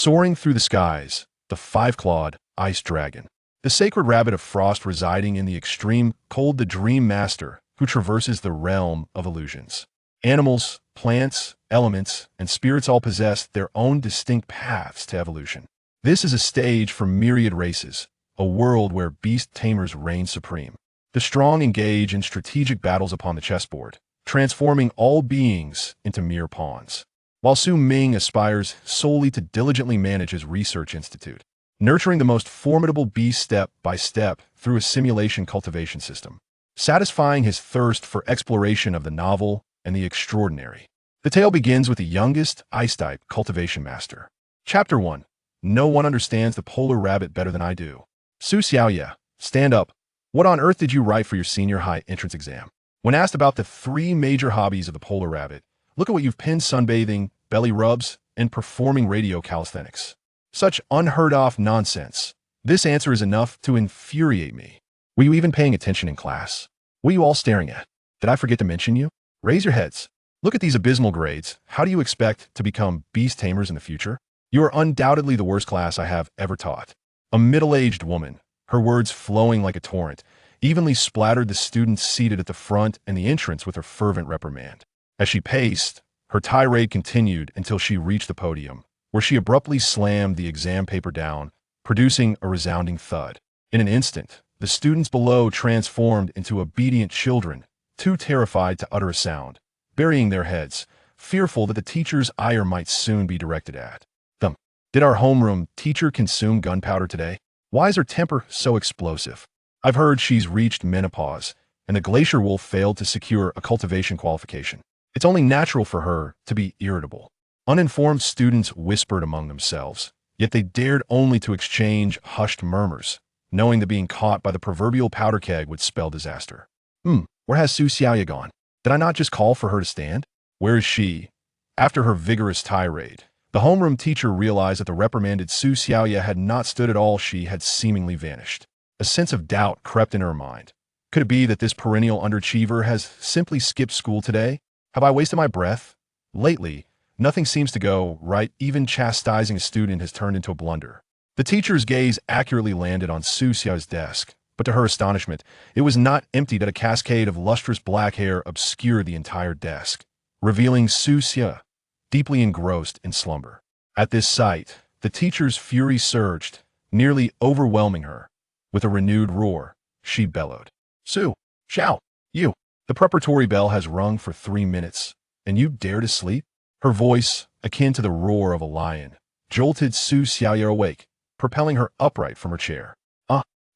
Soaring through the skies, the five-clawed ice dragon. The sacred rabbit of frost residing in the extreme cold, the dream master who traverses the realm of illusions. Animals, plants, elements, and spirits all possess their own distinct paths to evolution. This is a stage for myriad races, a world where beast tamers reign supreme. The strong engage in strategic battles upon the chessboard, transforming all beings into mere pawns. While Ming aspires solely to diligently manage his research institute, nurturing the most formidable beast step by step through a simulation cultivation system, satisfying his thirst for exploration of the novel and the extraordinary. The tale begins with the youngest ice-type cultivation master. Chapter 1. No one understands the polar rabbit better than I do. Su Xiaoya, stand up. What on earth did you write for your senior high entrance exam? When asked about the three major hobbies of the polar rabbit, look at what you've pinned: sunbathing, belly rubs, and performing radio calisthenics. Such unheard-of nonsense. This answer is enough to infuriate me. Were you even paying attention in class? What are you all staring at? Did I forget to mention you? Raise your heads. Look at these abysmal grades. How do you expect to become beast tamers in the future? You are undoubtedly the worst class I have ever taught. A middle-aged woman, her words flowing like a torrent, evenly splattered the students seated at the front and the entrance with her fervent reprimand. As she paced, her tirade continued until she reached the podium, where she abruptly slammed the exam paper down, producing a resounding thud. In an instant, the students below transformed into obedient children, too terrified to utter a sound, burying their heads, fearful that the teacher's ire might soon be directed at them. Did our homeroom teacher consume gunpowder today? Why is her temper so explosive? I've heard she's reached menopause, and the glacier wolf failed to secure a cultivation qualification. It's only natural for her to be irritable. Uninformed students whispered among themselves, yet they dared only to exchange hushed murmurs, knowing that being caught by the proverbial powder keg would spell disaster. Where has Su Xiaoya gone? Did I not just call for her to stand? Where is she? After her vigorous tirade, the homeroom teacher realized that the reprimanded Su Xiaoya had not stood at all. She had seemingly vanished. A sense of doubt crept in her mind. Could it be that this perennial underachiever has simply skipped school today? Have I wasted my breath? Lately, nothing seems to go right. Even chastising a student has turned into a blunder. The teacher's gaze accurately landed on Su Xiaoya's desk, but to her astonishment, it was not empty. That a cascade of lustrous black hair obscured the entire desk, revealing Su Xiaoya, deeply engrossed in slumber. At this sight, the teacher's fury surged, nearly overwhelming her. With a renewed roar, she bellowed, "Su Xiao, you! The preparatory bell has rung for 3 minutes, and you dare to sleep?" Her voice, akin to the roar of a lion, jolted Su Xiaoya awake, propelling her upright from her chair.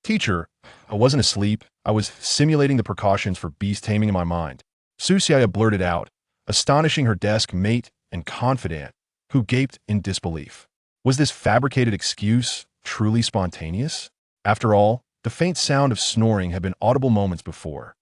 Teacher, I wasn't asleep. I was simulating the precautions for beast taming in my mind," Su Xiaoya blurted out, astonishing her desk mate and confidant, who gaped in disbelief. Was this fabricated excuse truly spontaneous? After all, the faint sound of snoring had been audible moments before.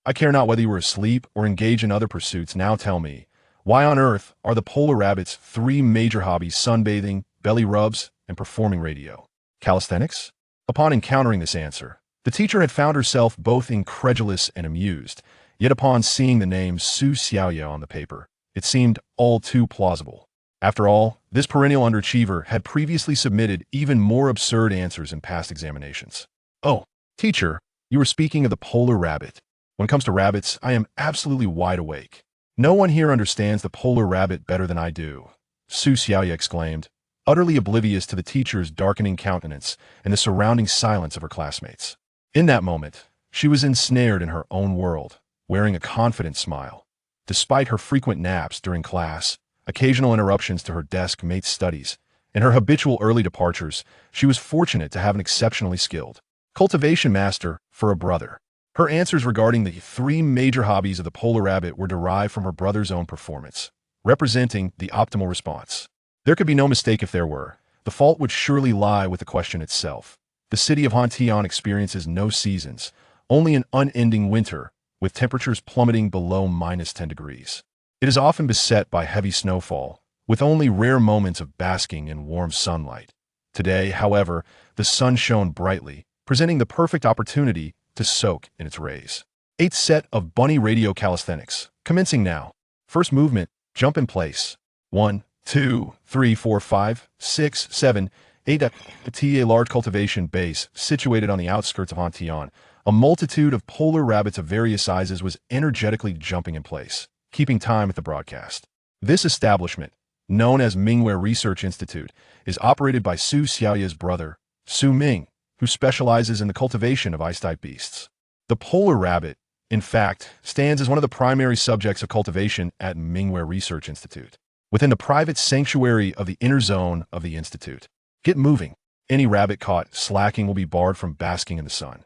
I care not whether you were asleep or engaged in other pursuits. Now tell me, why on earth are the polar rabbit's 3 major hobbies sunbathing, belly rubs, and performing radio calisthenics? Upon encountering this answer, the teacher had found herself both incredulous and amused, yet upon seeing the name Su Xiaoya on the paper, it seemed all too plausible. After all, this perennial underachiever had previously submitted even more absurd answers in past examinations. "Oh, teacher, you were speaking of the polar rabbit. When it comes to rabbits, I am absolutely wide awake. No one here understands the polar rabbit better than I do," Su Xiaoya exclaimed, utterly oblivious to the teacher's darkening countenance and the surrounding silence of her classmates. In that moment, she was ensnared in her own world, wearing a confident smile. Despite her frequent naps during class, occasional interruptions to her desk mate's studies, and her habitual early departures, she was fortunate to have an exceptionally skilled cultivation master for a brother. Her answers regarding the 3 major hobbies of the polar rabbit were derived from her brother's own performance, representing the optimal response. There could be no mistake if there were. The fault would surely lie with the question itself. The city of Hantian experiences no seasons, only an unending winter, with temperatures plummeting below -10 degrees. It is often beset by heavy snowfall, with only rare moments of basking in warm sunlight. Today, however, the sun shone brightly, presenting the perfect opportunity to soak in its rays. 8th set of bunny radio calisthenics, commencing now. First movement, jump in place. 1, 2, 3, 4, 5, 6, 7, 8. A large cultivation base situated on the outskirts of Hantian. A multitude of polar rabbits of various sizes was energetically jumping in place, keeping time with the broadcast. This establishment, known as Ming Research Institute, is operated by Su Xiaoya's brother, Su Ming, who specializes in the cultivation of ice-type beasts. The polar rabbit, in fact, stands as one of the primary subjects of cultivation at Ming Research Institute, within the private sanctuary of the inner zone of the institute. Get moving. Any rabbit caught slacking will be barred from basking in the sun.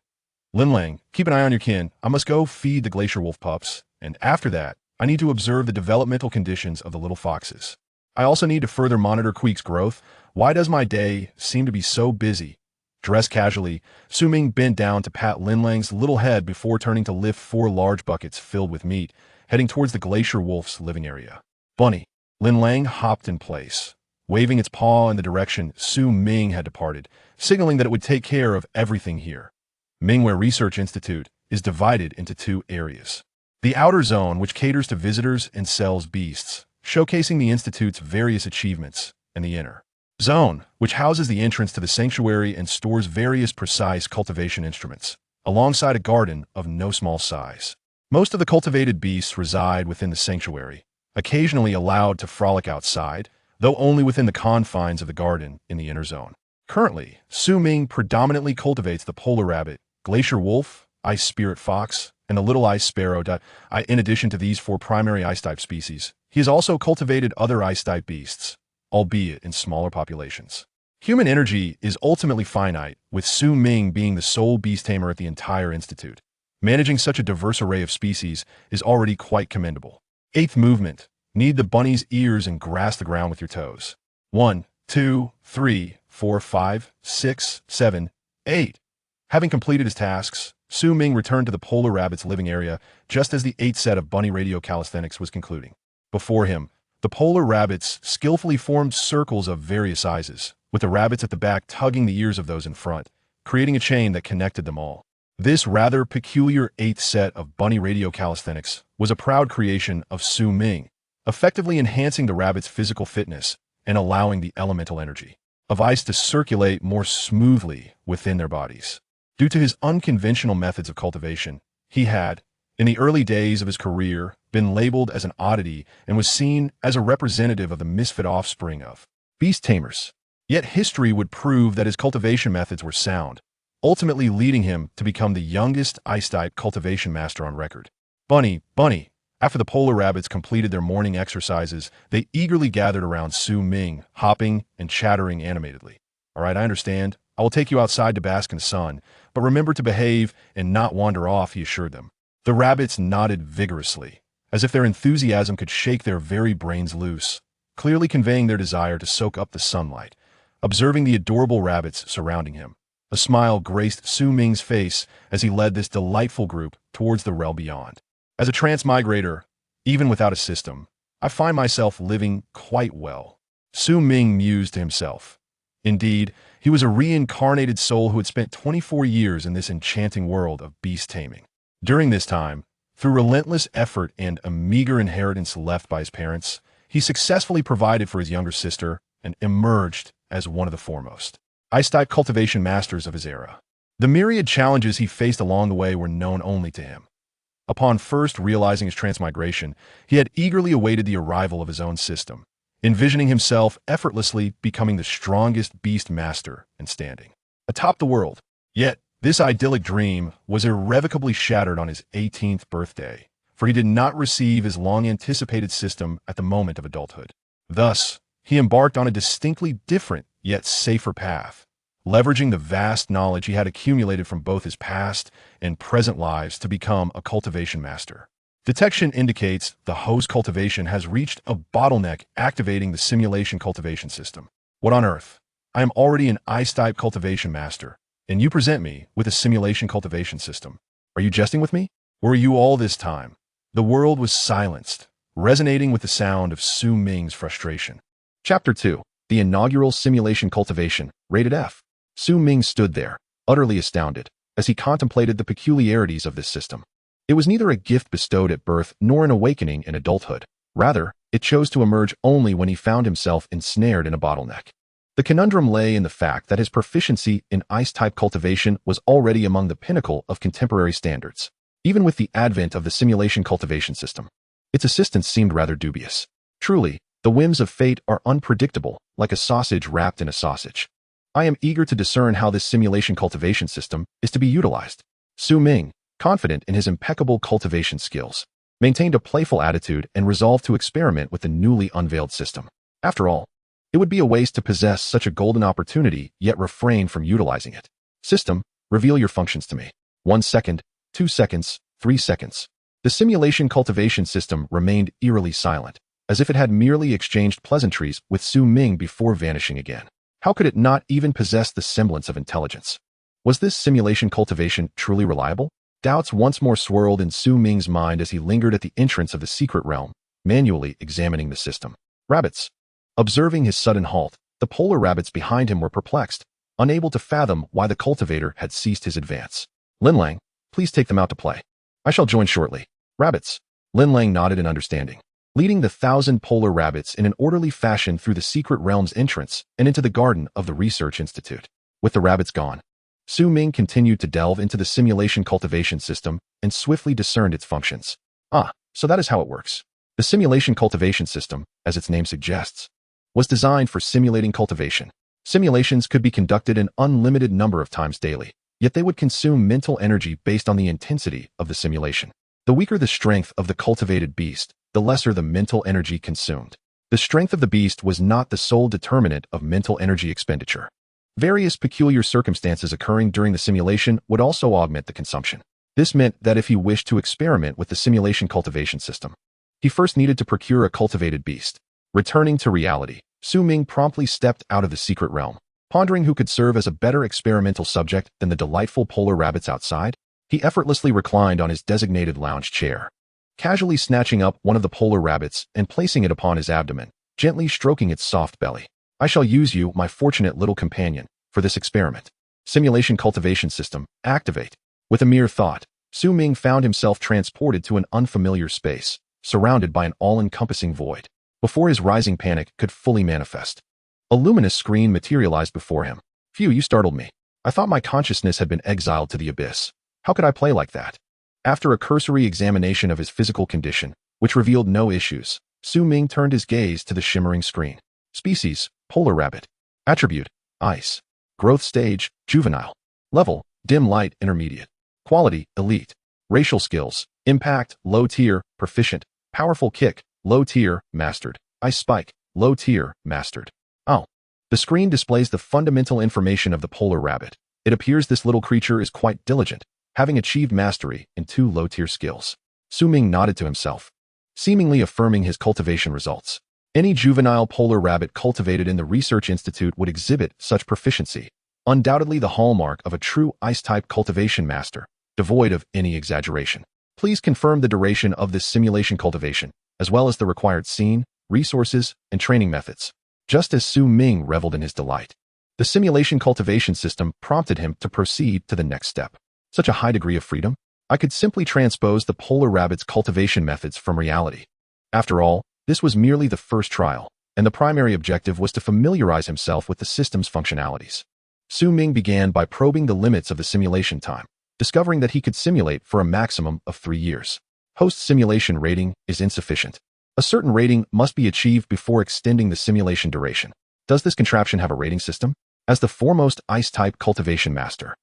Linlang, keep an eye on your kin. I must go feed the glacier wolf pups, and after that, I need to observe the developmental conditions of the little foxes. I also need to further monitor Queek's growth. Why does my day seem to be so busy? Dressed casually, Su Ming bent down to pat Linlang's little head before turning to lift 4 large buckets filled with meat, heading towards the glacier wolf's living area. Bunny. Linlang hopped in place, waving its paw in the direction Su Ming had departed, signaling that it would take care of everything here. Ming Research Institute is divided into 2 areas. The outer zone, which caters to visitors and sells beasts, showcasing the institute's various achievements, and the inner zone, which houses the entrance to the sanctuary and stores various precise cultivation instruments, alongside a garden of no small size. Most of the cultivated beasts reside within the sanctuary, occasionally allowed to frolic outside, though only within the confines of the garden in the inner zone. Currently, Su Ming predominantly cultivates the polar rabbit, glacier wolf, ice spirit fox, and the little ice sparrow. In addition to these 4 primary ice-type species, he has also cultivated other ice-type beasts, albeit in smaller populations. Human energy is ultimately finite, with Su Ming being the sole beast tamer at the entire institute. Managing such a diverse array of species is already quite commendable. 8th movement. Knead the bunny's ears and grass the ground with your toes. 1, 2, 3, 4, 5, 6, 7, 8. Having completed his tasks, Su Ming returned to the polar rabbit's living area just as the 8th set of bunny radio calisthenics was concluding. Before him, the polar rabbits skillfully formed circles of various sizes, with the rabbits at the back tugging the ears of those in front, creating a chain that connected them all. This rather peculiar 8th set of bunny radio calisthenics was a proud creation of Su Ming, effectively enhancing the rabbit's physical fitness and allowing the elemental energy of ice to circulate more smoothly within their bodies. Due to his unconventional methods of cultivation, he had, in the early days of his career, been labeled as an oddity and was seen as a representative of the misfit offspring of beast tamers. Yet history would prove that his cultivation methods were sound, ultimately leading him to become the youngest ice-type cultivation master on record. Bunny. After the polar rabbits completed their morning exercises, they eagerly gathered around Su Ming, hopping and chattering animatedly. All right, I understand. I will take you outside to bask in the sun, but remember to behave and not wander off, he assured them. The rabbits nodded vigorously, as if their enthusiasm could shake their very brains loose, clearly conveying their desire to soak up the sunlight. Observing the adorable rabbits surrounding him, a smile graced Su Ming's face as he led this delightful group towards the realm beyond. As a transmigrator, even without a system, I find myself living quite well. Su Ming mused to himself. Indeed, he was a reincarnated soul who had spent 24 years in this enchanting world of beast taming. During this time, through relentless effort and a meager inheritance left by his parents, he successfully provided for his younger sister and emerged as one of the foremost ice-type cultivation masters of his era. The myriad challenges he faced along the way were known only to him. Upon first realizing his transmigration, he had eagerly awaited the arrival of his own system, envisioning himself effortlessly becoming the strongest beast master and standing atop the world. Yet, this idyllic dream was irrevocably shattered on his 18th birthday, for he did not receive his long-anticipated system at the moment of adulthood. Thus, he embarked on a distinctly different yet safer path, leveraging the vast knowledge he had accumulated from both his past and present lives to become a cultivation master. Detection indicates the host cultivation has reached a bottleneck, activating the simulation cultivation system. What on earth? I am already an ice-type cultivation master, and you present me with a simulation cultivation system. Are you jesting with me? Were you all this time? The world was silenced, resonating with the sound of Su Ming's frustration. Chapter 2. The inaugural simulation cultivation, rated F. Su Ming stood there, utterly astounded, as he contemplated the peculiarities of this system. It was neither a gift bestowed at birth nor an awakening in adulthood. Rather, it chose to emerge only when he found himself ensnared in a bottleneck. The conundrum lay in the fact that his proficiency in ice-type cultivation was already among the pinnacle of contemporary standards, even with the advent of the simulation cultivation system. Its assistance seemed rather dubious. Truly, the whims of fate are unpredictable, like a sausage wrapped in a sausage. I am eager to discern how this simulation cultivation system is to be utilized. Ming, confident in his impeccable cultivation skills, maintained a playful attitude and resolved to experiment with the newly unveiled system. After all, it would be a waste to possess such a golden opportunity yet refrain from utilizing it. System, reveal your functions to me. 1 second, 2 seconds, 3 seconds. The simulation cultivation system remained eerily silent, as if it had merely exchanged pleasantries with Ming before vanishing again. How could it not even possess the semblance of intelligence? Was this simulation cultivation truly reliable? Doubts once more swirled in Ming's mind as he lingered at the entrance of the secret realm, manually examining the system. Rabbits. Observing his sudden halt, the polar rabbits behind him were perplexed, unable to fathom why the cultivator had ceased his advance. Linlang, please take them out to play. I shall join shortly. Rabbits. Linlang nodded in understanding, leading the 1,000 polar rabbits in an orderly fashion through the secret realm's entrance and into the garden of the research institute. With the rabbits gone, Ming continued to delve into the simulation cultivation system and swiftly discerned its functions. So that is how it works. The simulation cultivation system, as its name suggests, was designed for simulating cultivation. Simulations could be conducted an unlimited number of times daily, yet they would consume mental energy based on the intensity of the simulation. The weaker the strength of the cultivated beast, the lesser the mental energy consumed. The strength of the beast was not the sole determinant of mental energy expenditure. Various peculiar circumstances occurring during the simulation would also augment the consumption. This meant that if he wished to experiment with the simulation cultivation system, he first needed to procure a cultivated beast. Returning to reality, Ming promptly stepped out of the secret realm, pondering who could serve as a better experimental subject than the delightful polar rabbits outside. He effortlessly reclined on his designated lounge chair, casually snatching up one of the polar rabbits and placing it upon his abdomen, gently stroking its soft belly. I shall use you, my fortunate little companion, for this experiment. Simulation cultivation system, activate. With a mere thought, Ming found himself transported to an unfamiliar space, surrounded by an all-encompassing void. Before his rising panic could fully manifest, a luminous screen materialized before him. Phew, you startled me. I thought my consciousness had been exiled to the abyss. How could I play like that? After a cursory examination of his physical condition, which revealed no issues, Ming turned his gaze to the shimmering screen. Species, polar rabbit. Attribute, ice. Growth stage, juvenile. Level, dim light, intermediate. Quality, elite. Racial skills, impact, low tier, proficient. Powerful kick, low tier, mastered. Ice spike, low tier, mastered. Oh. The screen displays the fundamental information of the polar rabbit. It appears this little creature is quite diligent, having achieved mastery in 2 low-tier skills. Ming nodded to himself, seemingly affirming his cultivation results. Any juvenile polar rabbit cultivated in the Research Institute would exhibit such proficiency, undoubtedly the hallmark of a true ice-type cultivation master, devoid of any exaggeration. Please confirm the duration of this simulation cultivation, as well as the required scene, resources, and training methods. Just as Ming reveled in his delight, the simulation cultivation system prompted him to proceed to the next step. Such a high degree of freedom? I could simply transpose the polar rabbit's cultivation methods from reality. After all, this was merely the first trial, and the primary objective was to familiarize himself with the system's functionalities. Ming began by probing the limits of the simulation time, discovering that he could simulate for a maximum of 3 years. Host simulation rating is insufficient. A certain rating must be achieved before extending the simulation duration. Does this contraption have a rating system? As the foremost ice-type cultivation master,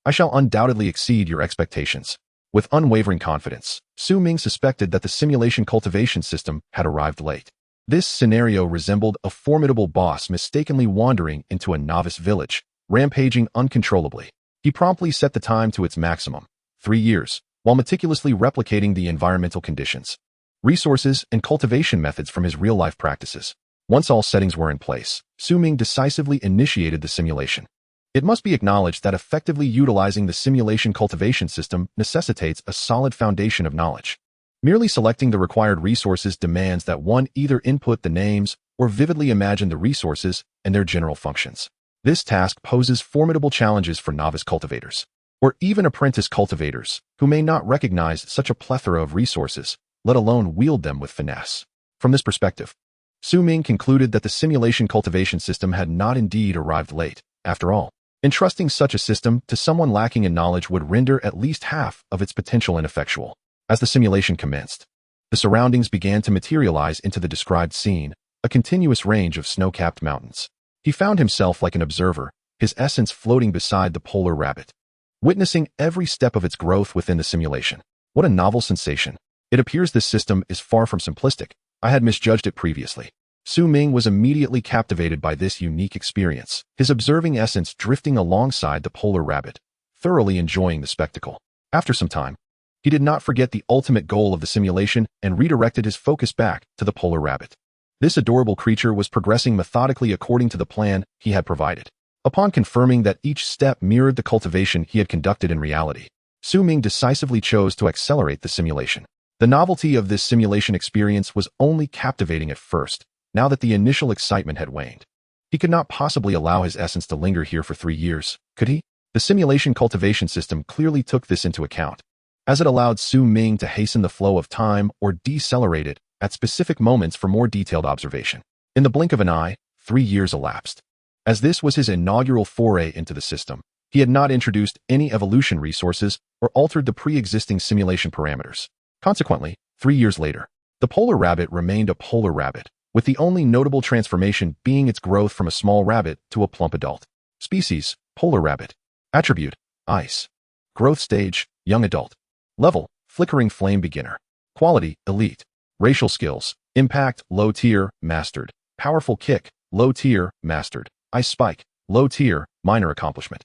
I shall undoubtedly exceed your expectations. With unwavering confidence, Ming suspected that the simulation cultivation system had arrived late. This scenario resembled a formidable boss mistakenly wandering into a novice village, rampaging uncontrollably. He promptly set the time to its maximum, 3 years, while meticulously replicating the environmental conditions, resources, and cultivation methods from his real-life practices. Once all settings were in place, Ming decisively initiated the simulation. It must be acknowledged that effectively utilizing the simulation cultivation system necessitates a solid foundation of knowledge. Merely selecting the required resources demands that one either input the names or vividly imagine the resources and their general functions. This task poses formidable challenges for novice cultivators, or even apprentice cultivators, who may not recognize such a plethora of resources, let alone wield them with finesse. From this perspective, Su Ming concluded that the simulation cultivation system had not indeed arrived late. After all, entrusting such a system to someone lacking in knowledge would render at least half of its potential ineffectual. As the simulation commenced, the surroundings began to materialize into the described scene, a continuous range of snow-capped mountains. He found himself like an observer, his essence floating beside the polar rabbit, witnessing every step of its growth within the simulation. What a novel sensation. It appears this system is far from simplistic. I had misjudged it previously. Su Ming was immediately captivated by this unique experience, his observing essence drifting alongside the polar rabbit, thoroughly enjoying the spectacle. After some time, he did not forget the ultimate goal of the simulation and redirected his focus back to the polar rabbit. This adorable creature was progressing methodically according to the plan he had provided. Upon confirming that each step mirrored the cultivation he had conducted in reality, Su Ming decisively chose to accelerate the simulation. The novelty of this simulation experience was only captivating at first. Now that the initial excitement had waned, he could not possibly allow his essence to linger here for 3 years, could he? The simulation cultivation system clearly took this into account, as it allowed Su Ming to hasten the flow of time or decelerate it at specific moments for more detailed observation. In the blink of an eye, 3 years elapsed. As this was his inaugural foray into the system, he had not introduced any evolution resources or altered the pre-existing simulation parameters. Consequently, 3 years later, the polar rabbit remained a polar rabbit, with the only notable transformation being its growth from a small rabbit to a plump adult. Species, polar rabbit. Attribute, ice. Growth stage, young adult. Level, flickering flame beginner. Quality, elite. Racial skills, impact, low tier, mastered. Powerful kick, low tier, mastered. Ice spike, low tier, minor accomplishment.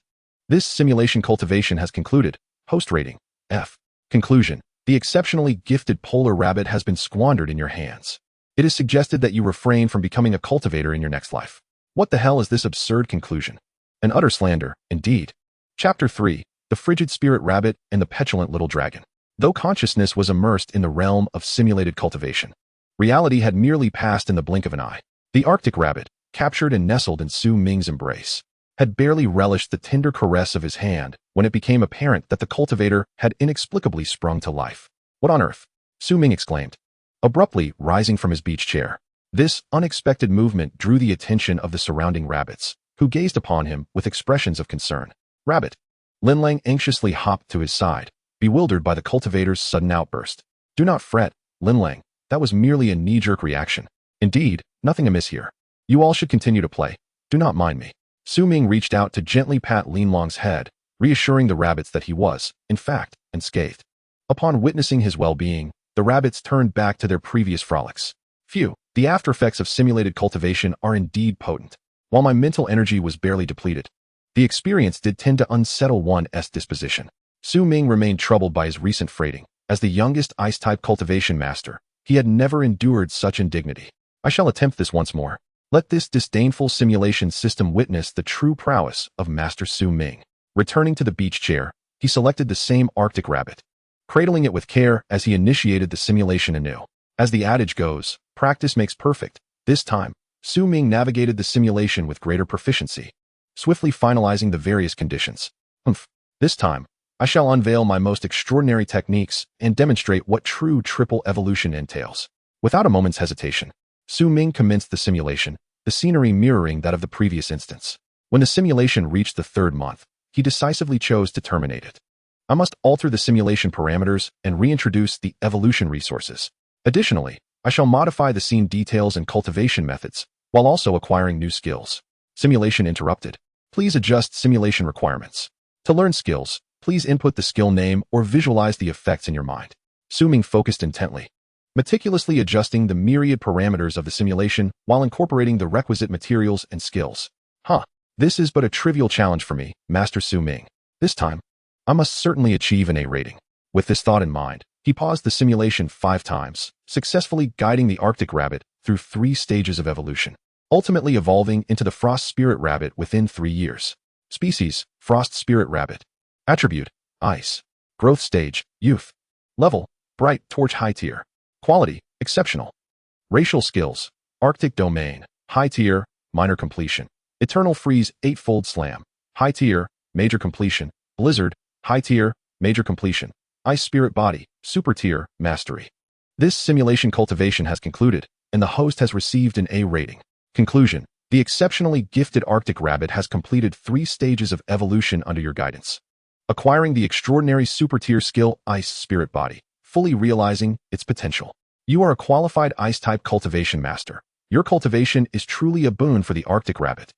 This simulation cultivation has concluded. Host rating, F. Conclusion, the exceptionally gifted polar rabbit has been squandered in your hands. It is suggested that you refrain from becoming a cultivator in your next life. What the hell is this absurd conclusion? An utter slander, indeed. Chapter 3, The Frigid Spirit Rabbit and the Petulant Little Dragon. Though consciousness was immersed in the realm of simulated cultivation, reality had merely passed in the blink of an eye. The Arctic rabbit, captured and nestled in Su Ming's embrace, had barely relished the tender caress of his hand when it became apparent that the cultivator had inexplicably sprung to life. What on earth? Su Ming exclaimed, abruptly rising from his beach chair. This unexpected movement drew the attention of the surrounding rabbits, who gazed upon him with expressions of concern. Rabbit. Lin Lang anxiously hopped to his side, bewildered by the cultivator's sudden outburst. Do not fret, Lin Lang. That was merely a knee-jerk reaction. Indeed, nothing amiss here. You all should continue to play. Do not mind me. Su Ming reached out to gently pat Lin Lang's head, reassuring the rabbits that he was, in fact, unscathed. Upon witnessing his well-being, the rabbits turned back to their previous frolics. Phew, the aftereffects of simulated cultivation are indeed potent. While my mental energy was barely depleted, the experience did tend to unsettle one's disposition. Su Ming remained troubled by his recent freighting. As the youngest ice-type cultivation master, he had never endured such indignity. I shall attempt this once more. Let this disdainful simulation system witness the true prowess of Master Su Ming. Returning to the beach chair, he selected the same Arctic rabbit, cradling it with care as he initiated the simulation anew. As the adage goes, practice makes perfect. This time, Su Ming navigated the simulation with greater proficiency, swiftly finalizing the various conditions. This time, I shall unveil my most extraordinary techniques and demonstrate what true triple evolution entails. Without a moment's hesitation, Su Ming commenced the simulation, the scenery mirroring that of the previous instance. When the simulation reached the 3rd month, he decisively chose to terminate it. I must alter the simulation parameters and reintroduce the evolution resources. Additionally, I shall modify the scene details and cultivation methods, while also acquiring new skills. Simulation interrupted. Please adjust simulation requirements. To learn skills, please input the skill name or visualize the effects in your mind. Su Ming focused intently, meticulously adjusting the myriad parameters of the simulation while incorporating the requisite materials and skills. This is but a trivial challenge for me, Master Su Ming. This time, I must certainly achieve an A rating. With this thought in mind, he paused the simulation 5 times, successfully guiding the Arctic rabbit through 3 stages of evolution, ultimately evolving into the Frost Spirit Rabbit within 3 years. Species, Frost Spirit Rabbit. Attribute, ice. Growth stage, youth. Level, bright torch high tier. Quality, exceptional. Racial skills, Arctic domain, high tier, minor completion. Eternal freeze, 8-fold slam, high tier, major completion. Blizzard, high tier, major completion. Ice spirit body, super tier, mastery. This simulation cultivation has concluded. and the host has received an A rating. Conclusion: the exceptionally gifted Arctic rabbit has completed 3 stages of evolution under your guidance, acquiring the extraordinary super-tier skill Ice Spirit Body, fully realizing its potential. You are a qualified Ice-type cultivation master. Your cultivation is truly a boon for the Arctic rabbit.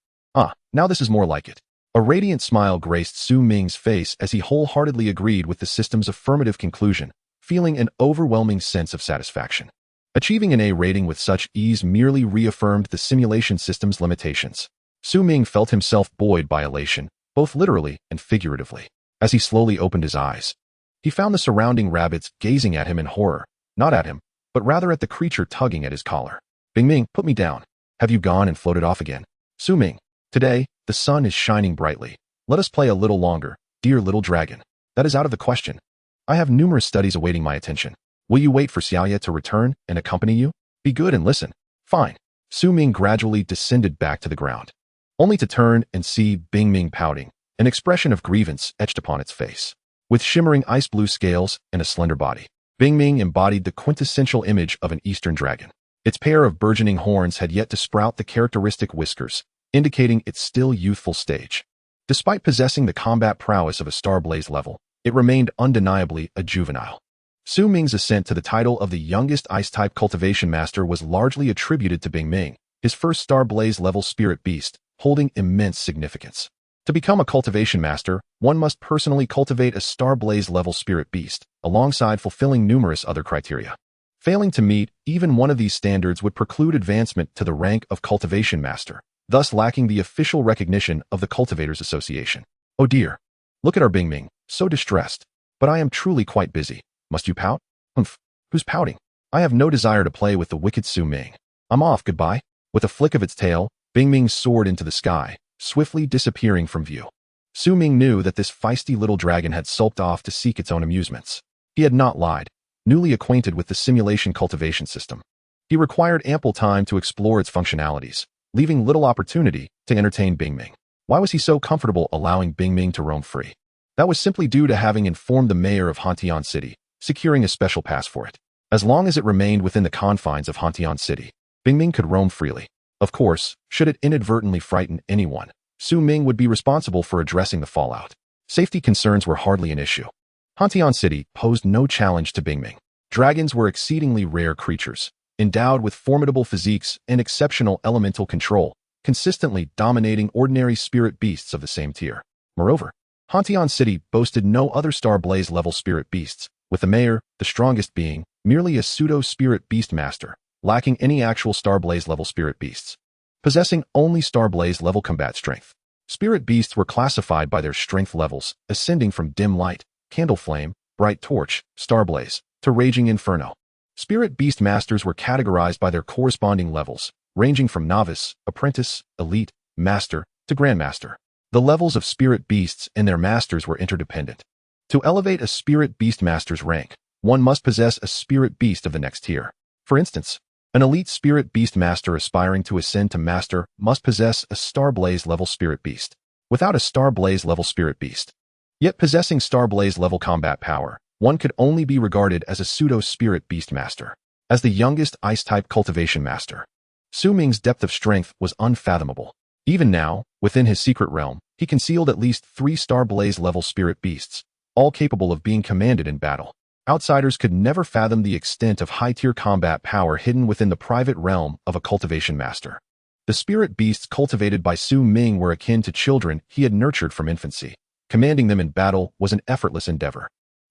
Now this is more like it. A radiant smile graced Su Ming's face as he wholeheartedly agreed with the system's affirmative conclusion, feeling an overwhelming sense of satisfaction. Achieving an A rating with such ease merely reaffirmed the simulation system's limitations. Su Ming felt himself buoyed by elation, both literally and figuratively. As he slowly opened his eyes, he found the surrounding rabbits gazing at him in horror, not at him, but rather at the creature tugging at his collar. Ming, put me down. Have you gone and floated off again? Su Ming, today, the sun is shining brightly. Let us play a little longer, dear little dragon. That is out of the question. I have numerous studies awaiting my attention. Will you wait for Xiaoya to return and accompany you? Be good and listen. Fine. Su Ming gradually descended back to the ground, only to turn and see Bing Ming pouting, an expression of grievance etched upon its face. With shimmering ice blue scales and a slender body, Bing Ming embodied the quintessential image of an eastern dragon. Its pair of burgeoning horns had yet to sprout the characteristic whiskers, indicating its still youthful stage. Despite possessing the combat prowess of a Starblaze level, it remained undeniably a juvenile. Su Ming's ascent to the title of the youngest Ice-type cultivation master was largely attributed to Bing Ming, his first Starblaze level spirit beast, holding immense significance. To become a cultivation master, one must personally cultivate a Starblaze level spirit beast, alongside fulfilling numerous other criteria. Failing to meet even one of these standards would preclude advancement to the rank of cultivation master, thus lacking the official recognition of the Cultivators Association. Oh dear. Look at our Bing Ming, so distressed. But I am truly quite busy. Must you pout? Humph. Who's pouting? I have no desire to play with the wicked Su Ming. I'm off, goodbye. With a flick of its tail, Bing Ming soared into the sky, swiftly disappearing from view. Su Ming knew that this feisty little dragon had sulked off to seek its own amusements. He had not lied, newly acquainted with the simulation cultivation system. He required ample time to explore its functionalities, leaving little opportunity to entertain Bing Ming. Why was he so comfortable allowing Bing Ming to roam free? That was simply due to having informed the mayor of Hantian City, securing a special pass for it. As long as it remained within the confines of Hantian City, Bing Ming could roam freely. Of course, should it inadvertently frighten anyone, Su Ming would be responsible for addressing the fallout. Safety concerns were hardly an issue. Hantian City posed no challenge to Bing Ming. Dragons were exceedingly rare creatures, endowed with formidable physiques and exceptional elemental control, consistently dominating ordinary spirit beasts of the same tier. Moreover, Hantian City boasted no other Starblaze level spirit beasts, with the mayor, the strongest being, merely a pseudo-spirit beast master, lacking any actual Starblaze level spirit beasts, possessing only Starblaze level combat strength. Spirit beasts were classified by their strength levels, ascending from dim light, candle flame, bright torch, Starblaze, to raging inferno. Spirit beast masters were categorized by their corresponding levels, ranging from novice, apprentice, elite, master, to grandmaster. The levels of spirit beasts and their masters were interdependent. To elevate a spirit beast master's rank, one must possess a spirit beast of the next tier. For instance, an elite spirit beast master aspiring to ascend to master must possess a Starblaze level spirit beast. Without a Starblaze level spirit beast, yet possessing Starblaze level combat power, one could only be regarded as a pseudo-spirit beast master. As the youngest Ice-type cultivation master, Su Ming's depth of strength was unfathomable. Even now, within his secret realm, he concealed at least 3 Starblaze level spirit beasts, all capable of being commanded in battle. Outsiders could never fathom the extent of high-tier combat power hidden within the private realm of a cultivation master. The spirit beasts cultivated by Su Ming were akin to children he had nurtured from infancy. Commanding them in battle was an effortless endeavor.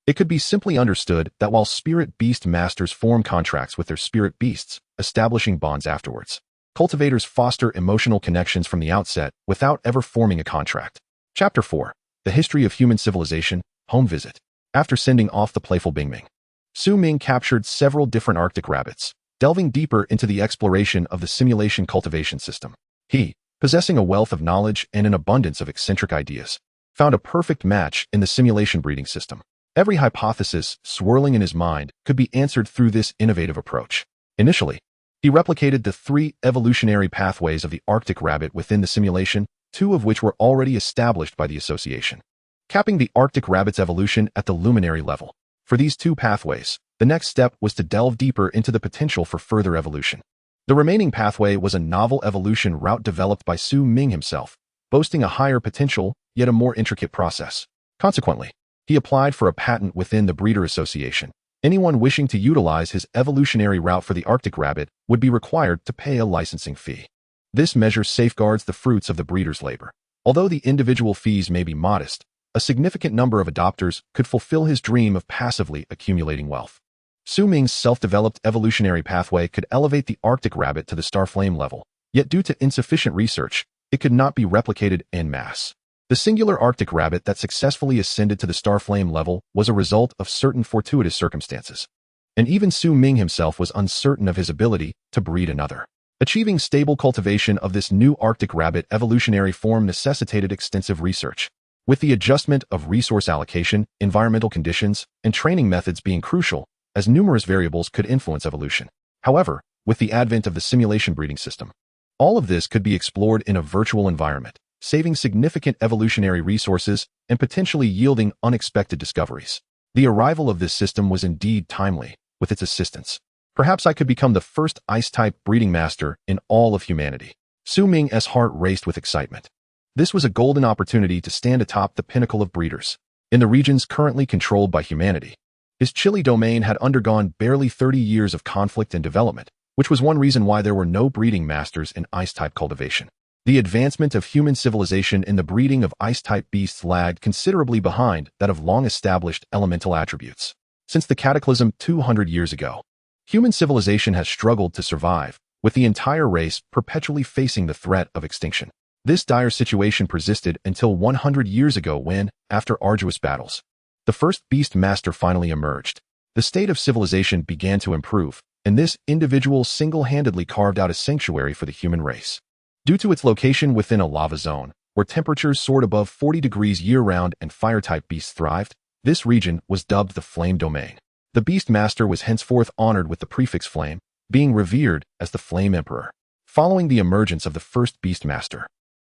It could be simply understood that while spirit beast masters form contracts with their spirit beasts, establishing bonds afterwards, cultivators foster emotional connections from the outset without ever forming a contract. Chapter 4. The History of Human Civilization, Home Visit. After sending off the playful Bing Ming, Su Ming captured several different Arctic rabbits, delving deeper into the exploration of the simulation cultivation system. He, possessing a wealth of knowledge and an abundance of eccentric ideas, found a perfect match in the simulation breeding system. Every hypothesis swirling in his mind could be answered through this innovative approach. Initially, he replicated the 3 evolutionary pathways of the Arctic rabbit within the simulation, 2 of which were already established by the association, capping the Arctic rabbit's evolution at the luminary level. For these 2 pathways, the next step was to delve deeper into the potential for further evolution. The remaining pathway was a novel evolution route developed by Ming himself, boasting a higher potential, yet a more intricate process. Consequently, he applied for a patent within the Breeder Association. Anyone wishing to utilize his evolutionary route for the Arctic rabbit would be required to pay a licensing fee. This measure safeguards the fruits of the breeder's labor. Although the individual fees may be modest, a significant number of adopters could fulfill his dream of passively accumulating wealth. Ming's self-developed evolutionary pathway could elevate the Arctic rabbit to the starflame level, yet due to insufficient research, it could not be replicated en masse. The singular Arctic rabbit that successfully ascended to the starflame level was a result of certain fortuitous circumstances. And even Ming himself was uncertain of his ability to breed another. Achieving stable cultivation of this new Arctic rabbit evolutionary form necessitated extensive research. With the adjustment of resource allocation, environmental conditions, and training methods being crucial, as numerous variables could influence evolution. However, with the advent of the simulation breeding system, all of this could be explored in a virtual environment, saving significant evolutionary resources and potentially yielding unexpected discoveries. The arrival of this system was indeed timely, with its assistance. Perhaps I could become the first ice-type breeding master in all of humanity. Ming's heart raced with excitement. This was a golden opportunity to stand atop the pinnacle of breeders. In the regions currently controlled by humanity, his Chile domain had undergone barely 30 years of conflict and development, which was one reason why there were no breeding masters in ice-type cultivation. The advancement of human civilization in the breeding of ice-type beasts lagged considerably behind that of long-established elemental attributes. Since the cataclysm 200 years ago, human civilization has struggled to survive, with the entire race perpetually facing the threat of extinction. This dire situation persisted until 100 years ago when, after arduous battles, the first beast master finally emerged. The state of civilization began to improve, and this individual single-handedly carved out a sanctuary for the human race. Due to its location within a lava zone, where temperatures soared above 40 degrees year-round and fire-type beasts thrived, this region was dubbed the Flame Domain. The Beast Master was henceforth honored with the prefix Flame, being revered as the Flame Emperor. Following the emergence of the first Beast Master,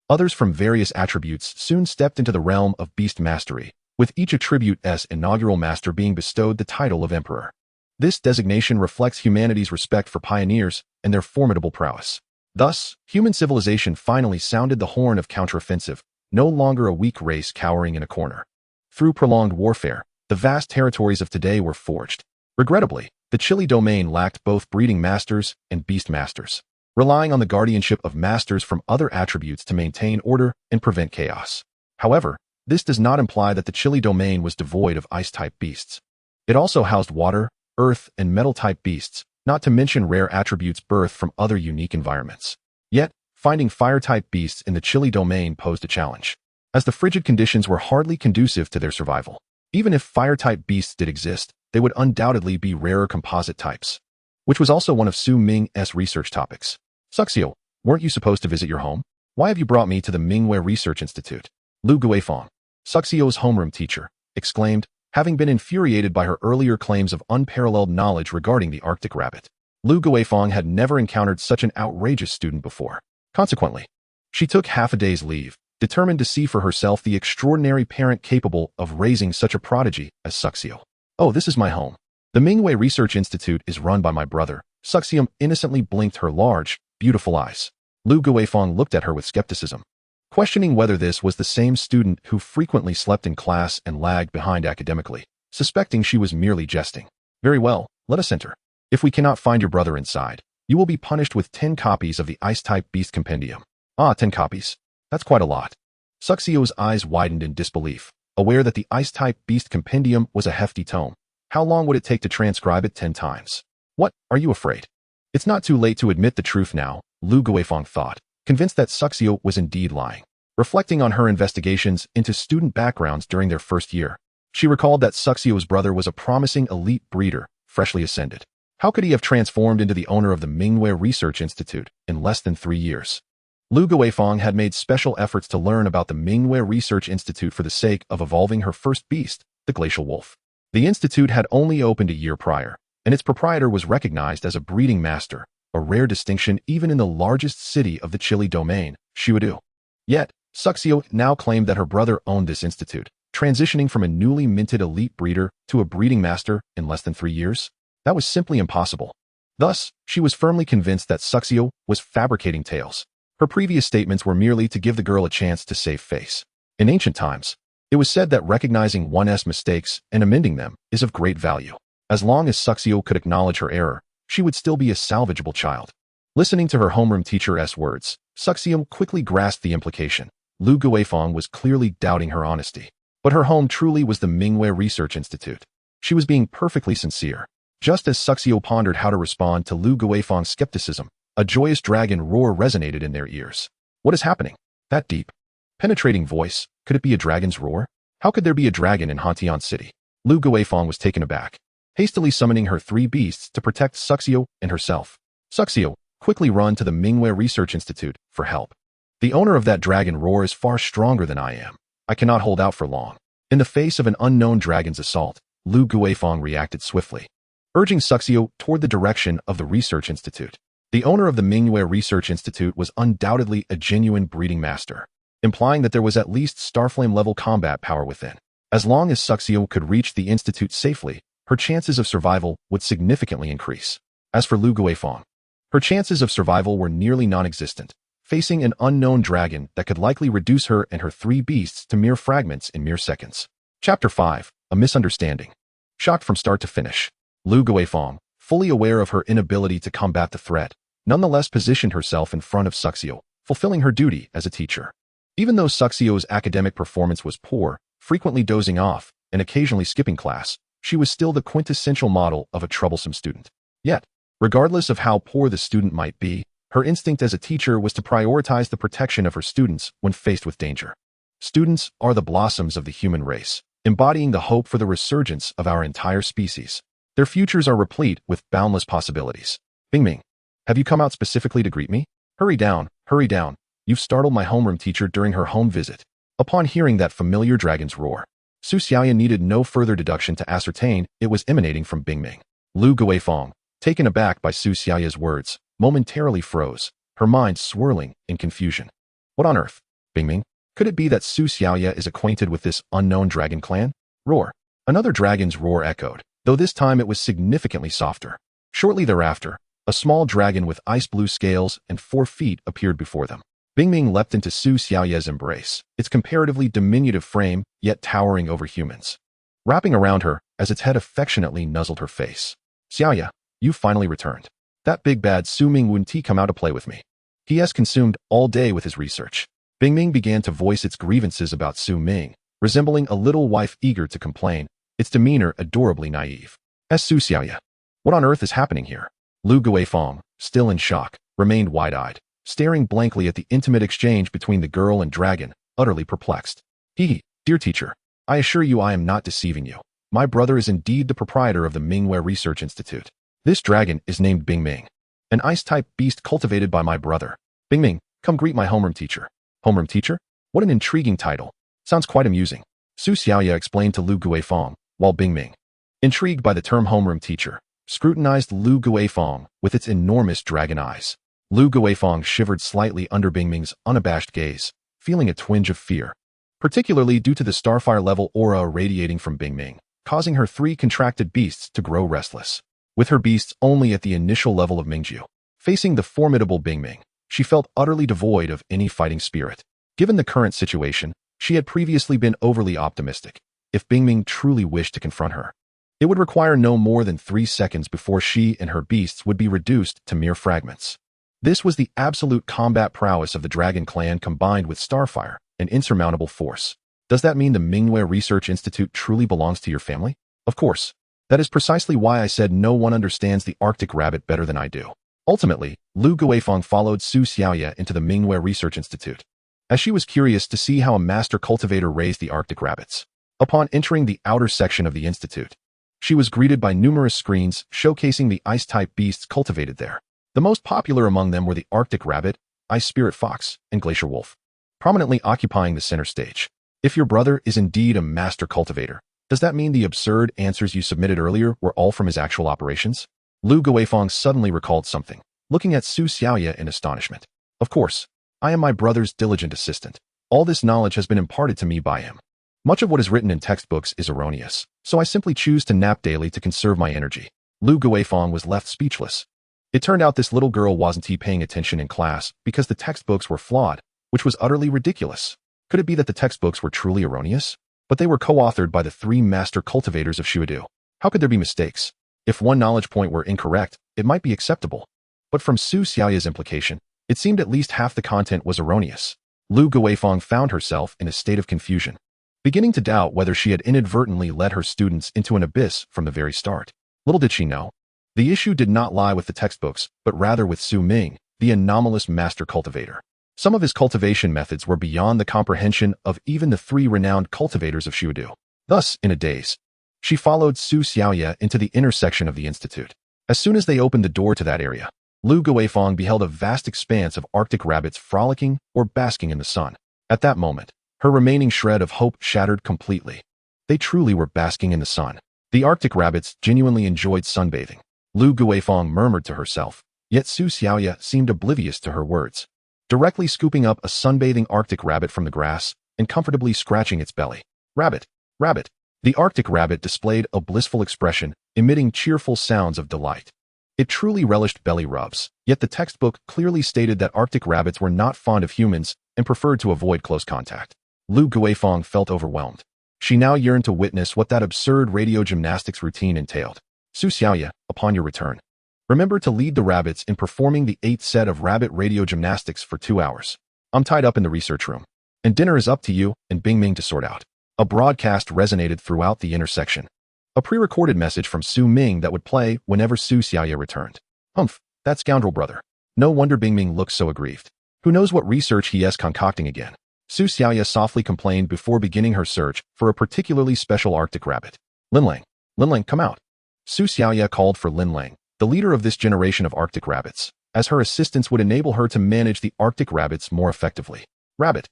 others from various attributes soon stepped into the realm of Beast Mastery, with each attribute's inaugural master being bestowed the title of Emperor. This designation reflects humanity's respect for pioneers and their formidable prowess. Thus, human civilization finally sounded the horn of counteroffensive, no longer a weak race cowering in a corner. Through prolonged warfare, the vast territories of today were forged. Regrettably, the Chile domain lacked both breeding masters and beast masters, relying on the guardianship of masters from other attributes to maintain order and prevent chaos. However, this does not imply that the Chile domain was devoid of ice-type beasts. It also housed water, earth, and metal-type beasts, not to mention rare attributes birthed from other unique environments. Yet, finding fire-type beasts in the Chile domain posed a challenge, as the frigid conditions were hardly conducive to their survival. Even if fire-type beasts did exist, they would undoubtedly be rarer composite types, which was also one of Ming's research topics. Suxio, weren't you supposed to visit your home? Why have you brought me to the Mingwei Research Institute? Lu Guifeng, Suxio's homeroom teacher, exclaimed, having been infuriated by her earlier claims of unparalleled knowledge regarding the Arctic rabbit. Lu Guifeng had never encountered such an outrageous student before. Consequently, she took half a day's leave, determined to see for herself the extraordinary parent capable of raising such a prodigy as Suxio. Oh, this is my home. The Mingwei Research Institute is run by my brother. Suxio innocently blinked her large, beautiful eyes. Lu Guifeng looked at her with skepticism, questioning whether this was the same student who frequently slept in class and lagged behind academically, suspecting she was merely jesting. Very well, let us enter. If we cannot find your brother inside, you will be punished with 10 copies of the Ice-type Beast Compendium. Ah, 10 copies. That's quite a lot. Suxio's eyes widened in disbelief, aware that the Ice-type Beast Compendium was a hefty tome. How long would it take to transcribe it 10 times? What, are you afraid? It's not too late to admit the truth now, Lu Guifeng thought, convinced that Suxio was indeed lying. Reflecting on her investigations into student backgrounds during their first year, she recalled that Suxio's brother was a promising elite breeder, freshly ascended. How could he have transformed into the owner of the Mingwei Research Institute in less than 3 years? Lu Guifeng had made special efforts to learn about the Mingwei Research Institute for the sake of evolving her first beast, the glacial wolf. The institute had only opened a year prior, and its proprietor was recognized as a breeding master, a rare distinction even in the largest city of the Chile domain, Xiudu. Yet, Suxio now claimed that her brother owned this institute, transitioning from a newly minted elite breeder to a breeding master in less than 3 years. That was simply impossible. Thus, she was firmly convinced that Suxio was fabricating tales. Her previous statements were merely to give the girl a chance to save face. In ancient times, it was said that recognizing one's mistakes and amending them is of great value. As long as Suxio could acknowledge her error, she would still be a salvageable child. Listening to her homeroom teacher's words, Suxio quickly grasped the implication. Lu Guifeng was clearly doubting her honesty. But her home truly was the Mingwei Research Institute. She was being perfectly sincere. Just as Suxio pondered how to respond to Lu Guifeng's skepticism, a joyous dragon roar resonated in their ears. What is happening? That deep, penetrating voice, could it be a dragon's roar? How could there be a dragon in Hantian City? Lu Guifeng was taken aback, hastily summoning her 3 beasts to protect Suxio and herself. Suxio, quickly run to the Mingwei Research Institute for help. The owner of that dragon roar is far stronger than I am. I cannot hold out for long. In the face of an unknown dragon's assault, Lu Guifeng reacted swiftly, urging Suxio toward the direction of the Research Institute. The owner of the Mingwei Research Institute was undoubtedly a genuine breeding master, implying that there was at least Starflame-level combat power within. As long as Suxio could reach the Institute safely, her chances of survival would significantly increase. As for Lu Guifeng, her chances of survival were nearly non-existent, facing an unknown dragon that could likely reduce her and her 3 beasts to mere fragments in mere seconds. Chapter 5. A Misunderstanding. Shocked from start to finish, Lu Guifeng, fully aware of her inability to combat the threat, nonetheless positioned herself in front of Suxio, fulfilling her duty as a teacher. Even though Suxio's academic performance was poor, frequently dozing off, and occasionally skipping class, she was still the quintessential model of a troublesome student. Yet, regardless of how poor the student might be, her instinct as a teacher was to prioritize the protection of her students when faced with danger. Students are the blossoms of the human race, embodying the hope for the resurgence of our entire species. Their futures are replete with boundless possibilities. Ming, have you come out specifically to greet me? Hurry down, hurry down. You've startled my homeroom teacher during her home visit. Upon hearing that familiar dragon's roar, Su Xiaoya needed no further deduction to ascertain it was emanating from Ming. Lu Guifeng, taken aback by Su Xiaoya's words, momentarily froze, her mind swirling in confusion. What on earth? Ming? Could it be that Su Xiaoya is acquainted with this unknown dragon clan? Roar. Another dragon's roar echoed, though this time it was significantly softer. Shortly thereafter, a small dragon with ice-blue scales and 4 feet appeared before them. Ming leapt into Su Xiaoya's embrace, its comparatively diminutive frame yet towering over humans, wrapping around her as its head affectionately nuzzled her face. Xiaoya, you finally returned. That big bad Su Ming wouldn't he come out to play with me? He has consumed all day with his research. Ming began to voice its grievances about Su Ming, resembling a little wife eager to complain, its demeanor adorably naive. As Su Xiaoya, what on earth is happening here? Lu Guifeng, still in shock, remained wide-eyed, staring blankly at the intimate exchange between the girl and dragon, utterly perplexed. Dear teacher, I assure you I am not deceiving you. My brother is indeed the proprietor of the Mingwei Research Institute. This dragon is named Ming, an ice-type beast cultivated by my brother. Ming, come greet my homeroom teacher. Homeroom teacher? What an intriguing title. Sounds quite amusing. Su Xiaoya explained to Lu Guifeng, while Ming, intrigued by the term homeroom teacher, scrutinized Lu Guifeng with its enormous dragon eyes. Lu Guifeng shivered slightly under Ming's unabashed gaze, feeling a twinge of fear, particularly due to the starfire-level aura radiating from Ming, causing her 3 contracted beasts to grow restless. With her beasts only at the initial level of Mingju, facing the formidable Ming, she felt utterly devoid of any fighting spirit. Given the current situation, she had previously been overly optimistic. If Ming truly wished to confront her, it would require no more than 3 seconds before she and her beasts would be reduced to mere fragments. This was the absolute combat prowess of the Dragon Clan combined with Starfire, an insurmountable force. Does that mean the Mingwei Research Institute truly belongs to your family? Of course. That is precisely why I said no one understands the Arctic rabbit better than I do. Ultimately, Lu Guifeng followed Su Xiaoya into the Mingwei Research Institute, as she was curious to see how a master cultivator raised the Arctic rabbits. Upon entering the outer section of the institute, she was greeted by numerous screens showcasing the ice-type beasts cultivated there. The most popular among them were the Arctic rabbit, ice spirit fox, and glacier wolf, prominently occupying the center stage. If your brother is indeed a master cultivator, does that mean the absurd answers you submitted earlier were all from his actual operations? Lu Guifeng suddenly recalled something, looking at Su Xiaoya in astonishment. Of course, I am my brother's diligent assistant. All this knowledge has been imparted to me by him. Much of what is written in textbooks is erroneous, so I simply choose to nap daily to conserve my energy. Lu Guifeng was left speechless. It turned out this little girl wasn't paying attention in class because the textbooks were flawed, which was utterly ridiculous. Could it be that the textbooks were truly erroneous? But they were co-authored by the three master cultivators of Shuadu. How could there be mistakes? If one knowledge point were incorrect, it might be acceptable. But from Su Xiaoya's implication, it seemed at least half the content was erroneous. Lu Guifeng found herself in a state of confusion, beginning to doubt whether she had inadvertently led her students into an abyss from the very start. Little did she know, the issue did not lie with the textbooks, but rather with Su Ming, the anomalous master cultivator. Some of his cultivation methods were beyond the comprehension of even the three renowned cultivators of Shuadu. Thus, in a daze, she followed Su Xiaoya into the intersection of the institute. As soon as they opened the door to that area, Lu Guifeng beheld a vast expanse of Arctic rabbits frolicking or basking in the sun. At that moment, her remaining shred of hope shattered completely. They truly were basking in the sun. The Arctic rabbits genuinely enjoyed sunbathing. Lu Guifeng murmured to herself, yet Su Xiaoya seemed oblivious to her words, directly scooping up a sunbathing Arctic rabbit from the grass and comfortably scratching its belly. Rabbit, rabbit. The Arctic rabbit displayed a blissful expression, emitting cheerful sounds of delight. It truly relished belly rubs, yet the textbook clearly stated that Arctic rabbits were not fond of humans and preferred to avoid close contact. Lu Guifeng felt overwhelmed. She now yearned to witness what that absurd radio gymnastics routine entailed. Su Xiaoya, upon your return, remember to lead the rabbits in performing the 8th set of rabbit radio gymnastics for 2 hours. I'm tied up in the research room, and dinner is up to you and Ming to sort out. A broadcast resonated throughout the intersection. A pre-recorded message from Su Ming that would play whenever Su Xiaoya returned. Humph, that scoundrel brother. No wonder Ming looked so aggrieved. Who knows what research he is concocting again. Su Xiaoya softly complained before beginning her search for a particularly special Arctic rabbit. Linlang, come out. Su Xiaoya called for Linlang, the leader of this generation of Arctic rabbits, as her assistance would enable her to manage the Arctic rabbits more effectively. Rabbit.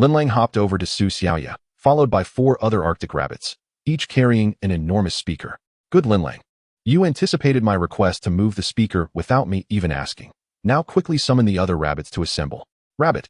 Linlang hopped over to Su Xiaoya, followed by 4 other Arctic rabbits, each carrying an enormous speaker. Good Linlang. You anticipated my request to move the speaker without me even asking. Now quickly summon the other rabbits to assemble. Rabbit.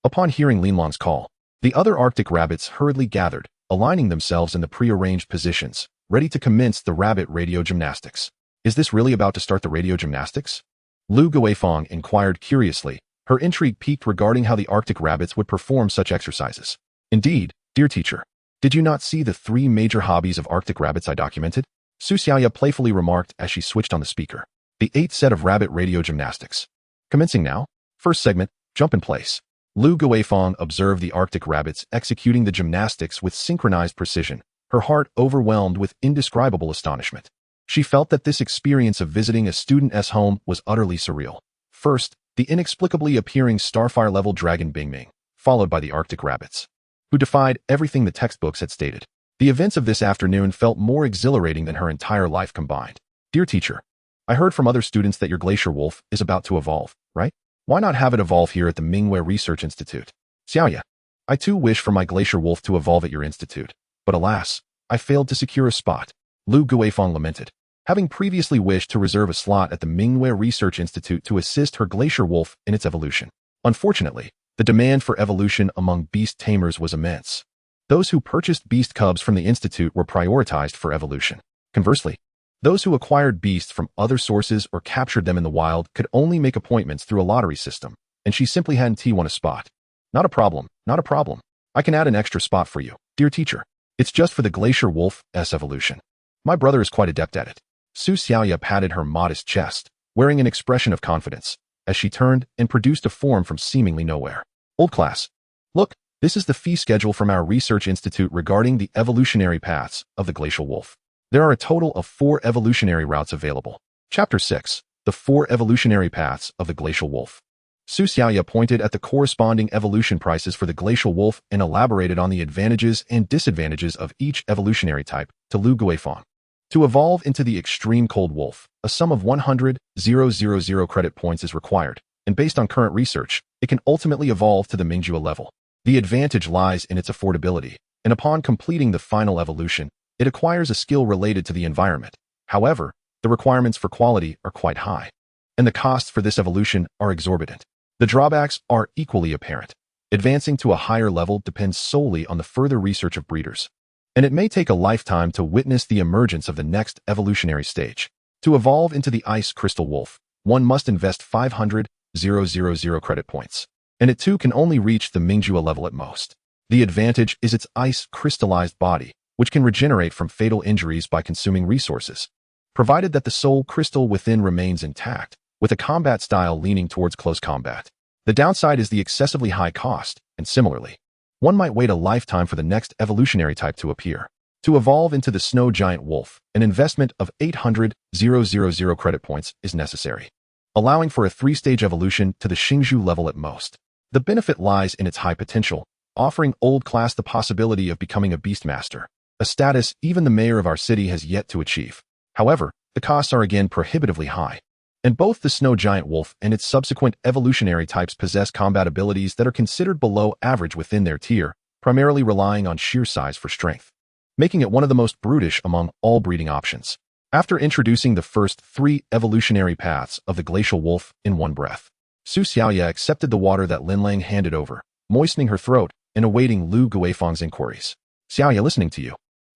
Upon hearing Linlang's call, the other Arctic rabbits hurriedly gathered, aligning themselves in the prearranged positions, ready to commence the rabbit radio gymnastics. Is this really about to start the radio gymnastics? Lu Guifeng inquired curiously, her intrigue piqued regarding how the Arctic rabbits would perform such exercises. Indeed, dear teacher. Did you not see the 3 major hobbies of Arctic rabbits I documented? Su Xiaoya playfully remarked as she switched on the speaker. The 8th set of rabbit radio gymnastics. Commencing now. First segment, jump in place. Lu Guifeng observed the Arctic rabbits executing the gymnastics with synchronized precision, her heart overwhelmed with indescribable astonishment. She felt that this experience of visiting a student's home was utterly surreal. First, the inexplicably appearing Starfire-level dragon Ming, followed by the Arctic rabbits, who defied everything the textbooks had stated. The events of this afternoon felt more exhilarating than her entire life combined. Dear teacher, I heard from other students that your glacier wolf is about to evolve, right? Why not have it evolve here at the Mingwei Research Institute? Xiaoya, I too wish for my glacier wolf to evolve at your institute, but alas, I failed to secure a spot. Lu Guifeng lamented, having previously wished to reserve a slot at the Mingwei Research Institute to assist her glacier wolf in its evolution. Unfortunately, the demand for evolution among beast tamers was immense. Those who purchased beast cubs from the institute were prioritized for evolution. Conversely, those who acquired beasts from other sources or captured them in the wild could only make appointments through a lottery system, and she simply hadn't won a spot. Not a problem. I can add an extra spot for you, dear teacher. It's just for the glacier wolf's evolution. My brother is quite adept at it. Su Xiaoya patted her modest chest, wearing an expression of confidence, as she turned and produced a form from seemingly nowhere. Old class. Look, this is the fee schedule from our research institute regarding the evolutionary paths of the glacial wolf. There are a total of 4 evolutionary routes available. Chapter 6. The 4 evolutionary paths of the glacial wolf. Su Xiaoya pointed at the corresponding evolution prices for the glacial wolf and elaborated on the advantages and disadvantages of each evolutionary type to Lu Guifeng. To evolve into the extreme cold wolf, a sum of 100,000 credit points is required, and based on current research, it can ultimately evolve to the Mingjua level. The advantage lies in its affordability, and upon completing the final evolution, it acquires a skill related to the environment. However, the requirements for quality are quite high, and the costs for this evolution are exorbitant. The drawbacks are equally apparent. Advancing to a higher level depends solely on the further research of breeders, and it may take a lifetime to witness the emergence of the next evolutionary stage. To evolve into the Ice Crystal Wolf, one must invest 500,000 credit points, and it too can only reach the Mingjua level at most. The advantage is its ice crystallized body, which can regenerate from fatal injuries by consuming resources, provided that the soul crystal within remains intact, with a combat style leaning towards close combat. The downside is the excessively high cost, and similarly, one might wait a lifetime for the next evolutionary type to appear. To evolve into the Snow Giant Wolf, an investment of 800,000 credit points is necessary, allowing for a 3-stage evolution to the Xingzhu level at most. The benefit lies in its high potential, offering old class the possibility of becoming a Beastmaster, a status even the mayor of our city has yet to achieve. However, the costs are again prohibitively high, and both the Snow Giant Wolf and its subsequent evolutionary types possess combat abilities that are considered below average within their tier, primarily relying on sheer size for strength, making it one of the most brutish among all breeding options. After introducing the first 3 evolutionary paths of the Glacial Wolf in one breath, Su Xiaoya accepted the water that Linlang handed over, moistening her throat and awaiting Lu Guifeng's inquiries. Xiaoya, listening to you.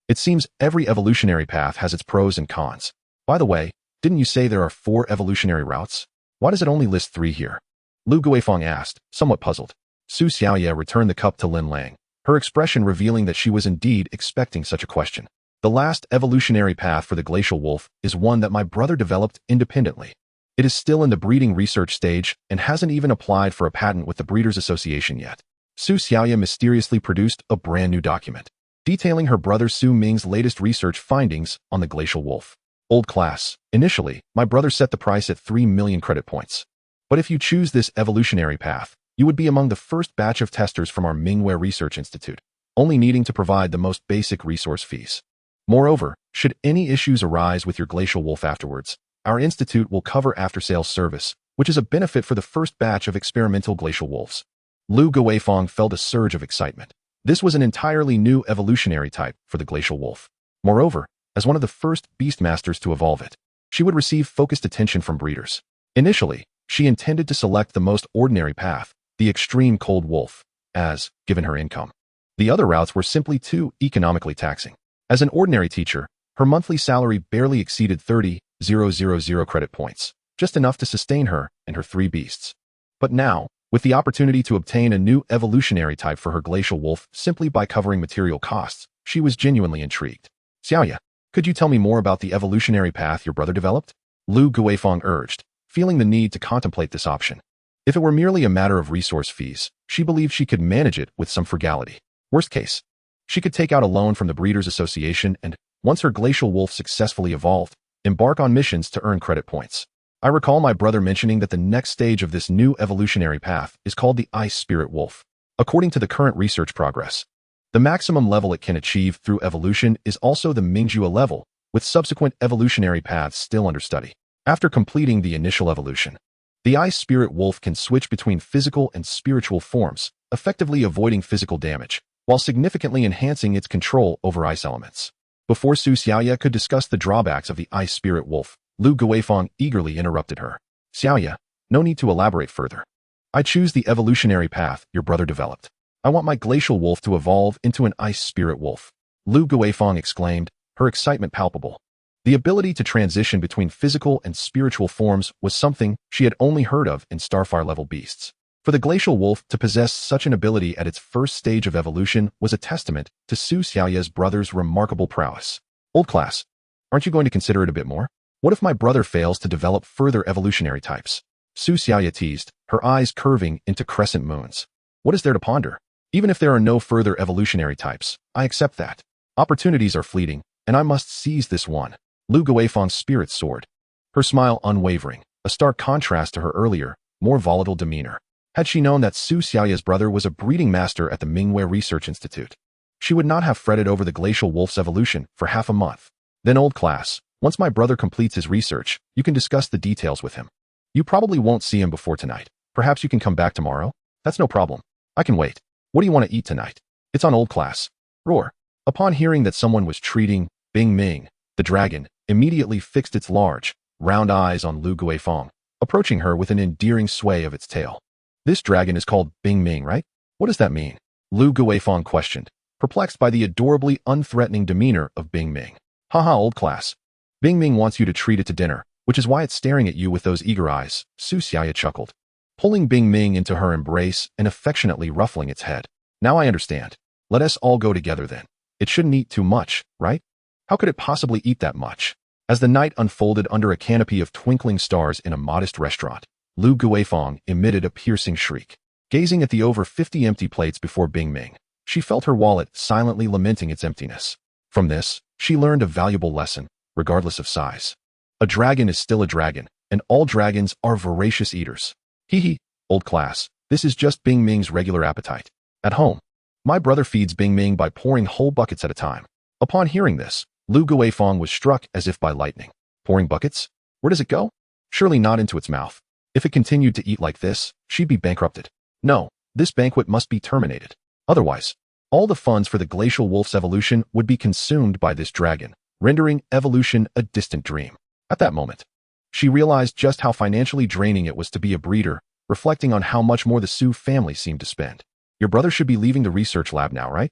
It seems every evolutionary path has its pros and cons. By the way, didn't you say there are 4 evolutionary routes? Why does it only list 3 here? Lu Guifeng asked, somewhat puzzled. Su Xiaoya returned the cup to Linlang, her expression revealing that she was indeed expecting such a question. The last evolutionary path for the Glacial Wolf is one that my brother developed independently. It is still in the breeding research stage and hasn't even applied for a patent with the Breeders' Association yet. Su Xiaoya mysteriously produced a brand new document, detailing her brother Su Ming's latest research findings on the Glacial Wolf. Old class. Initially, my brother set the price at 3 million credit points. But if you choose this evolutionary path, you would be among the first batch of testers from our Mingware Research Institute, only needing to provide the most basic resource fees. Moreover, should any issues arise with your Glacial Wolf afterwards, our institute will cover after-sales service, which is a benefit for the first batch of experimental Glacial Wolves. Lu Guifeng felt a surge of excitement. This was an entirely new evolutionary type for the Glacial Wolf. Moreover, as one of the first Beastmasters to evolve it, she would receive focused attention from breeders. Initially, she intended to select the most ordinary path, the Extreme Cold Wolf, as, given her income. The other routes were simply too economically taxing. As an ordinary teacher, her monthly salary barely exceeded 30,000 credit points, just enough to sustain her and her 3 beasts. But now, with the opportunity to obtain a new evolutionary type for her Glacial Wolf simply by covering material costs, she was genuinely intrigued. Xiaoya, could you tell me more about the evolutionary path your brother developed? Lu Guifeng urged, feeling the need to contemplate this option. If it were merely a matter of resource fees, she believed she could manage it with some frugality. Worst case, she could take out a loan from the Breeders' Association and, once her Glacial Wolf successfully evolved, embark on missions to earn credit points. I recall my brother mentioning that the next stage of this new evolutionary path is called the Ice Spirit Wolf. According to the current research progress, the maximum level it can achieve through evolution is also the Mingjua level, with subsequent evolutionary paths still under study. After completing the initial evolution, the Ice Spirit Wolf can switch between physical and spiritual forms, effectively avoiding physical damage, while significantly enhancing its control over ice elements. Before Su Xiaoya could discuss the drawbacks of the Ice Spirit Wolf, Lu Guifeng eagerly interrupted her. Xiaoya, no need to elaborate further. I choose the evolutionary path your brother developed. I want my Glacial Wolf to evolve into an Ice Spirit Wolf. Lu Guifeng exclaimed, her excitement palpable. The ability to transition between physical and spiritual forms was something she had only heard of in Starfire-level beasts. For the Glacial Wolf to possess such an ability at its first stage of evolution was a testament to Su Xiaoya's brother's remarkable prowess. Old class, aren't you going to consider it a bit more? What if my brother fails to develop further evolutionary types? Su Xiaoya teased, her eyes curving into crescent moons. What is there to ponder? Even if there are no further evolutionary types, I accept that. Opportunities are fleeting, and I must seize this one. Lu Guifeng's spirit soared, her smile unwavering, a stark contrast to her earlier, more volatile demeanor. Had she known that Su Xiaoya's brother was a breeding master at the Mingware Research Institute, she would not have fretted over the Glacial Wolf's evolution for half a month. Then old class, once my brother completes his research, you can discuss the details with him. You probably won't see him before tonight. Perhaps you can come back tomorrow? That's no problem. I can wait. What do you want to eat tonight? It's on old class. Roar. Upon hearing that someone was treating Ming, the dragon immediately fixed its large, round eyes on Lu Guifeng, approaching her with an endearing sway of its tail. This dragon is called Ming, right? What does that mean? Lu Guifeng questioned, perplexed by the adorably unthreatening demeanor of Ming. Haha, old class. Bing Ming wants you to treat it to dinner, which is why it's staring at you with those eager eyes, Su Xiaoya chuckled, pulling Bing Ming into her embrace and affectionately ruffling its head. Now I understand. Let us all go together then. It shouldn't eat too much, right? How could it possibly eat that much? As the night unfolded under a canopy of twinkling stars in a modest restaurant, Lu Guifeng emitted a piercing shriek. Gazing at the over 50 empty plates before Bing Ming, she felt her wallet silently lamenting its emptiness. From this, she learned a valuable lesson, regardless of size. A dragon is still a dragon, and all dragons are voracious eaters. Hee hee, old class, this is just Bing Ming's regular appetite. At home, my brother feeds Bing Ming by pouring whole buckets at a time. Upon hearing this, Lu Guifeng was struck as if by lightning. Pouring buckets? Where does it go? Surely not into its mouth. If it continued to eat like this, she'd be bankrupted. No, this banquet must be terminated. Otherwise, all the funds for the glacial wolf's evolution would be consumed by this dragon, rendering evolution a distant dream. At that moment, she realized just how financially draining it was to be a breeder, reflecting on how much more the Su family seemed to spend. Your brother should be leaving the research lab now, right?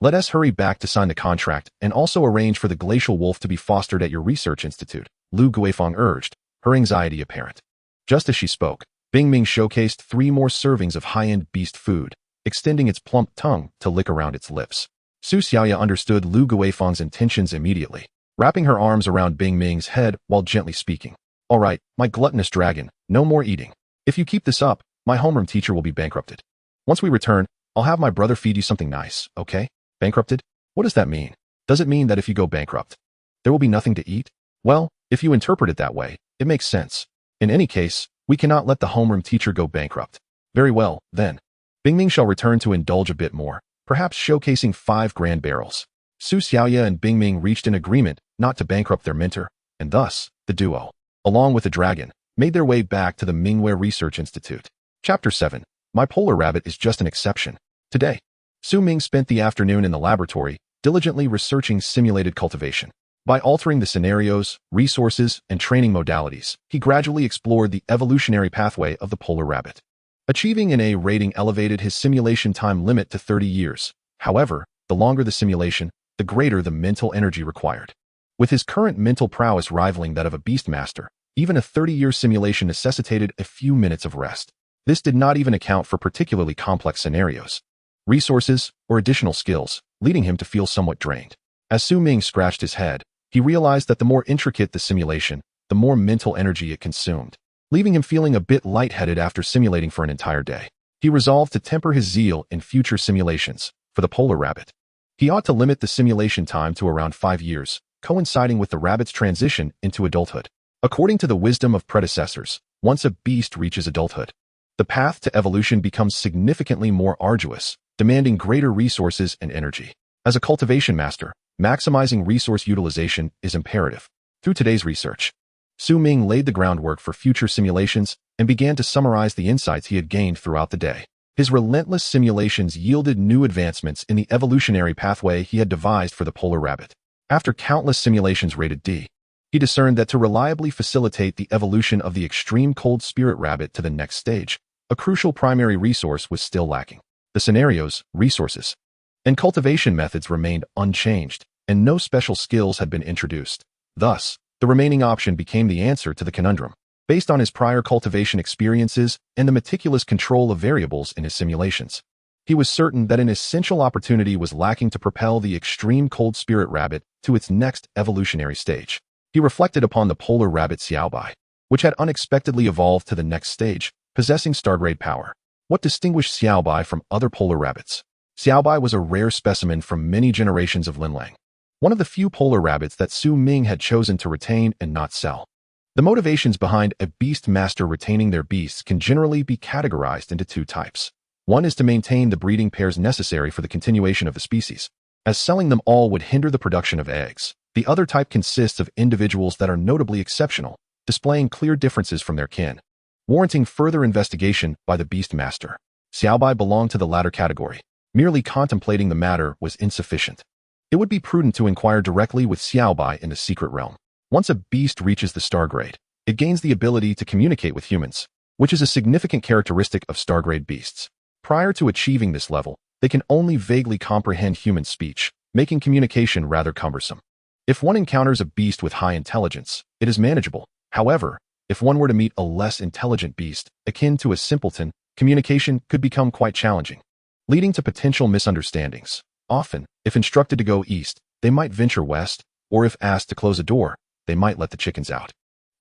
Let us hurry back to sign the contract and also arrange for the glacial wolf to be fostered at your research institute, Lu Guifeng urged, her anxiety apparent. Just as she spoke, Bing Ming showcased 3 more servings of high-end beast food, extending its plump tongue to lick around its lips. Su Xiaoya understood Lu Guifeng's intentions immediately, wrapping her arms around Bing Ming's head while gently speaking. All right, my gluttonous dragon, no more eating. If you keep this up, my homeroom teacher will be bankrupted. Once we return, I'll have my brother feed you something nice, okay? Bankrupted? What does that mean? Does it mean that if you go bankrupt, there will be nothing to eat? Well, if you interpret it that way, it makes sense. In any case, we cannot let the homeroom teacher go bankrupt. Very well, then. Bing Ming shall return to indulge a bit more, perhaps showcasing 5 grand barrels. Su Xiaoya and Bing Ming reached an agreement not to bankrupt their mentor, and thus, the duo, along with the dragon, made their way back to the Mingware Research Institute. Chapter 7. My polar rabbit is just an exception. Today, Su Ming spent the afternoon in the laboratory, diligently researching simulated cultivation. By altering the scenarios, resources, and training modalities, he gradually explored the evolutionary pathway of the polar rabbit. Achieving an A rating elevated his simulation time limit to 30 years. However, the longer the simulation, the greater the mental energy required. With his current mental prowess rivaling that of a beast master, even a 30-year simulation necessitated a few minutes of rest. This did not even account for particularly complex scenarios, resources, or additional skills, leading him to feel somewhat drained. As Su Ming scratched his head, he realized that the more intricate the simulation, the more mental energy it consumed, leaving him feeling a bit lightheaded after simulating for an entire day. He resolved to temper his zeal in future simulations. For the polar rabbit, he ought to limit the simulation time to around 5 years, coinciding with the rabbit's transition into adulthood. According to the wisdom of predecessors, once a beast reaches adulthood, the path to evolution becomes significantly more arduous, demanding greater resources and energy. As a cultivation master, maximizing resource utilization is imperative. Through today's research, Su Ming laid the groundwork for future simulations and began to summarize the insights he had gained throughout the day. His relentless simulations yielded new advancements in the evolutionary pathway he had devised for the polar rabbit. After countless simulations rated D, he discerned that to reliably facilitate the evolution of the extreme cold spirit rabbit to the next stage, a crucial primary resource was still lacking. The scenarios, resources, and cultivation methods remained unchanged, and no special skills had been introduced. Thus, the remaining option became the answer to the conundrum. Based on his prior cultivation experiences and the meticulous control of variables in his simulations, he was certain that an essential opportunity was lacking to propel the extreme cold spirit rabbit to its next evolutionary stage. He reflected upon the polar rabbit Xiaobai, which had unexpectedly evolved to the next stage, possessing stargrade power. What distinguished Xiaobai from other polar rabbits? Xiaobai was a rare specimen from many generations of Linlang, one of the few polar rabbits that Su Ming had chosen to retain and not sell. The motivations behind a beast master retaining their beasts can generally be categorized into 2 types. One is to maintain the breeding pairs necessary for the continuation of the species, as selling them all would hinder the production of eggs. The other type consists of individuals that are notably exceptional, displaying clear differences from their kin, warranting further investigation by the beast master. Xiaobai belonged to the latter category. Merely contemplating the matter was insufficient. It would be prudent to inquire directly with Xiaobai in the secret realm. Once a beast reaches the stargrade, it gains the ability to communicate with humans, which is a significant characteristic of stargrade beasts. Prior to achieving this level, they can only vaguely comprehend human speech, making communication rather cumbersome. If one encounters a beast with high intelligence, it is manageable. However, if one were to meet a less intelligent beast, akin to a simpleton, communication could become quite challenging, leading to potential misunderstandings. Often, if instructed to go east, they might venture west, or if asked to close a door, they might let the chickens out.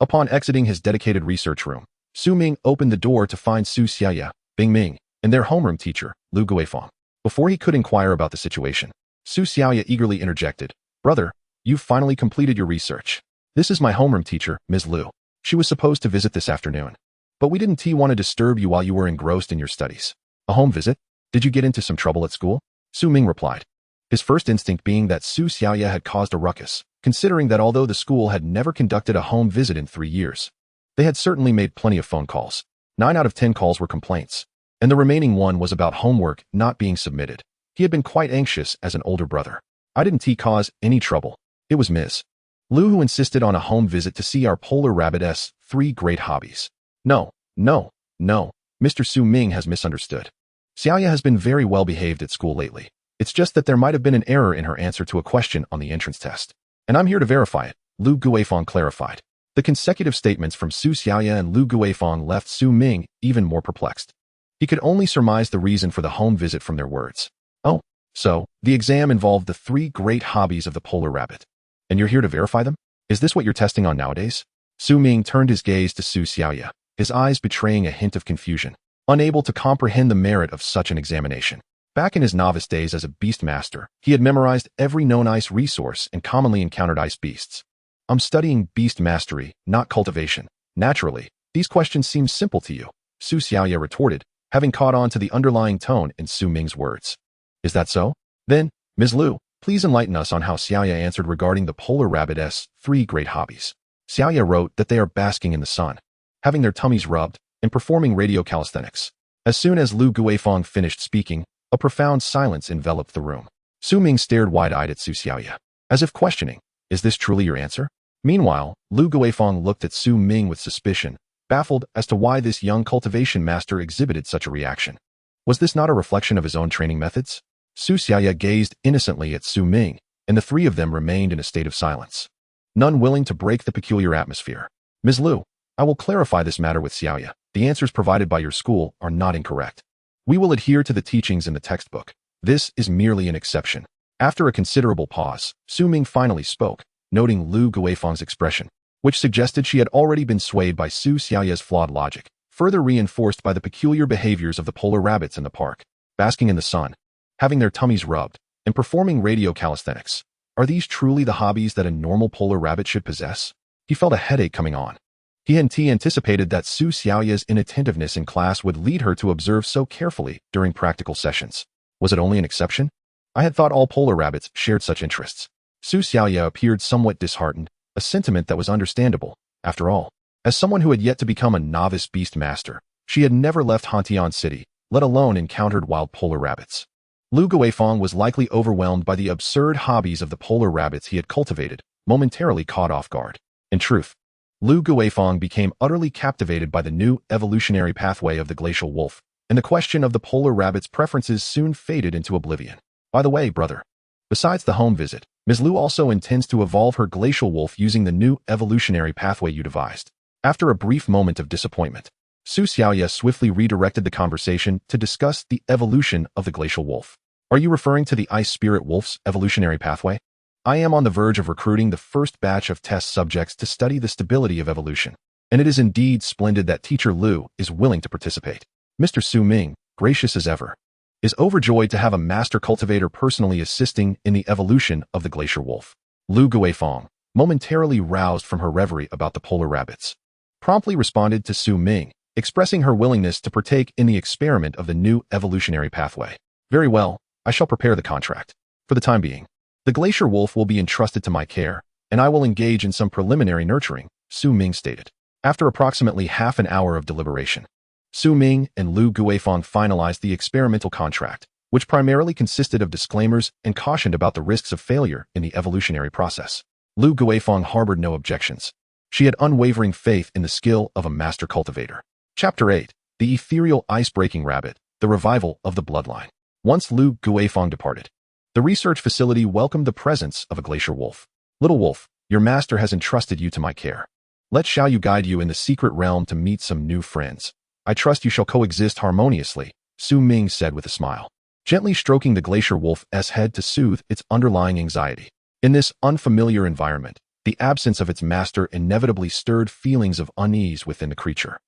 Upon exiting his dedicated research room, Su Ming opened the door to find Su Xiaoya, Bing Ming, and their homeroom teacher, Lu Guifeng. Before he could inquire about the situation, Su Xiaoya eagerly interjected, "Brother, you've finally completed your research. This is my homeroom teacher, Ms. Lu. She was supposed to visit this afternoon, but we didn't want to disturb you while you were engrossed in your studies." "A home visit? Did you get into some trouble at school?" Su Ming replied, his first instinct being that Su Xiaoya had caused a ruckus, considering that although the school had never conducted a home visit in 3 years, they had certainly made plenty of phone calls. 9 out of 10 calls were complaints, and the remaining one was about homework not being submitted. He had been quite anxious as an older brother. "I didn't cause any trouble. It was Ms. Lu who insisted on a home visit to see our polar rabbit's 3 great hobbies." No, Mr. Su Ming has misunderstood. Xiaoya has been very well behaved at school lately. It's just that there might have been an error in her answer to a question on the entrance test. And I'm here to verify it, Lu Guifeng clarified. The consecutive statements from Su Xiaoya and Lu Guifeng left Su Ming even more perplexed. He could only surmise the reason for the home visit from their words. "Oh, so, the exam involved the 3 great hobbies of the polar rabbit. And you're here to verify them? Is this what you're testing on nowadays?" Su Ming turned his gaze to Su Xiaoya, his eyes betraying a hint of confusion, unable to comprehend the merit of such an examination. Back in his novice days as a beast master, he had memorized every known ice resource and commonly encountered ice beasts. "I'm studying beast mastery, not cultivation. Naturally, these questions seem simple to you," Su Xiaoya retorted, having caught on to the underlying tone in Su Ming's words. "Is that so? Then, Ms. Lu, please enlighten us on how Xiaoya answered regarding the polar rabbit's 3 great hobbies." Xiaoya wrote that they are basking in the sun, having their tummies rubbed, and performing radio calisthenics. As soon as Lu Guifeng finished speaking, a profound silence enveloped the room. Su Ming stared wide-eyed at Su Xiaoya, as if questioning, "Is this truly your answer?" Meanwhile, Lu Guifeng looked at Su Ming with suspicion, baffled as to why this young cultivation master exhibited such a reaction. Was this not a reflection of his own training methods? Su Xiaoya gazed innocently at Su Ming, and the 3 of them remained in a state of silence, none willing to break the peculiar atmosphere. "Ms. Lu, I will clarify this matter with Xiaoya. The answers provided by your school are not incorrect. We will adhere to the teachings in the textbook. This is merely an exception." After a considerable pause, Su Ming finally spoke, noting Lu Guifeng's expression, which suggested she had already been swayed by Su Xiaoya's flawed logic, further reinforced by the peculiar behaviors of the polar rabbits in the park, basking in the sun, having their tummies rubbed, and performing radio calisthenics. Are these truly the hobbies that a normal polar rabbit should possess? He felt a headache coming on. He had anticipated that Su Xiaoya's inattentiveness in class would lead her to observe so carefully during practical sessions. Was it only an exception? I had thought all polar rabbits shared such interests. Su Xiaoya appeared somewhat disheartened, a sentiment that was understandable. After all, as someone who had yet to become a novice beast master, she had never left Hantian City, let alone encountered wild polar rabbits. Lu Guifeng was likely overwhelmed by the absurd hobbies of the polar rabbits he had cultivated, momentarily caught off guard. In truth, Lu Guifeng became utterly captivated by the new evolutionary pathway of the glacial wolf, and the question of the polar rabbit's preferences soon faded into oblivion. "By the way, brother, besides the home visit, Ms. Lu also intends to evolve her glacial wolf using the new evolutionary pathway you devised." After a brief moment of disappointment, Su Xiaoya swiftly redirected the conversation to discuss the evolution of the glacial wolf. "Are you referring to the ice spirit wolf's evolutionary pathway? I am on the verge of recruiting the first batch of test subjects to study the stability of evolution, and it is indeed splendid that Teacher Lu is willing to participate." Mr. Su Ming, gracious as ever, is overjoyed to have a master cultivator personally assisting in the evolution of the glacier wolf. Lu Guifeng, momentarily roused from her reverie about the polar rabbits, promptly responded to Su Ming, expressing her willingness to partake in the experiment of the new evolutionary pathway. "Very well, I shall prepare the contract. For the time being, the glacier wolf will be entrusted to my care, and I will engage in some preliminary nurturing," Su Ming stated. After approximately half an hour of deliberation, Su Ming and Lu Guifeng finalized the experimental contract, which primarily consisted of disclaimers and cautioned about the risks of failure in the evolutionary process. Lu Guifeng harbored no objections. She had unwavering faith in the skill of a master cultivator. Chapter 8. The Ethereal Ice-Breaking Rabbit, the Revival of the Bloodline. Once Lu Guifeng departed, the research facility welcomed the presence of a glacier wolf. Little wolf, your master has entrusted you to my care. Let Xiaoyu guide you in the secret realm to meet some new friends. I trust you shall coexist harmoniously, Su Ming said with a smile, gently stroking the glacier wolf's head to soothe its underlying anxiety. In this unfamiliar environment, the absence of its master inevitably stirred feelings of unease within the creature.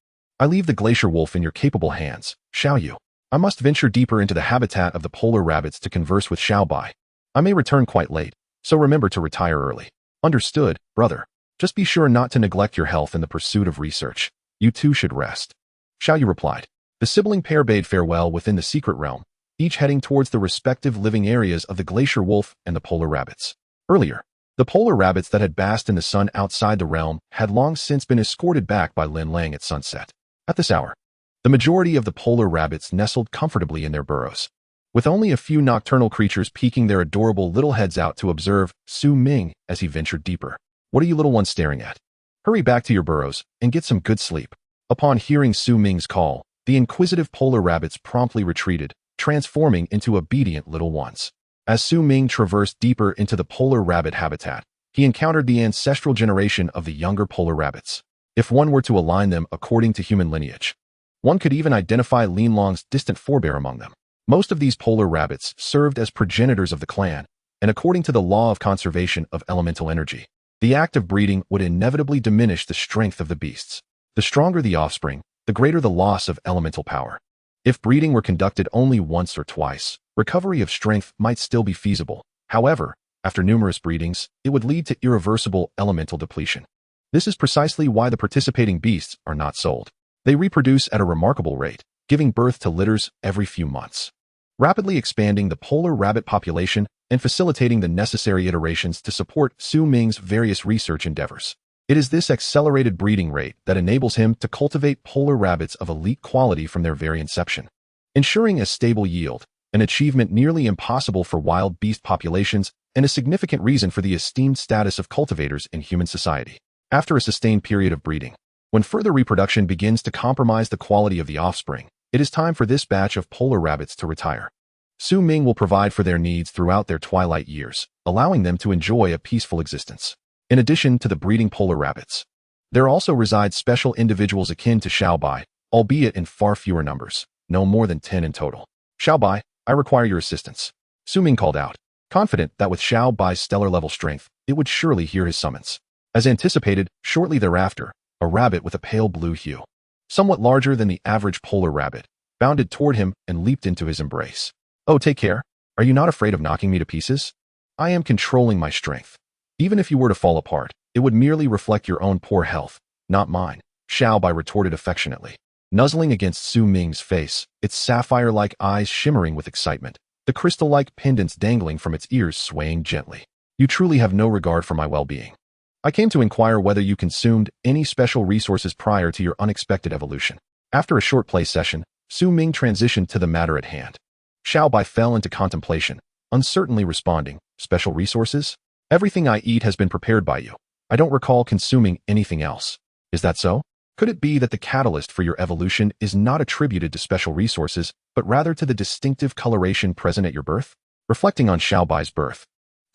I leave the glacier wolf in your capable hands, Xiaoyu. I must venture deeper into the habitat of the polar rabbits to converse with Xiaobai. I may return quite late, so remember to retire early. Understood, brother. Just be sure not to neglect your health in the pursuit of research. You too should rest. Xiaoyu replied. The sibling pair bade farewell within the secret realm, each heading towards the respective living areas of the glacier wolf and the polar rabbits. Earlier, the polar rabbits that had basked in the sun outside the realm had long since been escorted back by Lin Lang at sunset. At this hour, the majority of the polar rabbits nestled comfortably in their burrows, with only a few nocturnal creatures peeking their adorable little heads out to observe Su Ming as he ventured deeper. What are you little ones staring at? Hurry back to your burrows and get some good sleep. Upon hearing Su Ming's call, the inquisitive polar rabbits promptly retreated, transforming into obedient little ones. As Su Ming traversed deeper into the polar rabbit habitat, he encountered the ancestral generation of the younger polar rabbits. If one were to align them according to human lineage, one could even identify Lin Lang's distant forebear among them. Most of these polar rabbits served as progenitors of the clan, and according to the law of conservation of elemental energy, the act of breeding would inevitably diminish the strength of the beasts. The stronger the offspring, the greater the loss of elemental power. If breeding were conducted only once or twice, recovery of strength might still be feasible. However, after numerous breedings, it would lead to irreversible elemental depletion. This is precisely why the participating beasts are not sold. They reproduce at a remarkable rate, giving birth to litters every few months, rapidly expanding the polar rabbit population and facilitating the necessary iterations to support Su Ming's various research endeavors. It is this accelerated breeding rate that enables him to cultivate polar rabbits of elite quality from their very inception, ensuring a stable yield, an achievement nearly impossible for wild beast populations and a significant reason for the esteemed status of cultivators in human society. After a sustained period of breeding, when further reproduction begins to compromise the quality of the offspring, it is time for this batch of polar rabbits to retire. Su Ming will provide for their needs throughout their twilight years, allowing them to enjoy a peaceful existence. In addition to the breeding polar rabbits, there also reside special individuals akin to Xiaobai, albeit in far fewer numbers, no more than 10 in total. Xiaobai, I require your assistance, Su Ming called out, confident that with Xiaobai's stellar-level strength, it would surely hear his summons. As anticipated, shortly thereafter, a rabbit with a pale blue hue, somewhat larger than the average polar rabbit, bounded toward him and leaped into his embrace. Oh, take care. Are you not afraid of knocking me to pieces? I am controlling my strength. Even if you were to fall apart, it would merely reflect your own poor health, not mine, Xiaobai retorted affectionately, nuzzling against Su Ming's face, its sapphire-like eyes shimmering with excitement, the crystal-like pendants dangling from its ears swaying gently. You truly have no regard for my well-being. I came to inquire whether you consumed any special resources prior to your unexpected evolution. After a short play session, Su Ming transitioned to the matter at hand. Xiaobai fell into contemplation, uncertainly responding, special resources? Everything I eat has been prepared by you. I don't recall consuming anything else. Is that so? Could it be that the catalyst for your evolution is not attributed to special resources, but rather to the distinctive coloration present at your birth? Reflecting on Xiaobai's birth,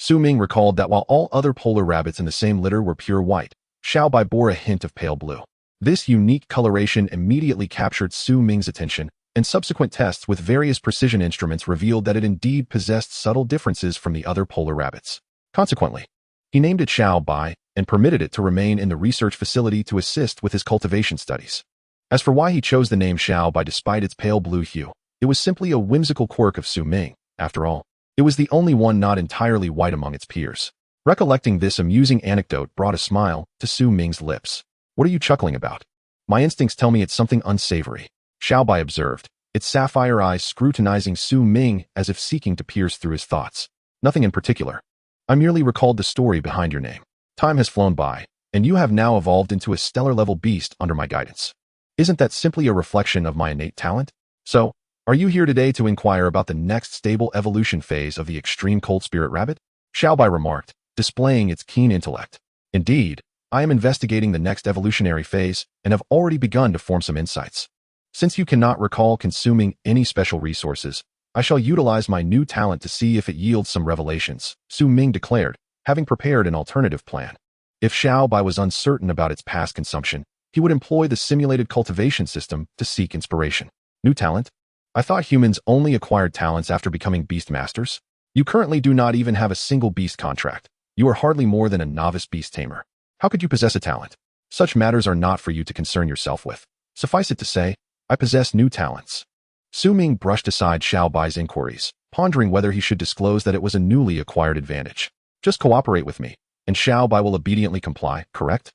Su Ming recalled that while all other polar rabbits in the same litter were pure white, Xiaobai bore a hint of pale blue. This unique coloration immediately captured Su Ming's attention, and subsequent tests with various precision instruments revealed that it indeed possessed subtle differences from the other polar rabbits. Consequently, he named it Xiaobai and permitted it to remain in the research facility to assist with his cultivation studies. As for why he chose the name Xiaobai despite its pale blue hue, it was simply a whimsical quirk of Su Ming. After all, it was the only one not entirely white among its peers. Recollecting this amusing anecdote brought a smile to Su Ming's lips. What are you chuckling about? My instincts tell me it's something unsavory, Xiaobai observed, its sapphire eyes scrutinizing Su Ming as if seeking to pierce through his thoughts. Nothing in particular. I merely recalled the story behind your name. Time has flown by, and you have now evolved into a stellar-level beast under my guidance. Isn't that simply a reflection of my innate talent? So, are you here today to inquire about the next stable evolution phase of the extreme cold spirit rabbit? Xiaobai remarked, displaying its keen intellect. Indeed, I am investigating the next evolutionary phase and have already begun to form some insights. Since you cannot recall consuming any special resources, I shall utilize my new talent to see if it yields some revelations, Su Ming declared, having prepared an alternative plan. If Xiaobai was uncertain about its past consumption, he would employ the simulated cultivation system to seek inspiration. New talent? I thought humans only acquired talents after becoming beast masters. You currently do not even have a single beast contract. You are hardly more than a novice beast tamer. How could you possess a talent? Such matters are not for you to concern yourself with. Suffice it to say, I possess new talents. Su Ming brushed aside Xiaobai's inquiries, pondering whether he should disclose that it was a newly acquired advantage. Just cooperate with me, and Xiaobai will obediently comply, correct?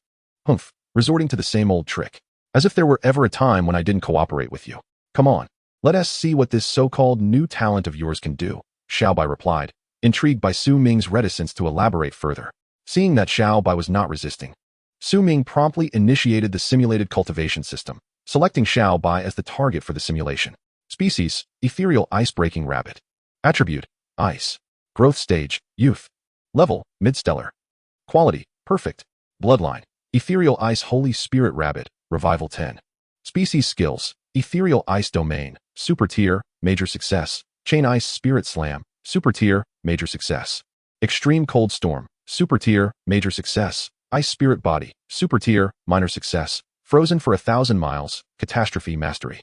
Humph, resorting to the same old trick. As if there were ever a time when I didn't cooperate with you. Come on, let us see what this so-called new talent of yours can do, Xiaobai replied, intrigued by Su Ming's reticence to elaborate further. Seeing that Xiaobai was not resisting, Su Ming promptly initiated the simulated cultivation system, selecting Xiaobai as the target for the simulation. Species, ethereal ice-breaking rabbit. Attribute, ice. Growth stage, youth. Level, midstellar. Quality, perfect. Bloodline, ethereal ice holy spirit rabbit, revival 10. Species skills, ethereal ice domain, super tier, major success. Chain ice spirit slam, super tier, major success. Extreme cold storm, super tier, major success. Ice spirit body, super tier, minor success. Frozen for 1,000 miles, catastrophe mastery.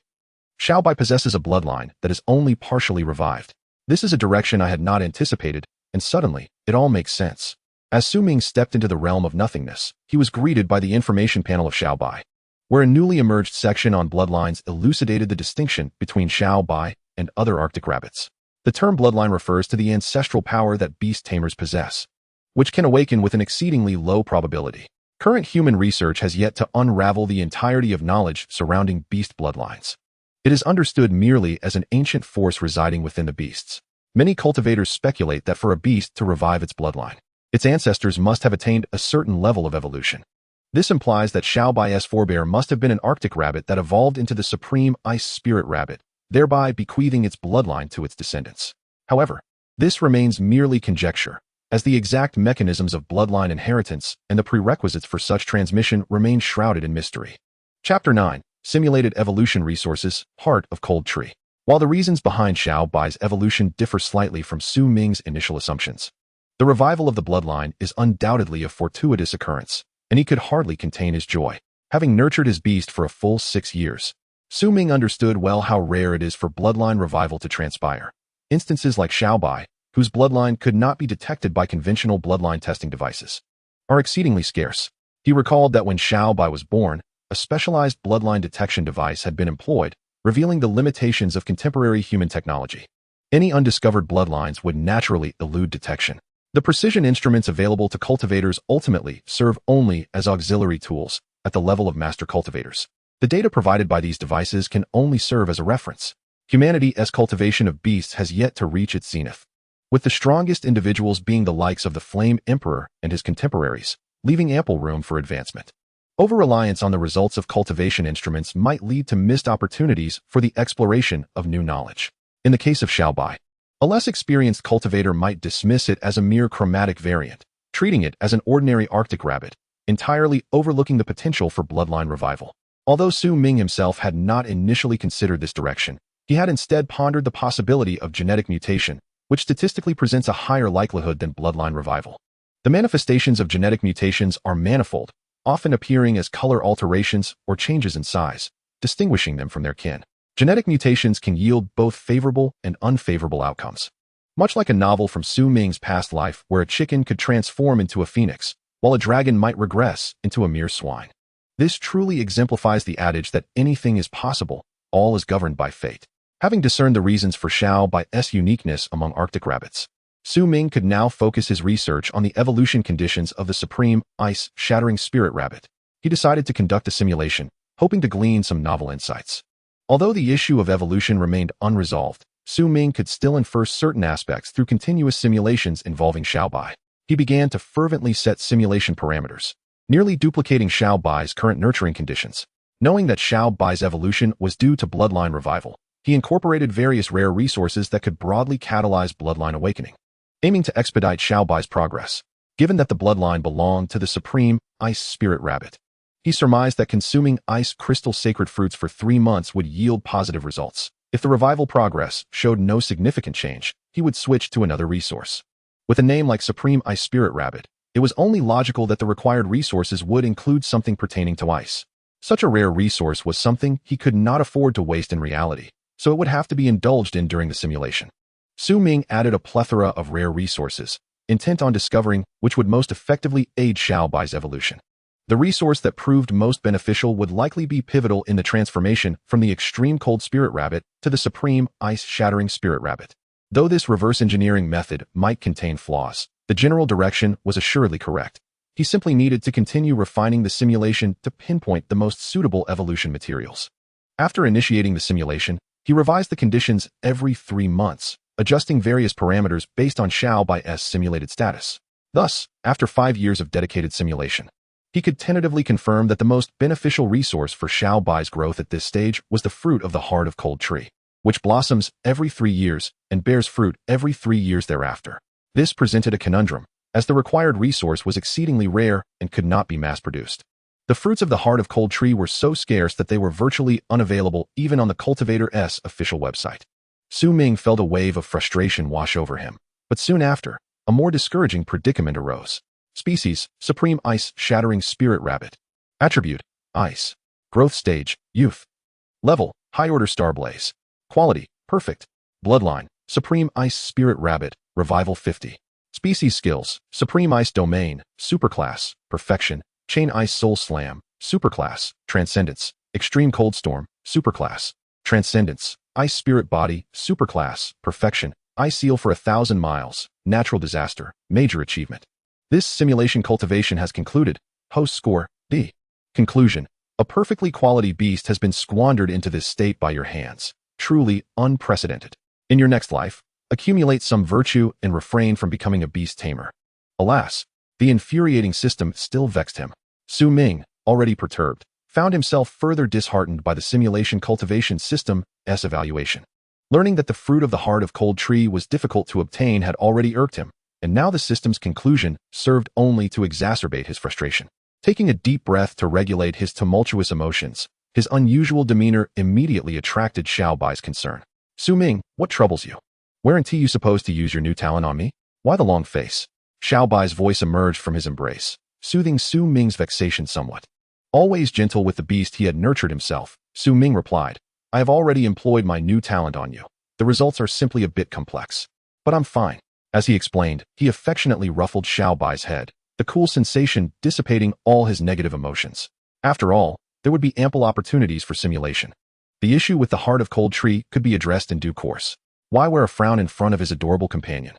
Xiaobai possesses a bloodline that is only partially revived. This is a direction I had not anticipated, and suddenly, it all makes sense. As Su Ming stepped into the realm of nothingness, he was greeted by the information panel of Xiaobai, where a newly emerged section on bloodlines elucidated the distinction between Xiaobai and other Arctic rabbits. The term bloodline refers to the ancestral power that beast tamers possess, which can awaken with an exceedingly low probability. Current human research has yet to unravel the entirety of knowledge surrounding beast bloodlines. It is understood merely as an ancient force residing within the beasts. Many cultivators speculate that for a beast to revive its bloodline, its ancestors must have attained a certain level of evolution. This implies that Xiaobai's forebear must have been an Arctic rabbit that evolved into the supreme ice spirit rabbit, thereby bequeathing its bloodline to its descendants. However, this remains merely conjecture, as the exact mechanisms of bloodline inheritance and the prerequisites for such transmission remain shrouded in mystery. Chapter 9. Simulated Evolution Resources, Heart of Cold Tree. While the reasons behind Xiaobai's evolution differ slightly from Su Ming's initial assumptions, the revival of the bloodline is undoubtedly a fortuitous occurrence, and he could hardly contain his joy. Having nurtured his beast for a full 6 years, Su Ming understood well how rare it is for bloodline revival to transpire. Instances like Xiaobai, whose bloodline could not be detected by conventional bloodline testing devices, are exceedingly scarce. He recalled that when Xiaobai was born, a specialized bloodline detection device had been employed, revealing the limitations of contemporary human technology. Any undiscovered bloodlines would naturally elude detection. The precision instruments available to cultivators ultimately serve only as auxiliary tools at the level of master cultivators. The data provided by these devices can only serve as a reference. Humanity's cultivation of beasts has yet to reach its zenith, with the strongest individuals being the likes of the Flame Emperor and his contemporaries, leaving ample room for advancement. Over-reliance on the results of cultivation instruments might lead to missed opportunities for the exploration of new knowledge. In the case of Xiaobai, a less experienced cultivator might dismiss it as a mere chromatic variant, treating it as an ordinary Arctic rabbit, entirely overlooking the potential for bloodline revival. Although Su Ming himself had not initially considered this direction, he had instead pondered the possibility of genetic mutation, which statistically presents a higher likelihood than bloodline revival. The manifestations of genetic mutations are manifold, often appearing as color alterations or changes in size, distinguishing them from their kin. Genetic mutations can yield both favorable and unfavorable outcomes. Much like a novel from Su Ming's past life where a chicken could transform into a phoenix, while a dragon might regress into a mere swine. This truly exemplifies the adage that anything is possible, all is governed by fate. Having discerned the reasons for Xiaobai's uniqueness among Arctic rabbits, Su Ming could now focus his research on the evolution conditions of the supreme, ice-shattering spirit rabbit. He decided to conduct a simulation, hoping to glean some novel insights. Although the issue of evolution remained unresolved, Su Ming could still infer certain aspects through continuous simulations involving Xiaobai. He began to fervently set simulation parameters, nearly duplicating Xiaobai's current nurturing conditions. Knowing that Xiaobai's evolution was due to bloodline revival, he incorporated various rare resources that could broadly catalyze bloodline awakening, aiming to expedite Xiaobai's progress. Given that the bloodline belonged to the supreme ice spirit rabbit, he surmised that consuming ice crystal sacred fruits for 3 months would yield positive results. If the revival progress showed no significant change, he would switch to another resource. With a name like Supreme Ice Spirit Rabbit, it was only logical that the required resources would include something pertaining to ice. Such a rare resource was something he could not afford to waste in reality, so it would have to be indulged in during the simulation. Ming added a plethora of rare resources, intent on discovering which would most effectively aid Xiaobai's evolution. The resource that proved most beneficial would likely be pivotal in the transformation from the extreme cold spirit rabbit to the supreme ice-shattering spirit rabbit. Though this reverse engineering method might contain flaws, the general direction was assuredly correct. He simply needed to continue refining the simulation to pinpoint the most suitable evolution materials. After initiating the simulation, he revised the conditions every 3 months, adjusting various parameters based on Xiaobai's simulated status. Thus, after 5 years of dedicated simulation, he could tentatively confirm that the most beneficial resource for Xiaobai's growth at this stage was the fruit of the Heart of Cold tree, which blossoms every 3 years and bears fruit every 3 years thereafter. This presented a conundrum, as the required resource was exceedingly rare and could not be mass-produced. The fruits of the Heart of Cold tree were so scarce that they were virtually unavailable even on the cultivator's official website. Ming felt a wave of frustration wash over him, but soon after, a more discouraging predicament arose. Species: Supreme Ice-Shattering Spirit Rabbit. Attribute: Ice. Growth stage: Youth. Level: High-Order Starblaze. Quality: Perfect. Bloodline: Supreme Ice Spirit Rabbit, Revival 50. Species skills: Supreme Ice Domain, Superclass, Perfection, Chain Ice Soul Slam, Superclass, Transcendence, Extreme Cold Storm, Superclass, Transcendence, Ice Spirit Body, Superclass, Perfection, Ice Seal for 1,000 miles, Natural Disaster, Major Achievement. This simulation cultivation has concluded. Host score, D. Conclusion: a perfectly quality beast has been squandered into this state by your hands. Truly unprecedented. In your next life, accumulate some virtue and refrain from becoming a beast tamer. Alas, the infuriating system still vexed him. Ming, already perturbed, found himself further disheartened by the simulation cultivation system's evaluation. Learning that the fruit of the Heart of Cold tree was difficult to obtain had already irked him, and now the system's conclusion served only to exacerbate his frustration. Taking a deep breath to regulate his tumultuous emotions, his unusual demeanor immediately attracted Xiaobai's concern. Ming, what troubles you? Weren't you supposed to use your new talent on me? Why the long face? Xiaobai's voice emerged from his embrace, soothing Ming's vexation somewhat. Always gentle with the beast he had nurtured himself, Ming replied, I have already employed my new talent on you. The results are simply a bit complex. But I'm fine. As he explained, he affectionately ruffled Xiaobai's head, the cool sensation dissipating all his negative emotions. After all, there would be ample opportunities for simulation. The issue with the Heart of Cold tree could be addressed in due course. Why wear a frown in front of his adorable companion?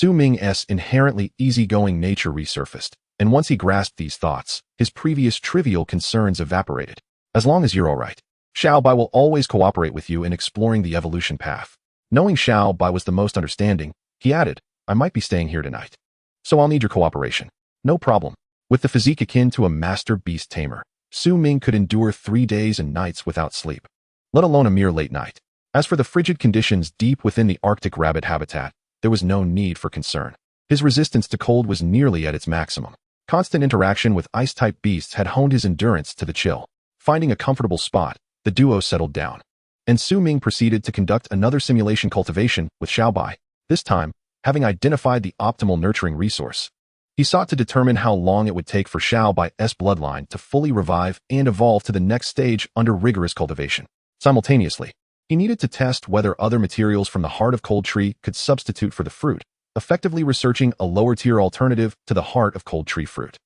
Ming's inherently easygoing nature resurfaced, and once he grasped these thoughts, his previous trivial concerns evaporated. As long as you're all right, Xiaobai will always cooperate with you in exploring the evolution path. Knowing Xiaobai was the most understanding, he added, I might be staying here tonight. So I'll need your cooperation. No problem. With the physique akin to a master beast tamer, Ming could endure 3 days and nights without sleep, let alone a mere late night. As for the frigid conditions deep within the Arctic rabbit habitat, there was no need for concern. His resistance to cold was nearly at its maximum. Constant interaction with ice-type beasts had honed his endurance to the chill. Finding a comfortable spot, the duo settled down, and Ming proceeded to conduct another simulation cultivation with Xiaobai, this time, having identified the optimal nurturing resource. He sought to determine how long it would take for Xiaobai's bloodline to fully revive and evolve to the next stage under rigorous cultivation. Simultaneously, he needed to test whether other materials from the Heart of Cold tree could substitute for the fruit, effectively researching a lower-tier alternative to the Heart of Cold tree fruit.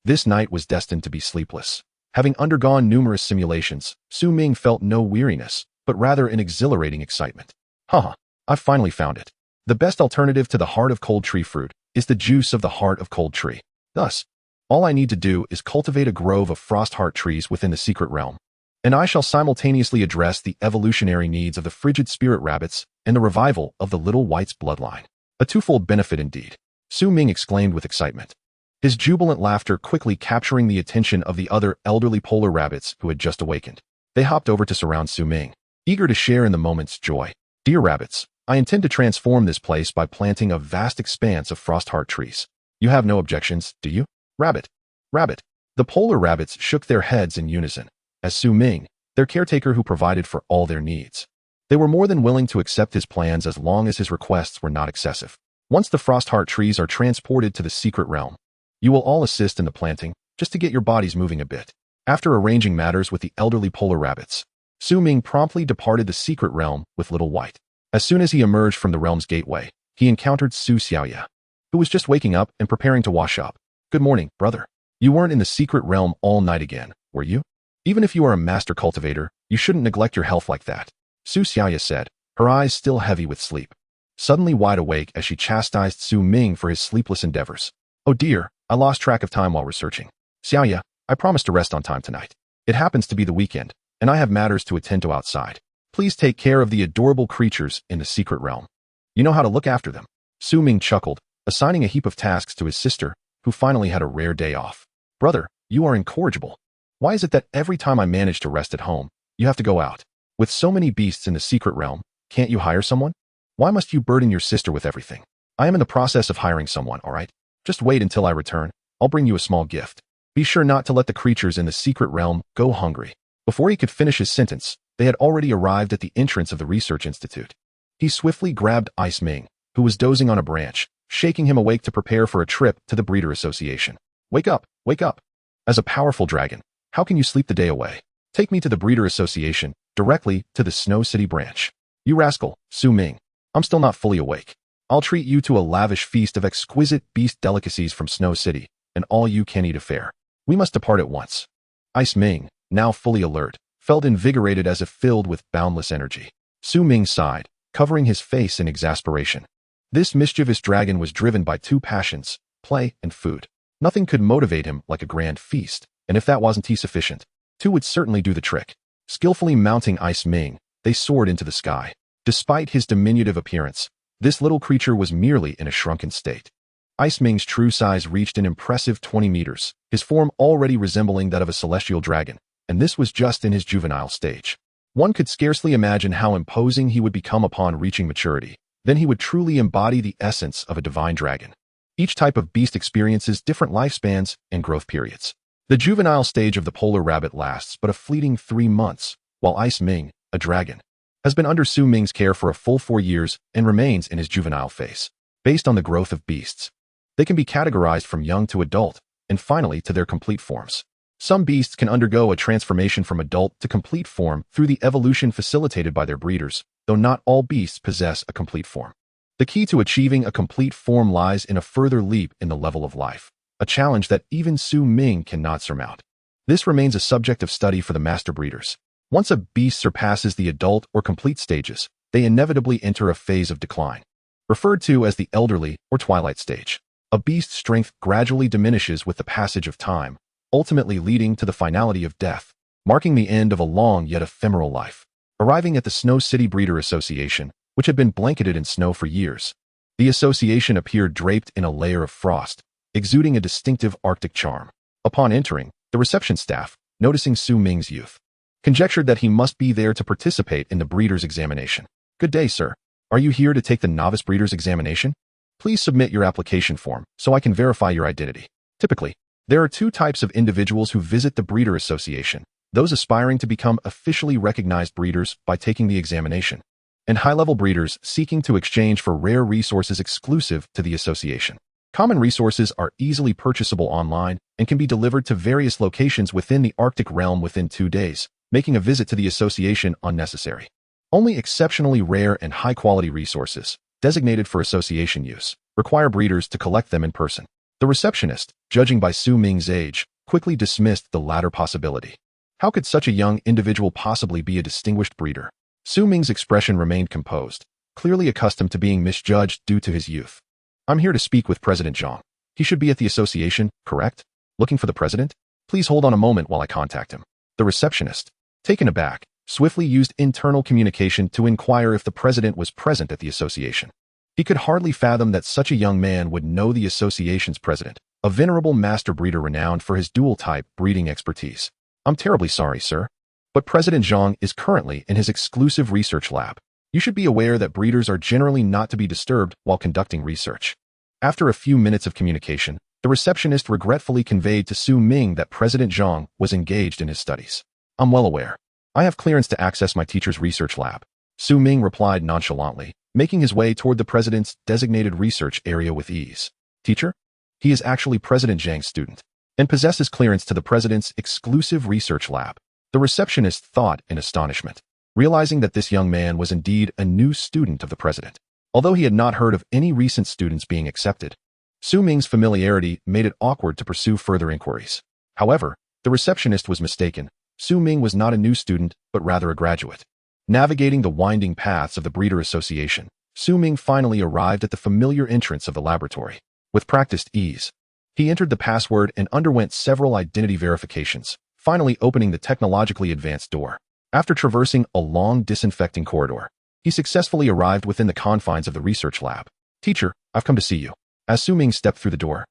This night was destined to be sleepless. Having undergone numerous simulations, Ming felt no weariness, but rather an exhilarating excitement. I've finally found it. The best alternative to the Heart of Cold tree fruit is the juice of the Heart of Cold tree. Thus, all I need to do is cultivate a grove of frost heart trees within the secret realm, and I shall simultaneously address the evolutionary needs of the frigid spirit rabbits and the revival of the little white's bloodline. A twofold benefit indeed, Ming exclaimed with excitement, his jubilant laughter quickly capturing the attention of the other elderly polar rabbits who had just awakened. They hopped over to surround Ming, eager to share in the moment's joy. Dear rabbits, I intend to transform this place by planting a vast expanse of frost heart trees. You have no objections, do you? Rabbit. Rabbit. The polar rabbits shook their heads in unison, as Ming, their caretaker who provided for all their needs. They were more than willing to accept his plans as long as his requests were not excessive. Once the frost heart trees are transported to the secret realm, you will all assist in the planting, just to get your bodies moving a bit. After arranging matters with the elderly polar rabbits, Su Ming promptly departed the secret realm with Little White. As soon as he emerged from the realm's gateway, he encountered Su Xiaoya, who was just waking up and preparing to wash up. Good morning, brother. You weren't in the secret realm all night again, were you? Even if you are a master cultivator, you shouldn't neglect your health like that, Su Xiaoya said, her eyes still heavy with sleep. Suddenly wide awake as she chastised Su Ming for his sleepless endeavors. Oh dear, I lost track of time while researching. Xiaoya, I promise to rest on time tonight. It happens to be the weekend, and I have matters to attend to outside. Please take care of the adorable creatures in the secret realm. You know how to look after them. Su Ming chuckled, assigning a heap of tasks to his sister, who finally had a rare day off. Brother, you are incorrigible. Why is it that every time I manage to rest at home, you have to go out? With so many beasts in the secret realm, can't you hire someone? Why must you burden your sister with everything? I am in the process of hiring someone, all right? Just wait until I return. I'll bring you a small gift. Be sure not to let the creatures in the secret realm go hungry. Before he could finish his sentence, they had already arrived at the entrance of the research institute. He swiftly grabbed Ice Ming, who was dozing on a branch, shaking him awake to prepare for a trip to the Breeder Association. Wake up, wake up. As a powerful dragon, how can you sleep the day away? Take me to the Breeder Association, directly to the Snow City branch. You rascal, Su Ming. I'm still not fully awake. I'll treat you to a lavish feast of exquisite beast delicacies from Snow City, and all-you-can-eat affair. We must depart at once. Ice Ming, now fully alert, felt invigorated as if filled with boundless energy. Su Ming sighed, covering his face in exasperation. This mischievous dragon was driven by two passions, play and food. Nothing could motivate him like a grand feast, and if that wasn't sufficient, two would certainly do the trick. Skillfully mounting Ice Ming, they soared into the sky. Despite his diminutive appearance, this little creature was merely in a shrunken state. Ice Ming's true size reached an impressive 20 meters, his form already resembling that of a celestial dragon, and this was just in his juvenile stage. One could scarcely imagine how imposing he would become upon reaching maturity. Then he would truly embody the essence of a divine dragon. Each type of beast experiences different lifespans and growth periods. The juvenile stage of the polar rabbit lasts but a fleeting 3 months, while Ice Ming, a dragon, has been under Su Ming's care for a full 4 years and remains in his juvenile phase. Based on the growth of beasts, they can be categorized from young to adult, and finally to their complete forms. Some beasts can undergo a transformation from adult to complete form through the evolution facilitated by their breeders, though not all beasts possess a complete form. The key to achieving a complete form lies in a further leap in the level of life, a challenge that even Su Ming cannot surmount. This remains a subject of study for the master breeders. Once a beast surpasses the adult or complete stages, they inevitably enter a phase of decline, referred to as the elderly or twilight stage. A beast's strength gradually diminishes with the passage of time, ultimately leading to the finality of death, marking the end of a long yet ephemeral life. Arriving at the Snow City Breeder Association, which had been blanketed in snow for years, the association appeared draped in a layer of frost, exuding a distinctive Arctic charm. Upon entering, the reception staff, noticing Su Ming's youth, conjectured that he must be there to participate in the breeder's examination. Good day, sir. Are you here to take the novice breeder's examination? Please submit your application form so I can verify your identity. Typically, there are 2 types of individuals who visit the Breeder Association: those aspiring to become officially recognized breeders by taking the examination, and high-level breeders seeking to exchange for rare resources exclusive to the association. Common resources are easily purchasable online and can be delivered to various locations within the Arctic realm within 2 days, making a visit to the association unnecessary. Only exceptionally rare and high-quality resources, designated for association use, require breeders to collect them in person. The receptionist, judging by Su Ming's age, quickly dismissed the latter possibility. How could such a young individual possibly be a distinguished breeder? Su Ming's expression remained composed, clearly accustomed to being misjudged due to his youth. I'm here to speak with President Zhang. He should be at the association, correct? Looking for the president? Please hold on a moment while I contact him. The receptionist, taken aback, swiftly used internal communication to inquire if the president was present at the association. He could hardly fathom that such a young man would know the association's president, a venerable master breeder renowned for his dual-type breeding expertise. I'm terribly sorry, sir, but President Zhang is currently in his exclusive research lab. You should be aware that breeders are generally not to be disturbed while conducting research. After a few minutes of communication, the receptionist regretfully conveyed to Su Ming that President Zhang was engaged in his studies. I'm well aware. I have clearance to access my teacher's research lab. Su Ming replied nonchalantly, making his way toward the president's designated research area with ease. Teacher? He is actually President Zhang's student and possesses clearance to the president's exclusive research lab. The receptionist thought in astonishment, realizing that this young man was indeed a new student of the president. Although he had not heard of any recent students being accepted, Su Ming's familiarity made it awkward to pursue further inquiries. However, the receptionist was mistaken. Su Ming was not a new student, but rather a graduate. Navigating the winding paths of the Breeder Association, Su Ming finally arrived at the familiar entrance of the laboratory. With practiced ease, he entered the password and underwent several identity verifications, finally opening the technologically advanced door. After traversing a long disinfecting corridor, he successfully arrived within the confines of the research lab. Teacher, I've come to see you. As Su Ming stepped through the door,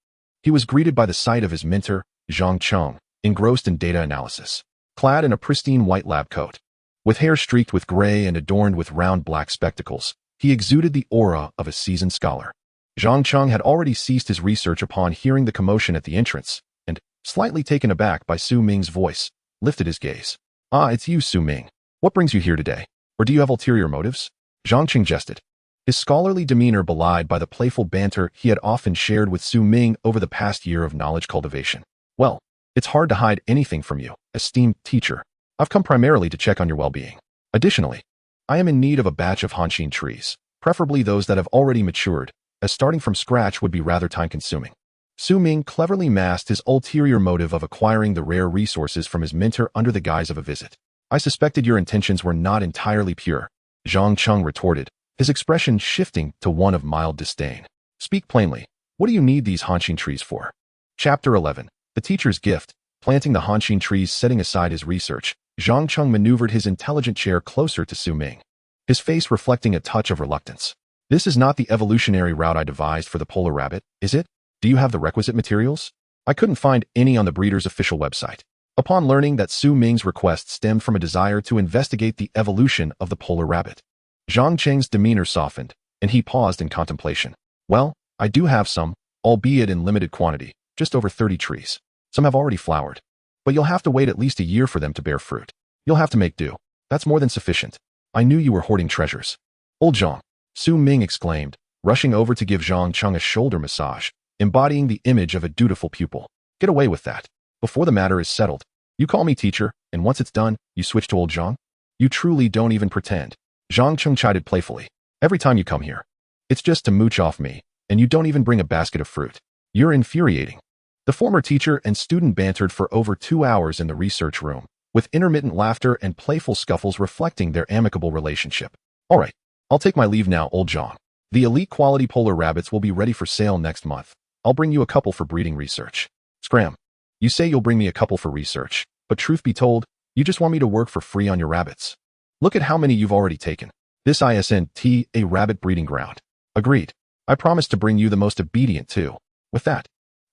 he was greeted by the sight of his mentor, Zhang Cheng, engrossed in data analysis. Clad in a pristine white lab coat, with hair streaked with gray and adorned with round black spectacles, he exuded the aura of a seasoned scholar. Zhang Cheng had already ceased his research upon hearing the commotion at the entrance, and, slightly taken aback by Su Ming's voice, lifted his gaze. Ah, it's you, Su Ming. What brings you here today? Or do you have ulterior motives? Zhang Cheng jested, his scholarly demeanor belied by the playful banter he had often shared with Su Ming over the past year of knowledge cultivation. Well, it's hard to hide anything from you, esteemed teacher. I've come primarily to check on your well-being. Additionally, I am in need of a batch of Hanshin trees, preferably those that have already matured, as starting from scratch would be rather time-consuming. Su Ming cleverly masked his ulterior motive of acquiring the rare resources from his mentor under the guise of a visit. I suspected your intentions were not entirely pure, Zhang Cheng retorted, his expression shifting to one of mild disdain. Speak plainly. What do you need these Hanshin trees for? Chapter 11. The Teacher's Gift. Planting the Hanshin trees. Setting aside his research, Zhang Cheng maneuvered his intelligent chair closer to Su Ming, his face reflecting a touch of reluctance. This is not the evolutionary route I devised for the polar rabbit, is it? Do you have the requisite materials? I couldn't find any on the breeder's official website. Upon learning that Su Ming's request stemmed from a desire to investigate the evolution of the polar rabbit, Zhang Cheng's demeanor softened, and he paused in contemplation. Well, I do have some, albeit in limited quantity, just over 30 trees. Some have already flowered, but you'll have to wait at least a year for them to bear fruit. You'll have to make do. That's more than sufficient. I knew you were hoarding treasures. Old Zhang, Su Ming exclaimed, rushing over to give Zhang Cheng a shoulder massage, embodying the image of a dutiful pupil. Get away with that. Before the matter is settled, you call me teacher, and once it's done, you switch to old Zhang? You truly don't even pretend. Zhang Cheng chided playfully. Every time you come here, it's just to mooch off me, and you don't even bring a basket of fruit. You're infuriating. The former teacher and student bantered for over 2 hours in the research room, with intermittent laughter and playful scuffles reflecting their amicable relationship. All right, I'll take my leave now, old Zhang. The elite quality polar rabbits will be ready for sale next month. I'll bring you a couple for breeding research. Scram. You say you'll bring me a couple for research, but truth be told, you just want me to work for free on your rabbits. Look at how many you've already taken. This isn't a rabbit breeding ground. Agreed. I promise to bring you the most obedient too. With that,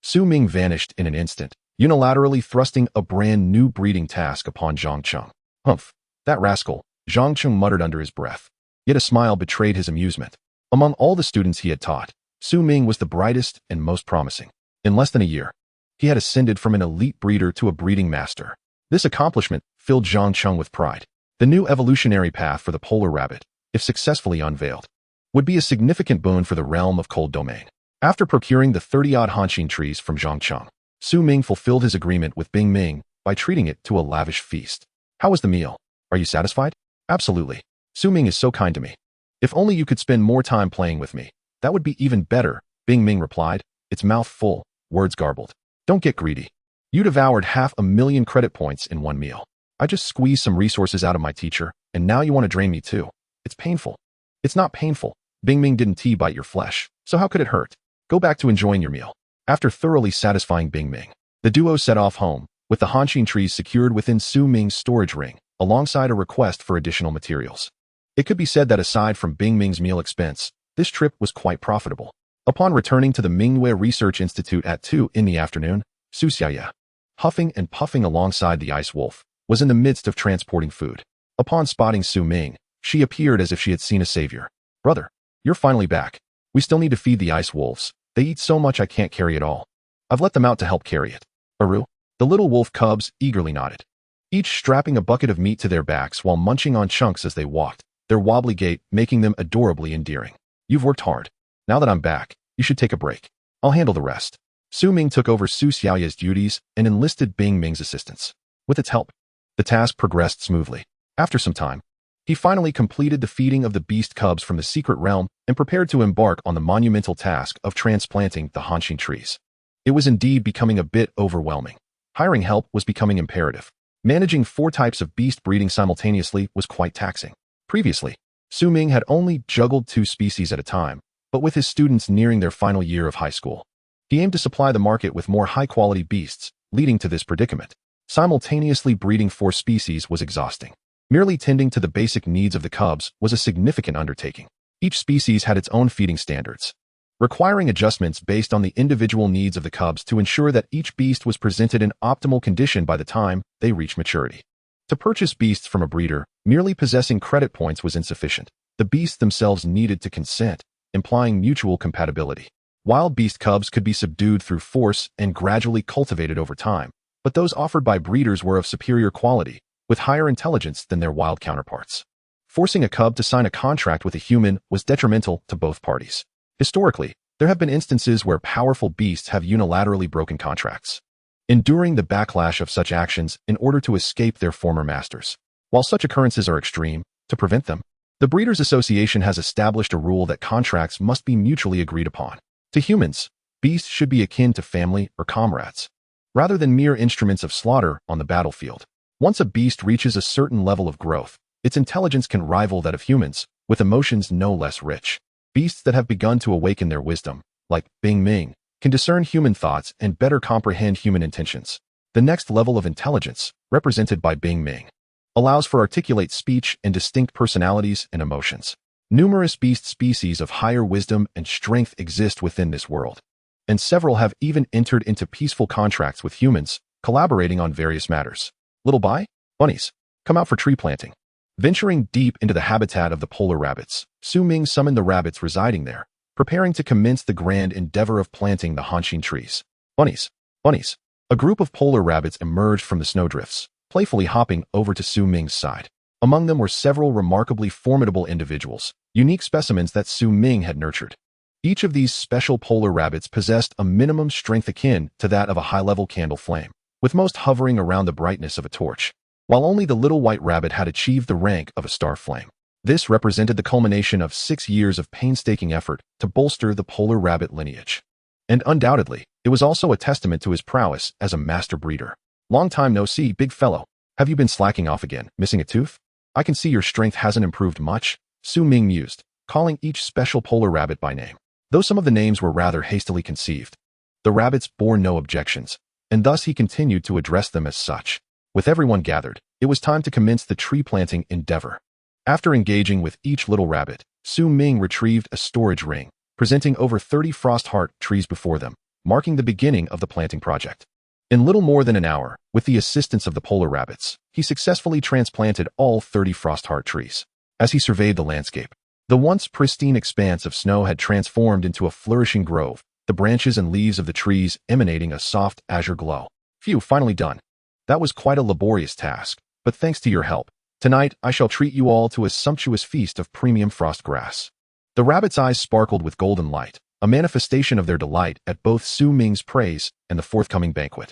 Su Ming vanished in an instant, unilaterally thrusting a brand new breeding task upon Zhang Cheng. Humph, that rascal, Zhang Cheng muttered under his breath. Yet a smile betrayed his amusement. Among all the students he had taught, Su Ming was the brightest and most promising. In less than a year, he had ascended from an elite breeder to a breeding master. This accomplishment filled Zhang Cheng with pride. The new evolutionary path for the polar rabbit, if successfully unveiled, would be a significant boon for the realm of cold domain. After procuring the 30-odd Hanshin trees from Zhang Cheng, Su Ming fulfilled his agreement with Ming by treating it to a lavish feast. How was the meal? Are you satisfied? Absolutely. Su Ming is so kind to me. If only you could spend more time playing with me. That would be even better, Ming replied, its mouth full, words garbled. Don't get greedy. You devoured 500,000 credit points in one meal. I just squeezed some resources out of my teacher, and now you want to drain me too. It's painful. It's not painful. Ming didn't bite your flesh, so how could it hurt? Go back to enjoying your meal. After thoroughly satisfying Ming, the duo set off home, with the Hanshin trees secured within Su Ming's storage ring, alongside a request for additional materials. It could be said that aside from Ming's meal expense, this trip was quite profitable. Upon returning to the Mingwei Research Institute at 2 in the afternoon, Su Xiaoya, huffing and puffing alongside the ice wolf, was in the midst of transporting food. Upon spotting Su Ming, she appeared as if she had seen a savior. Brother, you're finally back. We still need to feed the ice wolves. They eat so much I can't carry it all. I've let them out to help carry it. Aru, the little wolf cubs eagerly nodded, each strapping a bucket of meat to their backs while munching on chunks as they walked. their wobbly gait making them adorably endearing. You've worked hard. Now that I'm back, you should take a break. I'll handle the rest. Su Ming took over Su Xiaoya's duties and enlisted Bing Ming's assistance. With its help, the task progressed smoothly. After some time, he finally completed the feeding of the beast cubs from the secret realm and prepared to embark on the monumental task of transplanting the Hanshin trees. It was indeed becoming a bit overwhelming. Hiring help was becoming imperative. Managing 4 types of beast breeding simultaneously was quite taxing. Previously, Su Ming had only juggled 2 species at a time, but with his students nearing their final year of high school, he aimed to supply the market with more high-quality beasts, leading to this predicament. Simultaneously breeding 4 species was exhausting. Merely tending to the basic needs of the cubs was a significant undertaking. Each species had its own feeding standards, requiring adjustments based on the individual needs of the cubs to ensure that each beast was presented in optimal condition by the time they reached maturity. To purchase beasts from a breeder, merely possessing credit points was insufficient. The beasts themselves needed to consent, implying mutual compatibility. Wild beast cubs could be subdued through force and gradually cultivated over time, but those offered by breeders were of superior quality, with higher intelligence than their wild counterparts. Forcing a cub to sign a contract with a human was detrimental to both parties. Historically, there have been instances where powerful beasts have unilaterally broken contracts, enduring the backlash of such actions in order to escape their former masters. While such occurrences are extreme, to prevent them, the Breeders' Association has established a rule that contracts must be mutually agreed upon. To humans, beasts should be akin to family or comrades, rather than mere instruments of slaughter on the battlefield. Once a beast reaches a certain level of growth, its intelligence can rival that of humans, with emotions no less rich. Beasts that have begun to awaken their wisdom, like Bing Ming, can discern human thoughts and better comprehend human intentions. The next level of intelligence, represented by Bing Ming, allows for articulate speech and distinct personalities and emotions. Numerous beast species of higher wisdom and strength exist within this world, and several have even entered into peaceful contracts with humans, collaborating on various matters. Little Bai, bunnies, come out for tree planting. Venturing deep into the habitat of the polar rabbits, Su Ming summoned the rabbits residing there, preparing to commence the grand endeavor of planting the Hanshin trees. Bunnies, bunnies. A group of polar rabbits emerged from the snowdrifts, playfully hopping over to Su Ming's side. Among them were several remarkably formidable individuals, unique specimens that Su Ming had nurtured. Each of these special polar rabbits possessed a minimum strength akin to that of a high-level candle flame, with most hovering around the brightness of a torch, while only the little white rabbit had achieved the rank of a star flame. This represented the culmination of 6 years of painstaking effort to bolster the polar rabbit lineage. And undoubtedly, it was also a testament to his prowess as a master breeder. Long time no see, big fellow. Have you been slacking off again, missing a tooth? I can see your strength hasn't improved much, Su Ming mused, calling each special polar rabbit by name. Though some of the names were rather hastily conceived, the rabbits bore no objections, and thus he continued to address them as such. With everyone gathered, it was time to commence the tree planting endeavor. After engaging with each little rabbit, Su Ming retrieved a storage ring, presenting over 30 Frostheart trees before them, marking the beginning of the planting project. In little more than an hour, with the assistance of the polar rabbits, he successfully transplanted all 30 Frostheart trees. As he surveyed the landscape, the once pristine expanse of snow had transformed into a flourishing grove, the branches and leaves of the trees emanating a soft azure glow. Phew, finally done. That was quite a laborious task, but thanks to your help, tonight I shall treat you all to a sumptuous feast of premium frost grass. The rabbits' eyes sparkled with golden light, a manifestation of their delight at both Su Ming's praise and the forthcoming banquet.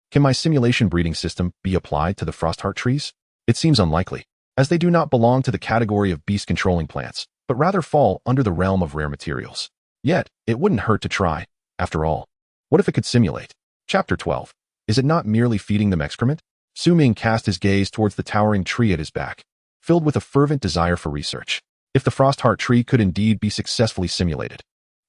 Can my simulation breeding system be applied to the Frostheart trees? It seems unlikely, as they do not belong to the category of beast-controlling plants, but rather fall under the realm of rare materials. Yet, it wouldn't hurt to try. After all, what if it could simulate? Chapter 12. Is it not merely feeding them excrement? Su Ming cast his gaze towards the towering tree at his back, filled with a fervent desire for research. If the Frostheart tree could indeed be successfully simulated,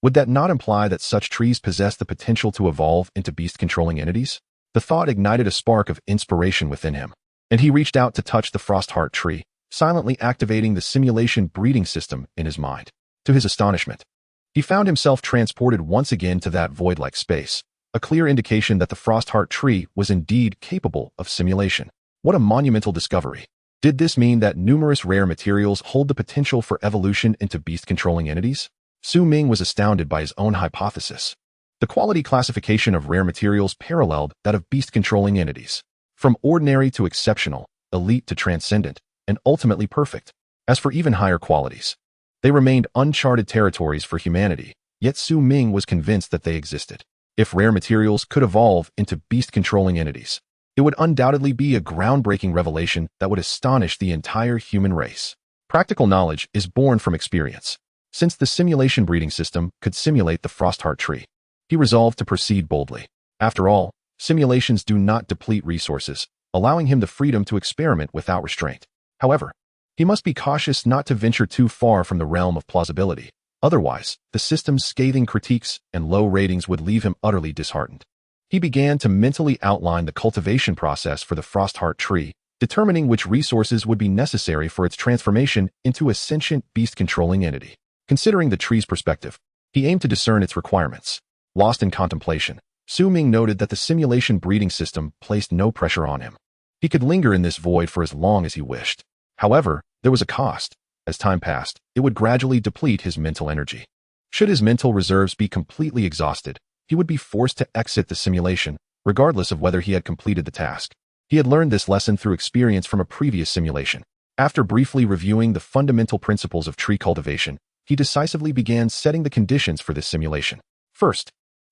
would that not imply that such trees possess the potential to evolve into beast-controlling entities? The thought ignited a spark of inspiration within him, and he reached out to touch the Frostheart tree, silently activating the simulation breeding system in his mind. To his astonishment, he found himself transported once again to that void-like space, a clear indication that the Frostheart tree was indeed capable of simulation. What a monumental discovery! Did this mean that numerous rare materials hold the potential for evolution into beast-controlling entities? Su Ming was astounded by his own hypothesis. The quality classification of rare materials paralleled that of beast-controlling entities, from ordinary to exceptional, elite to transcendent, and ultimately perfect. As for even higher qualities, they remained uncharted territories for humanity, yet Su Ming was convinced that they existed. If rare materials could evolve into beast-controlling entities, it would undoubtedly be a groundbreaking revelation that would astonish the entire human race. Practical knowledge is born from experience. Since the simulation breeding system could simulate the Frostheart tree, he resolved to proceed boldly. After all, simulations do not deplete resources, allowing him the freedom to experiment without restraint. However, he must be cautious not to venture too far from the realm of plausibility. Otherwise, the system's scathing critiques and low ratings would leave him utterly disheartened. He began to mentally outline the cultivation process for the Frostheart tree, determining which resources would be necessary for its transformation into a sentient beast-controlling entity. Considering the tree's perspective, he aimed to discern its requirements. Lost in contemplation, Su Ming noted that the simulation breeding system placed no pressure on him. He could linger in this void for as long as he wished. However, there was a cost. As time passed, it would gradually deplete his mental energy. Should his mental reserves be completely exhausted, he would be forced to exit the simulation, regardless of whether he had completed the task. He had learned this lesson through experience from a previous simulation. After briefly reviewing the fundamental principles of tree cultivation, he decisively began setting the conditions for this simulation. First,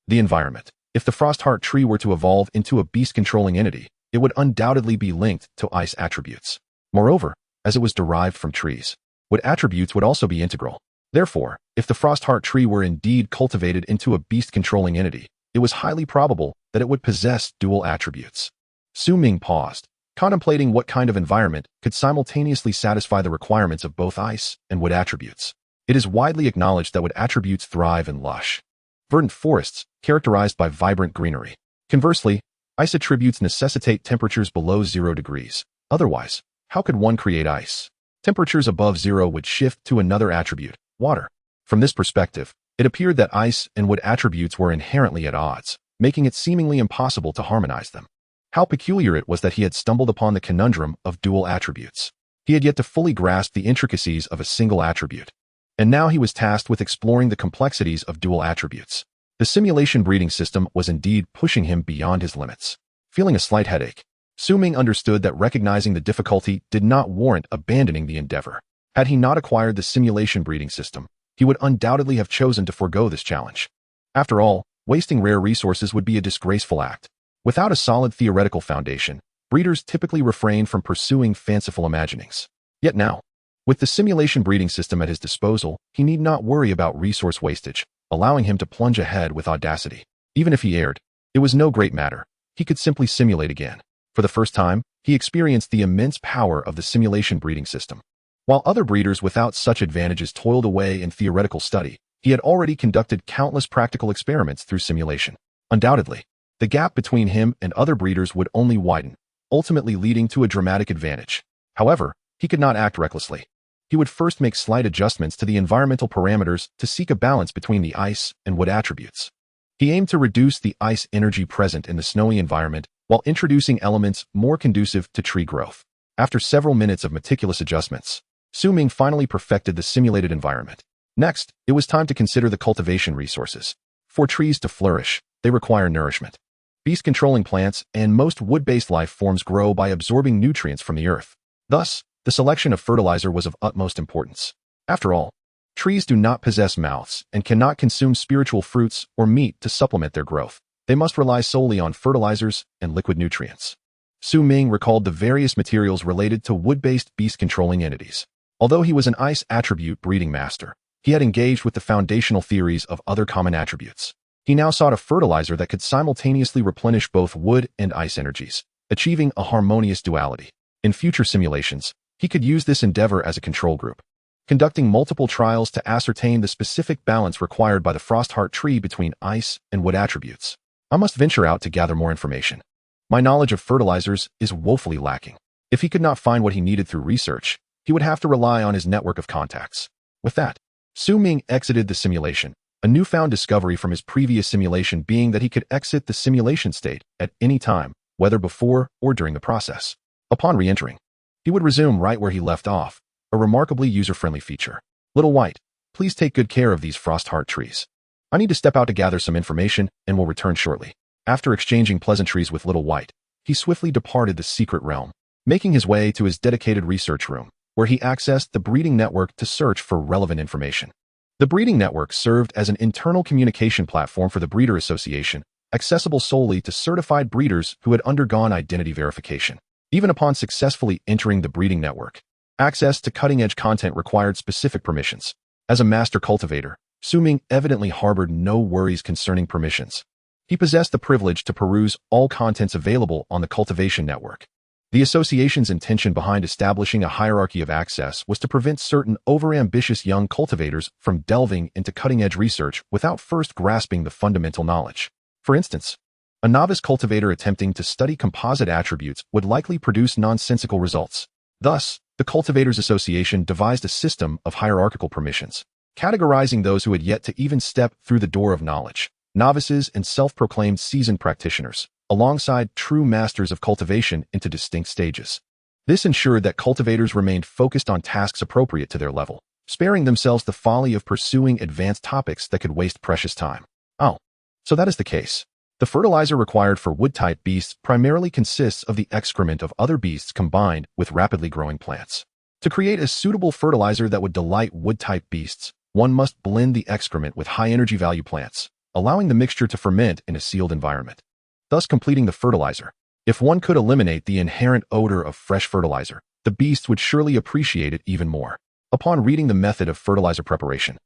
the environment. If the Frostheart tree were to evolve into a beast-controlling entity, it would undoubtedly be linked to ice attributes. Moreover, as it was derived from trees, wood attributes would also be integral. Therefore, if the Frostheart tree were indeed cultivated into a beast-controlling entity, it was highly probable that it would possess dual attributes. Su Ming paused, contemplating what kind of environment could simultaneously satisfy the requirements of both ice and wood attributes. It is widely acknowledged that wood attributes thrive in lush, verdant forests characterized by vibrant greenery. Conversely, ice attributes necessitate temperatures below 0 degrees. Otherwise, how could one create ice? Temperatures above 0 would shift to another attribute, water. From this perspective, it appeared that ice and wood attributes were inherently at odds, making it seemingly impossible to harmonize them. How peculiar it was that he had stumbled upon the conundrum of dual attributes. He had yet to fully grasp the intricacies of a single attribute. And now he was tasked with exploring the complexities of dual attributes. The simulation breeding system was indeed pushing him beyond his limits. Feeling a slight headache, Su Ming understood that recognizing the difficulty did not warrant abandoning the endeavor. Had he not acquired the simulation breeding system, he would undoubtedly have chosen to forego this challenge. After all, wasting rare resources would be a disgraceful act. Without a solid theoretical foundation, breeders typically refrain from pursuing fanciful imaginings. Yet now, with the simulation breeding system at his disposal, he need not worry about resource wastage, allowing him to plunge ahead with audacity. Even if he erred, it was no great matter. He could simply simulate again. For the first time, he experienced the immense power of the simulation breeding system. While other breeders without such advantages toiled away in theoretical study, he had already conducted countless practical experiments through simulation. Undoubtedly, the gap between him and other breeders would only widen, ultimately leading to a dramatic advantage. However, he could not act recklessly. He would first make slight adjustments to the environmental parameters to seek a balance between the ice and wood attributes. He aimed to reduce the ice energy present in the snowy environment while introducing elements more conducive to tree growth. After several minutes of meticulous adjustments, Su Ming finally perfected the simulated environment. Next, it was time to consider the cultivation resources. For trees to flourish, they require nourishment. Beast-controlling plants and most wood-based life forms grow by absorbing nutrients from the earth. Thus, the selection of fertilizer was of utmost importance. After all, trees do not possess mouths and cannot consume spiritual fruits or meat to supplement their growth. They must rely solely on fertilizers and liquid nutrients. Su Ming recalled the various materials related to wood-based beast-controlling entities. Although he was an ice attribute breeding master, he had engaged with the foundational theories of other common attributes. He now sought a fertilizer that could simultaneously replenish both wood and ice energies, achieving a harmonious duality. In future simulations, he could use this endeavor as a control group, conducting multiple trials to ascertain the specific balance required by the Frostheart tree between ice and wood attributes. I must venture out to gather more information. My knowledge of fertilizers is woefully lacking. If he could not find what he needed through research, he would have to rely on his network of contacts. With that, Su Ming exited the simulation, a newfound discovery from his previous simulation being that he could exit the simulation state at any time, whether before or during the process. Upon re-entering, he would resume right where he left off, a remarkably user-friendly feature. Little White, please take good care of these Frostheart trees. I need to step out to gather some information and will return shortly. After exchanging pleasantries with Little White, he swiftly departed the secret realm, making his way to his dedicated research room. where he accessed the breeding network to search for relevant information. The breeding network served as an internal communication platform for the Breeder Association, accessible solely to certified breeders who had undergone identity verification. Even upon successfully entering the breeding network, access to cutting-edge content required specific permissions. As a master cultivator, Ming evidently harbored no worries concerning permissions. He possessed the privilege to peruse all contents available on the cultivation network. The association's intention behind establishing a hierarchy of access was to prevent certain overambitious young cultivators from delving into cutting-edge research without first grasping the fundamental knowledge. For instance, a novice cultivator attempting to study composite attributes would likely produce nonsensical results. Thus, the Cultivators Association devised a system of hierarchical permissions, categorizing those who had yet to even step through the door of knowledge, novices and self-proclaimed seasoned practitioners, alongside true masters of cultivation into distinct stages. This ensured that cultivators remained focused on tasks appropriate to their level, sparing themselves the folly of pursuing advanced topics that could waste precious time. Oh, so that is the case. The fertilizer required for wood-type beasts primarily consists of the excrement of other beasts combined with rapidly growing plants. To create a suitable fertilizer that would delight wood-type beasts, one must blend the excrement with high-energy value plants, allowing the mixture to ferment in a sealed environment, thus completing the fertilizer. If one could eliminate the inherent odor of fresh fertilizer, the beasts would surely appreciate it even more. Upon reading the method of fertilizer preparation,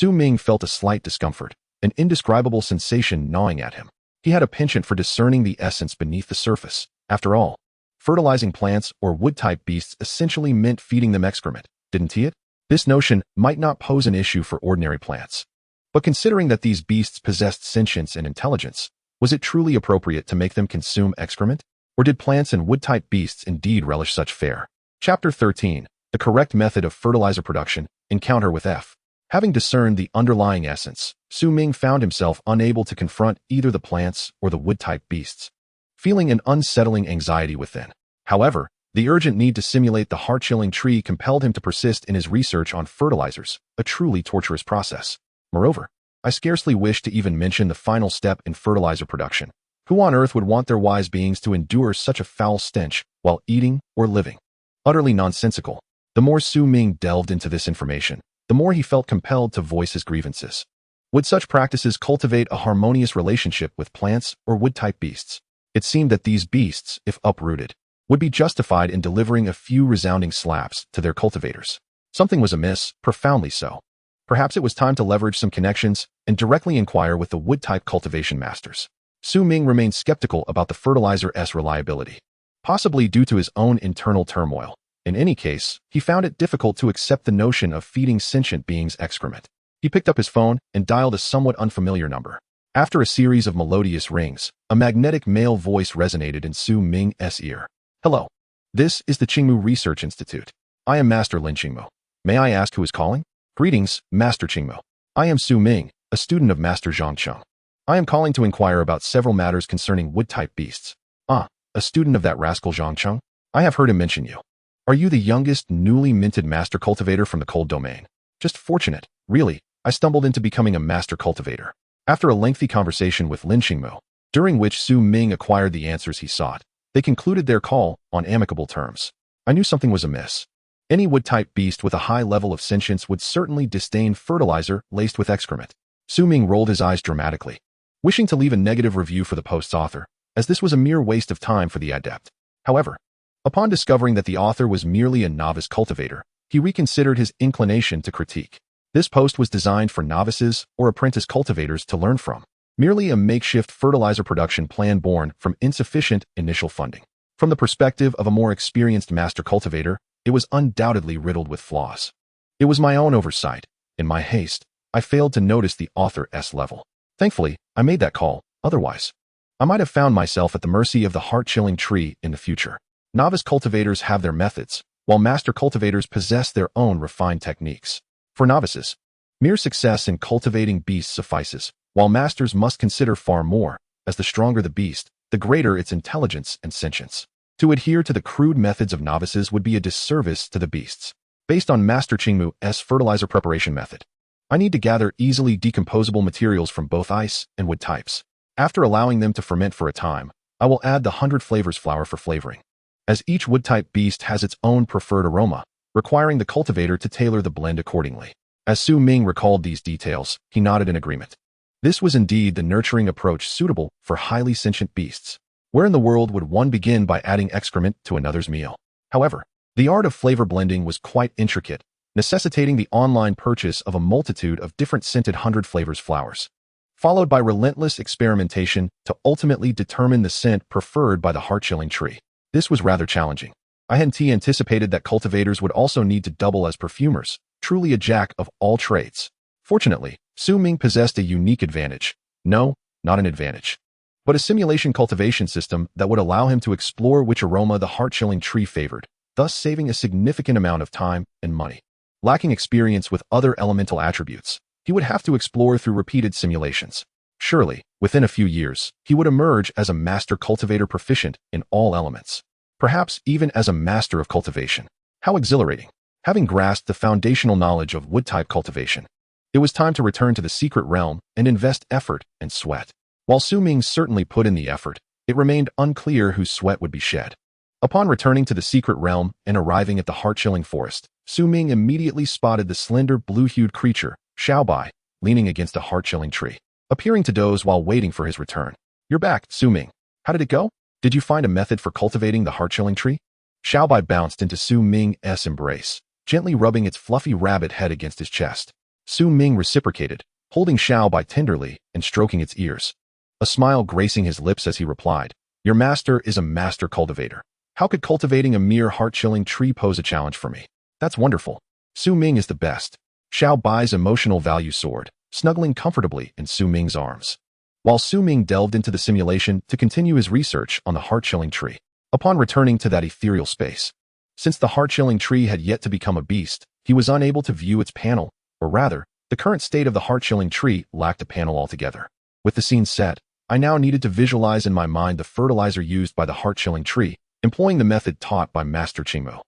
Ming felt a slight discomfort, an indescribable sensation gnawing at him. He had a penchant for discerning the essence beneath the surface. After all, fertilizing plants or wood-type beasts essentially meant feeding them excrement, didn't it? This notion might not pose an issue for ordinary plants. But considering that these beasts possessed sentience and intelligence, was it truly appropriate to make them consume excrement? Or did plants and wood-type beasts indeed relish such fare? Chapter 13. The correct method of fertilizer production, encounter with F. Having discerned the underlying essence, Ming found himself unable to confront either the plants or the wood-type beasts, feeling an unsettling anxiety within. However, the urgent need to simulate the heart-chilling tree compelled him to persist in his research on fertilizers, a truly torturous process. Moreover, I scarcely wish to even mention the final step in fertilizer production. Who on earth would want their wise beings to endure such a foul stench while eating or living? Utterly nonsensical. The more Ming delved into this information, the more he felt compelled to voice his grievances. Would such practices cultivate a harmonious relationship with plants or wood-type beasts? It seemed that these beasts, if uprooted, would be justified in delivering a few resounding slaps to their cultivators. Something was amiss, profoundly so. Perhaps it was time to leverage some connections and directly inquire with the wood-type cultivation masters. Ming remained skeptical about the fertilizer's reliability, possibly due to his own internal turmoil. In any case, he found it difficult to accept the notion of feeding sentient beings excrement. He picked up his phone and dialed a somewhat unfamiliar number. After a series of melodious rings, a magnetic male voice resonated in Ming's ear. Hello. This is the Qingmu Research Institute. I am Master Lin Qingmu. May I ask who is calling? Greetings, Master Qingmu. I am Ming, a student of Master Zhangcheng. I am calling to inquire about several matters concerning wood-type beasts. Ah, a student of that rascal Zhangcheng? I have heard him mention you. Are you the youngest, newly minted master cultivator from the cold domain? Just fortunate, really. I stumbled into becoming a master cultivator after a lengthy conversation with Lin Qingmu, during which Ming acquired the answers he sought. They concluded their call on amicable terms. I knew something was amiss. Any wood-type beast with a high level of sentience would certainly disdain fertilizer laced with excrement. Ming rolled his eyes dramatically, wishing to leave a negative review for the post's author, as this was a mere waste of time for the adept. However, upon discovering that the author was merely a novice cultivator, he reconsidered his inclination to critique. This post was designed for novices or apprentice cultivators to learn from, merely a makeshift fertilizer production plan born from insufficient initial funding. From the perspective of a more experienced master cultivator, it was undoubtedly riddled with flaws. It was my own oversight. In my haste, I failed to notice the author's level. Thankfully, I made that call. Otherwise, I might have found myself at the mercy of the heart-chilling tree in the future. Novice cultivators have their methods, while master cultivators possess their own refined techniques. For novices, mere success in cultivating beasts suffices, while masters must consider far more, as the stronger the beast, the greater its intelligence and sentience. To adhere to the crude methods of novices would be a disservice to the beasts. Based on Master Qingmu's fertilizer preparation method, I need to gather easily decomposable materials from both ice and wood types. After allowing them to ferment for a time, I will add the 100 flavors flour for flavoring. As each wood-type beast has its own preferred aroma, requiring the cultivator to tailor the blend accordingly. As Su Ming recalled these details, he nodded in agreement. This was indeed the nurturing approach suitable for highly sentient beasts. Where in the world would one begin by adding excrement to another's meal? However, the art of flavor blending was quite intricate, necessitating the online purchase of a multitude of different scented 100 flavors flowers, followed by relentless experimentation to ultimately determine the scent preferred by the heart-chilling tree. This was rather challenging. I hadn't anticipated that cultivators would also need to double as perfumers, truly a jack of all trades. Fortunately, Su Ming possessed a unique advantage. No, not an advantage, but a simulation cultivation system that would allow him to explore which aroma the heart-chilling tree favored, thus saving a significant amount of time and money. Lacking experience with other elemental attributes, he would have to explore through repeated simulations. Surely, within a few years, he would emerge as a master cultivator proficient in all elements. Perhaps even as a master of cultivation. How exhilarating! Having grasped the foundational knowledge of wood-type cultivation, it was time to return to the secret realm and invest effort and sweat. While Su Ming certainly put in the effort, it remained unclear whose sweat would be shed. Upon returning to the secret realm and arriving at the heart-chilling forest, Su Ming immediately spotted the slender blue-hued creature, Xiaobai, leaning against a heart-chilling tree, appearing to doze while waiting for his return. "You're back, Su Ming. How did it go? Did you find a method for cultivating the heart-chilling tree?" Xiaobai bounced into Su Ming's embrace, gently rubbing its fluffy rabbit head against his chest. Su Ming reciprocated, holding Xiaobai tenderly and stroking its ears, a smile gracing his lips as he replied, "Your master is a master cultivator. How could cultivating a mere heart-chilling tree pose a challenge for me? That's wonderful. Su Ming is the best." Xiaobai's emotional value soared, snuggling comfortably in Su Ming's arms, while Su Ming delved into the simulation to continue his research on the heart-chilling tree. Upon returning to that ethereal space, since the heart-chilling tree had yet to become a beast, he was unable to view its panel, or rather, the current state of the heart-chilling tree lacked a panel altogether. With the scene set, I now needed to visualize in my mind the fertilizer used by the heart-chilling tree, employing the method taught by Master Qingmo.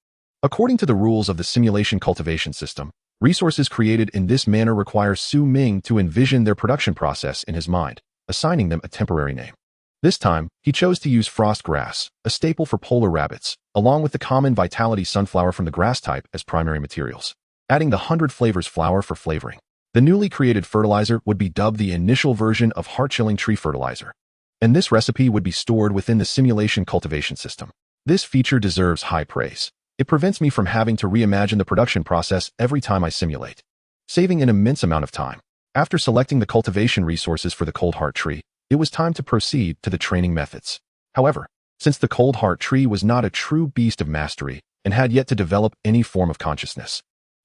According to the rules of the simulation cultivation system, resources created in this manner require Su Ming to envision their production process in his mind, assigning them a temporary name. This time, he chose to use frost grass, a staple for polar rabbits, along with the common vitality sunflower from the grass type as primary materials, adding the 100 flavors flower for flavoring. The newly created fertilizer would be dubbed the initial version of heart-chilling tree fertilizer, and this recipe would be stored within the simulation cultivation system. This feature deserves high praise. It prevents me from having to reimagine the production process every time I simulate, saving an immense amount of time. After selecting the cultivation resources for the cold heart tree, it was time to proceed to the training methods. However, since the cold heart tree was not a true beast of mastery and had yet to develop any form of consciousness,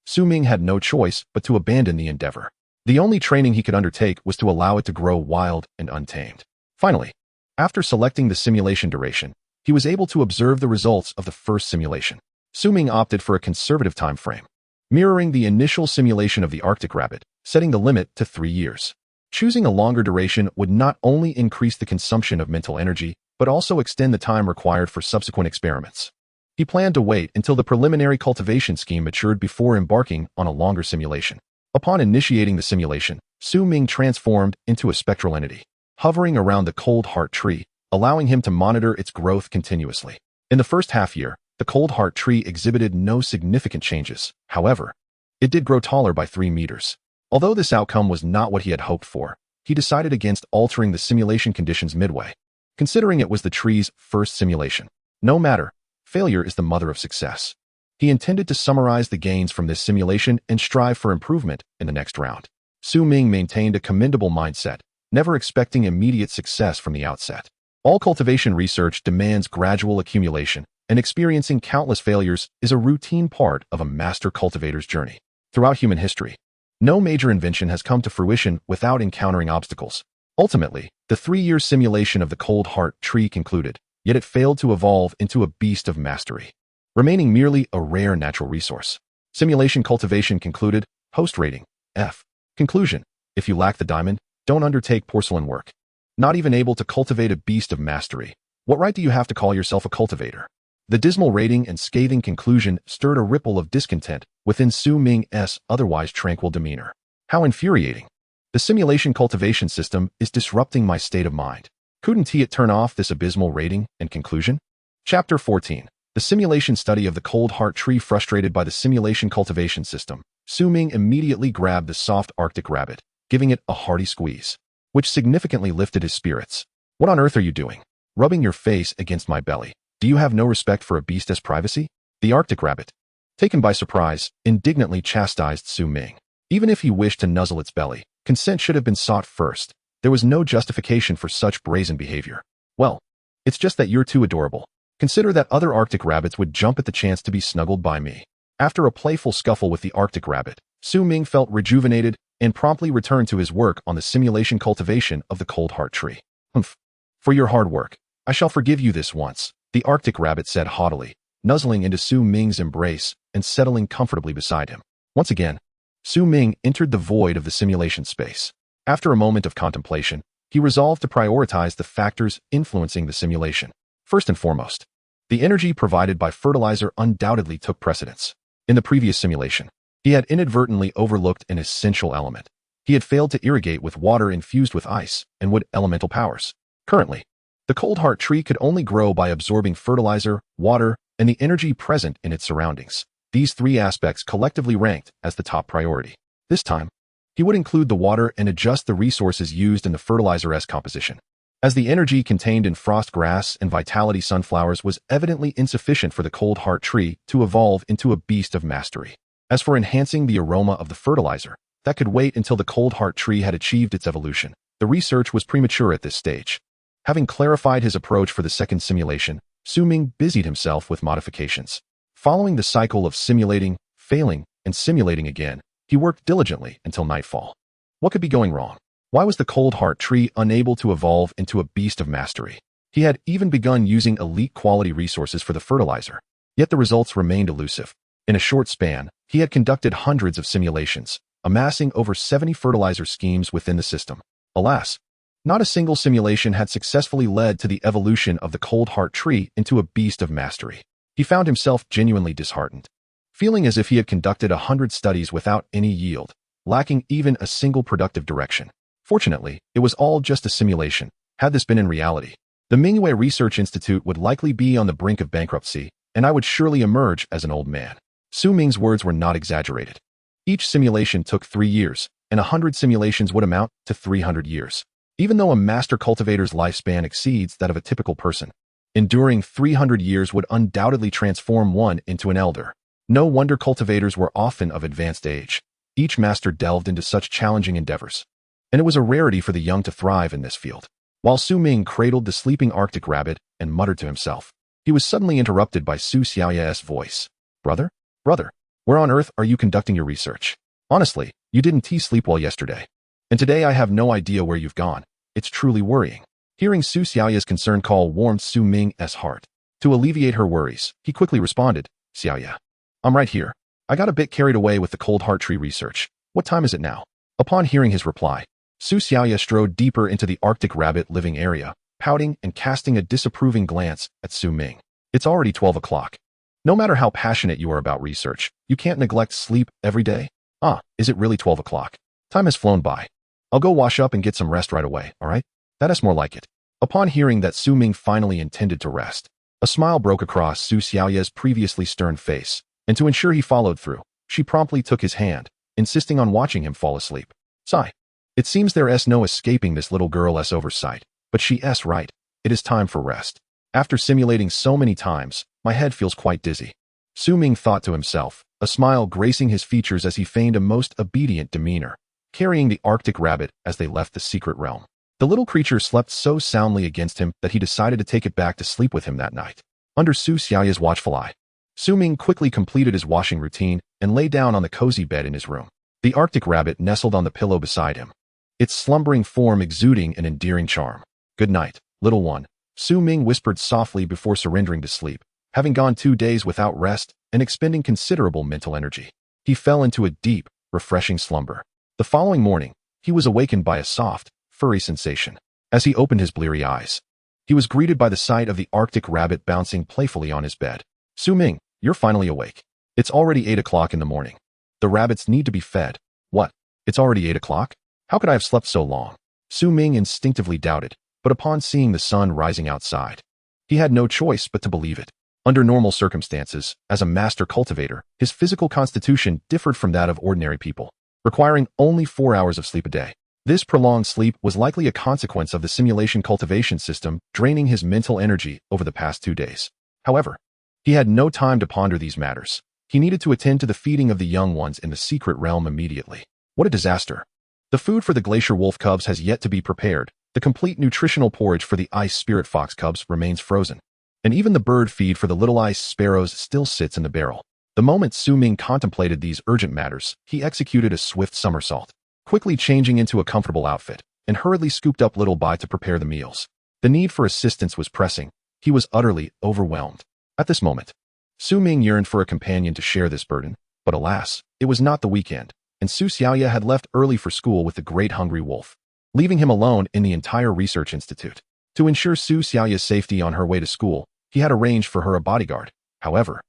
Su Ming had no choice but to abandon the endeavor. The only training he could undertake was to allow it to grow wild and untamed. Finally, after selecting the simulation duration, he was able to observe the results of the first simulation. Su Ming opted for a conservative time frame, mirroring the initial simulation of the Arctic rabbit, setting the limit to 3 years. Choosing a longer duration would not only increase the consumption of mental energy, but also extend the time required for subsequent experiments. He planned to wait until the preliminary cultivation scheme matured before embarking on a longer simulation. Upon initiating the simulation, Su Ming transformed into a spectral entity, hovering around the cold heart tree, allowing him to monitor its growth continuously. In the first half year, the cold heart tree exhibited no significant changes. However, it did grow taller by 3 meters. Although this outcome was not what he had hoped for, he decided against altering the simulation conditions midway, considering it was the tree's first simulation. No matter, failure is the mother of success. He intended to summarize the gains from this simulation and strive for improvement in the next round. Su Ming maintained a commendable mindset, never expecting immediate success from the outset. All cultivation research demands gradual accumulation, and experiencing countless failures is a routine part of a master cultivator's journey. Throughout human history, no major invention has come to fruition without encountering obstacles. Ultimately, the 3-year simulation of the cold heart tree concluded, yet it failed to evolve into a beast of mastery, remaining merely a rare natural resource. Simulation cultivation concluded, host rating, F. Conclusion: if you lack the diamond, don't undertake porcelain work. Not even able to cultivate a beast of mastery, what right do you have to call yourself a cultivator? The dismal rating and scathing conclusion stirred a ripple of discontent within Su Ming's otherwise tranquil demeanor. How infuriating. The simulation cultivation system is disrupting my state of mind. Couldn't it turn off this abysmal rating and conclusion? Chapter 14. The simulation study of the cold heart tree frustrated by the simulation cultivation system, Ming immediately grabbed the soft Arctic rabbit, giving it a hearty squeeze, which significantly lifted his spirits. What on earth are you doing? Rubbing your face against my belly. Do you have no respect for a beast's privacy? The Arctic rabbit, taken by surprise, indignantly chastised Ming. Even if he wished to nuzzle its belly, consent should have been sought first. There was no justification for such brazen behavior. Well, it's just that you're too adorable. Consider that other Arctic rabbits would jump at the chance to be snuggled by me. After a playful scuffle with the Arctic rabbit, Ming felt rejuvenated and promptly returned to his work on the simulation cultivation of the cold heart tree. Humph. For your hard work, I shall forgive you this once, the Arctic rabbit said haughtily, nuzzling into Ming's embrace and settling comfortably beside him. Once again, Ming entered the void of the simulation space. After a moment of contemplation, he resolved to prioritize the factors influencing the simulation. First and foremost, the energy provided by fertilizer undoubtedly took precedence. In the previous simulation, he had inadvertently overlooked an essential element. He had failed to irrigate with water infused with ice and wood elemental powers. Currently, the cold heart tree could only grow by absorbing fertilizer, water, and the energy present in its surroundings. These three aspects collectively ranked as the top priority. This time, he would include the water and adjust the resources used in the fertilizer's composition. As the energy contained in frost grass and vitality sunflowers was evidently insufficient for the cold heart tree to evolve into a beast of mastery. As for enhancing the aroma of the fertilizer, that could wait until the cold heart tree had achieved its evolution. The research was premature at this stage. Having clarified his approach for the second simulation, Ming busied himself with modifications. Following the cycle of simulating, failing, and simulating again, he worked diligently until nightfall. What could be going wrong? Why was the cold heart tree unable to evolve into a beast of mastery? He had even begun using elite quality resources for the fertilizer, yet the results remained elusive. In a short span, he had conducted hundreds of simulations, amassing over 70 fertilizer schemes within the system. Alas, not a single simulation had successfully led to the evolution of the cold heart tree into a beast of mastery. He found himself genuinely disheartened, feeling as if he had conducted 100 studies without any yield, lacking even a single productive direction. Fortunately, it was all just a simulation. Had this been in reality, the Ming Research Institute would likely be on the brink of bankruptcy, and I would surely emerge as an old man. Ming's words were not exaggerated. Each simulation took 3 years, and 100 simulations would amount to 300 years. Even though a master cultivator's lifespan exceeds that of a typical person, enduring 300 years would undoubtedly transform one into an elder. No wonder cultivators were often of advanced age. Each master delved into such challenging endeavors, and it was a rarity for the young to thrive in this field. While Ming cradled the sleeping Arctic rabbit and muttered to himself, he was suddenly interrupted by Su Xiaoya's voice. Brother, where on earth are you conducting your research? Honestly, you didn't sleep well yesterday. And today I have no idea where you've gone. It's truly worrying. Hearing Su Xiaoya's concerned call warmed Ming's heart. To alleviate her worries, he quickly responded, Xiaoya, I'm right here. I got a bit carried away with the cold heart tree research. What time is it now? Upon hearing his reply, Su Xiaoya strode deeper into the Arctic rabbit living area, pouting and casting a disapproving glance at Ming. It's already 12 o'clock. No matter how passionate you are about research, you can't neglect sleep every day. Is it really 12 o'clock? Time has flown by. I'll go wash up and get some rest right away, alright? That is more like it. Upon hearing that Ming finally intended to rest, a smile broke across Su Xiaoya's previously stern face, and to ensure he followed through, she promptly took his hand, insisting on watching him fall asleep. Sigh. It seems there's no escaping this little girl's oversight, but she's right. It is time for rest. After simulating so many times, my head feels quite dizzy. Ming thought to himself, a smile gracing his features as he feigned a most obedient demeanor, carrying the Arctic rabbit as they left the secret realm. The little creature slept so soundly against him that he decided to take it back to sleep with him that night. Under Su Xiaoya's watchful eye, Ming quickly completed his washing routine and lay down on the cozy bed in his room. The Arctic rabbit nestled on the pillow beside him, its slumbering form exuding an endearing charm. Good night, little one, Ming whispered softly before surrendering to sleep. Having gone 2 days without rest and expending considerable mental energy, he fell into a deep, refreshing slumber. The following morning, he was awakened by a soft, furry sensation. As he opened his bleary eyes, he was greeted by the sight of the Arctic rabbit bouncing playfully on his bed. Ming, you're finally awake. It's already 8 o'clock in the morning. The rabbits need to be fed. What? It's already 8 o'clock? How could I have slept so long? Ming instinctively doubted, but upon seeing the sun rising outside, he had no choice but to believe it. Under normal circumstances, as a master cultivator, his physical constitution differed from that of ordinary people, requiring only 4 hours of sleep a day. This prolonged sleep was likely a consequence of the simulation cultivation system draining his mental energy over the past 2 days. However, he had no time to ponder these matters. He needed to attend to the feeding of the young ones in the secret realm immediately. What a disaster. The food for the glacier wolf cubs has yet to be prepared. The complete nutritional porridge for the ice spirit fox cubs remains frozen. And even the bird feed for the little ice sparrows still sits in the barrel. The moment Su Ming contemplated these urgent matters, he executed a swift somersault, quickly changing into a comfortable outfit, and hurriedly scooped up Little Bai to prepare the meals. The need for assistance was pressing. He was utterly overwhelmed. At this moment, Su Ming yearned for a companion to share this burden, but alas, it was not the weekend, and Su Xiaoya had left early for school with the great hungry wolf, leaving him alone in the entire research institute. To ensure Su Xiaoya's safety on her way to school, he had arranged for her a bodyguard. However,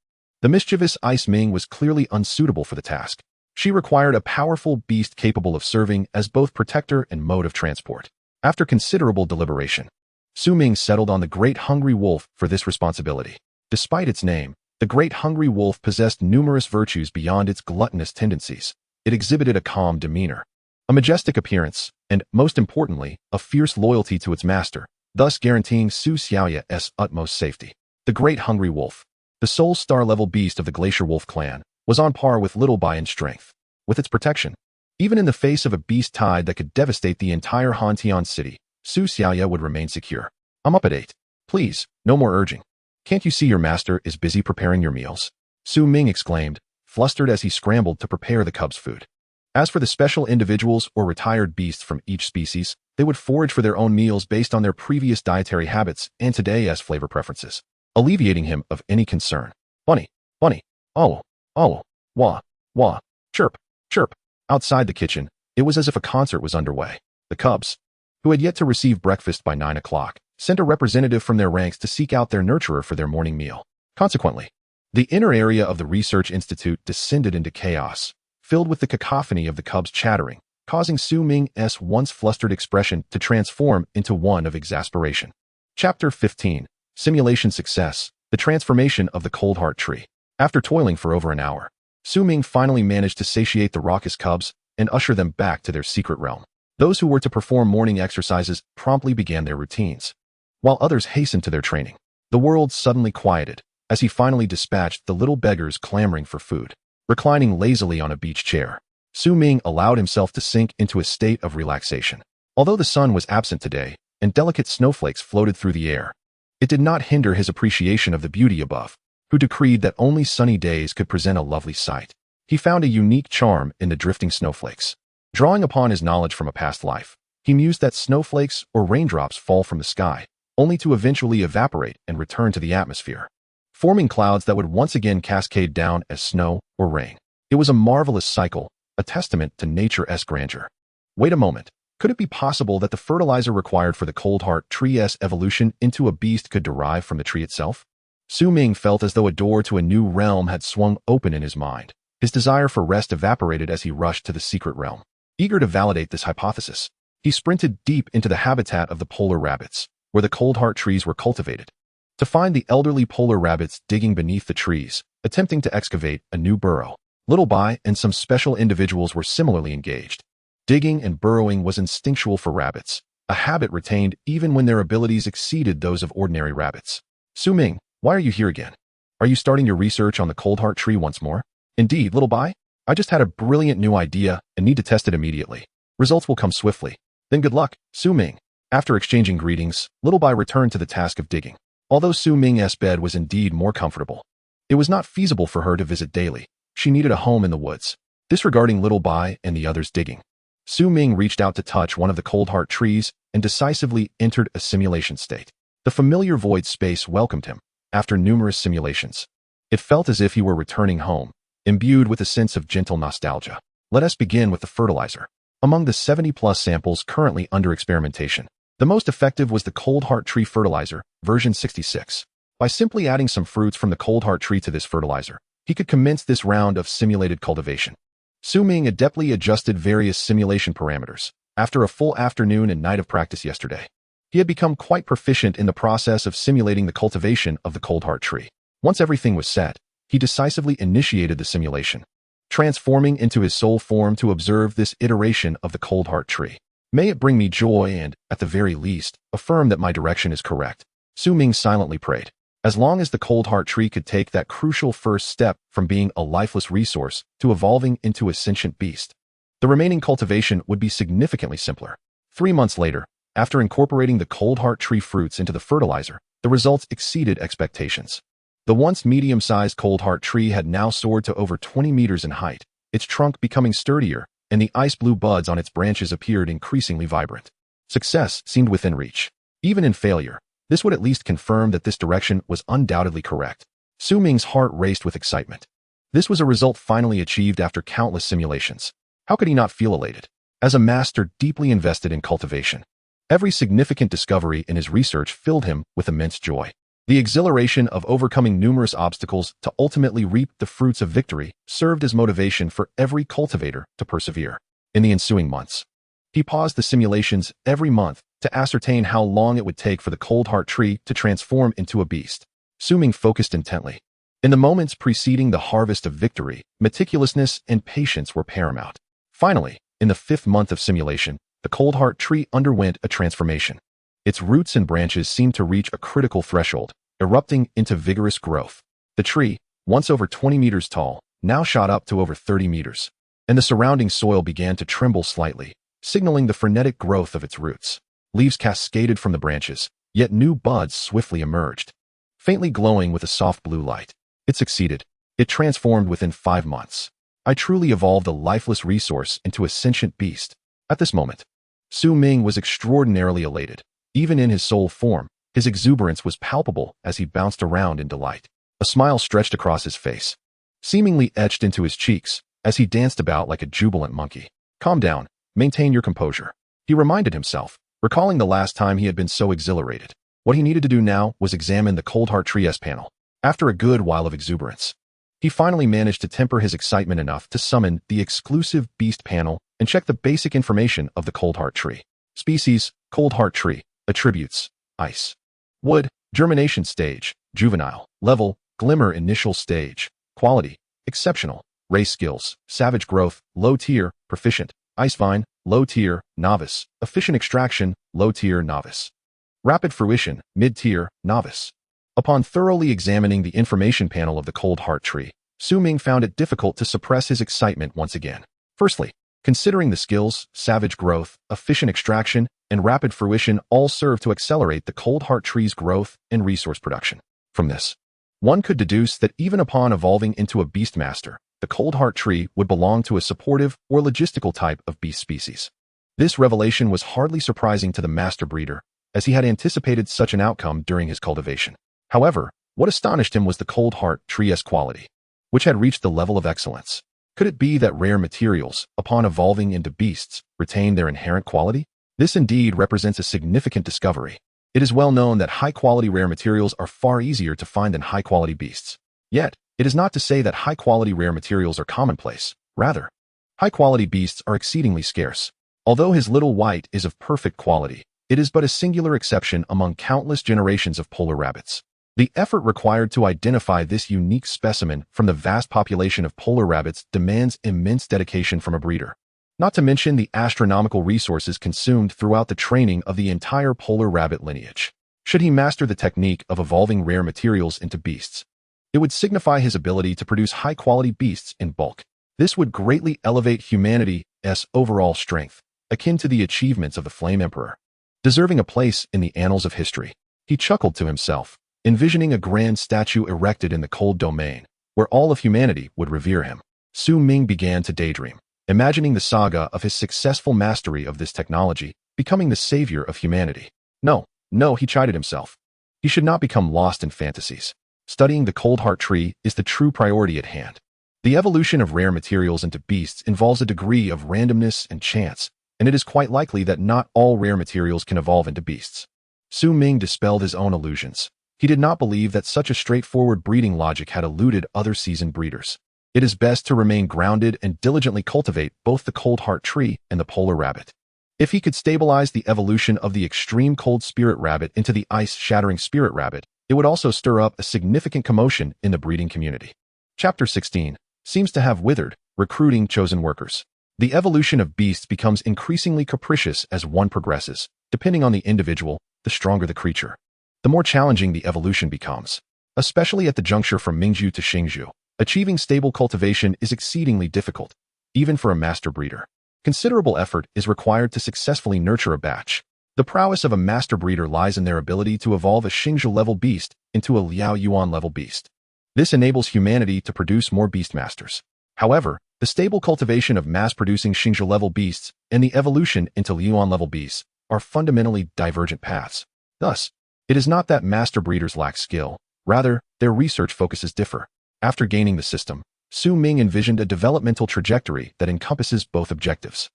the mischievous Ice Ming was clearly unsuitable for the task. She required a powerful beast capable of serving as both protector and mode of transport. After considerable deliberation, Su Ming settled on the Great Hungry Wolf for this responsibility. Despite its name, the Great Hungry Wolf possessed numerous virtues beyond its gluttonous tendencies. It exhibited a calm demeanor, a majestic appearance, and, most importantly, a fierce loyalty to its master, thus guaranteeing Su Xiaoya's utmost safety. The Great Hungry Wolf, the sole star-level beast of the Glacier Wolf clan, was on par with Little Bai in strength. With its protection, even in the face of a beast tide that could devastate the entire Hantian city, Su Xiaoya would remain secure. I'm up at 8. Please, no more urging. Can't you see your master is busy preparing your meals? Su Ming exclaimed, flustered as he scrambled to prepare the cubs' food. As for the special individuals or retired beasts from each species, they would forage for their own meals based on their previous dietary habits and today's flavor preferences, alleviating him of any concern. Bunny, bunny, oh, wah, wah, chirp, chirp. Outside the kitchen, it was as if a concert was underway. The cubs, who had yet to receive breakfast by 9 o'clock, sent a representative from their ranks to seek out their nurturer for their morning meal. Consequently, the inner area of the research institute descended into chaos, filled with the cacophony of the cubs chattering, causing Su Ming's once flustered expression to transform into one of exasperation. Chapter 15. Simulation Success. The Transformation of the Cold Heart Tree. After toiling for over an hour, Su Ming finally managed to satiate the raucous cubs and usher them back to their secret realm. Those who were to perform morning exercises promptly began their routines, while others hastened to their training. The world suddenly quieted as he finally dispatched the little beggars clamoring for food. Reclining lazily on a beach chair, Su Ming allowed himself to sink into a state of relaxation. Although the sun was absent today and delicate snowflakes floated through the air, it did not hinder his appreciation of the beauty above, who decreed that only sunny days could present a lovely sight. He found a unique charm in the drifting snowflakes. Drawing upon his knowledge from a past life, he mused that snowflakes or raindrops fall from the sky, only to eventually evaporate and return to the atmosphere, forming clouds that would once again cascade down as snow or rain. It was a marvelous cycle, a testament to nature's grandeur. Wait a moment. Could it be possible that the fertilizer required for the Cold Heart Tree's evolution into a beast could derive from the tree itself? Su Ming felt as though a door to a new realm had swung open in his mind. His desire for rest evaporated as he rushed to the secret realm. Eager to validate this hypothesis, he sprinted deep into the habitat of the polar rabbits, where the Cold Heart trees were cultivated, to find the elderly polar rabbits digging beneath the trees, attempting to excavate a new burrow. Little Bai and some special individuals were similarly engaged. Digging and burrowing was instinctual for rabbits, a habit retained even when their abilities exceeded those of ordinary rabbits. Su Ming, why are you here again? Are you starting your research on the Cold Heart tree once more? Indeed, Little Bai. I just had a brilliant new idea and need to test it immediately. Results will come swiftly. Then good luck, Su Ming. After exchanging greetings, Little Bai returned to the task of digging. Although Su Ming's bed was indeed more comfortable, it was not feasible for her to visit daily. She needed a home in the woods. Disregarding Little Bai and the others digging, Su Ming reached out to touch one of the Cold Heart trees and decisively entered a simulation state. The familiar void space welcomed him. After numerous simulations, it felt as if he were returning home, imbued with a sense of gentle nostalgia. Let us begin with the fertilizer. Among the 70-plus samples currently under experimentation, the most effective was the Cold Heart Tree Fertilizer, version 66. By simply adding some fruits from the Cold Heart Tree to this fertilizer, he could commence this round of simulated cultivation. Su Ming adeptly adjusted various simulation parameters. After a full afternoon and night of practice yesterday, he had become quite proficient in the process of simulating the cultivation of the Cold Heart Tree. Once everything was set, he decisively initiated the simulation, transforming into his soul form to observe this iteration of the cold heart tree. May it bring me joy and, at the very least, affirm that my direction is correct. Su Ming silently prayed. As long as the cold heart tree could take that crucial first step from being a lifeless resource to evolving into a sentient beast, the remaining cultivation would be significantly simpler. 3 months later, after incorporating the cold heart tree fruits into the fertilizer, the results exceeded expectations. The once medium-sized cold heart tree had now soared to over 20 meters in height, its trunk becoming sturdier, and the ice-blue buds on its branches appeared increasingly vibrant. Success seemed within reach. Even in failure, this would at least confirm that this direction was undoubtedly correct. Su Ming's heart raced with excitement. This was a result finally achieved after countless simulations. How could he not feel elated? As a master deeply invested in cultivation, every significant discovery in his research filled him with immense joy. The exhilaration of overcoming numerous obstacles to ultimately reap the fruits of victory served as motivation for every cultivator to persevere. In the ensuing months, he paused the simulations every month to ascertain how long it would take for the cold heart tree to transform into a beast. Su Ming focused intently. In the moments preceding the harvest of victory, meticulousness and patience were paramount. Finally, in the 5th month of simulation, the cold heart tree underwent a transformation. Its roots and branches seemed to reach a critical threshold, erupting into vigorous growth. The tree, once over 20 meters tall, now shot up to over 30 meters, and the surrounding soil began to tremble slightly, signaling the frenetic growth of its roots. Leaves cascaded from the branches, yet new buds swiftly emerged, faintly glowing with a soft blue light. It succeeded. It transformed within 5 months. I truly evolved a lifeless resource into a sentient beast. At this moment, Su Ming was extraordinarily elated. Even in his soul form, his exuberance was palpable as he bounced around in delight. A smile stretched across his face, seemingly etched into his cheeks as he danced about like a jubilant monkey. Calm down, maintain your composure, he reminded himself, recalling the last time he had been so exhilarated. What he needed to do now was examine the cold heart tree panel. After a good while of exuberance, he finally managed to temper his excitement enough to summon the exclusive beast panel and check the basic information of the cold heart tree. Species, cold heart tree. Attributes, ice. Wood, germination stage, juvenile. Level, glimmer initial stage. Quality, exceptional. Race skills, savage growth, low tier, proficient. Ice vine, low tier, novice. Efficient extraction, low tier, novice. Rapid fruition, mid tier, novice. Upon thoroughly examining the information panel of the cold heart tree, Su Ming found it difficult to suppress his excitement once again. Firstly, considering the skills, savage growth, efficient extraction, and rapid fruition all serve to accelerate the cold heart tree's growth and resource production. From this, one could deduce that even upon evolving into a beast master, the cold heart tree would belong to a supportive or logistical type of beast species. This revelation was hardly surprising to the master breeder, as he had anticipated such an outcome during his cultivation. However, what astonished him was the cold heart tree's quality, which had reached the level of excellence. Could it be that rare materials, upon evolving into beasts, retain their inherent quality? This indeed represents a significant discovery. It is well known that high-quality rare materials are far easier to find than high-quality beasts. Yet, it is not to say that high-quality rare materials are commonplace. Rather, high-quality beasts are exceedingly scarce. Although his little white is of perfect quality, it is but a singular exception among countless generations of polar rabbits. The effort required to identify this unique specimen from the vast population of polar rabbits demands immense dedication from a breeder. Not to mention the astronomical resources consumed throughout the training of the entire polar rabbit lineage. Should he master the technique of evolving rare materials into beasts, it would signify his ability to produce high-quality beasts in bulk. This would greatly elevate humanity's overall strength, akin to the achievements of the Flame Emperor, deserving a place in the annals of history. He chuckled to himself, envisioning a grand statue erected in the cold domain, where all of humanity would revere him. Su Ming began to daydream, imagining the saga of his successful mastery of this technology, becoming the savior of humanity. No, he chided himself. He should not become lost in fantasies. Studying the cold heart tree is the true priority at hand. The evolution of rare materials into beasts involves a degree of randomness and chance, and it is quite likely that not all rare materials can evolve into beasts. Su Ming dispelled his own illusions. He did not believe that such a straightforward breeding logic had eluded other seasoned breeders. It is best to remain grounded and diligently cultivate both the cold heart tree and the polar rabbit. If he could stabilize the evolution of the extreme cold spirit rabbit into the ice-shattering spirit rabbit, it would also stir up a significant commotion in the breeding community. Chapter 16 seems to have withered, recruiting chosen workers. The evolution of beasts becomes increasingly capricious as one progresses. Depending on the individual, the stronger the creature, the more challenging the evolution becomes. Especially at the juncture from Mingzhu to Xingzhu, achieving stable cultivation is exceedingly difficult, even for a master breeder. Considerable effort is required to successfully nurture a batch. The prowess of a master breeder lies in their ability to evolve a Xingzhu-level beast into a Liao Yuan-level beast. This enables humanity to produce more beast masters. However, the stable cultivation of mass-producing Xingzhu-level beasts and the evolution into Yuan-level beasts are fundamentally divergent paths. Thus, it is not that master breeders lack skill, rather, their research focuses differ. After gaining the system, Su Ming envisioned a developmental trajectory that encompasses both objectives.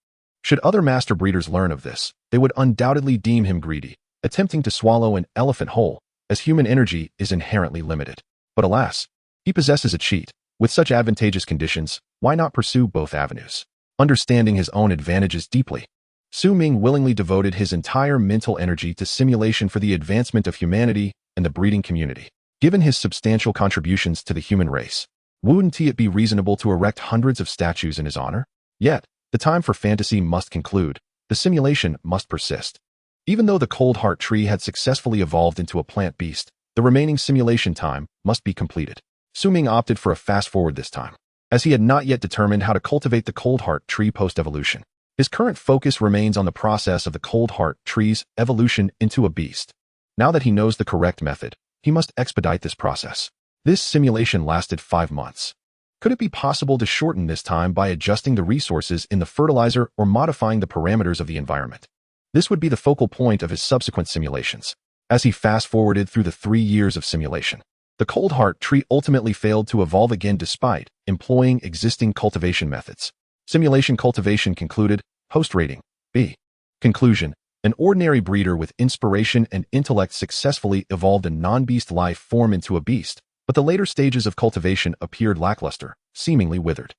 Should other master breeders learn of this, they would undoubtedly deem him greedy, attempting to swallow an elephant whole, as human energy is inherently limited. But alas, he possesses a cheat. With such advantageous conditions, why not pursue both avenues? Understanding his own advantages deeply, Su Ming willingly devoted his entire mental energy to simulation for the advancement of humanity and the breeding community. Given his substantial contributions to the human race, wouldn't it be reasonable to erect hundreds of statues in his honor? Yet, the time for fantasy must conclude. The simulation must persist. Even though the cold heart tree had successfully evolved into a plant beast, the remaining simulation time must be completed. Su Ming opted for a fast-forward this time, as he had not yet determined how to cultivate the cold heart tree post-evolution. His current focus remains on the process of the cold heart tree's evolution into a beast. Now that he knows the correct method, he must expedite this process. This simulation lasted 5 months. Could it be possible to shorten this time by adjusting the resources in the fertilizer or modifying the parameters of the environment? This would be the focal point of his subsequent simulations. As he fast-forwarded through the 3 years of simulation, the cold heart tree ultimately failed to evolve again despite employing existing cultivation methods. Simulation cultivation concluded. Host rating B. Conclusion. An ordinary breeder with inspiration and intellect successfully evolved a non-beast life form into a beast, but the later stages of cultivation appeared lackluster, seemingly withered.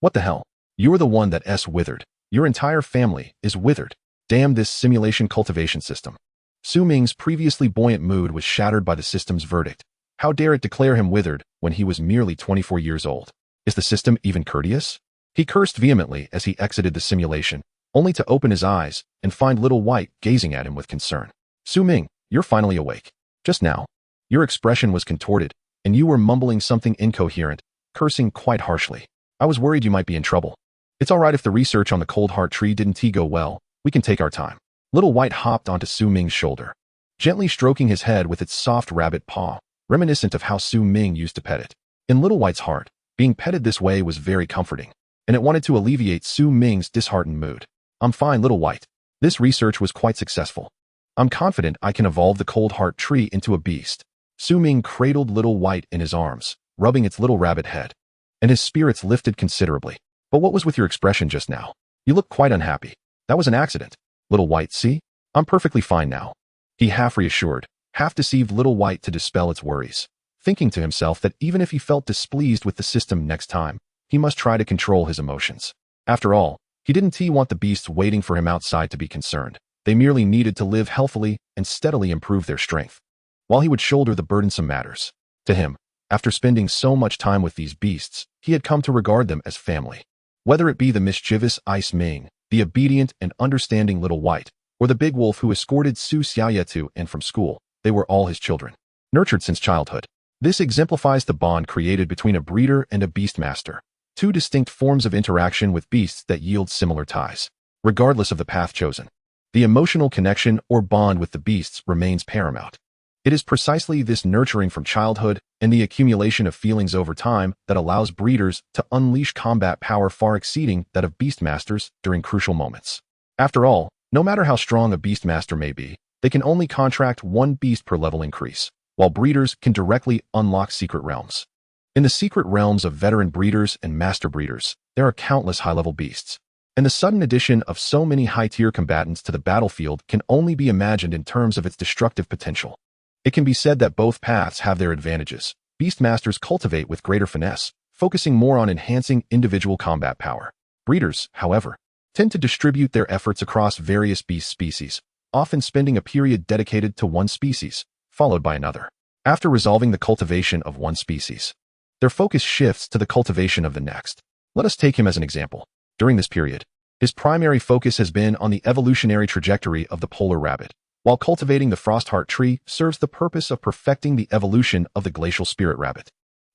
What the hell? You're the one that's withered. Your entire family is withered. Damn this simulation cultivation system. Su Ming's previously buoyant mood was shattered by the system's verdict. How dare it declare him withered when he was merely 24 years old? Is the system even courteous? He cursed vehemently as he exited the simulation, only to open his eyes and find Little White gazing at him with concern. Su Ming, you're finally awake. Just now, your expression was contorted, and you were mumbling something incoherent, cursing quite harshly. I was worried you might be in trouble. It's all right if the research on the cold heart tree didn't go well. We can take our time. Little White hopped onto Su Ming's shoulder, gently stroking his head with its soft rabbit paw, reminiscent of how Su Ming used to pet it. In Little White's heart, being petted this way was very comforting, and it wanted to alleviate Su Ming's disheartened mood. I'm fine, Little White. This research was quite successful. I'm confident I can evolve the cold heart tree into a beast. Su Ming cradled Little White in his arms, rubbing its little rabbit head, and his spirits lifted considerably. But what was with your expression just now? You look quite unhappy. That was an accident. Little White, see? I'm perfectly fine now. He half reassured, half deceived Little White to dispel its worries, thinking to himself that even if he felt displeased with the system next time, he must try to control his emotions. After all, he didn't want the beasts waiting for him outside to be concerned. They merely needed to live healthily and steadily improve their strength, while he would shoulder the burdensome matters. To him, after spending so much time with these beasts, he had come to regard them as family. Whether it be the mischievous Ice Ming, the obedient and understanding Little White, or the big wolf who escorted Su Xiaoye to and from school, they were all his children, nurtured since childhood. This exemplifies the bond created between a breeder and a beast master, two distinct forms of interaction with beasts that yield similar ties. Regardless of the path chosen, the emotional connection or bond with the beasts remains paramount. It is precisely this nurturing from childhood and the accumulation of feelings over time that allows breeders to unleash combat power far exceeding that of beastmasters during crucial moments. After all, no matter how strong a beastmaster may be, they can only contract one beast per level increase, while breeders can directly unlock secret realms. In the secret realms of veteran breeders and master breeders, there are countless high-level beasts, and the sudden addition of so many high-tier combatants to the battlefield can only be imagined in terms of its destructive potential. It can be said that both paths have their advantages. Beastmasters cultivate with greater finesse, focusing more on enhancing individual combat power. Breeders, however, tend to distribute their efforts across various beast species, often spending a period dedicated to one species, followed by another. After resolving the cultivation of one species, their focus shifts to the cultivation of the next. Let us take him as an example. During this period, his primary focus has been on the evolutionary trajectory of the polar rabbit, while cultivating the frostheart tree serves the purpose of perfecting the evolution of the glacial spirit rabbit.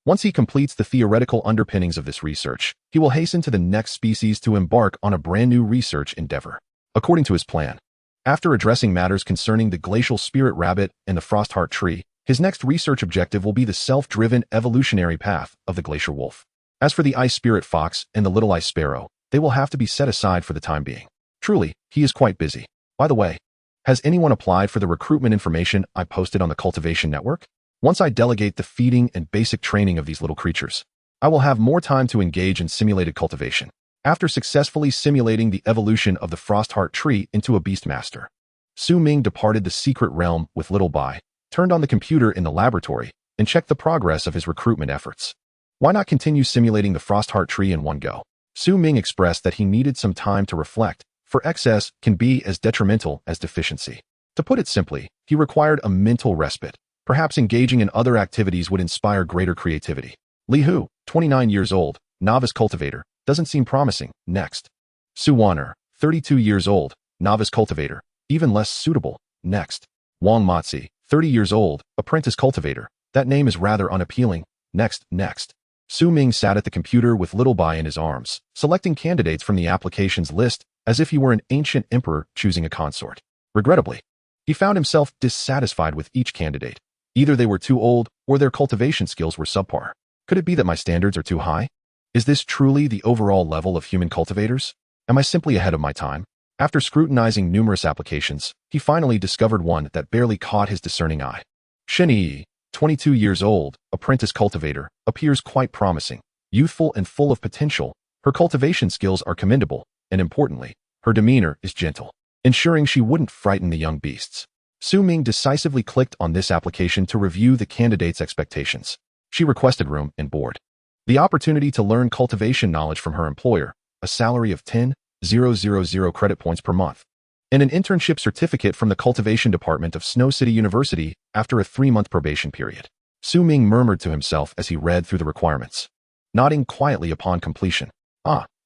Once he completes the theoretical underpinnings of this research, he will hasten to the next species to embark on a brand new research endeavor. According to his plan, after addressing matters concerning the glacial spirit rabbit and the frostheart tree, his next research objective will be the self-driven evolutionary path of the glacier wolf. As for the ice spirit fox and the little ice sparrow, they will have to be set aside for the time being. Truly, he is quite busy. By the way, has anyone applied for the recruitment information I posted on the Cultivation Network? Once I delegate the feeding and basic training of these little creatures, I will have more time to engage in simulated cultivation. After successfully simulating the evolution of the frostheart tree into a beastmaster, Su Ming departed the secret realm with Little Bai, turned on the computer in the laboratory, and checked the progress of his recruitment efforts. Why not continue simulating the frostheart tree in one go? Su Ming expressed that he needed some time to reflect, for excess can be as detrimental as deficiency. To put it simply, he required a mental respite. Perhaps engaging in other activities would inspire greater creativity. Li Hu, 29 years old, novice cultivator, doesn't seem promising. Next. Su Waner, 32 years old, novice cultivator, even less suitable. Next. Wang Matzi, 30 years old, apprentice cultivator. That name is rather unappealing. Next. Su Ming sat at the computer with Little Bai in his arms, selecting candidates from the applications list as if he were an ancient emperor choosing a consort. Regrettably, he found himself dissatisfied with each candidate. Either they were too old or their cultivation skills were subpar. Could it be that my standards are too high? Is this truly the overall level of human cultivators? Am I simply ahead of my time? After scrutinizing numerous applications, he finally discovered one that barely caught his discerning eye. Shen Yi, 22 years old, apprentice cultivator, appears quite promising. Youthful and full of potential, her cultivation skills are commendable, and importantly, her demeanor is gentle, ensuring she wouldn't frighten the young beasts. Su Ming decisively clicked on this application to review the candidate's expectations. She requested room and board, the opportunity to learn cultivation knowledge from her employer, a salary of 10,000 credit points per month, and an internship certificate from the cultivation department of Snow City University after a 3-month probation period. Su Ming murmured to himself as he read through the requirements, nodding quietly upon completion.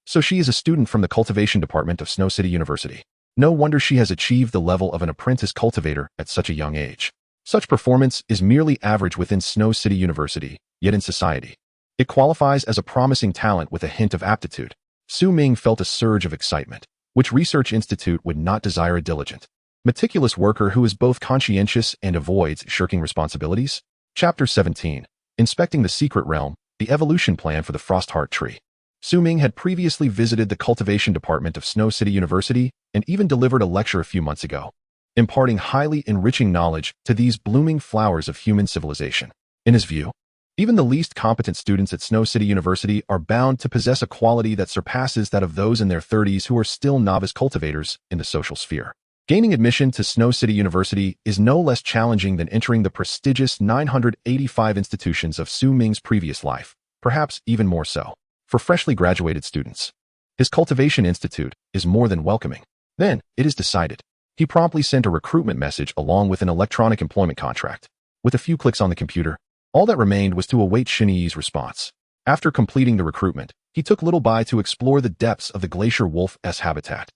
So she is a student from the cultivation department of Snow City University. No wonder she has achieved the level of an apprentice cultivator at such a young age. Such performance is merely average within Snow City University, yet in society, it qualifies as a promising talent with a hint of aptitude. Su Ming felt a surge of excitement. Which research institute would not desire a diligent, meticulous worker who is both conscientious and avoids shirking responsibilities? Chapter 17. Inspecting the Secret Realm, the Evolution Plan for the Frostheart Tree. Su Ming had previously visited the cultivation department of Snow City University and even delivered a lecture a few months ago, imparting highly enriching knowledge to these blooming flowers of human civilization. In his view, even the least competent students at Snow City University are bound to possess a quality that surpasses that of those in their 30s who are still novice cultivators in the social sphere. Gaining admission to Snow City University is no less challenging than entering the prestigious 985 institutions of Su Ming's previous life, perhaps even more so. For freshly graduated students, his cultivation institute is more than welcoming. Then, it is decided. He promptly sent a recruitment message along with an electronic employment contract. With a few clicks on the computer, all that remained was to await Shen Yi's response. After completing the recruitment, he took Little Bai to explore the depths of the glacier wolf's habitat,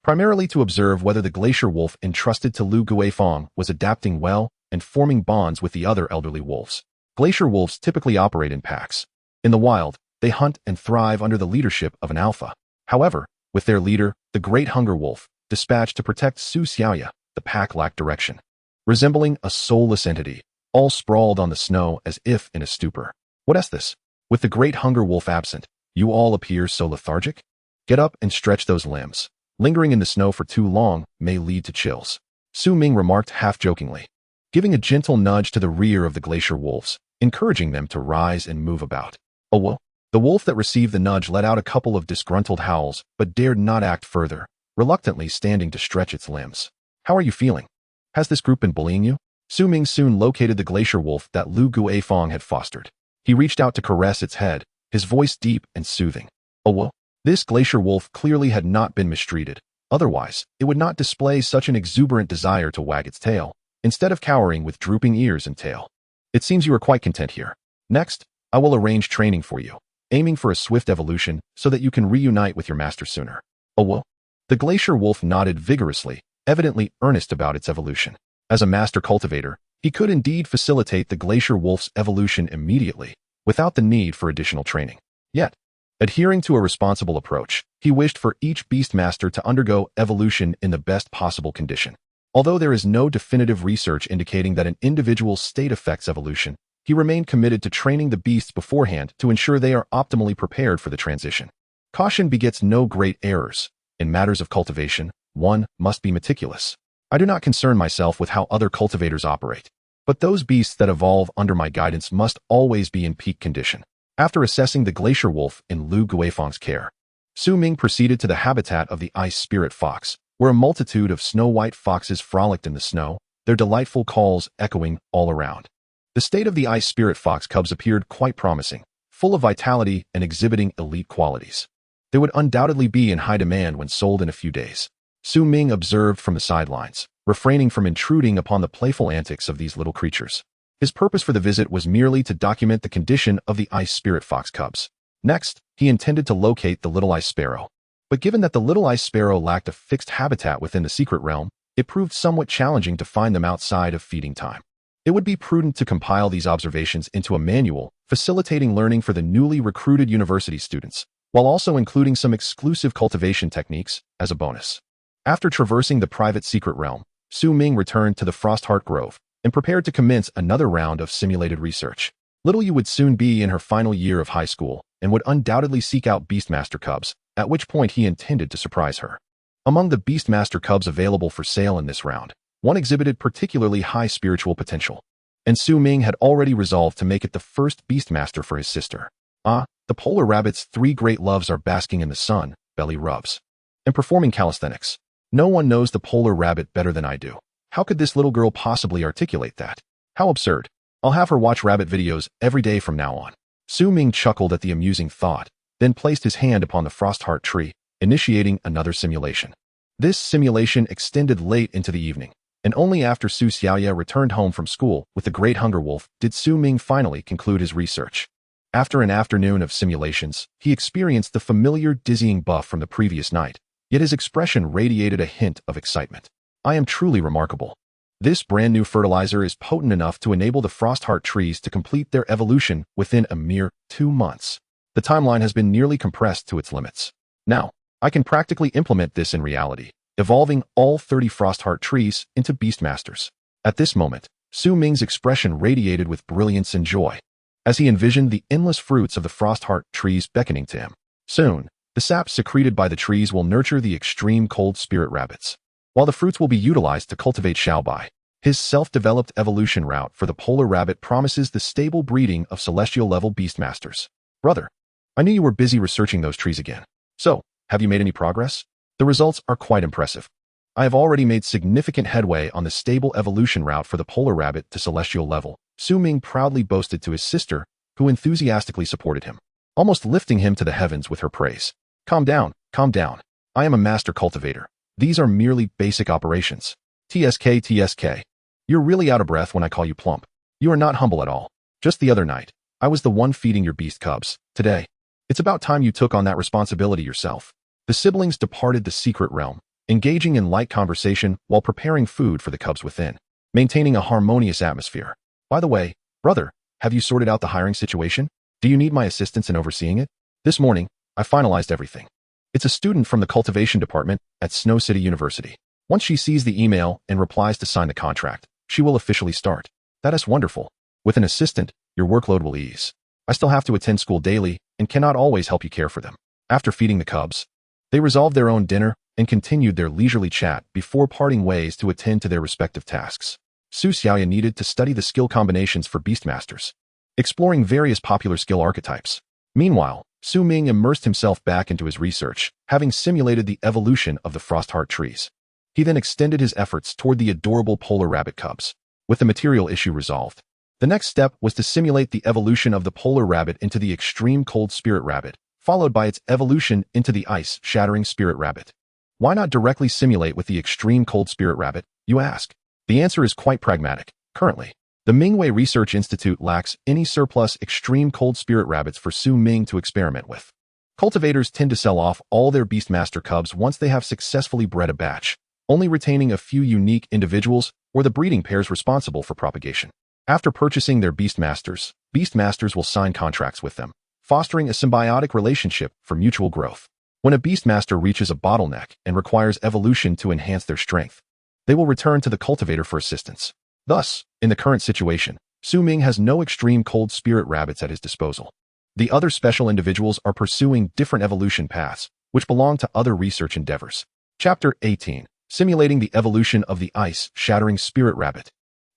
primarily to observe whether the glacier wolf entrusted to Lu Guifeng was adapting well and forming bonds with the other elderly wolves. Glacier wolves typically operate in packs. In the wild, they hunt and thrive under the leadership of an alpha. However, with their leader, the Great Hunger Wolf, dispatched to protect Su Xiaoya, the pack lacked direction. Resembling a soulless entity, all sprawled on the snow as if in a stupor. What is this? With the Great Hunger Wolf absent, you all appear so lethargic? Get up and stretch those limbs. Lingering in the snow for too long may lead to chills. Su Ming remarked half-jokingly, giving a gentle nudge to the rear of the glacier wolves, encouraging them to rise and move about. Oh well. The wolf that received the nudge let out a couple of disgruntled howls, but dared not act further, reluctantly standing to stretch its limbs. How are you feeling? Has this group been bullying you? Su Ming soon located the glacier wolf that Lu Guifeng had fostered. He reached out to caress its head, his voice deep and soothing. Oh well. This glacier wolf clearly had not been mistreated. Otherwise, it would not display such an exuberant desire to wag its tail, instead of cowering with drooping ears and tail. It seems you are quite content here. Next, I will arrange training for you, aiming for a swift evolution so that you can reunite with your master sooner. Oh well? The glacier wolf nodded vigorously, evidently earnest about its evolution. As a master cultivator, he could indeed facilitate the glacier wolf's evolution immediately, without the need for additional training. Yet, adhering to a responsible approach, he wished for each beastmaster to undergo evolution in the best possible condition. Although there is no definitive research indicating that an individual's state affects evolution, he remained committed to training the beasts beforehand to ensure they are optimally prepared for the transition. Caution begets no great errors. In matters of cultivation, one must be meticulous. I do not concern myself with how other cultivators operate, but those beasts that evolve under my guidance must always be in peak condition. After assessing the glacier wolf in Lu Guifeng's care, Su Ming proceeded to the habitat of the ice spirit fox, where a multitude of snow-white foxes frolicked in the snow, their delightful calls echoing all around. The state of the ice spirit fox cubs appeared quite promising, full of vitality and exhibiting elite qualities. They would undoubtedly be in high demand when sold in a few days. Su Ming observed from the sidelines, refraining from intruding upon the playful antics of these little creatures. His purpose for the visit was merely to document the condition of the ice spirit fox cubs. Next, he intended to locate the little ice sparrow. But given that the little ice sparrow lacked a fixed habitat within the secret realm, it proved somewhat challenging to find them outside of feeding time. It would be prudent to compile these observations into a manual, facilitating learning for the newly recruited university students, while also including some exclusive cultivation techniques as a bonus. After traversing the private secret realm, Su Ming returned to the Frostheart Grove and prepared to commence another round of simulated research. Little Yu would soon be in her final year of high school and would undoubtedly seek out Beastmaster cubs, at which point he intended to surprise her. Among the Beastmaster cubs available for sale in this round, one exhibited particularly high spiritual potential, and Su Ming had already resolved to make it the first Beastmaster for his sister. The polar rabbit's three great loves are basking in the sun, belly rubs, and performing calisthenics. No one knows the polar rabbit better than I do. How could this little girl possibly articulate that? How absurd. I'll have her watch rabbit videos every day from now on. Su Ming chuckled at the amusing thought, then placed his hand upon the Frostheart tree, initiating another simulation. This simulation extended late into the evening, and only after Su Xiaoya returned home from school with the Great Hunger Wolf did Su Ming finally conclude his research. After an afternoon of simulations, he experienced the familiar dizzying buff from the previous night, yet his expression radiated a hint of excitement. I am truly remarkable. This brand new fertilizer is potent enough to enable the Frostheart trees to complete their evolution within a mere 2 months. The timeline has been nearly compressed to its limits. Now, I can practically implement this in reality, evolving all 30 Frostheart trees into Beastmasters. At this moment, Su Ming's expression radiated with brilliance and joy, as he envisioned the endless fruits of the Frostheart trees beckoning to him. Soon, the sap secreted by the trees will nurture the extreme cold spirit rabbits, while the fruits will be utilized to cultivate Xiaobai. His self-developed evolution route for the polar rabbit promises the stable breeding of celestial-level beastmasters. Brother, I knew you were busy researching those trees again. So, have you made any progress? The results are quite impressive. I have already made significant headway on the stable evolution route for the polar rabbit to celestial level, Su Ming proudly boasted to his sister, who enthusiastically supported him, almost lifting him to the heavens with her praise. Calm down, calm down. I am a master cultivator. These are merely basic operations. TSK. You're really out of breath when I call you plump. You are not humble at all. Just the other night, I was the one feeding your beast cubs. Today, it's about time you took on that responsibility yourself. The siblings departed the secret realm, engaging in light conversation while preparing food for the cubs within, maintaining a harmonious atmosphere. By the way, brother, have you sorted out the hiring situation? Do you need my assistance in overseeing it? This morning, I finalized everything. It's a student from the cultivation department at Snow City University. Once she sees the email and replies to sign the contract, she will officially start. That is wonderful. With an assistant, your workload will ease. I still have to attend school daily and cannot always help you care for them. After feeding the cubs, they resolved their own dinner and continued their leisurely chat before parting ways to attend to their respective tasks. Su Xiaoya needed to study the skill combinations for Beastmasters, exploring various popular skill archetypes. Meanwhile, Su Ming immersed himself back into his research, having simulated the evolution of the Frostheart trees. He then extended his efforts toward the adorable polar rabbit cubs. With the material issue resolved, the next step was to simulate the evolution of the polar rabbit into the extreme cold spirit rabbit, followed by its evolution into the ice-shattering spirit rabbit. Why not directly simulate with the extreme cold spirit rabbit, you ask? The answer is quite pragmatic. Currently, The Mingwei Research Institute lacks any surplus extreme cold spirit rabbits for Su Ming to experiment with. Cultivators tend to sell off all their Beastmaster cubs once they have successfully bred a batch, only retaining a few unique individuals or the breeding pairs responsible for propagation. After purchasing their Beastmasters will sign contracts with them, fostering a symbiotic relationship for mutual growth. When a Beastmaster reaches a bottleneck and requires evolution to enhance their strength, they will return to the cultivator for assistance. Thus, in the current situation, Su Ming has no extreme cold spirit rabbits at his disposal. The other special individuals are pursuing different evolution paths, which belong to other research endeavors. Chapter 18. Simulating the evolution of the ice-shattering spirit rabbit.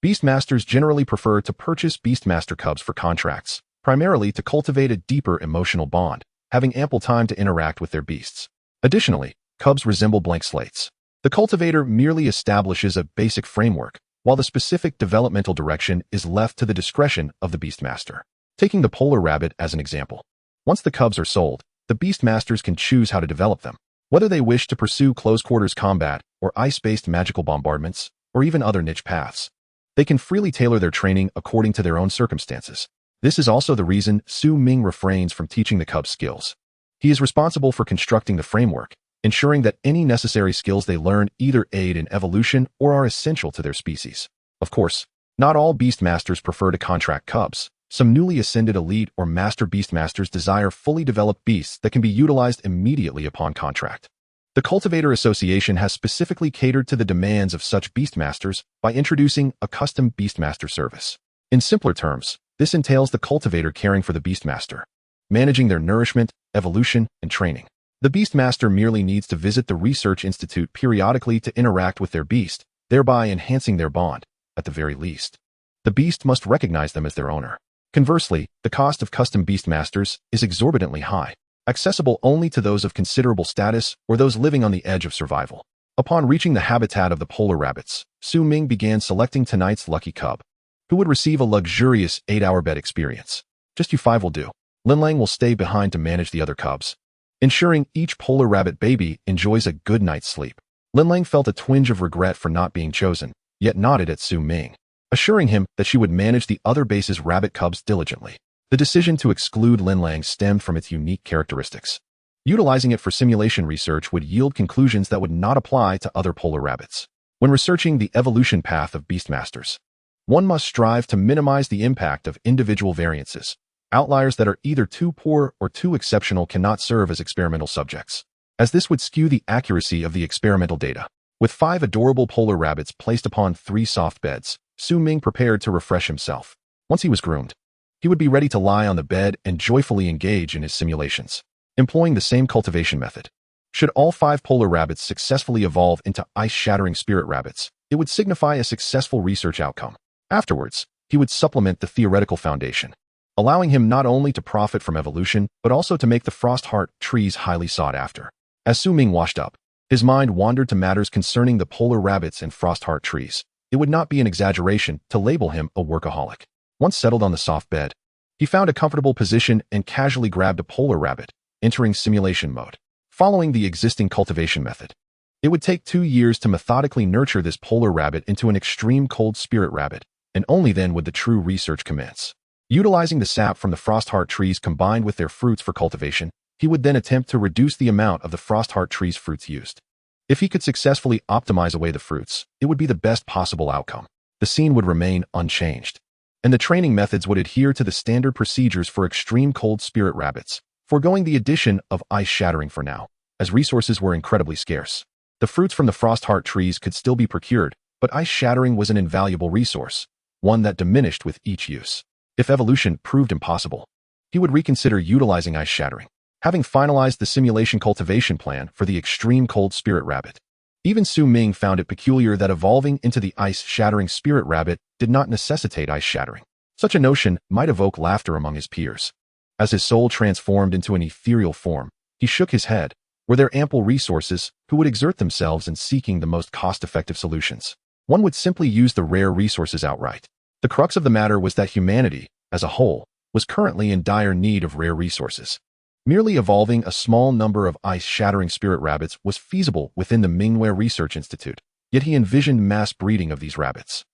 Beastmasters generally prefer to purchase Beastmaster cubs for contracts, primarily to cultivate a deeper emotional bond, having ample time to interact with their beasts. Additionally, cubs resemble blank slates. The cultivator merely establishes a basic framework, while the specific developmental direction is left to the discretion of the Beastmaster. Taking the polar rabbit as an example. Once the cubs are sold, the Beastmasters can choose how to develop them, whether they wish to pursue close-quarters combat or ice-based magical bombardments, or even other niche paths. They can freely tailor their training according to their own circumstances. This is also the reason Su Ming refrains from teaching the cubs skills. He is responsible for constructing the framework, ensuring that any necessary skills they learn either aid in evolution or are essential to their species. Of course, not all Beastmasters prefer to contract cubs. Some newly ascended elite or master Beastmasters desire fully developed beasts that can be utilized immediately upon contract. The Cultivator Association has specifically catered to the demands of such Beastmasters by introducing a custom Beastmaster service. In simpler terms, this entails the cultivator caring for the Beastmaster, managing their nourishment, evolution, and training. The Beastmaster merely needs to visit the Research Institute periodically to interact with their beast, thereby enhancing their bond, at the very least. The beast must recognize them as their owner. Conversely, the cost of custom Beastmasters is exorbitantly high, accessible only to those of considerable status or those living on the edge of survival. Upon reaching the habitat of the polar rabbits, Su Ming began selecting tonight's lucky cub, who would receive a luxurious 8-hour bed experience. Just you 5 will do. Linlang will stay behind to manage the other cubs, ensuring each polar rabbit baby enjoys a good night's sleep. Linlang felt a twinge of regret for not being chosen, yet nodded at Su Ming, assuring him that she would manage the other base's rabbit cubs diligently. The decision to exclude Linlang stemmed from its unique characteristics. Utilizing it for simulation research would yield conclusions that would not apply to other polar rabbits. When researching the evolution path of Beastmasters, one must strive to minimize the impact of individual variances. Outliers that are either too poor or too exceptional cannot serve as experimental subjects, as this would skew the accuracy of the experimental data. With 5 adorable polar rabbits placed upon 3 soft beds, Su Ming prepared to refresh himself. Once he was groomed, he would be ready to lie on the bed and joyfully engage in his simulations, employing the same cultivation method. Should all 5 polar rabbits successfully evolve into ice-shattering spirit rabbits, it would signify a successful research outcome. Afterwards, he would supplement the theoretical foundation, allowing him not only to profit from evolution, but also to make the frost heart trees highly sought after. As Su Ming washed up, his mind wandered to matters concerning the polar rabbits and frost heart trees. It would not be an exaggeration to label him a workaholic. Once settled on the soft bed, he found a comfortable position and casually grabbed a polar rabbit, entering simulation mode. Following the existing cultivation method, it would take 2 years to methodically nurture this polar rabbit into an extreme cold spirit rabbit, and only then would the true research commence. Utilizing the sap from the frost heart trees combined with their fruits for cultivation, he would then attempt to reduce the amount of the frost heart tree's fruits used. If he could successfully optimize away the fruits, it would be the best possible outcome. The scene would remain unchanged, and the training methods would adhere to the standard procedures for extreme cold spirit rabbits, foregoing the addition of ice shattering for now, as resources were incredibly scarce. The fruits from the frost heart trees could still be procured, but ice shattering was an invaluable resource, one that diminished with each use. If evolution proved impossible, he would reconsider utilizing ice shattering, having finalized the simulation cultivation plan for the extreme cold spirit rabbit. Even Su Ming found it peculiar that evolving into the ice-shattering spirit rabbit did not necessitate ice shattering. Such a notion might evoke laughter among his peers. As his soul transformed into an ethereal form, he shook his head. Were there ample resources who would exert themselves in seeking the most cost-effective solutions? One would simply use the rare resources outright. The crux of the matter was that humanity, as a whole, was currently in dire need of rare resources. Merely evolving a small number of ice-shattering spirit rabbits was feasible within the Mingwei Research Institute, yet he envisioned mass breeding of these rabbits.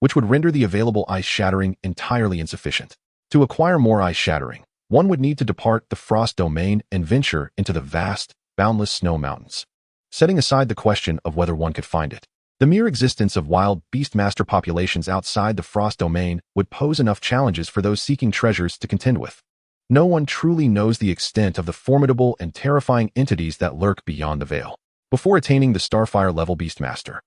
which would render the available ice shattering entirely insufficient. To acquire more ice shattering, one would need to depart the frost domain and venture into the vast, boundless snow mountains. Setting aside the question of whether one could find it, the mere existence of wild beastmaster populations outside the frost domain would pose enough challenges for those seeking treasures to contend with. No one truly knows the extent of the formidable and terrifying entities that lurk beyond the veil. Before attaining the Starfire-level beastmaster,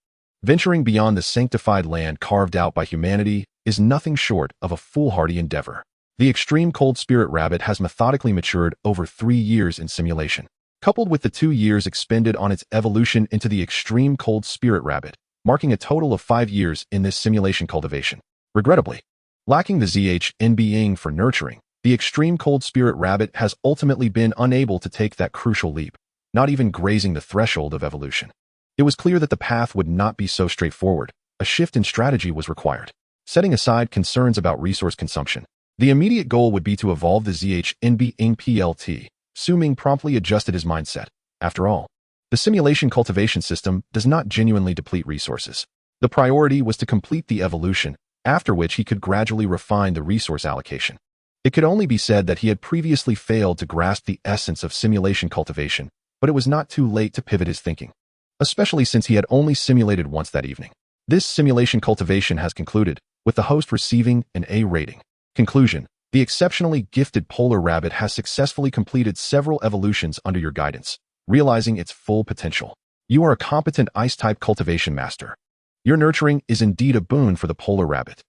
venturing beyond the sanctified land carved out by humanity is nothing short of a foolhardy endeavor. The extreme cold spirit rabbit has methodically matured over 3 years in simulation. Coupled with the 2 years expended on its evolution into the extreme cold spirit rabbit, marking a total of 5 years in this simulation cultivation. Regrettably, lacking the ZH-NBing for nurturing, the extreme cold spirit rabbit has ultimately been unable to take that crucial leap, not even grazing the threshold of evolution. It was clear that the path would not be so straightforward. A shift in strategy was required. Setting aside concerns about resource consumption, the immediate goal would be to evolve the ZH-NBing PLT. Ming promptly adjusted his mindset. After all, the simulation cultivation system does not genuinely deplete resources. The priority was to complete the evolution, after which he could gradually refine the resource allocation. It could only be said that he had previously failed to grasp the essence of simulation cultivation, but it was not too late to pivot his thinking, especially since he had only simulated once that evening. This simulation cultivation has concluded, with the host receiving an A rating. Conclusion: the exceptionally gifted polar rabbit has successfully completed several evolutions under your guidance, realizing its full potential. You are a competent ice-type cultivation master. Your nurturing is indeed a boon for the polar rabbit.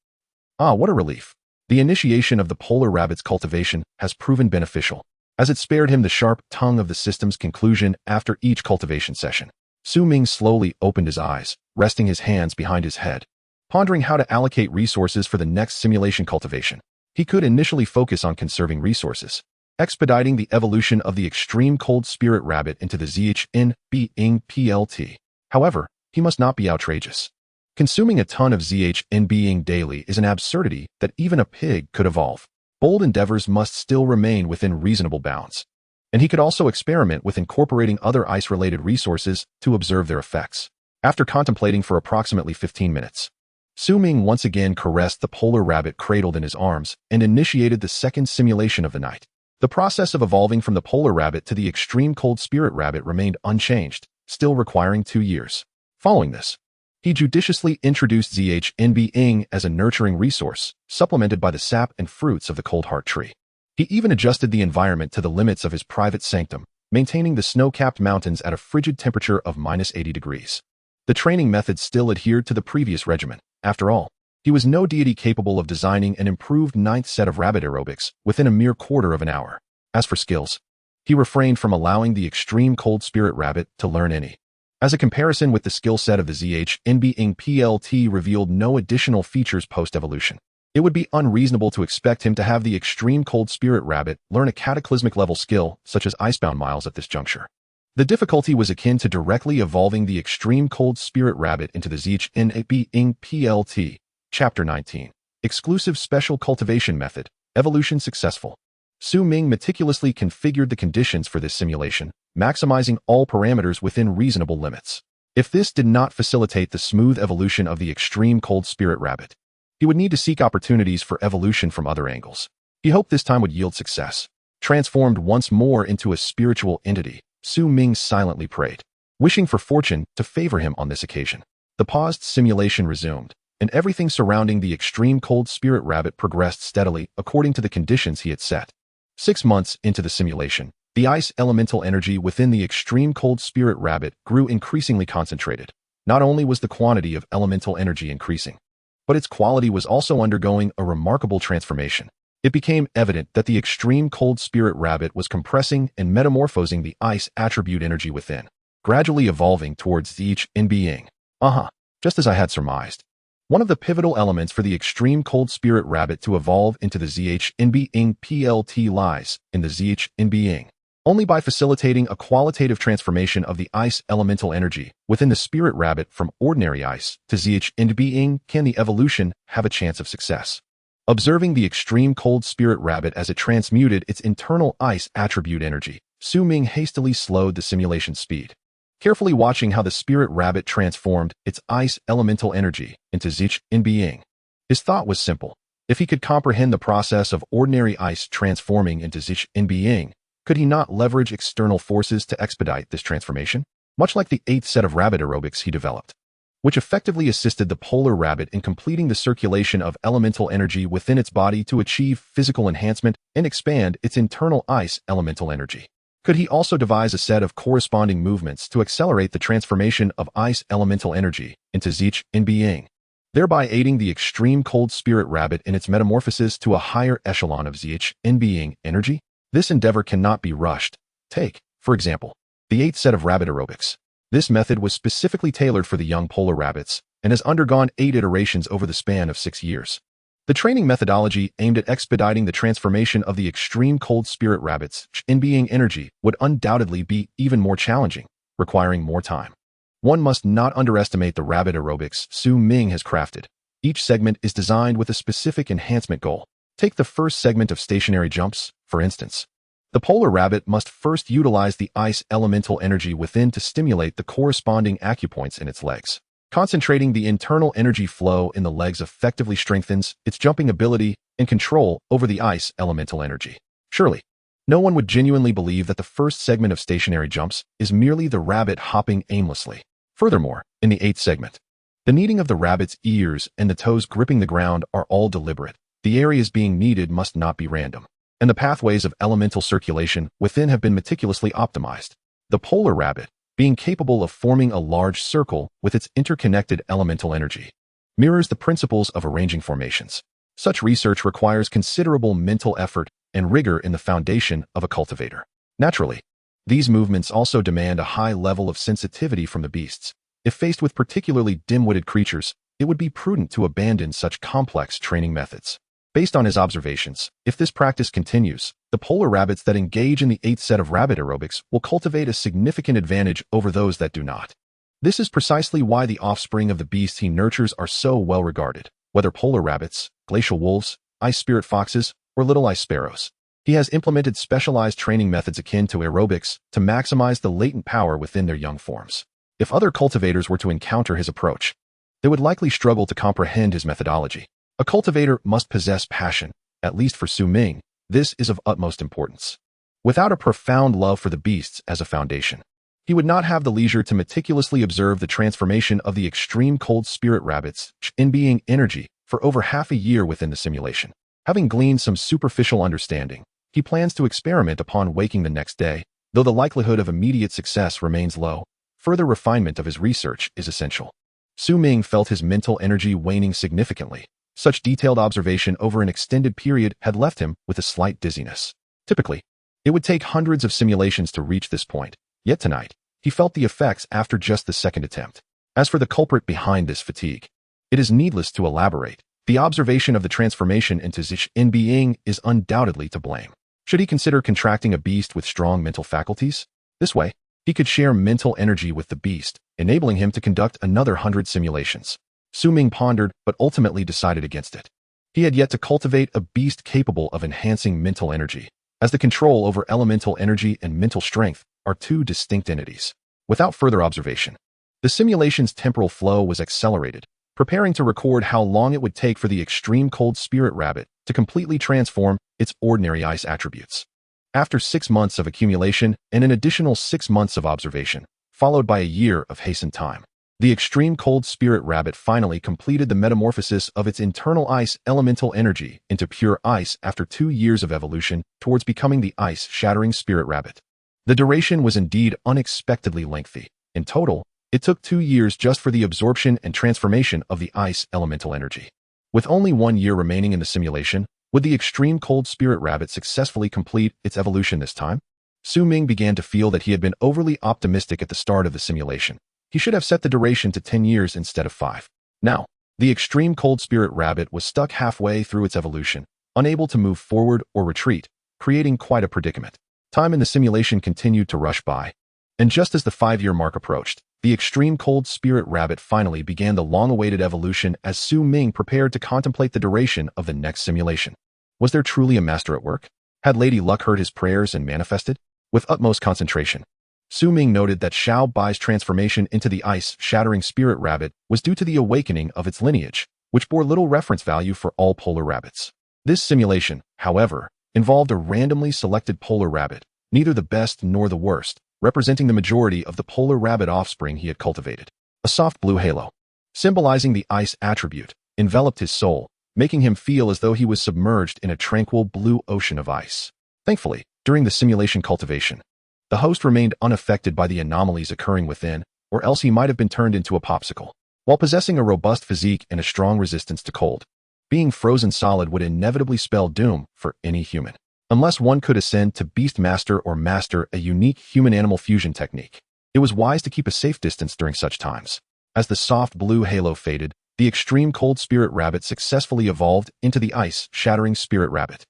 Ah, what a relief. The initiation of the polar rabbit's cultivation has proven beneficial, as it spared him the sharp tongue of the system's conclusion after each cultivation session. Ming slowly opened his eyes, resting his hands behind his head, pondering how to allocate resources for the next simulation cultivation. He could initially focus on conserving resources, expediting the evolution of the extreme cold spirit rabbit into the ZH-NBing PLT. However, he must not be outrageous. Consuming a ton of ZH-NBing daily is an absurdity that even a pig could evolve. Bold endeavors must still remain within reasonable bounds. And he could also experiment with incorporating other ice-related resources to observe their effects. After contemplating for approximately 15 minutes, Ming once again caressed the polar rabbit cradled in his arms and initiated the second simulation of the night. The process of evolving from the polar rabbit to the extreme cold spirit rabbit remained unchanged, still requiring 2 years. Following this, he judiciously introduced ZH-NBing as a nurturing resource, supplemented by the sap and fruits of the cold heart tree. He even adjusted the environment to the limits of his private sanctum, maintaining the snow-capped mountains at a frigid temperature of -80 degrees. The training method still adhered to the previous regimen. After all, he was no deity capable of designing an improved 9th set of rabbit aerobics within a mere quarter of an hour. As for skills, he refrained from allowing the extreme cold spirit rabbit to learn any. As a comparison with the skill set of the ZH-NBing PLT revealed no additional features post-evolution, it would be unreasonable to expect him to have the extreme cold spirit rabbit learn a cataclysmic level skill such as Icebound Miles at this juncture. The difficulty was akin to directly evolving the extreme cold spirit rabbit into the ZH-NBing PLT. Chapter 19. Exclusive Special Cultivation Method. Evolution Successful. Ming meticulously configured the conditions for this simulation, maximizing all parameters within reasonable limits. If this did not facilitate the smooth evolution of the extreme cold spirit rabbit, he would need to seek opportunities for evolution from other angles. He hoped this time would yield success. Transformed once more into a spiritual entity, Ming silently prayed, wishing for fortune to favor him on this occasion. The paused simulation resumed, and everything surrounding the extreme cold spirit rabbit progressed steadily according to the conditions he had set. 6 months into the simulation, the ice elemental energy within the extreme cold spirit rabbit grew increasingly concentrated. Not only was the quantity of elemental energy increasing, but its quality was also undergoing a remarkable transformation. It became evident that the extreme cold spirit rabbit was compressing and metamorphosing the ice attribute energy within, gradually evolving towards ZH-NBing. Just as I had surmised. One of the pivotal elements for the extreme cold spirit rabbit to evolve into the ZH-NBing PLT lies in the ZH-NBing. Only by facilitating a qualitative transformation of the ice elemental energy within the spirit rabbit from ordinary ice to ZH-NBing can the evolution have a chance of success. Observing the extreme cold spirit rabbit as it transmuted its internal ice attribute energy, Ming hastily slowed the simulation speed. Carefully watching how the spirit rabbit transformed its ice elemental energy into ZH-NBing, His thought was simple. If he could comprehend the process of ordinary ice transforming into Zich in being, could he not leverage external forces to expedite this transformation? Much like the 8th set of rabbit aerobics he developed, which effectively assisted the polar rabbit in completing the circulation of elemental energy within its body to achieve physical enhancement and expand its internal ice elemental energy. Could he also devise a set of corresponding movements to accelerate the transformation of ice elemental energy into Zich in being, thereby aiding the extreme cold spirit rabbit in its metamorphosis to a higher echelon of Zich in being energy? This endeavor cannot be rushed. Take, for example, the 8th set of rabbit aerobics. This method was specifically tailored for the young polar rabbits and has undergone 8 iterations over the span of 6 years. The training methodology aimed at expediting the transformation of the extreme cold spirit rabbits in being energy would undoubtedly be even more challenging, requiring more time. One must not underestimate the rabbit aerobics Ming has crafted. Each segment is designed with a specific enhancement goal. Take the first segment of stationary jumps, for instance. The polar rabbit must first utilize the ice elemental energy within to stimulate the corresponding acupoints in its legs. Concentrating the internal energy flow in the legs effectively strengthens its jumping ability and control over the ice elemental energy. Surely, no one would genuinely believe that the first segment of stationary jumps is merely the rabbit hopping aimlessly. Furthermore, in the 8th segment, the kneading of the rabbit's ears and the toes gripping the ground are all deliberate. The areas being kneaded must not be random, and the pathways of elemental circulation within have been meticulously optimized. The polar rabbit, being capable of forming a large circle with its interconnected elemental energy, mirrors the principles of arranging formations. Such research requires considerable mental effort and rigor in the foundation of a cultivator. Naturally, these movements also demand a high level of sensitivity from the beasts. If faced with particularly dim-witted creatures, it would be prudent to abandon such complex training methods. Based on his observations, if this practice continues, the polar rabbits that engage in the 8th set of rabbit aerobics will cultivate a significant advantage over those that do not. This is precisely why the offspring of the beasts he nurtures are so well regarded, whether polar rabbits, glacial wolves, ice spirit foxes, or little ice sparrows. He has implemented specialized training methods akin to aerobics to maximize the latent power within their young forms. If other cultivators were to encounter his approach, they would likely struggle to comprehend his methodology. A cultivator must possess passion, at least for Ming. This is of utmost importance. Without a profound love for the beasts as a foundation, he would not have the leisure to meticulously observe the transformation of the extreme cold spirit rabbits in being energy for over half a year within the simulation. Having gleaned some superficial understanding, he plans to experiment upon waking the next day. Though the likelihood of immediate success remains low, further refinement of his research is essential. Ming felt his mental energy waning significantly. Such detailed observation over an extended period had left him with a slight dizziness. Typically, it would take hundreds of simulations to reach this point, yet tonight, he felt the effects after just the second attempt. As for the culprit behind this fatigue, it is needless to elaborate. The observation of the transformation into Zich in being is undoubtedly to blame. Should he consider contracting a beast with strong mental faculties? This way, he could share mental energy with the beast, enabling him to conduct another 100 simulations. Ming pondered, but ultimately decided against it. He had yet to cultivate a beast capable of enhancing mental energy, as the control over elemental energy and mental strength are two distinct entities. Without further observation, the simulation's temporal flow was accelerated, preparing to record how long it would take for the extreme cold spirit rabbit to completely transform its ordinary ice attributes. After 6 months of accumulation and an additional 6 months of observation, followed by a year of hastened time, the extreme cold spirit rabbit finally completed the metamorphosis of its internal ice elemental energy into pure ice after 2 years of evolution towards becoming the ice-shattering spirit rabbit. The duration was indeed unexpectedly lengthy. In total, it took 2 years just for the absorption and transformation of the ice elemental energy. With only 1 year remaining in the simulation, would the extreme cold spirit rabbit successfully complete its evolution this time? Ming began to feel that he had been overly optimistic at the start of the simulation. He should have set the duration to 10 years instead of 5. Now, the extreme cold spirit rabbit was stuck halfway through its evolution, unable to move forward or retreat, creating quite a predicament. Time in the simulation continued to rush by, and just as the 5-year mark approached, the extreme cold spirit rabbit finally began the long-awaited evolution as Ming prepared to contemplate the duration of the next simulation. Was there truly a master at work? Had Lady Luck heard his prayers and manifested? With utmost concentration, Ming noted that Xiao Bai's transformation into the ice-shattering spirit rabbit was due to the awakening of its lineage. which bore little reference value for all polar rabbits. This simulation, however, involved a randomly selected polar rabbit, neither the best nor the worst, representing the majority of the polar rabbit offspring he had cultivated. A soft blue halo, symbolizing the ice attribute, enveloped his soul, making him feel as though he was submerged in a tranquil blue ocean of ice. Thankfully, during the simulation cultivation, the host remained unaffected by the anomalies occurring within, or else he might have been turned into a popsicle. While possessing a robust physique and a strong resistance to cold, being frozen solid would inevitably spell doom for any human, unless one could ascend to Beast Master or master a unique human-animal fusion technique. It was wise to keep a safe distance during such times. As the soft blue halo faded, the extreme cold spirit rabbit successfully evolved into the ice-shattering spirit rabbit.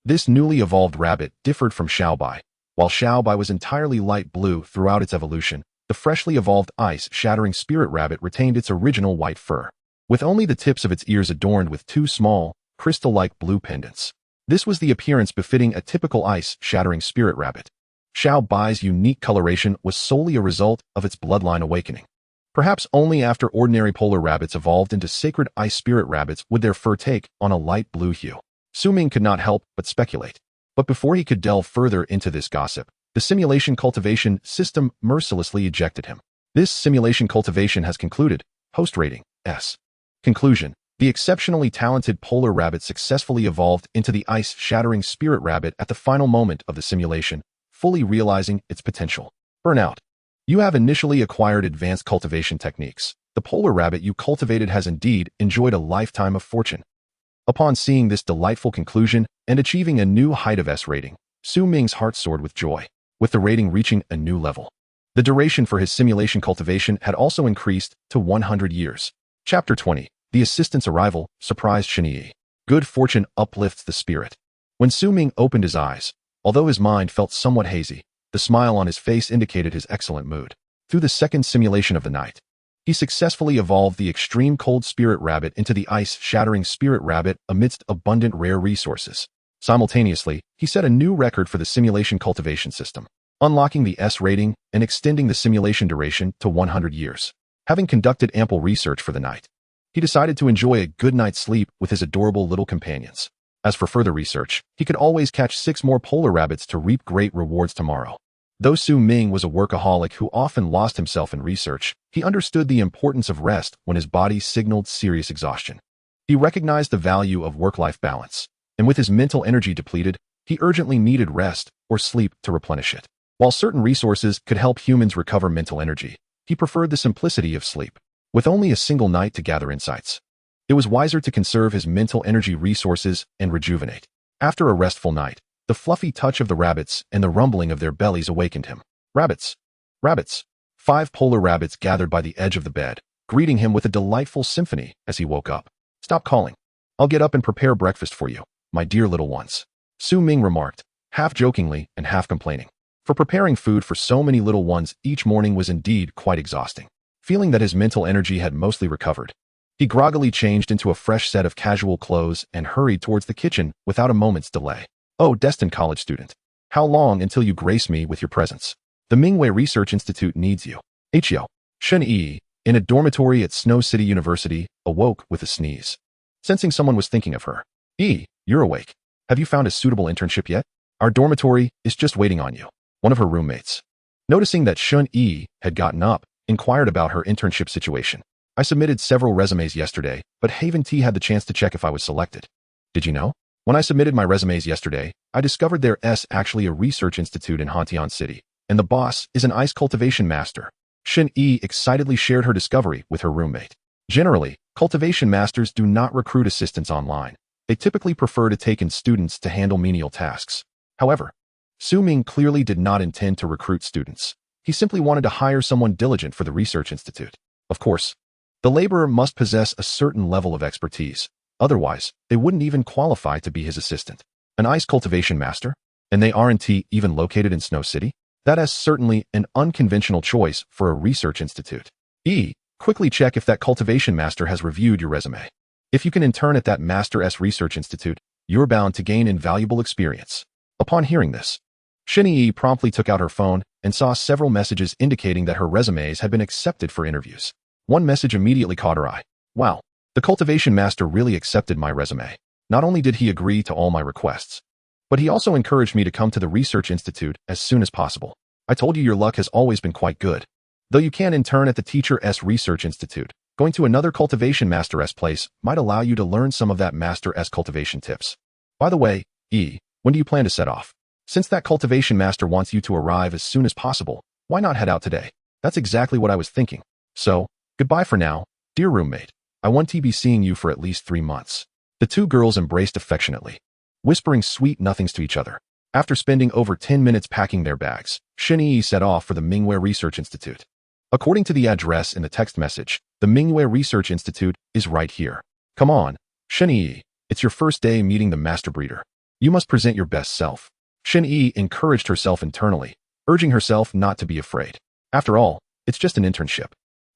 This newly evolved rabbit differed from Xiaobai. While Xiaobai was entirely light blue throughout its evolution, the freshly evolved ice-shattering spirit rabbit retained its original white fur, with only the tips of its ears adorned with two small, crystal-like blue pendants. This was the appearance befitting a typical ice-shattering spirit rabbit. Xiaobai's unique coloration was solely a result of its bloodline awakening. Perhaps only after ordinary polar rabbits evolved into sacred ice spirit rabbits would their fur take on a light blue hue. Ming could not help but speculate. But before he could delve further into this gossip, the simulation cultivation system mercilessly ejected him. This simulation cultivation has concluded. Host rating, S. Conclusion. The exceptionally talented polar rabbit successfully evolved into the ice-shattering spirit rabbit at the final moment of the simulation, fully realizing its potential. Burnout. You have initially acquired advanced cultivation techniques. The polar rabbit you cultivated has indeed enjoyed a lifetime of fortune. Upon seeing this delightful conclusion and achieving a new height of S rating, Ming's heart soared with joy, with the rating reaching a new level. The duration for his simulation cultivation had also increased to 100 years. Chapter 20. The assistant's arrival surprised Shenyi. Good fortune uplifts the spirit. When Ming opened his eyes, although his mind felt somewhat hazy, the smile on his face indicated his excellent mood. Through the second simulation of the night, he successfully evolved the extreme cold spirit rabbit into the ice-shattering spirit rabbit amidst abundant rare resources. Simultaneously, he set a new record for the simulation cultivation system, unlocking the S rating and extending the simulation duration to 100 years. Having conducted ample research for the night, he decided to enjoy a good night's sleep with his adorable little companions. As for further research, he could always catch 6 more polar rabbits to reap great rewards tomorrow. Though Ming was a workaholic who often lost himself in research, he understood the importance of rest when his body signaled serious exhaustion. He recognized the value of work-life balance, and with his mental energy depleted, he urgently needed rest or sleep to replenish it. While certain resources could help humans recover mental energy, he preferred the simplicity of sleep. With only a single night to gather insights, it was wiser to conserve his mental energy resources and rejuvenate. After a restful night, the fluffy touch of the rabbits and the rumbling of their bellies awakened him. Rabbits! Rabbits! 5 polar rabbits gathered by the edge of the bed, greeting him with a delightful symphony as he woke up. Stop calling. I'll get up and prepare breakfast for you, my dear little ones. Ming remarked, half jokingly and half complaining. For preparing food for so many little ones each morning was indeed quite exhausting. Feeling that his mental energy had mostly recovered, he groggily changed into a fresh set of casual clothes and hurried towards the kitchen without a moment's delay. Oh, destined college student. How long until you grace me with your presence? The Mingwei Research Institute needs you. Hyo. Shen Yi, in a dormitory at Snow City University, awoke with a sneeze. Sensing someone was thinking of her. You're awake. Have you found a suitable internship yet? Our dormitory is just waiting on you. One of her roommates, noticing that Shen Yi had gotten up, inquired about her internship situation. I submitted several resumes yesterday, but Haven T had the chance to check if I was selected. Did you know? When I submitted my resumes yesterday, I discovered there's actually a research institute in Hantian City, and the boss is an ice cultivation master. Shen Yi excitedly shared her discovery with her roommate. Generally, cultivation masters do not recruit assistants online. They typically prefer to take in students to handle menial tasks. However, Ming clearly did not intend to recruit students. He simply wanted to hire someone diligent for the research institute. Of course, the laborer must possess a certain level of expertise. Otherwise, they wouldn't even qualify to be his assistant. An ice cultivation master? And they aren't even located in Snow City? That is certainly an unconventional choice for a research institute. Quickly check if that cultivation master has reviewed your resume. If you can intern at that Master Research Institute, you're bound to gain invaluable experience. Upon hearing this, Shenyi promptly took out her phone and saw several messages indicating that her resumes had been accepted for interviews. One message immediately caught her eye. Wow, The cultivation master really accepted my resume. Not only did he agree to all my requests, but he also encouraged me to come to the research institute as soon as possible. I told you your luck has always been quite good. Though you can intern at the Teacher-S Research Institute, going to another cultivation master-S place might allow you to learn some of that master-S cultivation tips. By the way, when do you plan to set off? Since that cultivation master wants you to arrive as soon as possible, why not head out today? That's exactly what I was thinking. So, goodbye for now, dear roommate. I want to be seeing you for at least 3 months. The two girls embraced affectionately, whispering sweet nothings to each other. After spending over 10 minutes packing their bags, Shen-Yi set off for the Mingwei Research Institute. According to the address in the text message, the Mingwei Research Institute is right here. Come on, Shen-Yi, it's your first day meeting the master breeder. You must present your best self. Shen-Yi encouraged herself internally, urging herself not to be afraid. After all, it's just an internship.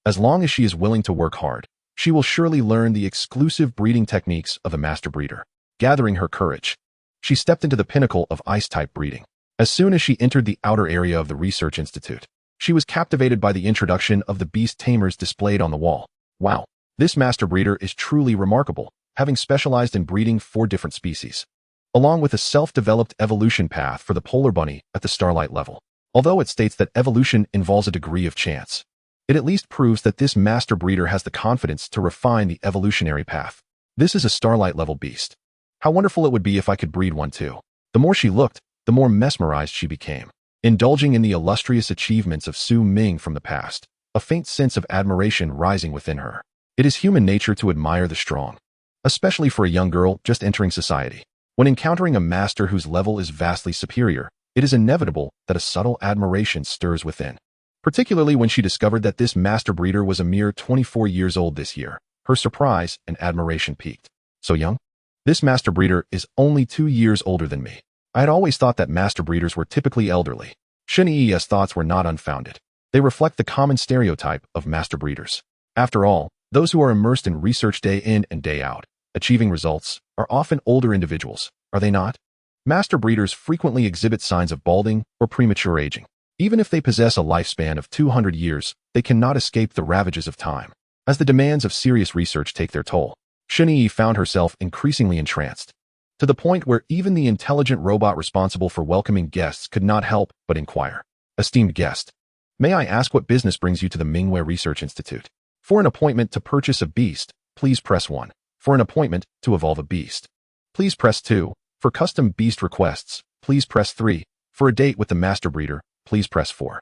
As long as she is willing to work hard, she will surely learn the exclusive breeding techniques of a master breeder. Gathering her courage, she stepped into the pinnacle of ice-type breeding. As soon as she entered the outer area of the research institute, she was captivated by the introduction of the beast tamers displayed on the wall. Wow, this master breeder is truly remarkable, having specialized in breeding 4 different species, along with a self-developed evolution path for the polar bunny at the starlight level. Although it states that evolution involves a degree of chance, it at least proves that this master breeder has the confidence to refine the evolutionary path. This is a starlight level beast. How wonderful it would be if I could breed one too. The more she looked, the more mesmerized she became. Indulging in the illustrious achievements of Su Ming from the past, a faint sense of admiration rising within her. It is human nature to admire the strong, especially for a young girl just entering society. When encountering a master whose level is vastly superior, it is inevitable that a subtle admiration stirs within. Particularly when she discovered that this master breeder was a mere 24 years old this year. Her surprise and admiration peaked. So young? This master breeder is only 2 years older than me. I had always thought that master breeders were typically elderly. Shen-Yi's thoughts were not unfounded. They reflect the common stereotype of master breeders. After all, those who are immersed in research day in and day out, achieving results, are often older individuals, are they not? Master breeders frequently exhibit signs of balding or premature aging. Even if they possess a lifespan of 200 years, they cannot escape the ravages of time. As the demands of serious research take their toll, Shen-Yi found herself increasingly entranced, to the point where even the intelligent robot responsible for welcoming guests could not help but inquire. Esteemed guest, may I ask what business brings you to the Mingwei Research Institute? For an appointment to purchase a beast, please press 1. For an appointment to evolve a beast, please press 2. For custom beast requests, please press 3. For a date with the master breeder, please press 4.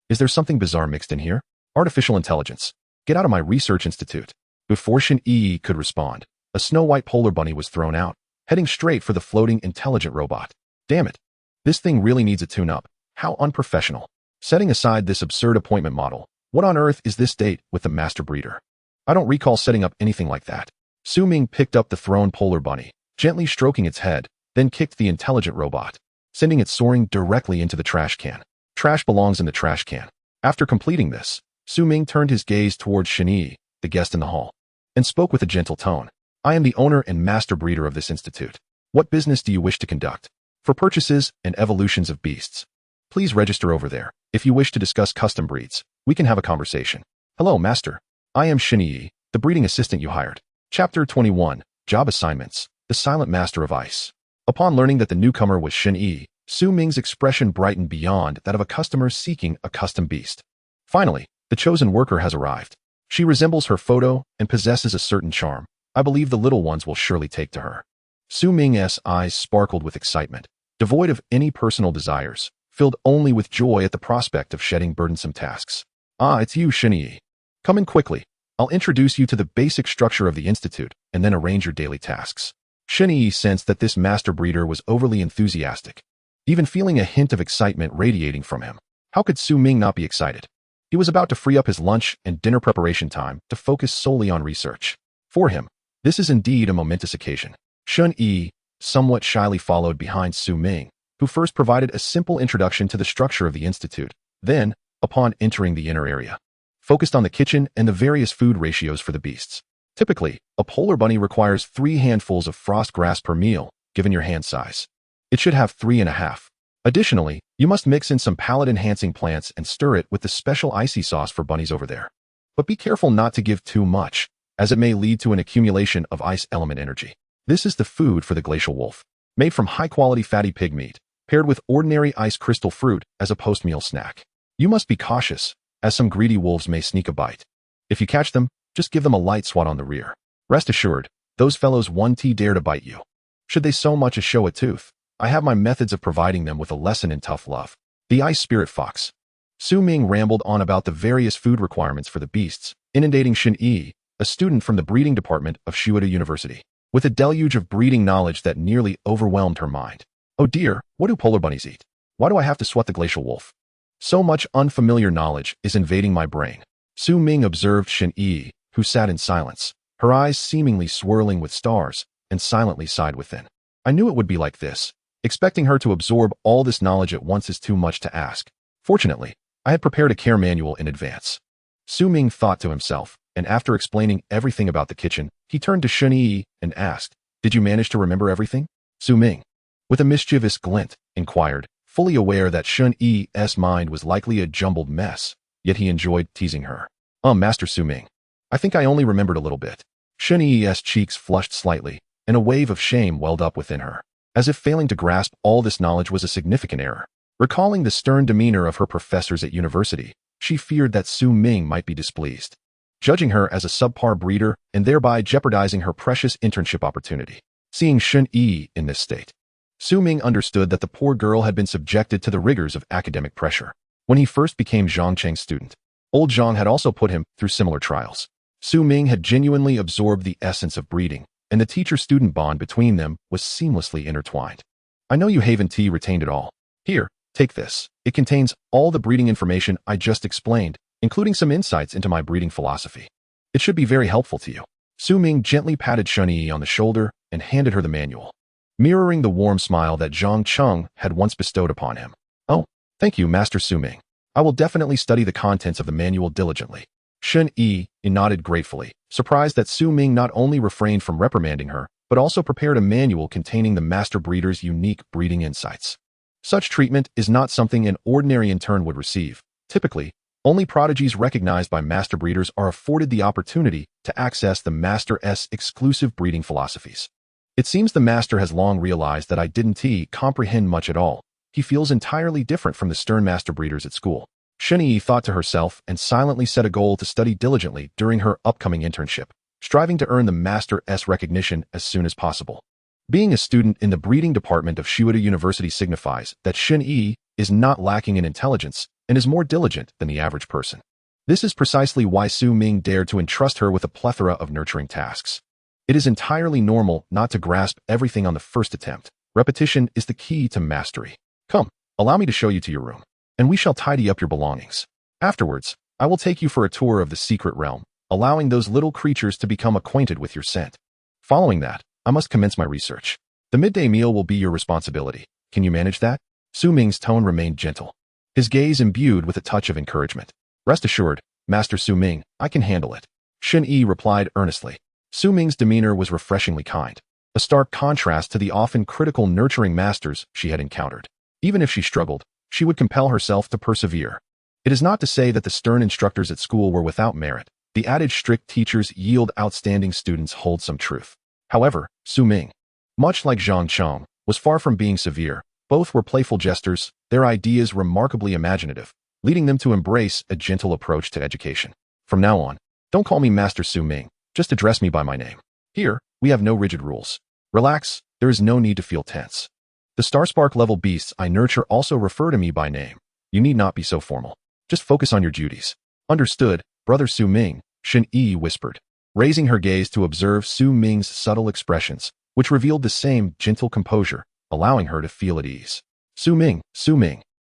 Is there something bizarre mixed in here? Artificial intelligence. Get out of my research institute. Before Shen-Yi could respond, a snow-white polar bunny was thrown out, heading straight for the floating intelligent robot. Damn it. This thing really needs a tune-up. How unprofessional. Setting aside this absurd appointment model, what on earth is this date with the master breeder? I don't recall setting up anything like that. Su Ming picked up the thrown polar bunny, gently stroking its head, then kicked the intelligent robot, sending it soaring directly into the trash can. Trash belongs in the trash can. After completing this, Su Ming turned his gaze towards Shen-Yi, the guest in the hall, and spoke with a gentle tone. I am the owner and master breeder of this institute. What business do you wish to conduct? For purchases and evolutions of beasts, please register over there. If you wish to discuss custom breeds, we can have a conversation. Hello, master. I am Shen-Yi, the breeding assistant you hired. Chapter 21, Job Assignments, the Silent Master of Ice. Upon learning that the newcomer was Shen-Yi, Su Ming's expression brightened beyond that of a customer seeking a custom beast. Finally, the chosen worker has arrived. She resembles her photo and possesses a certain charm. I believe the little ones will surely take to her. Su Ming's eyes sparkled with excitement, devoid of any personal desires, filled only with joy at the prospect of shedding burdensome tasks. Ah, it's you, Shen-Yi. Come in quickly. I'll introduce you to the basic structure of the institute and then arrange your daily tasks. Shen-Yi sensed that this master breeder was overly enthusiastic, even feeling a hint of excitement radiating from him. How could Su Ming not be excited? He was about to free up his lunch and dinner preparation time to focus solely on research. For him, this is indeed a momentous occasion. Shen-Yi somewhat shyly followed behind Su Ming, who first provided a simple introduction to the structure of the institute. Then, upon entering the inner area, focused on the kitchen and the various food ratios for the beasts. Typically, a polar bunny requires 3 handfuls of frost grass per meal, given your hand size. It should have 3.5. Additionally, you must mix in some palate-enhancing plants and stir it with the special icy sauce for bunnies over there. But be careful not to give too much. as it may lead to an accumulation of ice element energy. This is the food for the glacial wolf, made from high-quality fatty pig meat, paired with ordinary ice crystal fruit as a post-meal snack. You must be cautious, as some greedy wolves may sneak a bite. If you catch them, just give them a light swat on the rear. Rest assured, those fellows won't dare to bite you. Should they so much as show a tooth, I have my methods of providing them with a lesson in tough love. The Ice Spirit Fox. Su Ming rambled on about the various food requirements for the beasts, inundating Xin Yi, a student from the breeding department of Shuada University, with a deluge of breeding knowledge that nearly overwhelmed her mind. Oh dear, what do polar bunnies eat? Why do I have to swat the glacial wolf? So much unfamiliar knowledge is invading my brain. Su Ming observed Xin Yi, who sat in silence, her eyes seemingly swirling with stars, and silently sighed within. I knew it would be like this. Expecting her to absorb all this knowledge at once is too much to ask. Fortunately, I had prepared a care manual in advance. Su Ming thought to himself, and after explaining everything about the kitchen, he turned to Xin Yi and asked, "Did you manage to remember everything?" Su Ming, with a mischievous glint, inquired, fully aware that Xin Yi's mind was likely a jumbled mess, yet he enjoyed teasing her. Master Su Ming, I think I only remembered a little bit." Xin Yi's cheeks flushed slightly, and a wave of shame welled up within her, as if failing to grasp all this knowledge was a significant error. Recalling the stern demeanor of her professors at university, she feared that Su Ming might be displeased, judging her as a subpar breeder and thereby jeopardizing her precious internship opportunity. Seeing Xin Yi in this state, Su Ming understood that the poor girl had been subjected to the rigors of academic pressure. When he first became Zhang Cheng's student, old Zhang had also put him through similar trials. Su Ming had genuinely absorbed the essence of breeding, and the teacher-student bond between them was seamlessly intertwined. I know you Haven Tea retained it all. Here, take this. It contains all the breeding information I just explained, including some insights into my breeding philosophy. It should be very helpful to you. Su Ming gently patted Xin Yi on the shoulder and handed her the manual, mirroring the warm smile that Zhang Cheng had once bestowed upon him. Oh, thank you, Master Su Ming. I will definitely study the contents of the manual diligently. Xin Yi nodded gratefully, surprised that Su Ming not only refrained from reprimanding her, but also prepared a manual containing the master breeder's unique breeding insights. Such treatment is not something an ordinary intern would receive. Typically, only prodigies recognized by master breeders are afforded the opportunity to access the master's exclusive breeding philosophies. It seems the master has long realized that I didn't comprehend much at all. He feels entirely different from the stern master breeders at school. Xin Yi thought to herself and silently set a goal to study diligently during her upcoming internship, striving to earn the master's recognition as soon as possible. Being a student in the breeding department of Shuada University signifies that Xin Yi is not lacking in intelligence and is more diligent than the average person. This is precisely why Su Ming dared to entrust her with a plethora of nurturing tasks. It is entirely normal not to grasp everything on the first attempt. Repetition is the key to mastery. Come, allow me to show you to your room, and we shall tidy up your belongings. Afterwards, I will take you for a tour of the secret realm, allowing those little creatures to become acquainted with your scent. Following that, I must commence my research. The midday meal will be your responsibility. Can you manage that? Su Ming's tone remained gentle, his gaze imbued with a touch of encouragement. Rest assured, Master Su Ming, I can handle it. Xin Yi replied earnestly. Su Ming's demeanor was refreshingly kind, a stark contrast to the often critical nurturing masters she had encountered. Even if she struggled, she would compel herself to persevere. It is not to say that the stern instructors at school were without merit. The adage strict teachers yield outstanding students holds some truth. However, Su Ming, much like Zhang Cheng, was far from being severe. Both were playful jesters, their ideas remarkably imaginative, leading them to embrace a gentle approach to education. From now on, don't call me Master Su Ming, just address me by my name. Here, we have no rigid rules. Relax, there is no need to feel tense. The Starspark level beasts I nurture also refer to me by name. You need not be so formal. Just focus on your duties. Understood, Brother Su Ming, Xin Yi whispered, raising her gaze to observe Su Ming's subtle expressions, which revealed the same gentle composure, allowing her to feel at ease. Su Ming,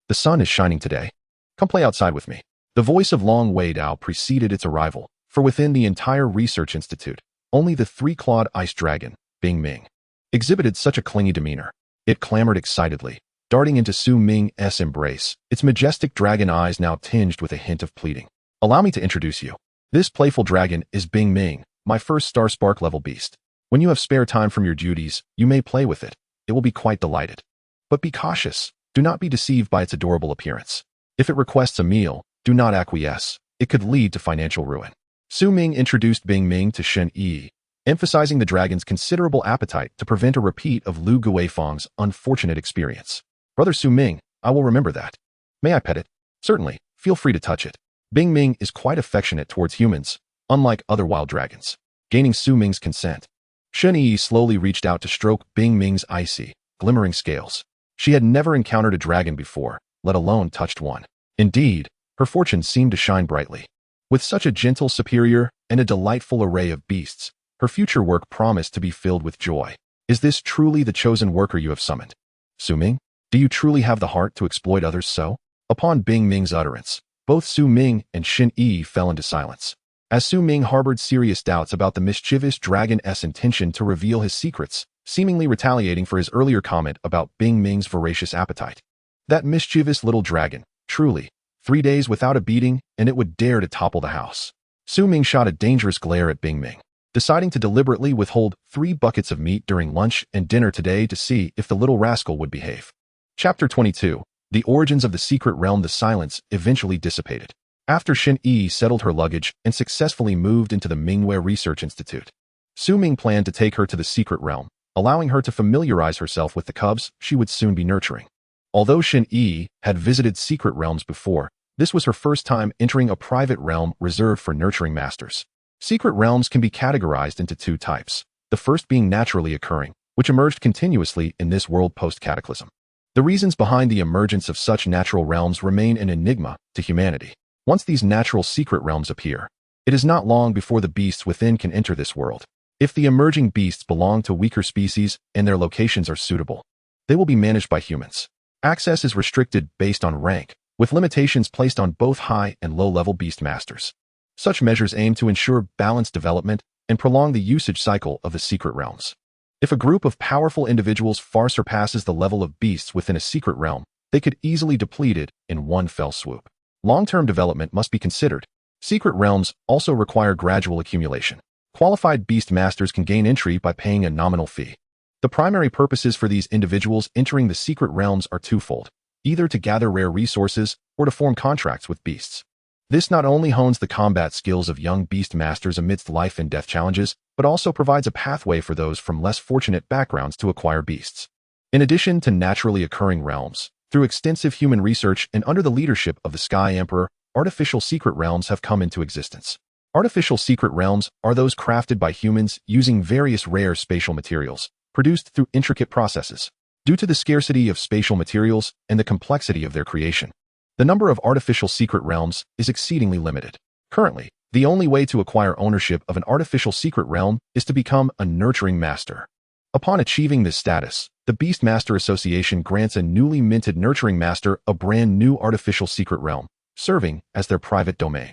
the sun is shining today. Come play outside with me. The voice of Long Wei Dao preceded its arrival, for within the entire research institute, only the three-clawed ice dragon, Ming, exhibited such a clingy demeanor. It clamored excitedly, darting into Su Ming's embrace, its majestic dragon eyes now tinged with a hint of pleading. Allow me to introduce you. This playful dragon is Ming, my first Starspark level beast. When you have spare time from your duties, you may play with it. It will be quite delighted. But be cautious. Do not be deceived by its adorable appearance. If it requests a meal, do not acquiesce. It could lead to financial ruin. Su Ming introduced Ming to Shen Yi, emphasizing the dragon's considerable appetite to prevent a repeat of Lu Guifeng's unfortunate experience. Brother Su Ming, I will remember that. May I pet it? Certainly, feel free to touch it. Ming is quite affectionate towards humans, unlike other wild dragons. Gaining Su Ming's consent, Shen Yi slowly reached out to stroke Ming's icy, glimmering scales. She had never encountered a dragon before, let alone touched one. Indeed, her fortune seemed to shine brightly. With such a gentle superior and a delightful array of beasts, her future work promised to be filled with joy. Is this truly the chosen worker you have summoned? Su Ming, do you truly have the heart to exploit others so? Upon Ming's utterance, both Su Ming and Shen Yi fell into silence. As Su Ming harbored serious doubts about the mischievous dragon's intention to reveal his secrets, seemingly retaliating for his earlier comment about Ming's voracious appetite. That mischievous little dragon, truly, 3 days without a beating, and it would dare to topple the house. Su Ming shot a dangerous glare at Ming, deciding to deliberately withhold 3 buckets of meat during lunch and dinner today to see if the little rascal would behave. Chapter 22. The origins of the secret realm. The silence eventually dissipated after Shen Yi settled her luggage and successfully moved into the Mingwei Research Institute. Su Ming planned to take her to the secret realm, allowing her to familiarize herself with the cubs she would soon be nurturing. Although Shen Yi had visited secret realms before, this was her first time entering a private realm reserved for nurturing masters. Secret realms can be categorized into 2 types, the first being naturally occurring, which emerged continuously in this world post-cataclysm. The reasons behind the emergence of such natural realms remain an enigma to humanity. Once these natural secret realms appear, it is not long before the beasts within can enter this world. If the emerging beasts belong to weaker species and their locations are suitable, they will be managed by humans. Access is restricted based on rank, with limitations placed on both high and low-level beast masters. Such measures aim to ensure balanced development and prolong the usage cycle of the secret realms. If a group of powerful individuals far surpasses the level of beasts within a secret realm, they could easily deplete it in one fell swoop. Long-term development must be considered. Secret realms also require gradual accumulation. Qualified beast masters can gain entry by paying a nominal fee. The primary purposes for these individuals entering the secret realms are twofold, either to gather rare resources or to form contracts with beasts. This not only hones the combat skills of young beast masters amidst life and death challenges, but also provides a pathway for those from less fortunate backgrounds to acquire beasts. In addition to naturally occurring realms, through extensive human research and under the leadership of the Sky Emperor, artificial secret realms have come into existence. Artificial secret realms are those crafted by humans using various rare spatial materials, produced through intricate processes. Due to the scarcity of spatial materials and the complexity of their creation, the number of artificial secret realms is exceedingly limited. Currently, the only way to acquire ownership of an artificial secret realm is to become a nurturing master. Upon achieving this status, the Beast Master Association grants a newly minted nurturing master a brand new artificial secret realm, serving as their private domain.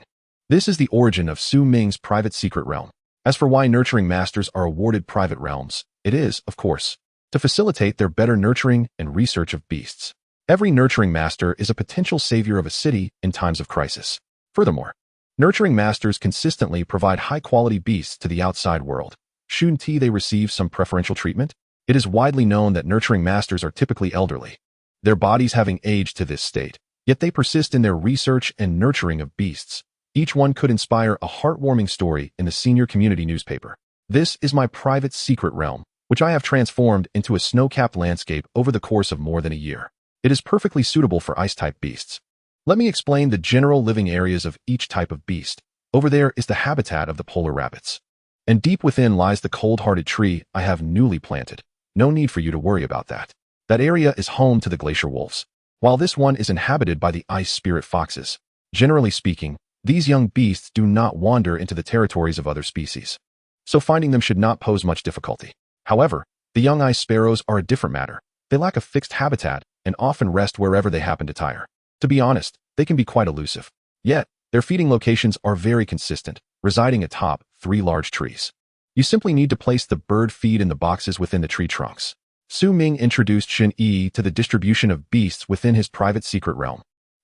This is the origin of Su Ming's private secret realm. As for why nurturing masters are awarded private realms, it is, of course, to facilitate their better nurturing and research of beasts. Every nurturing master is a potential savior of a city in times of crisis. Furthermore, nurturing masters consistently provide high-quality beasts to the outside world. Shouldn't they receive some preferential treatment? It is widely known that nurturing masters are typically elderly, their bodies having aged to this state, yet they persist in their research and nurturing of beasts. Each one could inspire a heartwarming story in the senior community newspaper. This is my private secret realm, which I have transformed into a snow-capped landscape over the course of more than a year. It is perfectly suitable for ice-type beasts. Let me explain the general living areas of each type of beast. Over there is the habitat of the polar rabbits. And deep within lies the cold-hearted tree I have newly planted. No need for you to worry about that. That area is home to the glacier wolves, while this one is inhabited by the ice spirit foxes. Generally speaking, these young beasts do not wander into the territories of other species, so finding them should not pose much difficulty. However, the young ice sparrows are a different matter. They lack a fixed habitat and often rest wherever they happen to tire. To be honest, they can be quite elusive. Yet, their feeding locations are very consistent, residing atop 3 large trees. You simply need to place the bird feed in the boxes within the tree trunks. Su Ming introduced Shen Yi to the distribution of beasts within his private secret realm,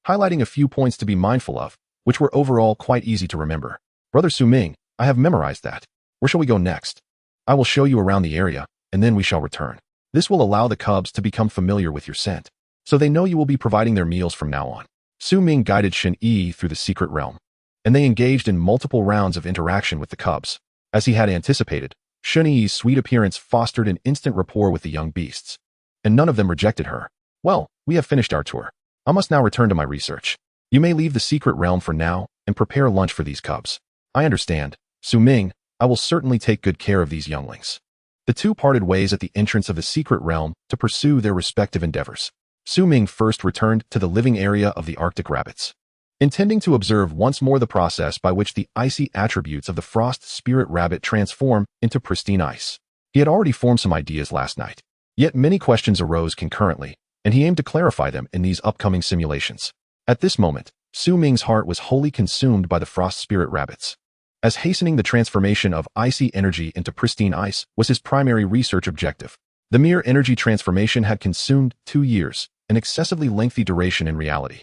highlighting a few points to be mindful of, which were overall quite easy to remember. Brother Su Ming, I have memorized that. Where shall we go next? I will show you around the area, and then we shall return. This will allow the cubs to become familiar with your scent, so they know you will be providing their meals from now on. Su Ming guided Shen Yi through the secret realm, and they engaged in multiple rounds of interaction with the cubs. As he had anticipated, Shunyi's sweet appearance fostered an instant rapport with the young beasts, and none of them rejected her. Well, we have finished our tour. I must now return to my research. You may leave the secret realm for now and prepare lunch for these cubs. I understand. Ming, I will certainly take good care of these younglings. The two parted ways at the entrance of the secret realm to pursue their respective endeavors. Ming first returned to the living area of the Arctic rabbits, intending to observe once more the process by which the icy attributes of the frost spirit rabbit transform into pristine ice. He had already formed some ideas last night, yet many questions arose concurrently, and he aimed to clarify them in these upcoming simulations. At this moment, Ming's heart was wholly consumed by the frost spirit rabbits, as hastening the transformation of icy energy into pristine ice was his primary research objective. The mere energy transformation had consumed 2 years, an excessively lengthy duration in reality,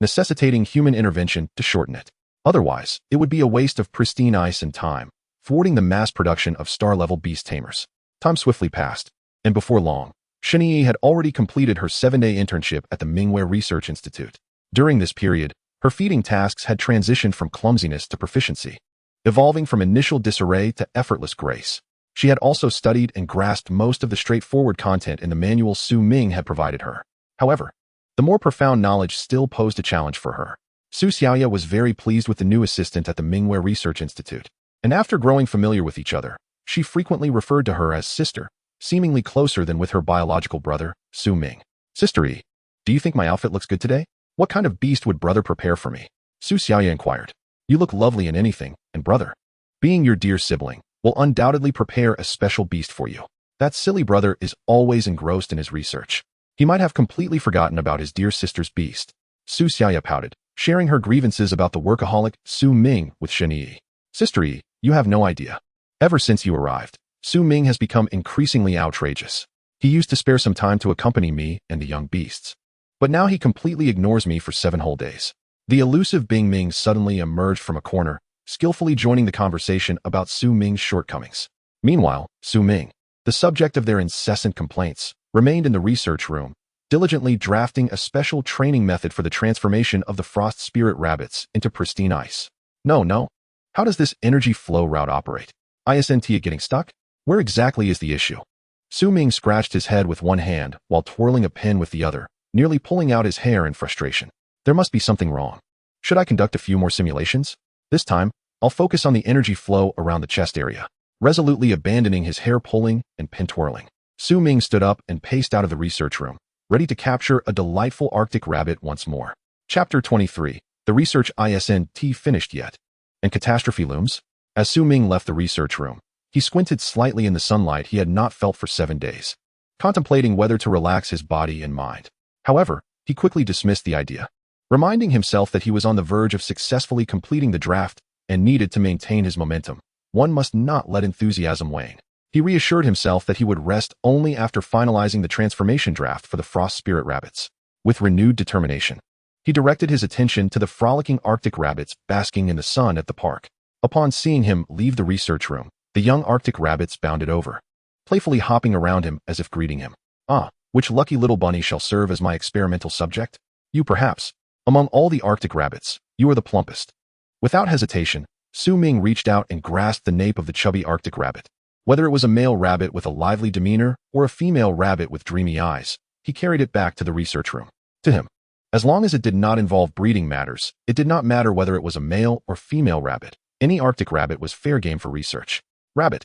necessitating human intervention to shorten it. Otherwise, it would be a waste of pristine ice and time, thwarting the mass production of star-level beast tamers. Time swiftly passed, and before long, Shunyi had already completed her 7-day internship at the Ming Research Institute. During this period, her feeding tasks had transitioned from clumsiness to proficiency, evolving from initial disarray to effortless grace. She had also studied and grasped most of the straightforward content in the manual Ming had provided her. However, the more profound knowledge still posed a challenge for her. Xiaoya was very pleased with the new assistant at the Ming Research Institute, and after growing familiar with each other, she frequently referred to her as sister, seemingly closer than with her biological brother, Ming. Sister-y, do you think my outfit looks good today? What kind of beast would brother prepare for me? Xiaoya inquired. You look lovely in anything, and brother, being your dear sibling, will undoubtedly prepare a special beast for you. That silly brother is always engrossed in his research. He might have completely forgotten about his dear sister's beast. Xiaoya pouted, sharing her grievances about the workaholic Ming with Shunyi. Sister-y, you have no idea. Ever since you arrived, Ming has become increasingly outrageous. He used to spare some time to accompany me and the young beasts, but now he completely ignores me for 7 whole days. The elusive Ming suddenly emerged from a corner, skillfully joining the conversation about Ming's shortcomings. Meanwhile, Ming, the subject of their incessant complaints, remained in the research room, diligently drafting a special training method for the transformation of the frost spirit rabbits into pristine ice. No. How does this energy flow route operate? Isn't it getting stuck? Where exactly is the issue? Ming scratched his head with one hand while twirling a pen with the other, nearly pulling out his hair in frustration. There must be something wrong. Should I conduct a few more simulations? This time, I'll focus on the energy flow around the chest area, resolutely abandoning his hair pulling and pen twirling. Ming stood up and paced out of the research room, ready to capture a delightful Arctic rabbit once more. Chapter 23. The research isn't finished yet. And catastrophe looms? As Ming left the research room, he squinted slightly in the sunlight he had not felt for 7 days, contemplating whether to relax his body and mind. However, he quickly dismissed the idea, reminding himself that he was on the verge of successfully completing the draft and needed to maintain his momentum. One must not let enthusiasm wane. He reassured himself that he would rest only after finalizing the transformation draft for the frost spirit rabbits. With renewed determination, he directed his attention to the frolicking Arctic rabbits basking in the sun at the park. Upon seeing him leave the research room, the young Arctic rabbits bounded over, playfully hopping around him as if greeting him. Ah, which lucky little bunny shall serve as my experimental subject? You perhaps. Among all the Arctic rabbits, you are the plumpest. Without hesitation, Ming reached out and grasped the nape of the chubby Arctic rabbit. Whether it was a male rabbit with a lively demeanor or a female rabbit with dreamy eyes, he carried it back to the research room. To him, as long as it did not involve breeding matters, it did not matter whether it was a male or female rabbit. Any Arctic rabbit was fair game for research. Rabbit.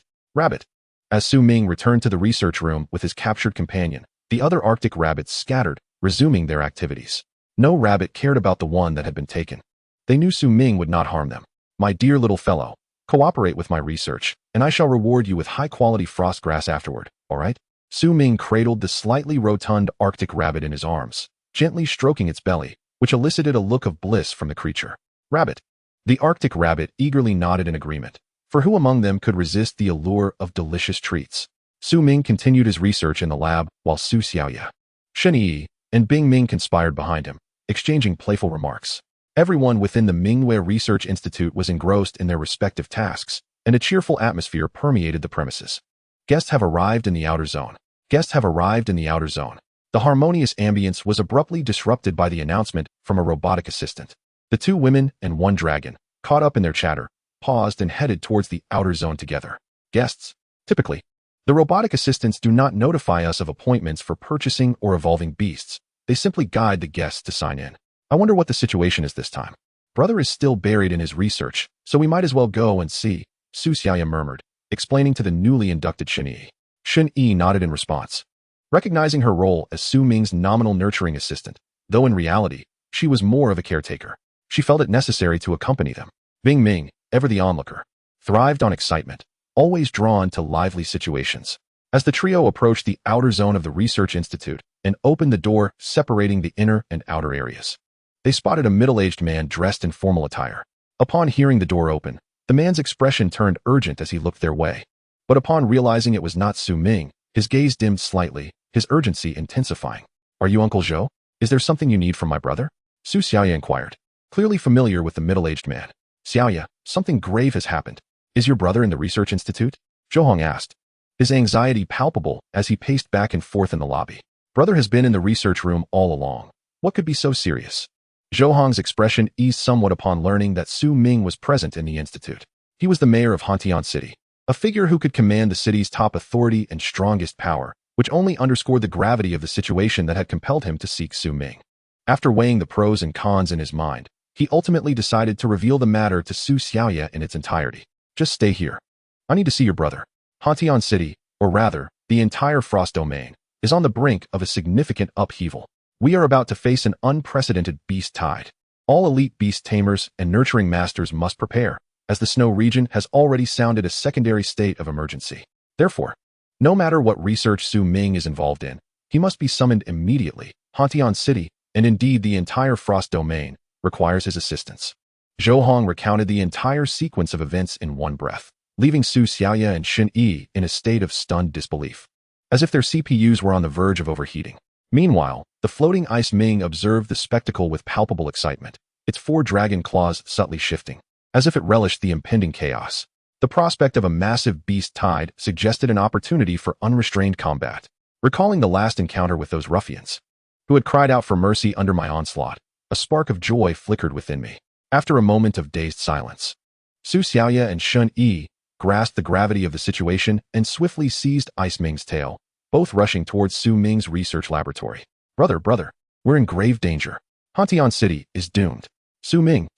As Ming returned to the research room with his captured companion, the other Arctic rabbits scattered, resuming their activities. No rabbit cared about the one that had been taken. They knew Ming would not harm them. My dear little fellow, cooperate with my research, and I shall reward you with high-quality frost grass afterward, all right? Ming cradled the slightly rotund Arctic rabbit in his arms, gently stroking its belly, which elicited a look of bliss from the creature. Rabbit. The Arctic rabbit eagerly nodded in agreement, for who among them could resist the allure of delicious treats? Ming continued his research in the lab while Xiaoya, Shunyi, and Ming conspired behind him, exchanging playful remarks. Everyone within the Ming Research Institute was engrossed in their respective tasks, and a cheerful atmosphere permeated the premises. Guests have arrived in the outer zone. The harmonious ambience was abruptly disrupted by the announcement from a robotic assistant. The 2 women and 1 dragon, caught up in their chatter, paused and headed towards the outer zone together. Guests. Typically, the robotic assistants do not notify us of appointments for purchasing or evolving beasts. They simply guide the guests to sign in. I wonder what the situation is this time. Brother is still buried in his research, so we might as well go and see, Su Xiaoya murmured, explaining to the newly inducted Shen Yi. Shen Yi nodded in response, recognizing her role as Su Ming's nominal nurturing assistant, though in reality, she was more of a caretaker. She felt it necessary to accompany them. Ming, ever the onlooker, thrived on excitement, always drawn to lively situations. As the trio approached the outer zone of the Research Institute and opened the door separating the inner and outer areas, they spotted a middle-aged man dressed in formal attire. Upon hearing the door open, the man's expression turned urgent as he looked their way. But upon realizing it was not Su Ming, his gaze dimmed slightly, his urgency intensifying. "Are you Uncle Zhou? Is there something you need from my brother?" Su Xiaoya inquired, clearly familiar with the middle-aged man. "Xiaoya, something grave has happened. Is your brother in the Research Institute?" Zhou Hong asked, his anxiety palpable as he paced back and forth in the lobby. "Brother has been in the research room all along. What could be so serious?" Zhou Hong's expression eased somewhat upon learning that Su Ming was present in the institute. He was the mayor of Hantian City, a figure who could command the city's top authority and strongest power, which only underscored the gravity of the situation that had compelled him to seek Su Ming. After weighing the pros and cons in his mind, he ultimately decided to reveal the matter to Su Xiaoya in its entirety. "Just stay here. I need to see your brother. Hantian City, or rather, the entire Frost Domain, is on the brink of a significant upheaval. We are about to face an unprecedented beast tide. All elite beast tamers and nurturing masters must prepare, as the snow region has already sounded a secondary state of emergency. Therefore, no matter what research Su Ming is involved in, he must be summoned immediately. Hantian City, and indeed the entire Frost Domain, requires his assistance." Zhou Hong recounted the entire sequence of events in one breath, leaving Su Xiaoya and Shen Yi in a state of stunned disbelief, as if their CPUs were on the verge of overheating. Meanwhile, the floating ice Ming observed the spectacle with palpable excitement, its 4 dragon claws subtly shifting, as if it relished the impending chaos. The prospect of a massive beast tide suggested an opportunity for unrestrained combat. Recalling the last encounter with those ruffians, who had cried out for mercy under my onslaught, a spark of joy flickered within me. After a moment of dazed silence, Su Xiaoya and Shen Yi grasped the gravity of the situation and swiftly seized Ice Ming's tail, both rushing towards Su Ming's research laboratory. Brother, we're in grave danger. Hantian City is doomed. Su Ming,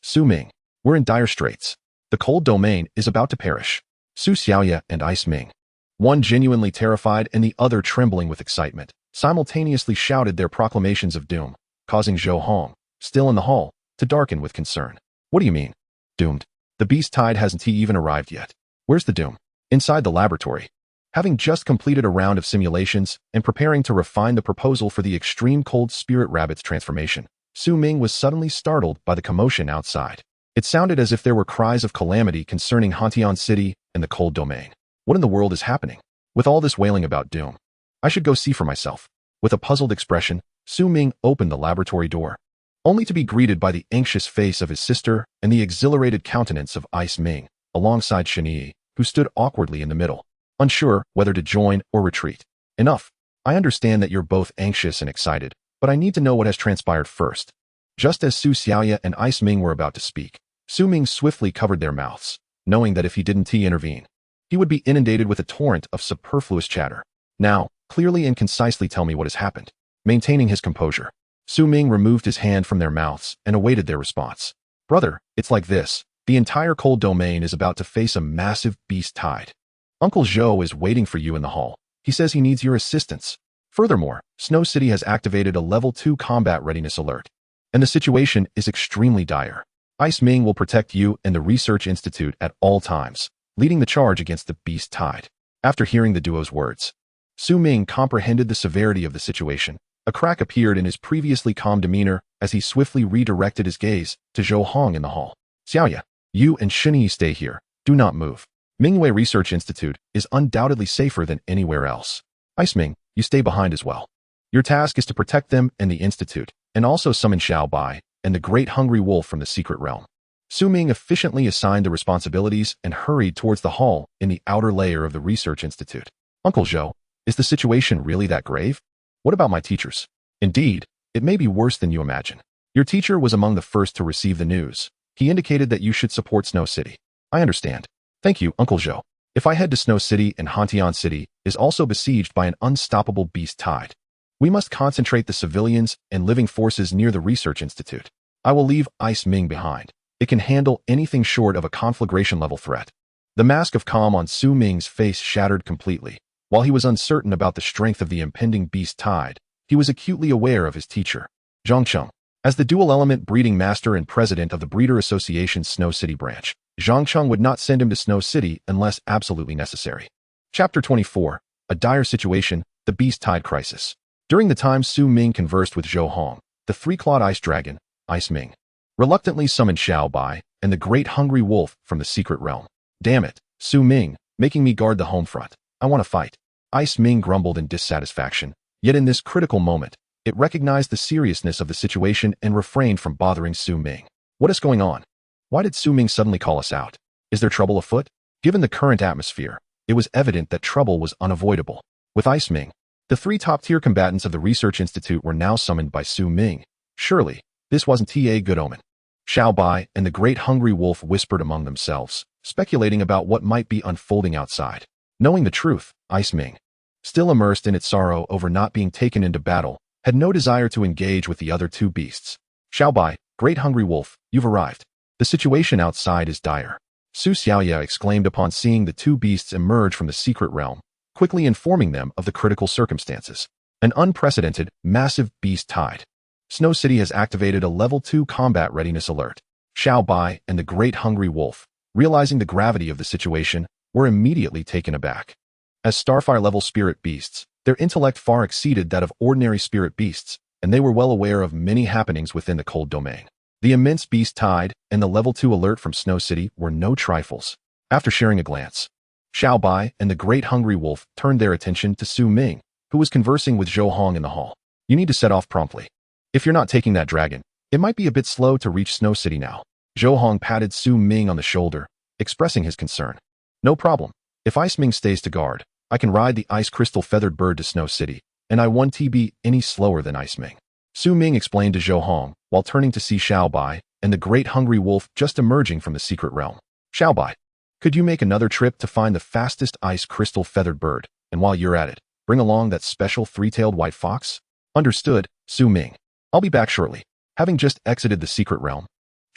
we're in dire straits. The cold domain is about to perish." Su Xiaoya and Ice Ming, one genuinely terrified and the other trembling with excitement, simultaneously shouted their proclamations of doom, causing Zhou Hong, still in the hall, to darken with concern. "What do you mean? Doomed? The beast tide hasn't even arrived yet. Where's the doom?" Inside the laboratory, having just completed a round of simulations and preparing to refine the proposal for the extreme cold spirit rabbit's transformation, Su Ming was suddenly startled by the commotion outside. It sounded as if there were cries of calamity concerning Hantian City and the cold domain. What in the world is happening? With all this wailing about doom, I should go see for myself. With a puzzled expression, Su Ming opened the laboratory door, only to be greeted by the anxious face of his sister and the exhilarated countenance of Ice Ming, alongside Shen Yi, who stood awkwardly in the middle, unsure whether to join or retreat. "Enough. I understand that you're both anxious and excited, but I need to know what has transpired first." Just as Su Xiaoya and Ice Ming were about to speak, Su Ming swiftly covered their mouths, knowing that if he didn't intervene, he would be inundated with a torrent of superfluous chatter. "Now, clearly and concisely tell me what has happened." Maintaining his composure, Su Ming removed his hand from their mouths and awaited their response. "Brother, it's like this. The entire cold domain is about to face a massive beast tide. Uncle Zhou is waiting for you in the hall. He says he needs your assistance. Furthermore, Snow City has activated a level 2 combat readiness alert, and the situation is extremely dire. Ice Ming will protect you and the Research Institute at all times, leading the charge against the beast tide." After hearing the duo's words, Su Ming comprehended the severity of the situation. A crack appeared in his previously calm demeanor as he swiftly redirected his gaze to Zhou Hong in the hall. "Xiaoya, you and Shen Yi stay here. Do not move. Mingwei Research Institute is undoubtedly safer than anywhere else. Ice Ming, you stay behind as well. Your task is to protect them and the Institute, and also summon Xiao Bai and the Great Hungry Wolf from the Secret Realm." Su Ming efficiently assigned the responsibilities and hurried towards the hall in the outer layer of the Research Institute. "Uncle Zhou, is the situation really that grave? What about my teachers?" "Indeed, it may be worse than you imagine. Your teacher was among the first to receive the news, He indicated that you should support Snow City. I understand. Thank you, Uncle Zhou. If I head to Snow City and Hantian City is also besieged by an unstoppable beast tide, we must concentrate the civilians and living forces near the research institute. I will leave Ice Ming behind. It can handle anything short of a conflagration-level threat. The mask of calm on Su Ming's face shattered completely. While he was uncertain about the strength of the impending beast tide, he was acutely aware of his teacher, Zhangcheng. As the dual-element breeding master and president of the Breeder Association's Snow City branch, Zhangcheng would not send him to Snow City unless absolutely necessary. Chapter 24. A dire situation, the beast tide crisis. During the time Su Ming conversed with Zhou Hong, the three-clawed ice dragon, Ice Ming, reluctantly summoned Xiao Bai and the great hungry wolf from the secret realm. Damn it, Su Ming, making me guard the home front. I want to fight. Ice Ming grumbled in dissatisfaction, yet in this critical moment, it recognized the seriousness of the situation and refrained from bothering Su Ming. What is going on? Why did Su Ming suddenly call us out? Is there trouble afoot? Given the current atmosphere, it was evident that trouble was unavoidable. With Ice Ming, the three top-tier combatants of the Research Institute were now summoned by Su Ming. Surely, this wasn't a good omen. Xiao Bai and the great hungry wolf whispered among themselves, speculating about what might be unfolding outside. Knowing the truth, Ice Ming, still immersed in its sorrow over not being taken into battle, had no desire to engage with the other two beasts. Xiao Bai, great hungry wolf, you've arrived. The situation outside is dire. Su Xiaoya exclaimed upon seeing the two beasts emerge from the secret realm, quickly informing them of the critical circumstances. An unprecedented, massive beast tide. Snow City has activated a level 2 combat readiness alert. Xiao Bai and the great hungry wolf, realizing the gravity of the situation, were immediately taken aback. As Starfire-level spirit beasts, their intellect far exceeded that of ordinary spirit beasts, and they were well aware of many happenings within the cold domain. The immense beast tide and the level 2 alert from Snow City were no trifles. After sharing a glance, Xiao Bai and the great hungry wolf turned their attention to Su Ming, who was conversing with Zhou Hong in the hall. You need to set off promptly. If you're not taking that dragon, it might be a bit slow to reach Snow City now. Zhou Hong patted Su Ming on the shoulder, expressing his concern. No problem. If Ice Ming stays to guard, I can ride the ice crystal feathered bird to Snow City, and I won't be any slower than Ice Ming. Su Ming explained to Zhou Hong, while turning to see Xiao Bai and the great hungry wolf just emerging from the secret realm. Xiao Bai, could you make another trip to find the fastest ice crystal feathered bird, and while you're at it, bring along that special three-tailed white fox? Understood, Su Ming. I'll be back shortly. Having just exited the secret realm,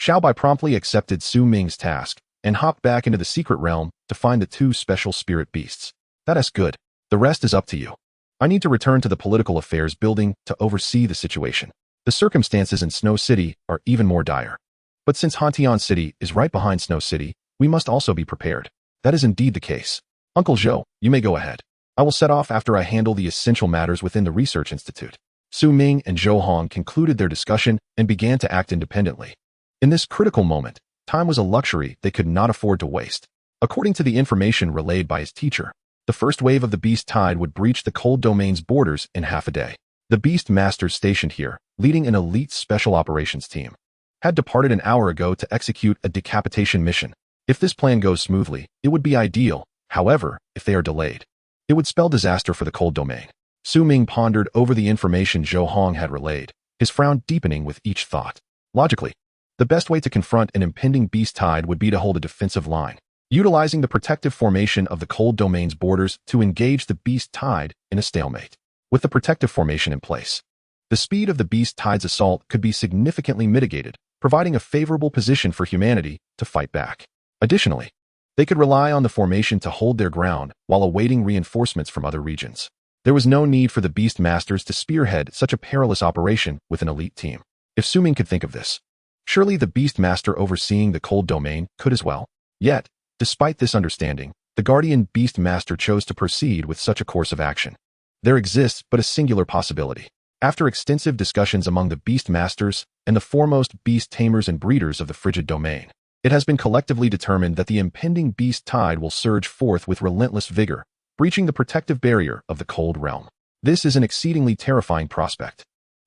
Xiao Bai promptly accepted Su Ming's task and hopped back into the secret realm to find the two special spirit beasts. That's good. The rest is up to you. I need to return to the political affairs building to oversee the situation. The circumstances in Snow City are even more dire. But since Hantian City is right behind Snow City, we must also be prepared. That is indeed the case. Uncle Zhou, you may go ahead. I will set off after I handle the essential matters within the Research Institute. Su Ming and Zhou Hong concluded their discussion and began to act independently. In this critical moment, time was a luxury they could not afford to waste. According to the information relayed by his teacher, the first wave of the beast tide would breach the cold domain's borders in half a day. The beast masters stationed here, leading an elite special operations team, had departed an hour ago to execute a decapitation mission. If this plan goes smoothly, it would be ideal. However, if they are delayed, it would spell disaster for the cold domain. Su Ming pondered over the information Zhou Hong had relayed, his frown deepening with each thought. Logically, the best way to confront an impending beast tide would be to hold a defensive line, utilizing the protective formation of the cold domain's borders to engage the beast tide in a stalemate. With the protective formation in place, the speed of the beast tide's assault could be significantly mitigated, providing a favorable position for humanity to fight back. Additionally, they could rely on the formation to hold their ground while awaiting reinforcements from other regions. There was no need for the beast masters to spearhead such a perilous operation with an elite team. If Su Ming could think of this, surely the beast master overseeing the cold domain could as well. Yet, despite this understanding, the guardian beast master chose to proceed with such a course of action. There exists but a singular possibility. After extensive discussions among the beast masters and the foremost beast tamers and breeders of the frigid domain, it has been collectively determined that the impending beast tide will surge forth with relentless vigor, breaching the protective barrier of the cold realm. This is an exceedingly terrifying prospect.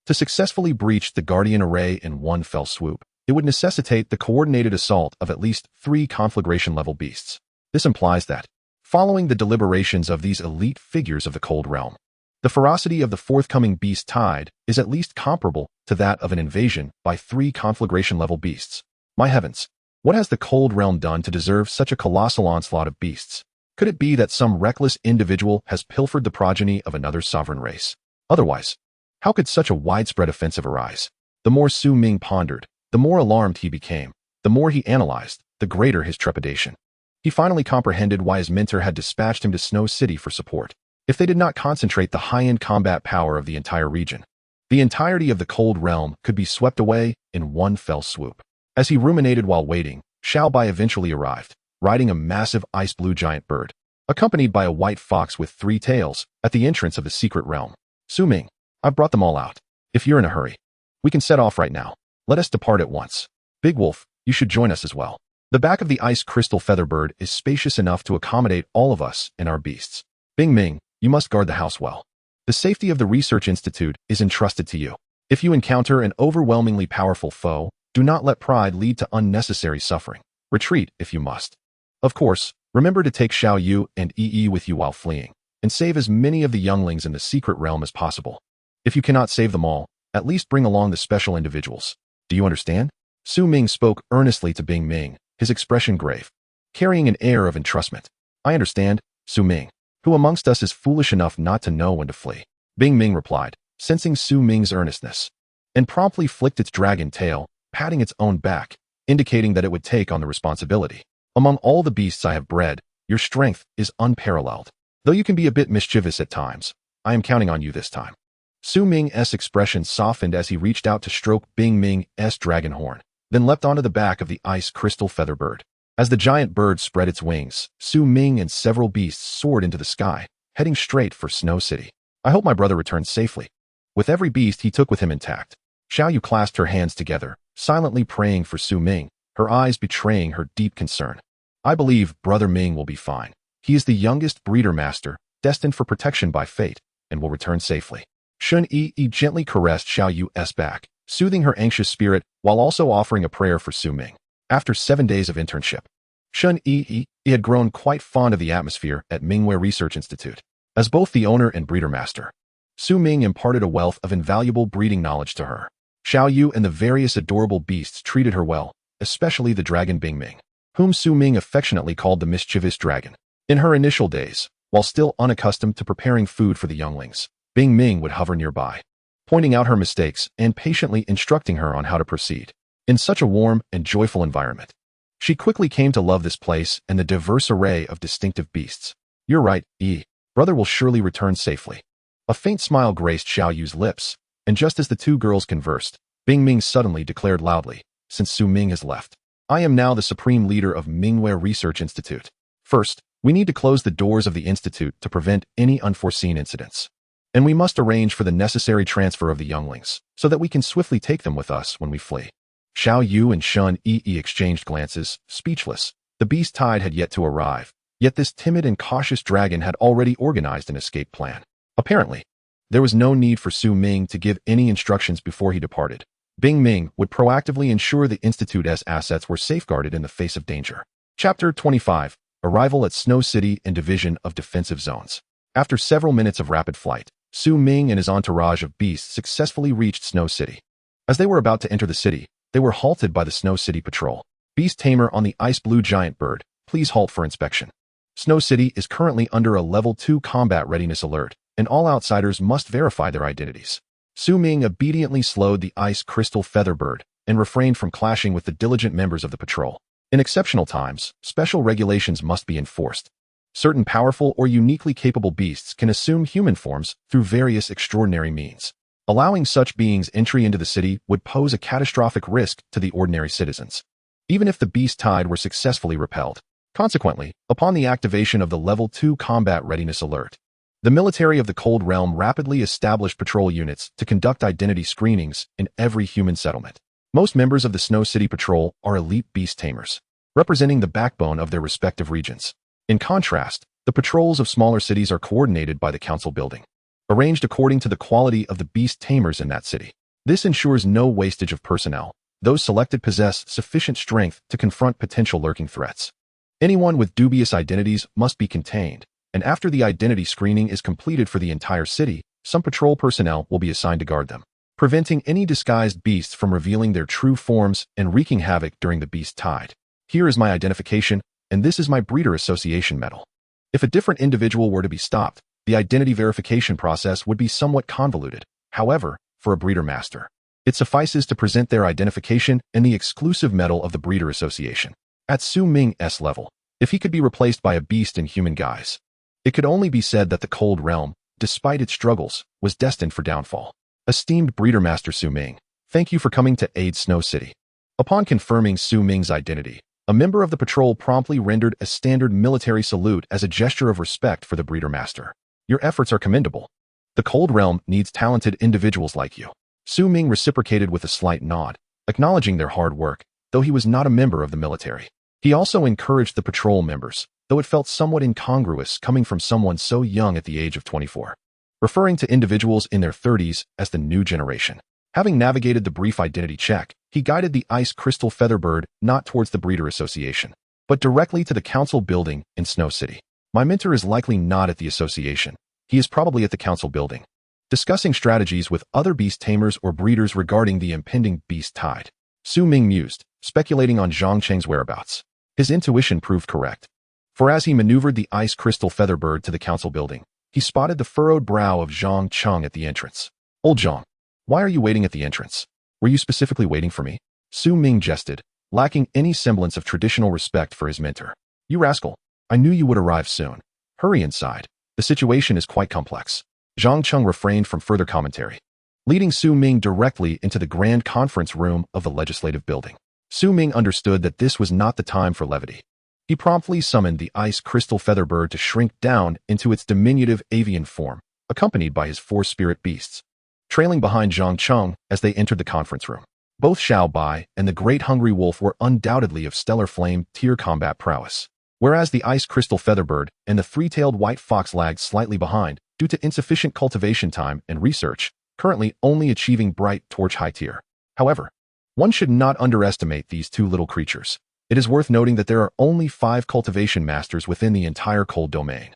To successfully breach the guardian array in one fell swoop, it would necessitate the coordinated assault of at least 3 conflagration-level beasts. This implies that, following the deliberations of these elite figures of the cold realm, the ferocity of the forthcoming beast tide is at least comparable to that of an invasion by 3 conflagration-level beasts. My heavens! What has the Cold Realm done to deserve such a colossal onslaught of beasts? Could it be that some reckless individual has pilfered the progeny of another sovereign race? Otherwise, how could such a widespread offensive arise? The more Su Ming pondered, the more alarmed he became. The more he analyzed, the greater his trepidation. He finally comprehended why his mentor had dispatched him to Snow City for support. If they did not concentrate the high-end combat power of the entire region, the entirety of the Cold Realm could be swept away in one fell swoop. As he ruminated while waiting, Xiao Bai eventually arrived, riding a massive ice-blue giant bird, accompanied by a white fox with 3 tails, at the entrance of the secret realm. Su Ming, I've brought them all out. If you're in a hurry, we can set off right now. Let us depart at once. Big Wolf, you should join us as well. The back of the ice crystal feather bird is spacious enough to accommodate all of us and our beasts. Bing Ming, you must guard the house well. The safety of the research institute is entrusted to you. If you encounter an overwhelmingly powerful foe, do not let pride lead to unnecessary suffering. Retreat if you must. Of course, remember to take Xiao Yu and Yi with you while fleeing, and save as many of the younglings in the secret realm as possible. If you cannot save them all, at least bring along the special individuals. Do you understand? Su Ming spoke earnestly to Bing Ming, his expression grave, carrying an air of entrustment. I understand, Su Ming. Who amongst us is foolish enough not to know when to flee? Bing Ming replied, sensing Su Ming's earnestness, and promptly flicked its dragon tail, patting its own back, indicating that it would take on the responsibility. Among all the beasts I have bred, your strength is unparalleled. Though you can be a bit mischievous at times, I am counting on you this time. Su Ming's expression softened as he reached out to stroke Bing Ming's dragon horn, then leapt onto the back of the ice crystal feather bird. As the giant bird spread its wings, Su Ming and several beasts soared into the sky, heading straight for Snow City. I hope my brother returns safely. With every beast he took with him intact, Xiao Yu clasped her hands together, silently praying for Su Ming, her eyes betraying her deep concern. I believe Brother Ming will be fine. He is the youngest breeder master, destined for protection by fate, and will return safely. Shun Yi gently caressed Xiao Yu's back, soothing her anxious spirit while also offering a prayer for Su Ming. After 7 days of internship, Shun Yi had grown quite fond of the atmosphere at Mingwei Research Institute. As both the owner and breeder master, Su Ming imparted a wealth of invaluable breeding knowledge to her. Xiao Yu and the various adorable beasts treated her well, especially the dragon Bing Ming, whom Su Ming affectionately called the mischievous dragon. In her initial days, while still unaccustomed to preparing food for the younglings, Bing Ming would hover nearby, pointing out her mistakes and patiently instructing her on how to proceed. In such a warm and joyful environment, she quickly came to love this place and the diverse array of distinctive beasts. You're right, Yi. Brother will surely return safely. A faint smile graced Xiao Yu's lips, and just as the two girls conversed, Bing Ming suddenly declared loudly, since Su Ming has left, I am now the supreme leader of Mingwei Research Institute. First, we need to close the doors of the institute to prevent any unforeseen incidents. And we must arrange for the necessary transfer of the younglings, so that we can swiftly take them with us when we flee. Xiao Yu and Shun Yi exchanged glances, speechless. The beast tide had yet to arrive, yet this timid and cautious dragon had already organized an escape plan. Apparently, there was no need for Su Ming to give any instructions before he departed. Bing Ming would proactively ensure the Institute's assets were safeguarded in the face of danger. Chapter 25. Arrival at Snow City and Division of Defensive Zones. After several minutes of rapid flight, Su Ming and his entourage of beasts successfully reached Snow City. As they were about to enter the city, they were halted by the Snow City Patrol. Beast Tamer on the ice-blue giant bird, please halt for inspection. Snow City is currently under a Level 2 combat readiness alert, and all outsiders must verify their identities. Su Ming obediently slowed the ice crystal feather bird and refrained from clashing with the diligent members of the patrol. In exceptional times, special regulations must be enforced. Certain powerful or uniquely capable beasts can assume human forms through various extraordinary means. Allowing such beings entry into the city would pose a catastrophic risk to the ordinary citizens, even if the beast tide were successfully repelled. Consequently, upon the activation of the Level 2 Combat Readiness Alert, the military of the Cold Realm rapidly established patrol units to conduct identity screenings in every human settlement. Most members of the Snow City Patrol are elite beast tamers, representing the backbone of their respective regions. In contrast, the patrols of smaller cities are coordinated by the council building, arranged according to the quality of the beast tamers in that city. This ensures no wastage of personnel. Those selected possess sufficient strength to confront potential lurking threats. Anyone with dubious identities must be contained, and after the identity screening is completed for the entire city, some patrol personnel will be assigned to guard them. preventing any disguised beasts from revealing their true forms and wreaking havoc during the beast tide. Here is my identification, and this is my breeder association medal. If a different individual were to be stopped, the identity verification process would be somewhat convoluted. However, for a breeder master, it suffices to present their identification and the exclusive medal of the breeder association. At Su Ming's level, if he could be replaced by a beast in human guise, it could only be said that the Cold Realm, despite its struggles, was destined for downfall. Esteemed breeder master Su Ming, thank you for coming to aid Snow City. Upon confirming Su Ming's identity, a member of the patrol promptly rendered a standard military salute as a gesture of respect for the breeder master. Your efforts are commendable. The Cold Realm needs talented individuals like you. Su Ming reciprocated with a slight nod, acknowledging their hard work, though he was not a member of the military. He also encouraged the patrol members, though it felt somewhat incongruous coming from someone so young at the age of 24. Referring to individuals in their 30s as the new generation. Having navigated the brief identity check, he guided the Ice Crystal Featherbird not towards the Breeder Association, but directly to the Council Building in Snow City. My mentor is likely not at the association. He is probably at the Council Building, discussing strategies with other beast tamers or breeders regarding the impending beast tide. Su Ming mused, speculating on Zhang Cheng's whereabouts. His intuition proved correct. For as he maneuvered the Ice Crystal Featherbird to the Council Building, he spotted the furrowed brow of Zhang Cheng at the entrance. Old Zhang, why are you waiting at the entrance? Were you specifically waiting for me? Su Ming jested, lacking any semblance of traditional respect for his mentor. You rascal, I knew you would arrive soon. Hurry inside. The situation is quite complex. Zhang Cheng refrained from further commentary, leading Su Ming directly into the grand conference room of the legislative building. Su Ming understood that this was not the time for levity. He promptly summoned the Ice Crystal Featherbird to shrink down into its diminutive avian form, accompanied by his 4 spirit beasts. Trailing behind Zhang Cheng as they entered the conference room, both Xiao Bai and the Great Hungry Wolf were undoubtedly of stellar flame tier combat prowess, whereas the Ice Crystal Featherbird and the 3-tailed White Fox lagged slightly behind due to insufficient cultivation time and research, currently only achieving bright torch high tier. However, one should not underestimate these 2 little creatures. It is worth noting that there are only 5 cultivation masters within the entire cold domain,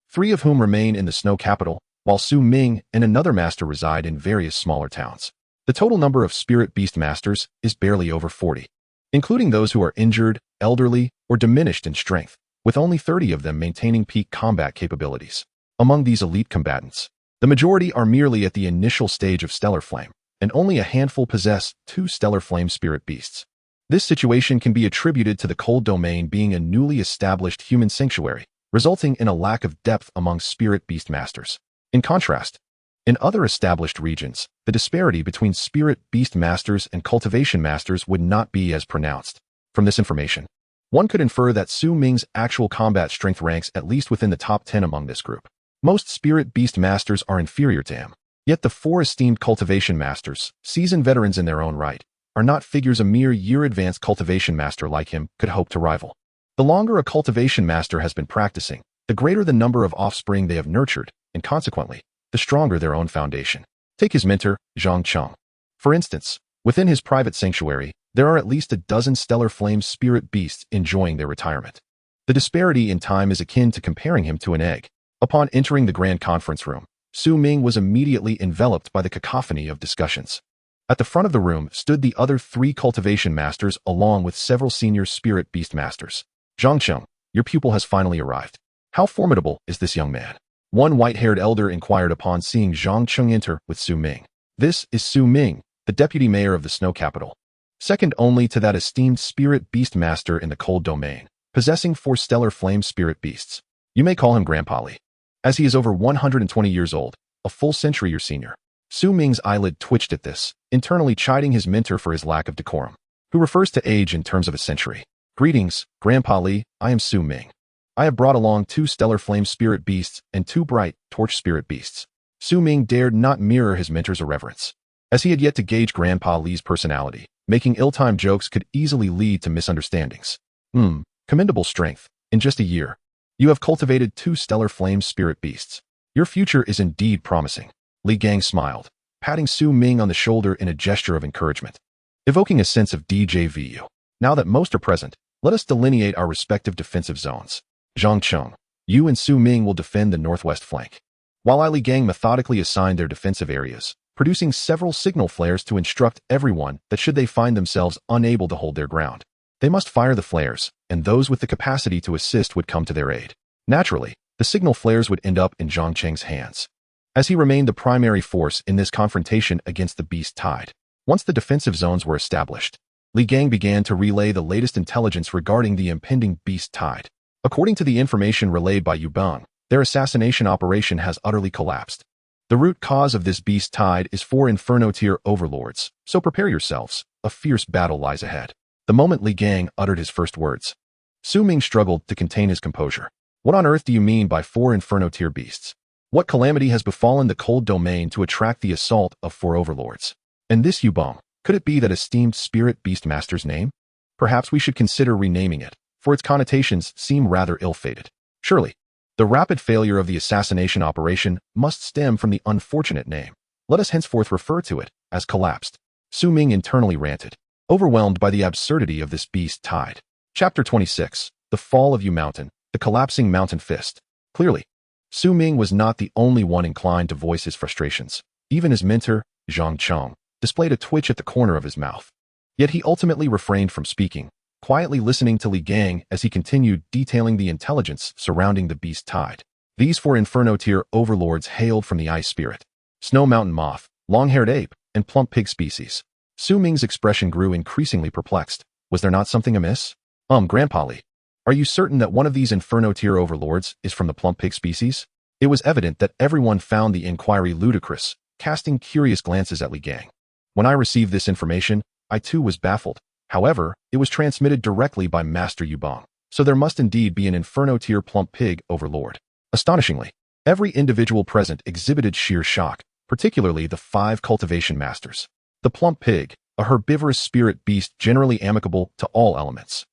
3 of whom remain in the snow capital, while Su Ming and another master reside in various smaller towns. The total number of spirit beast masters is barely over 40, including those who are injured, elderly, or diminished in strength, with only 30 of them maintaining peak combat capabilities. Among these elite combatants, the majority are merely at the initial stage of stellar flame, and only a handful possess 2 stellar flame spirit beasts. This situation can be attributed to the cold domain being a newly established human sanctuary, resulting in a lack of depth among spirit beast masters. In contrast, in other established regions, the disparity between spirit beast masters and cultivation masters would not be as pronounced. From this information, one could infer that Su Ming's actual combat strength ranks at least within the top 10 among this group. Most spirit beast masters are inferior to him, yet the 4 esteemed cultivation masters, seasoned veterans in their own right, are not figures a mere year-advanced cultivation master like him could hope to rival. The longer a cultivation master has been practicing, the greater the number of offspring they have nurtured, and consequently, the stronger their own foundation. Take his mentor, Zhang Cheng. For instance, within his private sanctuary, there are at least a dozen stellar flame spirit beasts enjoying their retirement. The disparity in time is akin to comparing him to an egg. Upon entering the grand conference room, Su Ming was immediately enveloped by the cacophony of discussions. At the front of the room stood the other 3 cultivation masters along with several senior spirit beast masters. Zhang Cheng, your pupil has finally arrived. How formidable is this young man? One white-haired elder inquired upon seeing Zhang Cheng enter with Su Ming. This is Su Ming, the deputy mayor of the snow capital, second only to that esteemed spirit beast master in the cold domain, possessing 4 stellar flame spirit beasts. You may call him Grandpa Li, as he is over 120 years old, a full century your senior. Su Ming's eyelid twitched at this, internally chiding his mentor for his lack of decorum, who refers to age in terms of a century. Greetings, Grandpa Li, I am Su Ming. I have brought along 2 stellar flame spirit beasts and 2 bright torch spirit beasts. Su Ming dared not mirror his mentor's irreverence, as he had yet to gauge Grandpa Li's personality. Making ill-timed jokes could easily lead to misunderstandings. Commendable strength. In just a year, you have cultivated 2 stellar flame spirit beasts. Your future is indeed promising. Li Gang smiled, patting Su Ming on the shoulder in a gesture of encouragement, evoking a sense of déjà vu. Now that most are present, let us delineate our respective defensive zones. Zhang Cheng, you and Su Ming will defend the northwest flank, while Li Gang methodically assigned their defensive areas. producing several signal flares to instruct everyone that should they find themselves unable to hold their ground, they must fire the flares, and those with the capacity to assist would come to their aid. Naturally, the signal flares would end up in Zhang Cheng's hands, as he remained the primary force in this confrontation against the Beast Tide. Once the defensive zones were established, Li Gang began to relay the latest intelligence regarding the impending Beast Tide. According to the information relayed by Yubang, their assassination operation has utterly collapsed. The root cause of this Beast Tide is 4 Inferno tier overlords, so prepare yourselves, a fierce battle lies ahead. The moment Li Gang uttered his first words, Su Ming struggled to contain his composure. What on earth do you mean by 4 Inferno tier beasts? What calamity has befallen the cold domain to attract the assault of 4 overlords? And this Yubang, could it be that esteemed spirit beastmaster's name? Perhaps we should consider renaming it, for its connotations seem rather ill-fated. Surely, the rapid failure of the assassination operation must stem from the unfortunate name. Let us henceforth refer to it as collapsed. Su Ming internally ranted, overwhelmed by the absurdity of this Beast Tide. Chapter 26, The Fall of Yu Mountain, The Collapsing Mountain Fist. Clearly, Su Ming was not the only one inclined to voice his frustrations. Even his mentor, Zhang Cheng, displayed a twitch at the corner of his mouth. Yet he ultimately refrained from speaking, quietly listening to Li Gang as he continued detailing the intelligence surrounding the Beast Tide. These 4 Inferno tier overlords hailed from the Ice Spirit, Snow Mountain Moth, Long-Haired Ape, and Plump Pig species. Su Ming's expression grew increasingly perplexed. Was there not something amiss? Grandpa Li, are you certain that one of these Inferno tier overlords is from the Plump Pig species? It was evident that everyone found the inquiry ludicrous, casting curious glances at Li Gang. When I received this information, I too was baffled. However, it was transmitted directly by Master Yubang, so there must indeed be an Inferno tier Plump Pig overlord. Astonishingly, every individual present exhibited sheer shock, particularly the 5 cultivation masters. The Plump Pig, a herbivorous spirit beast generally amicable to all elements,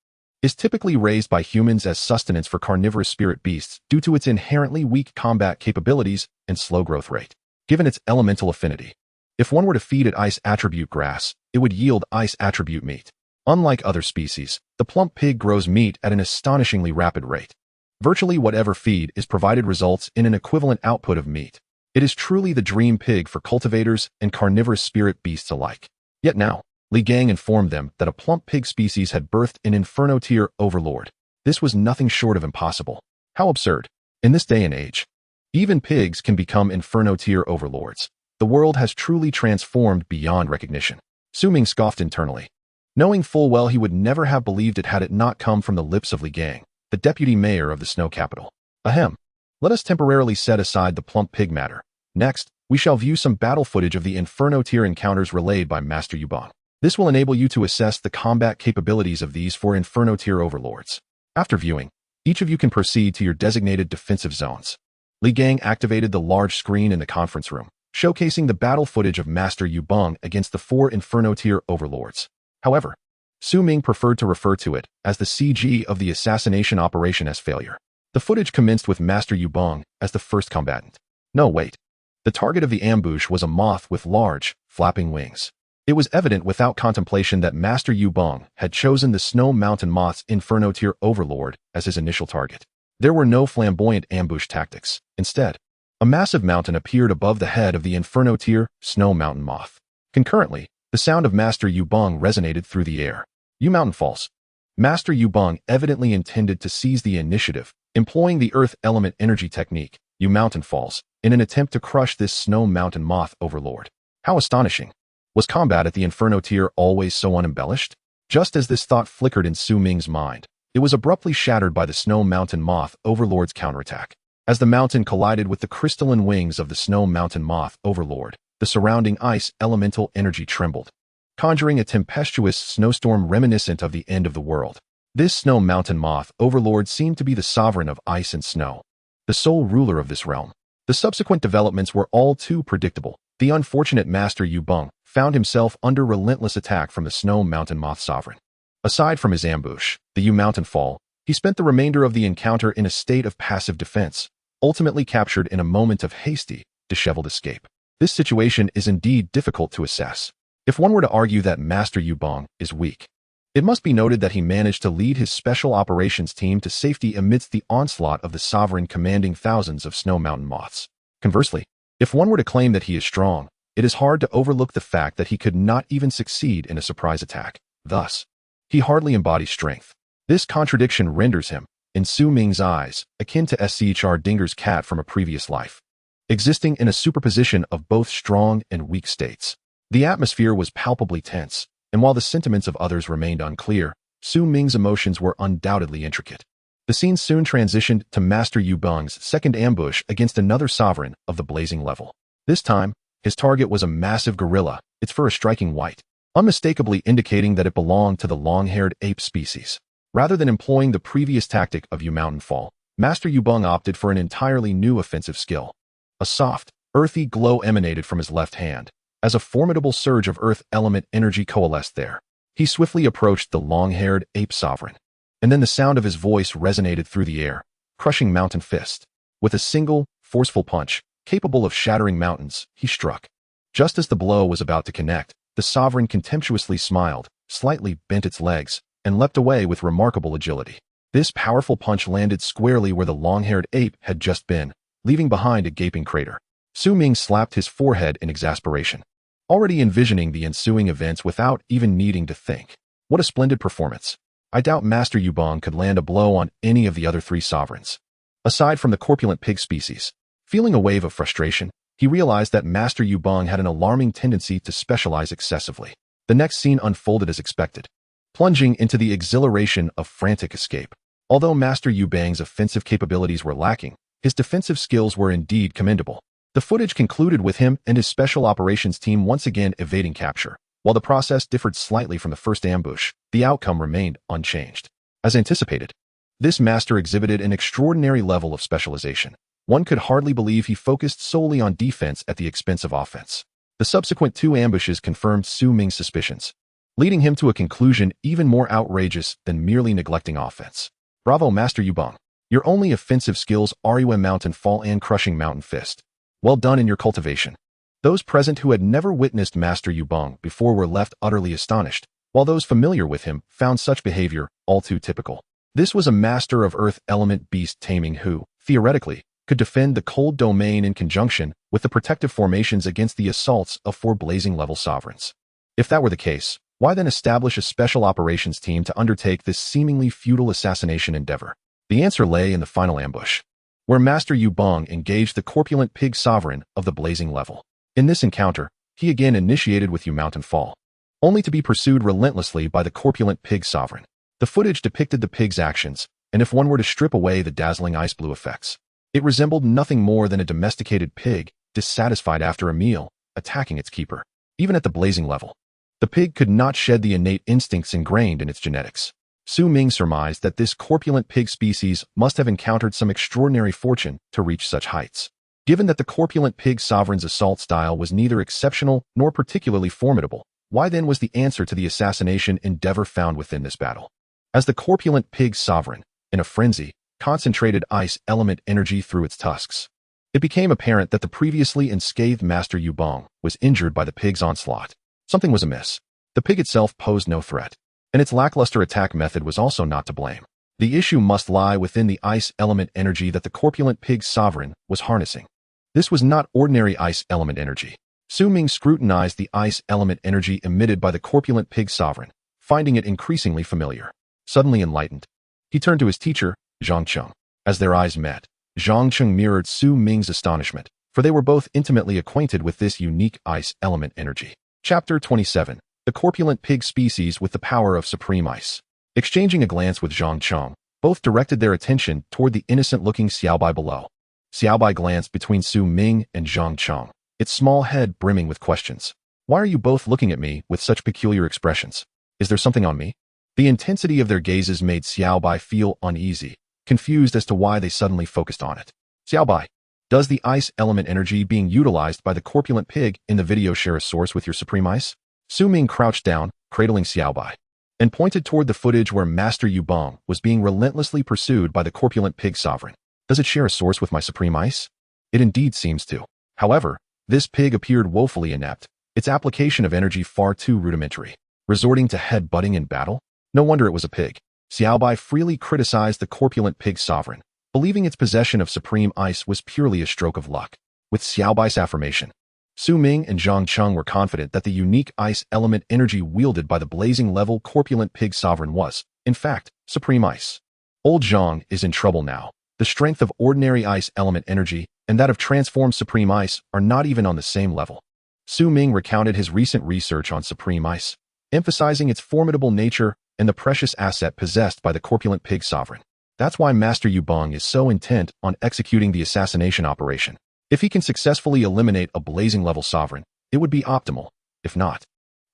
is typically raised by humans as sustenance for carnivorous spirit beasts due to its inherently weak combat capabilities and slow growth rate. Given its elemental affinity, if one were to feed it ice attribute grass, it would yield ice attribute meat. Unlike other species, the Plump Pig grows meat at an astonishingly rapid rate. Virtually whatever feed is provided results in an equivalent output of meat. It is truly the dream pig for cultivators and carnivorous spirit beasts alike. Yet now, Li Gang informed them that a Plump Pig species had birthed an Inferno tier overlord. This was nothing short of impossible. How absurd. In this day and age, even pigs can become Inferno tier overlords. The world has truly transformed beyond recognition. Su Ming scoffed internally, knowing full well he would never have believed it had it not come from the lips of Li Gang, the deputy mayor of the snow capital. Ahem. Let us temporarily set aside the Plump Pig matter. Next, we shall view some battle footage of the Inferno tier encounters relayed by Master Yubang. This will enable you to assess the combat capabilities of these 4 Inferno tier overlords. After viewing, each of you can proceed to your designated defensive zones. Li Gang activated the large screen in the conference room, showcasing the battle footage of Master Yubang against the 4 Inferno tier overlords. However, Su Ming preferred to refer to it as the CG of the assassination operation as failure. The footage commenced with Master Yubang as the first combatant. No, wait. The target of the ambush was a moth with large, flapping wings. It was evident without contemplation that Master Yubang had chosen the Snow Mountain Moth's Inferno tier overlord as his initial target. There were no flamboyant ambush tactics. Instead, a massive mountain appeared above the head of the Inferno tier Snow Mountain Moth. Concurrently, the sound of Master Yubang resonated through the air. Yu Mountain Falls. Master Yubang evidently intended to seize the initiative, employing the Earth Element Energy technique, Yu Mountain Falls, in an attempt to crush this Snow Mountain Moth overlord. How astonishing. Was combat at the Inferno tier always so unembellished? Just as this thought flickered in Su Ming's mind, it was abruptly shattered by the Snow Mountain Moth overlord's counterattack. As the mountain collided with the crystalline wings of the Snow Mountain Moth overlord, the surrounding ice elemental energy trembled, conjuring a tempestuous snowstorm reminiscent of the end of the world. This Snow Mountain Moth overlord seemed to be the sovereign of ice and snow, the sole ruler of this realm. The subsequent developments were all too predictable. The unfortunate Master Yubang found himself under relentless attack from the Snow Mountain Moth sovereign. Aside from his ambush, the Yu Mountain Fall, he spent the remainder of the encounter in a state of passive defense, ultimately captured in a moment of hasty, disheveled escape. This situation is indeed difficult to assess. If one were to argue that Master Yubang is weak, it must be noted that he managed to lead his special operations team to safety amidst the onslaught of the sovereign commanding thousands of Snow Mountain Moths. Conversely, if one were to claim that he is strong, it is hard to overlook the fact that he could not even succeed in a surprise attack. Thus, he hardly embodies strength. This contradiction renders him, in Su Ming's eyes, akin to Schr Dinger's cat from a previous life, existing in a superposition of both strong and weak states. The atmosphere was palpably tense, and while the sentiments of others remained unclear, Su Ming's emotions were undoubtedly intricate. The scene soon transitioned to Master Yu Beng's second ambush against another sovereign of the blazing level. This time, his target was a massive gorilla, its fur a striking white, unmistakably indicating that it belonged to the long-haired ape species. Rather than employing the previous tactic of Yu Mountain Fall, Master Yu Beng opted for an entirely new offensive skill. A soft, earthy glow emanated from his left hand, as a formidable surge of earth element energy coalesced there. He swiftly approached the long-haired ape sovereign, and then the sound of his voice resonated through the air, crushing Mountain Fist. With a single, forceful punch, capable of shattering mountains, he struck. Just as the blow was about to connect, the sovereign contemptuously smiled, slightly bent its legs, and leapt away with remarkable agility. This powerful punch landed squarely where the long-haired ape had just been, leaving behind a gaping crater. Su Ming slapped his forehead in exasperation, already envisioning the ensuing events without even needing to think. What a splendid performance. I doubt Master Yu Beng could land a blow on any of the other three sovereigns, aside from the corpulent pig species. Feeling a wave of frustration, he realized that Master Yu Beng had an alarming tendency to specialize excessively. The next scene unfolded as expected, plunging into the exhilaration of frantic escape. Although Master Yu Beng's offensive capabilities were lacking, his defensive skills were indeed commendable. The footage concluded with him and his special operations team once again evading capture. While the process differed slightly from the first ambush, the outcome remained unchanged. As anticipated, this master exhibited an extraordinary level of specialization. One could hardly believe he focused solely on defense at the expense of offense. The subsequent two ambushes confirmed Su Ming's suspicions, leading him to a conclusion even more outrageous than merely neglecting offense. Bravo, Master Yu Beng. Your only offensive skills are Yu Mountain Fall and crushing Mountain Fist. Well done in your cultivation. Those present who had never witnessed Master Yu Beng before were left utterly astonished, while those familiar with him found such behavior all too typical. This was a master of earth element beast taming who, theoretically, could defend the cold domain in conjunction with the protective formations against the assaults of four blazing level sovereigns. If that were the case, why then establish a special operations team to undertake this seemingly futile assassination endeavor? The answer lay in the final ambush, where Master Yu Beng engaged the corpulent pig sovereign of the blazing level. In this encounter, he again initiated with Yu Mountain Fall, only to be pursued relentlessly by the corpulent pig sovereign. The footage depicted the pig's actions, and if one were to strip away the dazzling ice blue effects, it resembled nothing more than a domesticated pig, dissatisfied after a meal, attacking its keeper. Even at the blazing level, the pig could not shed the innate instincts ingrained in its genetics. Su Ming surmised that this corpulent pig species must have encountered some extraordinary fortune to reach such heights. Given that the corpulent pig sovereign's assault style was neither exceptional nor particularly formidable, why then was the answer to the assassination endeavor found within this battle? As the corpulent pig sovereign, in a frenzy, concentrated ice element energy through its tusks, it became apparent that the previously unscathed Master Yu Beng was injured by the pig's onslaught. Something was amiss. The pig itself posed no threat, and its lackluster attack method was also not to blame. The issue must lie within the ice element energy that the corpulent pig sovereign was harnessing. This was not ordinary ice element energy. Su Ming scrutinized the ice element energy emitted by the corpulent pig sovereign, finding it increasingly familiar. Suddenly enlightened, he turned to his teacher, Zhang Cheng. As their eyes met, Zhang Cheng mirrored Su Ming's astonishment, for they were both intimately acquainted with this unique ice element energy. Chapter 27. The corpulent pig species with the power of supreme ice. Exchanging a glance with Zhang Cheng, both directed their attention toward the innocent-looking Xiaobai below. Xiaobai glanced between Su Ming and Zhang Cheng, its small head brimming with questions. Why are you both looking at me with such peculiar expressions? Is there something on me? The intensity of their gazes made Xiaobai feel uneasy, confused as to why they suddenly focused on it. Xiaobai, does the ice element energy being utilized by the corpulent pig in the video share a source with your supreme ice? Su Ming crouched down, cradling Xiaobai, and pointed toward the footage where Master Yu Beng was being relentlessly pursued by the corpulent pig sovereign. Does it share a source with my supreme ice? It indeed seems to. However, this pig appeared woefully inept, its application of energy far too rudimentary. Resorting to head-butting in battle? No wonder it was a pig. Xiaobai freely criticized the corpulent pig sovereign, believing its possession of supreme ice was purely a stroke of luck. With Xiaobai's affirmation, Su Ming and Zhang Cheng were confident that the unique ice element energy wielded by the blazing-level corpulent pig sovereign was, in fact, supreme ice. Old Zhang is in trouble now. The strength of ordinary ice element energy and that of transformed supreme ice are not even on the same level. Su Ming recounted his recent research on supreme ice, emphasizing its formidable nature and the precious asset possessed by the corpulent pig sovereign. That's why Master Yubong is so intent on executing the assassination operation. If he can successfully eliminate a blazing-level sovereign, it would be optimal. If not,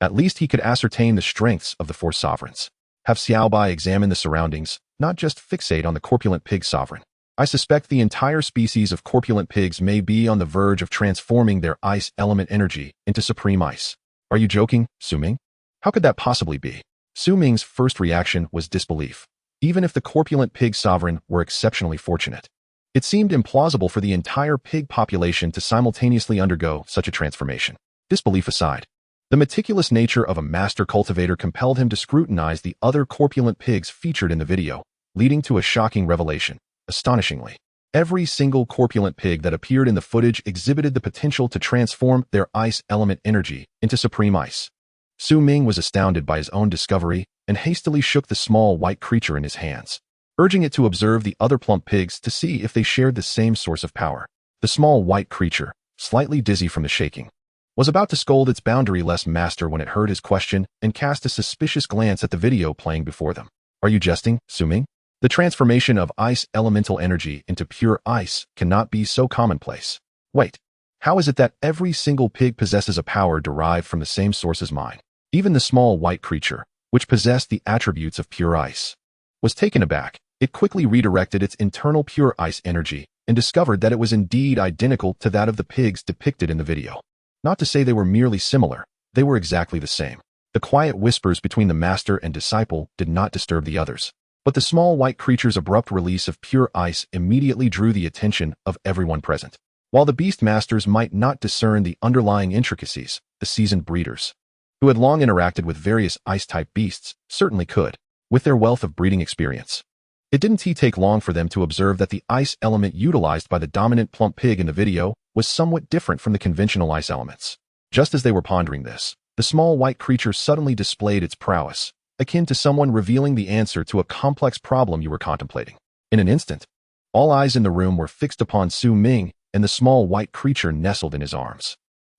at least he could ascertain the strengths of the four sovereigns. Have Xiaobai examine the surroundings, not just fixate on the corpulent pig sovereign. I suspect the entire species of corpulent pigs may be on the verge of transforming their ice element energy into supreme ice. Are you joking, Su Ming? How could that possibly be? Su Ming's first reaction was disbelief. Even if the corpulent pig sovereign were exceptionally fortunate, it seemed implausible for the entire pig population to simultaneously undergo such a transformation. Disbelief aside, the meticulous nature of a master cultivator compelled him to scrutinize the other corpulent pigs featured in the video, leading to a shocking revelation. Astonishingly, every single corpulent pig that appeared in the footage exhibited the potential to transform their ice element energy into supreme ice. Su Ming was astounded by his own discovery and hastily shook the small white creature in his hands, urging it to observe the other plump pigs to see if they shared the same source of power. The small white creature, slightly dizzy from the shaking, was about to scold its boundary-less master when it heard his question and cast a suspicious glance at the video playing before them. Are you jesting, Su Ming? The transformation of ice elemental energy into pure ice cannot be so commonplace. Wait, how is it that every single pig possesses a power derived from the same source as mine? Even the small white creature, which possessed the attributes of pure ice, was taken aback. It quickly redirected its internal pure ice energy and discovered that it was indeed identical to that of the pigs depicted in the video. Not to say they were merely similar, they were exactly the same. The quiet whispers between the master and disciple did not disturb the others, but the small white creature's abrupt release of pure ice immediately drew the attention of everyone present. While the beast masters might not discern the underlying intricacies, the seasoned breeders, who had long interacted with various ice-type beasts, certainly could, with their wealth of breeding experience. It didn't take long for them to observe that the ice element utilized by the dominant plump pig in the video was somewhat different from the conventional ice elements. Just as they were pondering this, the small white creature suddenly displayed its prowess, akin to someone revealing the answer to a complex problem you were contemplating. In an instant, all eyes in the room were fixed upon Su Ming and the small white creature nestled in his arms.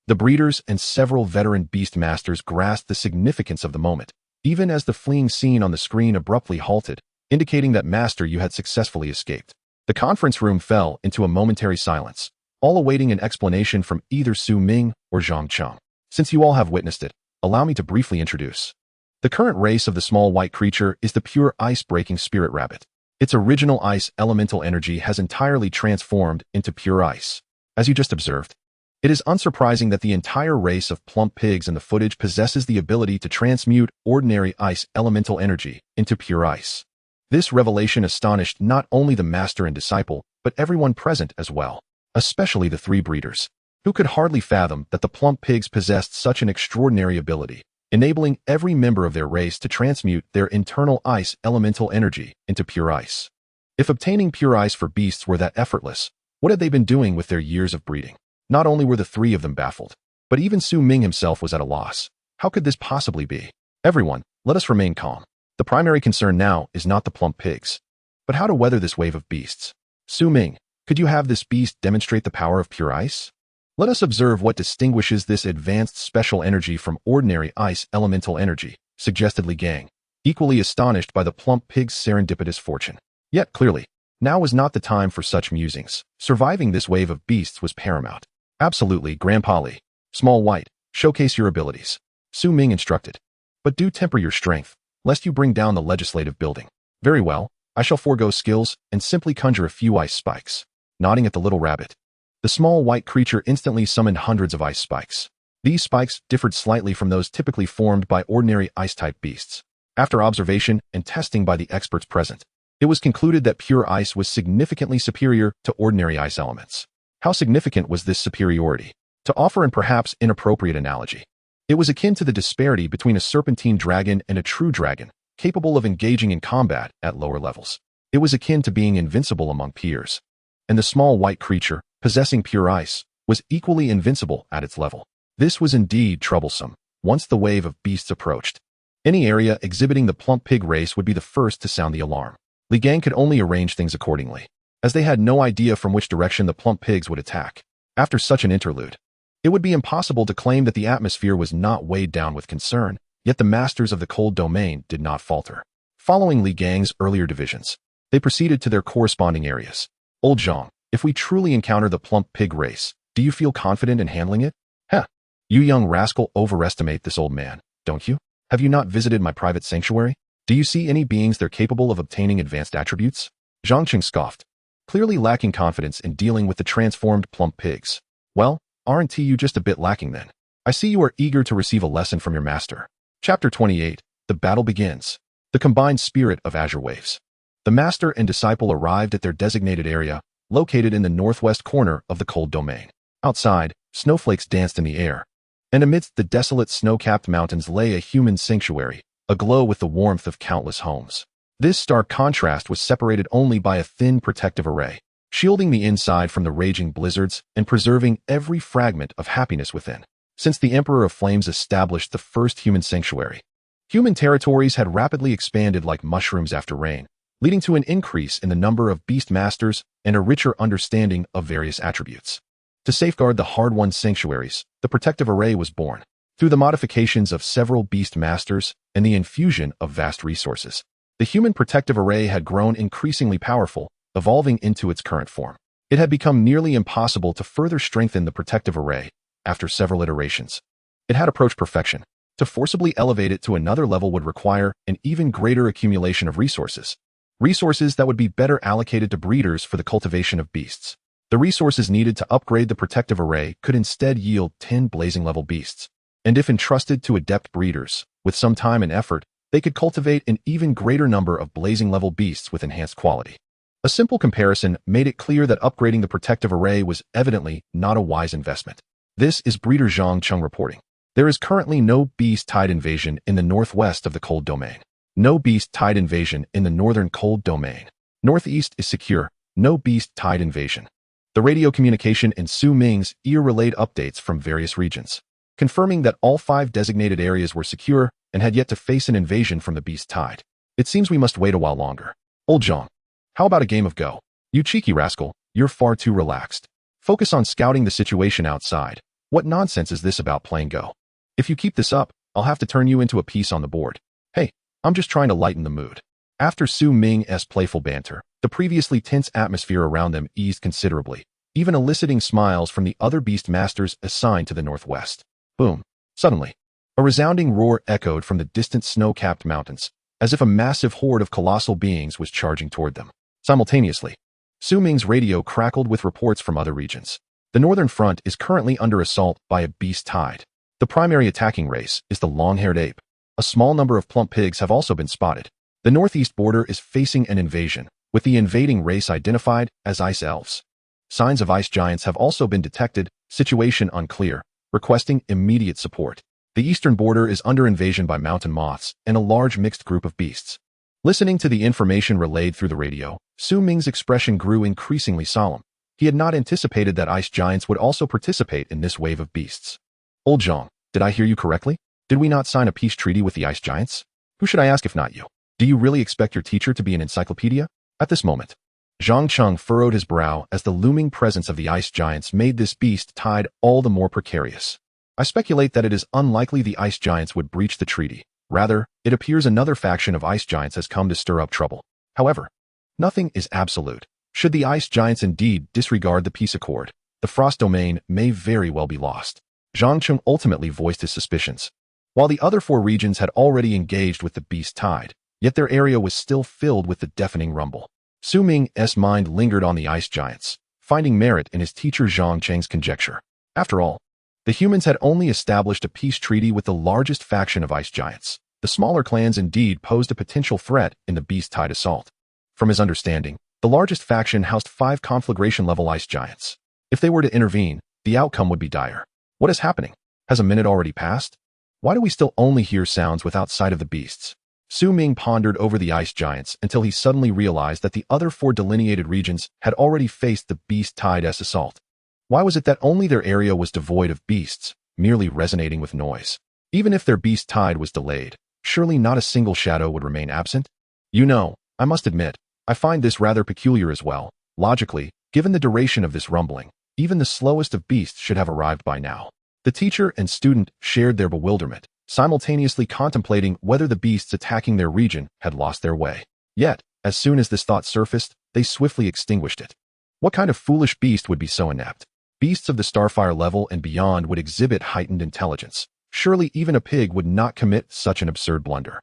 The breeders and several veteran beast masters grasped the significance of the moment, even as the fleeing scene on the screen abruptly halted, indicating that Master Yu had successfully escaped. The conference room fell into a momentary silence, all awaiting an explanation from either Su Ming or Zhang Cheng. Since you all have witnessed it, allow me to briefly introduce. The current race of the small white creature is the pure ice-breaking spirit rabbit. Its original ice elemental energy has entirely transformed into pure ice. As you just observed, it is unsurprising that the entire race of plump pigs in the footage possesses the ability to transmute ordinary ice elemental energy into pure ice. This revelation astonished not only the master and disciple, but everyone present as well, especially the three breeders, who could hardly fathom that the plump pigs possessed such an extraordinary ability, enabling every member of their race to transmute their internal ice elemental energy into pure ice. If obtaining pure ice for beasts were that effortless, what had they been doing with their years of breeding? Not only were the three of them baffled, but even Su Ming himself was at a loss. How could this possibly be? Everyone, let us remain calm. The primary concern now is not the plump pigs, but how to weather this wave of beasts. Su Ming, could you have this beast demonstrate the power of pure ice? Let us observe what distinguishes this advanced special energy from ordinary ice elemental energy, suggested Li Gang, equally astonished by the plump pig's serendipitous fortune. Yet clearly, now was not the time for such musings. Surviving this wave of beasts was paramount. Absolutely, Grandpa Li. Small White, showcase your abilities. Su Ming instructed. But do temper your strength, lest you bring down the legislative building. Very well, I shall forego skills and simply conjure a few ice spikes. Nodding at the little rabbit, the small white creature instantly summoned hundreds of ice spikes. These spikes differed slightly from those typically formed by ordinary ice-type beasts. After observation and testing by the experts present, it was concluded that pure ice was significantly superior to ordinary ice elements. How significant was this superiority? To offer an perhaps inappropriate analogy, it was akin to the disparity between a serpentine dragon and a true dragon, capable of engaging in combat at lower levels. It was akin to being invincible among peers. And the small white creature, possessing pure ice, was equally invincible at its level. This was indeed troublesome. Once the wave of beasts approached, any area exhibiting the plump pig race would be the first to sound the alarm. Li Gang could only arrange things accordingly, as they had no idea from which direction the plump pigs would attack. After such an interlude, it would be impossible to claim that the atmosphere was not weighed down with concern, yet the masters of the cold domain did not falter. Following Li Gang's earlier divisions, they proceeded to their corresponding areas. Old Zhang, if we truly encounter the plump pig race, do you feel confident in handling it? Heh, you young rascal overestimate this old man, don't you? Have you not visited my private sanctuary? Do you see any beings there capable of obtaining advanced attributes? Zhang Qing scoffed, clearly lacking confidence in dealing with the transformed plump pigs. Well, aren't you just a bit lacking then? I see you are eager to receive a lesson from your master. Chapter 28. The battle begins. The combined spirit of Azure Waves. The master and disciple arrived at their designated area, located in the northwest corner of the cold domain. Outside, snowflakes danced in the air, and amidst the desolate snow-capped mountains lay a human sanctuary, aglow with the warmth of countless homes. This stark contrast was separated only by a thin protective array, shielding the inside from the raging blizzards and preserving every fragment of happiness within. Since the Emperor of Flames established the first human sanctuary, human territories had rapidly expanded like mushrooms after rain, leading to an increase in the number of beast masters and a richer understanding of various attributes. To safeguard the hard-won sanctuaries, the protective array was born. Through the modifications of several beast masters and the infusion of vast resources, the human protective array had grown increasingly powerful, evolving into its current form. It had become nearly impossible to further strengthen the protective array after several iterations. It had approached perfection. To forcibly elevate it to another level would require an even greater accumulation of resources that would be better allocated to breeders for the cultivation of beasts. The resources needed to upgrade the protective array could instead yield 10 blazing-level beasts. And if entrusted to adept breeders, with some time and effort, they could cultivate an even greater number of blazing-level beasts with enhanced quality. A simple comparison made it clear that upgrading the protective array was evidently not a wise investment. This is Breeder Zhang Cheng reporting. There is currently no beast tide invasion in the northwest of the cold domain. No beast tide invasion in the northern cold domain. Northeast is secure. No beast tide invasion. The radio communication in Su Ming's ear relayed updates from various regions, confirming that all 5 designated areas were secure and had yet to face an invasion from the beast tide. It seems we must wait a while longer. Old Zhang, how about a game of Go? You cheeky rascal, you're far too relaxed. Focus on scouting the situation outside. What nonsense is this about playing Go? If you keep this up, I'll have to turn you into a piece on the board. Hey, I'm just trying to lighten the mood. After Su Ming's playful banter, the previously tense atmosphere around them eased considerably, even eliciting smiles from the other beast masters assigned to the northwest. Boom. Suddenly, a resounding roar echoed from the distant snow-capped mountains, as if a massive horde of colossal beings was charging toward them. Simultaneously, Su Ming's radio crackled with reports from other regions. The northern front is currently under assault by a beast tide. The primary attacking race is the long-haired ape. A small number of plump pigs have also been spotted. The northeast border is facing an invasion, with the invading race identified as ice elves. Signs of ice giants have also been detected, situation unclear, requesting immediate support. The eastern border is under invasion by mountain moths and a large mixed group of beasts. Listening to the information relayed through the radio, Su Ming's expression grew increasingly solemn. He had not anticipated that ice giants would also participate in this wave of beasts. Old Zhang, did I hear you correctly? Did we not sign a peace treaty with the ice giants? Who should I ask if not you? Do you really expect your teacher to be an encyclopedia? At this moment, Zhang Cheng furrowed his brow as the looming presence of the ice giants made this beast tide all the more precarious. I speculate that it is unlikely the ice giants would breach the treaty. Rather, it appears another faction of ice giants has come to stir up trouble. However, nothing is absolute. Should the ice giants indeed disregard the peace accord, the frost domain may very well be lost. Zhang Cheng ultimately voiced his suspicions. While the other 4 regions had already engaged with the beast tide, yet their area was still filled with the deafening rumble. Su Ming's mind lingered on the ice giants, finding merit in his teacher Zhang Cheng's conjecture. After all, the humans had only established a peace treaty with the largest faction of ice giants. The smaller clans indeed posed a potential threat in the beast tide assault. From his understanding, the largest faction housed 5 conflagration-level ice giants. If they were to intervene, the outcome would be dire. What is happening? Has a minute already passed? Why do we still only hear sounds without sight of the beasts? Su Ming pondered over the ice giants until he suddenly realized that the other 4 delineated regions had already faced the beast tide's assault. Why was it that only their area was devoid of beasts, merely resonating with noise? Even if their beast tide was delayed, surely not a single shadow would remain absent? I must admit, I find this rather peculiar as well. Logically, given the duration of this rumbling, even the slowest of beasts should have arrived by now. The teacher and student shared their bewilderment, simultaneously contemplating whether the beasts attacking their region had lost their way. Yet, as soon as this thought surfaced, they swiftly extinguished it. What kind of foolish beast would be so inept? Beasts of the Starfire level and beyond would exhibit heightened intelligence. Surely even a pig would not commit such an absurd blunder.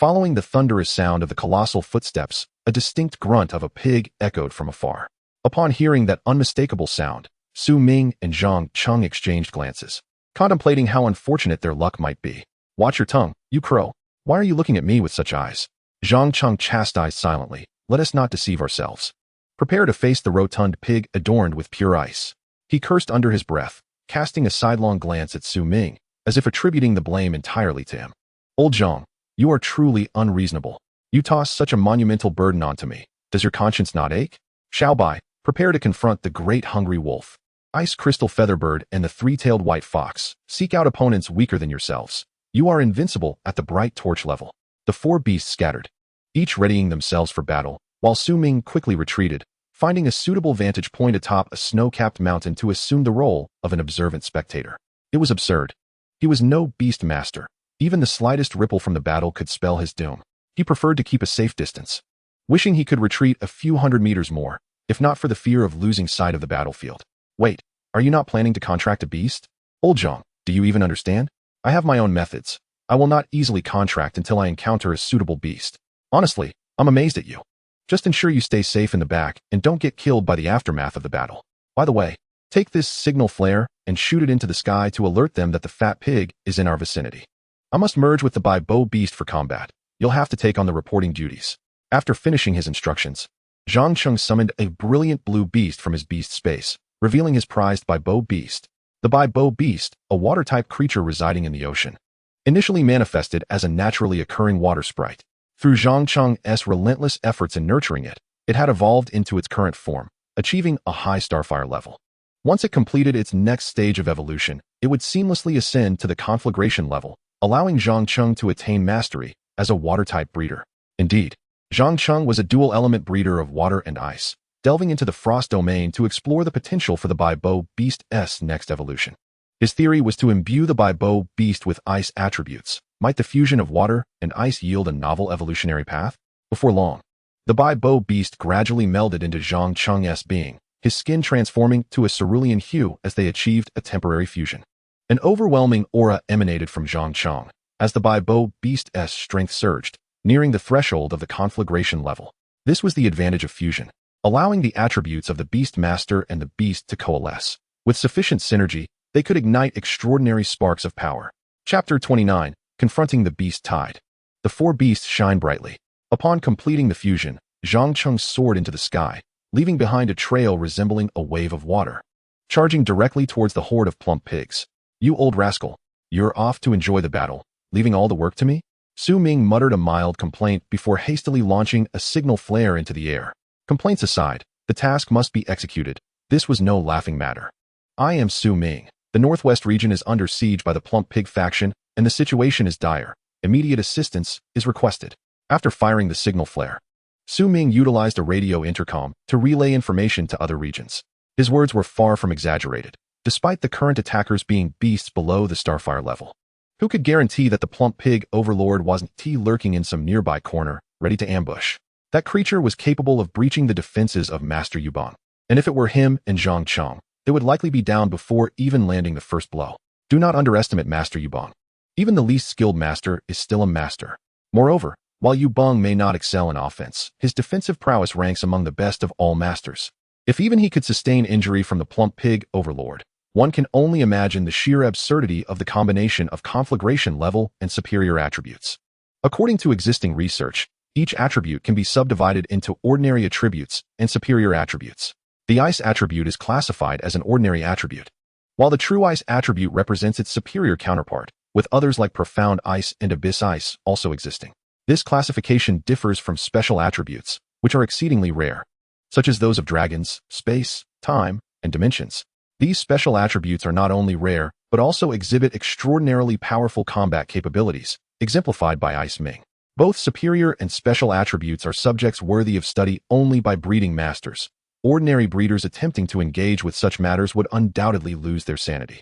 Following the thunderous sound of the colossal footsteps, a distinct grunt of a pig echoed from afar. Upon hearing that unmistakable sound, Su Ming and Zhang Cheng exchanged glances, contemplating how unfortunate their luck might be. Watch your tongue, you crow. Why are you looking at me with such eyes? Zhang Cheng chastised silently. Let us not deceive ourselves. Prepare to face the rotund pig adorned with pure ice. He cursed under his breath, casting a sidelong glance at Su Ming, as if attributing the blame entirely to him. Old Zhang, you are truly unreasonable. You toss such a monumental burden onto me. Does your conscience not ache? Xiaobai, prepare to confront the great hungry wolf. Ice Crystal Featherbird and the three-tailed white fox, seek out opponents weaker than yourselves. You are invincible at the bright torch level. The four beasts scattered, each readying themselves for battle, while Su Ming quickly retreated, finding a suitable vantage point atop a snow-capped mountain to assume the role of an observant spectator. It was absurd. He was no beast master. Even the slightest ripple from the battle could spell his doom. He preferred to keep a safe distance, wishing he could retreat a few hundred meters more, if not for the fear of losing sight of the battlefield. Wait, are you not planning to contract a beast? Old Zhang, do you even understand? I have my own methods. I will not easily contract until I encounter a suitable beast. Honestly, I'm amazed at you. Just ensure you stay safe in the back and don't get killed by the aftermath of the battle. By the way, take this signal flare and shoot it into the sky to alert them that the fat pig is in our vicinity. I must merge with the Bai-Bo beast for combat. You'll have to take on the reporting duties. After finishing his instructions, Zhang Cheng summoned a brilliant blue beast from his beast space, revealing his prized Bai-Bo beast. The Bai-Bo beast, a water-type creature residing in the ocean, initially manifested as a naturally occurring water sprite. Through Zhang Cheng's relentless efforts in nurturing it, it had evolved into its current form, achieving a high Starfire level. Once it completed its next stage of evolution, it would seamlessly ascend to the conflagration level, allowing Zhang Cheng to attain mastery as a water-type breeder. Indeed, Zhang Cheng was a dual-element breeder of water and ice, delving into the frost domain to explore the potential for the Bai-Bo beast's next evolution. His theory was to imbue the Bai-Bo beast with ice attributes. Might the fusion of water and ice yield a novel evolutionary path? Before long, the Bai-Bo beast gradually melded into Zhang Cheng's being, his skin transforming to a cerulean hue as they achieved a temporary fusion. An overwhelming aura emanated from Zhang Cheng as the Bai-Bo beast's strength surged, nearing the threshold of the conflagration level. This was the advantage of fusion, allowing the attributes of the beast master and the beast to coalesce. With sufficient synergy, they could ignite extraordinary sparks of power. Chapter 29, Confronting the Beast Tide. The four beasts shine brightly. Upon completing the fusion, Zhang Cheng soared into the sky, leaving behind a trail resembling a wave of water, charging directly towards the horde of plump pigs. You old rascal, you're off to enjoy the battle, leaving all the work to me? Su Ming muttered a mild complaint before hastily launching a signal flare into the air. Complaints aside, the task must be executed. This was no laughing matter. I am Su Ming. The Northwest region is under siege by the plump pig faction, and the situation is dire. Immediate assistance is requested. After firing the signal flare, Su Ming utilized a radio intercom to relay information to other regions. His words were far from exaggerated, despite the current attackers being beasts below the Starfire level. Who could guarantee that the plump pig overlord wasn't lurking in some nearby corner, ready to ambush? That creature was capable of breaching the defenses of Master Yubong, and if it were him and Zhang Cheng, they would likely be down before even landing the first blow. Do not underestimate Master Yubong. Even the least skilled master is still a master. Moreover, while Yubong may not excel in offense, his defensive prowess ranks among the best of all masters. If even he could sustain injury from the plump pig overlord, one can only imagine the sheer absurdity of the combination of conflagration level and superior attributes. According to existing research, each attribute can be subdivided into ordinary attributes and superior attributes. The ice attribute is classified as an ordinary attribute, while the true ice attribute represents its superior counterpart, with others like profound ice and abyss ice also existing. This classification differs from special attributes, which are exceedingly rare, such as those of dragons, space, time, and dimensions. These special attributes are not only rare, but also exhibit extraordinarily powerful combat capabilities, exemplified by Ice Ming. Both superior and special attributes are subjects worthy of study only by breeding masters. Ordinary breeders attempting to engage with such matters would undoubtedly lose their sanity.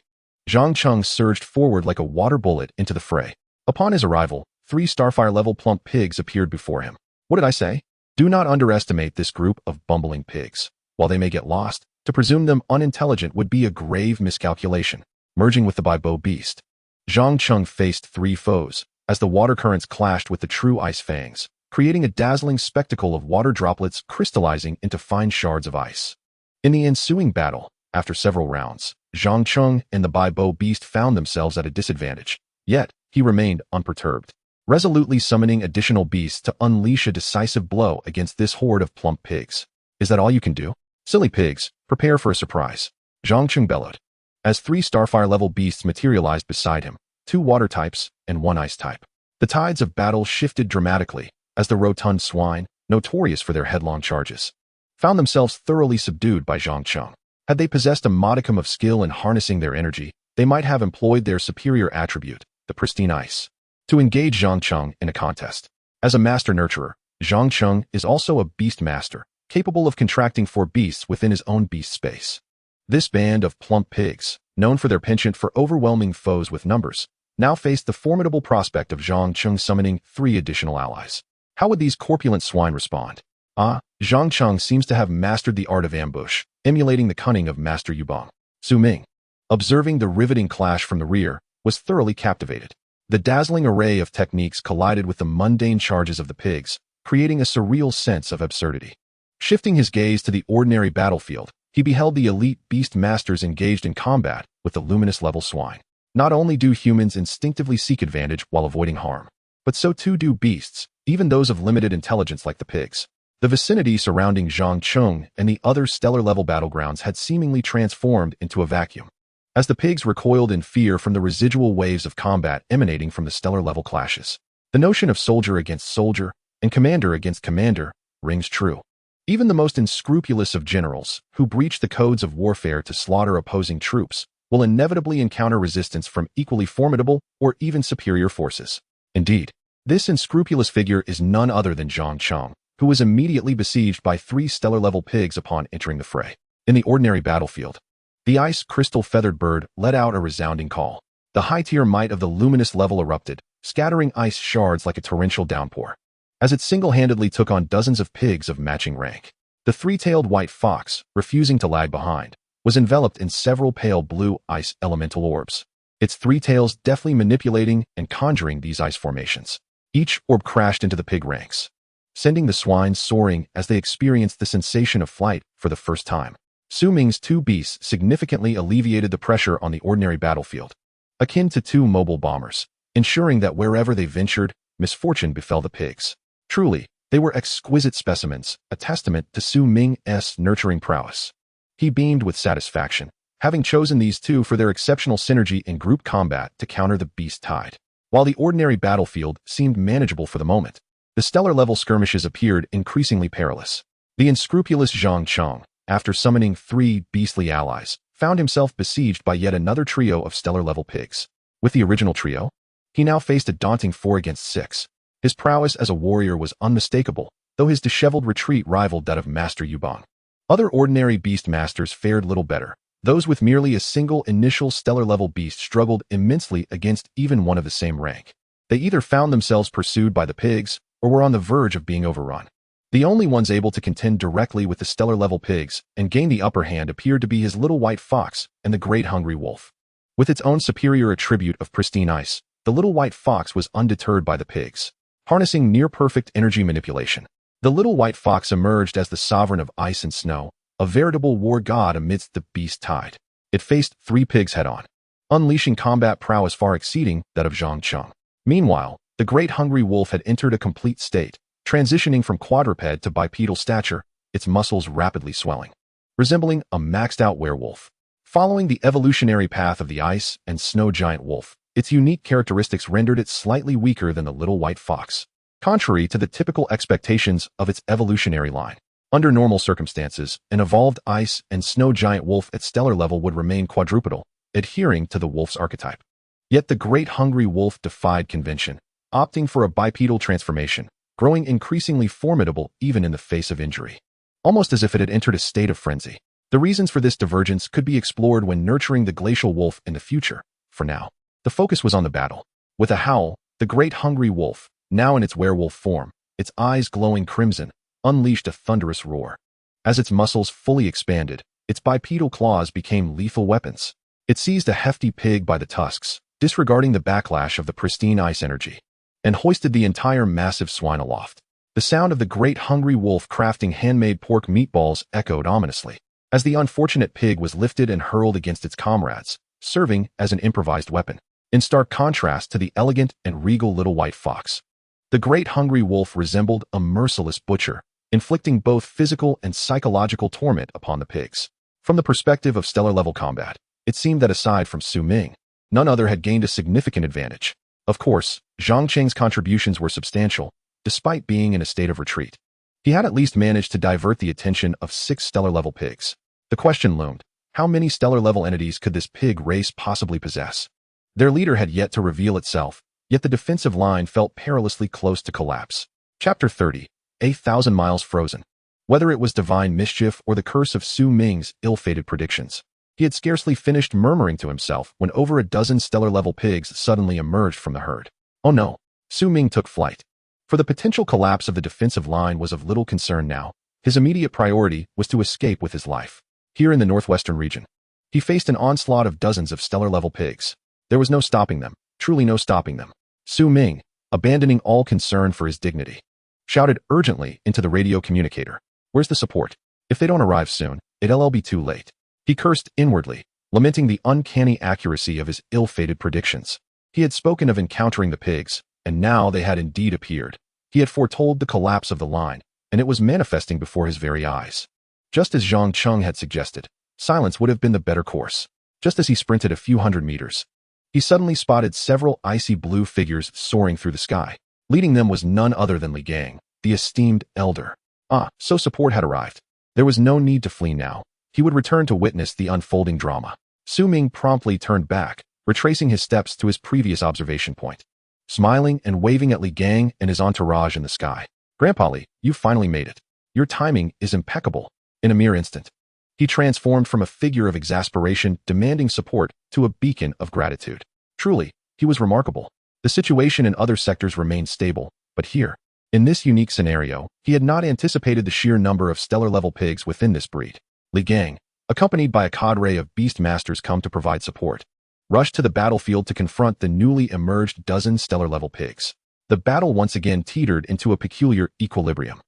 Zhang Cheng surged forward like a water bullet into the fray. Upon his arrival, 3 Starfire-level plump pigs appeared before him. What did I say? Do not underestimate this group of bumbling pigs. While they may get lost, to presume them unintelligent would be a grave miscalculation. Merging with the Baibo beast, Zhang Cheng faced 3 foes, as the water currents clashed with the true ice fangs, creating a dazzling spectacle of water droplets crystallizing into fine shards of ice. In the ensuing battle, after several rounds, Zhang Cheng and the Baibo beast found themselves at a disadvantage, yet he remained unperturbed, resolutely summoning additional beasts to unleash a decisive blow against this horde of plump pigs. Is that all you can do? Silly pigs, prepare for a surprise, Zhang Cheng bellowed. As 3 Starfire-level beasts materialized beside him, 2 water types and 1 ice type. The tides of battle shifted dramatically as the rotund swine, notorious for their headlong charges, found themselves thoroughly subdued by Zhang Cheng. Had they possessed a modicum of skill in harnessing their energy, they might have employed their superior attribute, the pristine ice, to engage Zhang Cheng in a contest. As a master nurturer, Zhang Cheng is also a beast master, capable of contracting 4 beasts within his own beast space. This band of plump pigs, known for their penchant for overwhelming foes with numbers, now faced the formidable prospect of Zhang Cheng summoning 3 additional allies. How would these corpulent swine respond? Zhang Cheng seems to have mastered the art of ambush, emulating the cunning of Master Yubong. Su Ming, observing the riveting clash from the rear, was thoroughly captivated. The dazzling array of techniques collided with the mundane charges of the pigs, creating a surreal sense of absurdity. Shifting his gaze to the ordinary battlefield, he beheld the elite beast masters engaged in combat with the luminous level swine. Not only do humans instinctively seek advantage while avoiding harm, but so too do beasts, even those of limited intelligence like the pigs. The vicinity surrounding Zhang Cheng and the other stellar-level battlegrounds had seemingly transformed into a vacuum, as the pigs recoiled in fear from the residual waves of combat emanating from the stellar-level clashes. The notion of soldier against soldier and commander against commander rings true. Even the most unscrupulous of generals, who breach the codes of warfare to slaughter opposing troops, will inevitably encounter resistance from equally formidable or even superior forces. Indeed, this unscrupulous figure is none other than Zhang Cheng, who was immediately besieged by 3 stellar-level pigs upon entering the fray. In the ordinary battlefield, the ice crystal-feathered bird let out a resounding call. The high-tier might of the luminous level erupted, scattering ice shards like a torrential downpour, as it single-handedly took on dozens of pigs of matching rank. The 3-tailed white fox, refusing to lag behind, was enveloped in several pale blue ice elemental orbs, its 3 tails deftly manipulating and conjuring these ice formations. Each orb crashed into the pig ranks, sending the swine soaring as they experienced the sensation of flight for the first time. Su Ming's 2 beasts significantly alleviated the pressure on the ordinary battlefield, akin to 2 mobile bombers, ensuring that wherever they ventured, misfortune befell the pigs. Truly, they were exquisite specimens, a testament to Su Ming's nurturing prowess. He beamed with satisfaction, having chosen these 2 for their exceptional synergy in group combat to counter the beast tide. While the ordinary battlefield seemed manageable for the moment, the stellar-level skirmishes appeared increasingly perilous. The unscrupulous Zhang Cheng, after summoning 3 beastly allies, found himself besieged by yet another trio of stellar-level pigs. With the original trio, he now faced a daunting 4 against 6. His prowess as a warrior was unmistakable, though his disheveled retreat rivaled that of Master Yubong. Other ordinary beast masters fared little better. Those with merely a single initial stellar-level beast struggled immensely against even one of the same rank. They either found themselves pursued by the pigs, or were on the verge of being overrun. The only ones able to contend directly with the stellar-level pigs and gain the upper hand appeared to be his little white fox and the great hungry wolf. With its own superior attribute of pristine ice, the little white fox was undeterred by the pigs. Harnessing near-perfect energy manipulation, the little white fox emerged as the sovereign of ice and snow, a veritable war god amidst the beast tide. It faced 3 pigs head-on, unleashing combat prowess far exceeding that of Zhang Cheng. Meanwhile, the great hungry wolf had entered a complete state, transitioning from quadruped to bipedal stature, its muscles rapidly swelling, resembling a maxed-out werewolf. Following the evolutionary path of the ice and snow giant wolf, its unique characteristics rendered it slightly weaker than the little white fox, contrary to the typical expectations of its evolutionary line. Under normal circumstances, an evolved ice and snow giant wolf at stellar level would remain quadrupedal, adhering to the wolf's archetype. Yet the great hungry wolf defied convention, opting for a bipedal transformation, growing increasingly formidable even in the face of injury. Almost as if it had entered a state of frenzy. The reasons for this divergence could be explored when nurturing the glacial wolf in the future. For now, the focus was on the battle. With a howl, the great hungry wolf, now in its werewolf form, its eyes glowing crimson, unleashed a thunderous roar. As its muscles fully expanded, its bipedal claws became lethal weapons. It seized a hefty pig by the tusks, disregarding the backlash of the pristine ice energy, and hoisted the entire massive swine aloft. The sound of the great hungry wolf crafting handmade pork meatballs echoed ominously, as the unfortunate pig was lifted and hurled against its comrades, serving as an improvised weapon, in stark contrast to the elegant and regal little white fox. The great hungry wolf resembled a merciless butcher, inflicting both physical and psychological torment upon the pigs. From the perspective of stellar-level combat, it seemed that aside from Ming, none other had gained a significant advantage. Of course, Zhangcheng's contributions were substantial, despite being in a state of retreat. He had at least managed to divert the attention of 6 stellar-level pigs. The question loomed, how many stellar-level entities could this pig race possibly possess? Their leader had yet to reveal itself, yet the defensive line felt perilously close to collapse. Chapter 30. 8,000 Miles Frozen. Whether it was divine mischief or the curse of Ming's ill-fated predictions, he had scarcely finished murmuring to himself when over a dozen stellar-level pigs suddenly emerged from the herd. Oh no, Ming took flight. For the potential collapse of the defensive line was of little concern now. His immediate priority was to escape with his life. Here in the northwestern region, he faced an onslaught of dozens of stellar-level pigs. There was no stopping them, truly no stopping them. Ming, abandoning all concern for his dignity, shouted urgently into the radio communicator. Where's the support? If they don't arrive soon, it'll be too late. He cursed inwardly, lamenting the uncanny accuracy of his ill-fated predictions. He had spoken of encountering the pigs, and now they had indeed appeared. He had foretold the collapse of the line, and it was manifesting before his very eyes. Just as Zhang Cheng had suggested, silence would have been the better course. Just as he sprinted a few hundred meters, he suddenly spotted several icy blue figures soaring through the sky. Leading them was none other than Li Gang, the esteemed elder. So support had arrived. There was no need to flee now. He would return to witness the unfolding drama. Ming promptly turned back, retracing his steps to his previous observation point, smiling and waving at Li Gang and his entourage in the sky. Grandpa Li, you finally made it. Your timing is impeccable. In a mere instant, he transformed from a figure of exasperation demanding support to a beacon of gratitude. Truly, he was remarkable. The situation in other sectors remained stable, but here, in this unique scenario, he had not anticipated the sheer number of stellar-level pigs within this breed. Li Gang, accompanied by a cadre of beast masters come to provide support, rushed to the battlefield to confront the newly emerged dozen stellar-level pigs. The battle once again teetered into a peculiar equilibrium.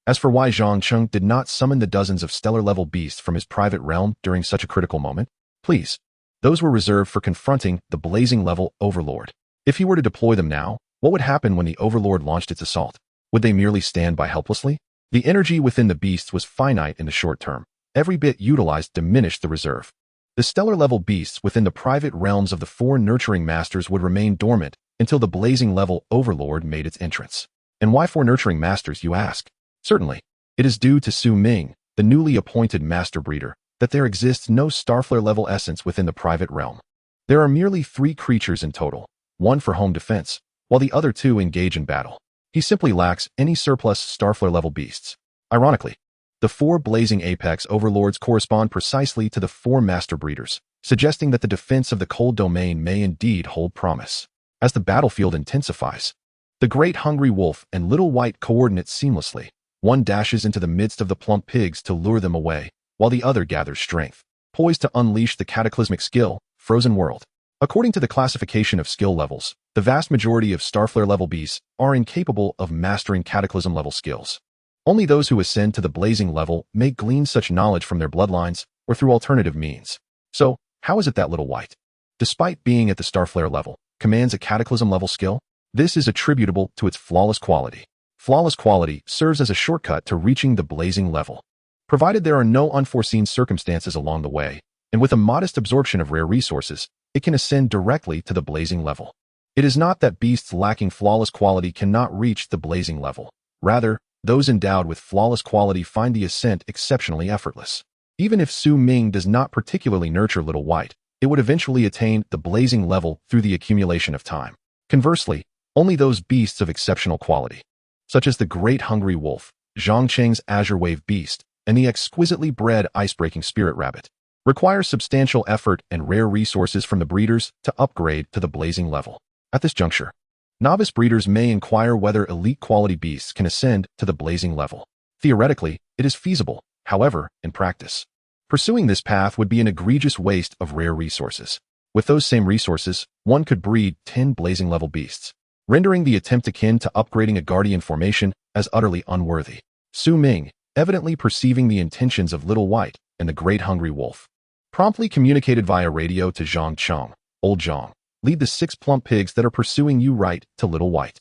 As for why Zhang Cheng did not summon the dozens of stellar-level beasts from his private realm during such a critical moment, please, those were reserved for confronting the blazing-level overlord. If he were to deploy them now, what would happen when the overlord launched its assault? Would they merely stand by helplessly? The energy within the beasts was finite in the short term. Every bit utilized diminished the reserve. The stellar-level beasts within the private realms of the 4 nurturing masters would remain dormant until the blazing-level overlord made its entrance. And why 4 nurturing masters, you ask? Certainly, it is due to Ming, the newly appointed master breeder, that there exists no starflare-level essence within the private realm. There are merely 3 creatures in total, 1 for home defense, while the other 2 engage in battle. He simply lacks any surplus starflare-level beasts. Ironically, the 4 blazing apex overlords correspond precisely to the 4 master breeders, suggesting that the defense of the cold domain may indeed hold promise. As the battlefield intensifies, the great hungry wolf and little white coordinate seamlessly. One dashes into the midst of the plump pigs to lure them away, while the other gathers strength, poised to unleash the cataclysmic skill, Frozen World. According to the classification of skill levels, the vast majority of starflare-level beasts are incapable of mastering cataclysm-level skills. Only those who ascend to the blazing level may glean such knowledge from their bloodlines or through alternative means. So, how is it that Little White, despite being at the starflare level, commands a cataclysm-level skill? This is attributable to its flawless quality. Flawless quality serves as a shortcut to reaching the blazing level. Provided there are no unforeseen circumstances along the way, and with a modest absorption of rare resources, it can ascend directly to the blazing level. It is not that beasts lacking flawless quality cannot reach the blazing level. Rather, those endowed with flawless quality find the ascent exceptionally effortless. Even if Su Ming does not particularly nurture Little White, it would eventually attain the blazing level through the accumulation of time. Conversely, only those beasts of exceptional quality, such as the Great Hungry Wolf, Zhongcheng's Azure Wave Beast, and the exquisitely bred ice-breaking Spirit Rabbit, require substantial effort and rare resources from the breeders to upgrade to the blazing level. At this juncture, novice breeders may inquire whether elite quality beasts can ascend to the blazing level. Theoretically, it is feasible. However, in practice, pursuing this path would be an egregious waste of rare resources. With those same resources, one could breed 10 blazing level beasts, rendering the attempt akin to upgrading a guardian formation as utterly unworthy. Su Ming, evidently perceiving the intentions of Little White and the Great Hungry Wolf, promptly communicated via radio to Zhang Chong. Old Zhang, lead the 6 plump pigs that are pursuing you right to Little White.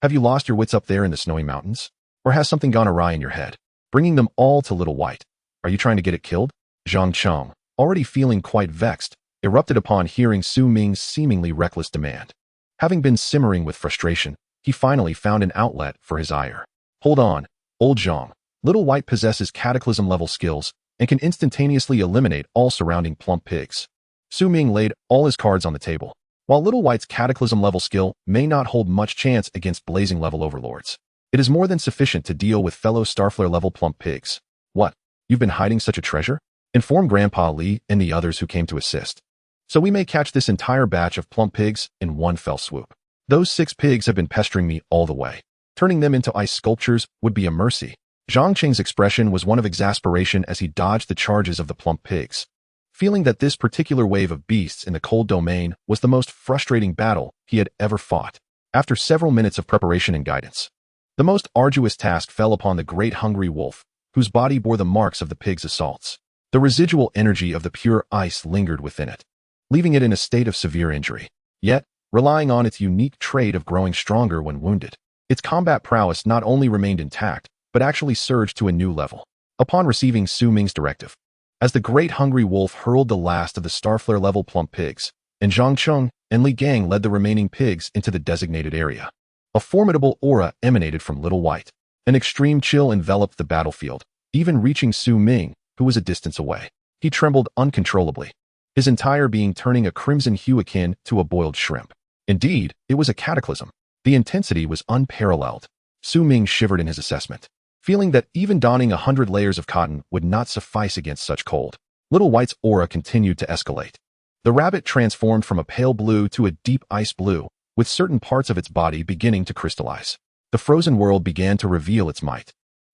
Have you lost your wits up there in the snowy mountains? Or has something gone awry in your head? Bringing them all to Little White. Are you trying to get it killed? Zhang Chong, already feeling quite vexed, erupted upon hearing Su Ming's seemingly reckless demand. Having been simmering with frustration, he finally found an outlet for his ire. Hold on, Old Zhang. Little White possesses cataclysm-level skills and can instantaneously eliminate all surrounding plump pigs. Su Ming laid all his cards on the table. While Little White's cataclysm-level skill may not hold much chance against blazing-level overlords, it is more than sufficient to deal with fellow Starflare-level plump pigs. What? You've been hiding such a treasure? Inform Grandpa Li and the others who came to assist, so we may catch this entire batch of plump pigs in one fell swoop. Those 6 pigs have been pestering me all the way. Turning them into ice sculptures would be a mercy. Zhang Qing's expression was one of exasperation as he dodged the charges of the plump pigs, feeling that this particular wave of beasts in the cold domain was the most frustrating battle he had ever fought. After several minutes of preparation and guidance, the most arduous task fell upon the Great Hungry Wolf, whose body bore the marks of the pigs' assaults. The residual energy of the pure ice lingered within it, leaving it in a state of severe injury. Yet, relying on its unique trait of growing stronger when wounded, its combat prowess not only remained intact, but actually surged to a new level. Upon receiving Su Ming's directive, as the Great Hungry Wolf hurled the last of the Starflare-level plump pigs, and Zhang Cheng and Li Gang led the remaining pigs into the designated area, a formidable aura emanated from Little White. An extreme chill enveloped the battlefield, even reaching Su Ming, who was a distance away. He trembled uncontrollably, his entire being turning a crimson hue akin to a boiled shrimp. Indeed, it was a cataclysm. The intensity was unparalleled. Su Ming shivered in his assessment, feeling that even donning 100 layers of cotton would not suffice against such cold. Little White's aura continued to escalate. The rabbit transformed from a pale blue to a deep ice blue, with certain parts of its body beginning to crystallize. The frozen world began to reveal its might,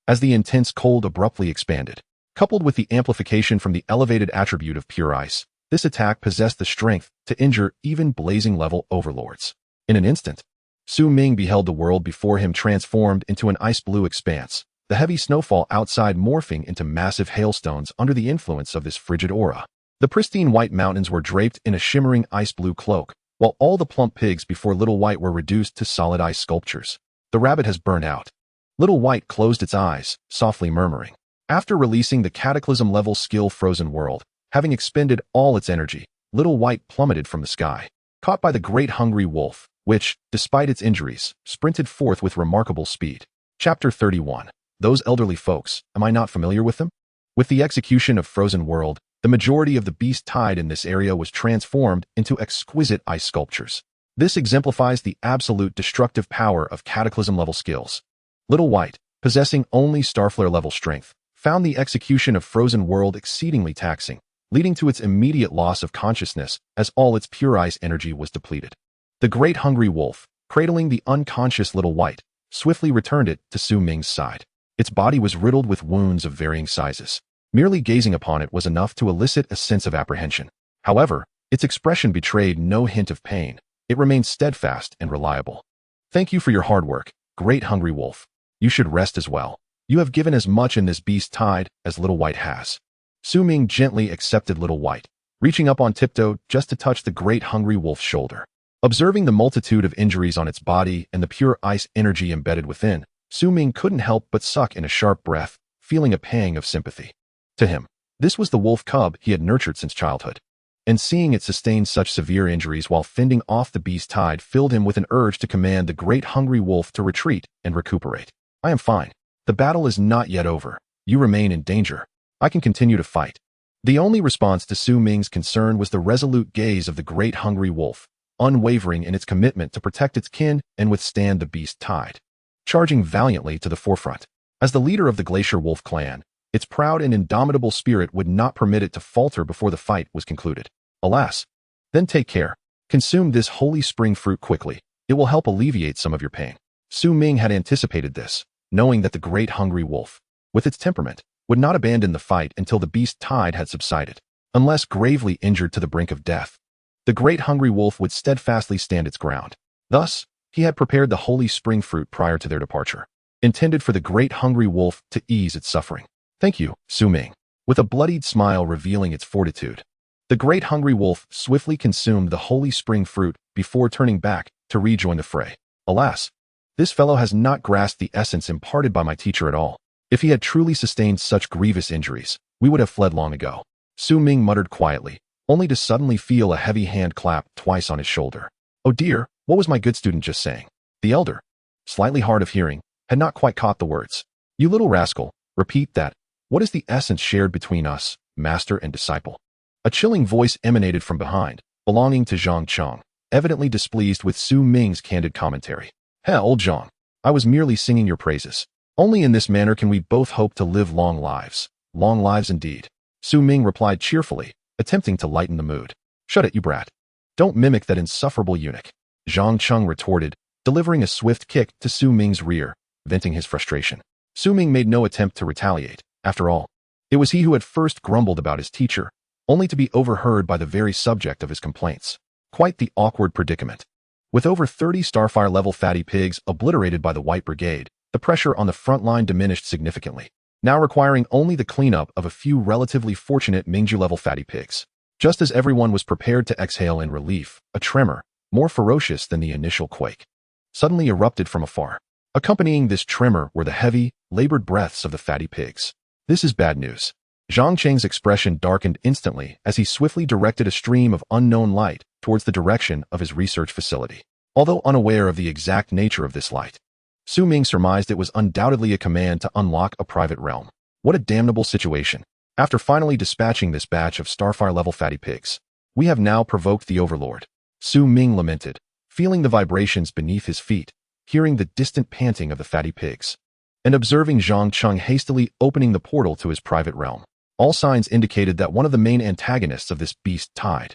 as the intense cold abruptly expanded. Coupled with the amplification from the elevated attribute of pure ice, this attack possessed the strength to injure even blazing-level overlords. In an instant, Su Ming beheld the world before him transformed into an ice-blue expanse, the heavy snowfall outside morphing into massive hailstones under the influence of this frigid aura. The pristine white mountains were draped in a shimmering ice-blue cloak, while all the plump pigs before Little White were reduced to solid ice sculptures. The rabbit has burned out. Little White closed its eyes, softly murmuring. After releasing the cataclysm-level skill Frozen World, having expended all its energy, Little White plummeted from the sky, caught by the Great Hungry Wolf, which, despite its injuries, sprinted forth with remarkable speed. Chapter 31. Those elderly folks, am I not familiar with them? With the execution of Frozen World, the majority of the beast tide in this area was transformed into exquisite ice sculptures. This exemplifies the absolute destructive power of cataclysm-level skills. Little White, possessing only Starflare-level strength, found the execution of Frozen World exceedingly taxing, leading to its immediate loss of consciousness as all its pure ice energy was depleted. The Great Hungry Wolf, cradling the unconscious Little White, swiftly returned it to Su Ming's side. Its body was riddled with wounds of varying sizes. Merely gazing upon it was enough to elicit a sense of apprehension. However, its expression betrayed no hint of pain. It remained steadfast and reliable. Thank you for your hard work, Great Hungry Wolf. You should rest as well. You have given as much in this beast tide as Little White has. Su Ming gently accepted Little White, reaching up on tiptoe just to touch the Great Hungry Wolf's shoulder. Observing the multitude of injuries on its body and the pure ice energy embedded within, Su Ming couldn't help but suck in a sharp breath, feeling a pang of sympathy. To him, this was the wolf cub he had nurtured since childhood, and seeing it sustain such severe injuries while fending off the beast tide filled him with an urge to command the Great Hungry Wolf to retreat and recuperate. I am fine. The battle is not yet over. You remain in danger. I can continue to fight. The only response to Su Ming's concern was the resolute gaze of the great hungry wolf, unwavering in its commitment to protect its kin and withstand the beast tide. Charging valiantly to the forefront. As the leader of the Glacier Wolf clan, its proud and indomitable spirit would not permit it to falter before the fight was concluded. Alas. Then take care. Consume this holy spring fruit quickly. It will help alleviate some of your pain. Su Ming had anticipated this, knowing that the great hungry wolf, with its temperament, would not abandon the fight until the beast tide had subsided. Unless gravely injured to the brink of death, the great hungry wolf would steadfastly stand its ground. Thus, he had prepared the holy spring fruit prior to their departure, intended for the great hungry wolf to ease its suffering. Thank you, Su Ming. With a bloodied smile revealing its fortitude, the great hungry wolf swiftly consumed the holy spring fruit before turning back to rejoin the fray. Alas, this fellow has not grasped the essence imparted by my teacher at all. If he had truly sustained such grievous injuries, we would have fled long ago. Su Ming muttered quietly, only to suddenly feel a heavy hand clap twice on his shoulder. Oh dear, what was my good student just saying? The elder, slightly hard of hearing, had not quite caught the words. You little rascal, repeat that. What is the essence shared between us, master and disciple? A chilling voice emanated from behind, belonging to Zhang Cheng, evidently displeased with Su Ming's candid commentary. Heh, old Zhang, I was merely singing your praises. Only in this manner can we both hope to live long lives. Long lives indeed. Su Ming replied cheerfully, attempting to lighten the mood. Shut it, you brat. Don't mimic that insufferable eunuch. Zhang Cheng retorted, delivering a swift kick to Su Ming's rear, venting his frustration. Su Ming made no attempt to retaliate. After all, it was he who had first grumbled about his teacher, only to be overheard by the very subject of his complaints. Quite the awkward predicament. With over 30 Starfire-level fatty pigs obliterated by the White Brigade, the pressure on the front line diminished significantly, now requiring only the cleanup of a few relatively fortunate Mingju-level fatty pigs. Just as everyone was prepared to exhale in relief, a tremor, more ferocious than the initial quake, suddenly erupted from afar. Accompanying this tremor were the heavy, labored breaths of the fatty pigs. This is bad news. Zhang Cheng's expression darkened instantly as he swiftly directed a stream of unknown light towards the direction of his research facility. Although unaware of the exact nature of this light, Su Ming surmised it was undoubtedly a command to unlock a private realm. What a damnable situation. After finally dispatching this batch of Starfire-level fatty pigs, we have now provoked the Overlord. Su Ming lamented, feeling the vibrations beneath his feet, hearing the distant panting of the fatty pigs, and observing Zhang Cheng hastily opening the portal to his private realm. All signs indicated that one of the main antagonists of this beast tide,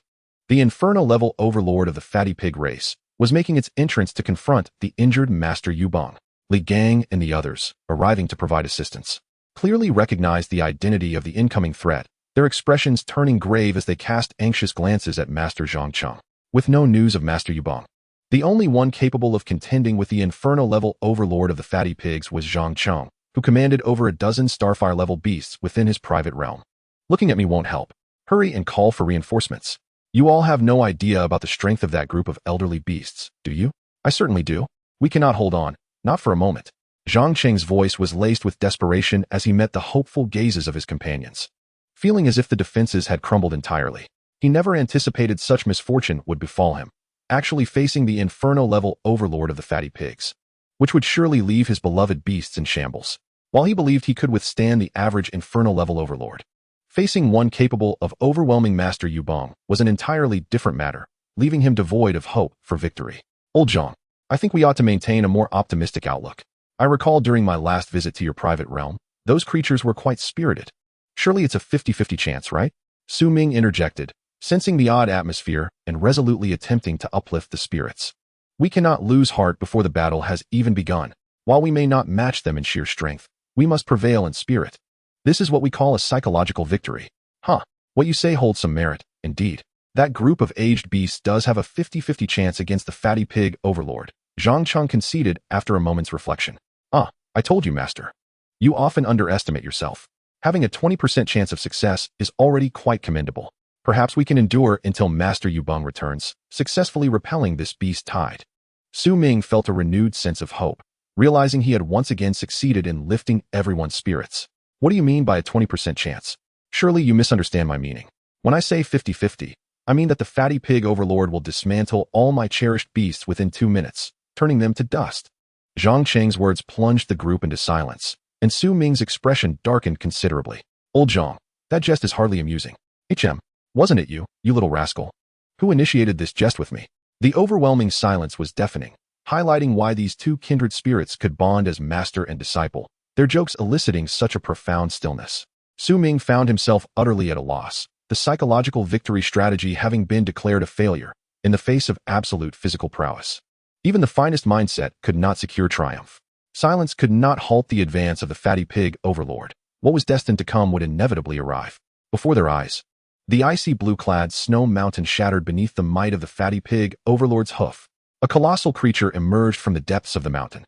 the Inferno-level overlord of the fatty pig race, was making its entrance to confront the injured Master Yubong. Li Gang and the others, arriving to provide assistance, clearly recognized the identity of the incoming threat, their expressions turning grave as they cast anxious glances at Master Zhang Cheng. With no news of Master Yubong, the only one capable of contending with the Inferno-level overlord of the fatty pigs was Zhang Cheng, who commanded over a dozen Starfire-level beasts within his private realm. Looking at me won't help. Hurry and call for reinforcements. You all have no idea about the strength of that group of elderly beasts, do you? I certainly do. We cannot hold on, not for a moment. Zhang Cheng's voice was laced with desperation as he met the hopeful gazes of his companions. Feeling as if the defenses had crumbled entirely, he never anticipated such misfortune would befall him, actually facing the Inferno-level overlord of the fatty pigs, which would surely leave his beloved beasts in shambles. While he believed he could withstand the average Inferno-level overlord, facing one capable of overwhelming Master Yubong was an entirely different matter, leaving him devoid of hope for victory. Old Zhang, I think we ought to maintain a more optimistic outlook. I recall during my last visit to your private realm, those creatures were quite spirited. Surely it's a 50-50 chance, right? Su Ming interjected, sensing the odd atmosphere and resolutely attempting to uplift the spirits. We cannot lose heart before the battle has even begun. While we may not match them in sheer strength, we must prevail in spirit. This is what we call a psychological victory. Huh, what you say holds some merit, indeed. That group of aged beasts does have a 50-50 chance against the fatty pig overlord, Zhang Cheng conceded after a moment's reflection. I told you, Master. You often underestimate yourself. Having a 20% chance of success is already quite commendable. Perhaps we can endure until Master Yubong returns, successfully repelling this beast tide. Su Ming felt a renewed sense of hope, realizing he had once again succeeded in lifting everyone's spirits. What do you mean by a 20% chance? Surely you misunderstand my meaning. When I say 50-50, I mean that the fatty pig overlord will dismantle all my cherished beasts within 2 minutes, turning them to dust. Zhang Cheng's words plunged the group into silence, and Su Ming's expression darkened considerably. Old Zhang, that jest is hardly amusing. Wasn't it you little rascal? Who initiated this jest with me? The overwhelming silence was deafening, highlighting why these two kindred spirits could bond as master and disciple, their jokes eliciting such a profound stillness. Su Ming found himself utterly at a loss, the psychological victory strategy having been declared a failure in the face of absolute physical prowess. Even the finest mindset could not secure triumph. Silence could not halt the advance of the fatty pig overlord. What was destined to come would inevitably arrive. Before their eyes, the icy blue-clad snow mountain shattered beneath the might of the fatty pig overlord's hoof. A colossal creature emerged from the depths of the mountain,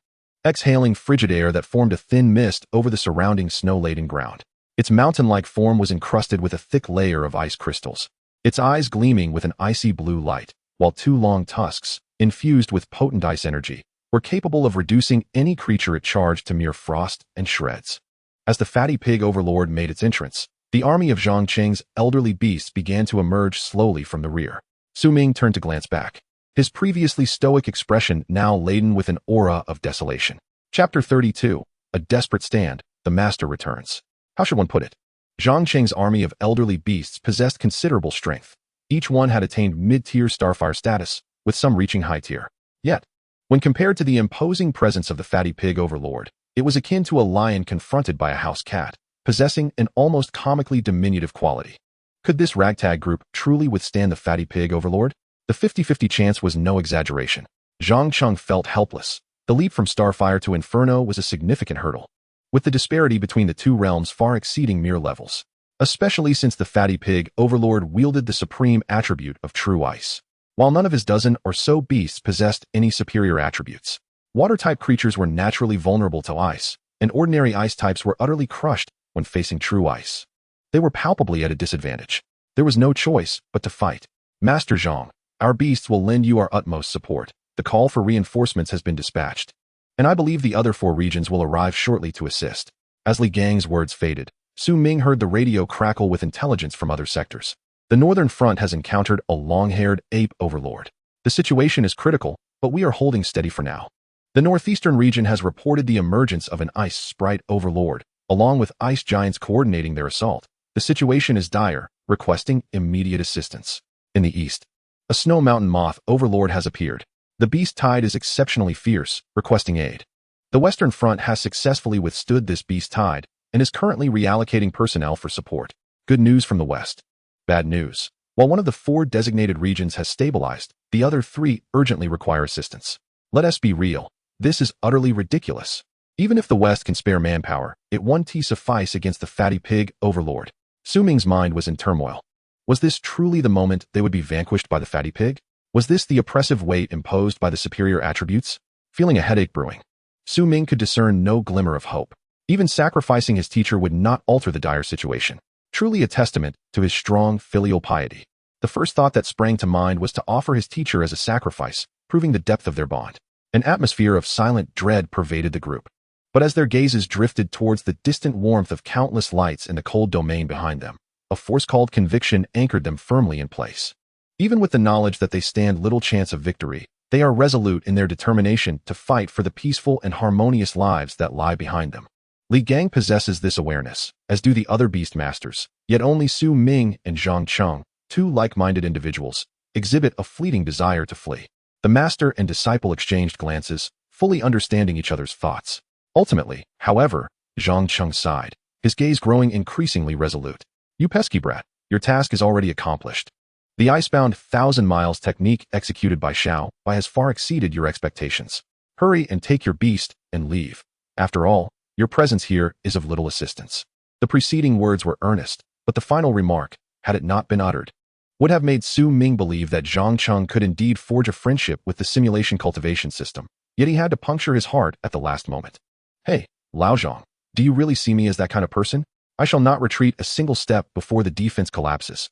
exhaling frigid air that formed a thin mist over the surrounding snow-laden ground. Its mountain-like form was encrusted with a thick layer of ice crystals, its eyes gleaming with an icy blue light, while two long tusks, infused with potent ice energy, were capable of reducing any creature it charged to mere frost and shreds. As the fatty pig overlord made its entrance, the army of Zhang Qing's elderly beasts began to emerge slowly from the rear. Su Ming turned to glance back, his previously stoic expression now laden with an aura of desolation. Chapter 32, A Desperate Stand, The Master Returns. How should one put it? Zhang Qing's army of elderly beasts possessed considerable strength. Each one had attained mid-tier starfire status, with some reaching high tier. Yet, when compared to the imposing presence of the fatty pig overlord, it was akin to a lion confronted by a house cat, possessing an almost comically diminutive quality. Could this ragtag group truly withstand the fatty pig overlord? The 50-50 chance was no exaggeration. Zhang Qing felt helpless. The leap from Starfire to Inferno was a significant hurdle, with the disparity between the two realms far exceeding mere levels, especially since the fatty pig overlord wielded the supreme attribute of true ice, while none of his dozen or so beasts possessed any superior attributes. Water-type creatures were naturally vulnerable to ice, and ordinary ice types were utterly crushed when facing true ice. They were palpably at a disadvantage. There was no choice but to fight. Master Zhang, our beasts will lend you our utmost support. The call for reinforcements has been dispatched, and I believe the other 4 regions will arrive shortly to assist. As Li Gang's words faded, Su Ming heard the radio crackle with intelligence from other sectors. The northern front has encountered a long-haired ape overlord. The situation is critical, but we are holding steady for now. The northeastern region has reported the emergence of an ice sprite overlord, along with ice giants coordinating their assault. The situation is dire, requesting immediate assistance. In the east, a snow mountain moth overlord has appeared. The beast tide is exceptionally fierce, requesting aid. The western front has successfully withstood this beast tide and is currently reallocating personnel for support. Good news from the west. Bad news. While one of the 4 designated regions has stabilized, the other 3 urgently require assistance. Let us be real. This is utterly ridiculous. Even if the West can spare manpower, it won't suffice against the fatty pig overlord. Su Ming's mind was in turmoil. Was this truly the moment they would be vanquished by the fatty pig? Was this the oppressive weight imposed by the superior attributes? Feeling a headache brewing, Su Ming could discern no glimmer of hope. Even sacrificing his teacher would not alter the dire situation. Truly a testament to his strong filial piety. The first thought that sprang to mind was to offer his teacher as a sacrifice, proving the depth of their bond. An atmosphere of silent dread pervaded the group. But as their gazes drifted towards the distant warmth of countless lights in the cold domain behind them, a force called conviction anchored them firmly in place. Even with the knowledge that they stand little chance of victory, they are resolute in their determination to fight for the peaceful and harmonious lives that lie behind them. Li Gang possesses this awareness, as do the other beast masters, yet only Su Ming and Zhang Qing, 2 like-minded individuals, exhibit a fleeting desire to flee. The master and disciple exchanged glances, fully understanding each other's thoughts. Ultimately, however, Zhang Qing sighed, his gaze growing increasingly resolute. You pesky brat, your task is already accomplished. The icebound 1,000 miles technique executed by Xiao Bai has far exceeded your expectations. Hurry and take your beast and leave. After all, your presence here is of little assistance. The preceding words were earnest, but the final remark, had it not been uttered, would have made Su Ming believe that Zhang Qing could indeed forge a friendship with the simulation cultivation system, yet he had to puncture his heart at the last moment. Hey, Lao Zhang, do you really see me as that kind of person? I shall not retreat a single step before the defense collapses.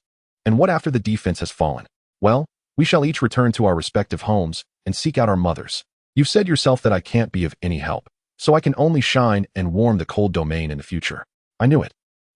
And what after the defense has fallen? Well, we shall each return to our respective homes and seek out our mothers. You've said yourself that I can't be of any help, so I can only shine and warm the cold domain in the future. I knew it.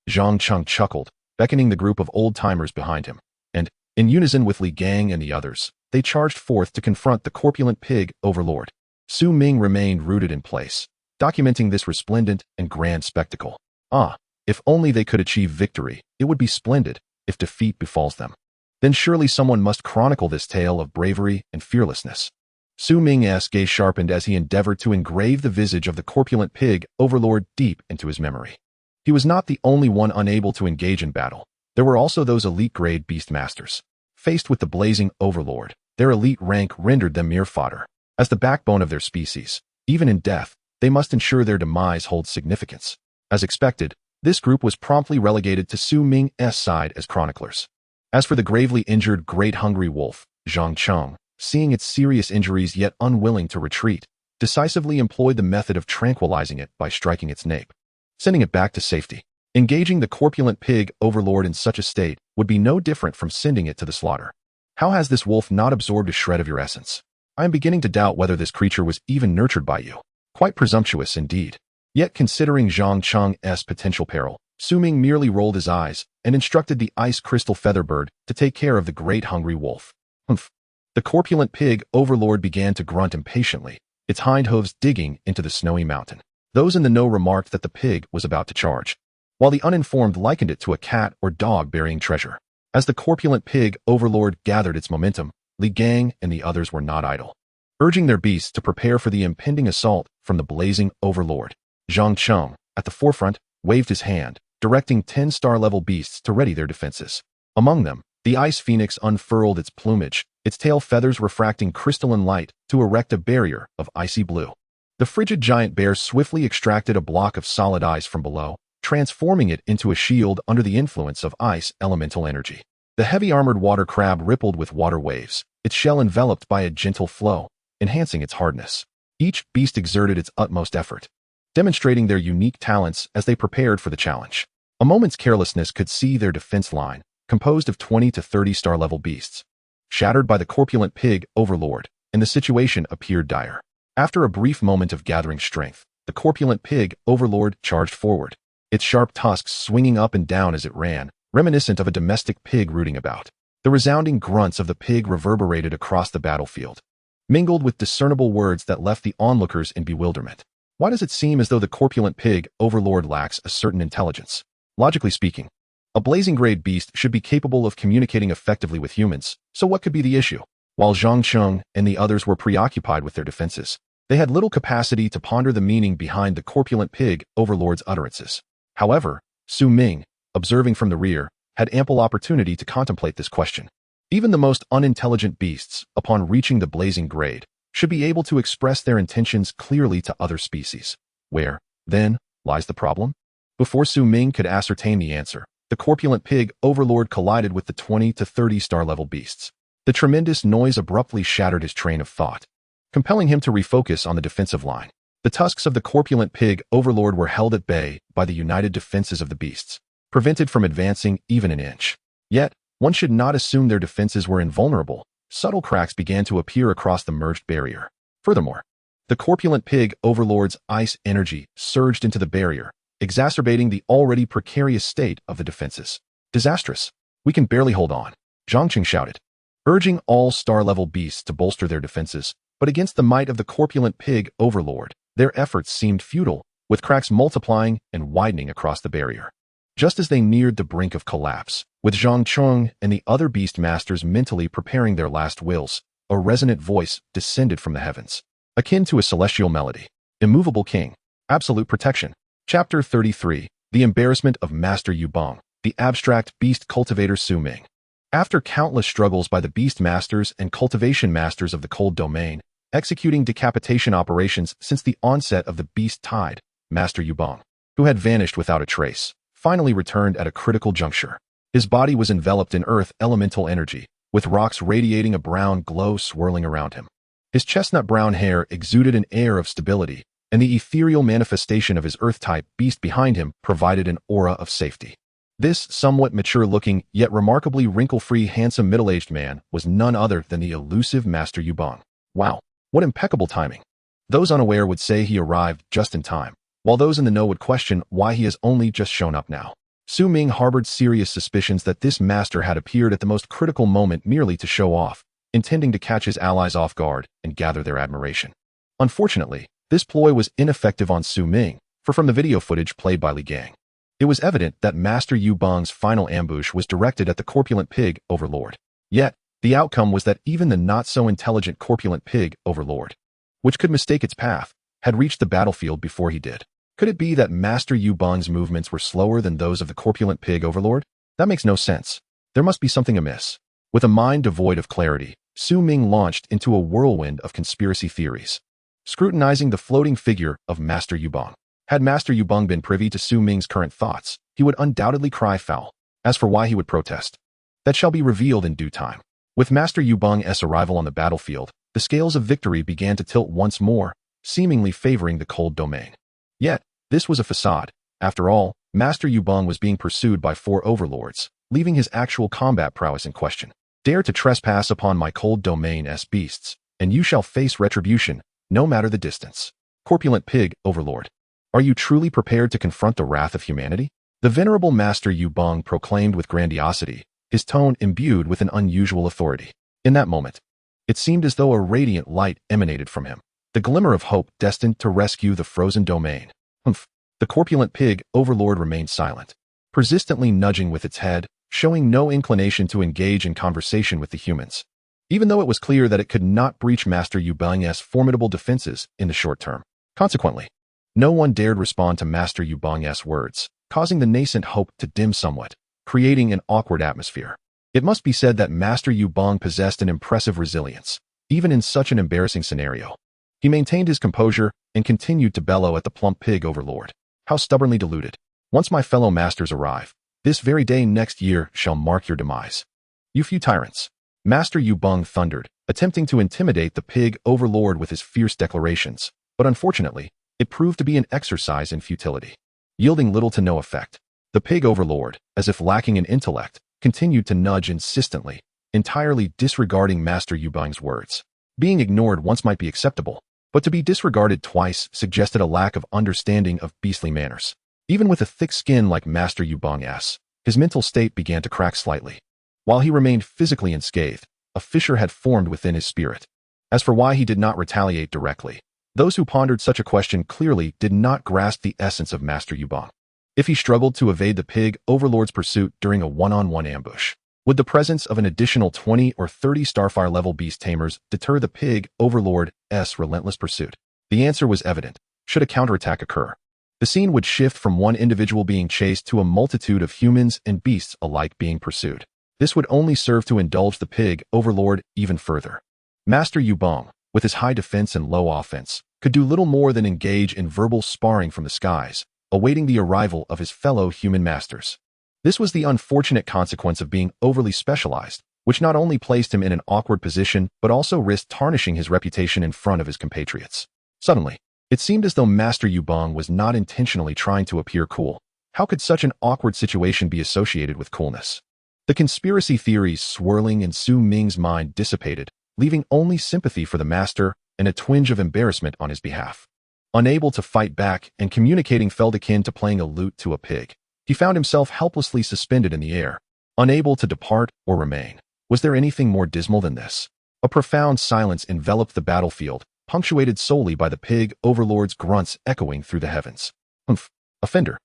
Zhang Qing chuckled, beckoning the group of old-timers behind him, and, in unison with Li Gang and the others, they charged forth to confront the corpulent pig overlord. Su Ming remained rooted in place, documenting this resplendent and grand spectacle. Ah, if only they could achieve victory, it would be splendid. If defeat befalls them, then surely someone must chronicle this tale of bravery and fearlessness. Su Ming's gaze sharpened as he endeavored to engrave the visage of the corpulent pig overlord deep into his memory. He was not the only one unable to engage in battle. There were also those elite-grade beast masters. Faced with the blazing overlord, their elite rank rendered them mere fodder. As the backbone of their species, even in death, they must ensure their demise holds significance. As expected, this group was promptly relegated to Su Ming's side as chroniclers. As for the gravely injured Great Hungry Wolf, Zhang Cheng, seeing its serious injuries yet unwilling to retreat, decisively employed the method of tranquilizing it by striking its nape, sending it back to safety. Engaging the corpulent pig overlord in such a state would be no different from sending it to the slaughter. How has this wolf not absorbed a shred of your essence? I am beginning to doubt whether this creature was even nurtured by you. Quite presumptuous indeed. Yet considering Zhang Cheng's potential peril, Su Ming merely rolled his eyes and instructed the ice crystal featherbird to take care of the Great Hungry Wolf. Humph. The corpulent pig overlord began to grunt impatiently, its hind hooves digging into the snowy mountain. Those in the know remarked that the pig was about to charge, while the uninformed likened it to a cat or dog burying treasure. As the corpulent pig overlord gathered its momentum, Li Gang and the others were not idle, urging their beasts to prepare for the impending assault from the blazing overlord. Zhang Cheng, at the forefront, waved his hand, directing 10-star-level beasts to ready their defenses. Among them, the ice phoenix unfurled its plumage, its tail feathers refracting crystalline light to erect a barrier of icy blue. The frigid giant bear swiftly extracted a block of solid ice from below, transforming it into a shield under the influence of ice elemental energy. The heavy armored water crab rippled with water waves, its shell enveloped by a gentle flow, enhancing its hardness. Each beast exerted its utmost effort, demonstrating their unique talents as they prepared for the challenge. A moment's carelessness could see their defense line, composed of 20 to 30-star-level beasts, shattered by the corpulent pig overlord, and the situation appeared dire. After a brief moment of gathering strength, the corpulent pig overlord charged forward, its sharp tusks swinging up and down as it ran, reminiscent of a domestic pig rooting about. The resounding grunts of the pig reverberated across the battlefield, mingled with discernible words that left the onlookers in bewilderment. Why does it seem as though the corpulent pig overlord lacks a certain intelligence? Logically speaking, a blazing-grade beast should be capable of communicating effectively with humans, so what could be the issue? While Zhang Cheng and the others were preoccupied with their defenses, they had little capacity to ponder the meaning behind the corpulent pig overlord's utterances. However, Su Ming, observing from the rear, had ample opportunity to contemplate this question. Even the most unintelligent beasts, upon reaching the blazing grade, should be able to express their intentions clearly to other species. Where, then, lies the problem? Before Su Ming could ascertain the answer, the corpulent pig overlord collided with the 20 to 30-star-level beasts. The tremendous noise abruptly shattered his train of thought, compelling him to refocus on the defensive line. The tusks of the corpulent pig overlord were held at bay by the united defenses of the beasts, prevented from advancing even an inch. Yet, one should not assume their defenses were invulnerable. Subtle cracks began to appear across the merged barrier. Furthermore, the corpulent pig overlord's ice energy surged into the barrier, exacerbating the already precarious state of the defenses. Disastrous. We can barely hold on, Zhang Cheng shouted, urging all star-level beasts to bolster their defenses. But against the might of the corpulent pig overlord, their efforts seemed futile, with cracks multiplying and widening across the barrier. Just as they neared the brink of collapse, with Zhang Cheng and the other beast masters mentally preparing their last wills, a resonant voice descended from the heavens, akin to a celestial melody. Immovable King. Absolute Protection. Chapter 33. The Embarrassment of Master Yubong, the abstract beast cultivator Su Ming. After countless struggles by the beast masters and cultivation masters of the cold domain, executing decapitation operations since the onset of the beast tide, Master Yubong, who had vanished without a trace, finally returned at a critical juncture. His body was enveloped in earth elemental energy, with rocks radiating a brown glow swirling around him. His chestnut-brown hair exuded an air of stability, and the ethereal manifestation of his earth-type beast behind him provided an aura of safety. This somewhat mature-looking, yet remarkably wrinkle-free handsome middle-aged man was none other than the elusive Master Yubong. Wow, what impeccable timing. Those unaware would say he arrived just in time, while those in the know would question why he has only just shown up now. Su Ming harbored serious suspicions that this master had appeared at the most critical moment merely to show off, intending to catch his allies off guard and gather their admiration. Unfortunately, This ploy was ineffective on Su Ming, for from the video footage played by Li Gang, it was evident that Master Yu Bang's final ambush was directed at the corpulent pig overlord. Yet, the outcome was that even the not-so-intelligent corpulent pig overlord, which could mistake its path, had reached the battlefield before he did. Could it be that Master Yu Bang's movements were slower than those of the corpulent pig overlord? That makes no sense. There must be something amiss. With a mind devoid of clarity, Su Ming launched into a whirlwind of conspiracy theories, scrutinizing the floating figure of Master Yu Bang. Had Master Yu Bang been privy to Su Ming's current thoughts, he would undoubtedly cry foul. As for why he would protest, that shall be revealed in due time. With Master Yu Bang's arrival on the battlefield, the scales of victory began to tilt once more, seemingly favoring the cold domain. Yet, this was a facade. After all, Master Yu Bang was being pursued by 4 overlords, leaving his actual combat prowess in question. Dare to trespass upon my cold domain's beasts, and you shall face retribution, no matter the distance. Corpulent pig overlord. Are you truly prepared to confront the wrath of humanity? The venerable Master Yu Bang proclaimed with grandiosity, his tone imbued with an unusual authority. In that moment, it seemed as though a radiant light emanated from him, the glimmer of hope destined to rescue the frozen domain. Humph. The corpulent pig overlord remained silent, persistently nudging with its head, showing no inclination to engage in conversation with the humans, even though it was clear that it could not breach Master Yu Bang's formidable defenses in the short term. Consequently, no one dared respond to Master Yu Bang's words, causing the nascent hope to dim somewhat, creating an awkward atmosphere. It must be said that Master Yu Bang possessed an impressive resilience, even in such an embarrassing scenario. He maintained his composure and continued to bellow at the plump pig overlord. How stubbornly deluded. Once my fellow masters arrive, this very day next year shall mark your demise. You few tyrants. Master Yu Bang thundered, attempting to intimidate the pig overlord with his fierce declarations, but unfortunately, it proved to be an exercise in futility. Yielding little to no effect, the pig overlord, as if lacking in intellect, continued to nudge insistently, entirely disregarding Master Yu Bang's words. Being ignored once might be acceptable, but to be disregarded twice suggested a lack of understanding of beastly manners. Even with a thick skin like Master Yu Bang's, his mental state began to crack slightly. While he remained physically unscathed, a fissure had formed within his spirit. As for why he did not retaliate directly, those who pondered such a question clearly did not grasp the essence of Master Yu Bang. If he struggled to evade the pig overlord's pursuit during a one-on-one ambush, would the presence of an additional 20 or 30 Starfire-level beast tamers deter the pig overlord's relentless pursuit? The answer was evident. Should a counterattack occur, the scene would shift from one individual being chased to a multitude of humans and beasts alike being pursued. This would only serve to indulge the pig overlord even further. Master Yu Bang, with his high defense and low offense, could do little more than engage in verbal sparring from the skies, awaiting the arrival of his fellow human masters. This was the unfortunate consequence of being overly specialized, which not only placed him in an awkward position but also risked tarnishing his reputation in front of his compatriots. Suddenly, it seemed as though Master Yu Bang was not intentionally trying to appear cool. How could such an awkward situation be associated with coolness? The conspiracy theories swirling in Su Ming's mind dissipated, leaving only sympathy for the master and a twinge of embarrassment on his behalf. Unable to fight back and communicating felt akin to playing a lute to a pig. He found himself helplessly suspended in the air, unable to depart or remain. Was there anything more dismal than this? A profound silence enveloped the battlefield, punctuated solely by the pig overlord's grunts echoing through the heavens. Humph, offender.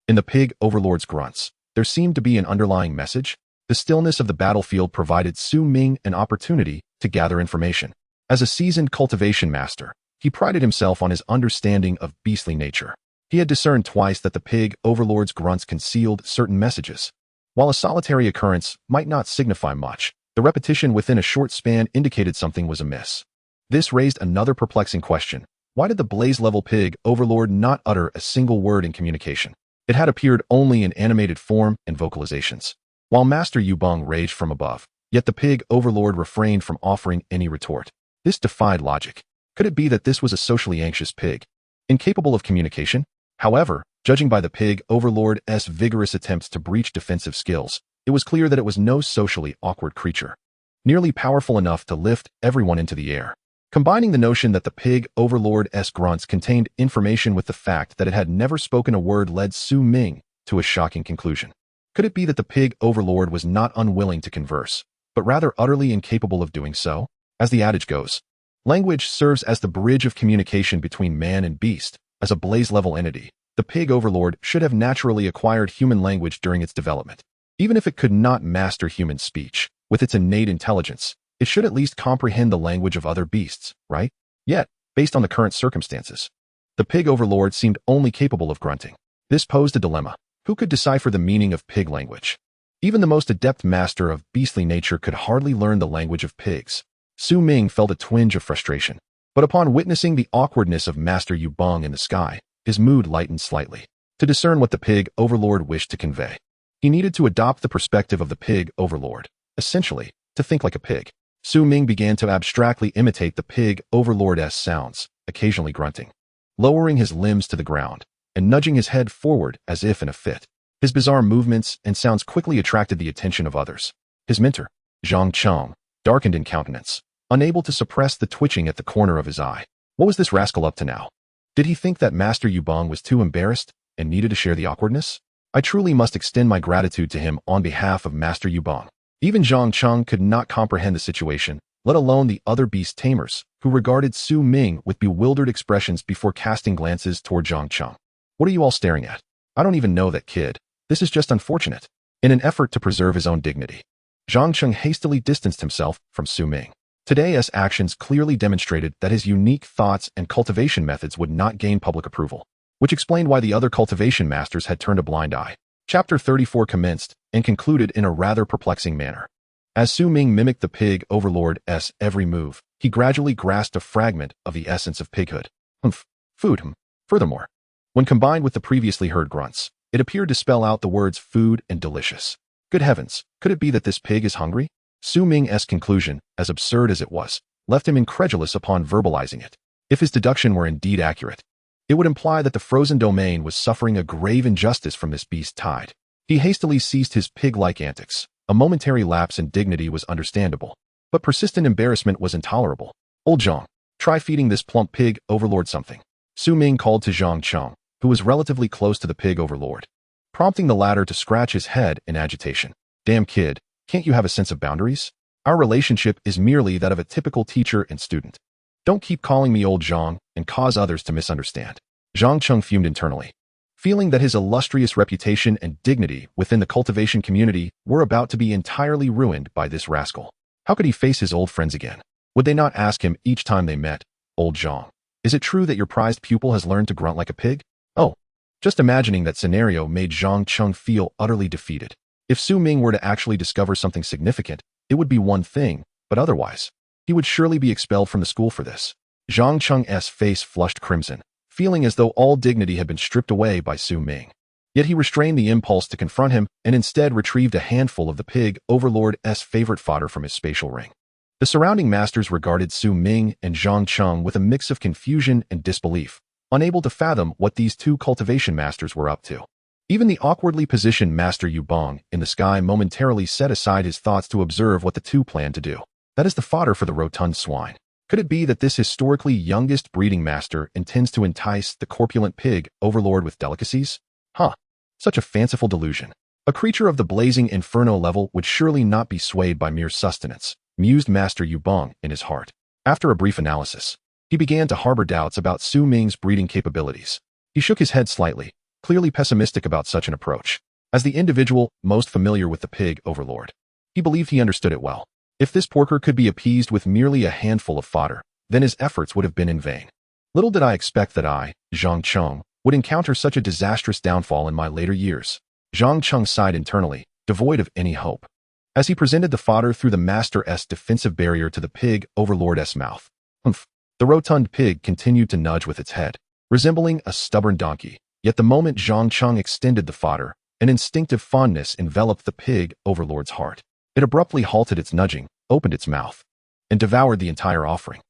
In the pig overlord's grunts, there seemed to be an underlying message. The stillness of the battlefield provided Su Ming an opportunity to gather information. As a seasoned cultivation master, he prided himself on his understanding of beastly nature. He had discerned twice that the pig overlord's grunts concealed certain messages. While a solitary occurrence might not signify much, the repetition within a short span indicated something was amiss. This raised another perplexing question. Why did the blaze-level pig overlord not utter a single word in communication? It had appeared only in animated form and vocalizations. While Master Yu Bang raged from above, yet the pig overlord refrained from offering any retort. This defied logic. Could it be that this was a socially anxious pig, incapable of communication? However, judging by the pig overlord's vigorous attempts to breach defensive skills, it was clear that it was no socially awkward creature, nearly powerful enough to lift everyone into the air. Combining the notion that the pig overlord's grunts contained information with the fact that it had never spoken a word led Su Ming to a shocking conclusion. Could it be that the pig overlord was not unwilling to converse, but rather utterly incapable of doing so? As the adage goes, Language serves as the bridge of communication between man and beast. As a blaze-level entity, the pig overlord should have naturally acquired human language during its development. Even if it could not master human speech, with its innate intelligence, it should at least comprehend the language of other beasts, right? Yet, based on the current circumstances, the pig overlord seemed only capable of grunting. This posed a dilemma. Who could decipher the meaning of pig language? Even the most adept master of beastly nature could hardly learn the language of pigs. Ming felt a twinge of frustration. But upon witnessing the awkwardness of Master Yubong in the sky, his mood lightened slightly. To discern what the pig overlord wished to convey, he needed to adopt the perspective of the pig overlord, essentially, to think like a pig. Ming began to abstractly imitate the pig overlord's sounds, occasionally grunting, lowering his limbs to the ground, and nudging his head forward as if in a fit. His bizarre movements and sounds quickly attracted the attention of others. His mentor, Zhang Cheng, darkened in countenance, unable to suppress the twitching at the corner of his eye. What was this rascal up to now? Did he think that Master Yubong was too embarrassed and needed to share the awkwardness? I truly must extend my gratitude to him on behalf of Master Yubong. Even Zhang Cheng could not comprehend the situation, let alone the other beast tamers, who regarded Ming with bewildered expressions before casting glances toward Zhang Cheng. What are you all staring at? I don't even know that kid. This is just unfortunate. In an effort to preserve his own dignity, Zhang Cheng hastily distanced himself from Ming. Today's actions clearly demonstrated that his unique thoughts and cultivation methods would not gain public approval, which explained why the other cultivation masters had turned a blind eye. Chapter 34 commenced and concluded in a rather perplexing manner. As Ming mimicked the pig overlord's every move, he gradually grasped a fragment of the essence of pighood. Food. Furthermore, when combined with the previously heard grunts, it appeared to spell out the words food and delicious. Good heavens, could it be that this pig is hungry? Ming's conclusion, as absurd as it was, left him incredulous upon verbalizing it. If his deduction were indeed accurate, it would imply that the frozen domain was suffering a grave injustice from this beast tide. He hastily ceased his pig-like antics. A momentary lapse in dignity was understandable, but persistent embarrassment was intolerable. Old Zhang, try feeding this plump pig overlord something. Ming called to Zhang Cheng, who was relatively close to the pig overlord, prompting the latter to scratch his head in agitation. Damn kid, can't you have a sense of boundaries? Our relationship is merely that of a typical teacher and student. Don't keep calling me old Zhang and cause others to misunderstand. Zhang Cheng fumed internally, feeling that his illustrious reputation and dignity within the cultivation community were about to be entirely ruined by this rascal. How could he face his old friends again? Would they not ask him each time they met, "Old Zhang, is it true that your prized pupil has learned to grunt like a pig?" Oh, just imagining that scenario made Zhang Cheng feel utterly defeated. If Ming were to actually discover something significant, it would be one thing, but otherwise, he would surely be expelled from the school for this. Zhang Cheng's face flushed crimson, feeling as though all dignity had been stripped away by Ming. Yet he restrained the impulse to confront him and instead retrieved a handful of the pig overlord's favorite fodder from his spatial ring. The surrounding masters regarded Ming and Zhang Cheng with a mix of confusion and disbelief, unable to fathom what these two cultivation masters were up to. Even the awkwardly positioned Master Yubong in the sky momentarily set aside his thoughts to observe what the two planned to do. That is the fodder for the rotund swine. Could it be that this historically youngest breeding master intends to entice the corpulent pig overlord with delicacies? Such a fanciful delusion. A creature of the blazing inferno level would surely not be swayed by mere sustenance, mused Master Yubong in his heart. After a brief analysis, he began to harbor doubts about Ming's breeding capabilities. He shook his head slightly, clearly pessimistic about such an approach. As the individual most familiar with the pig overlord, he believed he understood it well. If this porker could be appeased with merely a handful of fodder, then his efforts would have been in vain. Little did I expect that I, Zhang Cheng, would encounter such a disastrous downfall in my later years. Zhang Cheng sighed internally, devoid of any hope, as he presented the fodder through the master's defensive barrier to the pig overlord's mouth. The rotund pig continued to nudge with its head, resembling a stubborn donkey. Yet the moment Zhang Cheng extended the fodder, an instinctive fondness enveloped the pig overlord's heart. It abruptly halted its nudging, opened its mouth, and devoured the entire offering.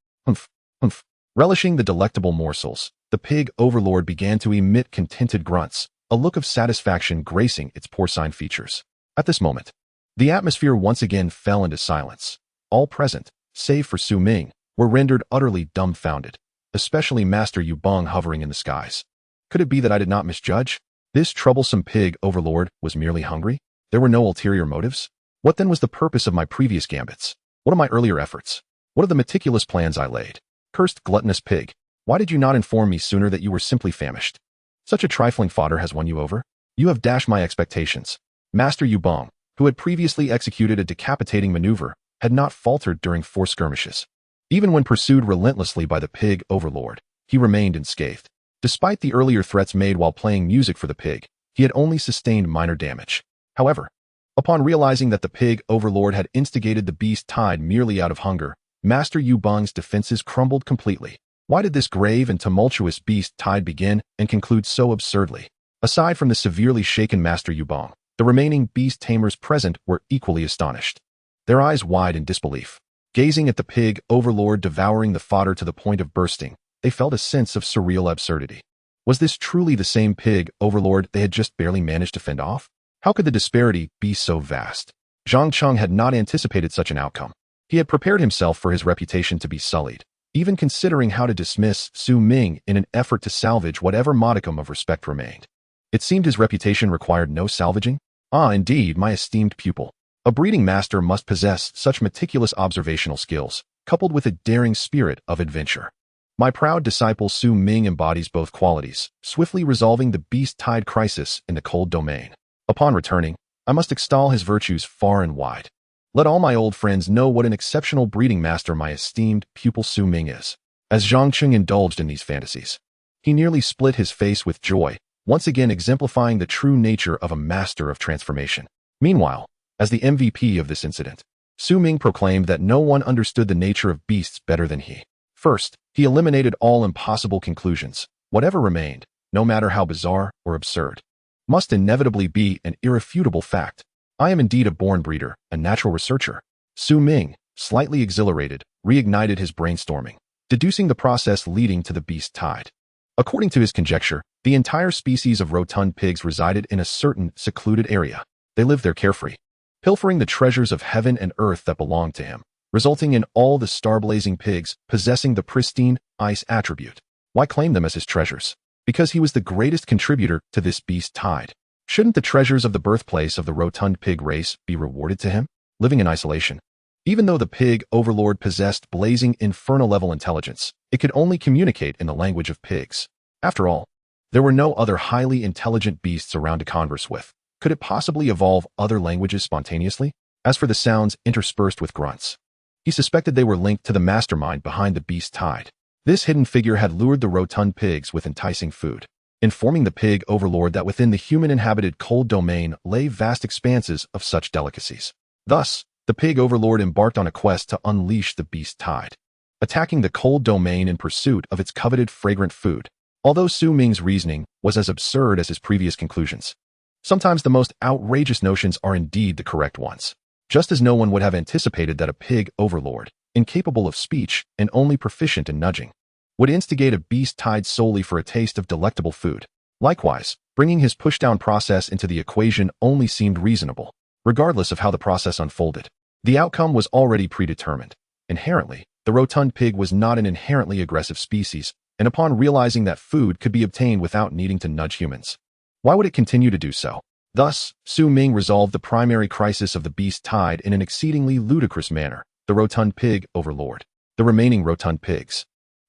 Relishing the delectable morsels, the pig overlord began to emit contented grunts, a look of satisfaction gracing its porcine features. At this moment, the atmosphere once again fell into silence. All present, save for Ming, were rendered utterly dumbfounded, especially Master Yubong hovering in the skies. Could it be that I did not misjudge? This troublesome pig overlord was merely hungry? There were no ulterior motives? What then was the purpose of my previous gambits? What of my earlier efforts? What are the meticulous plans I laid? Cursed gluttonous pig, why did you not inform me sooner that you were simply famished? Such a trifling fodder has won you over? You have dashed my expectations. Master Yubong, who had previously executed a decapitating maneuver, had not faltered during 4 skirmishes. Even when pursued relentlessly by the pig overlord, he remained unscathed. Despite the earlier threats made while playing music for the pig, he had only sustained minor damage. However, upon realizing that the pig overlord had instigated the beast tide merely out of hunger, Master Yubong's defenses crumbled completely. Why did this grave and tumultuous beast tide begin and conclude so absurdly? Aside from the severely shaken Master Yubong, the remaining beast tamers present were equally astonished. Their eyes wide in disbelief. Gazing at the pig overlord devouring the fodder to the point of bursting, they felt a sense of surreal absurdity. Was this truly the same pig overlord they had just barely managed to fend off? How could the disparity be so vast? Zhang Cheng had not anticipated such an outcome. He had prepared himself for his reputation to be sullied, even considering how to dismiss Su Ming in an effort to salvage whatever modicum of respect remained. It seemed his reputation required no salvaging. Ah, indeed, my esteemed pupil. A breeding master must possess such meticulous observational skills, coupled with a daring spirit of adventure. My proud disciple Su Ming embodies both qualities, swiftly resolving the beast tide crisis in the cold domain. Upon returning, I must extol his virtues far and wide. Let all my old friends know what an exceptional breeding master my esteemed pupil Su Ming is. As Zhang Cheng indulged in these fantasies, he nearly split his face with joy, once again exemplifying the true nature of a master of transformation. Meanwhile, as the MVP of this incident, Su Ming proclaimed that no one understood the nature of beasts better than he. First, he eliminated all impossible conclusions. Whatever remained, no matter how bizarre or absurd, must inevitably be an irrefutable fact. I am indeed a born breeder, a natural researcher. Su Ming, slightly exhilarated, reignited his brainstorming, deducing the process leading to the beast tide. According to his conjecture, the entire species of rotund pigs resided in a certain secluded area. They lived there carefree, pilfering the treasures of heaven and earth that belonged to him, resulting in all the star-blazing pigs possessing the pristine ice attribute. Why claim them as his treasures? Because he was the greatest contributor to this beast tide. Shouldn't the treasures of the birthplace of the rotund pig race be rewarded to him, living in isolation? Even though the pig overlord possessed blazing infernal-level intelligence, it could only communicate in the language of pigs. After all, there were no other highly intelligent beasts around to converse with. Could it possibly evolve other languages spontaneously? As for the sounds interspersed with grunts, he suspected they were linked to the mastermind behind the beast tide. This hidden figure had lured the rotund pigs with enticing food, informing the pig overlord that within the human-inhabited cold domain lay vast expanses of such delicacies. Thus, the pig overlord embarked on a quest to unleash the beast tide, attacking the cold domain in pursuit of its coveted fragrant food. Although Su Ming's reasoning was as absurd as his previous conclusions, sometimes the most outrageous notions are indeed the correct ones. Just as no one would have anticipated that a pig overlord, incapable of speech and only proficient in nudging, would instigate a beast tide solely for a taste of delectable food. Likewise, bringing his pushdown process into the equation only seemed reasonable, regardless of how the process unfolded. The outcome was already predetermined. Inherently, the rotund pig was not an inherently aggressive species, and upon realizing that food could be obtained without needing to nudge humans, why would it continue to do so? Thus, Su Ming resolved the primary crisis of the beast tide in an exceedingly ludicrous manner: the rotund pig overlord. The remaining rotund pigs,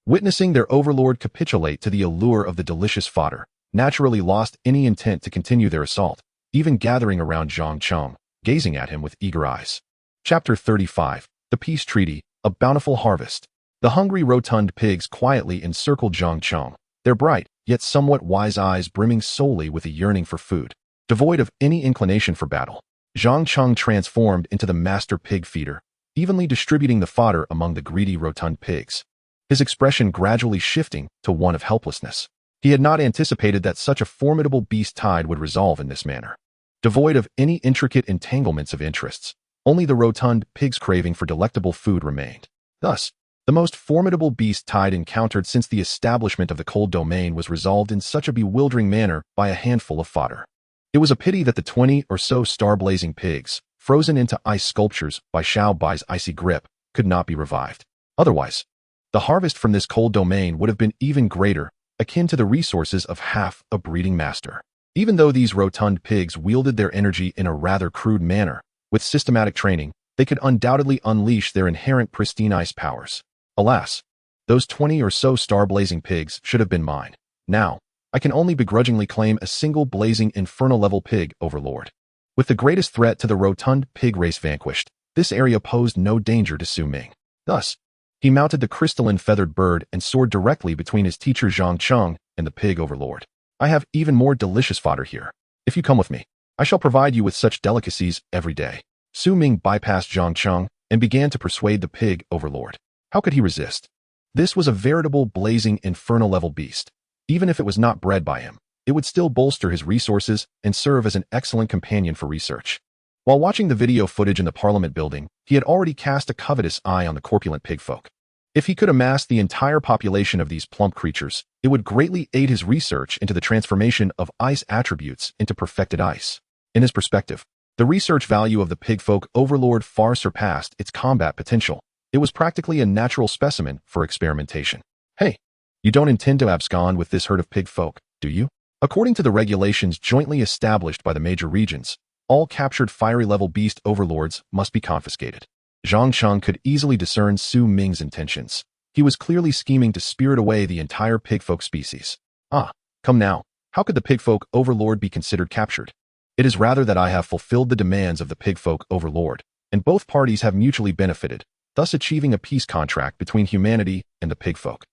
witnessing their overlord capitulate to the allure of the delicious fodder, naturally lost any intent to continue their assault, even gathering around Zhang Cheng, gazing at him with eager eyes. Chapter 35. The Peace Treaty, A Bountiful Harvest. The hungry rotund pigs quietly encircled Zhang Cheng, their bright, yet somewhat wise eyes brimming solely with a yearning for food. Devoid of any inclination for battle, Zhang Cheng transformed into the master pig feeder, evenly distributing the fodder among the greedy rotund pigs, his expression gradually shifting to one of helplessness. He had not anticipated that such a formidable beast tide would resolve in this manner. Devoid of any intricate entanglements of interests, only the rotund pig's craving for delectable food remained. Thus, the most formidable beast tide encountered since the establishment of the cold domain was resolved in such a bewildering manner by a handful of fodder. It was a pity that the 20 or so star-blazing pigs, frozen into ice sculptures by Xiao Bai's icy grip, could not be revived. Otherwise, the harvest from this cold domain would have been even greater, akin to the resources of half a breeding master. Even though these rotund pigs wielded their energy in a rather crude manner, with systematic training, they could undoubtedly unleash their inherent pristine ice powers. Alas, those 20 or so star-blazing pigs should have been mine. Now, I can only begrudgingly claim a single blazing infernal-level pig overlord. With the greatest threat to the rotund pig race vanquished, this area posed no danger to Su Ming. Thus, he mounted the crystalline feathered bird and soared directly between his teacher Zhang Cheng and the pig overlord. I have even more delicious fodder here. If you come with me, I shall provide you with such delicacies every day. Su Ming bypassed Zhang Cheng and began to persuade the pig overlord. How could he resist? This was a veritable blazing infernal-level beast. Even if it was not bred by him, it would still bolster his resources and serve as an excellent companion for research. While watching the video footage in the Parliament building, he had already cast a covetous eye on the corpulent pigfolk. If he could amass the entire population of these plump creatures, it would greatly aid his research into the transformation of ice attributes into perfected ice. In his perspective, the research value of the pigfolk overlord far surpassed its combat potential. It was practically a natural specimen for experimentation. Hey, you don't intend to abscond with this herd of pigfolk, do you? According to the regulations jointly established by the major regions, all captured fiery-level beast overlords must be confiscated. Zhang Cheng could easily discern Su Ming's intentions. He was clearly scheming to spirit away the entire pigfolk species. Ah, come now, how could the pigfolk overlord be considered captured? It is rather that I have fulfilled the demands of the pigfolk overlord, and both parties have mutually benefited, thus achieving a peace contract between humanity and the pigfolk.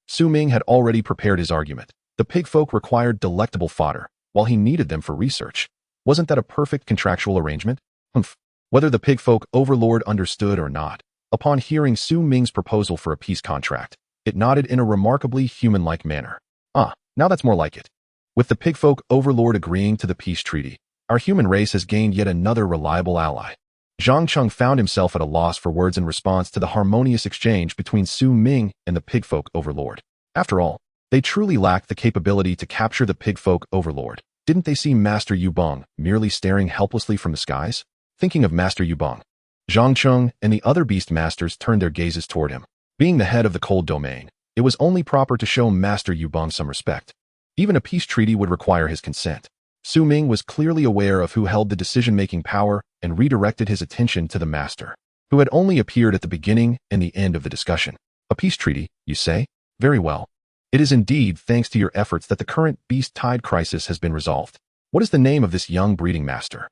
Su Ming had already prepared his argument. The pigfolk required delectable fodder, while he needed them for research. Wasn't that a perfect contractual arrangement? Humph. Whether the pigfolk overlord understood or not, upon hearing Su Ming's proposal for a peace contract, it nodded in a remarkably human-like manner. Ah, now that's more like it. With the pigfolk overlord agreeing to the peace treaty, our human race has gained yet another reliable ally. Zhang Cheng found himself at a loss for words in response to the harmonious exchange between Su Ming and the pigfolk overlord. After all, they truly lacked the capability to capture the pigfolk overlord. Didn't they see Master Yubong merely staring helplessly from the skies? Thinking of Master Yubong, Zhang Cheng and the other beast masters turned their gazes toward him. Being the head of the cold domain, it was only proper to show Master Yubong some respect. Even a peace treaty would require his consent. Su Ming was clearly aware of who held the decision-making power and redirected his attention to the master, who had only appeared at the beginning and the end of the discussion. A peace treaty, you say? Very well. It is indeed thanks to your efforts that the current beast tide crisis has been resolved. What is the name of this young breeding master?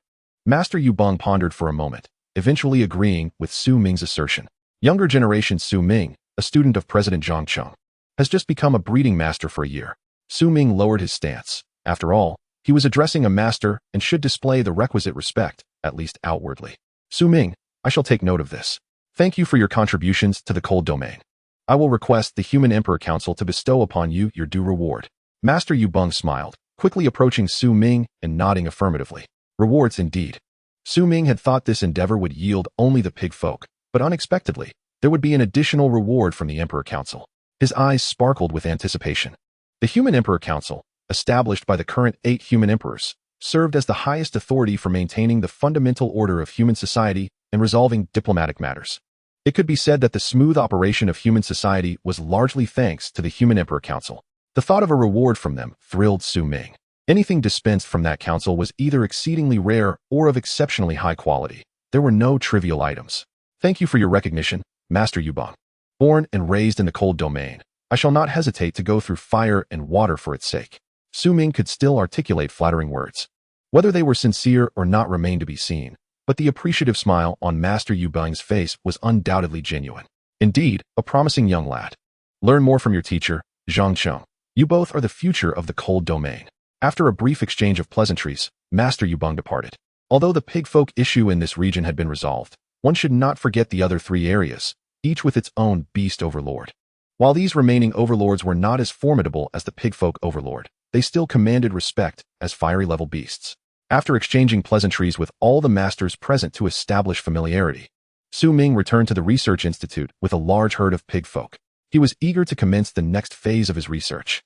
Master Yubong pondered for a moment, eventually agreeing with Su Ming's assertion. Younger generation Su Ming, a student of President Zhang Cheng, has just become a breeding master for a year. Su Ming lowered his stance. After all, he was addressing a master and should display the requisite respect, at least outwardly. Su Ming, I shall take note of this. Thank you for your contributions to the cold domain. I will request the Human Emperor Council to bestow upon you your due reward. Master Yubong smiled, quickly approaching Su Ming and nodding affirmatively. Rewards indeed. Su Ming had thought this endeavor would yield only the pig folk, but unexpectedly, there would be an additional reward from the Emperor Council. His eyes sparkled with anticipation. The Human Emperor Council, established by the current 8 human emperors, served as the highest authority for maintaining the fundamental order of human society and resolving diplomatic matters. It could be said that the smooth operation of human society was largely thanks to the Human Emperor Council. The thought of a reward from them thrilled Su Ming. Anything dispensed from that council was either exceedingly rare or of exceptionally high quality. There were no trivial items. Thank you for your recognition, Master Yubong. Born and raised in the cold domain, I shall not hesitate to go through fire and water for its sake. Su Ming could still articulate flattering words. Whether they were sincere or not remained to be seen, but the appreciative smile on Master Yubong's face was undoubtedly genuine. Indeed, a promising young lad. Learn more from your teacher, Zhang Cheng. You both are the future of the cold domain. After a brief exchange of pleasantries, Master Yubong departed. Although the pigfolk issue in this region had been resolved, one should not forget the other 3 areas, each with its own beast overlord. While these remaining overlords were not as formidable as the pigfolk overlord, they still commanded respect as fiery-level beasts. After exchanging pleasantries with all the masters present to establish familiarity, Su Ming returned to the Research Institute with a large herd of pigfolk. He was eager to commence the next phase of his research.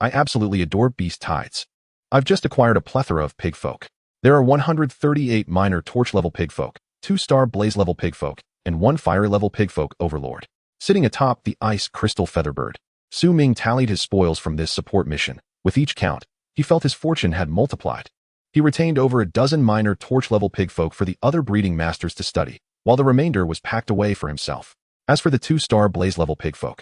I absolutely adore beast tides. I've just acquired a plethora of pigfolk. There are 138 minor torch-level pigfolk, 2-star blaze-level pigfolk, and 1 fiery-level pigfolk overlord. Sitting atop the ice crystal featherbird, Su Ming tallied his spoils from this support mission. With each count, he felt his fortune had multiplied. He retained over a dozen minor torch-level pigfolk for the other breeding masters to study, while the remainder was packed away for himself. As for the two-star blaze-level pigfolk,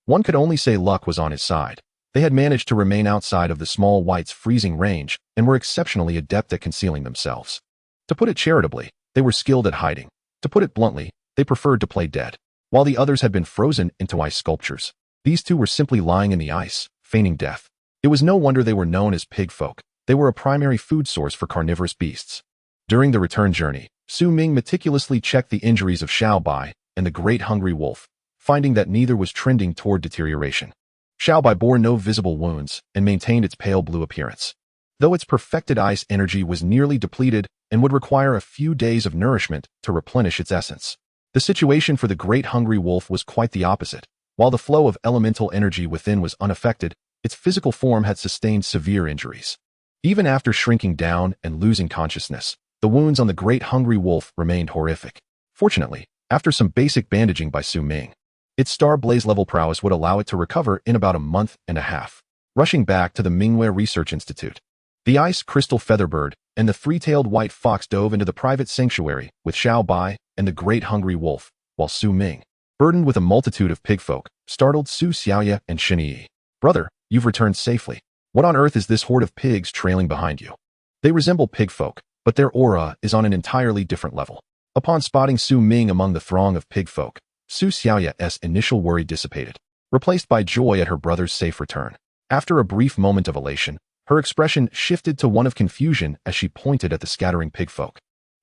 one could only say luck was on his side. They had managed to remain outside of the small whites' freezing range and were exceptionally adept at concealing themselves. To put it charitably, they were skilled at hiding. To put it bluntly, they preferred to play dead. While the others had been frozen into ice sculptures, these two were simply lying in the ice, feigning death. It was no wonder they were known as pigfolk. They were a primary food source for carnivorous beasts. During the return journey, Su Ming meticulously checked the injuries of Xiao Bai and the great hungry wolf, finding that neither was trending toward deterioration. Xiao Bai bore no visible wounds and maintained its pale blue appearance, though its perfected ice energy was nearly depleted and would require a few days of nourishment to replenish its essence. The situation for the great hungry wolf was quite the opposite. While the flow of elemental energy within was unaffected, its physical form had sustained severe injuries. Even after shrinking down and losing consciousness, the wounds on the great hungry wolf remained horrific. Fortunately, after some basic bandaging by Su Ming, its star blaze level prowess would allow it to recover in about a month and a half. Rushing back to the Mingwei Research Institute, the ice crystal featherbird and the three-tailed white fox dove into the private sanctuary with Xiao Bai and the great hungry wolf, while Su Ming, burdened with a multitude of pigfolk, startled Su Xiaoya and Shen Yi. "Brother, you've returned safely. What on earth is this horde of pigs trailing behind you?" They resemble pigfolk, but their aura is on an entirely different level. Upon spotting Su Ming among the throng of pigfolk, Su Xiaoya's initial worry dissipated, replaced by joy at her brother's safe return. After a brief moment of elation, her expression shifted to one of confusion as she pointed at the scattering pigfolk,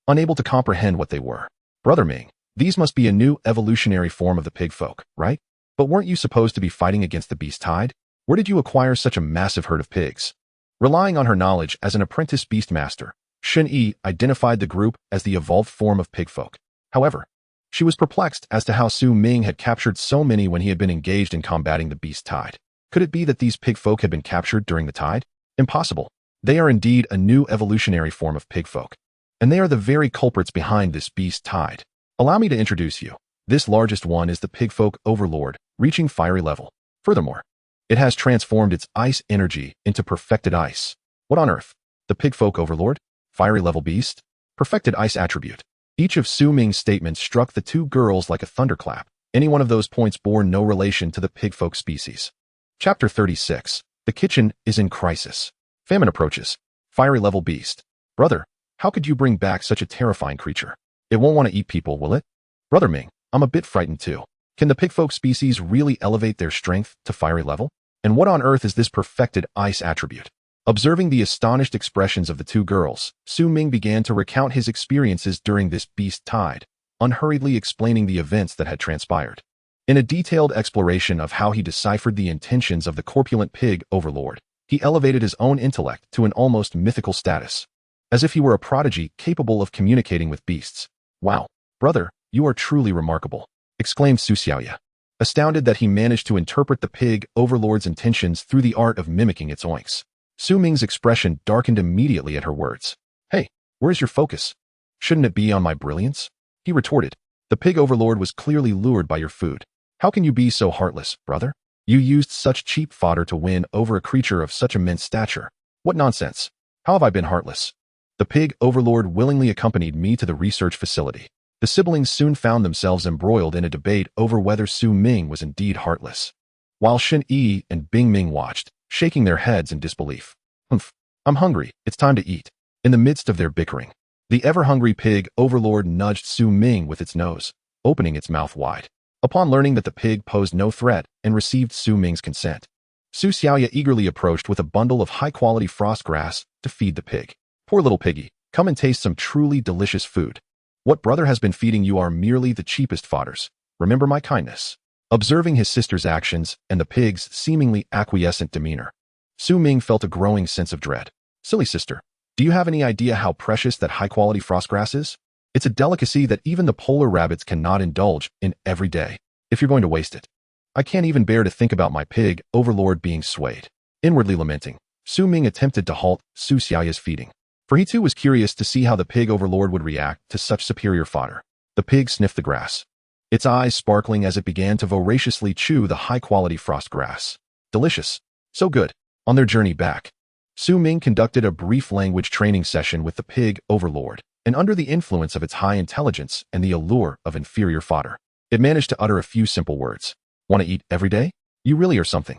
unable to comprehend what they were. "Brother Ming, these must be a new evolutionary form of the pigfolk, right? But weren't you supposed to be fighting against the beast tide? Where did you acquire such a massive herd of pigs?" Relying on her knowledge as an apprentice beastmaster, Shen Yi identified the group as the evolved form of pigfolk. However, she was perplexed as to how Su Ming had captured so many when he had been engaged in combating the beast tide. Could it be that these pigfolk had been captured during the tide? Impossible. They are indeed a new evolutionary form of pigfolk, and they are the very culprits behind this beast tide. Allow me to introduce you. This largest one is the pigfolk overlord, reaching fiery level. Furthermore, it has transformed its ice energy into perfected ice. What on earth? The pigfolk overlord? Fiery level beast? Perfected ice attribute. Each of Su Ming's statements struck the two girls like a thunderclap. Any one of those points bore no relation to the pigfolk species. Chapter 36. The kitchen is in crisis. Famine approaches. Fiery level beast. "Brother, how could you bring back such a terrifying creature? It won't want to eat people, will it?" "Brother Ming, I'm a bit frightened too. Can the pigfolk species really elevate their strength to fiery level? And what on earth is this perfected ice attribute?" Observing the astonished expressions of the two girls, Su Ming began to recount his experiences during this beast tide, unhurriedly explaining the events that had transpired. In a detailed exploration of how he deciphered the intentions of the corpulent pig overlord, he elevated his own intellect to an almost mythical status, as if he were a prodigy capable of communicating with beasts. "Wow, brother, you are truly remarkable," exclaimed Su Xiaoya, astounded that he managed to interpret the pig overlord's intentions through the art of mimicking its oinks. Su Ming's expression darkened immediately at her words. "Hey, where's your focus? Shouldn't it be on my brilliance?" he retorted. "The pig overlord was clearly lured by your food. How can you be so heartless, brother? You used such cheap fodder to win over a creature of such immense stature. What nonsense. How have I been heartless?" The pig overlord willingly accompanied me to the research facility. The siblings soon found themselves embroiled in a debate over whether Su Ming was indeed heartless, while Shen Yi and Bing Ming watched, shaking their heads in disbelief. "Humph, I'm hungry, it's time to eat." In the midst of their bickering, the ever-hungry pig overlord nudged Su Ming with its nose, opening its mouth wide. Upon learning that the pig posed no threat and received Su Ming's consent, Su Xiaoya eagerly approached with a bundle of high-quality frost grass to feed the pig. "Poor little piggy, come and taste some truly delicious food. What brother has been feeding you are merely the cheapest fodders. Remember my kindness." Observing his sister's actions and the pig's seemingly acquiescent demeanor, Su Ming felt a growing sense of dread. "Silly sister, do you have any idea how precious that high-quality frostgrass is? It's a delicacy that even the polar rabbits cannot indulge in every day. If you're going to waste it, I can't even bear to think about my pig overlord being swayed." Inwardly lamenting, Su Ming attempted to halt Su Xiaoya's feeding, for he too was curious to see how the pig overlord would react to such superior fodder. The pig sniffed the grass, its eyes sparkling as it began to voraciously chew the high-quality frost grass. Delicious. So good. On their journey back, Su Ming conducted a brief language training session with the pig overlord, and under the influence of its high intelligence and the allure of inferior fodder, it managed to utter a few simple words. "Want to eat every day? You really are something."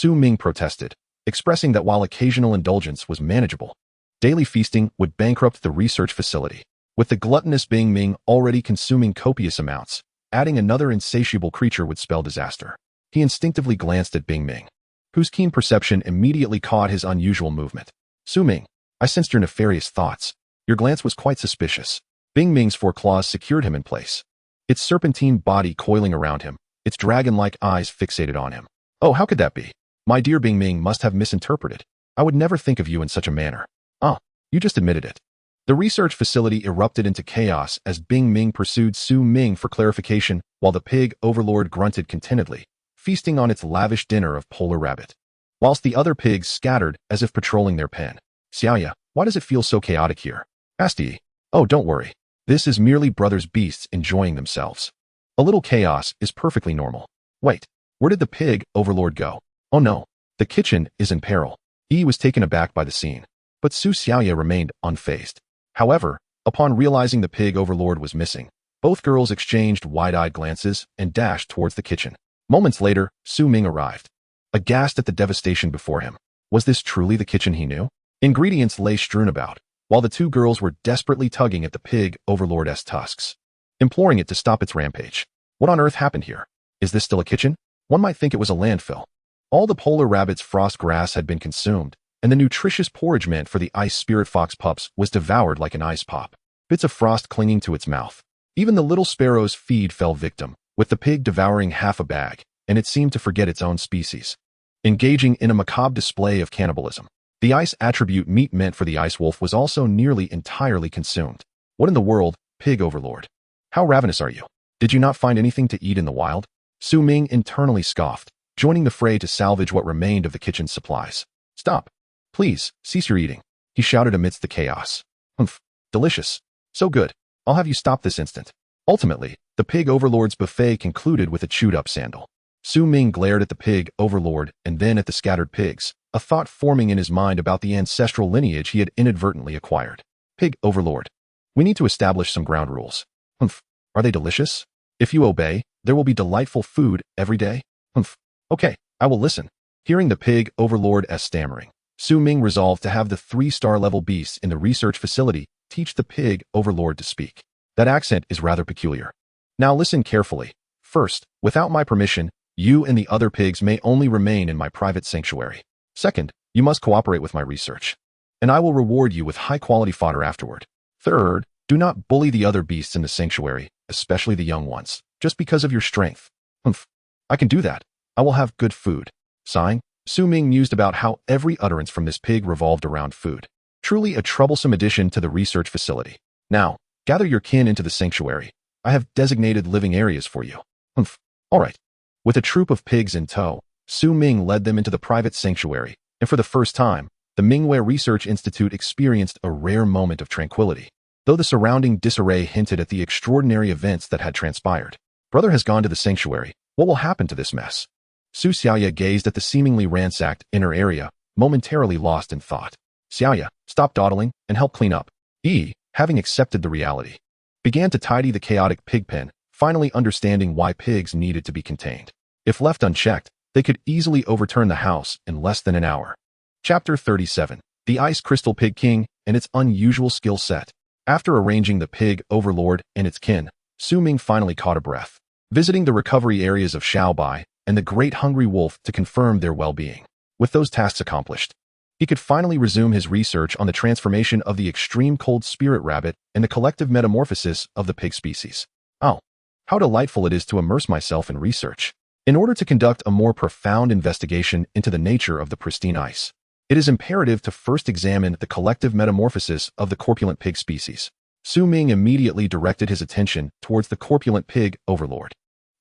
Ming protested, expressing that while occasional indulgence was manageable, daily feasting would bankrupt the research facility. With the gluttonous Ming already consuming copious amounts, adding another insatiable creature would spell disaster. He instinctively glanced at Ming, whose keen perception immediately caught his unusual movement. Ming, I sensed your nefarious thoughts. Your glance was quite suspicious." Ming's 4 claws secured him in place, its serpentine body coiling around him, its dragon-like eyes fixated on him. "Oh, how could that be? My dear Ming must have misinterpreted. I would never think of you in such a manner." "Ah, you just admitted it." The research facility erupted into chaos as Ming pursued Ming for clarification, while the pig overlord grunted contentedly, feasting on its lavish dinner of polar rabbit, whilst the other pigs scattered as if patrolling their pen. "Xiaoya, why does it feel so chaotic here?" asked Yi. "Oh, don't worry. This is merely brothers beasts enjoying themselves. A little chaos is perfectly normal." "Wait, where did the pig overlord go?" "Oh no, the kitchen is in peril." Yi was taken aback by the scene, but Xiaoya remained unfazed. However, upon realizing the pig overlord was missing, both girls exchanged wide-eyed glances and dashed towards the kitchen. Moments later, Ming arrived, aghast at the devastation before him. Was this truly the kitchen he knew? Ingredients lay strewn about, while the 2 girls were desperately tugging at the pig overlord's tusks, imploring it to stop its rampage. What on earth happened here? Is this still a kitchen? One might think it was a landfill. All the polar rabbit's frost grass had been consumed, and the nutritious porridge meant for the ice spirit fox pups was devoured like an ice pop, bits of frost clinging to its mouth. Even the little sparrow's feed fell victim, with the pig devouring half a bag, and it seemed to forget its own species, engaging in a macabre display of cannibalism. The ice attribute meat meant for the ice wolf was also nearly entirely consumed. What in the world, pig overlord? How ravenous are you? Did you not find anything to eat in the wild? Ming internally scoffed, joining the fray to salvage what remained of the kitchen's supplies. "Stop. Please, cease your eating," he shouted amidst the chaos. "Humph, delicious. So good. I'll have you stop this instant." Ultimately, the pig overlord's buffet concluded with a chewed-up sandal. Ming glared at the pig overlord and then at the scattered pigs, a thought forming in his mind about the ancestral lineage he had inadvertently acquired. "Pig overlord, we need to establish some ground rules." "Humph, are they delicious? If you obey, there will be delightful food every day." "Humph, okay, I will listen." Hearing the pig overlord's stammering, Ming resolved to have the 3-star level beasts in the research facility teach the pig overlord to speak. That accent is rather peculiar. Now listen carefully. First, without my permission, you and the other pigs may only remain in my private sanctuary. Second, you must cooperate with my research, and I will reward you with high-quality fodder afterward. Third, do not bully the other beasts in the sanctuary, especially the young ones, just because of your strength. "Humph, I can do that. I will have good food." Sighing, Ming mused about how every utterance from this pig revolved around food. Truly a troublesome addition to the research facility. "Now, gather your kin into the sanctuary. I have designated living areas for you." "Humph, all right." With a troop of pigs in tow, Ming led them into the private sanctuary, and for the first time, the Mingwei Research Institute experienced a rare moment of tranquility, though the surrounding disarray hinted at the extraordinary events that had transpired. "Brother has gone to the sanctuary. What will happen to this mess?" Xiaoya gazed at the seemingly ransacked inner area, momentarily lost in thought. "Xiaoya, stop dawdling and help clean up." Yi, having accepted the reality, began to tidy the chaotic pig pen, finally understanding why pigs needed to be contained. If left unchecked, they could easily overturn the house in less than an hour. Chapter 37. The Ice Crystal Pig King and its Unusual Skill Set. After arranging the pig overlord and its kin, Ming finally caught a breath, visiting the recovery areas of Xiaobai and the Great Hungry Wolf to confirm their well-being. With those tasks accomplished, he could finally resume his research on the transformation of the extreme cold spirit rabbit and the collective metamorphosis of the pig species. Oh, how delightful it is to immerse myself in research. In order to conduct a more profound investigation into the nature of the pristine ice, it is imperative to first examine the collective metamorphosis of the corpulent pig species. Ming immediately directed his attention towards the corpulent pig overlord.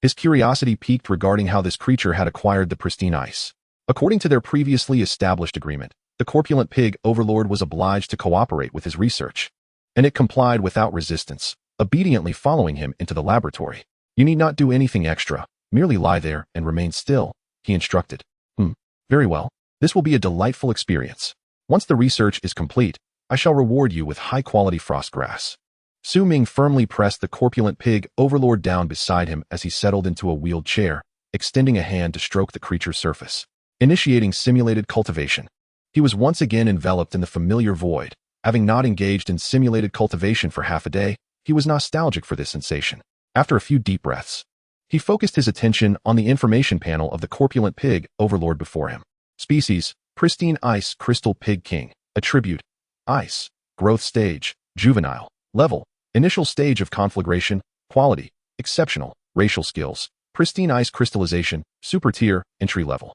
His curiosity piqued regarding how this creature had acquired the pristine ice. According to their previously established agreement, the corpulent pig overlord was obliged to cooperate with his research, and it complied without resistance, obediently following him into the laboratory. "You need not do anything extra, merely lie there and remain still," he instructed. Very well. This will be a delightful experience. Once the research is complete, I shall reward you with high-quality frost grass." Ming firmly pressed the corpulent pig overlord down beside him as he settled into a wheeled chair, extending a hand to stroke the creature's surface. Initiating simulated cultivation. He was once again enveloped in the familiar void. Having not engaged in simulated cultivation for half a day, he was nostalgic for this sensation. After a few deep breaths, he focused his attention on the information panel of the corpulent pig overlord before him. Species: pristine ice crystal pig king. Attribute: ice. Growth stage: juvenile. Level: initial stage of conflagration. Quality: exceptional. Racial skills: pristine ice crystallization, super tier, entry level.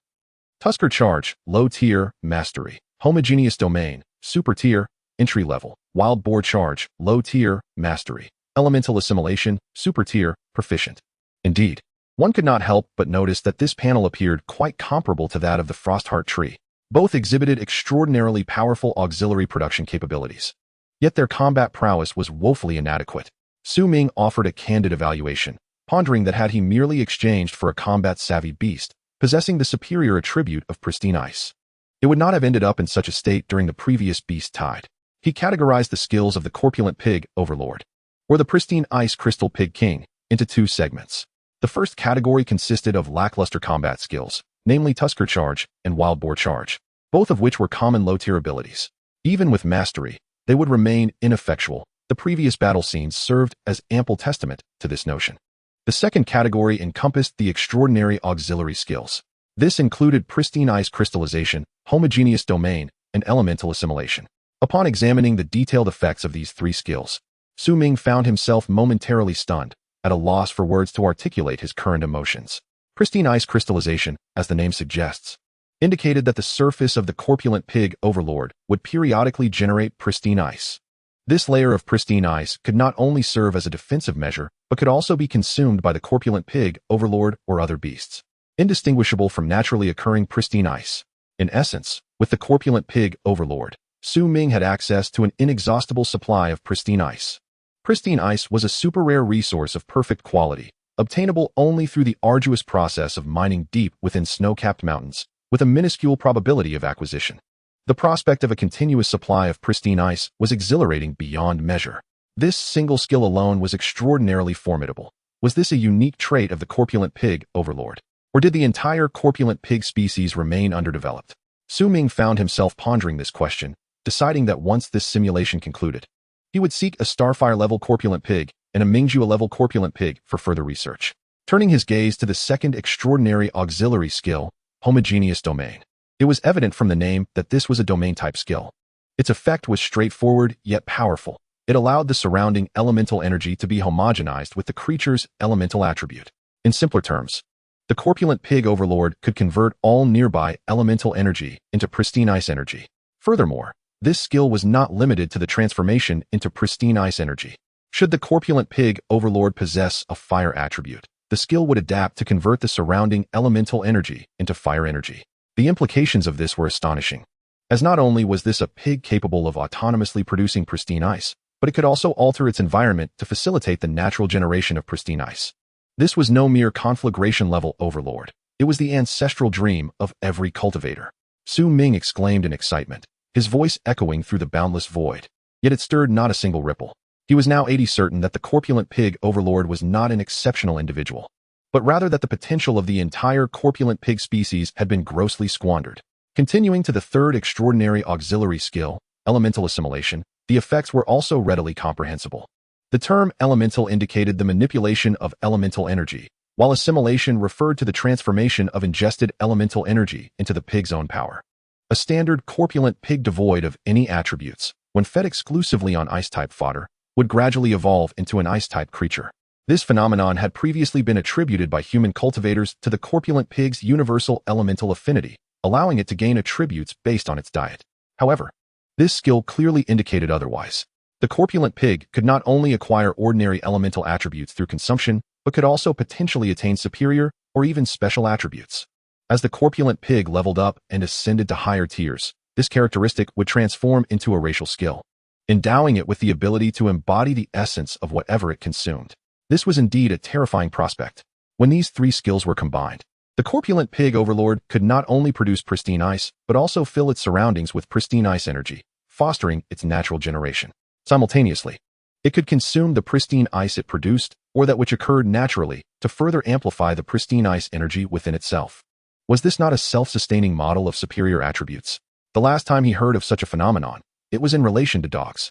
Tusker charge, low tier, mastery. Homogeneous domain, super tier, entry level. Wild boar charge, low tier, mastery. Elemental assimilation, super tier, proficient. Indeed, one could not help but notice that this panel appeared quite comparable to that of the Frostheart tree. Both exhibited extraordinarily powerful auxiliary production capabilities. Yet their combat prowess was woefully inadequate. Ming offered a candid evaluation, pondering that had he merely exchanged for a combat-savvy beast, possessing the superior attribute of pristine ice, it would not have ended up in such a state during the previous beast tide. He categorized the skills of the corpulent pig overlord, or the pristine ice crystal pig king, into two segments. The first category consisted of lackluster combat skills, namely Tusker charge and wild boar charge, both of which were common low-tier abilities. Even with mastery, they would remain ineffectual. The previous battle scenes served as ample testament to this notion. The second category encompassed the extraordinary auxiliary skills. This included pristine ice crystallization, homogeneous domain, and elemental assimilation. Upon examining the detailed effects of these three skills, Ming found himself momentarily stunned, at a loss for words to articulate his current emotions. Pristine ice crystallization, as the name suggests, indicated that the surface of the corpulent pig overlord would periodically generate pristine ice. This layer of pristine ice could not only serve as a defensive measure, but could also be consumed by the corpulent pig overlord or other beasts, indistinguishable from naturally occurring pristine ice. In essence, with the corpulent pig overlord, Ming had access to an inexhaustible supply of pristine ice. Pristine ice was a super rare resource of perfect quality, obtainable only through the arduous process of mining deep within snow-capped mountains, with a minuscule probability of acquisition. The prospect of a continuous supply of pristine ice was exhilarating beyond measure. This single skill alone was extraordinarily formidable. Was this a unique trait of the corpulent pig overlord? Or did the entire corpulent pig species remain underdeveloped? Ming found himself pondering this question, deciding that once this simulation concluded, he would seek a Starfire-level corpulent pig and a Mingjua-level corpulent pig for further research. Turning his gaze to the second extraordinary auxiliary skill, homogeneous domain. It was evident from the name that this was a domain-type skill. Its effect was straightforward yet powerful. It allowed the surrounding elemental energy to be homogenized with the creature's elemental attribute. In simpler terms, the corpulent pig overlord could convert all nearby elemental energy into pristine ice energy. Furthermore, this skill was not limited to the transformation into pristine ice energy. Should the corpulent pig overlord possess a fire attribute, the skill would adapt to convert the surrounding elemental energy into fire energy. The implications of this were astonishing, as not only was this a pig capable of autonomously producing pristine ice, but it could also alter its environment to facilitate the natural generation of pristine ice. This was no mere conflagration-level overlord. It was the ancestral dream of every cultivator. Ming exclaimed in excitement, his voice echoing through the boundless void. Yet it stirred not a single ripple. He was now 80% certain that the corpulent pig overlord was not an exceptional individual, but rather that the potential of the entire corpulent pig species had been grossly squandered. Continuing to the third extraordinary auxiliary skill, elemental assimilation, the effects were also readily comprehensible. The term elemental indicated the manipulation of elemental energy, while assimilation referred to the transformation of ingested elemental energy into the pig's own power. A standard corpulent pig devoid of any attributes, when fed exclusively on ice-type fodder, would gradually evolve into an ice-type creature. This phenomenon had previously been attributed by human cultivators to the corpulent pig's universal elemental affinity, allowing it to gain attributes based on its diet. However, this skill clearly indicated otherwise. The corpulent pig could not only acquire ordinary elemental attributes through consumption, but could also potentially attain superior or even special attributes. As the corpulent pig leveled up and ascended to higher tiers, this characteristic would transform into a racial skill, endowing it with the ability to embody the essence of whatever it consumed. This was indeed a terrifying prospect. When these three skills were combined, the corpulent pig overlord could not only produce pristine ice, but also fill its surroundings with pristine ice energy, fostering its natural generation. Simultaneously, It could consume the pristine ice it produced, or that which occurred naturally, to further amplify the pristine ice energy within itself. Was this not a self-sustaining model of superior attributes? The last time he heard of such a phenomenon, it was in relation to dogs.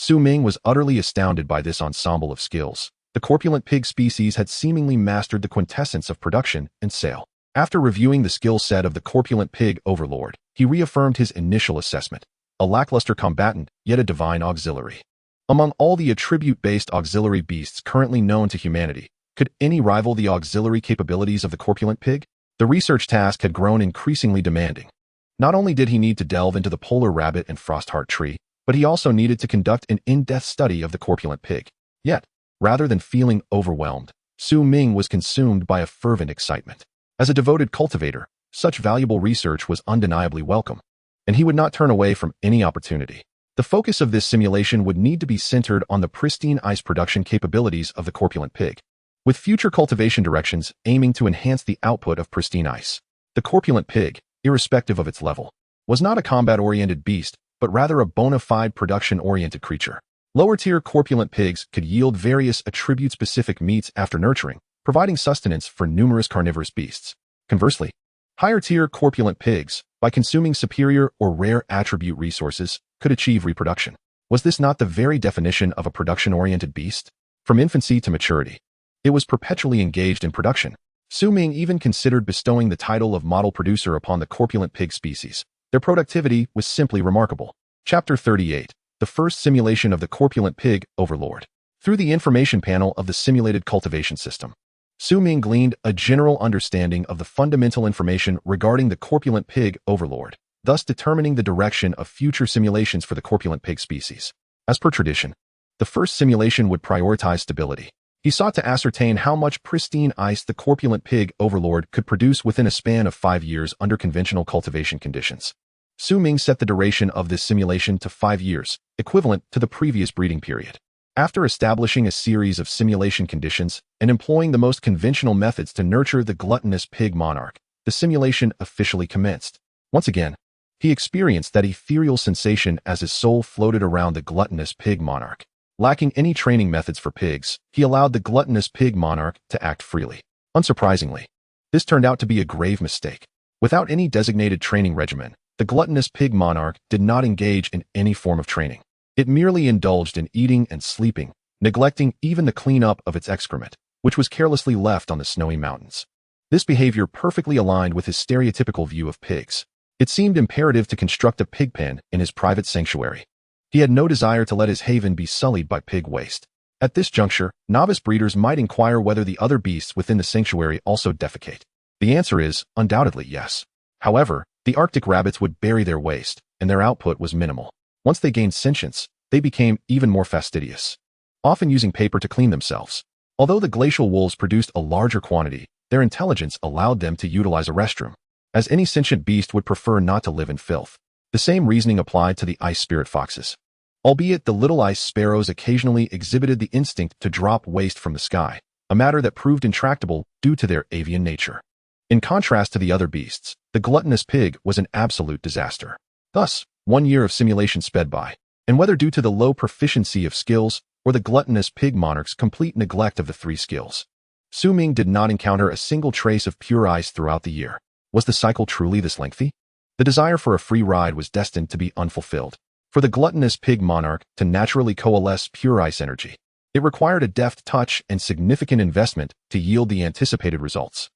Ming was utterly astounded by this ensemble of skills. The corpulent pig species had seemingly mastered the quintessence of production and sale. After reviewing the skill set of the corpulent pig overlord, he reaffirmed his initial assessment: a lackluster combatant, yet a divine auxiliary. Among all the attribute-based auxiliary beasts currently known to humanity, could any rival the auxiliary capabilities of the corpulent pig? The research task had grown increasingly demanding. Not only did he need to delve into the polar rabbit and frostheart tree, but he also needed to conduct an in-depth study of the corpulent pig. Yet, rather than feeling overwhelmed, Ming was consumed by a fervent excitement. As a devoted cultivator, such valuable research was undeniably welcome, and he would not turn away from any opportunity. The focus of this simulation would need to be centered on the pristine ice production capabilities of the corpulent pig, with future cultivation directions aiming to enhance the output of pristine ice. The corpulent pig, irrespective of its level, was not a combat-oriented beast, but rather a bona fide production-oriented creature. Lower-tier corpulent pigs could yield various attribute-specific meats after nurturing, providing sustenance for numerous carnivorous beasts. Conversely, higher-tier corpulent pigs, by consuming superior or rare attribute resources, could achieve reproduction. Was this not the very definition of a production-oriented beast? From infancy to maturity, it was perpetually engaged in production. Ming even considered bestowing the title of model producer upon the corpulent pig species. Their productivity was simply remarkable. Chapter 38. The first simulation of the corpulent pig overlord. Through the information panel of the simulated cultivation system, Ming gleaned a general understanding of the fundamental information regarding the corpulent pig overlord, thus determining the direction of future simulations for the corpulent pig species. As per tradition, the first simulation would prioritize stability. He sought to ascertain how much pristine ice the corpulent pig overlord could produce within a span of 5 years under conventional cultivation conditions. Ming set the duration of this simulation to 5 years, equivalent to the previous breeding period. After establishing a series of simulation conditions and employing the most conventional methods to nurture the gluttonous pig monarch, the simulation officially commenced. Once again, he experienced that ethereal sensation as his soul floated around the gluttonous pig monarch. Lacking any training methods for pigs, he allowed the gluttonous pig monarch to act freely. Unsurprisingly, this turned out to be a grave mistake. Without any designated training regimen, the gluttonous pig monarch did not engage in any form of training. It merely indulged in eating and sleeping, neglecting even the cleanup of its excrement, which was carelessly left on the snowy mountains. This behavior perfectly aligned with his stereotypical view of pigs. It seemed imperative to construct a pig pen in his private sanctuary. He had no desire to let his haven be sullied by pig waste. At this juncture, novice breeders might inquire whether the other beasts within the sanctuary also defecate. The answer is, undoubtedly, yes. However, the Arctic rabbits would bury their waste, and their output was minimal. Once they gained sentience, they became even more fastidious, often using paper to clean themselves. Although the glacial wolves produced a larger quantity, their intelligence allowed them to utilize a restroom, as any sentient beast would prefer not to live in filth. The same reasoning applied to the ice spirit foxes. Albeit the little ice sparrows occasionally exhibited the instinct to drop waste from the sky, a matter that proved intractable due to their avian nature. In contrast to the other beasts, the gluttonous pig was an absolute disaster. Thus, 1 year of simulation sped by, and whether due to the low proficiency of skills or the gluttonous pig monarch's complete neglect of the 3 skills, Ming did not encounter a single trace of pure ice throughout the year. Was the cycle truly this lengthy? The desire for a free ride was destined to be unfulfilled. For the gluttonous pig monarch to naturally coalesce pure ice energy, it required a deft touch and significant investment to yield the anticipated results.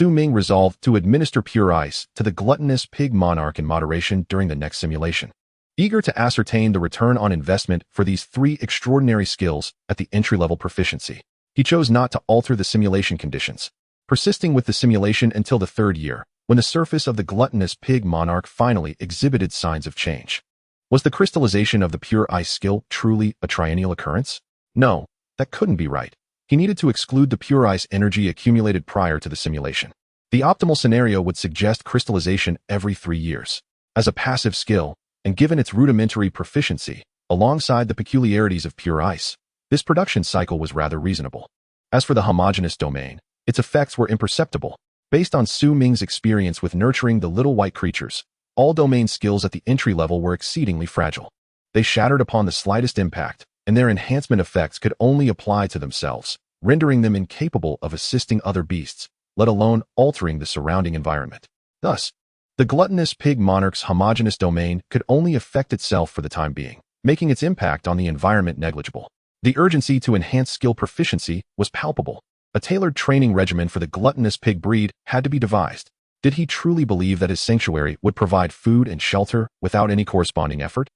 Ming resolved to administer pure ice to the gluttonous pig monarch in moderation during the next simulation. Eager to ascertain the return on investment for these 3 extraordinary skills at the entry-level proficiency, he chose not to alter the simulation conditions, persisting with the simulation until the 3rd year, when the surface of the gluttonous pig monarch finally exhibited signs of change. Was the crystallization of the pure ice skill truly a triennial occurrence? No, that couldn't be right. He needed to exclude the pure ice energy accumulated prior to the simulation. The optimal scenario would suggest crystallization every 3 years. As a passive skill, and given its rudimentary proficiency, alongside the peculiarities of pure ice, this production cycle was rather reasonable. As for the homogeneous domain, its effects were imperceptible. Based on Ming's experience with nurturing the little white creatures, all domain skills at the entry level were exceedingly fragile. They shattered upon the slightest impact, and their enhancement effects could only apply to themselves, rendering them incapable of assisting other beasts, let alone altering the surrounding environment. Thus, the gluttonous pig monarch's homogeneous domain could only affect itself for the time being, making its impact on the environment negligible. The urgency to enhance skill proficiency was palpable. A tailored training regimen for the gluttonous pig breed had to be devised. Did he truly believe that his sanctuary would provide food and shelter without any corresponding effort?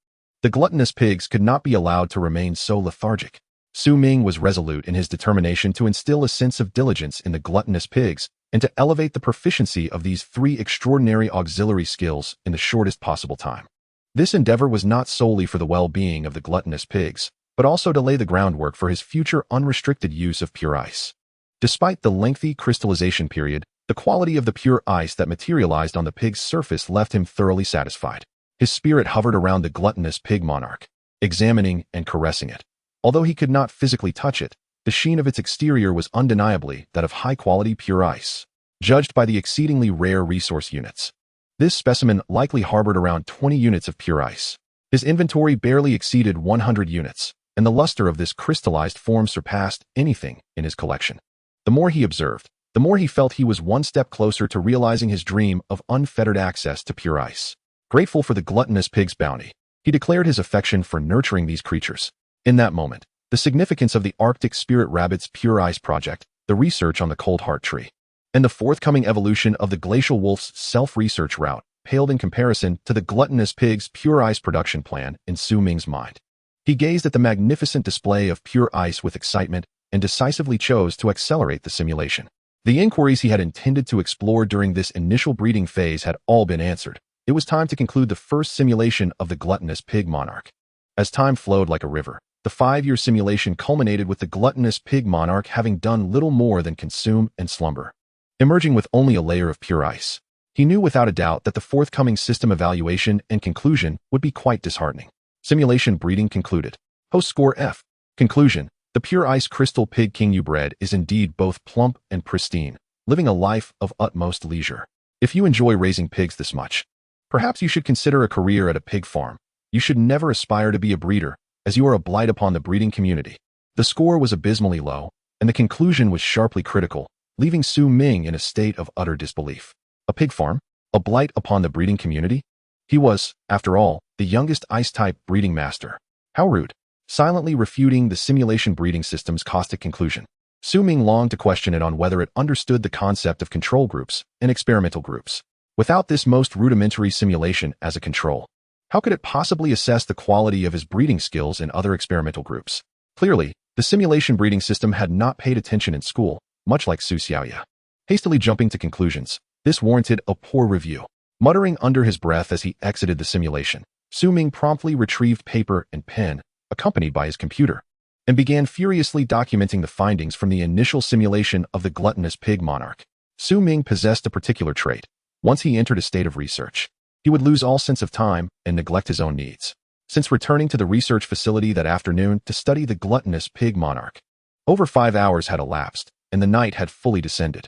The gluttonous pigs could not be allowed to remain so lethargic. Ming was resolute in his determination to instill a sense of diligence in the gluttonous pigs and to elevate the proficiency of these three extraordinary auxiliary skills in the shortest possible time. This endeavor was not solely for the well-being of the gluttonous pigs, but also to lay the groundwork for his future unrestricted use of pure ice. Despite the lengthy crystallization period, the quality of the pure ice that materialized on the pig's surface left him thoroughly satisfied. His spirit hovered around the gluttonous pig monarch, examining and caressing it. Although he could not physically touch it, the sheen of its exterior was undeniably that of high-quality pure ice, judged by the exceedingly rare resource units. This specimen likely harbored around 20 units of pure ice. His inventory barely exceeded 100 units, and the luster of this crystallized form surpassed anything in his collection. The more he observed, the more he felt he was one step closer to realizing his dream of unfettered access to pure ice. Grateful for the gluttonous pig's bounty, he declared his affection for nurturing these creatures. In that moment, the significance of the Arctic Spirit Rabbit's Pure Ice Project, the research on the Cold Heart Tree, and the forthcoming evolution of the Glacial Wolf's self-research route paled in comparison to the gluttonous pig's pure ice production plan in Ming's mind. He gazed at the magnificent display of pure ice with excitement and decisively chose to accelerate the simulation. The inquiries he had intended to explore during this initial breeding phase had all been answered. It was time to conclude the first simulation of the gluttonous pig monarch. As time flowed like a river, the 5-year simulation culminated with the gluttonous pig monarch having done little more than consume and slumber. Emerging with only a layer of pure ice, he knew without a doubt that the forthcoming system evaluation and conclusion would be quite disheartening. Simulation breeding concluded. Host score F. Conclusion. The pure ice crystal pig king you bred is indeed both plump and pristine, living a life of utmost leisure. If you enjoy raising pigs this much, perhaps you should consider a career at a pig farm. You should never aspire to be a breeder, as you are a blight upon the breeding community. The score was abysmally low, and the conclusion was sharply critical, leaving Ming in a state of utter disbelief. A pig farm? A blight upon the breeding community? He was, after all, the youngest ice-type breeding master. How rude. Silently refuting the simulation breeding system's caustic conclusion. Ming longed to question it on whether it understood the concept of control groups and experimental groups. Without this most rudimentary simulation as a control, how could it possibly assess the quality of his breeding skills in other experimental groups? Clearly, the simulation breeding system had not paid attention in school, much like Su Xiaoya. Hastily jumping to conclusions, this warranted a poor review. Muttering under his breath as he exited the simulation, Ming promptly retrieved paper and pen, accompanied by his computer, and began furiously documenting the findings from the initial simulation of the gluttonous pig monarch. Ming possessed a particular trait. Once he entered a state of research, he would lose all sense of time and neglect his own needs. Since returning to the research facility that afternoon to study the gluttonous pig monarch, over 5 hours had elapsed, and the night had fully descended.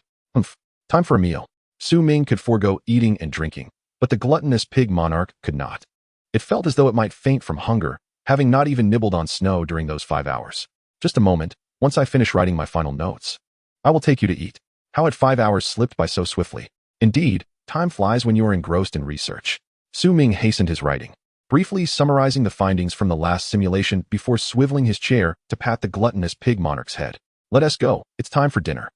Time for a meal. Ming could forego eating and drinking, but the gluttonous pig monarch could not. It felt as though it might faint from hunger, having not even nibbled on snow during those 5 hours. Just a moment, once I finish writing my final notes, I will take you to eat. How had 5 hours slipped by so swiftly? Indeed, time flies when you are engrossed in research. Ming hastened his writing, briefly summarizing the findings from the last simulation before swiveling his chair to pat the gluttonous pig monarch's head. Let us go. It's time for dinner.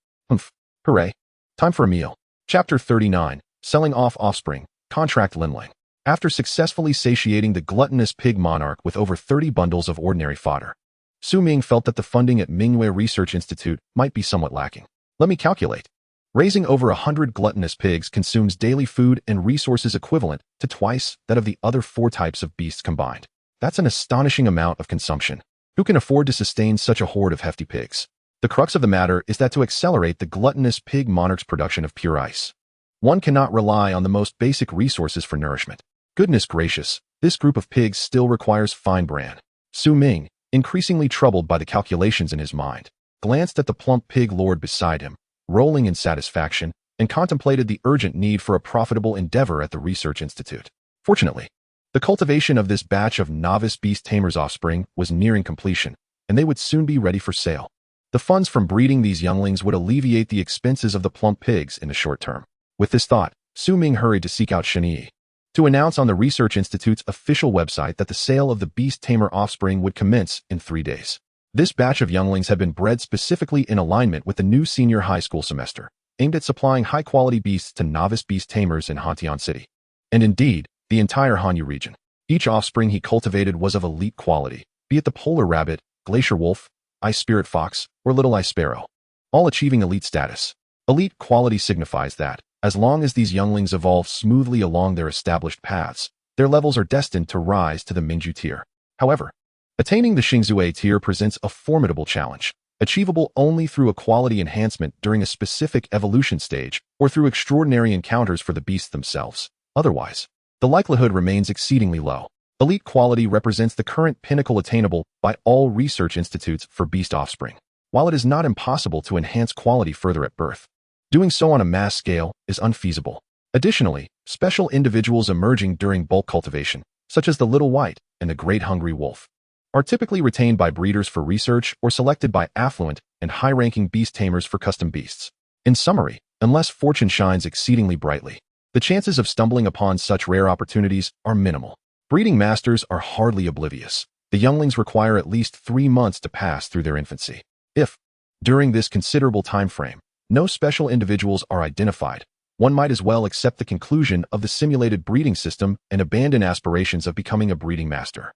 Hooray. Time for a meal. Chapter 39. Selling off offspring. Contract Linling. After successfully satiating the gluttonous pig monarch with over 30 bundles of ordinary fodder, Ming felt that the funding at Mingwei Research Institute might be somewhat lacking. Let me calculate. Raising over 100 gluttonous pigs consumes daily food and resources equivalent to twice that of the other 4 types of beasts combined. That's an astonishing amount of consumption. Who can afford to sustain such a horde of hefty pigs? The crux of the matter is that to accelerate the gluttonous pig monarch's production of pure ice, one cannot rely on the most basic resources for nourishment. Goodness gracious, this group of pigs still requires fine bran. Ming, increasingly troubled by the calculations in his mind, glanced at the plump pig lord beside him, rolling in satisfaction, and contemplated the urgent need for a profitable endeavor at the research institute. Fortunately, The cultivation of this batch of novice beast tamers offspring was nearing completion, and they would soon be ready for sale. The funds from breeding these younglings would alleviate the expenses of the plump pigs in the short term. With this thought, Su Ming hurried to seek out Shen Yi to announce on the Research Institute's official website that the sale of the beast tamer offspring would commence in 3 days. This batch of younglings had been bred specifically in alignment with the new senior high school semester, aimed at supplying high-quality beasts to novice beast tamers in Hantian City. And indeed, the entire Hanyu region. Each offspring he cultivated was of elite quality, be it the polar rabbit, glacier wolf, ice spirit fox, or little ice sparrow, all achieving elite status. Elite quality signifies that, as long as these younglings evolve smoothly along their established paths, their levels are destined to rise to the Mingju tier. However, attaining the Xingzue tier presents a formidable challenge, achievable only through a quality enhancement during a specific evolution stage or through extraordinary encounters for the beasts themselves. Otherwise, the likelihood remains exceedingly low. Elite quality represents the current pinnacle attainable by all research institutes for beast offspring. While it is not impossible to enhance quality further at birth, doing so on a mass scale is unfeasible. Additionally, special individuals emerging during bulk cultivation, such as the little white and the great hungry wolf, are typically retained by breeders for research or selected by affluent and high-ranking beast tamers for custom beasts. In summary, unless fortune shines exceedingly brightly, the chances of stumbling upon such rare opportunities are minimal. Breeding masters are hardly oblivious. The younglings require at least 3 months to pass through their infancy. If, during this considerable time frame, no special individuals are identified, one might as well accept the conclusion of the simulated breeding system and abandon aspirations of becoming a breeding master.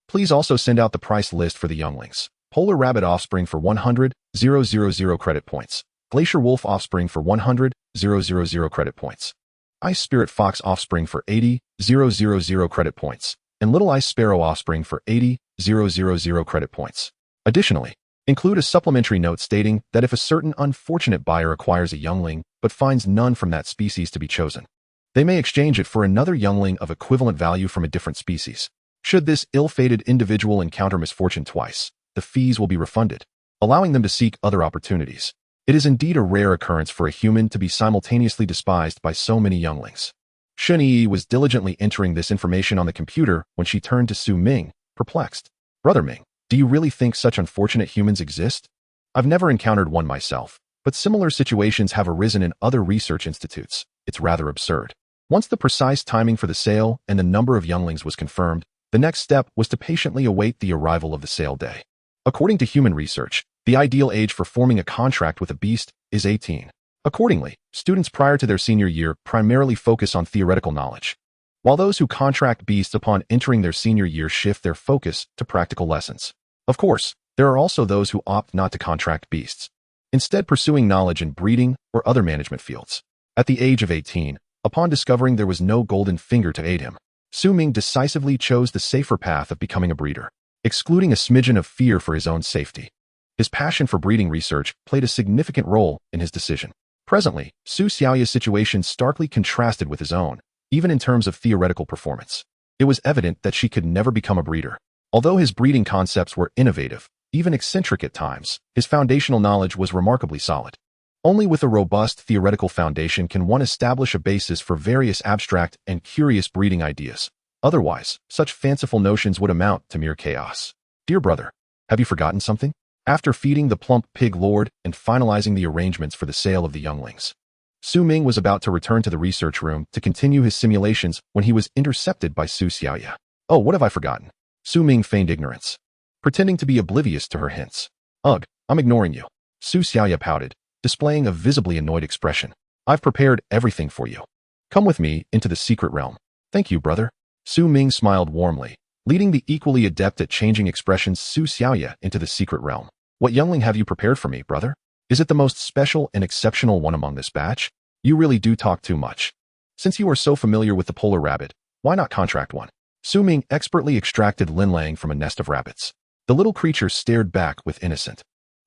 Please also send out the price list for the younglings. Polar rabbit offspring for 100,000 credit points. Glacier wolf offspring for 100,000 credit points. Ice spirit fox offspring for 80,000 credit points. And little ice sparrow offspring for 80,000 credit points. Additionally, include a supplementary note stating that if a certain unfortunate buyer acquires a youngling but finds none from that species to be chosen, they may exchange it for another youngling of equivalent value from a different species. Should this ill-fated individual encounter misfortune twice, the fees will be refunded, allowing them to seek other opportunities. It is indeed a rare occurrence for a human to be simultaneously despised by so many younglings. Shen Yi was diligently entering this information on the computer when she turned to Su Ming, perplexed. Brother Ming, do you really think such unfortunate humans exist? I've never encountered one myself, but similar situations have arisen in other research institutes. It's rather absurd. Once the precise timing for the sale and the number of younglings was confirmed, the next step was to patiently await the arrival of the sale day. According to human research, the ideal age for forming a contract with a beast is 18. Accordingly, students prior to their senior year primarily focus on theoretical knowledge, while those who contract beasts upon entering their senior year shift their focus to practical lessons. Of course, there are also those who opt not to contract beasts, instead pursuing knowledge in breeding or other management fields. At the age of 18, upon discovering there was no golden finger to aid him, Su Ming decisively chose the safer path of becoming a breeder, excluding a smidgen of fear for his own safety. His passion for breeding research played a significant role in his decision. Presently, Su Xiaoya's situation starkly contrasted with his own, even in terms of theoretical performance. It was evident that she could never become a breeder. Although his breeding concepts were innovative, even eccentric at times, his foundational knowledge was remarkably solid. Only with a robust theoretical foundation can one establish a basis for various abstract and curious breeding ideas. Otherwise, such fanciful notions would amount to mere chaos. Dear brother, have you forgotten something? After feeding the plump pig lord and finalizing the arrangements for the sale of the younglings, Su Ming was about to return to the research room to continue his simulations when he was intercepted by Su Xiaoya. Oh, what have I forgotten? Su Ming feigned ignorance, pretending to be oblivious to her hints. Ugh, I'm ignoring you. Su Xiaoya pouted, displaying a visibly annoyed expression. I've prepared everything for you. Come with me into the secret realm. Thank you, brother. Su Ming smiled warmly, leading the equally adept at changing expressions Su Xiaoya into the secret realm. What youngling have you prepared for me, brother? Is it the most special and exceptional one among this batch? You really do talk too much. Since you are so familiar with the polar rabbit, why not contract one? Su Ming expertly extracted linlang from a nest of rabbits. The little creature stared back with innocent,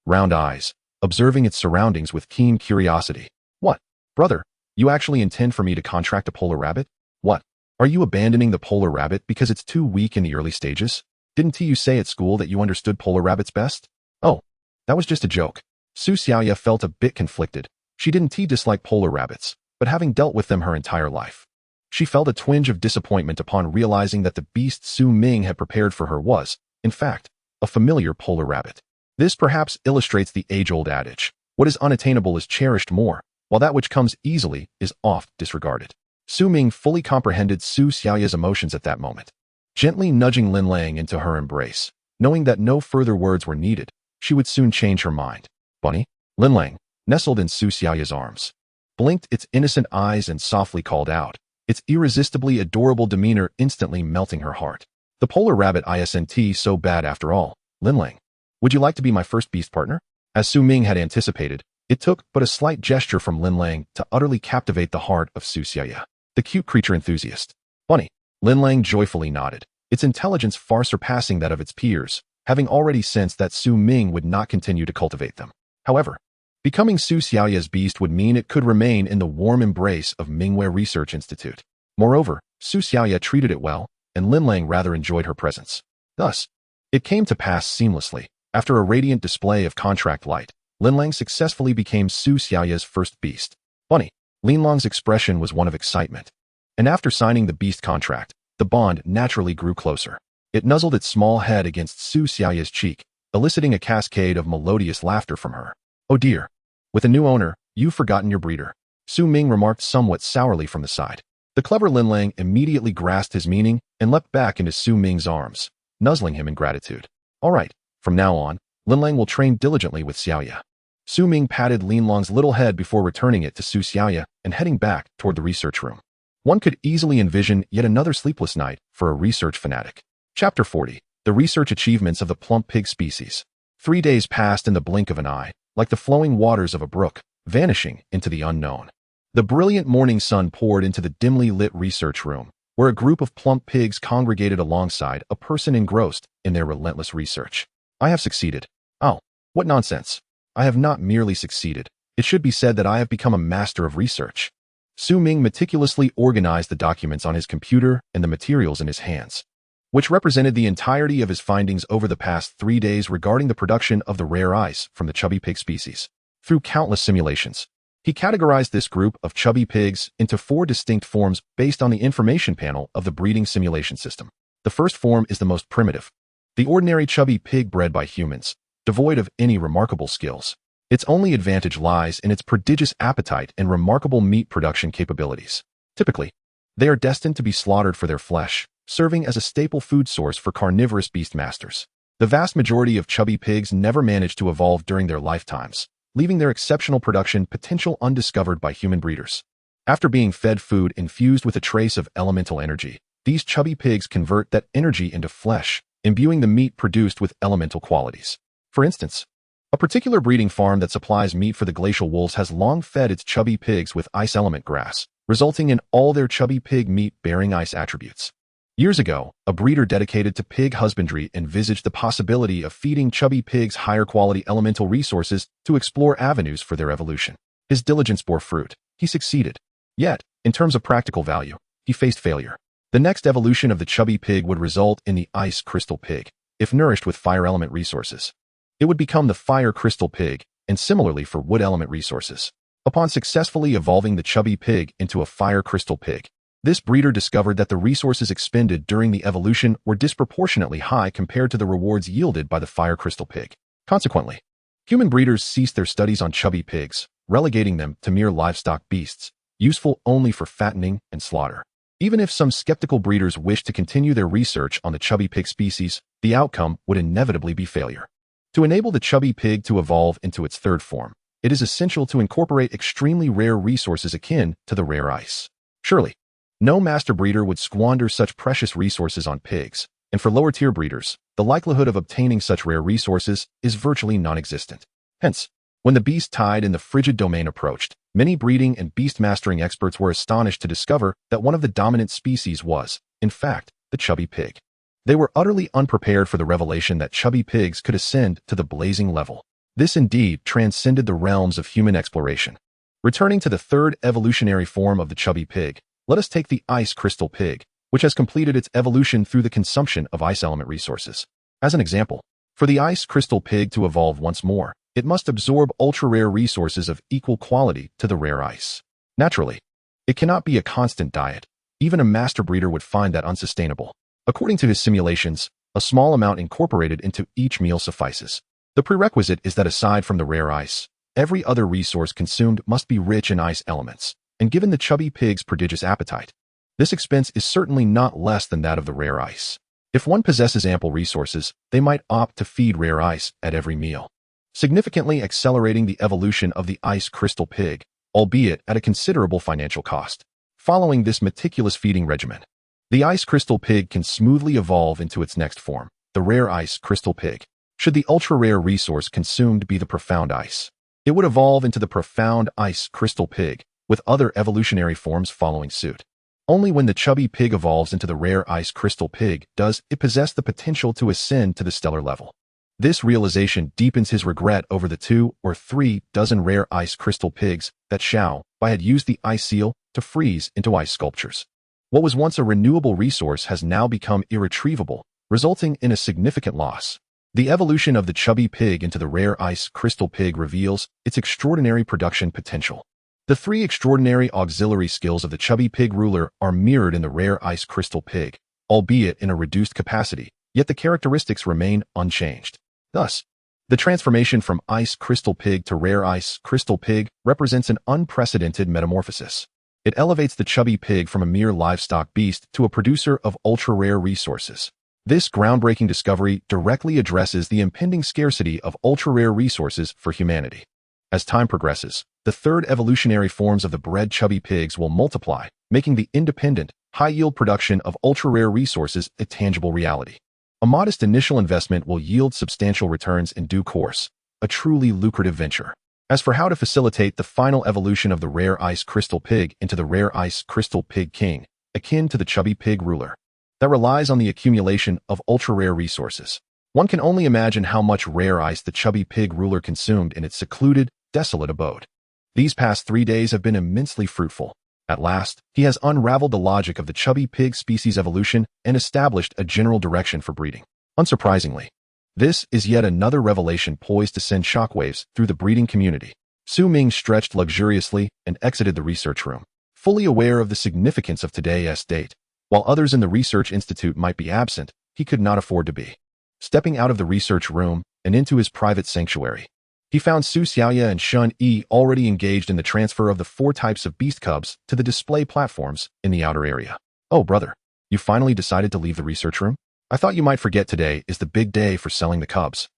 round eyes, observing its surroundings with keen curiosity. What, brother, you actually intend for me to contract a polar rabbit? What, are you abandoning the polar rabbit because it's too weak in the early stages? Didn't you say at school that you understood polar rabbits best? Oh, that was just a joke. Su Xiaoya felt a bit conflicted. She didn't dislike polar rabbits, but having dealt with them her entire life, She felt a twinge of disappointment upon realizing that the beast Su Ming had prepared for her was, in fact, a familiar polar rabbit. This perhaps illustrates the age-old adage, what is unattainable is cherished more, while that which comes easily is oft disregarded. Su Ming fully comprehended Su Xiaoya's emotions at that moment. Gently nudging Lin Lang into her embrace, knowing that no further words were needed, she would soon change her mind. Bunny, Lin Lang, nestled in Su Xiaoya's arms, blinked its innocent eyes and softly called out, its irresistibly adorable demeanor instantly melting her heart. The polar rabbit isn't so bad after all, Lin Lang. Would you like to be my first beast partner? As Su Ming had anticipated, it took but a slight gesture from Lin Lang to utterly captivate the heart of Su Xiaoya, the cute creature enthusiast. Bunny, Lin Lang joyfully nodded, its intelligence far surpassing that of its peers, having already sensed that Su Ming would not continue to cultivate them. However, becoming Su Xiaoya's beast would mean it could remain in the warm embrace of Mingwei Research Institute. Moreover, Su Xiaoya treated it well, and Lin Lang rather enjoyed her presence. Thus, it came to pass seamlessly. After a radiant display of contract light, Lin Lang successfully became Su Xiaoya's first beast. Bunny, Lin Lang's expression was one of excitement. And after signing the beast contract, the bond naturally grew closer. It nuzzled its small head against Su Xiaoya's cheek, eliciting a cascade of melodious laughter from her. Oh dear. With a new owner, you've forgotten your breeder. Su Ming remarked somewhat sourly from the side. The clever Lin Lang immediately grasped his meaning and leapt back into Su Ming's arms, nuzzling him in gratitude. All right, from now on, Lin Lang will train diligently with Xiaoya. Su Ming patted Lin Lang's little head before returning it to Su Xiaoya and heading back toward the research room. One could easily envision yet another sleepless night for a research fanatic. Chapter 40. The Research Achievements of the Plump Pig Species. 3 days passed in the blink of an eye, like the flowing waters of a brook, vanishing into the unknown. The brilliant morning sun poured into the dimly lit research room, where a group of plump pigs congregated alongside a person engrossed in their relentless research. I have succeeded. Oh, what nonsense. I have not merely succeeded. It should be said that I have become a master of research. Su Ming meticulously organized the documents on his computer and the materials in his hands, which represented the entirety of his findings over the past 3 days regarding the production of the rare ice from the chubby pig species. Through countless simulations, he categorized this group of chubby pigs into 4 distinct forms based on the information panel of the breeding simulation system. The first form is the most primitive, the ordinary chubby pig bred by humans, devoid of any remarkable skills. Its only advantage lies in its prodigious appetite and remarkable meat production capabilities. Typically, they are destined to be slaughtered for their flesh, serving as a staple food source for carnivorous beastmasters. The vast majority of chubby pigs never manage to evolve during their lifetimes, leaving their exceptional production potential undiscovered by human breeders. After being fed food infused with a trace of elemental energy, these chubby pigs convert that energy into flesh, imbuing the meat produced with elemental qualities. For instance, a particular breeding farm that supplies meat for the glacial wolves has long fed its chubby pigs with ice element grass, resulting in all their chubby pig meat bearing ice attributes. Years ago, a breeder dedicated to pig husbandry envisaged the possibility of feeding chubby pigs higher quality elemental resources to explore avenues for their evolution. His diligence bore fruit. He succeeded. Yet, in terms of practical value, he faced failure. The next evolution of the chubby pig would result in the ice crystal pig, if nourished with fire element resources. It would become the fire crystal pig, and similarly for wood element resources. Upon successfully evolving the chubby pig into a fire crystal pig, this breeder discovered that the resources expended during the evolution were disproportionately high compared to the rewards yielded by the fire crystal pig. Consequently, human breeders ceased their studies on chubby pigs, relegating them to mere livestock beasts, useful only for fattening and slaughter. Even if some skeptical breeders wished to continue their research on the chubby pig species, the outcome would inevitably be failure. To enable the chubby pig to evolve into its third form, it is essential to incorporate extremely rare resources akin to the rare ice. Surely, no master breeder would squander such precious resources on pigs, and for lower-tier breeders, the likelihood of obtaining such rare resources is virtually non-existent. Hence, when the beast tide in the frigid domain approached, many breeding and beast mastering experts were astonished to discover that one of the dominant species was, in fact, the chubby pig. They were utterly unprepared for the revelation that chubby pigs could ascend to the blazing level. This indeed transcended the realms of human exploration. Returning to the third evolutionary form of the chubby pig, let us take the ice crystal pig, which has completed its evolution through the consumption of ice element resources. As an example, for the ice crystal pig to evolve once more, it must absorb ultra-rare resources of equal quality to the rare ice. Naturally, it cannot be a constant diet. Even a master breeder would find that unsustainable. According to his simulations, a small amount incorporated into each meal suffices. The prerequisite is that aside from the rare ice, every other resource consumed must be rich in ice elements, and given the chubby pig's prodigious appetite, this expense is certainly not less than that of the rare ice. If one possesses ample resources, they might opt to feed rare ice at every meal, significantly accelerating the evolution of the ice crystal pig, albeit at a considerable financial cost. Following this meticulous feeding regimen, the ice crystal pig can smoothly evolve into its next form, the rare ice crystal pig. Should the ultra-rare resource consumed be the profound ice, it would evolve into the profound ice crystal pig, with other evolutionary forms following suit. Only when the chubby pig evolves into the rare ice crystal pig does it possess the potential to ascend to the stellar level. This realization deepens his regret over the 2 or 3 dozen rare ice crystal pigs that Xiao Bai had used the ice seal to freeze into ice sculptures. What was once a renewable resource has now become irretrievable, resulting in a significant loss. The evolution of the chubby pig into the rare ice crystal pig reveals its extraordinary production potential. The 3 extraordinary auxiliary skills of the chubby pig ruler are mirrored in the rare ice crystal pig, albeit in a reduced capacity, yet the characteristics remain unchanged. Thus, the transformation from ice crystal pig to rare ice crystal pig represents an unprecedented metamorphosis. It elevates the chubby pig from a mere livestock beast to a producer of ultra-rare resources. This groundbreaking discovery directly addresses the impending scarcity of ultra-rare resources for humanity. As time progresses, the 3rd evolutionary forms of the bred chubby pigs will multiply, making the independent, high-yield production of ultra-rare resources a tangible reality. A modest initial investment will yield substantial returns in due course, a truly lucrative venture. As for how to facilitate the final evolution of the rare ice crystal pig into the rare ice crystal pig king, akin to the chubby pig ruler, that relies on the accumulation of ultra-rare resources. One can only imagine how much rare ice the chubby pig ruler consumed in its secluded, desolate abode. These past 3 days have been immensely fruitful. At last, he has unraveled the logic of the chubby pig species evolution and established a general direction for breeding. Unsurprisingly, this is yet another revelation poised to send shockwaves through the breeding community. Ming stretched luxuriously and exited the research room, fully aware of the significance of today's date. While others in the research institute might be absent, he could not afford to be. Stepping out of the research room and into his private sanctuary, he found Su Xiaoya and Shun Yi already engaged in the transfer of the 4 types of beast cubs to the display platforms in the outer area. Oh, brother, you finally decided to leave the research room? I thought you might forget today is the big day for selling the cubs.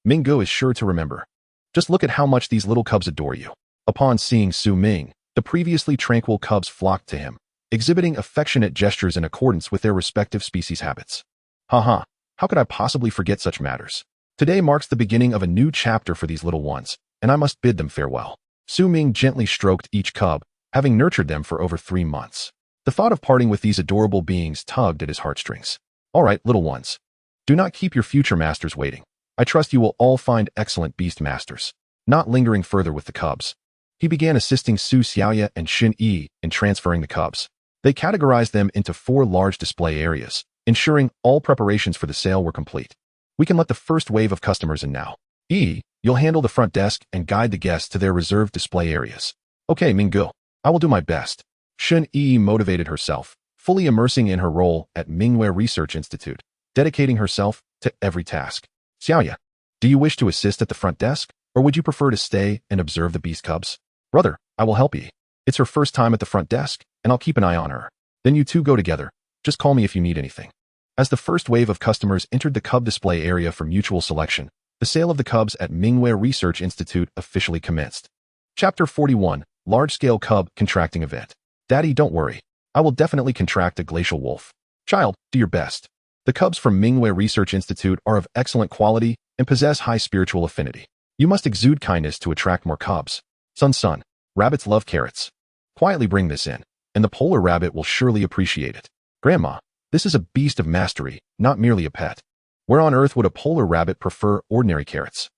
Ming is sure to remember. Just look at how much these little cubs adore you. Upon seeing Su Ming, the previously tranquil cubs flocked to him, exhibiting affectionate gestures in accordance with their respective species habits. How could I possibly forget such matters? Today marks the beginning of a new chapter for these little ones, and I must bid them farewell. Su Ming gently stroked each cub, having nurtured them for over 3 months. The thought of parting with these adorable beings tugged at his heartstrings. All right, little ones. Do not keep your future masters waiting. I trust you will all find excellent beast masters. Not lingering further with the cubs, he began assisting Su Xiaoya and Xin Yi in transferring the cubs. They categorized them into 4 large display areas, ensuring all preparations for the sale were complete. We can let the first wave of customers in now. You'll handle the front desk and guide the guests to their reserved display areas. Okay, Ming, I will do my best. Xin Yi motivated herself, fully immersing in her role at Mingware Research Institute, dedicating herself to every task. Xiaoya, do you wish to assist at the front desk, or would you prefer to stay and observe the beast cubs? Brother, I will help you. It's her first time at the front desk, and I'll keep an eye on her. Then you two go together. Just call me if you need anything. As the first wave of customers entered the cub display area for mutual selection, the sale of the cubs at Mingware Research Institute officially commenced. Chapter 41, Large-Scale Cub Contracting Event. Daddy, don't worry. I will definitely contract a glacial wolf. Child, do your best. The cubs from Mingware Research Institute are of excellent quality and possess high spiritual affinity. You must exude kindness to attract more cubs. Son, rabbits love carrots. Quietly bring this in, and the polar rabbit will surely appreciate it. Grandma, this is a beast of mastery, not merely a pet. Where on earth would a polar rabbit prefer ordinary carrots?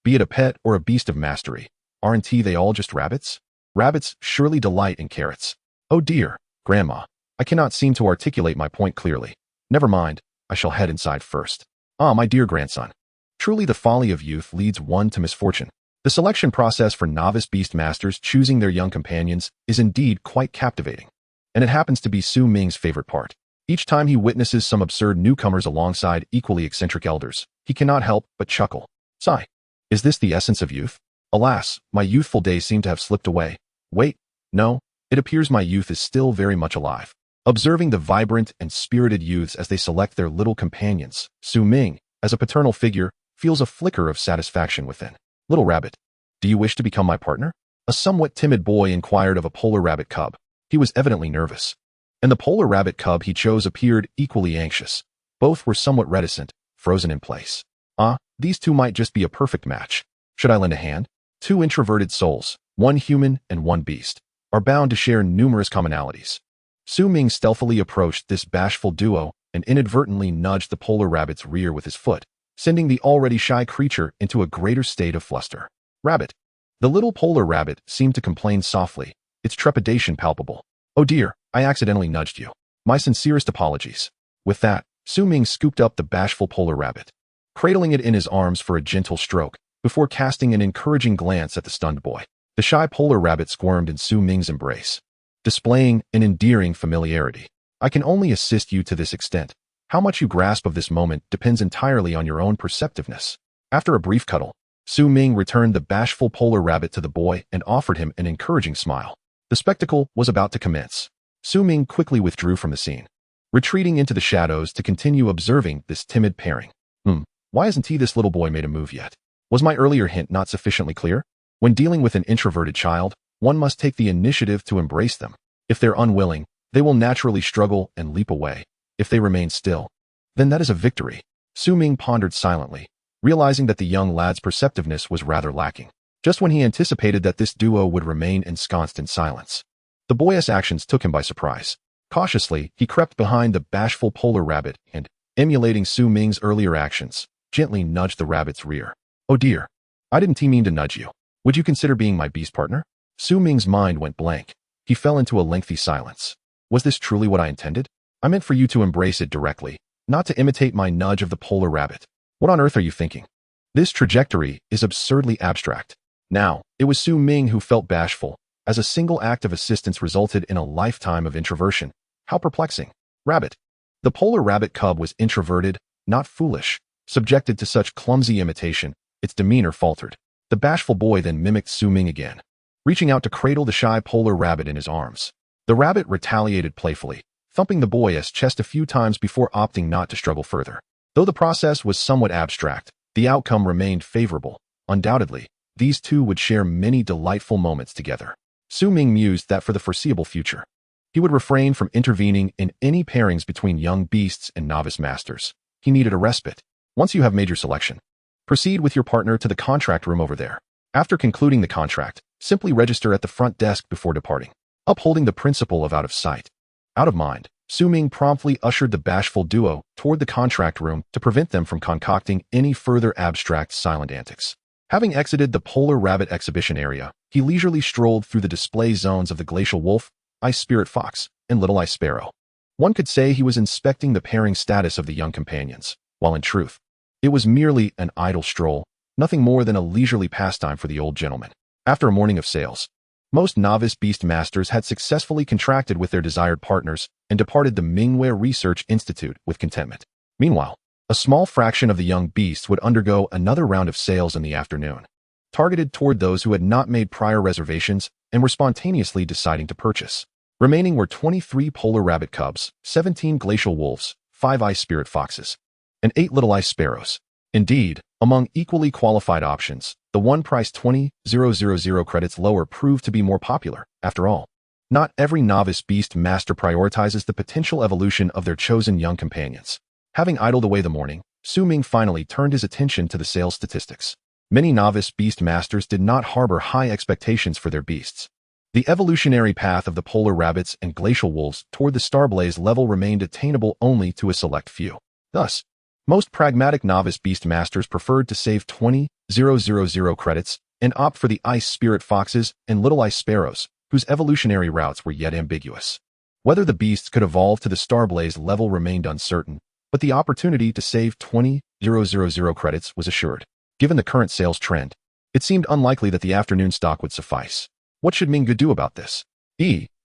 Be it a pet or a beast of mastery, aren't they all just rabbits? Rabbits surely delight in carrots. Oh dear, Grandma, I cannot seem to articulate my point clearly. Never mind, I shall head inside first. My dear grandson. Truly the folly of youth leads one to misfortune. The selection process for novice beast masters choosing their young companions is indeed quite captivating. and it happens to be Su Ming's favorite part. Each time he witnesses some absurd newcomers alongside equally eccentric elders, he cannot help but chuckle. Sigh. Is this the essence of youth? Alas, my youthful days seem to have slipped away. Wait, no, it appears my youth is still very much alive. Observing the vibrant and spirited youths as they select their little companions, Su Ming, as a paternal figure, feels a flicker of satisfaction within. Little rabbit, do you wish to become my partner? A somewhat timid boy inquired of a polar rabbit cub. He was evidently nervous. And the polar rabbit cub he chose appeared equally anxious. Both were somewhat reticent, frozen in place. These two might just be a perfect match. Should I lend a hand? Two introverted souls, one human and one beast, are bound to share numerous commonalities. Su Ming stealthily approached this bashful duo and inadvertently nudged the polar rabbit's rear with his foot, sending the already shy creature into a greater state of fluster. Rabbit. The little polar rabbit seemed to complain softly, its trepidation palpable. Oh dear, I accidentally nudged you. My sincerest apologies. With that, Su Ming scooped up the bashful polar rabbit, cradling it in his arms for a gentle stroke, before casting an encouraging glance at the stunned boy. The shy polar rabbit squirmed in Su Ming's embrace, displaying an endearing familiarity. I can only assist you to this extent. How much you grasp of this moment depends entirely on your own perceptiveness. After a brief cuddle, Su Ming returned the bashful polar rabbit to the boy and offered him an encouraging smile. The spectacle was about to commence. Su Ming quickly withdrew from the scene, retreating into the shadows to continue observing this timid pairing. Why hasn't this little boy made a move yet? Was my earlier hint not sufficiently clear? When dealing with an introverted child, one must take the initiative to embrace them. If they're unwilling, they will naturally struggle and leap away. If they remain still, then that is a victory. Su Ming pondered silently, realizing that the young lad's perceptiveness was rather lacking. Just when he anticipated that this duo would remain ensconced in silence, the boy's actions took him by surprise. Cautiously, he crept behind the bashful polar rabbit and, emulating Su Ming's earlier actions, gently nudged the rabbit's rear. Oh dear, I didn't mean to nudge you. Would you consider being my beast partner? Su Ming's mind went blank. He fell into a lengthy silence. Was this truly what I intended? I meant for you to embrace it directly, not to imitate my nudge of the polar rabbit. What on earth are you thinking? This trajectory is absurdly abstract. Now, it was Su Ming who felt bashful, as a single act of assistance resulted in a lifetime of introversion. How perplexing. Rabbit. The polar rabbit cub was introverted, not foolish. Subjected to such clumsy imitation, its demeanor faltered. The bashful boy then mimicked Su Ming again, reaching out to cradle the shy polar rabbit in his arms. The rabbit retaliated playfully, thumping the boy's chest a few times before opting not to struggle further. Though the process was somewhat abstract, the outcome remained favorable. Undoubtedly, these two would share many delightful moments together. Su Ming mused that for the foreseeable future, he would refrain from intervening in any pairings between young beasts and novice masters. He needed a respite. Once you have made your selection, proceed with your partner to the contract room over there. After concluding the contract, simply register at the front desk before departing. Upholding the principle of out of sight, out of mind, Su Ming promptly ushered the bashful duo toward the contract room to prevent them from concocting any further abstract silent antics. Having exited the polar rabbit exhibition area, he leisurely strolled through the display zones of the glacial wolf, ice spirit fox, and little ice sparrow. One could say he was inspecting the pairing status of the young companions, while in truth, it was merely an idle stroll, nothing more than a leisurely pastime for the old gentleman. After a morning of sales, most novice beast masters had successfully contracted with their desired partners and departed the Ming Research Institute with contentment. Meanwhile, a small fraction of the young beasts would undergo another round of sales in the afternoon, targeted toward those who had not made prior reservations and were spontaneously deciding to purchase. Remaining were 23 polar rabbit cubs, 17 glacial wolves, 5 ice spirit foxes, and 8 little ice sparrows. Indeed, among equally qualified options, the one priced 20,000 credits lower proved to be more popular. After all, not every novice beast master prioritizes the potential evolution of their chosen young companions. Having idled away the morning, Su Ming finally turned his attention to the sales statistics. Many novice beast masters did not harbor high expectations for their beasts. The evolutionary path of the polar rabbits and glacial wolves toward the Starblaze level remained attainable only to a select few. Thus, most pragmatic novice beast masters preferred to save 20,000 credits and opt for the ice spirit foxes and little ice sparrows, whose evolutionary routes were yet ambiguous. Whether the beasts could evolve to the Starblaze level remained uncertain, but the opportunity to save 20,000 credits was assured. Given the current sales trend, it seemed unlikely that the afternoon stock would suffice. What should Ming do about this?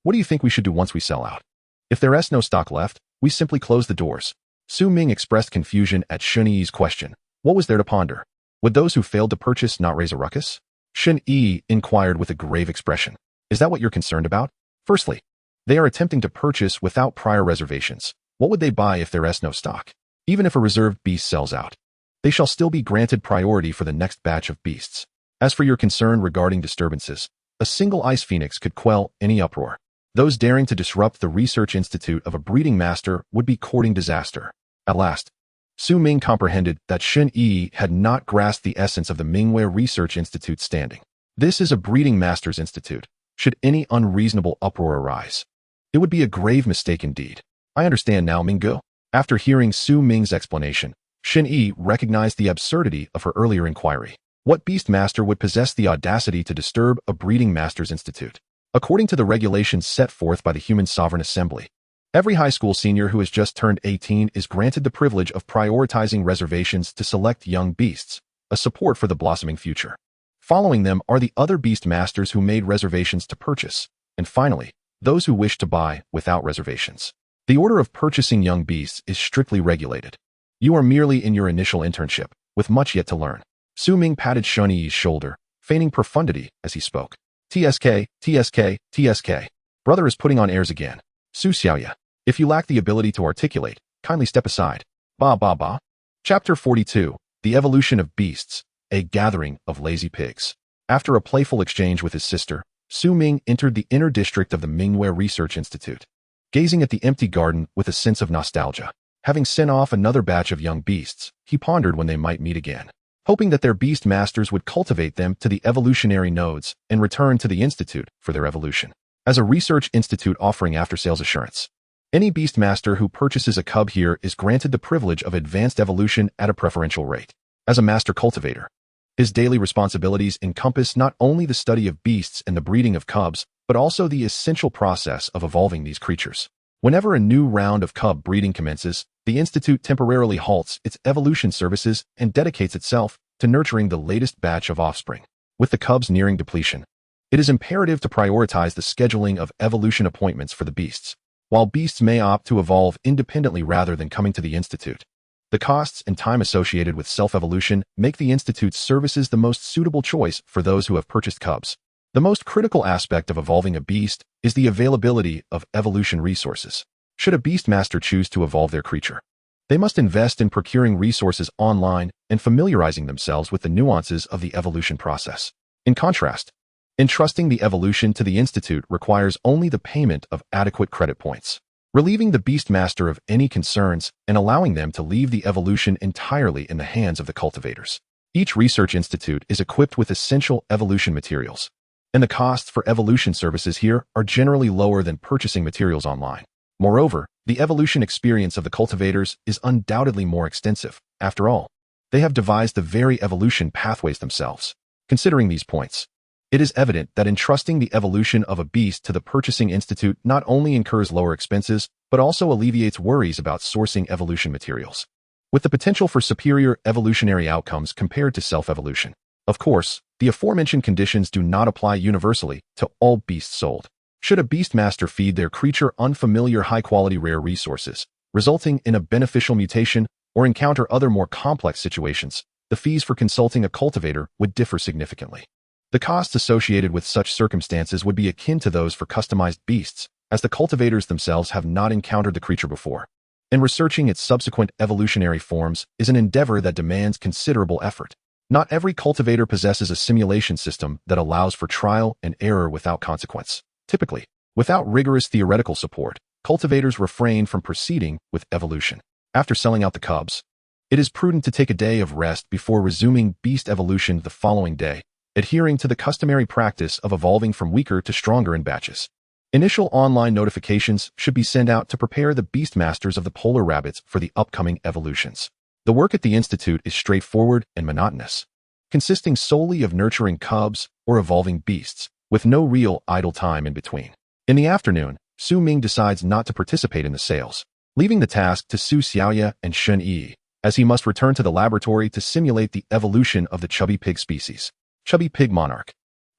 What do you think we should do once we sell out? If there's no stock left, we simply close the doors. Su Ming expressed confusion at Shun Yi's question. What was there to ponder? Would those who failed to purchase not raise a ruckus? Shun Yi inquired with a grave expression. Is that what you're concerned about? Firstly, they are attempting to purchase without prior reservations. What would they buy if there's no stock? Even if a reserved beast sells out, they shall still be granted priority for the next batch of beasts. As for your concern regarding disturbances, a single ice phoenix could quell any uproar. Those daring to disrupt the research institute of a breeding master would be courting disaster. At last, Su Ming comprehended that Shun Yi had not grasped the essence of the Mingwei Research Institute's standing. This is a breeding master's institute. Should any unreasonable uproar arise, it would be a grave mistake indeed. I understand now, Minggu. After hearing Su Ming's explanation, Shun Yi recognized the absurdity of her earlier inquiry. What beast master would possess the audacity to disturb a breeding master's institute? According to the regulations set forth by the Human Sovereign Assembly, every high school senior who has just turned 18 is granted the privilege of prioritizing reservations to select young beasts, a support for the blossoming future. Following them are the other beast masters who made reservations to purchase, and finally, those who wish to buy without reservations. The order of purchasing young beasts is strictly regulated. You are merely in your initial internship, with much yet to learn. Su Ming patted Shun Yi's shoulder, feigning profundity as he spoke. TSK, TSK, TSK. Brother is putting on airs again. Su Xiaoya, if you lack the ability to articulate, kindly step aside. Ba ba ba. Chapter 42, The Evolution of Beasts, a Gathering of Lazy Pigs. After a playful exchange with his sister, Su Ming entered the inner district of the Mingwei Research Institute. Gazing at the empty garden with a sense of nostalgia, having sent off another batch of young beasts, he pondered when they might meet again, hoping that their beast masters would cultivate them to the evolutionary nodes and return to the institute for their evolution. As a research institute offering after-sales assurance, any beast master who purchases a cub here is granted the privilege of advanced evolution at a preferential rate. As a master cultivator, his daily responsibilities encompass not only the study of beasts and the breeding of cubs, but also the essential process of evolving these creatures. Whenever a new round of cub breeding commences, the institute temporarily halts its evolution services and dedicates itself to nurturing the latest batch of offspring. With the cubs nearing depletion, it is imperative to prioritize the scheduling of evolution appointments for the beasts. While beasts may opt to evolve independently rather than coming to the institute, the costs and time associated with self-evolution make the institute's services the most suitable choice for those who have purchased cubs. The most critical aspect of evolving a beast is the availability of evolution resources. Should a beast master choose to evolve their creature, they must invest in procuring resources online and familiarizing themselves with the nuances of the evolution process. In contrast, entrusting the evolution to the institute requires only the payment of adequate credit points, relieving the beast master of any concerns and allowing them to leave the evolution entirely in the hands of the cultivators. Each research institute is equipped with essential evolution materials, and the costs for evolution services here are generally lower than purchasing materials online. Moreover, the evolution experience of the cultivators is undoubtedly more extensive. After all, they have devised the very evolution pathways themselves. Considering these points, it is evident that entrusting the evolution of a beast to the purchasing institute not only incurs lower expenses, but also alleviates worries about sourcing evolution materials, with the potential for superior evolutionary outcomes compared to self-evolution. Of course, the aforementioned conditions do not apply universally to all beasts sold. Should a beast master feed their creature unfamiliar high-quality rare resources, resulting in a beneficial mutation, or encounter other more complex situations, the fees for consulting a cultivator would differ significantly. The costs associated with such circumstances would be akin to those for customized beasts, as the cultivators themselves have not encountered the creature before, and researching its subsequent evolutionary forms is an endeavor that demands considerable effort. Not every cultivator possesses a simulation system that allows for trial and error without consequence. Typically, without rigorous theoretical support, cultivators refrain from proceeding with evolution. After selling out the cubs, it is prudent to take a day of rest before resuming beast evolution the following day, adhering to the customary practice of evolving from weaker to stronger in batches. Initial online notifications should be sent out to prepare the beast masters of the polar rabbits for the upcoming evolutions. The work at the institute is straightforward and monotonous, consisting solely of nurturing cubs or evolving beasts, with no real idle time in between. In the afternoon, Su Ming decides not to participate in the sales, leaving the task to Su Xiaoya and Shun Yi, as he must return to the laboratory to simulate the evolution of the chubby pig species. Chubby pig monarch.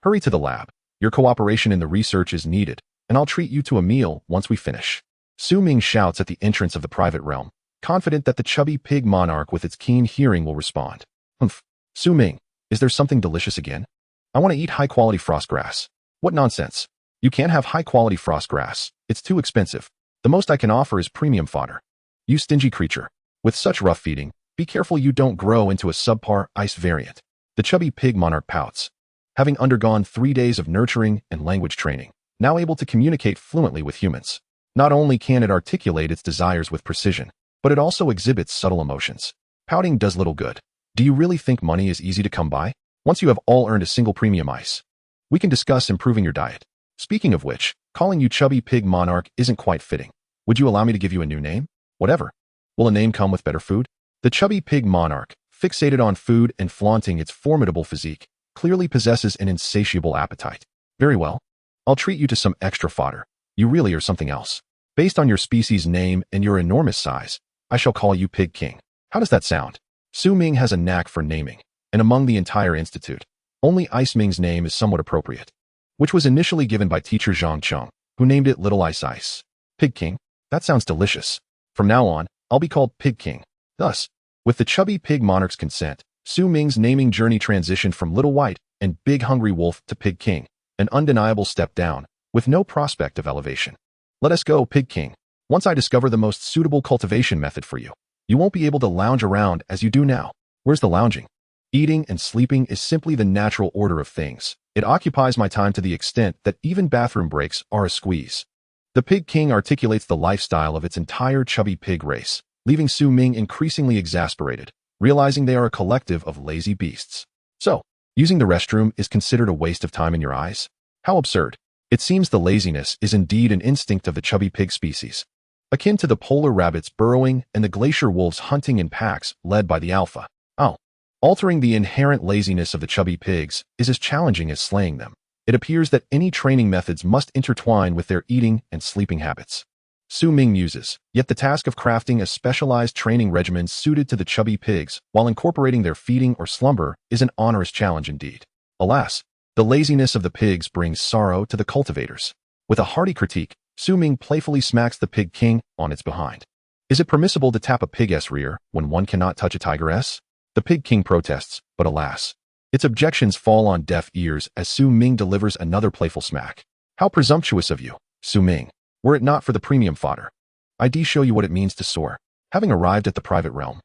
Hurry to the lab. Your cooperation in the research is needed, and I'll treat you to a meal once we finish. Su Ming shouts at the entrance of the private realm, confident that the chubby pig monarch with its keen hearing will respond. Humph. Su Ming, is there something delicious again? I want to eat high-quality frost grass. What nonsense. You can't have high-quality frost grass. It's too expensive. The most I can offer is premium fodder. You stingy creature. With such rough feeding, be careful you don't grow into a subpar ice variant. The chubby pig monarch pouts. Having undergone 3 days of nurturing and language training, now able to communicate fluently with humans. Not only can it articulate its desires with precision, but it also exhibits subtle emotions. Pouting does little good. Do you really think money is easy to come by? Once you have all earned a single premium ice, we can discuss improving your diet. Speaking of which, calling you chubby pig monarch isn't quite fitting. Would you allow me to give you a new name? Whatever. Will a name come with better food? The chubby pig monarch, fixated on food and flaunting its formidable physique, clearly possesses an insatiable appetite. Very well. I'll treat you to some extra fodder. You really are something else. Based on your species name and your enormous size, I shall call you Pig King. How does that sound? Su Ming has a knack for naming, and among the entire institute, only Ice Ming's name is somewhat appropriate, which was initially given by teacher Zhang Cheng, who named it Little Ice Ice. Pig King? That sounds delicious. From now on, I'll be called Pig King. Thus, with the chubby pig monarch's consent, Su Ming's naming journey transitioned from Little White and Big Hungry Wolf to Pig King, an undeniable step down, with no prospect of elevation. Let us go, Pig King. Once I discover the most suitable cultivation method for you, you won't be able to lounge around as you do now. Where's the lounging? Eating and sleeping is simply the natural order of things. It occupies my time to the extent that even bathroom breaks are a squeeze. The Pig King articulates the lifestyle of its entire chubby pig race, leaving Su Ming increasingly exasperated, realizing they are a collective of lazy beasts. So, using the restroom is considered a waste of time in your eyes? How absurd. It seems the laziness is indeed an instinct of the chubby pig species, akin to the polar rabbits burrowing and the glacier wolves hunting in packs led by the alpha. Oh. Altering the inherent laziness of the chubby pigs is as challenging as slaying them. It appears that any training methods must intertwine with their eating and sleeping habits. Su Ming muses, yet the task of crafting a specialized training regimen suited to the chubby pigs while incorporating their feeding or slumber is an onerous challenge indeed. Alas, the laziness of the pigs brings sorrow to the cultivators. With a hearty critique, Su Ming playfully smacks the Pig King on its behind. Is it permissible to tap a pig's rear when one cannot touch a tigress? The Pig King protests, but alas, its objections fall on deaf ears as Su Ming delivers another playful smack. How presumptuous of you, Su Ming. Were it not for the premium fodder, I'd show you what it means to soar. Having arrived at the private realm,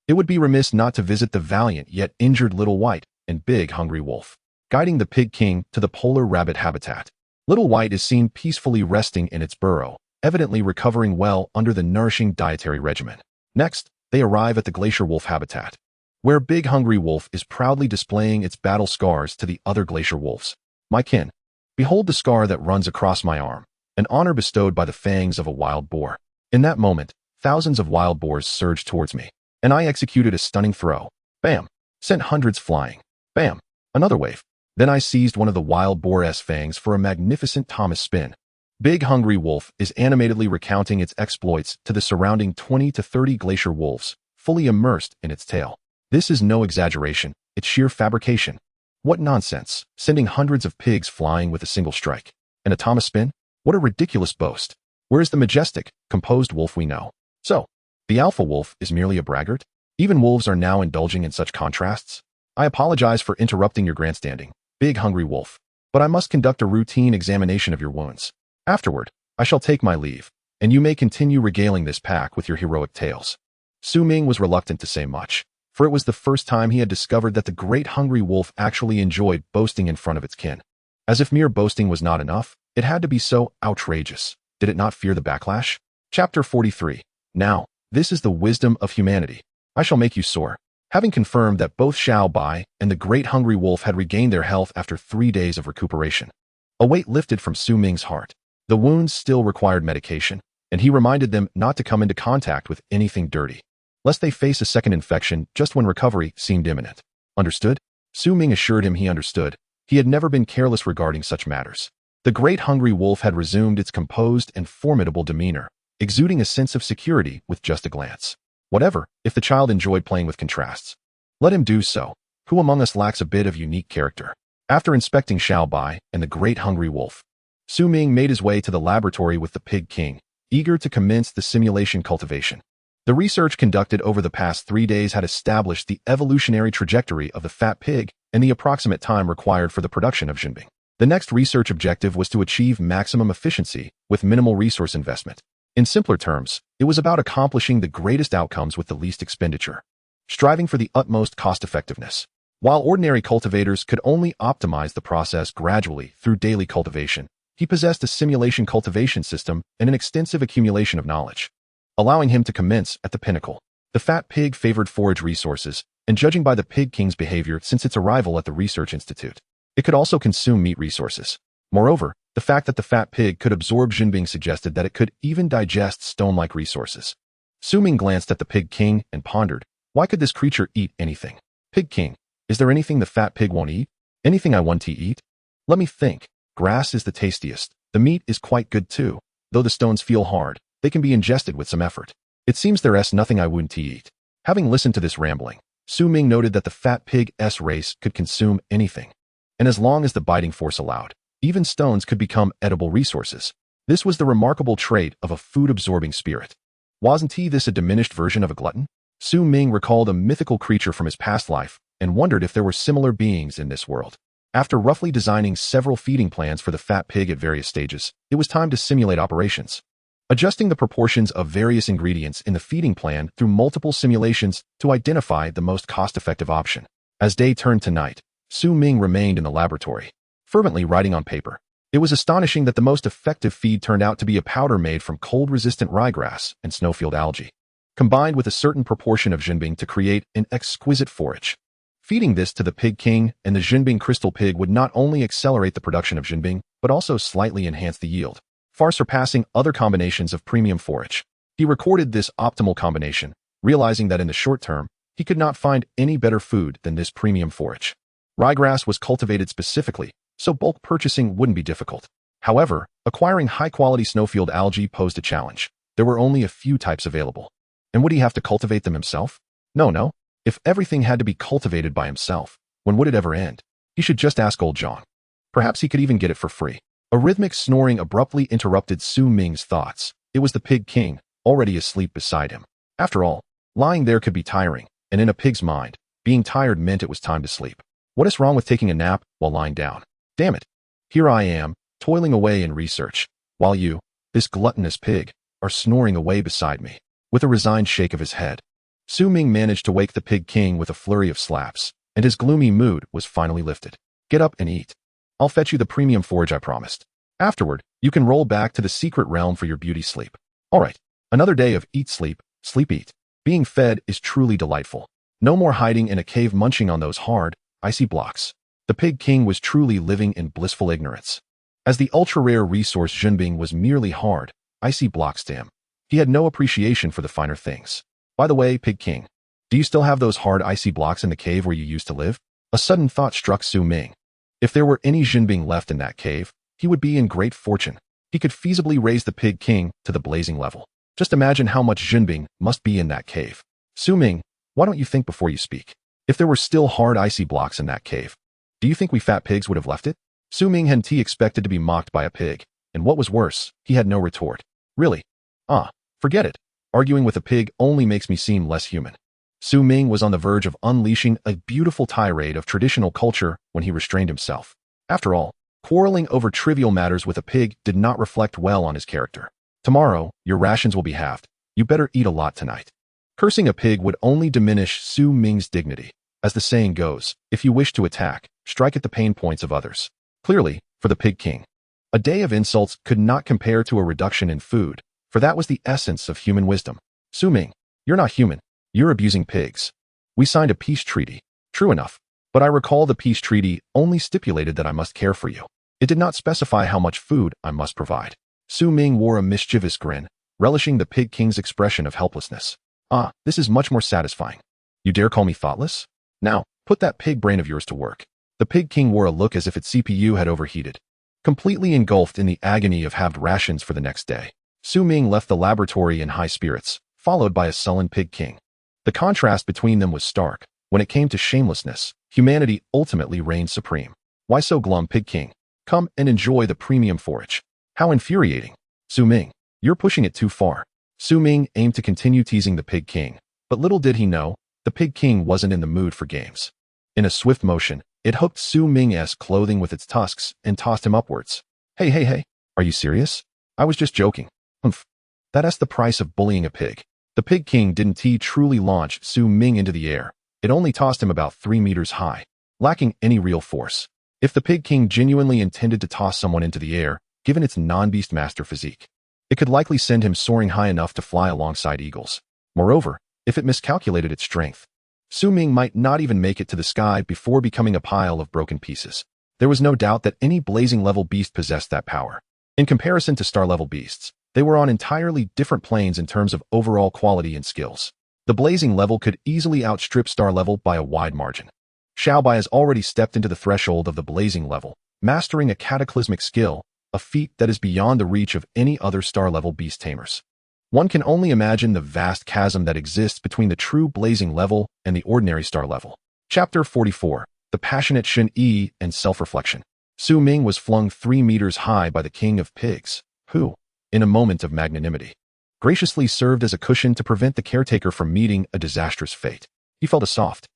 it would be remiss not to visit the valiant yet injured Little White and Big Hungry Wolf. Guiding the Pig King to the polar rabbit habitat, Little White is seen peacefully resting in its burrow, evidently recovering well under the nourishing dietary regimen. Next, they arrive at the glacier wolf habitat, where Big Hungry Wolf is proudly displaying its battle scars to the other glacier wolves. My kin, behold the scar that runs across my arm, an honor bestowed by the fangs of a wild boar. In that moment, thousands of wild boars surged towards me, and I executed a stunning throw. Bam! Sent hundreds flying. Bam! Another wave. Then I seized one of the wild boar's fangs for a magnificent Thomas spin. Big Hungry Wolf is animatedly recounting its exploits to the surrounding 20 to 30 glacier wolves, fully immersed in its tale. This is no exaggeration, it's sheer fabrication. What nonsense, sending hundreds of pigs flying with a single strike. And a Thomas spin? What a ridiculous boast. Where is the majestic, composed wolf we know? So, the alpha wolf is merely a braggart? Even wolves are now indulging in such contrasts? I apologize for interrupting your grandstanding, Big Hungry Wolf, but I must conduct a routine examination of your wounds. Afterward, I shall take my leave, and you may continue regaling this pack with your heroic tales. Su Ming was reluctant to say much, for it was the first time he had discovered that the great hungry wolf actually enjoyed boasting in front of its kin. As if mere boasting was not enough, it had to be so outrageous. Did it not fear the backlash? Chapter 43. Now, this is the wisdom of humanity. I shall make you soar. Having confirmed that both Xiao Bai and the great hungry wolf had regained their health after 3 days of recuperation, a weight lifted from Su Ming's heart. The wounds still required medication, and he reminded them not to come into contact with anything dirty, lest they face a second infection just when recovery seemed imminent. Understood? Su Ming assured him he understood. He had never been careless regarding such matters. The great hungry wolf had resumed its composed and formidable demeanor, exuding a sense of security with just a glance. Whatever, if the child enjoyed playing with contrasts, let him do so. Who among us lacks a bit of unique character? After inspecting Xiao Bai and the great hungry wolf, Su Ming made his way to the laboratory with the Pig King, eager to commence the simulation cultivation. The research conducted over the past 3 days had established the evolutionary trajectory of the fat pig and the approximate time required for the production of Jinbing. The next research objective was to achieve maximum efficiency with minimal resource investment. In simpler terms, it was about accomplishing the greatest outcomes with the least expenditure, striving for the utmost cost-effectiveness. While ordinary cultivators could only optimize the process gradually through daily cultivation, he possessed a simulation cultivation system and an extensive accumulation of knowledge, allowing him to commence at the pinnacle. The fat pig favored forage resources, and judging by the Pig King's behavior since its arrival at the research institute, it could also consume meat resources. Moreover, the fact that the fat pig could absorb Jinbing suggested that it could even digest stone-like resources. Su Ming glanced at the Pig King and pondered, why could this creature eat anything? Pig King, is there anything the fat pig won't eat? Anything I want to eat? Let me think. Grass is the tastiest. The meat is quite good too. Though the stones feel hard, they can be ingested with some effort. It seems there's nothing I wouldn't eat. Having listened to this rambling, Su Ming noted that the fat pig's race could consume anything. And as long as the biting force allowed, even stones could become edible resources. This was the remarkable trait of a food-absorbing spirit. Wasn't he this a diminished version of a glutton? Su Ming recalled a mythical creature from his past life and wondered if there were similar beings in this world. After roughly designing several feeding plans for the fat pig at various stages, it was time to simulate operations. Adjusting the proportions of various ingredients in the feeding plan through multiple simulations to identify the most cost-effective option. As day turned to night, Su Ming remained in the laboratory, fervently writing on paper. It was astonishing that the most effective feed turned out to be a powder made from cold-resistant ryegrass and snowfield algae, combined with a certain proportion of Jinbing to create an exquisite forage. Feeding this to the Pig King and the Jinbing crystal pig would not only accelerate the production of Jinbing, but also slightly enhance the yield, far surpassing other combinations of premium forage. He recorded this optimal combination, realizing that in the short term, he could not find any better food than this premium forage. Ryegrass was cultivated specifically, so bulk purchasing wouldn't be difficult. However, acquiring high-quality snowfield algae posed a challenge. There were only a few types available. And would he have to cultivate them himself? No. If everything had to be cultivated by himself, when would it ever end? He should just ask old John. Perhaps he could even get it for free. A rhythmic snoring abruptly interrupted Su Ming's thoughts. It was the Pig King, already asleep beside him. After all, lying there could be tiring, and in a pig's mind, being tired meant it was time to sleep. What is wrong with taking a nap while lying down? Damn it. Here I am, toiling away in research, while you, this gluttonous pig, are snoring away beside me. With a resigned shake of his head, Su Ming managed to wake the Pig King with a flurry of slaps, and his gloomy mood was finally lifted. Get up and eat. I'll fetch you the premium forage I promised. Afterward, you can roll back to the secret realm for your beauty sleep. All right, another day of eat, sleep, eat. Being fed is truly delightful. No more hiding in a cave munching on those hard, icy blocks. The Pig King was truly living in blissful ignorance. As the ultra-rare resource Jinbing was merely hard, icy blocks to him, he had no appreciation for the finer things. By the way, Pig King, do you still have those hard icy blocks in the cave where you used to live? A sudden thought struck Su Ming. If there were any Jinbing left in that cave, he would be in great fortune. He could feasibly raise the Pig King to the blazing level. Just imagine how much Jinbing must be in that cave. Su Ming, why don't you think before you speak? If there were still hard icy blocks in that cave, do you think we fat pigs would have left it? Su Ming hadn't expected to be mocked by a pig, and what was worse, he had no retort. Really? Forget it. Arguing with a pig only makes me seem less human. Su Ming was on the verge of unleashing a beautiful tirade of traditional culture when he restrained himself. After all, quarreling over trivial matters with a pig did not reflect well on his character. Tomorrow, your rations will be halved. You better eat a lot tonight. Cursing a pig would only diminish Su Ming's dignity. As the saying goes, if you wish to attack, strike at the pain points of others. Clearly, for the Pig King, a day of insults could not compare to a reduction in food, for that was the essence of human wisdom. Su Ming, you're not human. You're abusing pigs. We signed a peace treaty. True enough, but I recall the peace treaty only stipulated that I must care for you. It did not specify how much food I must provide. Su Ming wore a mischievous grin, relishing the Pig King's expression of helplessness. This is much more satisfying. You dare call me thoughtless? Now, put that pig brain of yours to work. The Pig King wore a look as if its CPU had overheated. Completely engulfed in the agony of halved rations for the next day, Su Ming left the laboratory in high spirits, followed by a sullen Pig King. The contrast between them was stark. When it came to shamelessness, humanity ultimately reigned supreme. Why so glum, Pig King? Come and enjoy the premium forage. How infuriating. Su Ming, you're pushing it too far. Su Ming aimed to continue teasing the Pig King, but little did he know, the Pig King wasn't in the mood for games. In a swift motion, it hooked Su Ming's clothing with its tusks and tossed him upwards. Hey, are you serious? I was just joking. Humph. That's the price of bullying a pig. The Pig King didn't truly launch Su Ming into the air. It only tossed him about 3 meters high, lacking any real force. If the Pig King genuinely intended to toss someone into the air, given its non-beast master physique, it could likely send him soaring high enough to fly alongside eagles. Moreover, if it miscalculated its strength, Su Ming might not even make it to the sky before becoming a pile of broken pieces. There was no doubt that any blazing-level beast possessed that power. In comparison to star-level beasts, they were on entirely different planes in terms of overall quality and skills. The blazing level could easily outstrip star level by a wide margin. Xiaobai has already stepped into the threshold of the blazing level, mastering a cataclysmic skill, a feat that is beyond the reach of any other star-level beast tamers. One can only imagine the vast chasm that exists between the true blazing level and the ordinary star level. Chapter 44. The Passionate Shen Yi and Self-Reflection. Su Ming was flung 3 meters high by the King of Pigs, who, in a moment of magnanimity, graciously served as a cushion to prevent the caretaker from meeting a disastrous fate. He felt a soft,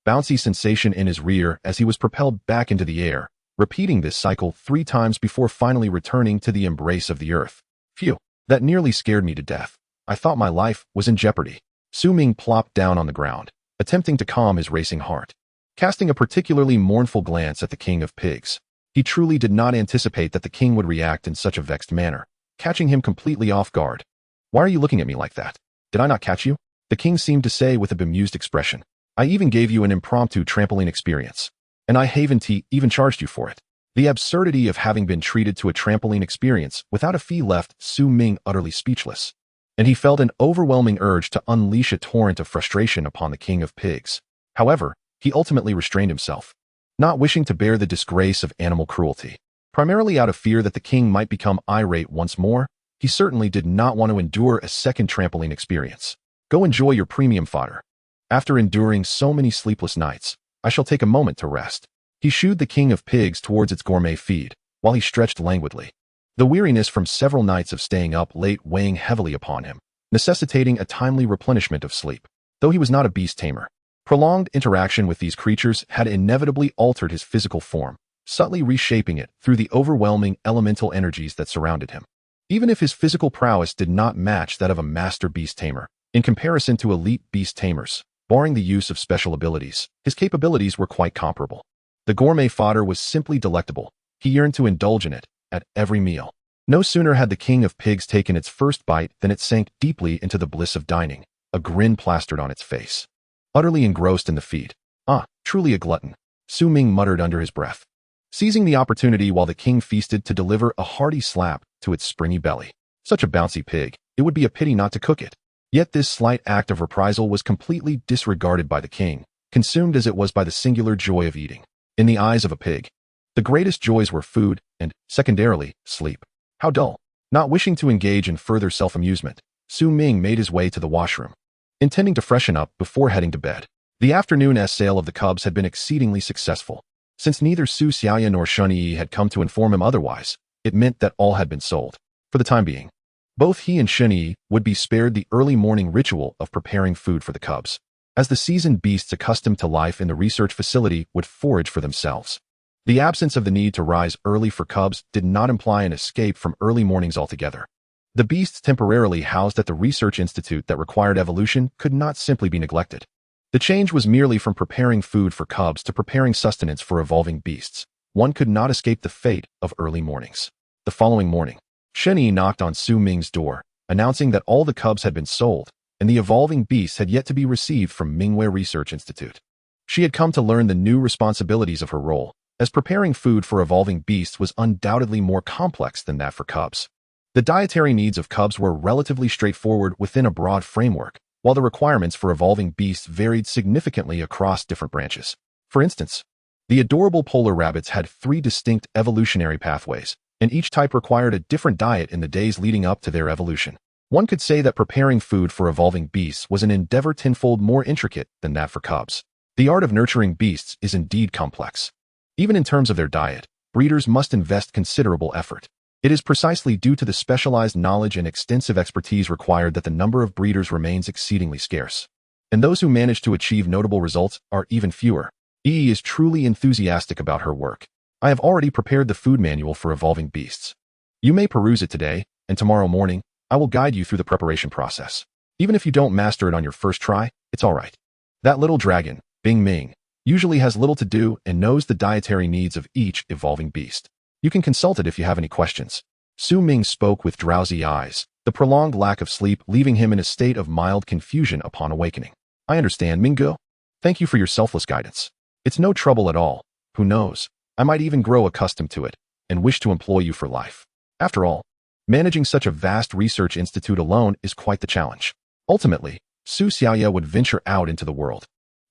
bouncy sensation in his rear as he was propelled back into the air, repeating this cycle 3 times before finally returning to the embrace of the earth. Phew, that nearly scared me to death. I thought my life was in jeopardy. Su Ming plopped down on the ground, attempting to calm his racing heart. Casting a particularly mournful glance at the King of Pigs, he truly did not anticipate that the king would react in such a vexed manner, catching him completely off guard. Why are you looking at me like that? Did I not catch you? The king seemed to say with a bemused expression. I even gave you an impromptu trampoline experience, and I haven't even charged you for it. The absurdity of having been treated to a trampoline experience without a fee left Su Ming utterly speechless, and he felt an overwhelming urge to unleash a torrent of frustration upon the King of Pigs. However, he ultimately restrained himself, not wishing to bear the disgrace of animal cruelty. Primarily out of fear that the king might become irate once more, he certainly did not want to endure a second trampoline experience. Go enjoy your premium fodder. After enduring so many sleepless nights, I shall take a moment to rest. He shooed the King of Pigs towards its gourmet feed, while he stretched languidly, the weariness from several nights of staying up late weighing heavily upon him, necessitating a timely replenishment of sleep. Though he was not a beast tamer, prolonged interaction with these creatures had inevitably altered his physical form, subtly reshaping it through the overwhelming elemental energies that surrounded him. Even if his physical prowess did not match that of a master beast tamer, in comparison to elite beast tamers, barring the use of special abilities, his capabilities were quite comparable. The gourmet fodder was simply delectable. He yearned to indulge in it at every meal. No sooner had the King of Pigs taken its first bite than it sank deeply into the bliss of dining, a grin plastered on its face. Utterly engrossed in the feed. Ah, truly a glutton, Su Ming muttered under his breath, seizing the opportunity while the king feasted to deliver a hearty slap to its springy belly. Such a bouncy pig, it would be a pity not to cook it. Yet this slight act of reprisal was completely disregarded by the king, consumed as it was by the singular joy of eating. In the eyes of a pig, the greatest joys were food and, secondarily, sleep. How dull. Not wishing to engage in further self-amusement, Su Ming made his way to the washroom, intending to freshen up before heading to bed. The afternoon sale of the cubs had been exceedingly successful. Since neither Su Xiaoya nor Shen Yi had come to inform him otherwise, it meant that all had been sold. For the time being, both he and Shen Yi would be spared the early morning ritual of preparing food for the cubs, as the seasoned beasts accustomed to life in the research facility would forage for themselves. The absence of the need to rise early for cubs did not imply an escape from early mornings altogether. The beasts temporarily housed at the research institute that required evolution could not simply be neglected. The change was merely from preparing food for cubs to preparing sustenance for evolving beasts. One could not escape the fate of early mornings. The following morning, Shen Yi knocked on Su Ming's door, announcing that all the cubs had been sold, and the evolving beasts had yet to be received from Mingwei Research Institute. She had come to learn the new responsibilities of her role, as preparing food for evolving beasts was undoubtedly more complex than that for cubs. The dietary needs of cubs were relatively straightforward within a broad framework, while the requirements for evolving beasts varied significantly across different branches. For instance, the adorable polar rabbits had 3 distinct evolutionary pathways, and each type required a different diet in the days leading up to their evolution. One could say that preparing food for evolving beasts was an endeavor tenfold more intricate than that for cubs. The art of nurturing beasts is indeed complex. Even in terms of their diet, breeders must invest considerable effort. It is precisely due to the specialized knowledge and extensive expertise required that the number of breeders remains exceedingly scarce. And those who manage to achieve notable results are even fewer. E is truly enthusiastic about her work. I have already prepared the food manual for evolving beasts. You may peruse it today, and tomorrow morning, I will guide you through the preparation process. Even if you don't master it on your first try, it's alright. That little dragon, Ming, usually has little to do and knows the dietary needs of each evolving beast. You can consult it if you have any questions. Ming spoke with drowsy eyes, the prolonged lack of sleep leaving him in a state of mild confusion upon awakening. I understand, Mingo. Thank you for your selfless guidance. It's no trouble at all. Who knows? I might even grow accustomed to it and wish to employ you for life. After all, managing such a vast research institute alone is quite the challenge. Ultimately, Su Xiaoya would venture out into the world.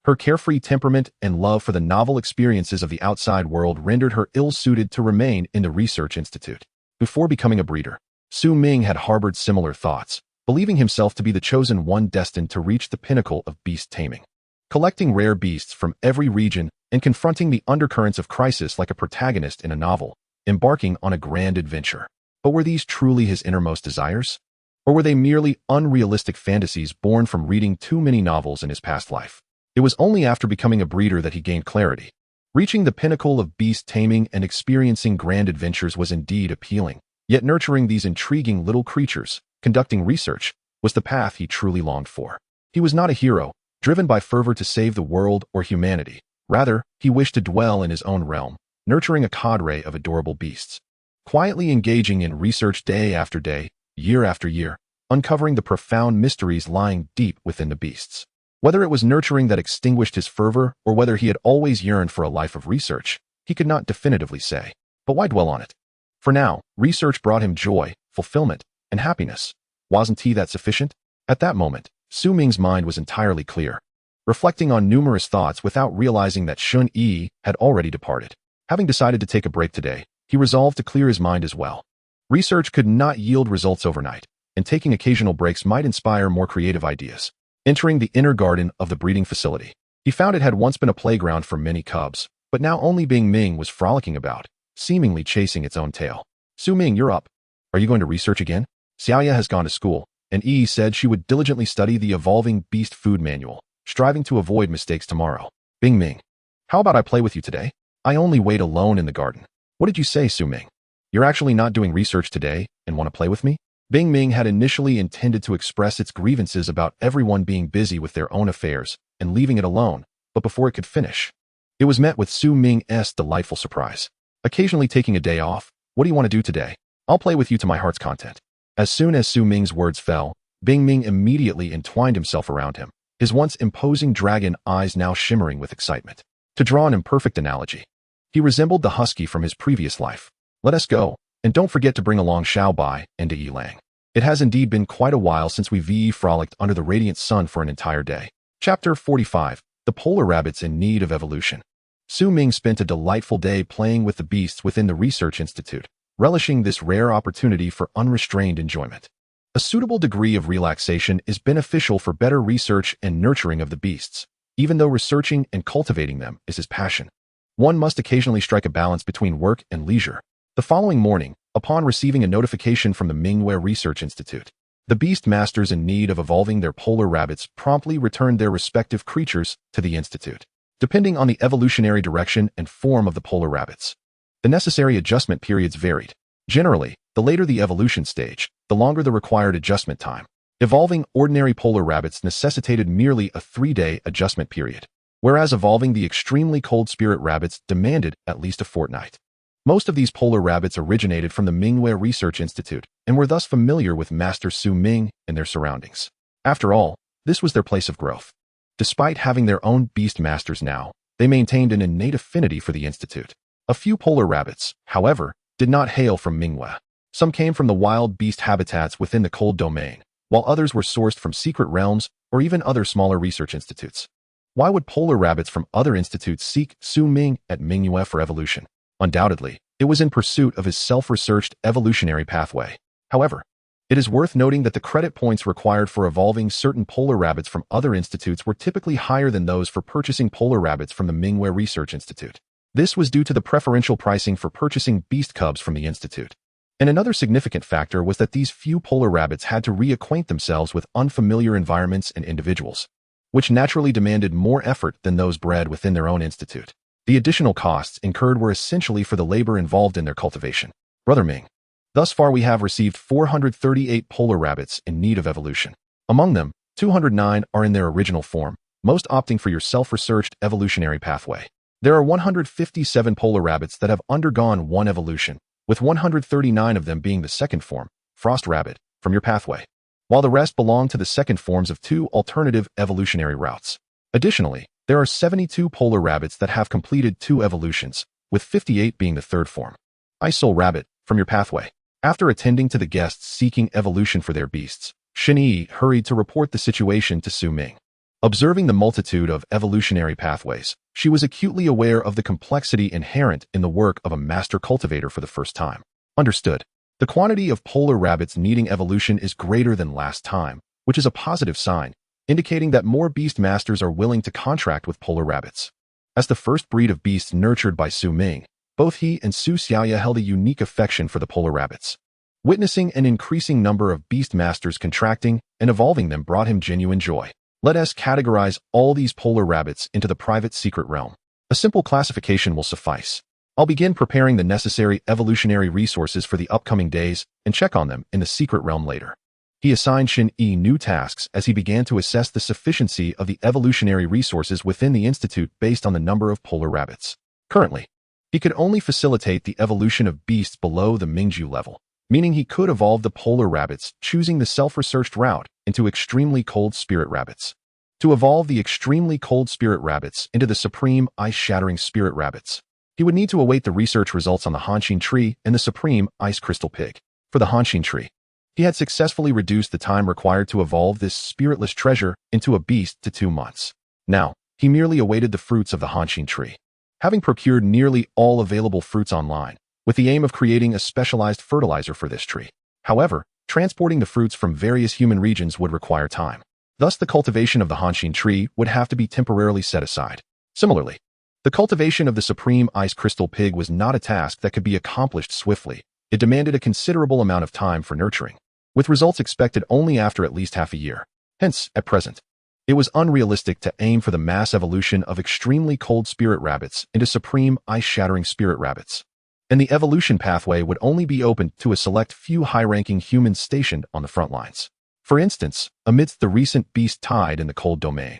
Her carefree temperament and love for the novel experiences of the outside world rendered her ill-suited to remain in the research institute. Before becoming a breeder, Ming had harbored similar thoughts, believing himself to be the chosen one destined to reach the pinnacle of beast taming. Collecting rare beasts from every region and confronting the undercurrents of crisis like a protagonist in a novel, embarking on a grand adventure. But were these truly his innermost desires? Or were they merely unrealistic fantasies born from reading too many novels in his past life? It was only after becoming a breeder that he gained clarity. Reaching the pinnacle of beast taming and experiencing grand adventures was indeed appealing, yet nurturing these intriguing little creatures, conducting research, was the path he truly longed for. He was not a hero, driven by fervor to save the world or humanity. Rather, he wished to dwell in his own realm, nurturing a cadre of adorable beasts. Quietly engaging in research day after day, year after year, uncovering the profound mysteries lying deep within the beasts. Whether it was nurturing that extinguished his fervor or whether he had always yearned for a life of research, he could not definitively say. But why dwell on it? For now, research brought him joy, fulfillment, and happiness. Wasn't he that sufficient? At that moment, Ming's mind was entirely clear, reflecting on numerous thoughts without realizing that Shun Yi had already departed. Having decided to take a break today, he resolved to clear his mind as well. Research could not yield results overnight, and taking occasional breaks might inspire more creative ideas. Entering the inner garden of the breeding facility, he found it had once been a playground for many cubs, but now only Ming was frolicking about, seemingly chasing its own tail. Ming, you're up. Are you going to research again? Xiaoya has gone to school, and Yi said she would diligently study the evolving beast food manual, striving to avoid mistakes tomorrow. Ming, how about I play with you today? I only wait alone in the garden. What did you say, Ming? You're actually not doing research today and want to play with me? Ming had initially intended to express its grievances about everyone being busy with their own affairs and leaving it alone, but before it could finish, it was met with Ming's delightful surprise. Occasionally taking a day off, what do you want to do today? I'll play with you to my heart's content. As soon as Ming's words fell, Ming immediately entwined himself around him, his once imposing dragon eyes now shimmering with excitement. To draw an imperfect analogy, he resembled the husky from his previous life. Let us go. And don't forget to bring along Xiao Bai and Yi Lang. It has indeed been quite a while since we frolicked under the radiant sun for an entire day. Chapter 45. The Polar Rabbits in Need of Evolution. Ming spent a delightful day playing with the beasts within the Research Institute, relishing this rare opportunity for unrestrained enjoyment. A suitable degree of relaxation is beneficial for better research and nurturing of the beasts, even though researching and cultivating them is his passion. One must occasionally strike a balance between work and leisure. The following morning, upon receiving a notification from the Mingwei Research Institute, the beast masters in need of evolving their polar rabbits promptly returned their respective creatures to the institute, depending on the evolutionary direction and form of the polar rabbits. The necessary adjustment periods varied. Generally, the later the evolution stage, the longer the required adjustment time. Evolving ordinary polar rabbits necessitated merely a 3-day adjustment period, whereas evolving the extremely cold spirit rabbits demanded at least a fortnight. Most of these polar rabbits originated from the Mingwei Research Institute and were thus familiar with Master Ming and their surroundings. After all, this was their place of growth. Despite having their own beast masters now, they maintained an innate affinity for the institute. A few polar rabbits, however, did not hail from Mingwei. Some came from the wild beast habitats within the cold domain, while others were sourced from secret realms or even other smaller research institutes. Why would polar rabbits from other institutes seek Ming at Mingwei for evolution? Undoubtedly, it was in pursuit of his self-researched evolutionary pathway. However, it is worth noting that the credit points required for evolving certain polar rabbits from other institutes were typically higher than those for purchasing polar rabbits from the Mingwei Research Institute. This was due to the preferential pricing for purchasing beast cubs from the Institute. And another significant factor was that these few polar rabbits had to reacquaint themselves with unfamiliar environments and individuals, which naturally demanded more effort than those bred within their own institute. The additional costs incurred were essentially for the labor involved in their cultivation. Brother Ming. Thus far we have received 438 polar rabbits in need of evolution. Among them, 209 are in their original form, most opting for your self-researched evolutionary pathway. There are 157 polar rabbits that have undergone one evolution, with 139 of them being the second form, Frost Rabbit, from your pathway, while the rest belong to the second forms of 2 alternative evolutionary routes. Additionally, there are 72 polar rabbits that have completed 2 evolutions, with 58 being the third form, Ice Soul Rabbit, from your pathway. After attending to the guests seeking evolution for their beasts, Shen Yi hurried to report the situation to Su Ming. Observing the multitude of evolutionary pathways, she was acutely aware of the complexity inherent in the work of a master cultivator for the first time. Understood. The quantity of polar rabbits needing evolution is greater than last time, which is a positive sign, indicating that more beast masters are willing to contract with polar rabbits. As the first breed of beasts nurtured by Su Ming, both he and Su Xiaoya held a unique affection for the polar rabbits. Witnessing an increasing number of beast masters contracting and evolving them brought him genuine joy. Let us categorize all these polar rabbits into the private secret realm. A simple classification will suffice. I'll begin preparing the necessary evolutionary resources for the upcoming days and check on them in the secret realm later. He assigned Shen Yi new tasks as he began to assess the sufficiency of the evolutionary resources within the Institute based on the number of polar rabbits. Currently, he could only facilitate the evolution of beasts below the Mingju level, meaning he could evolve the polar rabbits, choosing the self-researched route, into extremely cold spirit rabbits. To evolve the extremely cold spirit rabbits into the supreme ice-shattering spirit rabbits, he would need to await the research results on the Hanshin tree and the supreme ice crystal pig. For the Hanshin tree, he had successfully reduced the time required to evolve this spiritless treasure into a beast to 2 months. Now, he merely awaited the fruits of the Hanshin tree. Having procured nearly all available fruits online, with the aim of creating a specialized fertilizer for this tree. However, transporting the fruits from various human regions would require time. Thus, the cultivation of the Hanshin tree would have to be temporarily set aside. Similarly, the cultivation of the supreme ice crystal pig was not a task that could be accomplished swiftly. It demanded a considerable amount of time for nurturing, with results expected only after at least half a year. Hence, at present, it was unrealistic to aim for the mass evolution of extremely cold spirit rabbits into supreme ice-shattering spirit rabbits. And the evolution pathway would only be open to a select few high-ranking humans stationed on the front lines. For instance, amidst the recent beast tide in the cold domain,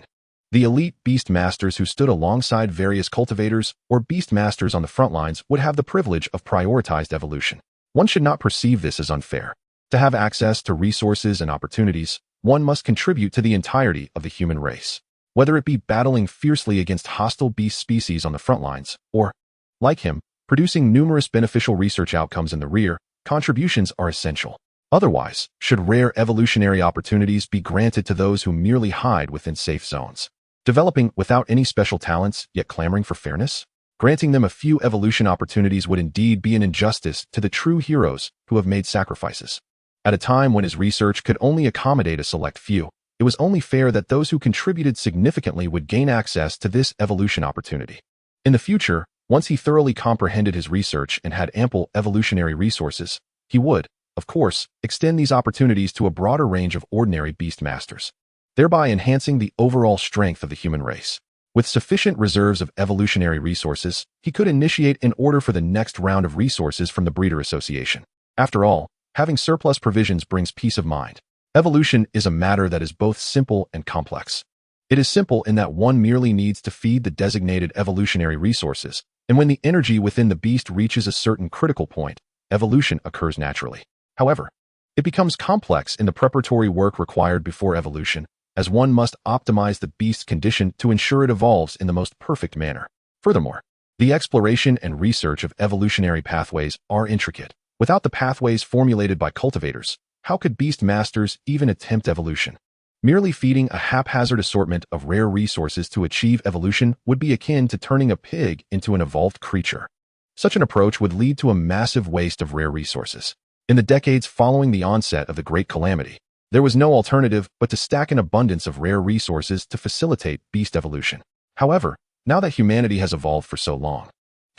the elite beast masters who stood alongside various cultivators or beast masters on the front lines would have the privilege of prioritized evolution. One should not perceive this as unfair. To have access to resources and opportunities, one must contribute to the entirety of the human race. Whether it be battling fiercely against hostile beast species on the front lines, or, like him, producing numerous beneficial research outcomes in the rear, contributions are essential. Otherwise, should rare evolutionary opportunities be granted to those who merely hide within safe zones, developing without any special talents yet clamoring for fairness? Granting them a few evolution opportunities would indeed be an injustice to the true heroes who have made sacrifices. At a time when his research could only accommodate a select few, it was only fair that those who contributed significantly would gain access to this evolution opportunity. In the future, once he thoroughly comprehended his research and had ample evolutionary resources, he would, of course, extend these opportunities to a broader range of ordinary beast masters, thereby enhancing the overall strength of the human race. With sufficient reserves of evolutionary resources, he could initiate an order for the next round of resources from the Breeder Association. After all, having surplus provisions brings peace of mind. Evolution is a matter that is both simple and complex. It is simple in that one merely needs to feed the designated evolutionary resources, and when the energy within the beast reaches a certain critical point, evolution occurs naturally. However, it becomes complex in the preparatory work required before evolution, as one must optimize the beast's condition to ensure it evolves in the most perfect manner. Furthermore, the exploration and research of evolutionary pathways are intricate. Without the pathways formulated by cultivators, how could beast masters even attempt evolution? Merely feeding a haphazard assortment of rare resources to achieve evolution would be akin to turning a pig into an evolved creature. Such an approach would lead to a massive waste of rare resources. In the decades following the onset of the Great Calamity, there was no alternative but to stack an abundance of rare resources to facilitate beast evolution. However, now that humanity has evolved for so long,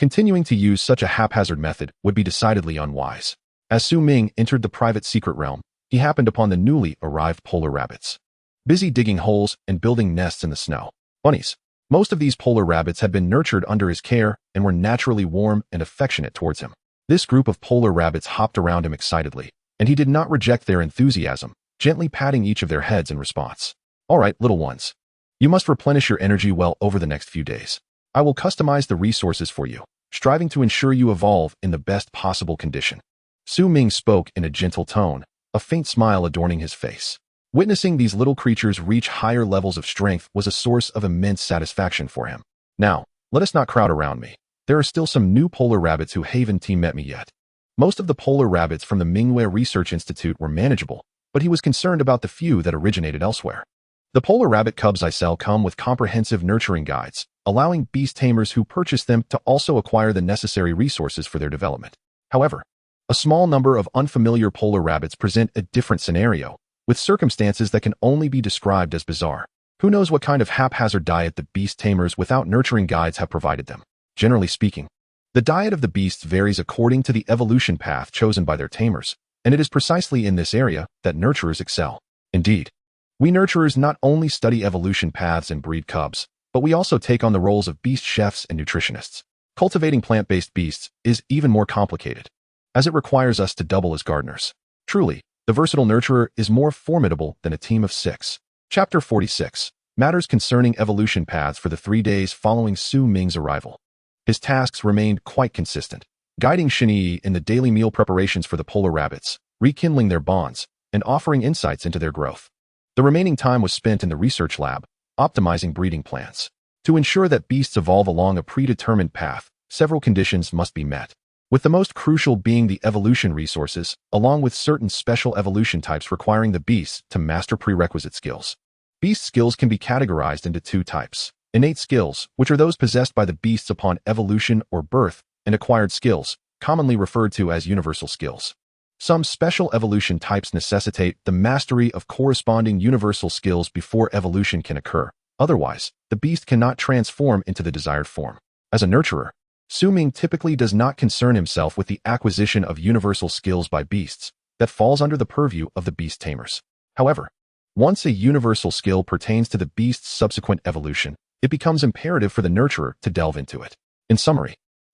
Continuing to use such a haphazard method would be decidedly unwise. As Su Ming entered the private secret realm, he happened upon the newly arrived polar rabbits, busy digging holes and building nests in the snow. Bunnies. Most of these polar rabbits had been nurtured under his care and were naturally warm and affectionate towards him. This group of polar rabbits hopped around him excitedly, and he did not reject their enthusiasm, gently patting each of their heads in response. All right, little ones. You must replenish your energy well over the next few days. I will customize the resources for you, striving to ensure you evolve in the best possible condition. Su Ming spoke in a gentle tone, a faint smile adorning his face. Witnessing these little creatures reach higher levels of strength was a source of immense satisfaction for him. Now, let us not crowd around me. There are still some new polar rabbits who haven't met me yet. Most of the polar rabbits from the Ming Research Institute were manageable, but he was concerned about the few that originated elsewhere. The polar rabbit cubs I sell come with comprehensive nurturing guides, allowing beast tamers who purchase them to also acquire the necessary resources for their development. However, a small number of unfamiliar polar rabbits present a different scenario, with circumstances that can only be described as bizarre. Who knows what kind of haphazard diet the beast tamers without nurturing guides have provided them? Generally speaking, the diet of the beasts varies according to the evolution path chosen by their tamers, and it is precisely in this area that nurturers excel. Indeed, we nurturers not only study evolution paths and breed cubs, but we also take on the roles of beast chefs and nutritionists. Cultivating plant-based beasts is even more complicated, as it requires us to double as gardeners. Truly, the versatile nurturer is more formidable than a team of 6. Chapter 46. Matters concerning evolution paths for the 3 days following Su Ming's arrival. His tasks remained quite consistent, guiding Shinyi in the daily meal preparations for the polar rabbits, rekindling their bonds, and offering insights into their growth. The remaining time was spent in the research lab, optimizing breeding plans. To ensure that beasts evolve along a predetermined path, several conditions must be met, with the most crucial being the evolution resources, along with certain special evolution types requiring the beasts to master prerequisite skills. Beast skills can be categorized into 2 types: innate skills, which are those possessed by the beasts upon evolution or birth, and acquired skills, commonly referred to as universal skills. Some special evolution types necessitate the mastery of corresponding universal skills before evolution can occur. Otherwise, the beast cannot transform into the desired form. As a nurturer, Su Ming typically does not concern himself with the acquisition of universal skills by beasts. That falls under the purview of the beast tamers. However, once a universal skill pertains to the beast's subsequent evolution, it becomes imperative for the nurturer to delve into it. In summary,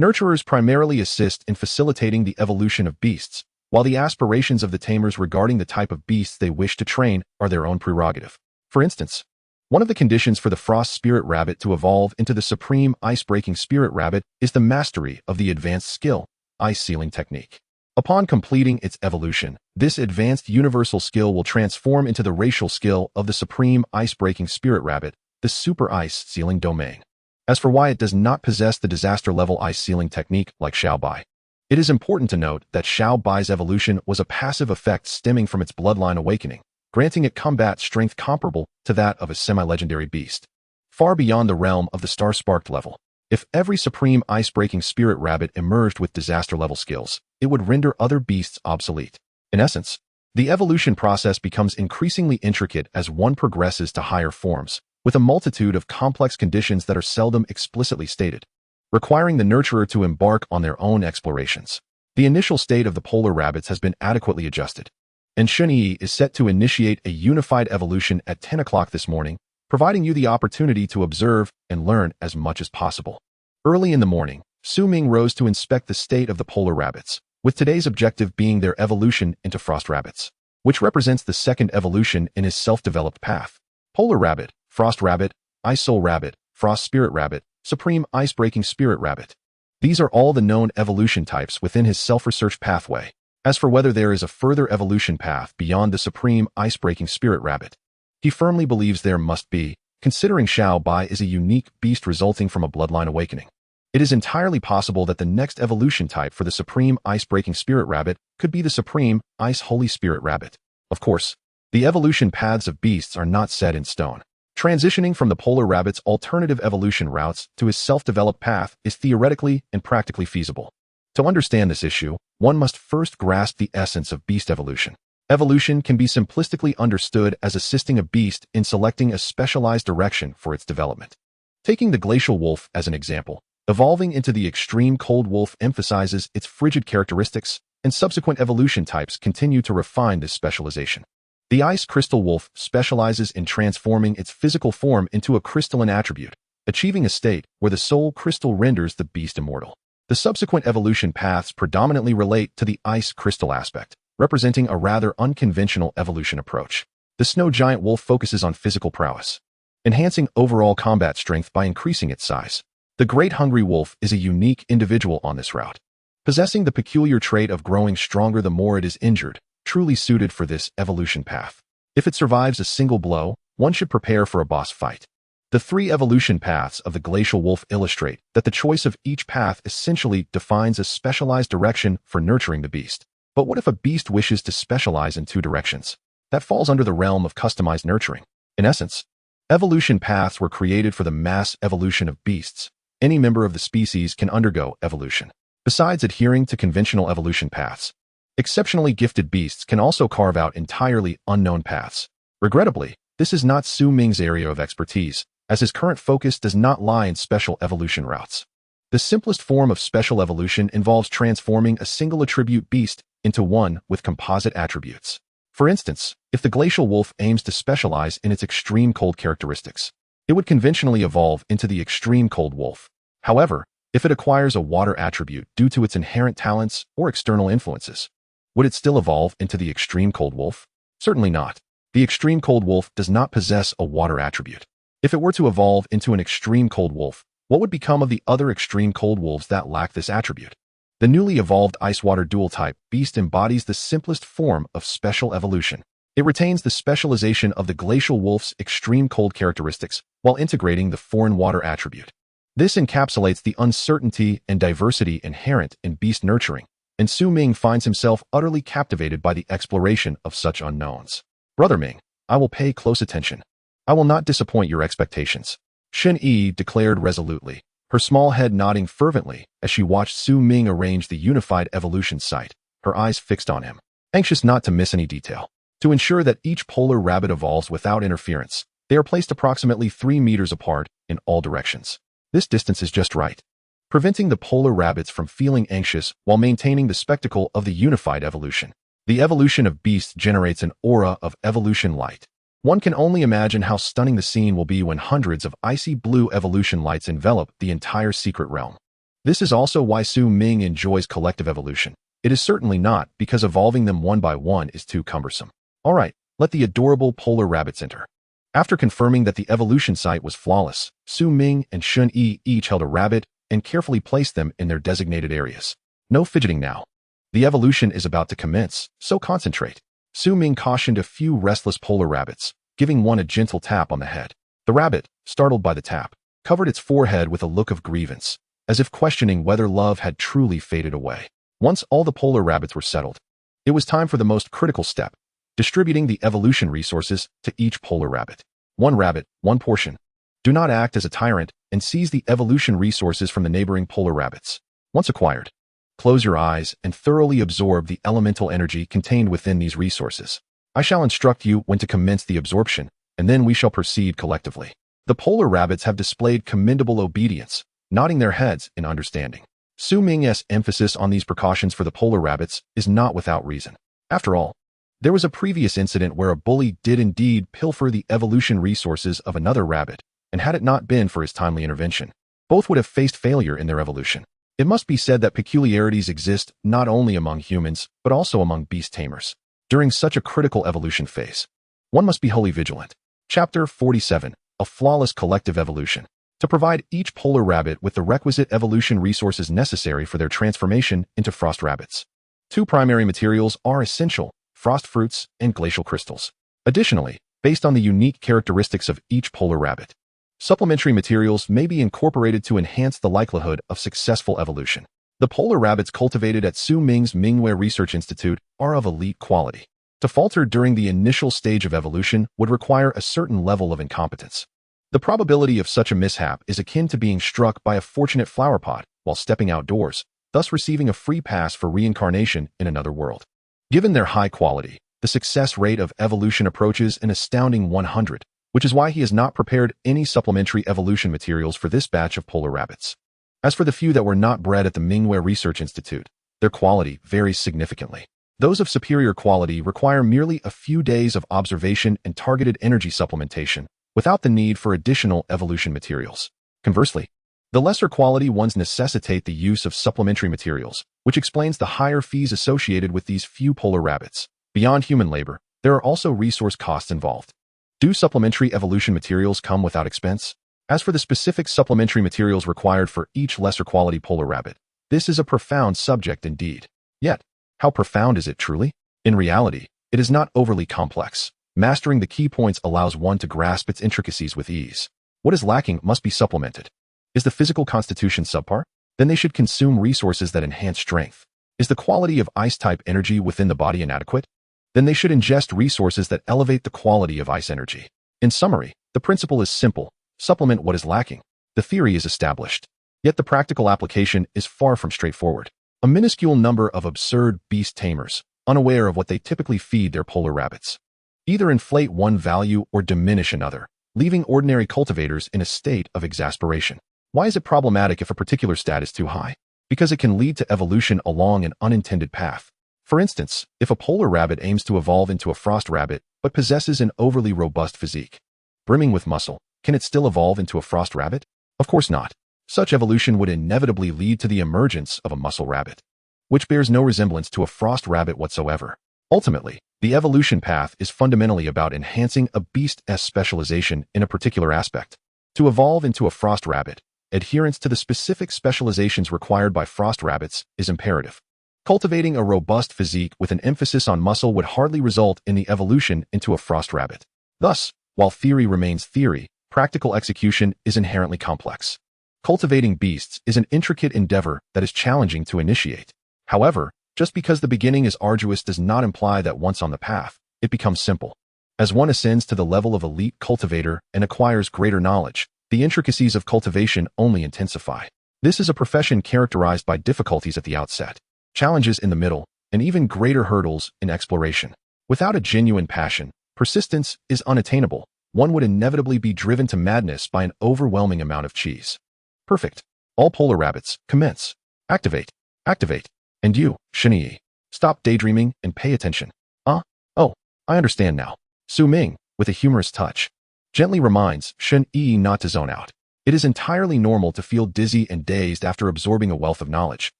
nurturers primarily assist in facilitating the evolution of beasts, while the aspirations of the tamers regarding the type of beasts they wish to train are their own prerogative. For instance, one of the conditions for the frost spirit rabbit to evolve into the supreme ice-breaking spirit rabbit is the mastery of the advanced skill, ice sealing technique. Upon completing its evolution, this advanced universal skill will transform into the racial skill of the supreme ice-breaking spirit rabbit, the super ice sealing domain. As for why it does not possess the disaster-level ice sealing technique like Xiao Bai, it is important to note that Xiao Bai's evolution was a passive effect stemming from its bloodline awakening, granting it combat strength comparable to that of a semi-legendary beast, far beyond the realm of the star-sparked level. If every supreme ice-breaking spirit rabbit emerged with disaster-level skills, it would render other beasts obsolete. In essence, the evolution process becomes increasingly intricate as one progresses to higher forms, with a multitude of complex conditions that are seldom explicitly stated, requiring the nurturer to embark on their own explorations. The initial state of the polar rabbits has been adequately adjusted, and Shunyi is set to initiate a unified evolution at 10 o'clock this morning, providing you the opportunity to observe and learn as much as possible. Early in the morning, Su Ming rose to inspect the state of the polar rabbits, with today's objective being their evolution into frost rabbits, which represents the second evolution in his self-developed path. Polar rabbit, frost rabbit, ice soul rabbit, frost spirit rabbit, supreme ice-breaking spirit rabbit. These are all the known evolution types within his self-research pathway. As for whether there is a further evolution path beyond the supreme ice-breaking spirit rabbit, he firmly believes there must be, considering Xiao Bai is a unique beast resulting from a bloodline awakening. It is entirely possible that the next evolution type for the supreme ice-breaking spirit rabbit could be the supreme ice holy spirit rabbit. Of course, the evolution paths of beasts are not set in stone. Transitioning from the polar rabbit's alternative evolution routes to his self-developed path is theoretically and practically feasible. To understand this issue, one must first grasp the essence of beast evolution. Evolution can be simplistically understood as assisting a beast in selecting a specialized direction for its development. Taking the glacial wolf as an example, Evolving into the extreme cold wolf emphasizes its frigid characteristics, and subsequent evolution types continue to refine this specialization. The ice crystal wolf specializes in transforming its physical form into a crystalline attribute, achieving a state where the soul crystal renders the beast immortal. The subsequent evolution paths predominantly relate to the ice crystal aspect, representing a rather unconventional evolution approach. The snow giant wolf focuses on physical prowess, enhancing overall combat strength by increasing its size. The great hungry wolf is a unique individual on this route, possessing the peculiar trait of growing stronger the more it is injured, truly suited for this evolution path. If it survives a single blow, one should prepare for a boss fight. The three evolution paths of the glacial wolf illustrate that the choice of each path essentially defines a specialized direction for nurturing the beast. But what if a beast wishes to specialize in two directions? That falls under the realm of customized nurturing. In essence, evolution paths were created for the mass evolution of beasts. Any member of the species can undergo evolution. Besides adhering to conventional evolution paths, exceptionally gifted beasts can also carve out entirely unknown paths. Regrettably, this is not Su Ming's area of expertise, as his current focus does not lie in special evolution routes. The simplest form of special evolution involves transforming a single attribute beast into one with composite attributes. For instance, if the glacial wolf aims to specialize in its extreme cold characteristics, it would conventionally evolve into the extreme cold wolf. However, if it acquires a water attribute due to its inherent talents or external influences, would it still evolve into the extreme cold wolf? Certainly not. The extreme cold wolf does not possess a water attribute. If it were to evolve into an extreme cold wolf, what would become of the other extreme cold wolves that lack this attribute? The newly evolved ice-water dual-type beast embodies the simplest form of special evolution. It retains the specialization of the glacial wolf's extreme cold characteristics while integrating the foreign water attribute. This encapsulates the uncertainty and diversity inherent in beast nurturing, and Su Ming finds himself utterly captivated by the exploration of such unknowns. Brother Ming, I will pay close attention. I will not disappoint your expectations, Shen Yi declared resolutely, her small head nodding fervently as she watched Su Ming arrange the unified evolution site, her eyes fixed on him, anxious not to miss any detail. To ensure that each polar rabbit evolves without interference, they are placed approximately 3 meters apart in all directions. This distance is just right, preventing the polar rabbits from feeling anxious while maintaining the spectacle of the unified evolution. The evolution of beasts generates an aura of evolution light. One can only imagine how stunning the scene will be when hundreds of icy blue evolution lights envelop the entire secret realm. This is also why Su Ming enjoys collective evolution. It is certainly not because evolving them one by one is too cumbersome. All right, let the adorable polar rabbits enter. After confirming that the evolution site was flawless, Su Ming and Shun Yi each held a rabbit and carefully placed them in their designated areas. No fidgeting now. The evolution is about to commence, so concentrate. Su Ming cautioned a few restless polar rabbits, giving one a gentle tap on the head. The rabbit, startled by the tap, covered its forehead with a look of grievance, as if questioning whether love had truly faded away. Once all the polar rabbits were settled, it was time for the most critical step, distributing the evolution resources to each polar rabbit. One rabbit, one portion. Do not act as a tyrant and seize the evolution resources from the neighboring polar rabbits. Once acquired, close your eyes and thoroughly absorb the elemental energy contained within these resources. I shall instruct you when to commence the absorption, and then we shall proceed collectively. The polar rabbits have displayed commendable obedience, nodding their heads in understanding. Su Ming's emphasis on these precautions for the polar rabbits is not without reason. After all, there was a previous incident where a bully did indeed pilfer the evolution resources of another rabbit, and had it not been for his timely intervention, both would have faced failure in their evolution. It must be said that peculiarities exist not only among humans, but also among beast tamers. During such a critical evolution phase, one must be wholly vigilant. Chapter 47, A Flawless Collective Evolution. To provide each polar rabbit with the requisite evolution resources necessary for their transformation into frost rabbits. 2 primary materials are essential: frost fruits and glacial crystals. Additionally, based on the unique characteristics of each polar rabbit, supplementary materials may be incorporated to enhance the likelihood of successful evolution. The polar rabbits cultivated at Su Ming's Mingwei Research Institute are of elite quality. To falter during the initial stage of evolution would require a certain level of incompetence. The probability of such a mishap is akin to being struck by a fortunate flowerpot while stepping outdoors, thus receiving a free pass for reincarnation in another world. Given their high quality, the success rate of evolution approaches an astounding 100, which is why he has not prepared any supplementary evolution materials for this batch of polar rabbits. As for the few that were not bred at the Ming Research Institute, their quality varies significantly. Those of superior quality require merely a few days of observation and targeted energy supplementation, without the need for additional evolution materials. Conversely, the lesser quality ones necessitate the use of supplementary materials, which explains the higher fees associated with these few polar rabbits. Beyond human labor, there are also resource costs involved. Do supplementary evolution materials come without expense? As for the specific supplementary materials required for each lesser quality polar rabbit, this is a profound subject indeed. Yet, how profound is it truly? In reality, it is not overly complex. Mastering the key points allows one to grasp its intricacies with ease. What is lacking must be supplemented. Is the physical constitution subpar? Then they should consume resources that enhance strength. Is the quality of ice-type energy within the body inadequate? Then they should ingest resources that elevate the quality of ice energy. In summary, the principle is simple. Supplement what is lacking. The theory is established. Yet the practical application is far from straightforward. A minuscule number of absurd beast tamers, unaware of what they typically feed their polar rabbits, either inflate one value or diminish another, leaving ordinary cultivators in a state of exasperation. Why is it problematic if a particular stat is too high? Because it can lead to evolution along an unintended path. For instance, if a polar rabbit aims to evolve into a frost rabbit but possesses an overly robust physique, brimming with muscle, can it still evolve into a frost rabbit? Of course not. Such evolution would inevitably lead to the emergence of a muscle rabbit, which bears no resemblance to a frost rabbit whatsoever. Ultimately, the evolution path is fundamentally about enhancing a beast's specialization in a particular aspect. To evolve into a frost rabbit, adherence to the specific specializations required by frost rabbits is imperative. Cultivating a robust physique with an emphasis on muscle would hardly result in the evolution into a frost rabbit. Thus, while theory remains theory, practical execution is inherently complex. Cultivating beasts is an intricate endeavor that is challenging to initiate. However, just because the beginning is arduous does not imply that once on the path, it becomes simple. As one ascends to the level of elite cultivator and acquires greater knowledge, the intricacies of cultivation only intensify. This is a profession characterized by difficulties at the outset, challenges in the middle, and even greater hurdles in exploration. Without a genuine passion, persistence is unattainable. One would inevitably be driven to madness by an overwhelming amount of cheese. Perfect. All polar rabbits, commence. Activate. Activate. And you, Shen-Yi, stop daydreaming and pay attention. Oh, I understand now. Su Ming, with a humorous touch, gently reminds Shen-Yi not to zone out. It is entirely normal to feel dizzy and dazed after absorbing a wealth of knowledge.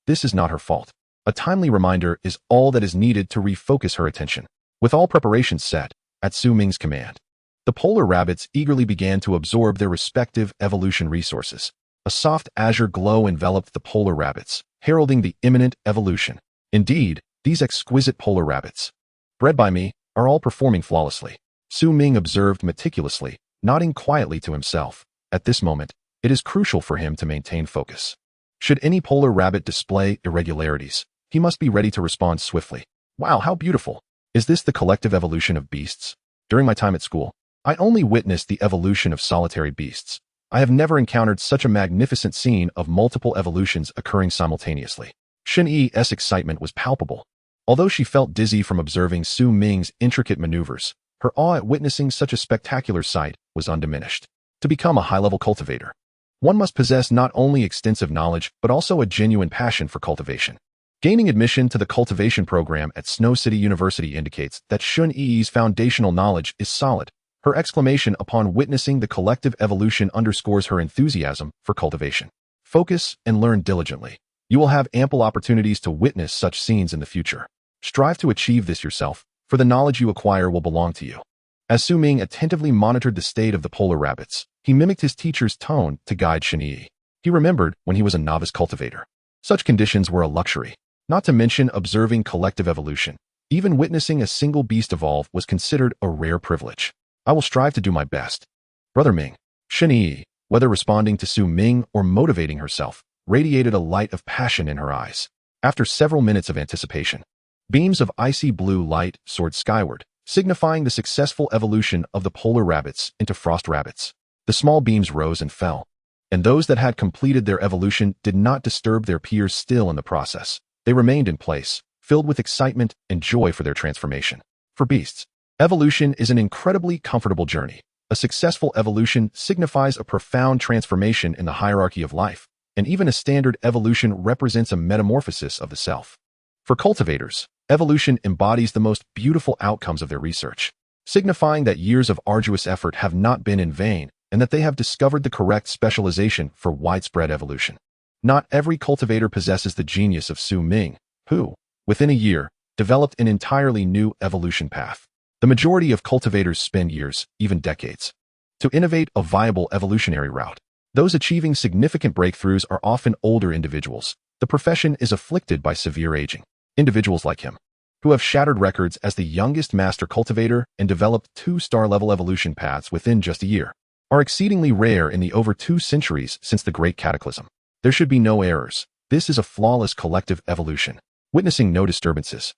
This is not her fault. A timely reminder is all that is needed to refocus her attention. With all preparations set, at Su Ming's command, the polar rabbits eagerly began to absorb their respective evolution resources. A soft azure glow enveloped the polar rabbits, heralding the imminent evolution. Indeed, these exquisite polar rabbits, bred by me, are all performing flawlessly. Su Ming observed meticulously, nodding quietly to himself. At this moment, it is crucial for him to maintain focus. Should any polar rabbit display irregularities, he must be ready to respond swiftly. Wow, how beautiful! Is this the collective evolution of beasts? During my time at school, I only witnessed the evolution of solitary beasts. I have never encountered such a magnificent scene of multiple evolutions occurring simultaneously. Shen-Yi's excitement was palpable. Although she felt dizzy from observing Su Ming's intricate maneuvers, her awe at witnessing such a spectacular sight was undiminished. To become a high-level cultivator, one must possess not only extensive knowledge but also a genuine passion for cultivation. Gaining admission to the cultivation program at Snow City University indicates that Shen-Yi's foundational knowledge is solid. Her exclamation upon witnessing the collective evolution underscores her enthusiasm for cultivation. Focus and learn diligently. You will have ample opportunities to witness such scenes in the future. Strive to achieve this yourself, for the knowledge you acquire will belong to you. As Su Ming attentively monitored the state of the polar rabbits, he mimicked his teacher's tone to guide Shen-Yi. He remembered when he was a novice cultivator. Such conditions were a luxury. Not to mention observing collective evolution. Even witnessing a single beast evolve was considered a rare privilege. I will strive to do my best. Brother Ming. Shen-Yi, whether responding to Su Ming or motivating herself, radiated a light of passion in her eyes. After several minutes of anticipation, beams of icy blue light soared skyward, signifying the successful evolution of the polar rabbits into frost rabbits. The small beams rose and fell, and those that had completed their evolution did not disturb their peers still in the process. They remained in place, filled with excitement and joy for their transformation. For beasts, evolution is an incredibly comfortable journey. A successful evolution signifies a profound transformation in the hierarchy of life. and even a standard evolution represents a metamorphosis of the self. For cultivators, evolution embodies the most beautiful outcomes of their research, signifying that years of arduous effort have not been in vain and that they have discovered the correct specialization for widespread evolution. Not every cultivator possesses the genius of Ming, who, within a year, developed an entirely new evolution path. The majority of cultivators spend years, even decades, to innovate a viable evolutionary route. Those achieving significant breakthroughs are often older individuals. The profession is afflicted by severe aging. Individuals like him, who have shattered records as the youngest master cultivator and developed 2-star-level evolution paths within just a year, are exceedingly rare in the over 2 centuries since the Great Cataclysm. There should be no errors. This is a flawless collective evolution, witnessing no disturbances.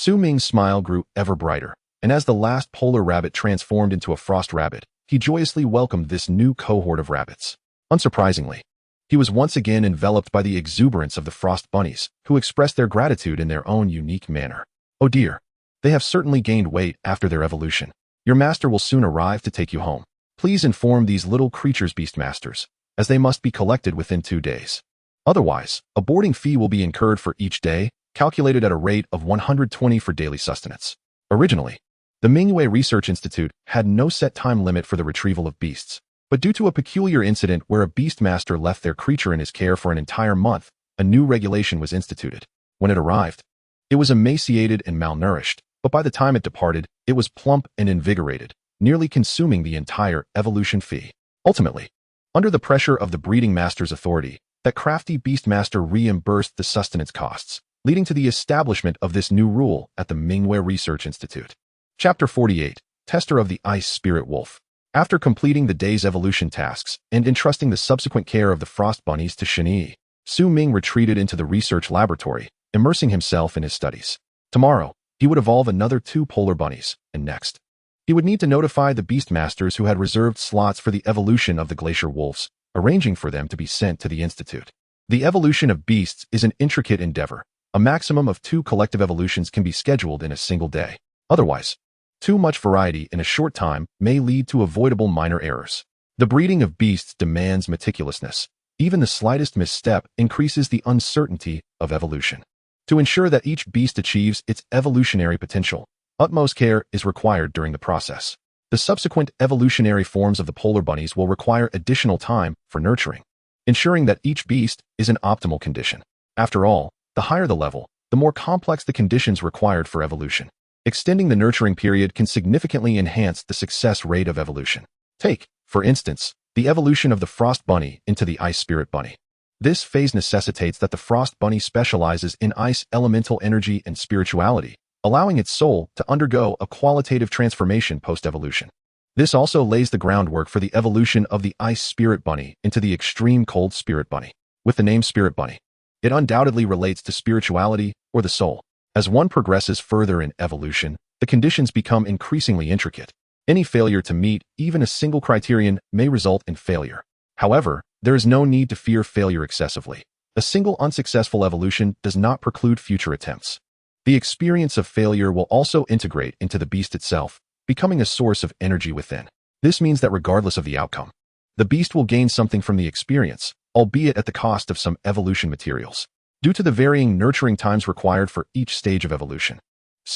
Ming's smile grew ever brighter, and as the last polar rabbit transformed into a frost rabbit, he joyously welcomed this new cohort of rabbits. Unsurprisingly, he was once again enveloped by the exuberance of the frost bunnies, who expressed their gratitude in their own unique manner. Oh dear, they have certainly gained weight after their evolution. Your master will soon arrive to take you home. Please inform these little creatures beastmasters, as they must be collected within 2 days. Otherwise, a boarding fee will be incurred for each day, calculated at a rate of 120 for daily sustenance. Originally, the Ming Research Institute had no set time limit for the retrieval of beasts, but due to a peculiar incident where a beastmaster left their creature in his care for an entire month, a new regulation was instituted. When it arrived, it was emaciated and malnourished, but by the time it departed, it was plump and invigorated, nearly consuming the entire evolution fee. Ultimately, under the pressure of the breeding master's authority, that crafty beastmaster reimbursed the sustenance costs, leading to the establishment of this new rule at the Ming Research Institute. Chapter 48, Tester of the Ice Spirit Wolf. After completing the day's evolution tasks and entrusting the subsequent care of the frost bunnies to Ming retreated into the research laboratory, immersing himself in his studies. Tomorrow, he would evolve another 2 polar bunnies, and next, he would need to notify the beastmasters who had reserved slots for the evolution of the glacier wolves, arranging for them to be sent to the institute. The evolution of beasts is an intricate endeavor. A maximum of 2 collective evolutions can be scheduled in a single day. Otherwise, too much variety in a short time may lead to avoidable minor errors. The breeding of beasts demands meticulousness. Even the slightest misstep increases the uncertainty of evolution. To ensure that each beast achieves its evolutionary potential, utmost care is required during the process. The subsequent evolutionary forms of the polar bunnies will require additional time for nurturing, ensuring that each beast is in optimal condition. After all, the higher the level, the more complex the conditions required for evolution. Extending the nurturing period can significantly enhance the success rate of evolution. Take, for instance, the evolution of the frost bunny into the ice spirit bunny. This phase necessitates that the frost bunny specializes in ice elemental energy and spirituality, allowing its soul to undergo a qualitative transformation post-evolution. This also lays the groundwork for the evolution of the ice spirit bunny into the extreme cold spirit bunny. With the name spirit bunny, it undoubtedly relates to spirituality or the soul. As one progresses further in evolution, the conditions become increasingly intricate. Any failure to meet even a single criterion may result in failure. However, there is no need to fear failure excessively. A single unsuccessful evolution does not preclude future attempts. The experience of failure will also integrate into the beast itself, becoming a source of energy within. This means that regardless of the outcome, the beast will gain something from the experience, albeit at the cost of some evolution materials. Due to the varying nurturing times required for each stage of evolution,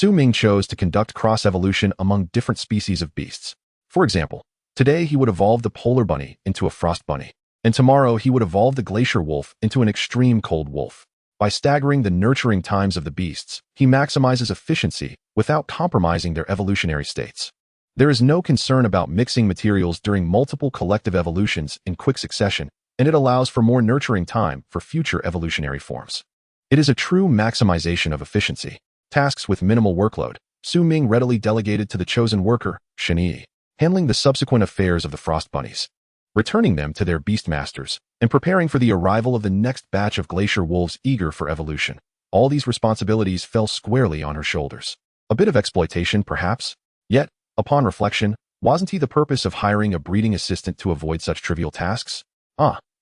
Ming chose to conduct cross-evolution among different species of beasts. For example, today he would evolve the polar bunny into a frost bunny, and tomorrow he would evolve the glacier wolf into an extreme cold wolf. By staggering the nurturing times of the beasts, he maximizes efficiency without compromising their evolutionary states. There is no concern about mixing materials during multiple collective evolutions in quick succession, and it allows for more nurturing time for future evolutionary forms. It is a true maximization of efficiency. Tasks with minimal workload, Ming readily delegated to the chosen worker, handling the subsequent affairs of the frost bunnies, returning them to their beastmasters, and preparing for the arrival of the next batch of glacier wolves eager for evolution. All these responsibilities fell squarely on her shoulders. A bit of exploitation, perhaps? Yet, upon reflection, wasn't he the purpose of hiring a breeding assistant to avoid such trivial tasks?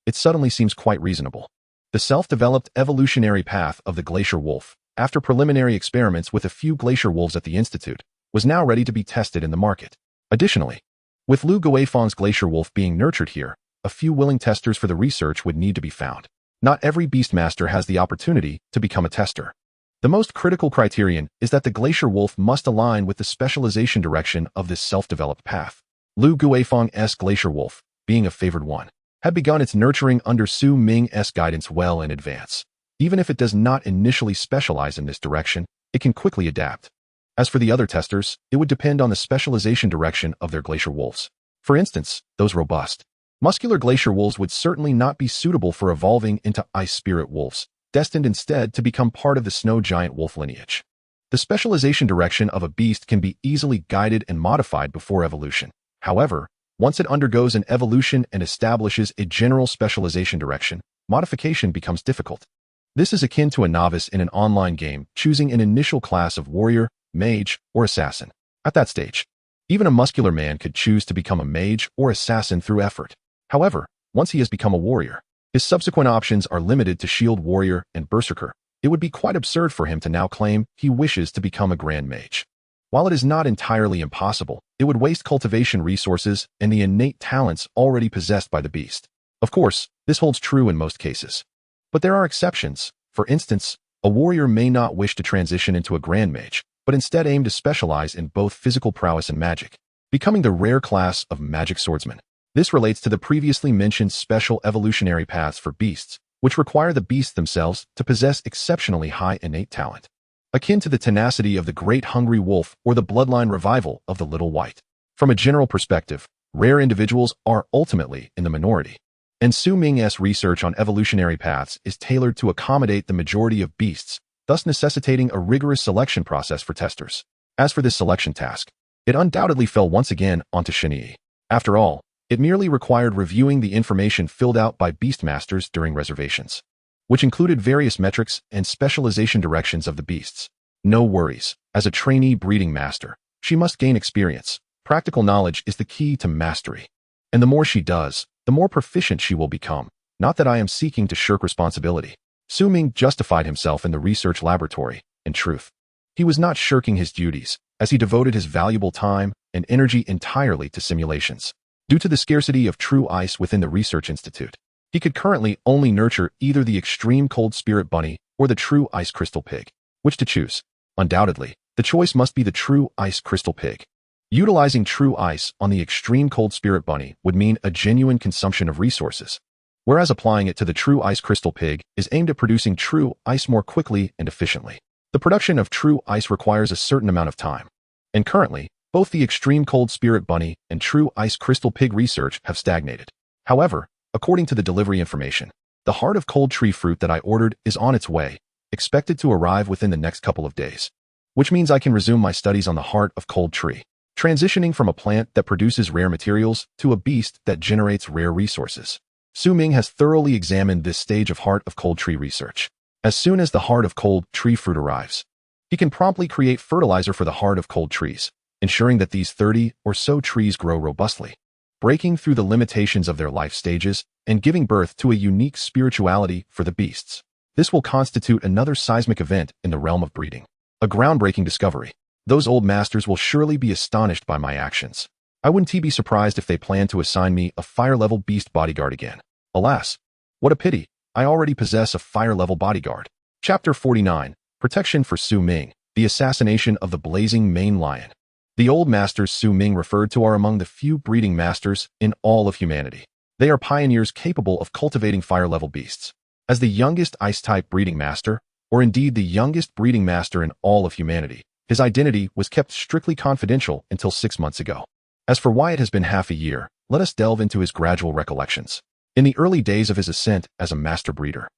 It suddenly seems quite reasonable. The self-developed evolutionary path of the glacier wolf, after preliminary experiments with a few glacier wolves at the Institute, was now ready to be tested in the market. Additionally, with Lu Guifang's glacier wolf being nurtured here, a few willing testers for the research would need to be found. Not every Beastmaster has the opportunity to become a tester. The most critical criterion is that the Glacier Wolf must align with the specialization direction of this self-developed path. Lu Guifeng's Glacier Wolf, being a favored one, had begun its nurturing under Su Ming's guidance well in advance. Even if it does not initially specialize in this direction, it can quickly adapt. As for the other testers, it would depend on the specialization direction of their Glacier Wolves. For instance, those robust, muscular Glacier Wolves would certainly not be suitable for evolving into Ice Spirit Wolves, destined instead to become part of the Snow Giant Wolf lineage. The specialization direction of a beast can be easily guided and modified before evolution. However, once it undergoes an evolution and establishes a general specialization direction, modification becomes difficult. This is akin to a novice in an online game choosing an initial class of warrior, mage, or assassin. At that stage, even a muscular man could choose to become a mage or assassin through effort. However, once he has become a warrior, his subsequent options are limited to shield warrior and berserker. It would be quite absurd for him to now claim he wishes to become a grand mage. While it is not entirely impossible, it would waste cultivation resources and the innate talents already possessed by the beast. Of course, this holds true in most cases. But there are exceptions. For instance, a warrior may not wish to transition into a grand mage, but instead aim to specialize in both physical prowess and magic, becoming the rare class of magic swordsman. This relates to the previously mentioned special evolutionary paths for beasts, which require the beasts themselves to possess exceptionally high innate talent, akin to the tenacity of the great hungry wolf or the bloodline revival of the little white. From a general perspective, rare individuals are ultimately in the minority, and Su Ming's research on evolutionary paths is tailored to accommodate the majority of beasts, thus necessitating a rigorous selection process for testers. As for this selection task, it undoubtedly fell once again onto Shenyi. After all, it merely required reviewing the information filled out by Beastmasters during reservations, which included various metrics and specialization directions of the beasts. No worries. As a trainee breeding master, she must gain experience. Practical knowledge is the key to mastery. And the more she does, the more proficient she will become. Not that I am seeking to shirk responsibility. Su Ming justified himself in the research laboratory. In truth, he was not shirking his duties, as he devoted his valuable time and energy entirely to simulations. Due to the scarcity of true ice within the research institute, he could currently only nurture either the extreme cold spirit bunny or the true ice crystal pig. Which to choose? Undoubtedly, the choice must be the true ice crystal pig. Utilizing true ice on the extreme cold spirit bunny would mean a genuine consumption of resources, whereas applying it to the true ice crystal pig is aimed at producing true ice more quickly and efficiently. The production of true ice requires a certain amount of time, and currently, both the extreme cold spirit bunny and true ice crystal pig research have stagnated. However, according to the delivery information, the heart of cold tree fruit that I ordered is on its way, expected to arrive within the next couple of days, which means I can resume my studies on the heart of cold tree, transitioning from a plant that produces rare materials to a beast that generates rare resources. Su Ming has thoroughly examined this stage of heart of cold tree research. As soon as the heart of cold tree fruit arrives, he can promptly create fertilizer for the heart of cold trees, ensuring that these 30 or so trees grow robustly, breaking through the limitations of their life stages and giving birth to a unique spirituality for the beasts. This will constitute another seismic event in the realm of breeding. A groundbreaking discovery. Those old masters will surely be astonished by my actions. I wouldn't be surprised if they plan to assign me a fire-level beast bodyguard again. Alas, what a pity. I already possess a fire-level bodyguard. Chapter 49. Protection for Su Ming. The assassination of the blazing Mane Lion. The old masters Su Ming referred to are among the few breeding masters in all of humanity. They are pioneers capable of cultivating fire-level beasts. As the youngest ice-type breeding master, or indeed the youngest breeding master in all of humanity, his identity was kept strictly confidential until 6 months ago. As for why it has been half a year, let us delve into his gradual recollections. In the early days of his ascent as a master breeder,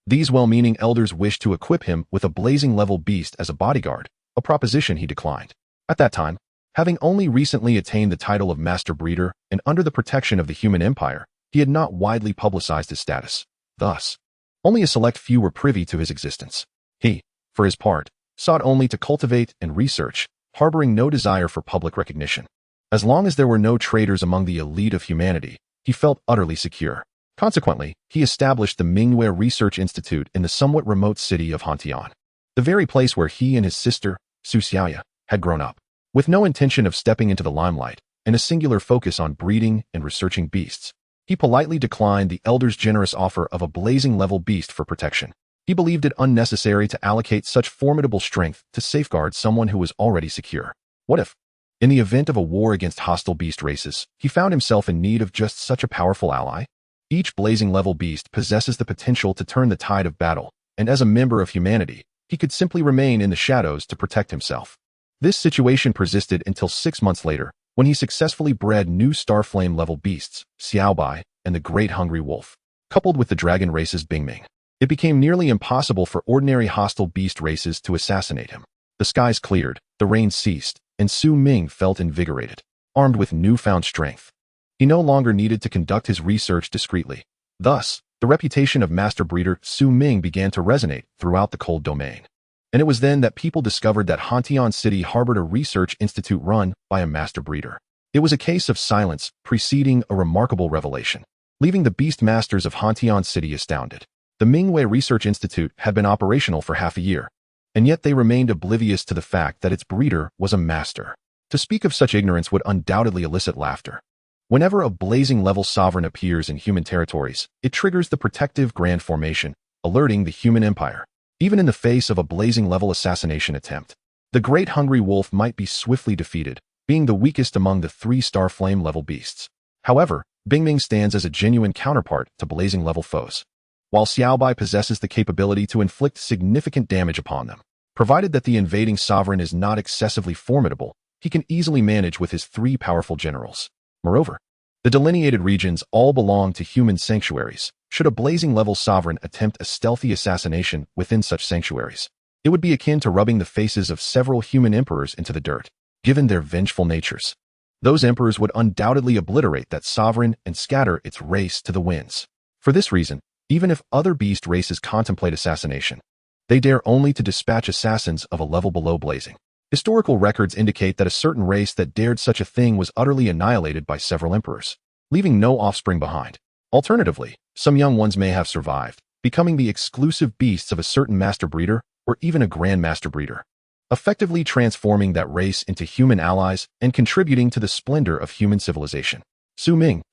these well-meaning elders wished to equip him with a blazing level beast as a bodyguard, a proposition he declined. At that time, having only recently attained the title of master breeder and under the protection of the human empire, he had not widely publicized his status. Thus, only a select few were privy to his existence. He, for his part, sought only to cultivate and research, harboring no desire for public recognition. As long as there were no traitors among the elite of humanity, he felt utterly secure. Consequently, he established the Ming Research Institute in the somewhat remote city of Hantian, the very place where he and his sister, Su Xiaoya, had grown up. With no intention of stepping into the limelight and a singular focus on breeding and researching beasts, He politely declined the elder's generous offer of a blazing-level beast for protection. He believed it unnecessary to allocate such formidable strength to safeguard someone who was already secure. What if, in the event of a war against hostile beast races, he found himself in need of just such a powerful ally? Each blazing-level beast possesses the potential to turn the tide of battle, and as a member of humanity, he could simply remain in the shadows to protect himself. This situation persisted until 6 months later, when he successfully bred new Starflame-level beasts, Xiaobai and the Great Hungry Wolf, coupled with the dragon race's Ming. It became nearly impossible for ordinary hostile beast races to assassinate him. The skies cleared, the rain ceased, and Ming felt invigorated, armed with newfound strength. He no longer needed to conduct his research discreetly. Thus, the reputation of master breeder Ming began to resonate throughout the cold domain. And it was then that people discovered that Hantian City harbored a research institute run by a master breeder. It was a case of silence preceding a remarkable revelation, leaving the beast masters of Hantian City astounded. The Mingwei Research Institute had been operational for half a year, and yet they remained oblivious to the fact that its breeder was a master. To speak of such ignorance would undoubtedly elicit laughter. Whenever a blazing-level sovereign appears in human territories, it triggers the protective Grand Formation, alerting the human empire. Even in the face of a blazing-level assassination attempt, the Great Hungry Wolf might be swiftly defeated, being the weakest among the 3 Starflame-level beasts. However, Ming stands as a genuine counterpart to blazing-level foes, while Xiaobai possesses the capability to inflict significant damage upon them. Provided that the invading sovereign is not excessively formidable, he can easily manage with his 3 powerful generals. Moreover, the delineated regions all belong to human sanctuaries. Should a blazing-level sovereign attempt a stealthy assassination within such sanctuaries, it would be akin to rubbing the faces of several human emperors into the dirt. Given their vengeful natures, those emperors would undoubtedly obliterate that sovereign and scatter its race to the winds. For this reason, even if other beast races contemplate assassination, they dare only to dispatch assassins of a level below blazing. Historical records indicate that a certain race that dared such a thing was utterly annihilated by several emperors, leaving no offspring behind. Alternatively, some young ones may have survived, becoming the exclusive beasts of a certain master breeder or even a grand master breeder, effectively transforming that race into human allies and contributing to the splendor of human civilization. Ming,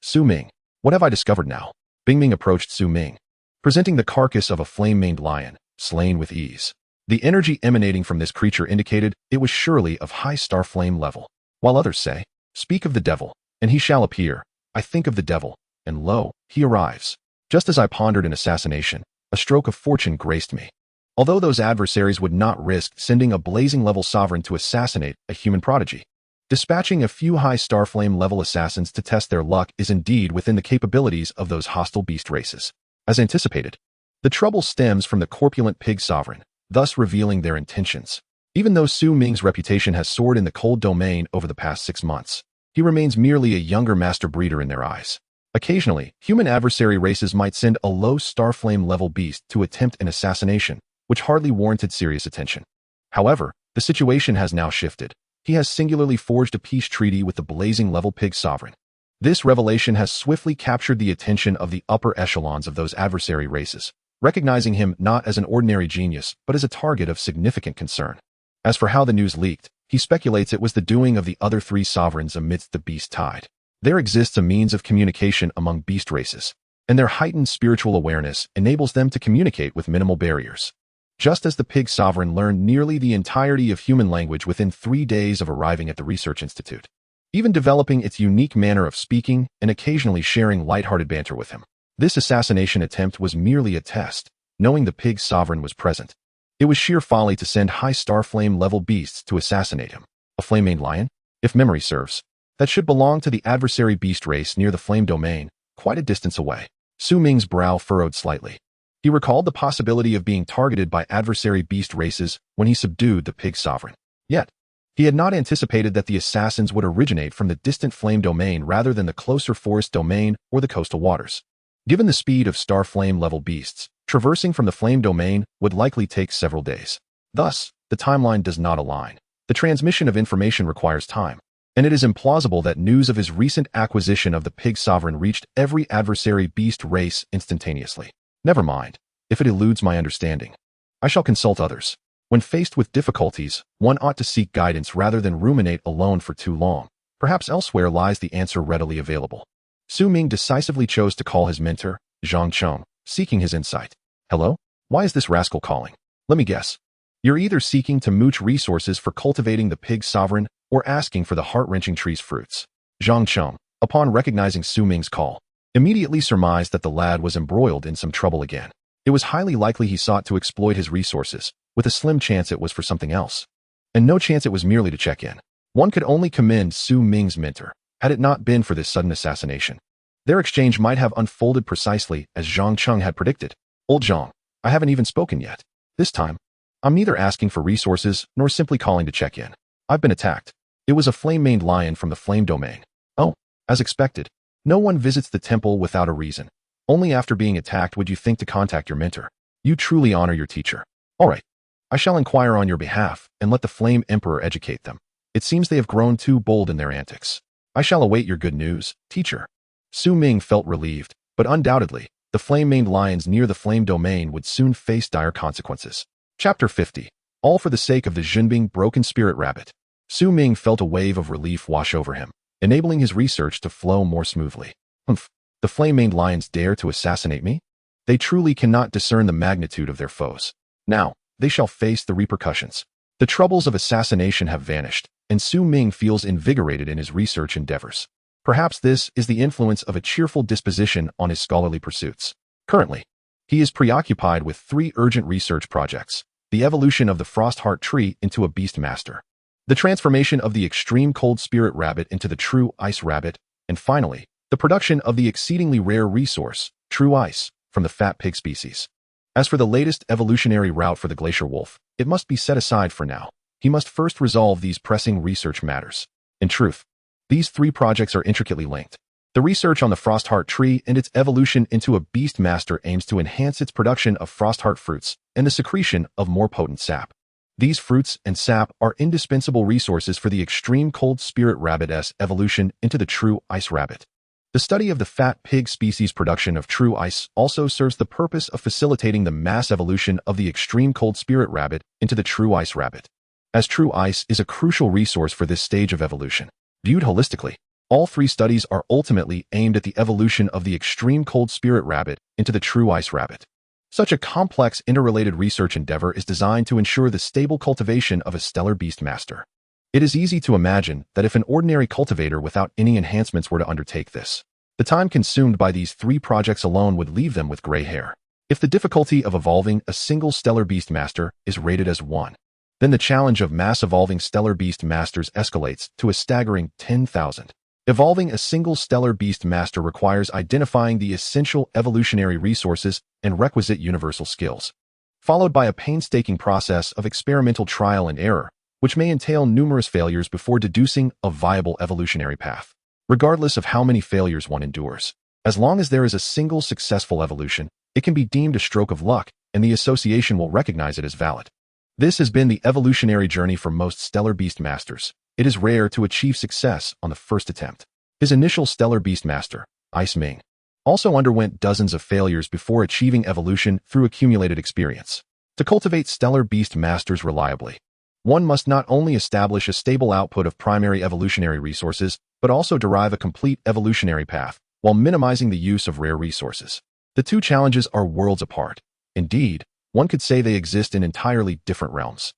what have I discovered now? Ming approached Ming, presenting the carcass of a flame-maned lion, slain with ease. The energy emanating from this creature indicated it was surely of high Starflame level. While others say, "Speak of the devil, and he shall appear," I think of the devil, and lo, he arrives. Just as I pondered an assassination, a stroke of fortune graced me. Although those adversaries would not risk sending a blazing-level sovereign to assassinate a human prodigy, dispatching a few high Starflame-level assassins to test their luck is indeed within the capabilities of those hostile beast races. As anticipated, the trouble stems from the corpulent pig sovereign, thus revealing their intentions. Even though Ming's reputation has soared in the cold domain over the past 6 months, he remains merely a younger master breeder in their eyes. Occasionally, human adversary races might send a low Starflame-level beast to attempt an assassination, which hardly warranted serious attention. However, the situation has now shifted. He has singularly forged a peace treaty with the blazing-level pig sovereign. This revelation has swiftly captured the attention of the upper echelons of those adversary races, recognizing him not as an ordinary genius, but as a target of significant concern. As for how the news leaked, he speculates it was the doing of the other 3 sovereigns amidst the beast tide. There exists a means of communication among beast races, and their heightened spiritual awareness enables them to communicate with minimal barriers. Just as the pig sovereign learned nearly the entirety of human language within 3 days of arriving at the research institute, even developing its unique manner of speaking and occasionally sharing lighthearted banter with him. This assassination attempt was merely a test, knowing the pig sovereign was present. It was sheer folly to send high Starflame-level beasts to assassinate him. A flame-maned lion, if memory serves, that should belong to the adversary beast race near the flame domain, quite a distance away. Ming's brow furrowed slightly. He recalled the possibility of being targeted by adversary beast races when he subdued the pig sovereign. Yet, he had not anticipated that the assassins would originate from the distant flame domain rather than the closer forest domain or the coastal waters. Given the speed of Starflame-level beasts, traversing from the flame domain would likely take several days. Thus, the timeline does not align. The transmission of information requires time, and it is implausible that news of his recent acquisition of the pig sovereign reached every adversary beast race instantaneously. Never mind, if it eludes my understanding, I shall consult others. When faced with difficulties, one ought to seek guidance rather than ruminate alone for too long. Perhaps elsewhere lies the answer readily available. Su Ming decisively chose to call his mentor, Zhang Cheng, seeking his insight. Hello? Why is this rascal calling? Let me guess. You're either seeking to mooch resources for cultivating the pig sovereign or asking for the heart-wrenching tree's fruits. Zhang Cheng, upon recognizing Su Ming's call, immediately surmised that the lad was embroiled in some trouble again. It was highly likely he sought to exploit his resources, with a slim chance it was for something else. And no chance it was merely to check in. One could only commend Su Ming's mentor, had it not been for this sudden assassination. Their exchange might have unfolded precisely as Zhang Cheng had predicted. Old Zhang, I haven't even spoken yet. This time, I'm neither asking for resources nor simply calling to check in. I've been attacked. It was a flame-maned lion from the flame domain. Oh, as expected. No one visits the temple without a reason. Only after being attacked would you think to contact your mentor. You truly honor your teacher. All right. I shall inquire on your behalf and let the Flame Emperor educate them. It seems they have grown too bold in their antics. I shall await your good news, teacher. Su Ming felt relieved, but undoubtedly, the flame-maned lions near the flame domain would soon face dire consequences. Chapter 50. All for the sake of the Junbing broken spirit rabbit. Su Ming felt a wave of relief wash over him, enabling his research to flow more smoothly. Humph. The flame-maned lions dare to assassinate me? They truly cannot discern the magnitude of their foes. Now, they shall face the repercussions. The troubles of assassination have vanished, and Su Ming feels invigorated in his research endeavors. Perhaps this is the influence of a cheerful disposition on his scholarly pursuits. Currently, he is preoccupied with 3 urgent research projects: the evolution of the Frostheart tree into a beast master, the transformation of the extreme cold spirit rabbit into the true ice rabbit, and finally, the production of the exceedingly rare resource, true ice, from the fat pig species. As for the latest evolutionary route for the glacier wolf, it must be set aside for now. He must first resolve these pressing research matters. In truth, these 3 projects are intricately linked. The research on the Frostheart tree and its evolution into a beast master aims to enhance its production of Frostheart fruits and the secretion of more potent sap. These fruits and sap are indispensable resources for the extreme cold spirit rabbit's evolution into the true ice rabbit. The study of the fat pig species production of true ice also serves the purpose of facilitating the mass evolution of the extreme cold spirit rabbit into the true ice rabbit. As true ice is a crucial resource for this stage of evolution. Viewed holistically, all 3 studies are ultimately aimed at the evolution of the extreme cold spirit rabbit into the true ice rabbit. Such a complex interrelated research endeavor is designed to ensure the stable cultivation of a stellar beast master. It is easy to imagine that if an ordinary cultivator without any enhancements were to undertake this, the time consumed by these 3 projects alone would leave them with gray hair. If the difficulty of evolving a single stellar beast master is rated as 1, then the challenge of mass evolving stellar beast masters escalates to a staggering 10,000. Evolving a single stellar beast master requires identifying the essential evolutionary resources and requisite universal skills, followed by a painstaking process of experimental trial and error, which may entail numerous failures before deducing a viable evolutionary path. Regardless of how many failures one endures, as long as there is a single successful evolution, it can be deemed a stroke of luck, and the association will recognize it as valid. This has been the evolutionary journey for most stellar beast masters. It is rare to achieve success on the first attempt. His initial stellar beast master, Ice Ming, also underwent dozens of failures before achieving evolution through accumulated experience. To cultivate stellar beast masters reliably, one must not only establish a stable output of primary evolutionary resources, but also derive a complete evolutionary path, while minimizing the use of rare resources. The 2 challenges are worlds apart. Indeed, one could say they exist in entirely different realms.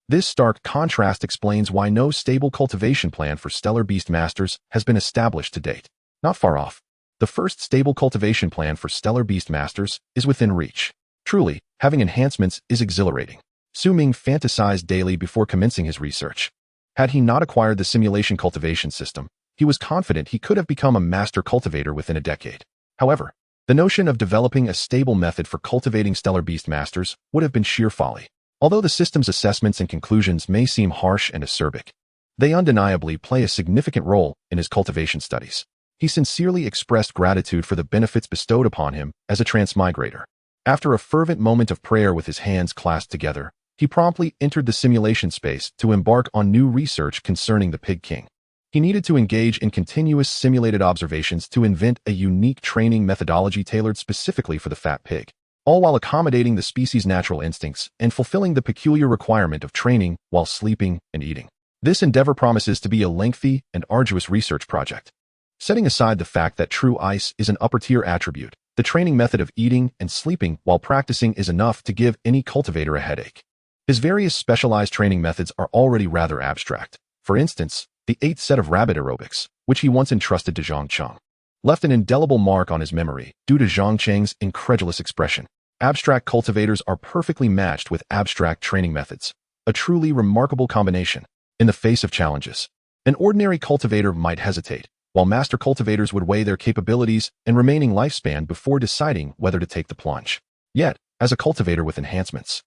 This stark contrast explains why no stable cultivation plan for stellar beast masters has been established to date. Not far off, the first stable cultivation plan for stellar beast masters is within reach. Truly, having enhancements is exhilarating. Su Ming fantasized daily before commencing his research. Had he not acquired the simulation cultivation system, he was confident he could have become a master cultivator within a decade. However, the notion of developing a stable method for cultivating stellar beast masters would have been sheer folly. Although the system's assessments and conclusions may seem harsh and acerbic, they undeniably play a significant role in his cultivation studies. He sincerely expressed gratitude for the benefits bestowed upon him as a transmigrator. After a fervent moment of prayer with his hands clasped together, he promptly entered the simulation space to embark on new research concerning the Pig King. He needed to engage in continuous simulated observations to invent a unique training methodology tailored specifically for the fat pig, all while accommodating the species' natural instincts and fulfilling the peculiar requirement of training while sleeping and eating. This endeavor promises to be a lengthy and arduous research project. Setting aside the fact that true ice is an upper-tier attribute, the training method of eating and sleeping while practicing is enough to give any cultivator a headache. His various specialized training methods are already rather abstract. For instance, the 8th set of rabbit aerobics, which he once entrusted to Zhang Cheng, left an indelible mark on his memory due to Zhang Cheng's incredulous expression. Abstract cultivators are perfectly matched with abstract training methods, a truly remarkable combination. In the face of challenges, an ordinary cultivator might hesitate, while master cultivators would weigh their capabilities and remaining lifespan before deciding whether to take the plunge. Yet, as a cultivator with enhancements,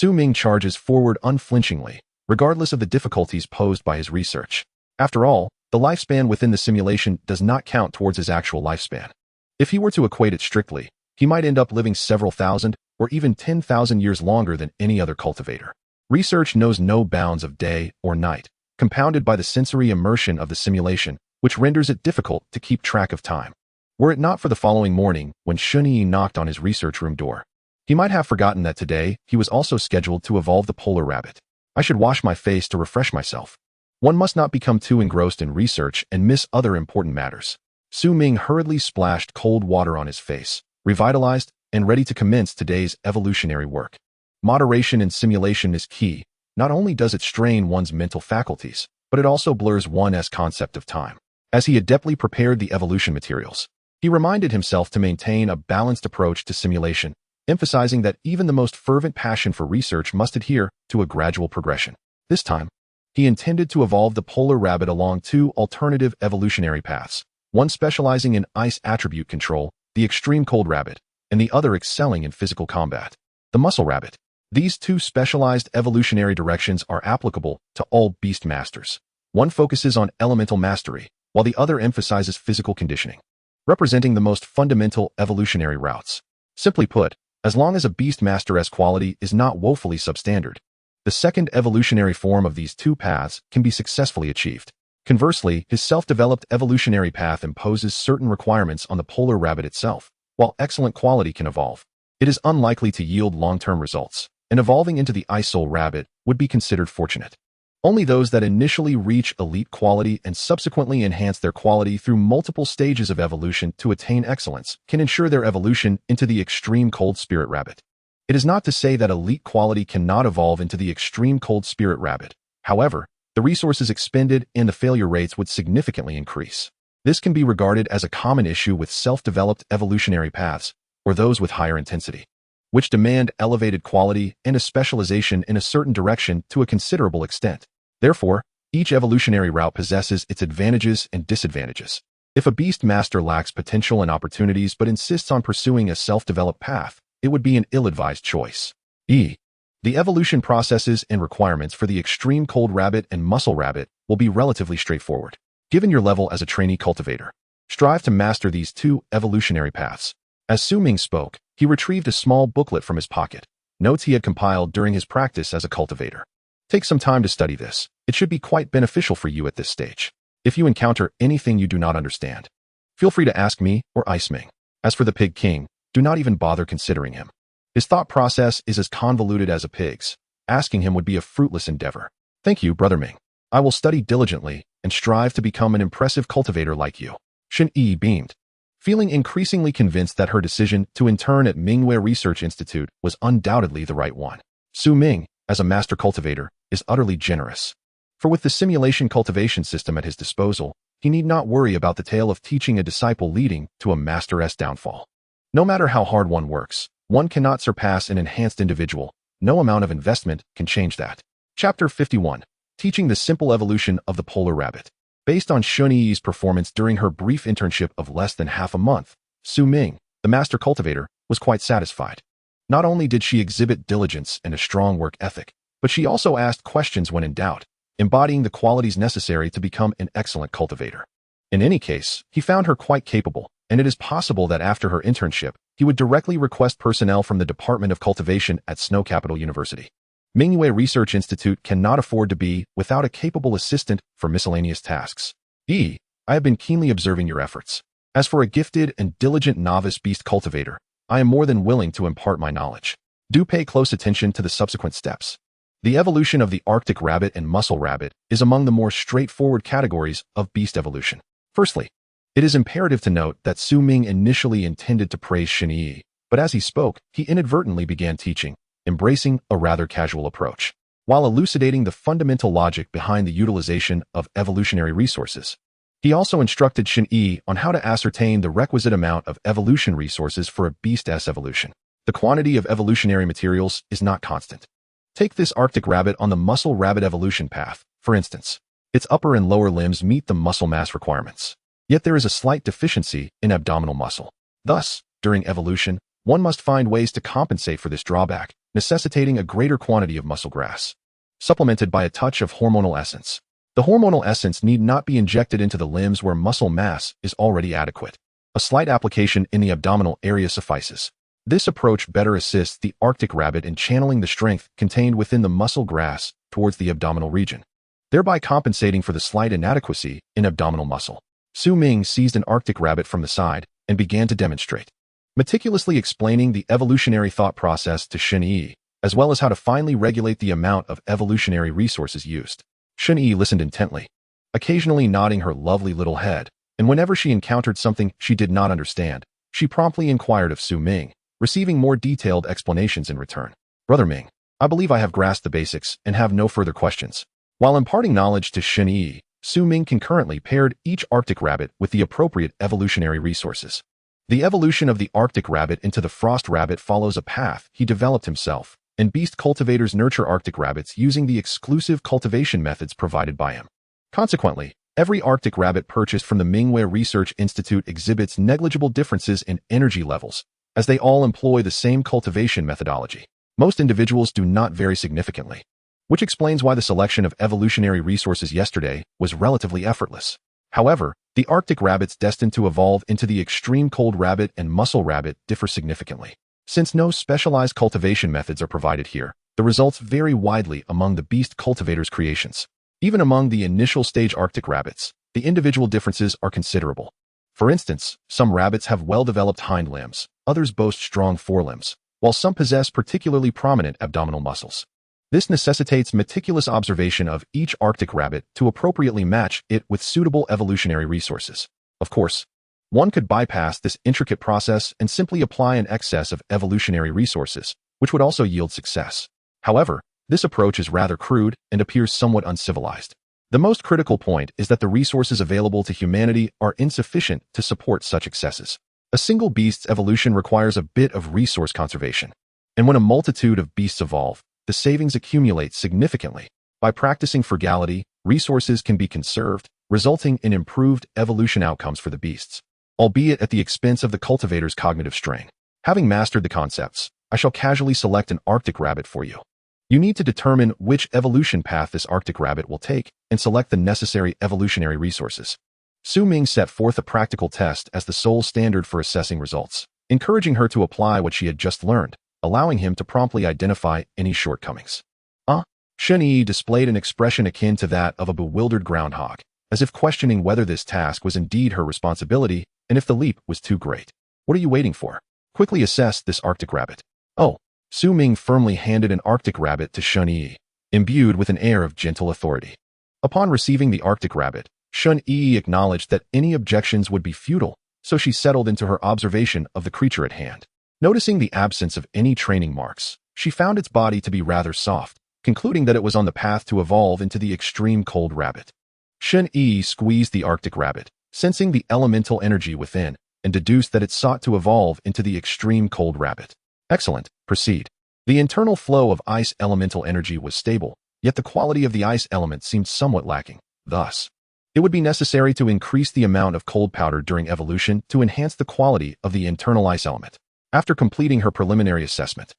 Ming charges forward unflinchingly, regardless of the difficulties posed by his research. After all, the lifespan within the simulation does not count towards his actual lifespan. If he were to equate it strictly, he might end up living several thousand or even 10,000 years longer than any other cultivator. Research knows no bounds of day or night, compounded by the sensory immersion of the simulation, which renders it difficult to keep track of time. Were it not for the following morning when Shunyi knocked on his research room door, he might have forgotten that today he was also scheduled to evolve the polar rabbit. I should wash my face to refresh myself. One must not become too engrossed in research and miss other important matters. Ming hurriedly splashed cold water on his face, revitalized and ready to commence today's evolutionary work. Moderation in simulation is key. Not only does it strain one's mental faculties, but it also blurs one's concept of time. As he adeptly prepared the evolution materials, he reminded himself to maintain a balanced approach to simulation, emphasizing that even the most fervent passion for research must adhere to a gradual progression. This time, he intended to evolve the polar rabbit along 2 alternative evolutionary paths, one specializing in ice attribute control, the extreme cold rabbit, and the other excelling in physical combat, the muscle rabbit. These 2 specialized evolutionary directions are applicable to all beast masters. One focuses on elemental mastery, while the other emphasizes physical conditioning, representing the most fundamental evolutionary routes. Simply put, as long as a beast master's quality is not woefully substandard, the second evolutionary form of these 2 paths can be successfully achieved. Conversely, his self-developed evolutionary path imposes certain requirements on the polar rabbit itself. While excellent quality can evolve, it is unlikely to yield long-term results, and evolving into the ice soul rabbit would be considered fortunate. Only those that initially reach elite quality and subsequently enhance their quality through multiple stages of evolution to attain excellence can ensure their evolution into the extreme cold spirit rabbit. It is not to say that elite quality cannot evolve into the extreme cold spirit rabbit. However, the resources expended and the failure rates would significantly increase. This can be regarded as a common issue with self-developed evolutionary paths, or those with higher intensity, which demand elevated quality and a specialization in a certain direction to a considerable extent. Therefore, each evolutionary route possesses its advantages and disadvantages. If a beast master lacks potential and opportunities but insists on pursuing a self-developed path, it would be an ill-advised choice. The evolution processes and requirements for the extreme cold rabbit and muscle rabbit will be relatively straightforward. Given your level as a trainee cultivator, strive to master these 2 evolutionary paths. As Ming spoke, he retrieved a small booklet from his pocket, notes he had compiled during his practice as a cultivator. Take some time to study this. It should be quite beneficial for you at this stage. If you encounter anything you do not understand, feel free to ask me or Ice Ming. As for the Pig King, do not even bother considering him. His thought process is as convoluted as a pig's. Asking him would be a fruitless endeavor. Thank you, Brother Ming. I will study diligently and strive to become an impressive cultivator like you. Shen Yi beamed, feeling increasingly convinced that her decision to intern at Mingwei Research Institute was undoubtedly the right one. Ming, as a master cultivator, is utterly generous. For with the simulation cultivation system at his disposal, he need not worry about the tale of teaching a disciple leading to a master's downfall. No matter how hard one works, one cannot surpass an enhanced individual. No amount of investment can change that. Chapter 51. Teaching the simple evolution of the polar rabbit. Based on Shunyi's performance during her brief internship of less than half a month, Ming, the master cultivator, was quite satisfied. Not only did she exhibit diligence and a strong work ethic, but she also asked questions when in doubt, embodying the qualities necessary to become an excellent cultivator. In any case, he found her quite capable, and it is possible that after her internship, he would directly request personnel from the Department of Cultivation at Snow Capital University. Mingwei Research Institute cannot afford to be without a capable assistant for miscellaneous tasks. I have been keenly observing your efforts. As for a gifted and diligent novice beast cultivator, I am more than willing to impart my knowledge. Do pay close attention to the subsequent steps. The evolution of the Arctic rabbit and muscle rabbit is among the more straightforward categories of beast evolution. Firstly, It is imperative to note that Su Ming initially intended to praise Xinyi, but as he spoke, he inadvertently began teaching, embracing a rather casual approach, while elucidating the fundamental logic behind the utilization of evolutionary resources. He also instructed Xinyi on how to ascertain the requisite amount of evolution resources for a beast's evolution. The quantity of evolutionary materials is not constant. Take this Arctic rabbit on the muscle rabbit evolution path, for instance. Its upper and lower limbs meet the muscle mass requirements. Yet there is a slight deficiency in abdominal muscle. Thus, during evolution, one must find ways to compensate for this drawback, necessitating a greater quantity of muscle grass, supplemented by a touch of hormonal essence. The hormonal essence need not be injected into the limbs where muscle mass is already adequate. A slight application in the abdominal area suffices. This approach better assists the Arctic rabbit in channeling the strength contained within the muscle grass towards the abdominal region, thereby compensating for the slight inadequacy in abdominal muscle. Su Ming seized an Arctic rabbit from the side and began to demonstrate, meticulously explaining the evolutionary thought process to Xinyi, as well as how to finely regulate the amount of evolutionary resources used. Xinyi listened intently, occasionally nodding her lovely little head, and whenever she encountered something she did not understand, she promptly inquired of Su Ming, receiving more detailed explanations in return. Brother Ming, I believe I have grasped the basics and have no further questions. While imparting knowledge to Xinyi, Su Ming concurrently paired each Arctic rabbit with the appropriate evolutionary resources. The evolution of the Arctic rabbit into the frost rabbit follows a path he developed himself, and beast cultivators nurture Arctic rabbits using the exclusive cultivation methods provided by him. Consequently, every Arctic rabbit purchased from the Ming Research Institute exhibits negligible differences in energy levels, as they all employ the same cultivation methodology. Most individuals do not vary significantly, which explains why the selection of evolutionary resources yesterday was relatively effortless. However, the Arctic rabbits destined to evolve into the extreme cold rabbit and muscle rabbit differ significantly. Since no specialized cultivation methods are provided here, the results vary widely among the beast cultivators' creations. Even among the initial stage Arctic rabbits, the individual differences are considerable. For instance, some rabbits have well-developed hind limbs, others boast strong forelimbs, while some possess particularly prominent abdominal muscles. This necessitates meticulous observation of each Arctic rabbit to appropriately match it with suitable evolutionary resources. Of course, one could bypass this intricate process and simply apply an excess of evolutionary resources, which would also yield success. However, this approach is rather crude and appears somewhat uncivilized. The most critical point is that the resources available to humanity are insufficient to support such excesses. A single beast's evolution requires a bit of resource conservation, and when a multitude of beasts evolve, the savings accumulate significantly. By practicing frugality, resources can be conserved, resulting in improved evolution outcomes for the beasts, albeit at the expense of the cultivator's cognitive strain. Having mastered the concepts, I shall casually select an Arctic rabbit for you. You need to determine which evolution path this Arctic rabbit will take and select the necessary evolutionary resources. Su Ming set forth a practical test as the sole standard for assessing results, encouraging her to apply what she had just learned, allowing him to promptly identify any shortcomings. Xinyi displayed an expression akin to that of a bewildered groundhog, as if questioning whether this task was indeed her responsibility and if the leap was too great. What are you waiting for? Quickly assess this Arctic rabbit. Oh, Su Ming firmly handed an Arctic rabbit to Xinyi, imbued with an air of gentle authority. Upon receiving the Arctic rabbit, Xinyi acknowledged that any objections would be futile, so she settled into her observation of the creature at hand. Noticing the absence of any training marks, she found its body to be rather soft, concluding that it was on the path to evolve into the extreme cold rabbit. Xinyi squeezed the Arctic rabbit, sensing the elemental energy within, and deduced that it sought to evolve into the extreme cold rabbit. Excellent, proceed. The internal flow of ice elemental energy was stable, yet the quality of the ice element seemed somewhat lacking. Thus, it would be necessary to increase the amount of cold powder during evolution to enhance the quality of the internal ice element. After completing her preliminary assessment,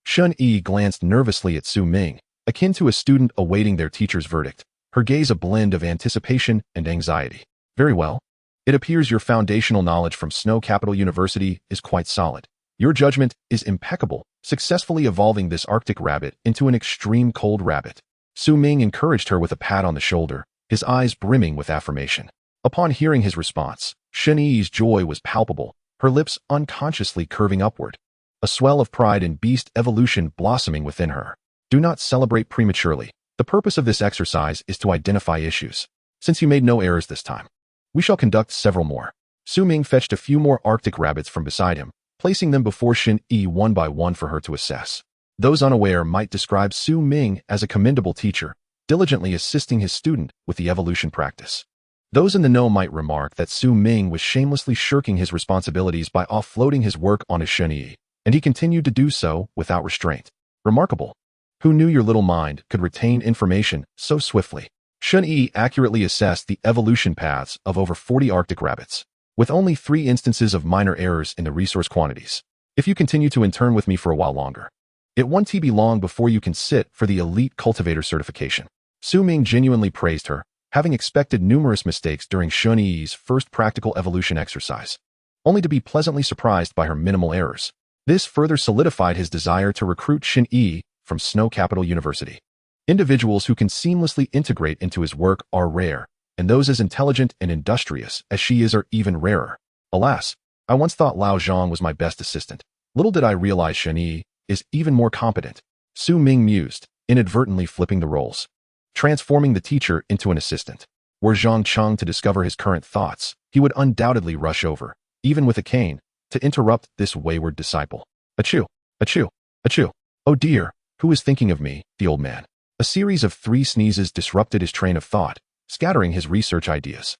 Xinyi glanced nervously at Su Ming, akin to a student awaiting their teacher's verdict, her gaze a blend of anticipation and anxiety. Very well. It appears your foundational knowledge from Snow Capital University is quite solid. Your judgment is impeccable, successfully evolving this Arctic rabbit into an extreme cold rabbit. Su Ming encouraged her with a pat on the shoulder, his eyes brimming with affirmation. Upon hearing his response, Xinyi's joy was palpable, her lips unconsciously curving upward, a swell of pride in beast evolution blossoming within her. Do not celebrate prematurely. The purpose of this exercise is to identify issues. Since you made no errors this time, we shall conduct several more. Su Ming fetched a few more Arctic rabbits from beside him, placing them before Shen Yi one by one for her to assess. Those unaware might describe Su Ming as a commendable teacher, diligently assisting his student with the evolution practice. Those in the know might remark that Su Ming was shamelessly shirking his responsibilities by offloading his work onto Shen Yi, and he continued to do so without restraint. Remarkable. Who knew your little mind could retain information so swiftly? Shen Yi accurately assessed the evolution paths of over 40 Arctic rabbits, with only 3 instances of minor errors in the resource quantities. If you continue to intern with me for a while longer, it won't be long before you can sit for the elite cultivator certification. Su Ming genuinely praised her, having expected numerous mistakes during Shen Yi's first practical evolution exercise, only to be pleasantly surprised by her minimal errors. This further solidified his desire to recruit Shen Yi from Snow Capital University. Individuals who can seamlessly integrate into his work are rare, and those as intelligent and industrious as she is are even rarer. Alas, I once thought Lao Zhang was my best assistant. Little did I realize Shen Yi is even more competent. Su Ming mused, inadvertently flipping the roles, transforming the teacher into an assistant. Were Zhang Cheng to discover his current thoughts, he would undoubtedly rush over, even with a cane, to interrupt this wayward disciple. Achoo! Achoo! Achoo! Oh dear, who is thinking of me, the old man? A series of 3 sneezes disrupted his train of thought, scattering his research ideas.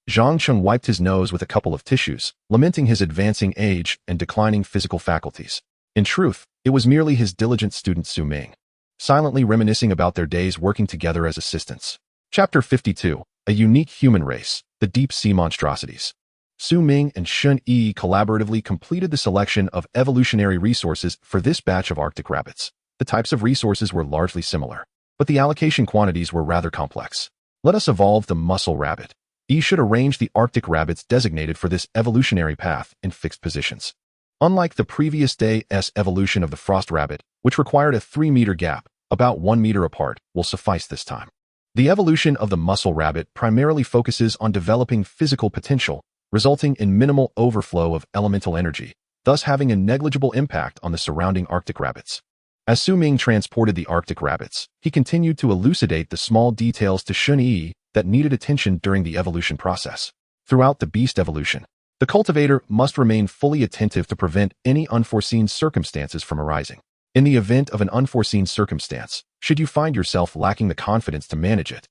Zhang Cheng wiped his nose with a couple of tissues, lamenting his advancing age and declining physical faculties. In truth, it was merely his diligent student Su Ming, silently reminiscing about their days working together as assistants. Chapter 52, A Unique Human Race, The Deep Sea Monstrosities. Su Ming and Shen Yi collaboratively completed the selection of evolutionary resources for this batch of Arctic rabbits. The types of resources were largely similar, but the allocation quantities were rather complex. Let us evolve the mussel rabbit. E should arrange the Arctic rabbits designated for this evolutionary path in fixed positions. Unlike the previous day's evolution of the frost rabbit, which required a 3-meter gap, about 1 meter apart, will suffice this time. The evolution of the mussel rabbit primarily focuses on developing physical potential, resulting in minimal overflow of elemental energy, thus having a negligible impact on the surrounding Arctic rabbits. As Su Ming transported the Arctic rabbits, he continued to elucidate the small details to Shen Yi that needed attention during the evolution process. Throughout the beast evolution, the cultivator must remain fully attentive to prevent any unforeseen circumstances from arising. In the event of an unforeseen circumstance, should you find yourself lacking the confidence to manage it,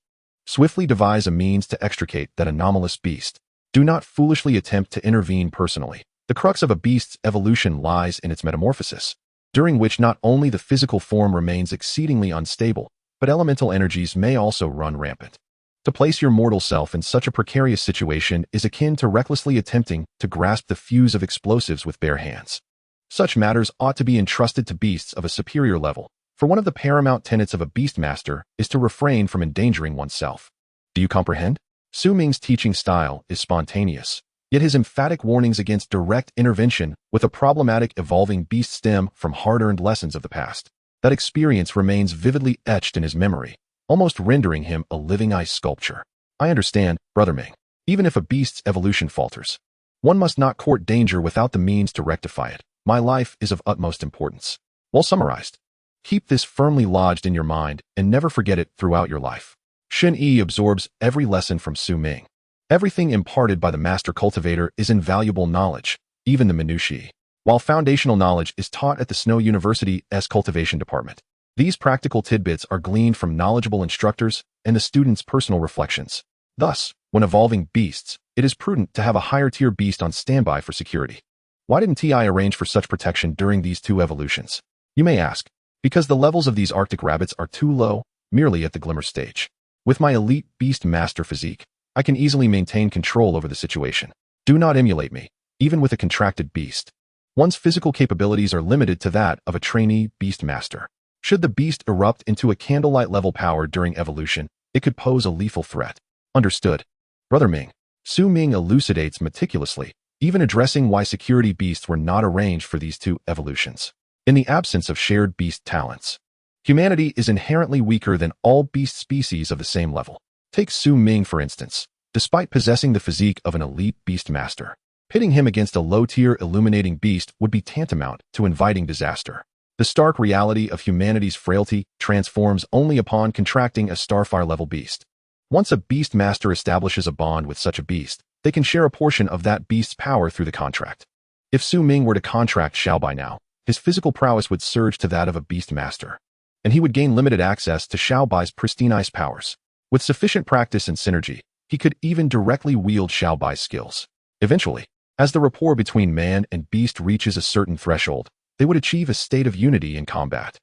swiftly devise a means to extricate that anomalous beast. Do not foolishly attempt to intervene personally. The crux of a beast's evolution lies in its metamorphosis, during which not only the physical form remains exceedingly unstable, but elemental energies may also run rampant. To place your mortal self in such a precarious situation is akin to recklessly attempting to grasp the fuse of explosives with bare hands. Such matters ought to be entrusted to beasts of a superior level, for one of the paramount tenets of a beast master is to refrain from endangering oneself. Do you comprehend? Su Ming's teaching style is spontaneous, yet his emphatic warnings against direct intervention with a problematic evolving beast stem from hard-earned lessons of the past. That experience remains vividly etched in his memory, almost rendering him a living ice sculpture. I understand, Brother Ming. Even if a beast's evolution falters, one must not court danger without the means to rectify it. My life is of utmost importance. Well summarized. Keep this firmly lodged in your mind and never forget it throughout your life. Shen Yi absorbs every lesson from Su Ming. Everything imparted by the master cultivator is invaluable knowledge, even the minutiae. While foundational knowledge is taught at the Snow University's cultivation department, these practical tidbits are gleaned from knowledgeable instructors and the students' personal reflections. Thus, when evolving beasts, it is prudent to have a higher-tier beast on standby for security. Why didn't TI arrange for such protection during these 2 evolutions? You may ask. Because the levels of these Arctic rabbits are too low, merely at the glimmer stage. With my elite beast master physique, I can easily maintain control over the situation. Do not emulate me, even with a contracted beast. One's physical capabilities are limited to that of a trainee beast master. Should the beast erupt into a candlelight level power during evolution, it could pose a lethal threat. Understood. Brother Ming. Su Ming elucidates meticulously, even addressing why security beasts were not arranged for these 2 evolutions. In the absence of shared beast talents, humanity is inherently weaker than all beast species of the same level. Take Su Ming, for instance. Despite possessing the physique of an elite beast master, pitting him against a low-tier illuminating beast would be tantamount to inviting disaster. The stark reality of humanity's frailty transforms only upon contracting a starfire-level beast. Once a beast master establishes a bond with such a beast, they can share a portion of that beast's power through the contract. If Su Ming were to contract Xiaobai now, his physical prowess would surge to that of a beast master, and he would gain limited access to Xiaobai's pristine ice powers. With sufficient practice and synergy, he could even directly wield Xiaobai's skills. Eventually, as the rapport between man and beast reaches a certain threshold, they would achieve a state of unity in combat,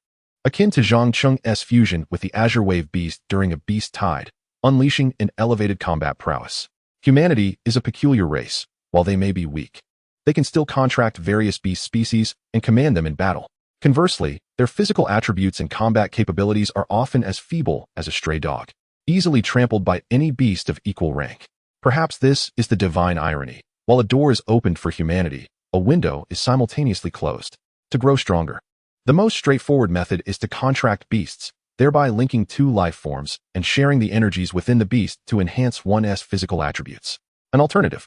akin to Zhang Cheng's fusion with the Azure Wave Beast during a beast tide, unleashing an elevated combat prowess. Humanity is a peculiar race. While they may be weak, they can still contract various beast species and command them in battle. Conversely, their physical attributes and combat capabilities are often as feeble as a stray dog, easily trampled by any beast of equal rank. Perhaps this is the divine irony. While a door is opened for humanity, a window is simultaneously closed. To grow stronger, the most straightforward method is to contract beasts, thereby linking two life forms and sharing the energies within the beast to enhance one's physical attributes. An alternative,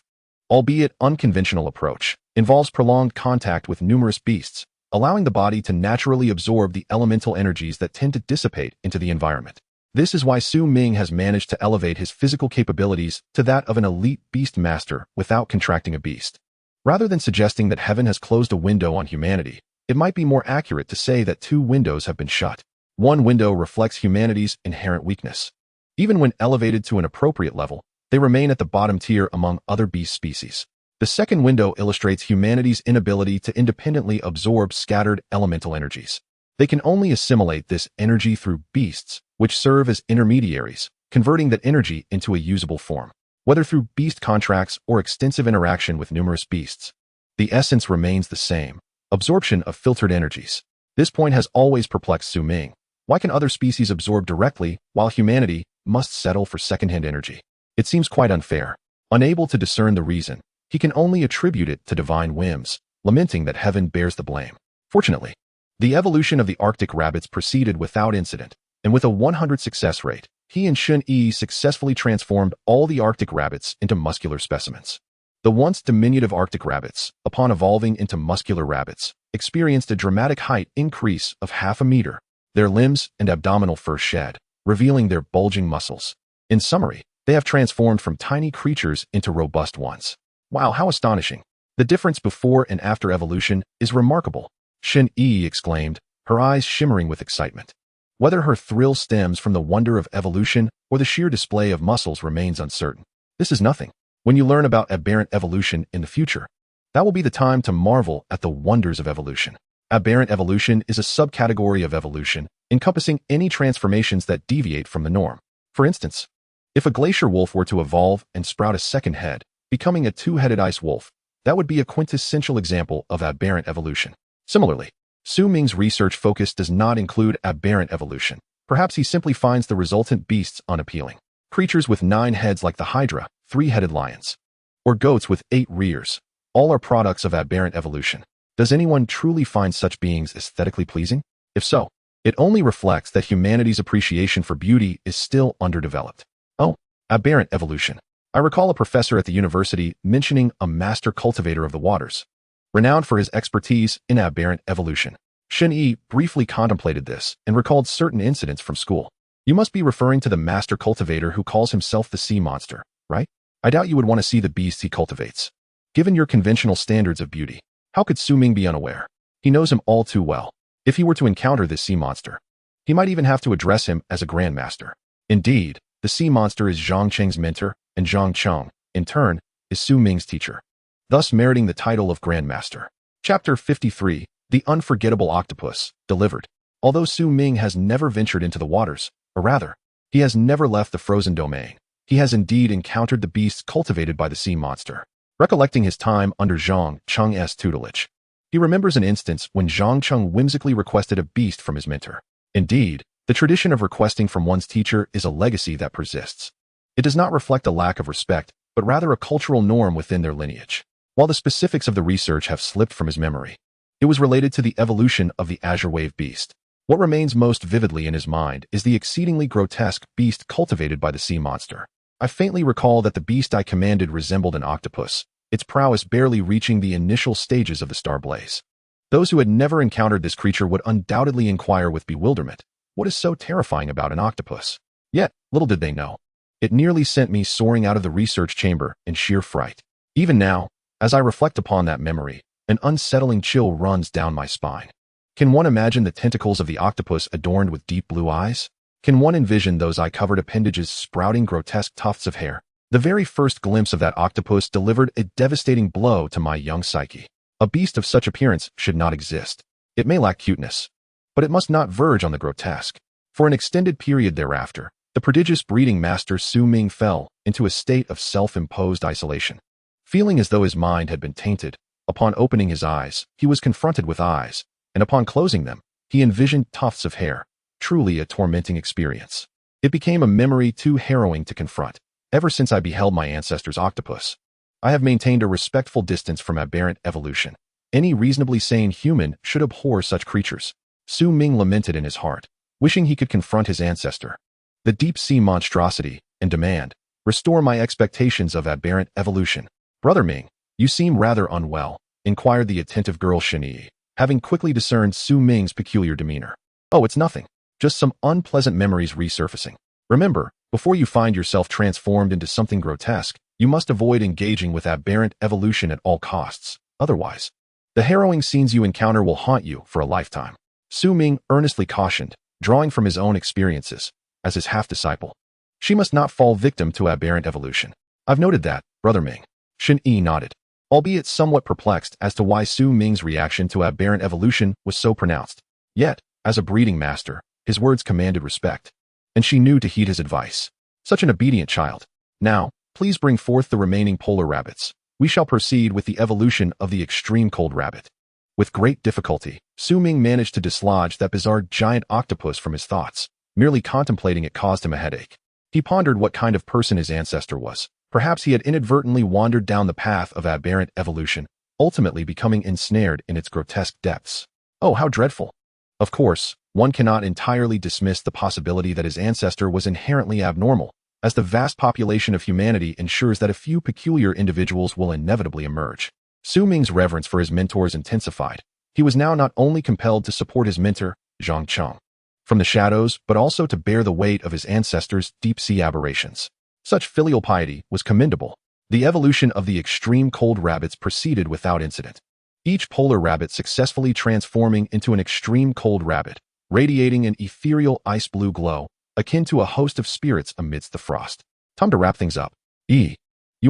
albeit unconventional approach, involves prolonged contact with numerous beasts, allowing the body to naturally absorb the elemental energies that tend to dissipate into the environment. This is why Su Ming has managed to elevate his physical capabilities to that of an elite beast master without contracting a beast. Rather than suggesting that heaven has closed a window on humanity, it might be more accurate to say that two windows have been shut. One window reflects humanity's inherent weakness. Even when elevated to an appropriate level, they remain at the bottom tier among other beast species. The second window illustrates humanity's inability to independently absorb scattered elemental energies. They can only assimilate this energy through beasts, which serve as intermediaries, converting that energy into a usable form. Whether through beast contracts or extensive interaction with numerous beasts, the essence remains the same: absorption of filtered energies. This point has always perplexed Su Ming. Why can other species absorb directly while humanity must settle for secondhand energy? It seems quite unfair. Unable to discern the reason, he can only attribute it to divine whims, lamenting that heaven bears the blame. Fortunately, the evolution of the Arctic rabbits proceeded without incident, and with a 100% success rate, he and Shun Yi successfully transformed all the Arctic rabbits into muscular specimens. The once diminutive Arctic rabbits, upon evolving into muscular rabbits, experienced a dramatic height increase of half a meter. Their limbs and abdominal fur shed, revealing their bulging muscles. In summary, they have transformed from tiny creatures into robust ones. Wow, how astonishing! The difference before and after evolution is remarkable, Shin Yi exclaimed, her eyes shimmering with excitement. Whether her thrill stems from the wonder of evolution or the sheer display of muscles remains uncertain. This is nothing. When you learn about aberrant evolution in the future, that will be the time to marvel at the wonders of evolution. Aberrant evolution is a subcategory of evolution, encompassing any transformations that deviate from the norm. For instance, if a glacier wolf were to evolve and sprout a second head, becoming a two-headed ice wolf, that would be a quintessential example of aberrant evolution. Similarly, Su Ming's research focus does not include aberrant evolution. Perhaps he simply finds the resultant beasts unappealing. Creatures with 9 heads like the Hydra, 3-headed lions, or goats with 8 rears, all are products of aberrant evolution. Does anyone truly find such beings aesthetically pleasing? If so, it only reflects that humanity's appreciation for beauty is still underdeveloped. Oh, aberrant evolution. I recall a professor at the university mentioning a master cultivator of the waters, renowned for his expertise in aberrant evolution. Shin Yi briefly contemplated this and recalled certain incidents from school. You must be referring to the master cultivator who calls himself the sea monster, right? I doubt you would want to see the beasts he cultivates. Given your conventional standards of beauty, how could Su Ming be unaware? He knows him all too well. If he were to encounter this sea monster, he might even have to address him as a grandmaster. Indeed, the sea monster is Zhang Cheng's mentor, and Zhang Cheng, in turn, is Su Ming's teacher, thus meriting the title of grandmaster. Chapter 53, The Unforgettable Octopus, delivered. Although Su Ming has never ventured into the waters, or rather, he has never left the frozen domain, he has indeed encountered the beasts cultivated by the sea monster. Recollecting his time under Zhang Cheng's tutelage, he remembers an instance when Zhang Cheng whimsically requested a beast from his mentor. Indeed, the tradition of requesting from one's teacher is a legacy that persists. It does not reflect a lack of respect, but rather a cultural norm within their lineage. While the specifics of the research have slipped from his memory, it was related to the evolution of the Azure Wave beast. What remains most vividly in his mind is the exceedingly grotesque beast cultivated by the sea monster. I faintly recall that the beast I commanded resembled an octopus, its prowess barely reaching the initial stages of the star blaze. Those who had never encountered this creature would undoubtedly inquire with bewilderment, what is so terrifying about an octopus? Yet, little did they know, It nearly sent me soaring out of the research chamber in sheer fright. Even now, as I reflect upon that memory, an unsettling chill runs down my spine. Can one imagine the tentacles of the octopus adorned with deep blue eyes? Can one envision those eye-covered appendages sprouting grotesque tufts of hair? The very first glimpse of that octopus delivered a devastating blow to my young psyche. A beast of such appearance should not exist. It may lack cuteness, but it must not verge on the grotesque. For an extended period thereafter, the prodigious breeding master Su Ming fell into a state of self-imposed isolation. Feeling as though his mind had been tainted, upon opening his eyes, he was confronted with eyes, and upon closing them, he envisioned tufts of hair. Truly a tormenting experience. It became a memory too harrowing to confront. Ever since I beheld my ancestor's octopus, I have maintained a respectful distance from aberrant evolution. Any reasonably sane human should abhor such creatures. Su Ming lamented in his heart, wishing he could confront his ancestor. The deep-sea monstrosity, and demand, restore my expectations of aberrant evolution. Brother Ming, you seem rather unwell, inquired the attentive girl Shenyi, having quickly discerned Su Ming's peculiar demeanor. Oh, it's nothing. Just some unpleasant memories resurfacing. Remember, before you find yourself transformed into something grotesque, you must avoid engaging with aberrant evolution at all costs. Otherwise, the harrowing scenes you encounter will haunt you for a lifetime. Su Ming earnestly cautioned, drawing from his own experiences, as his half-disciple. She must not fall victim to aberrant evolution. I've noted that, Brother Ming. Shen Yi nodded, albeit somewhat perplexed as to why Su Ming's reaction to aberrant evolution was so pronounced. Yet, as a breeding master, his words commanded respect, and she knew to heed his advice. Such an obedient child. Now, please bring forth the remaining polar rabbits. We shall proceed with the evolution of the extreme cold rabbit. With great difficulty, Su Ming managed to dislodge that bizarre giant octopus from his thoughts. Merely contemplating it caused him a headache. He pondered what kind of person his ancestor was. Perhaps he had inadvertently wandered down the path of aberrant evolution, ultimately becoming ensnared in its grotesque depths. Oh, how dreadful. Of course, one cannot entirely dismiss the possibility that his ancestor was inherently abnormal, as the vast population of humanity ensures that a few peculiar individuals will inevitably emerge. Su Ming's reverence for his mentors intensified. He was now not only compelled to support his mentor, Zhang Cheng, from the shadows, but also to bear the weight of his ancestors' deep-sea aberrations. Such filial piety was commendable. The evolution of the extreme cold rabbits proceeded without incident. Each polar rabbit successfully transforming into an extreme cold rabbit, radiating an ethereal ice-blue glow, akin to a host of spirits amidst the frost. Time to wrap things up. You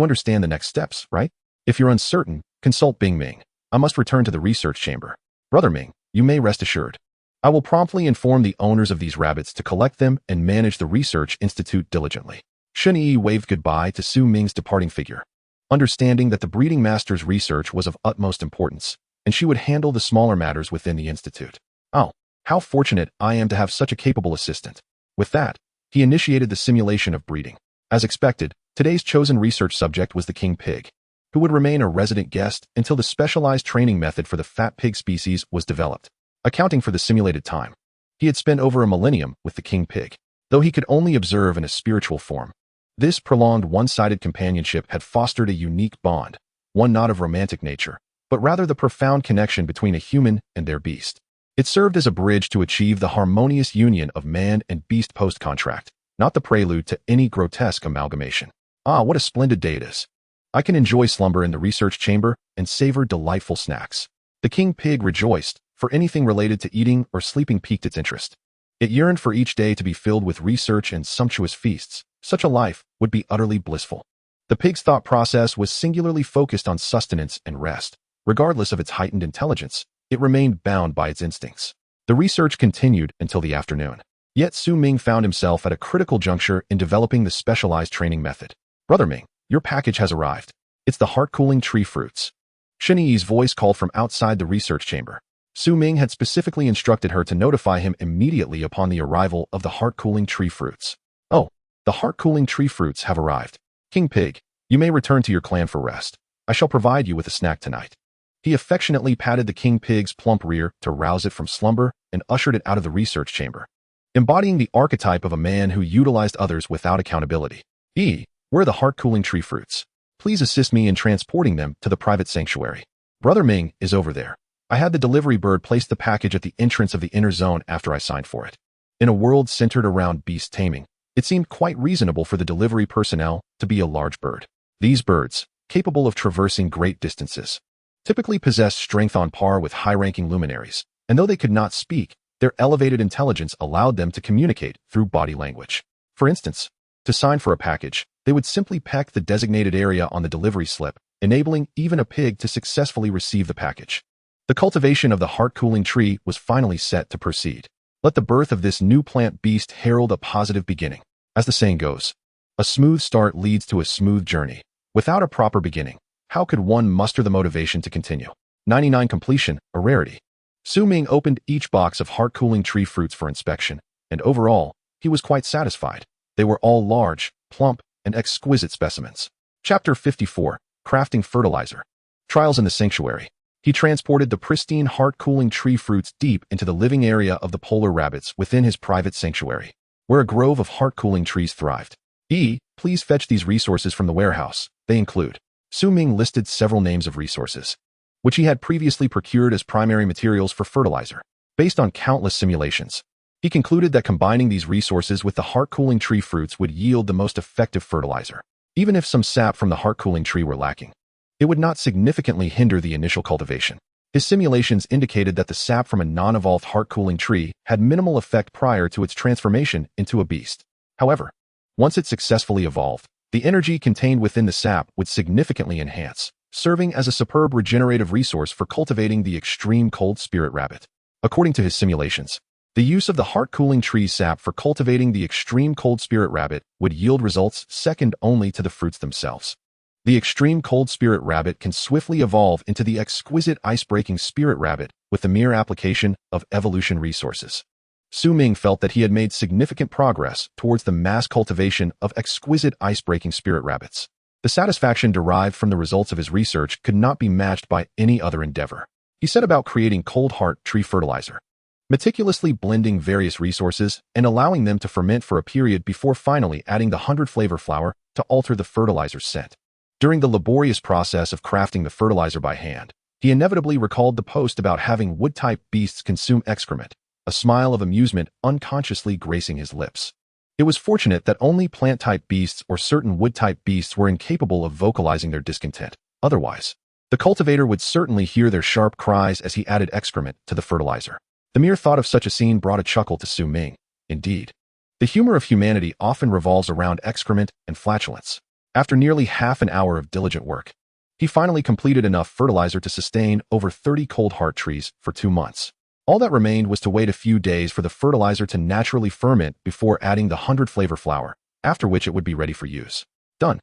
understand the next steps, right? If you're uncertain, consult Bing Ming. I must return to the research chamber. Brother Ming, you may rest assured. I will promptly inform the owners of these rabbits to collect them and manage the research institute diligently. Shen Yi waved goodbye to Su Ming's departing figure, understanding that the breeding master's research was of utmost importance, and she would handle the smaller matters within the institute. Oh, how fortunate I am to have such a capable assistant. With that, he initiated the simulation of breeding. As expected, today's chosen research subject was the king pig, who would remain a resident guest until the specialized training method for the fat pig species was developed. Accounting for the simulated time, he had spent over a millennium with the king pig, though he could only observe in a spiritual form. This prolonged one-sided companionship had fostered a unique bond, one not of romantic nature, but rather the profound connection between a human and their beast. It served as a bridge to achieve the harmonious union of man and beast post-contract, not the prelude to any grotesque amalgamation. Ah, what a splendid day it is. I can enjoy slumber in the research chamber and savor delightful snacks. The king pig rejoiced, for anything related to eating or sleeping piqued its interest. It yearned for each day to be filled with research and sumptuous feasts. Such a life would be utterly blissful. The pig's thought process was singularly focused on sustenance and rest. Regardless of its heightened intelligence, it remained bound by its instincts. The research continued until the afternoon. Yet Su Ming found himself at a critical juncture in developing the specialized training method. Brother Ming, your package has arrived. It's the heart-cooling tree fruits. Shen Yi's voice called from outside the research chamber. Su Ming had specifically instructed her to notify him immediately upon the arrival of the heart-cooling tree fruits. Oh, the heart-cooling tree fruits have arrived. King Pig, you may return to your clan for rest. I shall provide you with a snack tonight. He affectionately patted the king pig's plump rear to rouse it from slumber and ushered it out of the research chamber, embodying the archetype of a man who utilized others without accountability. Where are the heart-cooling tree fruits? Please assist me in transporting them to the private sanctuary. Brother Ming is over there. I had the delivery bird place the package at the entrance of the inner zone after I signed for it. In a world centered around beast taming, It seemed quite reasonable for the delivery personnel to be a large bird. These birds, capable of traversing great distances, typically possessed strength on par with high-ranking luminaries, and though they could not speak, their elevated intelligence allowed them to communicate through body language. For instance, to sign for a package, they would simply peck the designated area on the delivery slip, enabling even a pig to successfully receive the package. The cultivation of the heart-cooling tree was finally set to proceed. Let the birth of this new plant beast herald a positive beginning. As the saying goes, a smooth start leads to a smooth journey. Without a proper beginning, how could one muster the motivation to continue? 99 completion, a rarity. Ming opened each box of heart-cooling tree fruits for inspection, and overall, he was quite satisfied. They were all large, plump, and exquisite specimens. Chapter 54, Crafting Fertilizer. Trials in the Sanctuary. He transported the pristine heart-cooling tree fruits deep into the living area of the polar rabbits within his private sanctuary, where a grove of heart-cooling trees thrived. Please fetch these resources from the warehouse. They include. Ming listed several names of resources, which he had previously procured as primary materials for fertilizer. Based on countless simulations, he concluded that combining these resources with the heart-cooling tree fruits would yield the most effective fertilizer. Even if some sap from the heart-cooling tree were lacking, it would not significantly hinder the initial cultivation. His simulations indicated that the sap from a non-evolved heart-cooling tree had minimal effect prior to its transformation into a beast. However, once it successfully evolved, the energy contained within the sap would significantly enhance, serving as a superb regenerative resource for cultivating the extreme cold spirit rabbit. According to his simulations, the use of the heart-cooling tree sap for cultivating the extreme cold spirit rabbit would yield results second only to the fruits themselves. The extreme cold spirit rabbit can swiftly evolve into the exquisite ice-breaking spirit rabbit with the mere application of evolution resources. Ming felt that he had made significant progress towards the mass cultivation of exquisite ice-breaking spirit rabbits. The satisfaction derived from the results of his research could not be matched by any other endeavor. He set about creating cold heart tree fertilizer, meticulously blending various resources and allowing them to ferment for a period before finally adding the 100-flavor flour to alter the fertilizer's scent. During the laborious process of crafting the fertilizer by hand, he inevitably recalled the post about having wood-type beasts consume excrement, a smile of amusement unconsciously gracing his lips. It was fortunate that only plant-type beasts or certain wood-type beasts were incapable of vocalizing their discontent. Otherwise, the cultivator would certainly hear their sharp cries as he added excrement to the fertilizer. The mere thought of such a scene brought a chuckle to Ming. Indeed, the humor of humanity often revolves around excrement and flatulence. After nearly half an hour of diligent work, he finally completed enough fertilizer to sustain over 30 cold heart trees for 2 months. All that remained was to wait a few days for the fertilizer to naturally ferment before adding the 100-flavor flour, after which it would be ready for use. Done.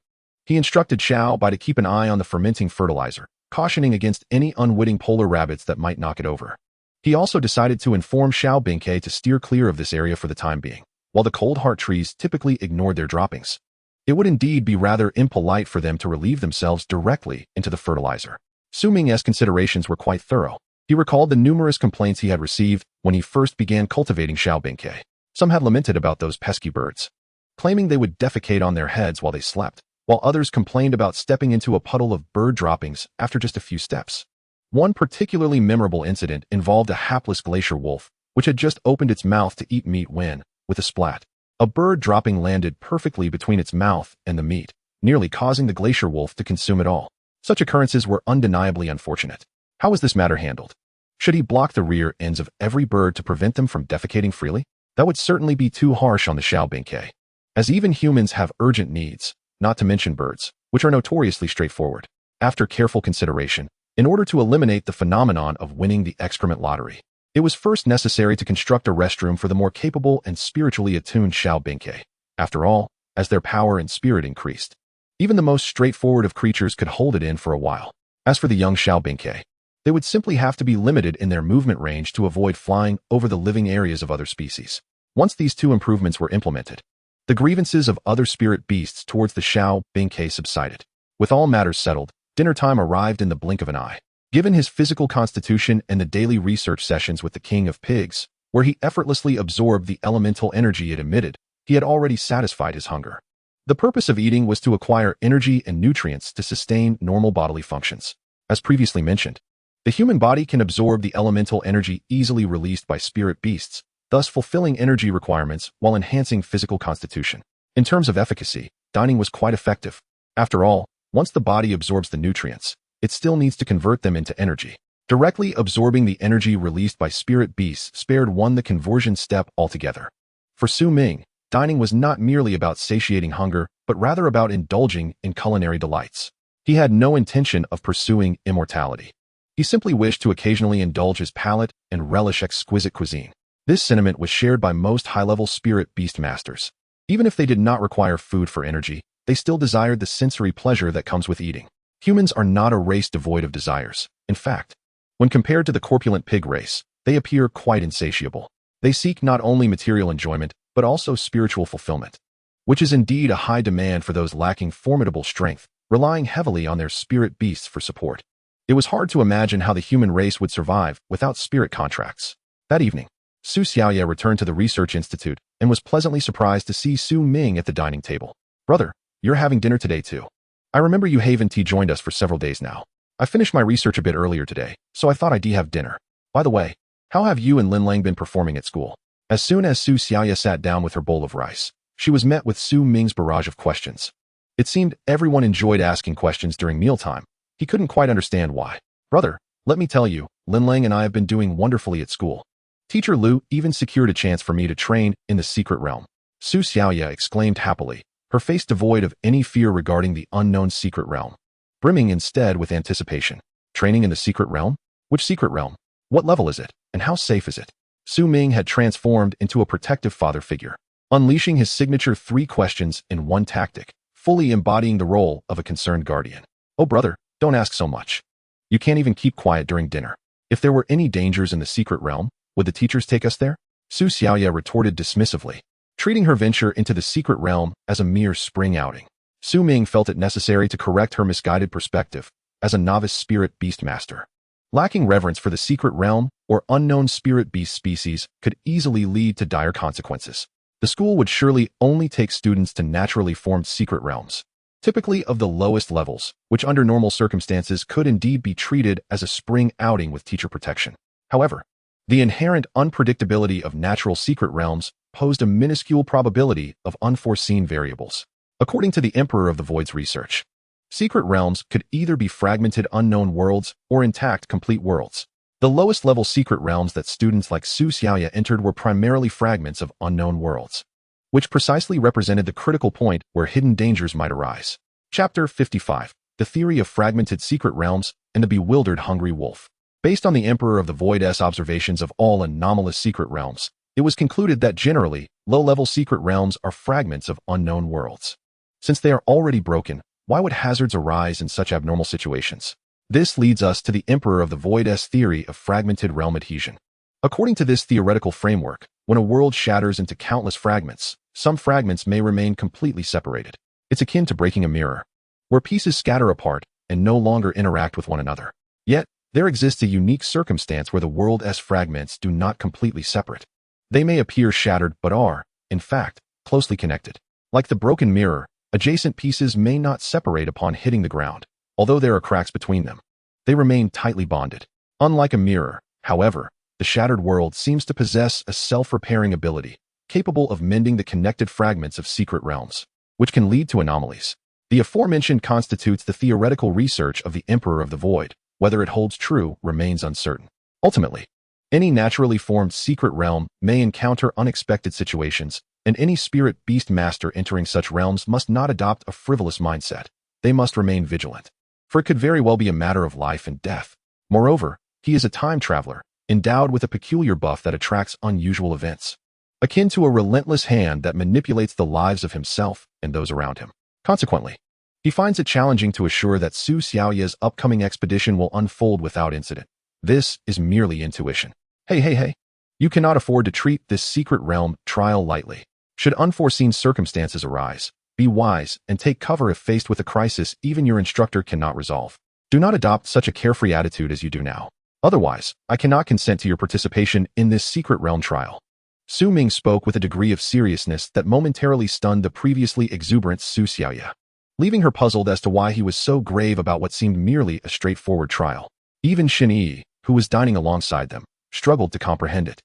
He instructed Bai to keep an eye on the fermenting fertilizer, cautioning against any unwitting polar rabbits that might knock it over. He also decided to inform Bai to steer clear of this area for the time being. While the cold heart trees typically ignored their droppings, it would indeed be rather impolite for them to relieve themselves directly into the fertilizer. Ming's considerations were quite thorough. He recalled the numerous complaints he had received when he first began cultivating Bai. Some had lamented about those pesky birds, claiming they would defecate on their heads while they slept, while others complained about stepping into a puddle of bird droppings after just a few steps. One particularly memorable incident involved a hapless glacier wolf, which had just opened its mouth to eat meat when, with a splat, a bird dropping landed perfectly between its mouth and the meat, nearly causing the glacier wolf to consume it all. Such occurrences were undeniably unfortunate. How was this matter handled? Should he block the rear ends of every bird to prevent them from defecating freely? That would certainly be too harsh on the Bai, as even humans have urgent needs, not to mention birds, which are notoriously straightforward. After careful consideration, in order to eliminate the phenomenon of winning the excrement lottery, it was first necessary to construct a restroom for the more capable and spiritually attuned Bai. After all, as their power and spirit increased, even the most straightforward of creatures could hold it in for a while. As for the young Bai, they would simply have to be limited in their movement range to avoid flying over the living areas of other species. Once these 2 improvements were implemented, the grievances of other spirit beasts towards the Bai subsided. With all matters settled, dinner time arrived in the blink of an eye. Given his physical constitution and the daily research sessions with the king of pigs, where he effortlessly absorbed the elemental energy it emitted, he had already satisfied his hunger. The purpose of eating was to acquire energy and nutrients to sustain normal bodily functions. As previously mentioned, the human body can absorb the elemental energy easily released by spirit beasts, thus fulfilling energy requirements while enhancing physical constitution. In terms of efficacy, dining was quite effective. After all, once the body absorbs the nutrients, it still needs to convert them into energy. Directly absorbing the energy released by spirit beasts spared one the conversion step altogether. For Su Ming, dining was not merely about satiating hunger, but rather about indulging in culinary delights. He had no intention of pursuing immortality. He simply wished to occasionally indulge his palate and relish exquisite cuisine. This sentiment was shared by most high-level spirit beast masters. Even if they did not require food for energy, they still desired the sensory pleasure that comes with eating. Humans are not a race devoid of desires. In fact, when compared to the corpulent pig race, they appear quite insatiable. They seek not only material enjoyment, but also spiritual fulfillment, which is indeed a high demand for those lacking formidable strength, relying heavily on their spirit beasts for support. It was hard to imagine how the human race would survive without spirit contracts. That evening, Su Xiaoye returned to the research institute and was pleasantly surprised to see Su Ming at the dining table. "Brother, you're having dinner today too. I remember you haven't joined us for several days now. I finished my research a bit earlier today, so I thought I'd have dinner. By the way, how have you and Lin Lang been performing at school?" As soon as Su Xiaoye sat down with her bowl of rice, she was met with Su Ming's barrage of questions. It seemed everyone enjoyed asking questions during mealtime. He couldn't quite understand why. "Brother, let me tell you, Lin Lang and I have been doing wonderfully at school. Teacher Lu even secured a chance for me to train in the secret realm." Su Xiaoye exclaimed happily, her face devoid of any fear regarding the unknown secret realm, brimming instead with anticipation. "Training in the secret realm? Which secret realm? What level is it, and how safe is it?" Su Ming had transformed into a protective father figure, unleashing his signature 3 questions in one tactic, fully embodying the role of a concerned guardian. "Oh brother, don't ask so much. You can't even keep quiet during dinner. If there were any dangers in the secret realm, would the teachers take us there?" Su Xiaoye retorted dismissively, treating her venture into the secret realm as a mere spring outing. Su Ming felt it necessary to correct her misguided perspective as a novice spirit beast master. Lacking reverence for the secret realm or unknown spirit beast species could easily lead to dire consequences. The school would surely only take students to naturally formed secret realms, typically of the lowest levels, which under normal circumstances could indeed be treated as a spring outing with teacher protection. However, the inherent unpredictability of natural secret realms posed a minuscule probability of unforeseen variables. According to the Emperor of the Void's research, secret realms could either be fragmented unknown worlds or intact complete worlds. The lowest level secret realms that students like Su Xiaoye entered were primarily fragments of unknown worlds, which precisely represented the critical point where hidden dangers might arise. Chapter 55. The Theory of Fragmented Secret Realms and the Bewildered Hungry Wolf. Based on the Emperor of the Void's observations of all anomalous secret realms, it was concluded that generally, low-level secret realms are fragments of unknown worlds. Since they are already broken, why would hazards arise in such abnormal situations? This leads us to the Emperor of the Void's theory of fragmented realm adhesion. According to this theoretical framework, when a world shatters into countless fragments, some fragments may remain completely separated. It's akin to breaking a mirror, where pieces scatter apart and no longer interact with one another. Yet, there exists a unique circumstance where the world's fragments do not completely separate. They may appear shattered but are, in fact, closely connected. Like the broken mirror, adjacent pieces may not separate upon hitting the ground, although there are cracks between them. They remain tightly bonded. Unlike a mirror, however, the shattered world seems to possess a self-repairing ability, capable of mending the connected fragments of secret realms, which can lead to anomalies. The aforementioned constitutes the theoretical research of the Emperor of the Void. Whether it holds true remains uncertain. Ultimately, any naturally formed secret realm may encounter unexpected situations, and any spirit beast master entering such realms must not adopt a frivolous mindset. They must remain vigilant, for it could very well be a matter of life and death. Moreover, he is a time traveler, endowed with a peculiar buff that attracts unusual events, akin to a relentless hand that manipulates the lives of himself and those around him. Consequently, he finds it challenging to assure that Su Xiaoye's upcoming expedition will unfold without incident. This is merely intuition. Hey. You cannot afford to treat this secret realm trial lightly. Should unforeseen circumstances arise, be wise and take cover if faced with a crisis even your instructor cannot resolve. Do not adopt such a carefree attitude as you do now. Otherwise, I cannot consent to your participation in this secret realm trial. Su Ming spoke with a degree of seriousness that momentarily stunned the previously exuberant Su Xiaoye, leaving her puzzled as to why he was so grave about what seemed merely a straightforward trial. Even Xin Yi, who was dining alongside them, struggled to comprehend it.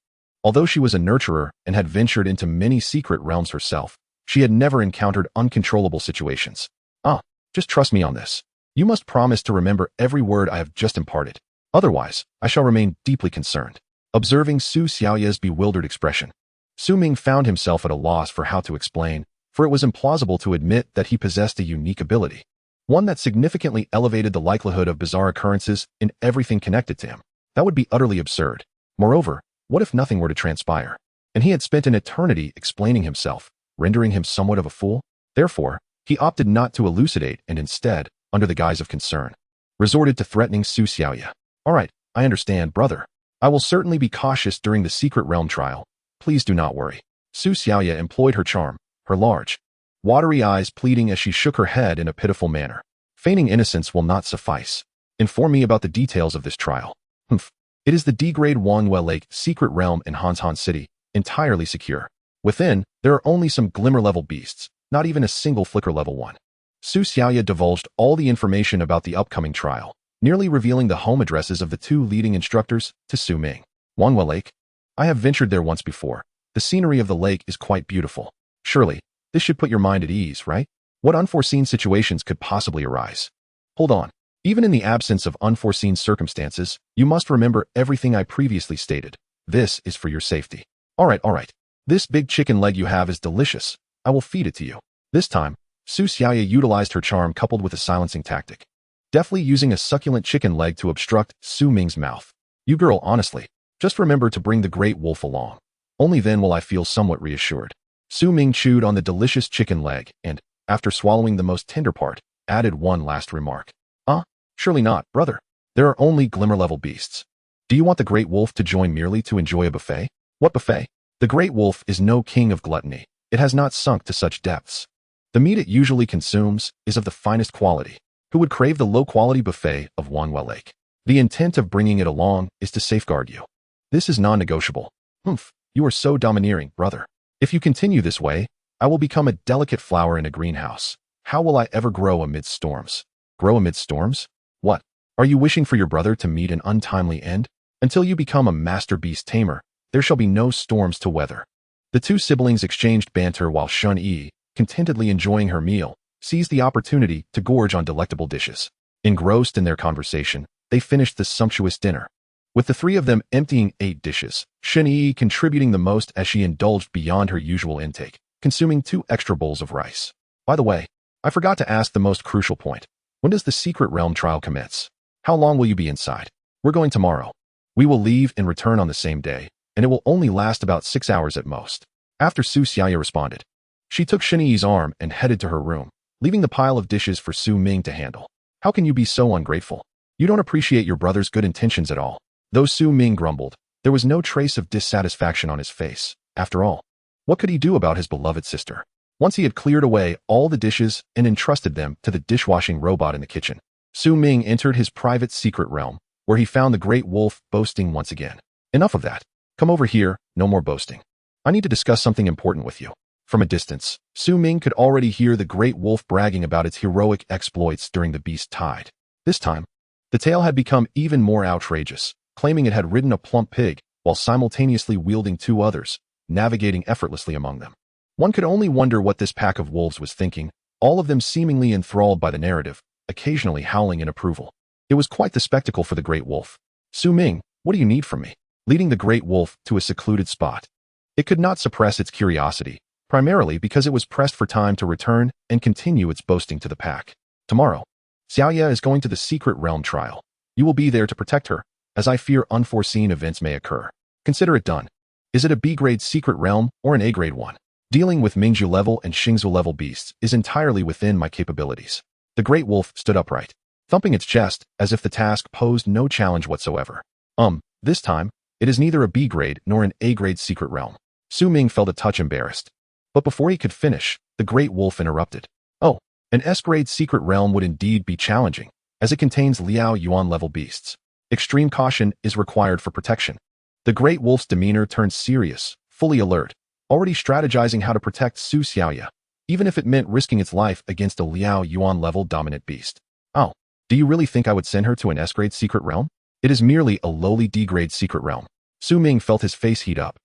Although she was a nurturer and had ventured into many secret realms herself, she had never encountered uncontrollable situations. Just trust me on this. You must promise to remember every word I have just imparted. Otherwise, I shall remain deeply concerned. Observing Su Xiaoya's bewildered expression, Su Ming found himself at a loss for how to explain, for it was implausible to admit that he possessed a unique ability, one that significantly elevated the likelihood of bizarre occurrences in everything connected to him. That would be utterly absurd. Moreover, what if nothing were to transpire, and he had spent an eternity explaining himself, rendering him somewhat of a fool? Therefore, he opted not to elucidate and instead, under the guise of concern, resorted to threatening Su Xiaoya. All right, I understand, brother. I will certainly be cautious during the secret realm trial. Please do not worry. Su Xiaoya employed her charm, her large, watery eyes pleading as she shook her head in a pitiful manner. Feigning innocence will not suffice. Inform me about the details of this trial. It is the D-grade Wanghua Lake secret realm in Hanhan City, entirely secure. Within, there are only some glimmer-level beasts, not even a single flicker level 1. Su Xiaoya divulged all the information about the upcoming trial, nearly revealing the home addresses of the two leading instructors to Su Ming. Wanghua Lake? I have ventured there once before. The scenery of the lake is quite beautiful. Surely, this should put your mind at ease, right? What unforeseen situations could possibly arise? Hold on. Even in the absence of unforeseen circumstances, you must remember everything I previously stated. This is for your safety. All right. This big chicken leg you have is delicious. I will feed it to you. This time, Su Xiaoya utilized her charm coupled with a silencing tactic, deftly using a succulent chicken leg to obstruct Su Ming's mouth. You girl, honestly, just remember to bring the great wolf along. Only then will I feel somewhat reassured. Su Ming chewed on the delicious chicken leg and, after swallowing the most tender part, added one last remark. Surely not, brother. There are only glimmer-level beasts. Do you want the great wolf to join merely to enjoy a buffet? What buffet? The great wolf is no king of gluttony. It has not sunk to such depths. The meat it usually consumes is of the finest quality. Who would crave the low-quality buffet of Wanghua Lake? The intent of bringing it along is to safeguard you. This is non-negotiable. You are so domineering, brother. If you continue this way, I will become a delicate flower in a greenhouse. How will I ever grow amidst storms? Grow amidst storms? What? Are you wishing for your brother to meet an untimely end? Until you become a master beast tamer, there shall be no storms to weather. The two siblings exchanged banter while Shun Yi, contentedly enjoying her meal, seized the opportunity to gorge on delectable dishes. Engrossed in their conversation, they finished the sumptuous dinner, with the three of them emptying 8 dishes, Shun Yi contributing the most as she indulged beyond her usual intake, consuming 2 extra bowls of rice. By the way, I forgot to ask the most crucial point. When does the secret realm trial commence? How long will you be inside? We're going tomorrow. We will leave and return on the same day, and it will only last about 6 hours at most. After Su Xiaoya responded, she took Shun Yi's arm and headed to her room, leaving the pile of dishes for Su Ming to handle. How can you be so ungrateful? You don't appreciate your brother's good intentions at all. Though Su Ming grumbled, there was no trace of dissatisfaction on his face. After all, what could he do about his beloved sister? Once he had cleared away all the dishes and entrusted them to the dishwashing robot in the kitchen, Su Ming entered his private secret realm, where he found the great wolf boasting once again. Enough of that. Come over here, no more boasting. I need to discuss something important with you. From a distance, Su Ming could already hear the great wolf bragging about its heroic exploits during the beast tide. This time, the tale had become even more outrageous, claiming it had ridden a plump pig while simultaneously wielding 2 others, navigating effortlessly among them. One could only wonder what this pack of wolves was thinking, all of them seemingly enthralled by the narrative, occasionally howling in approval. It was quite the spectacle for the great wolf. Su Ming, what do you need from me? Leading the great wolf to a secluded spot. It could not suppress its curiosity, primarily because it was pressed for time to return and continue its boasting to the pack. Tomorrow, Xiaoya is going to the secret realm trial. You will be there to protect her, as I fear unforeseen events may occur. Consider it done. Is it a B-grade secret realm or an A-grade one? Dealing with Mingzhu level and Xingzhu level beasts is entirely within my capabilities. The great wolf stood upright, thumping its chest as if the task posed no challenge whatsoever. This time, it is neither a B-grade nor an A-grade secret realm. Su Ming felt a touch embarrassed. But before he could finish, the great wolf interrupted. Oh, an S-grade secret realm would indeed be challenging, as it contains Liao Yuan level beasts. Extreme caution is required for protection. The great wolf's demeanor turned serious, fully alert, already strategizing how to protect Su Xiaoya, even if it meant risking its life against a Liao Yuan level dominant beast. Oh, do you really think I would send her to an S-grade secret realm? It is merely a lowly D-grade secret realm. Su Ming felt his face heat up,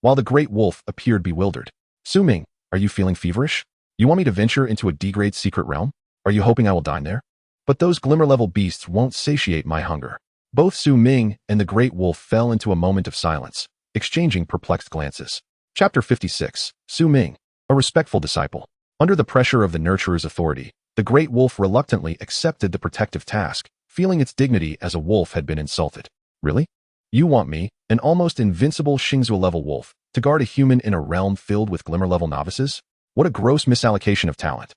while the great wolf appeared bewildered. Su Ming, are you feeling feverish? You want me to venture into a D-grade secret realm? Are you hoping I will dine there? But those glimmer-level beasts won't satiate my hunger. Both Su Ming and the great wolf fell into a moment of silence, exchanging perplexed glances. Chapter 56. Su Ming, a respectful disciple. Under the pressure of the nurturer's authority, the great wolf reluctantly accepted the protective task, feeling its dignity as a wolf had been insulted. Really? You want me, an almost invincible Xingzhou-level wolf, to guard a human in a realm filled with glimmer-level novices? What a gross misallocation of talent.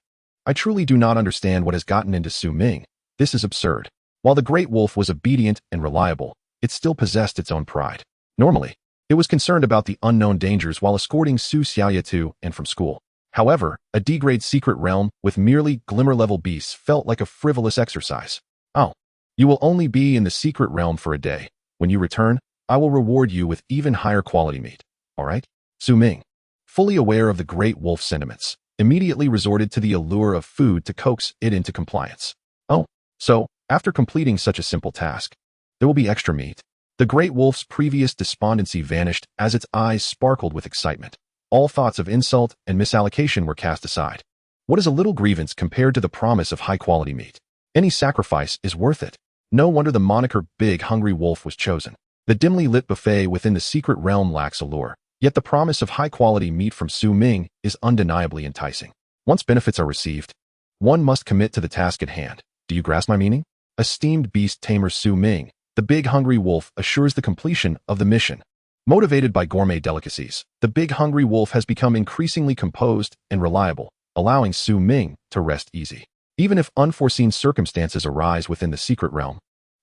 I truly do not understand what has gotten into Su Ming. This is absurd. While the great wolf was obedient and reliable, it still possessed its own pride. Normally, it was concerned about the unknown dangers while escorting Su Xiaoya to and from school. However, a D-grade secret realm with merely glimmer-level beasts felt like a frivolous exercise. Oh, you will only be in the secret realm for a day. When you return, I will reward you with even higher quality meat. All right? Su Ming, fully aware of the great wolf's sentiments, immediately resorted to the allure of food to coax it into compliance. Oh, so, after completing such a simple task, there will be extra meat. The great wolf's previous despondency vanished as its eyes sparkled with excitement. All thoughts of insult and misallocation were cast aside. What is a little grievance compared to the promise of high-quality meat? Any sacrifice is worth it. No wonder the moniker Big Hungry Wolf was chosen. The dimly lit buffet within the secret realm lacks allure, yet the promise of high-quality meat from Su Ming is undeniably enticing. Once benefits are received, one must commit to the task at hand. Do you grasp my meaning? Esteemed beast tamer Su Ming, the Big Hungry Wolf assures the completion of the mission. Motivated by gourmet delicacies, the Big Hungry Wolf has become increasingly composed and reliable, allowing Su Ming to rest easy. Even if unforeseen circumstances arise within the secret realm,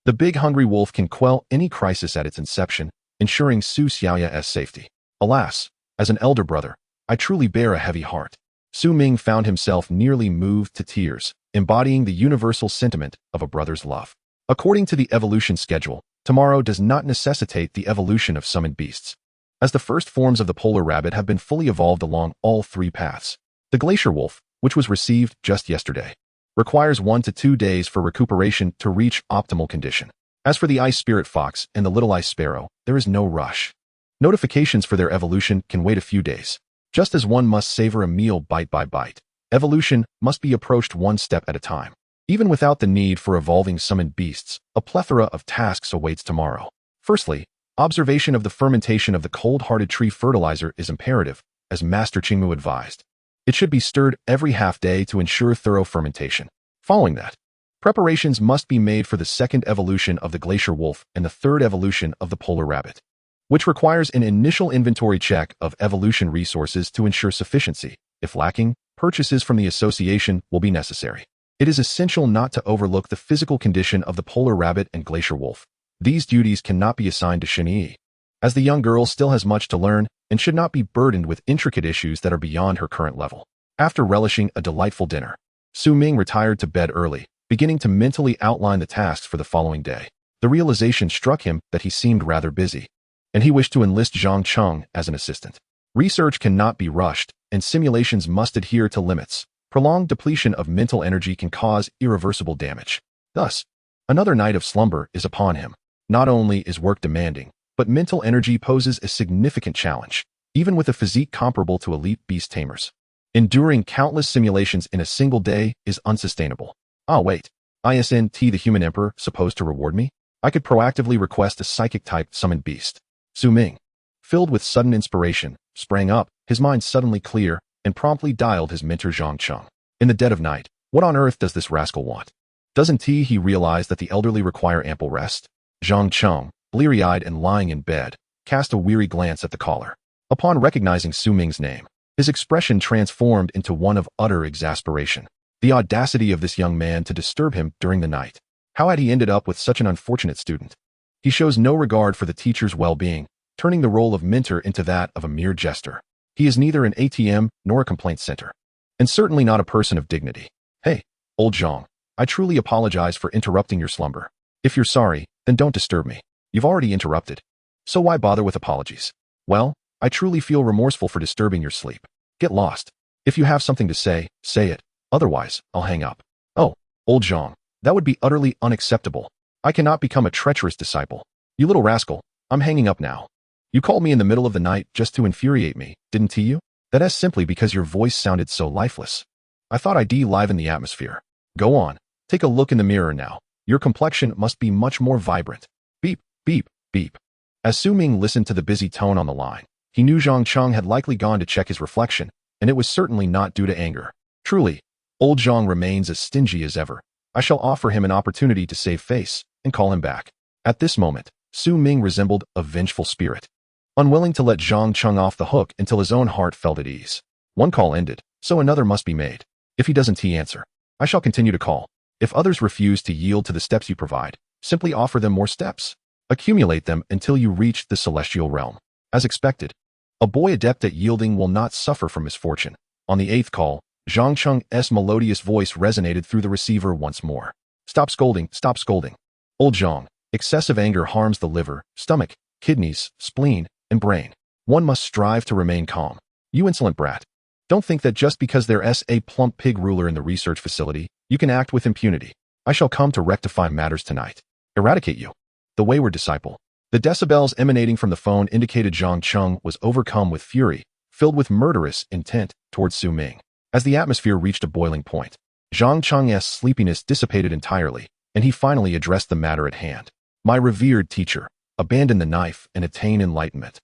the Big Hungry Wolf can quell any crisis at its inception, ensuring Su Xiaoya's safety. Alas, as an elder brother, I truly bear a heavy heart. Su Ming found himself nearly moved to tears, embodying the universal sentiment of a brother's love. According to the evolution schedule, tomorrow does not necessitate the evolution of summoned beasts, as the first forms of the polar rabbit have been fully evolved along all three paths. The glacier wolf, which was received just yesterday, requires 1 to 2 days for recuperation to reach optimal condition. As for the ice spirit fox and the little ice sparrow, there is no rush. Notifications for their evolution can wait a few days. Just as one must savor a meal bite by bite, evolution must be approached one step at a time. Even without the need for evolving summoned beasts, a plethora of tasks awaits tomorrow. Firstly, observation of the fermentation of the cold-hearted tree fertilizer is imperative, as Master Qingmu advised. It should be stirred every half-day to ensure thorough fermentation. Following that, preparations must be made for the second evolution of the glacier wolf and the third evolution of the polar rabbit, which requires an initial inventory check of evolution resources to ensure sufficiency. If lacking, purchases from the association will be necessary. It is essential not to overlook the physical condition of the polar rabbit and glacier wolf. These duties cannot be assigned to Xinyi, as the young girl still has much to learn and should not be burdened with intricate issues that are beyond her current level. After relishing a delightful dinner, Su Ming retired to bed early, beginning to mentally outline the tasks for the following day. The realization struck him that he seemed rather busy, and he wished to enlist Zhang Cheng as an assistant. Research cannot be rushed, and simulations must adhere to limits. Prolonged depletion of mental energy can cause irreversible damage. Thus, another night of slumber is upon him. Not only is work demanding, but mental energy poses a significant challenge, even with a physique comparable to elite beast tamers. Enduring countless simulations in a single day is unsustainable. Ah, wait. Isn't the human emperor supposed to reward me? I could proactively request a psychic-type summoned beast. Su Ming, filled with sudden inspiration, sprang up, his mind suddenly clear, and promptly dialed his mentor Zhang Cheng. In the dead of night, what on earth does this rascal want? Doesn't he realize that the elderly require ample rest? Zhang Cheng, bleary-eyed and lying in bed, cast a weary glance at the caller. Upon recognizing Su Ming's name, his expression transformed into one of utter exasperation. The audacity of this young man to disturb him during the night. How had he ended up with such an unfortunate student? He shows no regard for the teacher's well-being, turning the role of mentor into that of a mere jester. He is neither an ATM nor a complaint center, and certainly not a person of dignity. Hey, old Zhang, I truly apologize for interrupting your slumber. If you're sorry, then don't disturb me. You've already interrupted, so why bother with apologies? Well, I truly feel remorseful for disturbing your sleep. Get lost. If you have something to say, say it. Otherwise, I'll hang up. Oh, old Zhang, that would be utterly unacceptable. I cannot become a treacherous disciple. You little rascal, I'm hanging up now. You called me in the middle of the night just to infuriate me, didn't you? That's simply because your voice sounded so lifeless. I thought I'd liven the atmosphere. Go on, take a look in the mirror now. Your complexion must be much more vibrant. Beep, beep, beep. As Su Ming listened to the busy tone on the line, he knew Zhang Cheng had likely gone to check his reflection, and it was certainly not due to anger. Truly, old Zhang remains as stingy as ever. I shall offer him an opportunity to save face and call him back. At this moment, Su Ming resembled a vengeful spirit, unwilling to let Zhang Cheng off the hook until his own heart felt at ease. One call ended, so another must be made. If he doesn't answer, I shall continue to call. If others refuse to yield to the steps you provide, simply offer them more steps. Accumulate them until you reach the celestial realm. As expected, a boy adept at yielding will not suffer from misfortune. On the 8th call, Zhang Cheng's melodious voice resonated through the receiver once more. Stop scolding, stop scolding. Old Zhang, excessive anger harms the liver, stomach, kidneys, spleen, and brain. One must strive to remain calm. You insolent brat. Don't think that just because there's a plump pig ruler in the research facility, you can act with impunity. I shall come to rectify matters tonight. Eradicate you. The wayward disciple. The decibels emanating from the phone indicated Zhang Cheng was overcome with fury, filled with murderous intent towards Su Ming. As the atmosphere reached a boiling point, Zhang Cheng's sleepiness dissipated entirely, and he finally addressed the matter at hand. My revered teacher, abandon the knife and attain enlightenment.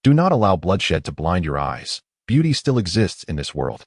Do not allow bloodshed to blind your eyes. Beauty still exists in this world.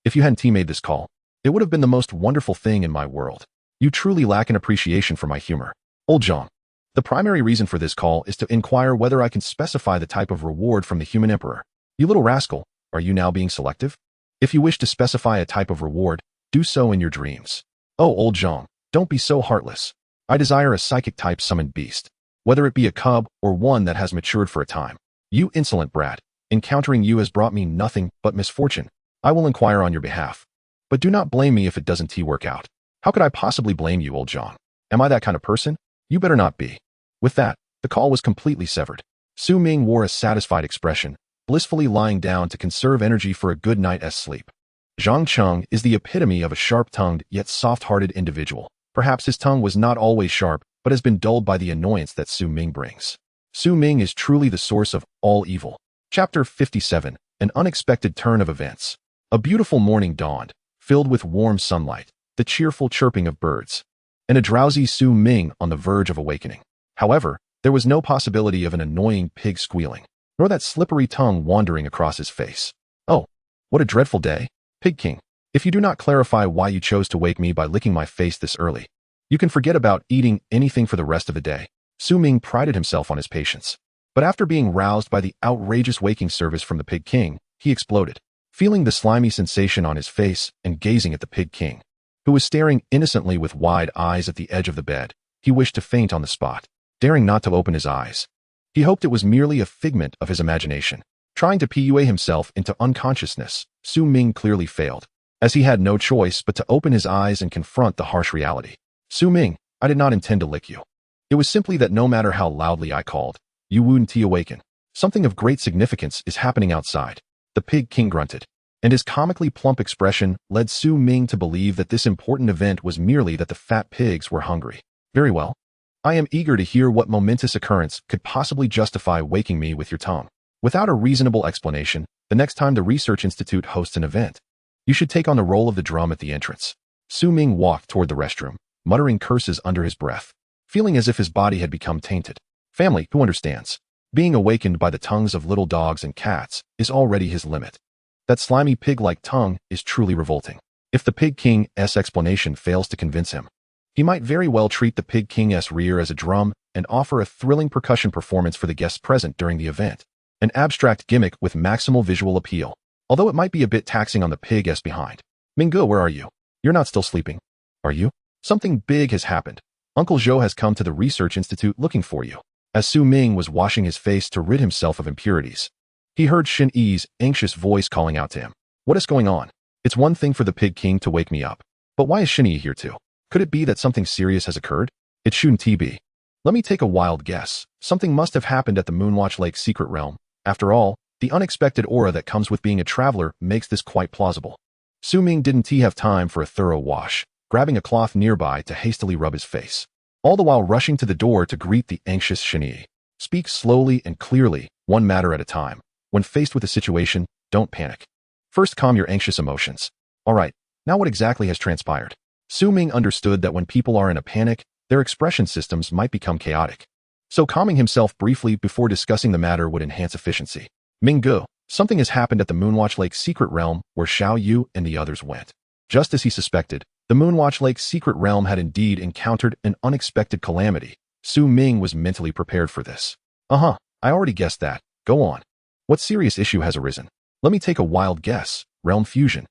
If you hadn't made this call, it would have been the most wonderful thing in my world. You truly lack an appreciation for my humor. Old Zhang. The primary reason for this call is to inquire whether I can specify the type of reward from the human emperor. You little rascal, are you now being selective? If you wish to specify a type of reward, do so in your dreams. Oh, old Zhang, don't be so heartless. I desire a psychic-type summoned beast, whether it be a cub or one that has matured for a time. You insolent brat. Encountering you has brought me nothing but misfortune. I will inquire on your behalf. But do not blame me if it doesn't work out. How could I possibly blame you, old Zhang? Am I that kind of person? You better not be. With that, the call was completely severed. Su Ming wore a satisfied expression, blissfully lying down to conserve energy for a good night's sleep. Zhang Cheng is the epitome of a sharp-tongued yet soft-hearted individual. Perhaps his tongue was not always sharp, but has been dulled by the annoyance that Su Ming brings. Su Ming is truly the source of all evil. Chapter 57, An Unexpected Turn of Events. A beautiful morning dawned, filled with warm sunlight, the cheerful chirping of birds, and a drowsy Su Ming on the verge of awakening. However, there was no possibility of an annoying pig squealing, nor that slippery tongue wandering across his face. Oh, what a dreadful day, Pig King. If you do not clarify why you chose to wake me by licking my face this early, you can forget about eating anything for the rest of the day. Su Ming prided himself on his patience. But after being roused by the outrageous waking service from the Pig King, he exploded, feeling the slimy sensation on his face and gazing at the Pig King, who was staring innocently with wide eyes at the edge of the bed. He wished to faint on the spot, daring not to open his eyes. He hoped it was merely a figment of his imagination. Trying to PUA himself into unconsciousness, Su Ming clearly failed, as he had no choice but to open his eyes and confront the harsh reality. Su Ming, I did not intend to lick you. It was simply that no matter how loudly I called, you wouldn't awaken. Something of great significance is happening outside. The Pig King grunted, and his comically plump expression led Su Ming to believe that this important event was merely that the fat pigs were hungry. Very well. I am eager to hear what momentous occurrence could possibly justify waking me with your tongue. Without a reasonable explanation, the next time the Research Institute hosts an event, you should take on the role of the drum at the entrance. Su Ming walked toward the restroom, muttering curses under his breath, feeling as if his body had become tainted. Family, who understands? Being awakened by the tongues of little dogs and cats is already his limit. That slimy pig-like tongue is truly revolting. If the Pig King's explanation fails to convince him, he might very well treat the Pig King's rear as a drum and offer a thrilling percussion performance for the guests present during the event. An abstract gimmick with maximal visual appeal, although it might be a bit taxing on the pig's behind. Ming, where are you? You're not still sleeping, are you? Something big has happened. Uncle Zhou has come to the Research Institute looking for you. As Su Ming was washing his face to rid himself of impurities, he heard Shen Yi's anxious voice calling out to him. What is going on? It's one thing for the Pig King to wake me up, but why is Shen Yi here too? Could it be that something serious has occurred? It shouldn't be. Let me take a wild guess. Something must have happened at the Moonwatch Lake secret realm. After all, the unexpected aura that comes with being a traveler makes this quite plausible. Su Ming didn't have time for a thorough wash, grabbing a cloth nearby to hastily rub his face, all the while rushing to the door to greet the anxious Shen Yi. Speak slowly and clearly, one matter at a time. When faced with a situation, don't panic. First, calm your anxious emotions. Alright, now what exactly has transpired? Ming understood that when people are in a panic, their expression systems might become chaotic. So calming himself briefly before discussing the matter would enhance efficiency. Ming, something has happened at the Moonwatch Lake's secret realm where Xiao Yu and the others went. Just as he suspected, the Moonwatch Lake's secret realm had indeed encountered an unexpected calamity. Ming was mentally prepared for this. I already guessed that. Go on. What serious issue has arisen? Let me take a wild guess. Realm fusion.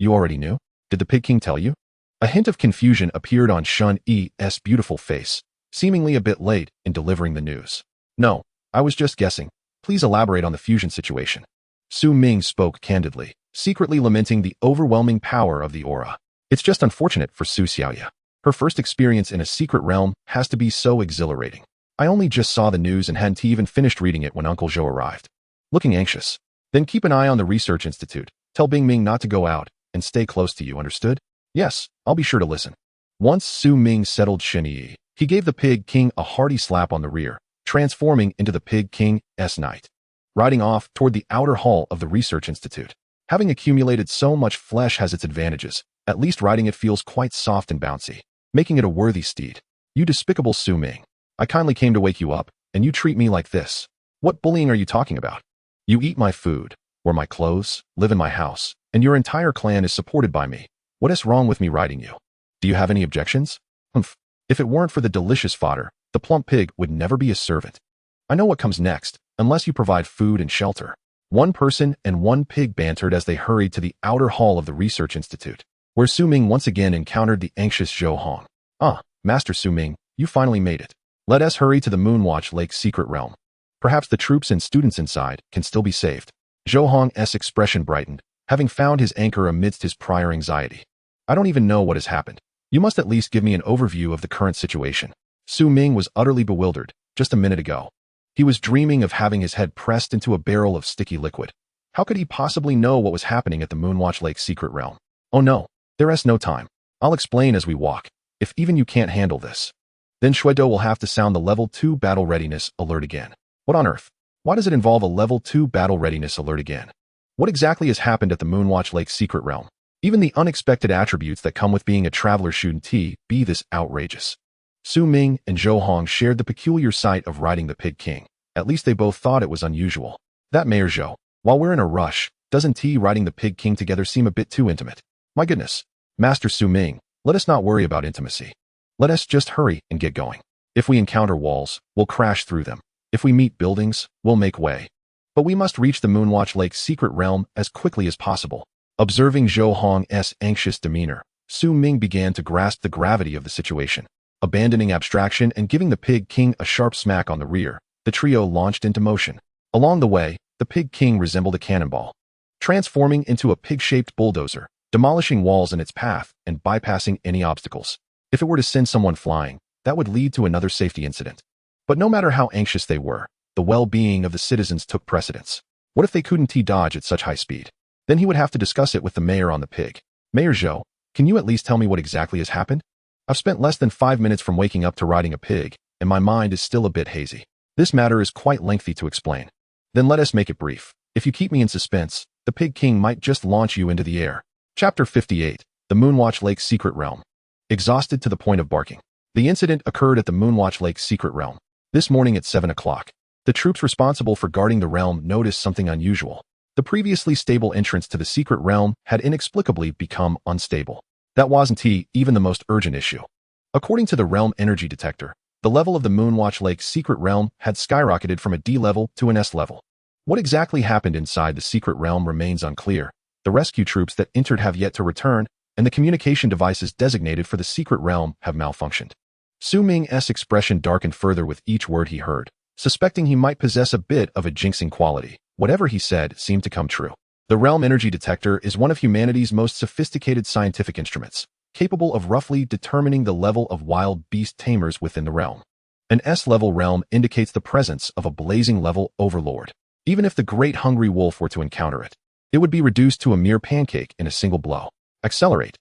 You already knew? Did the Pig King tell you? A hint of confusion appeared on Shun Yi's beautiful face, seemingly a bit late in delivering the news. No, I was just guessing. Please elaborate on the fusion situation. Ming spoke candidly, secretly lamenting the overwhelming power of the aura. It's just unfortunate for Su Xiaoya. Her first experience in a secret realm has to be so exhilarating. I only just saw the news and hadn't even finished reading it when Uncle Zhou arrived. Looking anxious. Then keep an eye on the research institute. Tell Bing Ming not to go out and stay close to you, understood? Yes, I'll be sure to listen. Once Ming settled Shen Yi, he gave the Pig King a hearty slap on the rear, transforming into the Pig King's knight. Riding off toward the outer hall of the research institute. Having accumulated so much flesh has its advantages. At least riding it feels quite soft and bouncy, making it a worthy steed. You despicable Ming. I kindly came to wake you up, and you treat me like this. What bullying are you talking about? You eat my food, wear my clothes, live in my house, and your entire clan is supported by me. What is wrong with me riding you? Do you have any objections? If it weren't for the delicious fodder, the plump pig would never be a servant. I know what comes next, unless you provide food and shelter. One person and one pig bantered as they hurried to the outer hall of the research institute, where Ming once again encountered the anxious Zhou Hong. Master Ming, you finally made it. Let us hurry to the Moonwatch Lake's secret realm. Perhaps the troops and students inside can still be saved. Zhou Hong's expression brightened, having found his anchor amidst his prior anxiety. I don't even know what has happened. You must at least give me an overview of the current situation. Ming was utterly bewildered just a minute ago. He was dreaming of having his head pressed into a barrel of sticky liquid. How could he possibly know what was happening at the Moonwatch Lake's secret realm? Oh no, there is no time. I'll explain as we walk. If even you can't handle this, then Shuido will have to sound the level 2 battle readiness alert again. What on earth? Why does it involve a level 2 battle readiness alert again? What exactly has happened at the Moonwatch Lake's secret realm? Even the unexpected attributes that come with being a traveler shouldn't be this outrageous. Ming and Zhou Hong shared the peculiar sight of riding the Pig King. At least they both thought it was unusual. That Mayor Zhou, while we're in a rush, doesn't riding the Pig King together seem a bit too intimate? My goodness. Master Ming, let us not worry about intimacy. Let us just hurry and get going. If we encounter walls, we'll crash through them. If we meet buildings, we'll make way. But we must reach the Moonwatch Lake's secret realm as quickly as possible. Observing Zhou Hong's anxious demeanor, Ming began to grasp the gravity of the situation. Abandoning abstraction and giving the Pig King a sharp smack on the rear, the trio launched into motion. Along the way, the Pig King resembled a cannonball, transforming into a pig-shaped bulldozer, demolishing walls in its path and bypassing any obstacles. If it were to send someone flying, that would lead to another safety incident. But no matter how anxious they were, the well-being of the citizens took precedence. What if they couldn't dodge at such high speed? Then he would have to discuss it with the mayor on the pig. Mayor Zhou, can you at least tell me what exactly has happened? I've spent less than 5 minutes from waking up to riding a pig, and my mind is still a bit hazy. This matter is quite lengthy to explain. Then let us make it brief. If you keep me in suspense, the Pig King might just launch you into the air. Chapter 58, The Moonwatch Lake's Secret Realm. Exhausted to the point of barking. The incident occurred at the Moonwatch Lake's secret realm. This morning at 7 o'clock. The troops responsible for guarding the realm noticed something unusual. The previously stable entrance to the secret realm had inexplicably become unstable. That wasn't even the most urgent issue. According to the realm energy detector, the level of the Moonwatch Lake's secret realm had skyrocketed from a D level to an S level. What exactly happened inside the secret realm remains unclear. The rescue troops that entered have yet to return, and the communication devices designated for the secret realm have malfunctioned. Ming's expression darkened further with each word he heard, suspecting he might possess a bit of a jinxing quality. Whatever he said seemed to come true. The realm energy detector is one of humanity's most sophisticated scientific instruments, capable of roughly determining the level of wild beast tamers within the realm. An S-level realm indicates the presence of a blazing level overlord. Even if the great hungry wolf were to encounter it, it would be reduced to a mere pancake in a single blow. Accelerate,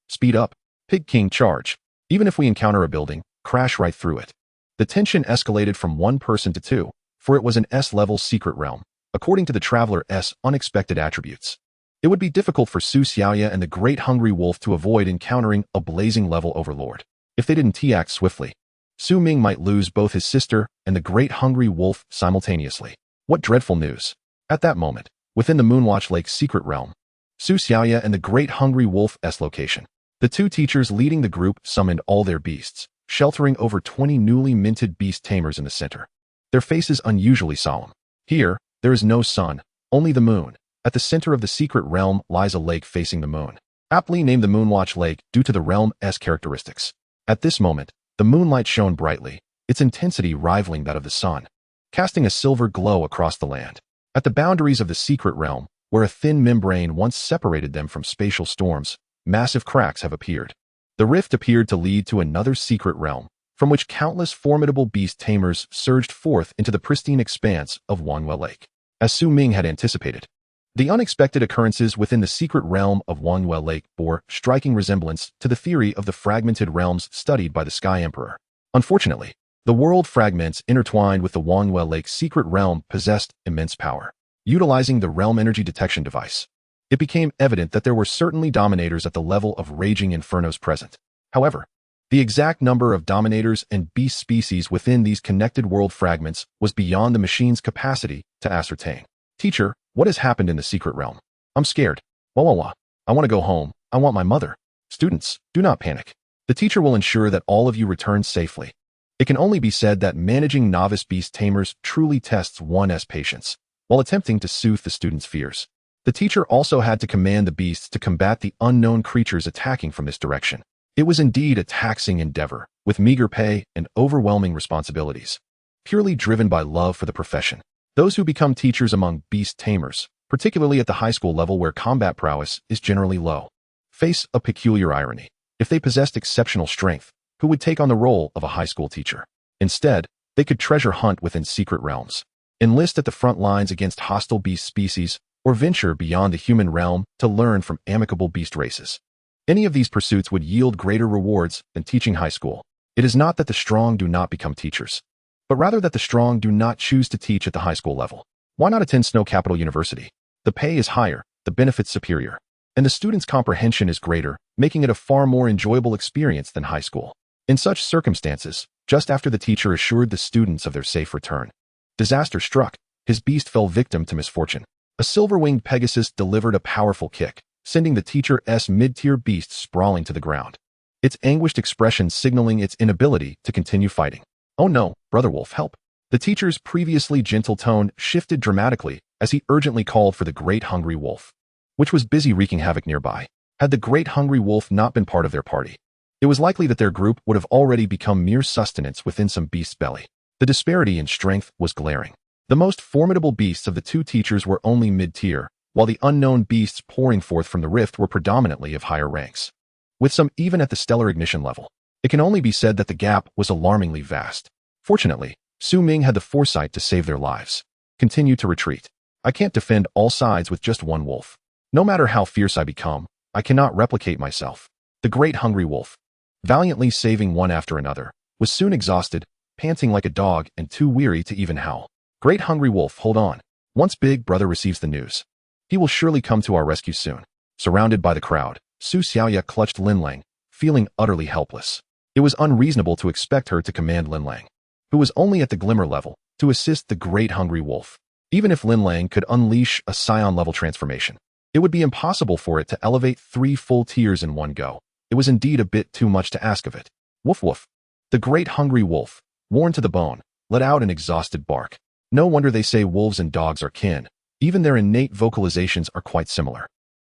speed up, Pig King charge. Even if we encounter a building, crash right through it. The tension escalated from one person to two, for it was an S-level secret realm, according to the Traveler's unexpected attributes. It would be difficult for Su Xiaoya and the Great Hungry Wolf to avoid encountering a blazing level overlord. If they didn't act swiftly, Su Ming might lose both his sister and the Great Hungry Wolf simultaneously. What dreadful news! At that moment, within the Moonwatch Lake's secret realm, Su Xiaoya and the Great Hungry Wolf's location, the two teachers leading the group summoned all their beasts, sheltering over 20 newly minted beast tamers in the center. Their faces unusually solemn. Here, there is no sun, only the moon. At the center of the secret realm lies a lake facing the moon, aptly named the Moonwatch Lake due to the realm's characteristics. At this moment, the moonlight shone brightly, its intensity rivaling that of the sun, casting a silver glow across the land. At the boundaries of the secret realm, where a thin membrane once separated them from spatial storms, massive cracks have appeared. The rift appeared to lead to another secret realm, from which countless formidable beast tamers surged forth into the pristine expanse of Wanhua Lake. As Su Ming had anticipated, the unexpected occurrences within the secret realm of Wanhua Lake bore striking resemblance to the theory of the fragmented realms studied by the Sky Emperor. Unfortunately, the world fragments intertwined with the Wanhua Lake secret realm possessed immense power. Utilizing the realm energy detection device, it became evident that there were certainly dominators at the level of raging infernos present. However, the exact number of dominators and beast species within these connected world fragments was beyond the machine's capacity to ascertain. Teacher, what has happened in the secret realm? I'm scared. Wah. I want to go home. I want my mother. Students, do not panic. The teacher will ensure that all of you return safely. It can only be said that managing novice beast tamers truly tests one's patience, while attempting to soothe the students' fears. The teacher also had to command the beasts to combat the unknown creatures attacking from this direction. It was indeed a taxing endeavor, with meager pay and overwhelming responsibilities, purely driven by love for the profession. Those who become teachers among beast tamers, particularly at the high school level where combat prowess is generally low, face a peculiar irony. If they possessed exceptional strength, who would take on the role of a high school teacher? Instead, they could treasure hunt within secret realms, enlist at the front lines against hostile beast species, or venture beyond the human realm to learn from amicable beast races. Any of these pursuits would yield greater rewards than teaching high school. It is not that the strong do not become teachers, but rather that the strong do not choose to teach at the high school level. Why not attend Snow Capital University? The pay is higher, the benefits superior, and the student's comprehension is greater, making it a far more enjoyable experience than high school. In such circumstances, just after the teacher assured the students of their safe return, disaster struck. His beast fell victim to misfortune. A silver-winged Pegasus delivered a powerful kick, sending the teacher's mid-tier beast sprawling to the ground, its anguished expression signaling its inability to continue fighting. Oh no, Brother Wolf, help! The teacher's previously gentle tone shifted dramatically as he urgently called for the Great Hungry Wolf, which was busy wreaking havoc nearby. Had the Great Hungry Wolf not been part of their party, it was likely that their group would have already become mere sustenance within some beast's belly. The disparity in strength was glaring. The most formidable beasts of the two teachers were only mid-tier, while the unknown beasts pouring forth from the rift were predominantly of higher ranks, with some even at the stellar ignition level. It can only be said that the gap was alarmingly vast. Fortunately, Su Ming had the foresight to save their lives. Continue to retreat. I can't defend all sides with just one wolf. No matter how fierce I become, I cannot replicate myself. The Great Hungry Wolf, valiantly saving one after another, was soon exhausted, panting like a dog and too weary to even howl. Great Hungry Wolf, hold on. Once Big Brother receives the news, he will surely come to our rescue soon. Surrounded by the crowd, Su Xiaoya clutched Linlang, feeling utterly helpless. It was unreasonable to expect her to command Linlang, who was only at the glimmer level, to assist the Great Hungry Wolf. Even if Linlang could unleash a Scion-level transformation, it would be impossible for it to elevate 3 full tiers in one go. It was indeed a bit too much to ask of it. Woof woof. The Great Hungry Wolf, worn to the bone, let out an exhausted bark. No wonder they say wolves and dogs are kin. Even their innate vocalizations are quite similar.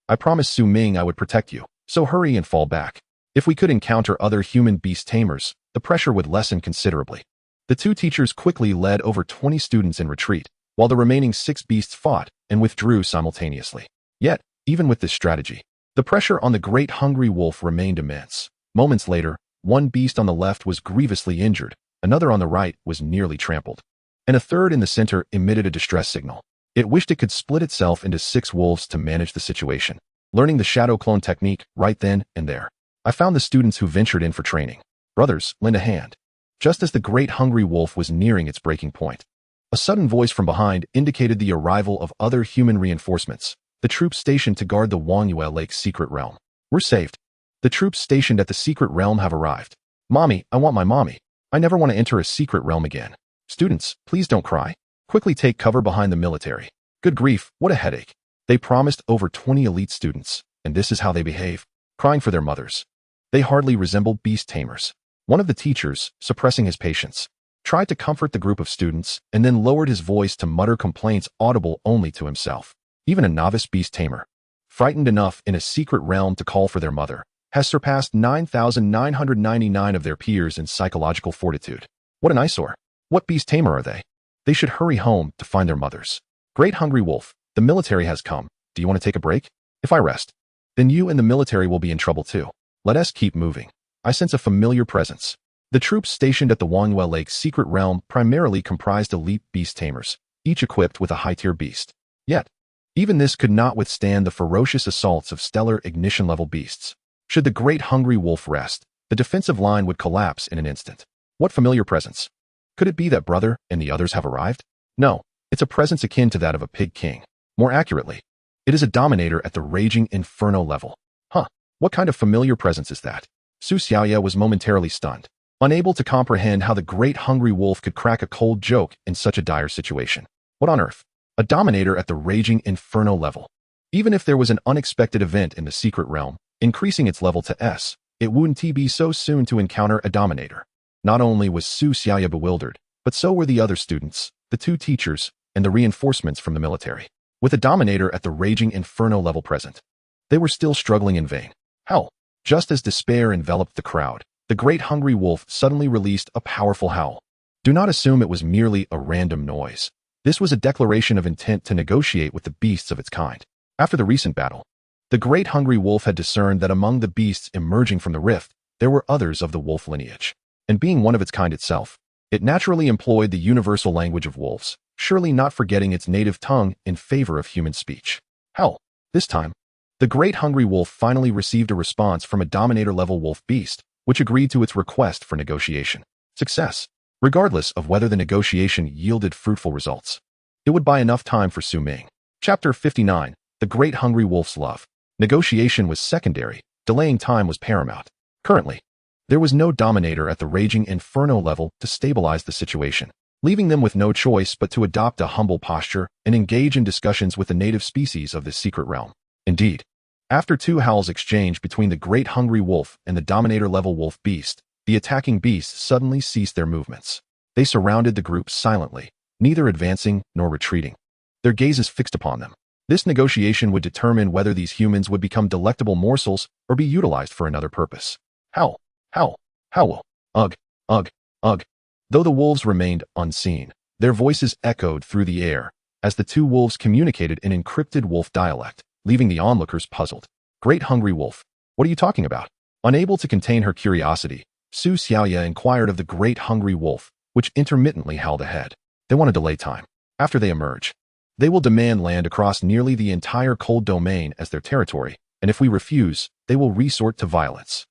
I promised Su Ming I would protect you, so hurry and fall back. If we could encounter other human beast tamers, the pressure would lessen considerably. The two teachers quickly led over 20 students in retreat, while the remaining 6 beasts fought and withdrew simultaneously. Yet, even with this strategy, the pressure on the Great Hungry Wolf remained immense. Moments later, one beast on the left was grievously injured, another on the right was nearly trampled, and a third in the center emitted a distress signal. It wished it could split itself into 6 wolves to manage the situation. Learning the shadow clone technique right then and there, I found the students who ventured in for training. Brothers, lend a hand. just as the great hungry wolf was nearing its breaking point. A sudden voice from behind indicated the arrival of other human reinforcements, the troops stationed to guard the Wangyue Lake's secret realm. We're saved. The troops stationed at the secret realm have arrived. Mommy, I want my mommy. I never want to enter a secret realm again. Students, please don't cry. Quickly take cover behind the military. Good grief, what a headache. They promised over 20 elite students, and this is how they behave, crying for their mothers. They hardly resemble beast tamers. One of the teachers, suppressing his patience, tried to comfort the group of students and then lowered his voice to mutter complaints audible only to himself. Even a novice beast tamer, frightened enough in a secret realm to call for their mother, has surpassed 9,999 of their peers in psychological fortitude. What an eyesore. What beast tamer are they? They should hurry home to find their mothers. Great hungry wolf, the military has come. Do you want to take a break? If I rest, then you and the military will be in trouble too. Let us keep moving. I sense a familiar presence. The troops stationed at the Wangyue Lake's secret realm primarily comprised elite beast tamers, each equipped with a high-tier beast. Yet, even this could not withstand the ferocious assaults of stellar ignition-level beasts. Should the great hungry wolf rest, the defensive line would collapse in an instant. What familiar presence? Could it be that brother and the others have arrived? No, it's a presence akin to that of a pig king. More accurately, it is a dominator at the raging inferno level. Huh, what kind of familiar presence is that? Su Xiaoya was momentarily stunned, unable to comprehend how the great hungry wolf could crack a cold joke in such a dire situation. What on earth? A dominator at the raging inferno level. Even if there was an unexpected event in the secret realm, increasing its level to S, it wouldn't be so soon to encounter a dominator. Not only was Su Xiaoya bewildered, but so were the other students, the two teachers, and the reinforcements from the military. With a dominator at the raging inferno level present, they were still struggling in vain. Hell, just as despair enveloped the crowd, the great hungry wolf suddenly released a powerful howl. Do not assume it was merely a random noise. This was a declaration of intent to negotiate with the beasts of its kind. After the recent battle, the great hungry wolf had discerned that among the beasts emerging from the rift, there were others of the wolf lineage. And being one of its kind itself, it naturally employed the universal language of wolves, surely not forgetting its native tongue in favor of human speech. Hell, this time, the great hungry wolf finally received a response from a dominator-level wolf beast, which agreed to its request for negotiation. Success. Regardless of whether the negotiation yielded fruitful results, it would buy enough time for Su Ming. Chapter 59. The Great Hungry Wolf's Love. Negotiation was secondary, delaying time was paramount. Currently, there was no dominator at the raging inferno level to stabilize the situation, leaving them with no choice but to adopt a humble posture and engage in discussions with the native species of this secret realm. Indeed, after two howls exchanged between the great hungry wolf and the dominator-level wolf beast, the attacking beasts suddenly ceased their movements. They surrounded the group silently, neither advancing nor retreating, their gazes fixed upon them. This negotiation would determine whether these humans would become delectable morsels or be utilized for another purpose. Howl, howl, howl, ugh, ugh, ugh. Though the wolves remained unseen, their voices echoed through the air as the two wolves communicated in encrypted wolf dialect, leaving the onlookers puzzled. Great hungry wolf, what are you talking about? Unable to contain her curiosity, Su Xiaoya inquired of the great hungry wolf, which intermittently howled ahead. They want to delay time. After they emerge, they will demand land across nearly the entire cold domain as their territory, and if we refuse, they will resort to violence.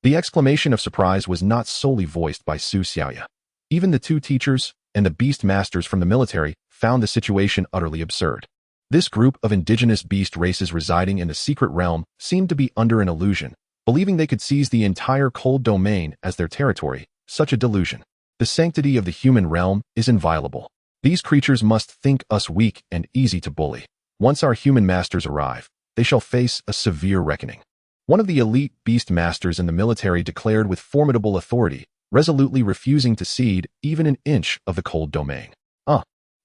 The exclamation of surprise was not solely voiced by Su Xiaoya. Even the two teachers and the beast masters from the military found the situation utterly absurd. This group of indigenous beast races residing in the secret realm seemed to be under an illusion, believing they could seize the entire cold domain as their territory. Such a delusion. The sanctity of the human realm is inviolable. These creatures must think us weak and easy to bully. Once our human masters arrive, they shall face a severe reckoning. One of the elite beast masters in the military declared with formidable authority, resolutely refusing to cede even an inch of the cold domain.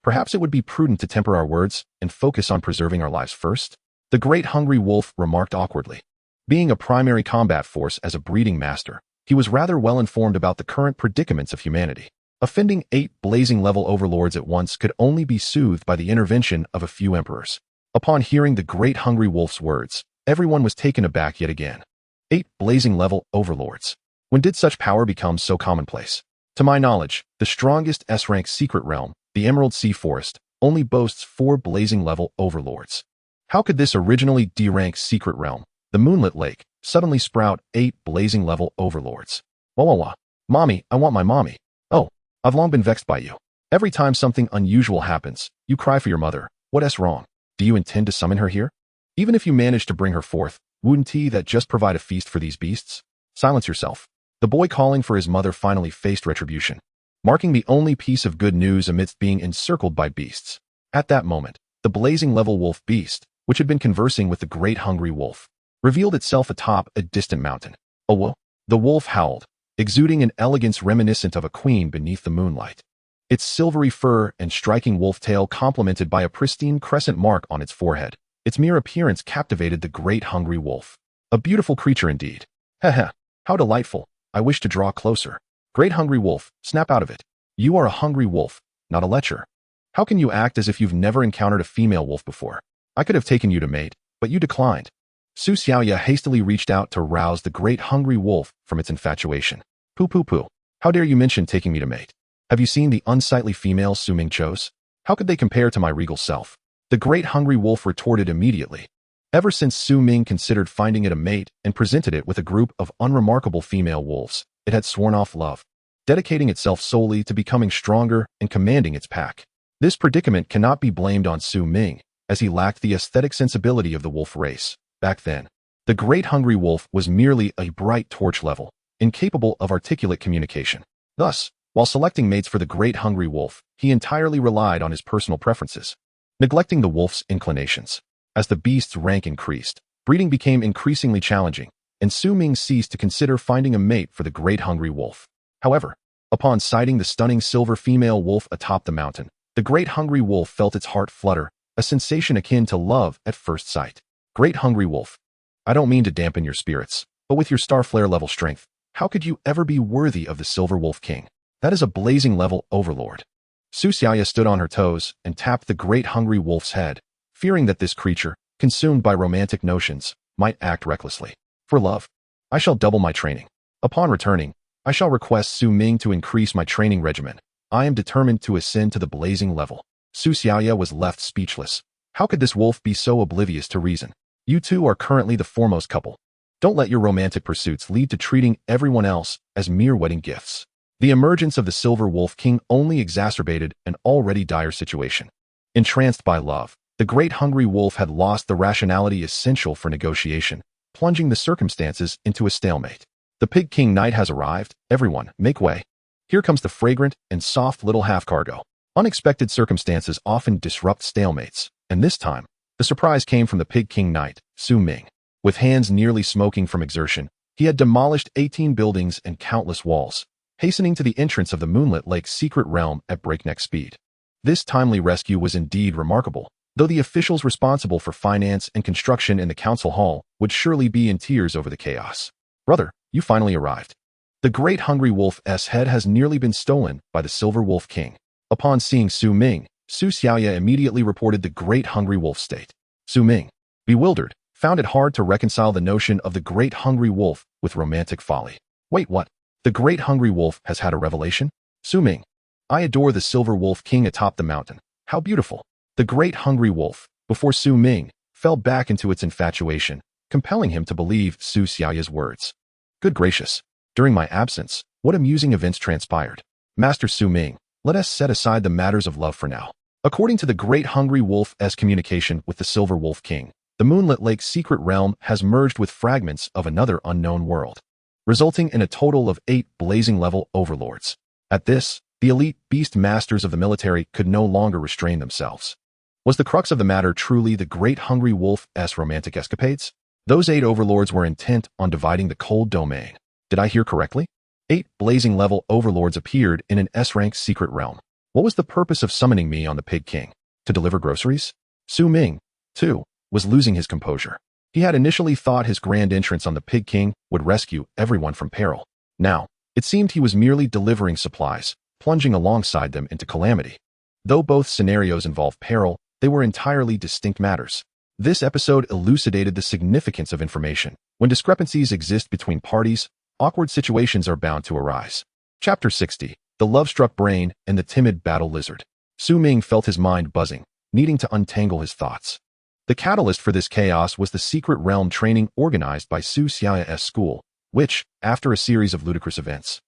Perhaps it would be prudent to temper our words and focus on preserving our lives first, the great hungry wolf remarked awkwardly. Being a primary combat force as a breeding master, he was rather well informed about the current predicaments of humanity. Offending 8 blazing-level overlords at once could only be soothed by the intervention of a few emperors. Upon hearing the great hungry wolf's words, everyone was taken aback yet again. 8 blazing-level overlords. When did such power become so commonplace? To my knowledge, the strongest S-rank secret realm, the Emerald Sea Forest, only boasts 4 blazing-level overlords. How could this originally D-rank secret realm, the Moonlit Lake, suddenly sprout 8 blazing-level overlords? Wah wah wah. Mommy, I want my mommy. Oh, I've long been vexed by you. Every time something unusual happens, you cry for your mother. What's wrong? Do you intend to summon her here? Even if you manage to bring her forth, wouldn't he that just provide a feast for these beasts? Silence yourself. The boy calling for his mother finally faced retribution, marking the only piece of good news amidst being encircled by beasts. At that moment, the blazing level wolf beast, which had been conversing with the great hungry wolf, revealed itself atop a distant mountain. Oh, whoa! The wolf howled, exuding an elegance reminiscent of a queen beneath the moonlight. Its silvery fur and striking wolf tail complemented by a pristine crescent mark on its forehead. Its mere appearance captivated the great hungry wolf. A beautiful creature indeed. Heh, how delightful. I wish to draw closer. Great hungry wolf, snap out of it. You are a hungry wolf, not a lecher. How can you act as if you've never encountered a female wolf before? I could have taken you to mate, but you declined. Su Xiaoya hastily reached out to rouse the great hungry wolf from its infatuation. Pooh. How dare you mention taking me to mate? Have you seen the unsightly female Su Ming chose? How could they compare to my regal self? The great hungry wolf retorted immediately. Ever since Su Ming considered finding it a mate and presented it with a group of unremarkable female wolves, it had sworn off love, dedicating itself solely to becoming stronger and commanding its pack. This predicament cannot be blamed on Su Ming, as he lacked the aesthetic sensibility of the wolf race. Back then, the great hungry wolf was merely a bright torch level, incapable of articulate communication. Thus, while selecting mates for the great hungry wolf, he entirely relied on his personal preferences, neglecting the wolf's inclinations. As the beast's rank increased, breeding became increasingly challenging, and Su Ming ceased to consider finding a mate for the great hungry wolf. However, upon sighting the stunning silver female wolf atop the mountain, the great hungry wolf felt its heart flutter, a sensation akin to love at first sight. Great hungry wolf, I don't mean to dampen your spirits, but with your star flare level strength, how could you ever be worthy of the Silver Wolf King? That is a blazing level overlord. Su Xiaoya stood on her toes and tapped the great hungry wolf's head, fearing that this creature, consumed by romantic notions, might act recklessly. For love, I shall double my training. Upon returning, I shall request Su Ming to increase my training regimen. I am determined to ascend to the blazing level. Su Xiaoya was left speechless. How could this wolf be so oblivious to reason? You two are currently the foremost couple. Don't let your romantic pursuits lead to treating everyone else as mere wedding gifts. The emergence of the Silver Wolf King only exacerbated an already dire situation. Entranced by love, the great hungry wolf had lost the rationality essential for negotiation, plunging the circumstances into a stalemate. The Pig King Knight has arrived. Everyone, make way. Here comes the fragrant and soft little half-cargo. Unexpected circumstances often disrupt stalemates, and this time, the surprise came from the Pig King Knight, Su Ming. With hands nearly smoking from exertion, he had demolished 18 buildings and countless walls, hastening to the entrance of the Moonlit Lake's secret realm at breakneck speed. This timely rescue was indeed remarkable, though the officials responsible for finance and construction in the council hall would surely be in tears over the chaos. Brother, you finally arrived. The great hungry wolf's head has nearly been stolen by the Silver Wolf King. Upon seeing Su Ming, Su Xiaoya immediately reported the great hungry wolf's state. Su Ming, bewildered, found it hard to reconcile the notion of the great hungry wolf with romantic folly. Wait, what? The great hungry wolf has had a revelation? Su Ming, I adore the Silver Wolf King atop the mountain. How beautiful. The great hungry wolf, before Su Ming, fell back into its infatuation, compelling him to believe Su Xiaoya's words. Good gracious. During my absence, what amusing events transpired. Master Su Ming, let us set aside the matters of love for now. According to the great hungry wolf's communication with the Silver Wolf King, the Moonlit Lake's secret realm has merged with fragments of another unknown world, resulting in a total of 8 blazing level overlords. At this, the elite beast masters of the military could no longer restrain themselves. Was the crux of the matter truly the great hungry wolf's romantic escapades? Those 8 overlords were intent on dividing the cold domain. Did I hear correctly? 8 blazing level overlords appeared in an S-rank secret realm. What was the purpose of summoning me on the Pig King? To deliver groceries? Su Ming, too, was losing his composure. He had initially thought his grand entrance on the Pig King would rescue everyone from peril. Now, it seemed he was merely delivering supplies, plunging alongside them into calamity. Though both scenarios involved peril, they were entirely distinct matters. This episode elucidated the significance of information. When discrepancies exist between parties, awkward situations are bound to arise. Chapter 60, The Love-Struck Brain and the Timid Battle Lizard. Su Ming felt his mind buzzing, needing to untangle his thoughts. The catalyst for this chaos was the secret realm training organized by Su Xiaoya's school, which, after a series of ludicrous events,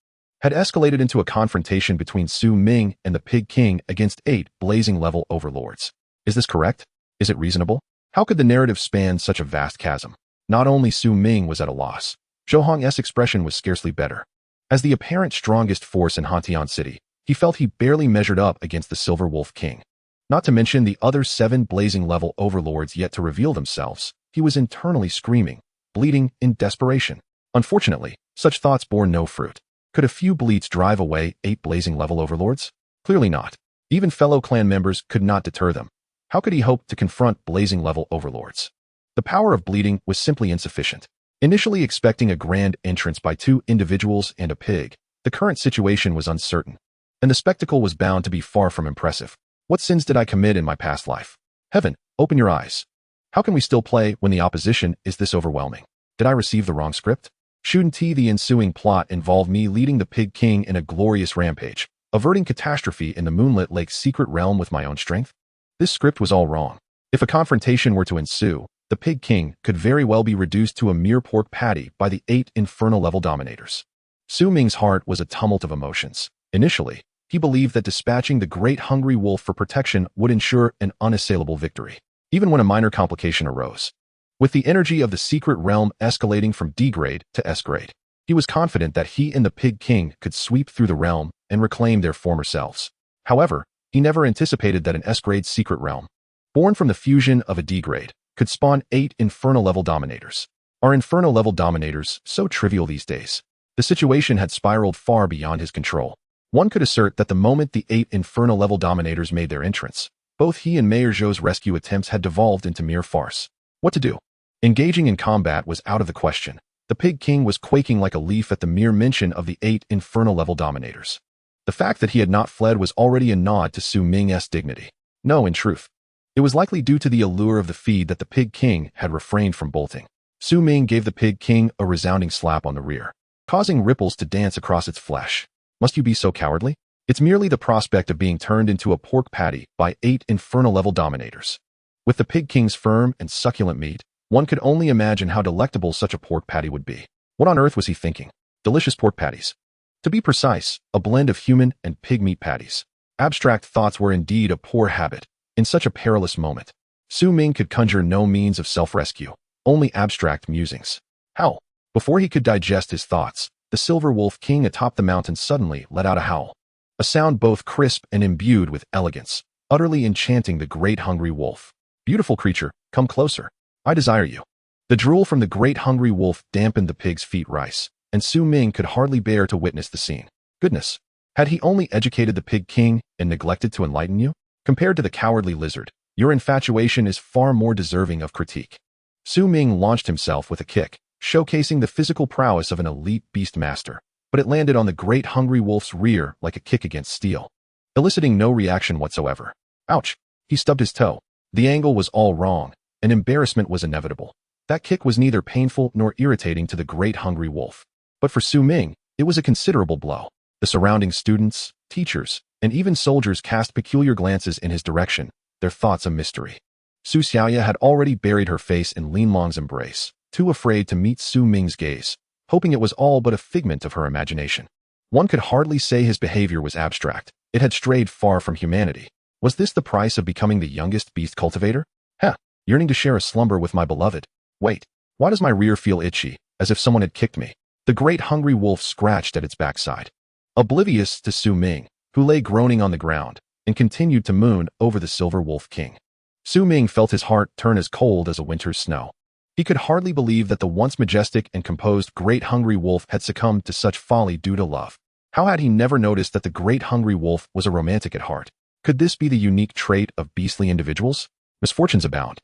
had escalated into a confrontation between Ming and the Pig King against 8 blazing-level overlords. Is this correct? Is it reasonable? How could the narrative span such a vast chasm? Not only Ming was at a loss. Zhou Hong's expression was scarcely better. As the apparent strongest force in Hantian City, he felt he barely measured up against the Silver Wolf King. Not to mention the other 7 blazing-level overlords yet to reveal themselves. He was internally screaming, bleeding in desperation. Unfortunately, such thoughts bore no fruit. Could a few bleats drive away 8 blazing-level overlords? Clearly not. Even fellow clan members could not deter them. How could he hope to confront blazing-level overlords? The power of bleeding was simply insufficient. Initially expecting a grand entrance by 2 individuals and a pig, the current situation was uncertain, and the spectacle was bound to be far from impressive. What sins did I commit in my past life? Heaven, open your eyes. How can we still play when the opposition is this overwhelming? Did I receive the wrong script? Shouldn't the ensuing plot involve me leading the Pig King in a glorious rampage, averting catastrophe in the Moonlit Lake's secret realm with my own strength? This script was all wrong. If a confrontation were to ensue, the Pig King could very well be reduced to a mere pork patty by the 8 infernal-level dominators. Ming's heart was a tumult of emotions. Initially, he believed that dispatching the great hungry wolf for protection would ensure an unassailable victory, even when a minor complication arose. With the energy of the secret realm escalating from D-grade to S-grade, he was confident that he and the Pig King could sweep through the realm and reclaim their former selves. However, he never anticipated that an S-grade secret realm, born from the fusion of a D-grade, could spawn 8 infernal-level dominators. Are infernal-level dominators so trivial these days? The situation had spiraled far beyond his control. One could assert that the moment the 8 infernal-level dominators made their entrance, both he and Mayor Zhou's rescue attempts had devolved into mere farce. What to do? Engaging in combat was out of the question. The Pig King was quaking like a leaf at the mere mention of the 8 infernal-level dominators. The fact that he had not fled was already a nod to Ming's dignity. No, in truth, it was likely due to the allure of the feed that the Pig King had refrained from bolting. Ming gave the Pig King a resounding slap on the rear, causing ripples to dance across its flesh. Must you be so cowardly? It's merely the prospect of being turned into a pork patty by 8 infernal-level dominators. With the Pig King's firm and succulent meat, one could only imagine how delectable such a pork patty would be. What on earth was he thinking? Delicious pork patties. To be precise, a blend of human and pig meat patties. Abstract thoughts were indeed a poor habit. In such a perilous moment, Ming could conjure no means of self-rescue, only abstract musings. How? Before he could digest his thoughts, the Silver Wolf King atop the mountain suddenly let out a howl. A sound both crisp and imbued with elegance, utterly enchanting the great hungry wolf. Beautiful creature, come closer. I desire you. The drool from the great hungry wolf dampened the pig's feet rice, and Ming could hardly bear to witness the scene. Goodness, had he only educated the Pig King and neglected to enlighten you? Compared to the cowardly lizard, your infatuation is far more deserving of critique. Ming launched himself with a kick, showcasing the physical prowess of an elite beast master, but it landed on the great hungry wolf's rear like a kick against steel, eliciting no reaction whatsoever. Ouch! He stubbed his toe. The angle was all wrong, and embarrassment was inevitable. That kick was neither painful nor irritating to the great hungry wolf. But for Ming, it was a considerable blow. The surrounding students, teachers, and even soldiers cast peculiar glances in his direction, their thoughts a mystery. Su Xiaoya had already buried her face in Lin Long's embrace, too afraid to meet Ming's gaze, hoping it was all but a figment of her imagination. One could hardly say his behavior was abstract. It had strayed far from humanity. Was this the price of becoming the youngest beast cultivator? Yearning to share a slumber with my beloved. Wait, why does my rear feel itchy, as if someone had kicked me? The great hungry wolf scratched at its backside. Oblivious to Ming, who lay groaning on the ground, and continued to moon over the Silver Wolf King. Ming felt his heart turn as cold as a winter's snow. He could hardly believe that the once majestic and composed great hungry wolf had succumbed to such folly due to love. How had he never noticed that the great hungry wolf was a romantic at heart? Could this be the unique trait of beastly individuals? Misfortunes abound.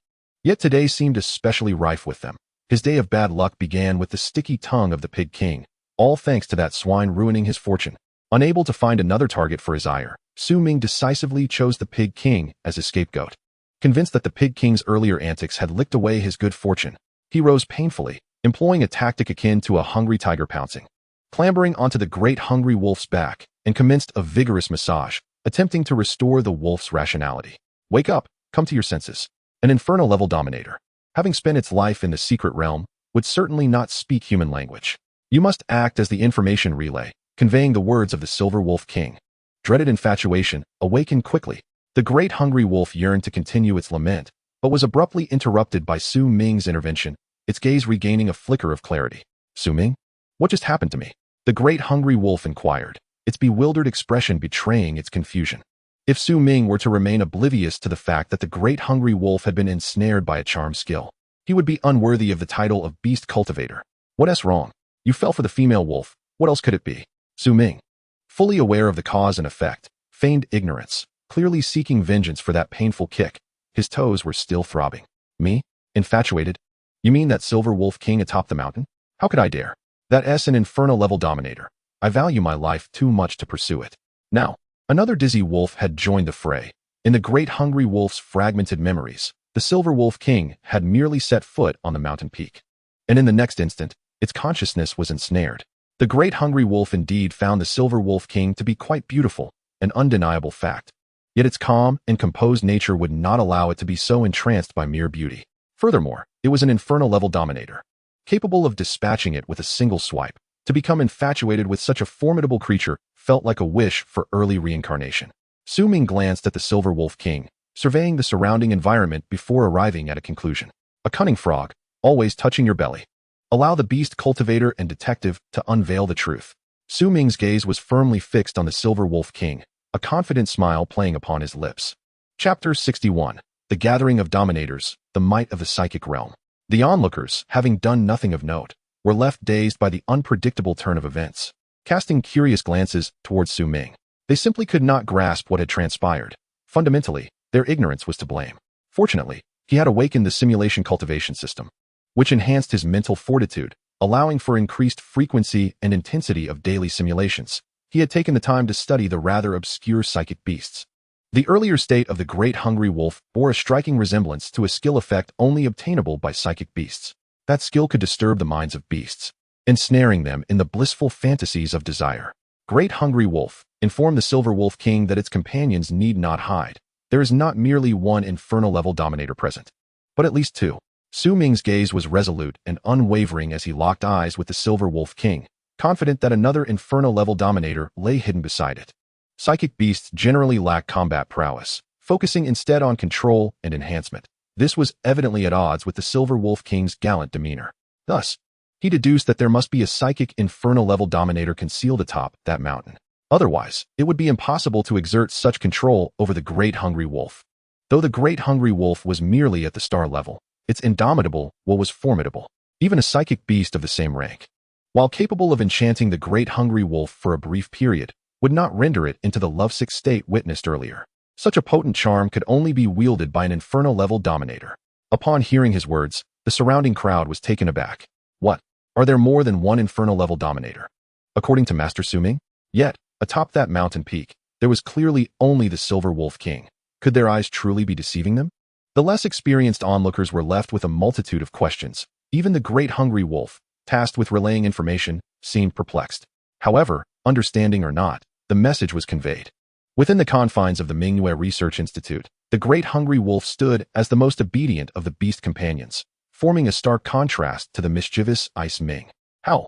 Yet today seemed especially rife with them. His day of bad luck began with the sticky tongue of the Pig King, all thanks to that swine ruining his fortune. Unable to find another target for his ire, Ming decisively chose the Pig King as his scapegoat. Convinced that the Pig King's earlier antics had licked away his good fortune, he rose painfully, employing a tactic akin to a hungry tiger pouncing. Clambering onto the great hungry wolf's back, and commenced a vigorous massage, attempting to restore the wolf's rationality. Wake up, come to your senses. An infernal-level dominator, having spent its life in the secret realm, would certainly not speak human language. You must act as the information relay, conveying the words of the Silver Wolf King. Dreaded infatuation awakened quickly. The great hungry wolf yearned to continue its lament, but was abruptly interrupted by Su Ming's intervention, its gaze regaining a flicker of clarity. Su Ming? What just happened to me? The great hungry wolf inquired, its bewildered expression betraying its confusion. If Su Ming were to remain oblivious to the fact that the great hungry wolf had been ensnared by a charm skill, he would be unworthy of the title of Beast Cultivator. What's wrong? You fell for the female wolf. What else could it be? Su Ming, fully aware of the cause and effect, feigned ignorance, clearly seeking vengeance for that painful kick. His toes were still throbbing. Me? Infatuated? You mean that Silver Wolf King atop the mountain? How could I dare? That's an inferno-level dominator. I value my life too much to pursue it. Now, another dizzy wolf had joined the fray. In the great hungry wolf's fragmented memories, the Silver Wolf King had merely set foot on the mountain peak. And in the next instant, its consciousness was ensnared. The great hungry wolf indeed found the Silver Wolf King to be quite beautiful, an undeniable fact. Yet its calm and composed nature would not allow it to be so entranced by mere beauty. Furthermore, it was an inferno-level dominator, capable of dispatching it with a single swipe. To become infatuated with such a formidable creature felt like a wish for early reincarnation. Su Ming glanced at the Silver Wolf King, surveying the surrounding environment before arriving at a conclusion. A cunning frog, always touching your belly. Allow the beast cultivator and detective to unveil the truth. Su Ming's gaze was firmly fixed on the Silver Wolf King, a confident smile playing upon his lips. Chapter 61. The Gathering of Dominators, the Might of the Psychic Realm. The onlookers, having done nothing of note, were left dazed by the unpredictable turn of events. Casting curious glances towards Su Ming, they simply could not grasp what had transpired. Fundamentally, their ignorance was to blame. Fortunately, he had awakened the simulation cultivation system, which enhanced his mental fortitude, allowing for increased frequency and intensity of daily simulations. He had taken the time to study the rather obscure psychic beasts. The earlier state of the great hungry wolf bore a striking resemblance to a skill effect only obtainable by psychic beasts. That skill could disturb the minds of beasts, ensnaring them in the blissful fantasies of desire. Great hungry wolf, informed the Silver Wolf King that its companions need not hide. There is not merely one inferno-level dominator present, but at least two. Su Ming's gaze was resolute and unwavering as he locked eyes with the Silver Wolf King, confident that another inferno-level dominator lay hidden beside it. Psychic beasts generally lack combat prowess, focusing instead on control and enhancement. This was evidently at odds with the Silver Wolf King's gallant demeanor. Thus, he deduced that there must be a psychic inferno-level dominator concealed atop that mountain. Otherwise, it would be impossible to exert such control over the great hungry wolf. Though the great hungry wolf was merely at the star level, its indomitable will was formidable, even a psychic beast of the same rank, while capable of enchanting the great hungry wolf for a brief period, would not render it into the lovesick state witnessed earlier. Such a potent charm could only be wielded by an inferno-level dominator. Upon hearing his words, the surrounding crowd was taken aback. What? Are there more than one inferno-level dominator? According to Master Su Ming? Yet, atop that mountain peak, there was clearly only the Silver Wolf King. Could their eyes truly be deceiving them? The less experienced onlookers were left with a multitude of questions. Even the great hungry wolf, tasked with relaying information, seemed perplexed. However, understanding or not, the message was conveyed. Within the confines of the Ming Research Institute, the great hungry wolf stood as the most obedient of the beast companions, forming a stark contrast to the mischievous Ice Ming. How?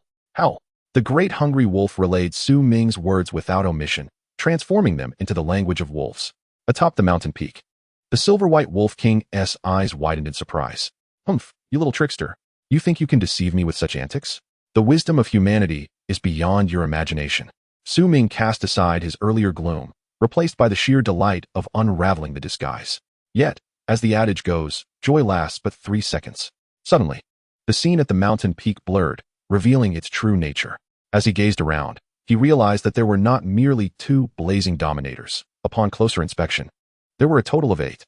The great hungry wolf relayed Su Ming's words without omission, transforming them into the language of wolves. Atop the mountain peak, the silver-white wolf king's eyes widened in surprise. Humph, you little trickster. You think you can deceive me with such antics? The wisdom of humanity is beyond your imagination. Su Ming cast aside his earlier gloom, replaced by the sheer delight of unraveling the disguise. Yet, as the adage goes, joy lasts but 3 seconds. Suddenly, the scene at the mountain peak blurred, revealing its true nature. As he gazed around, he realized that there were not merely 2 blazing dominators. Upon closer inspection, there were a total of 8.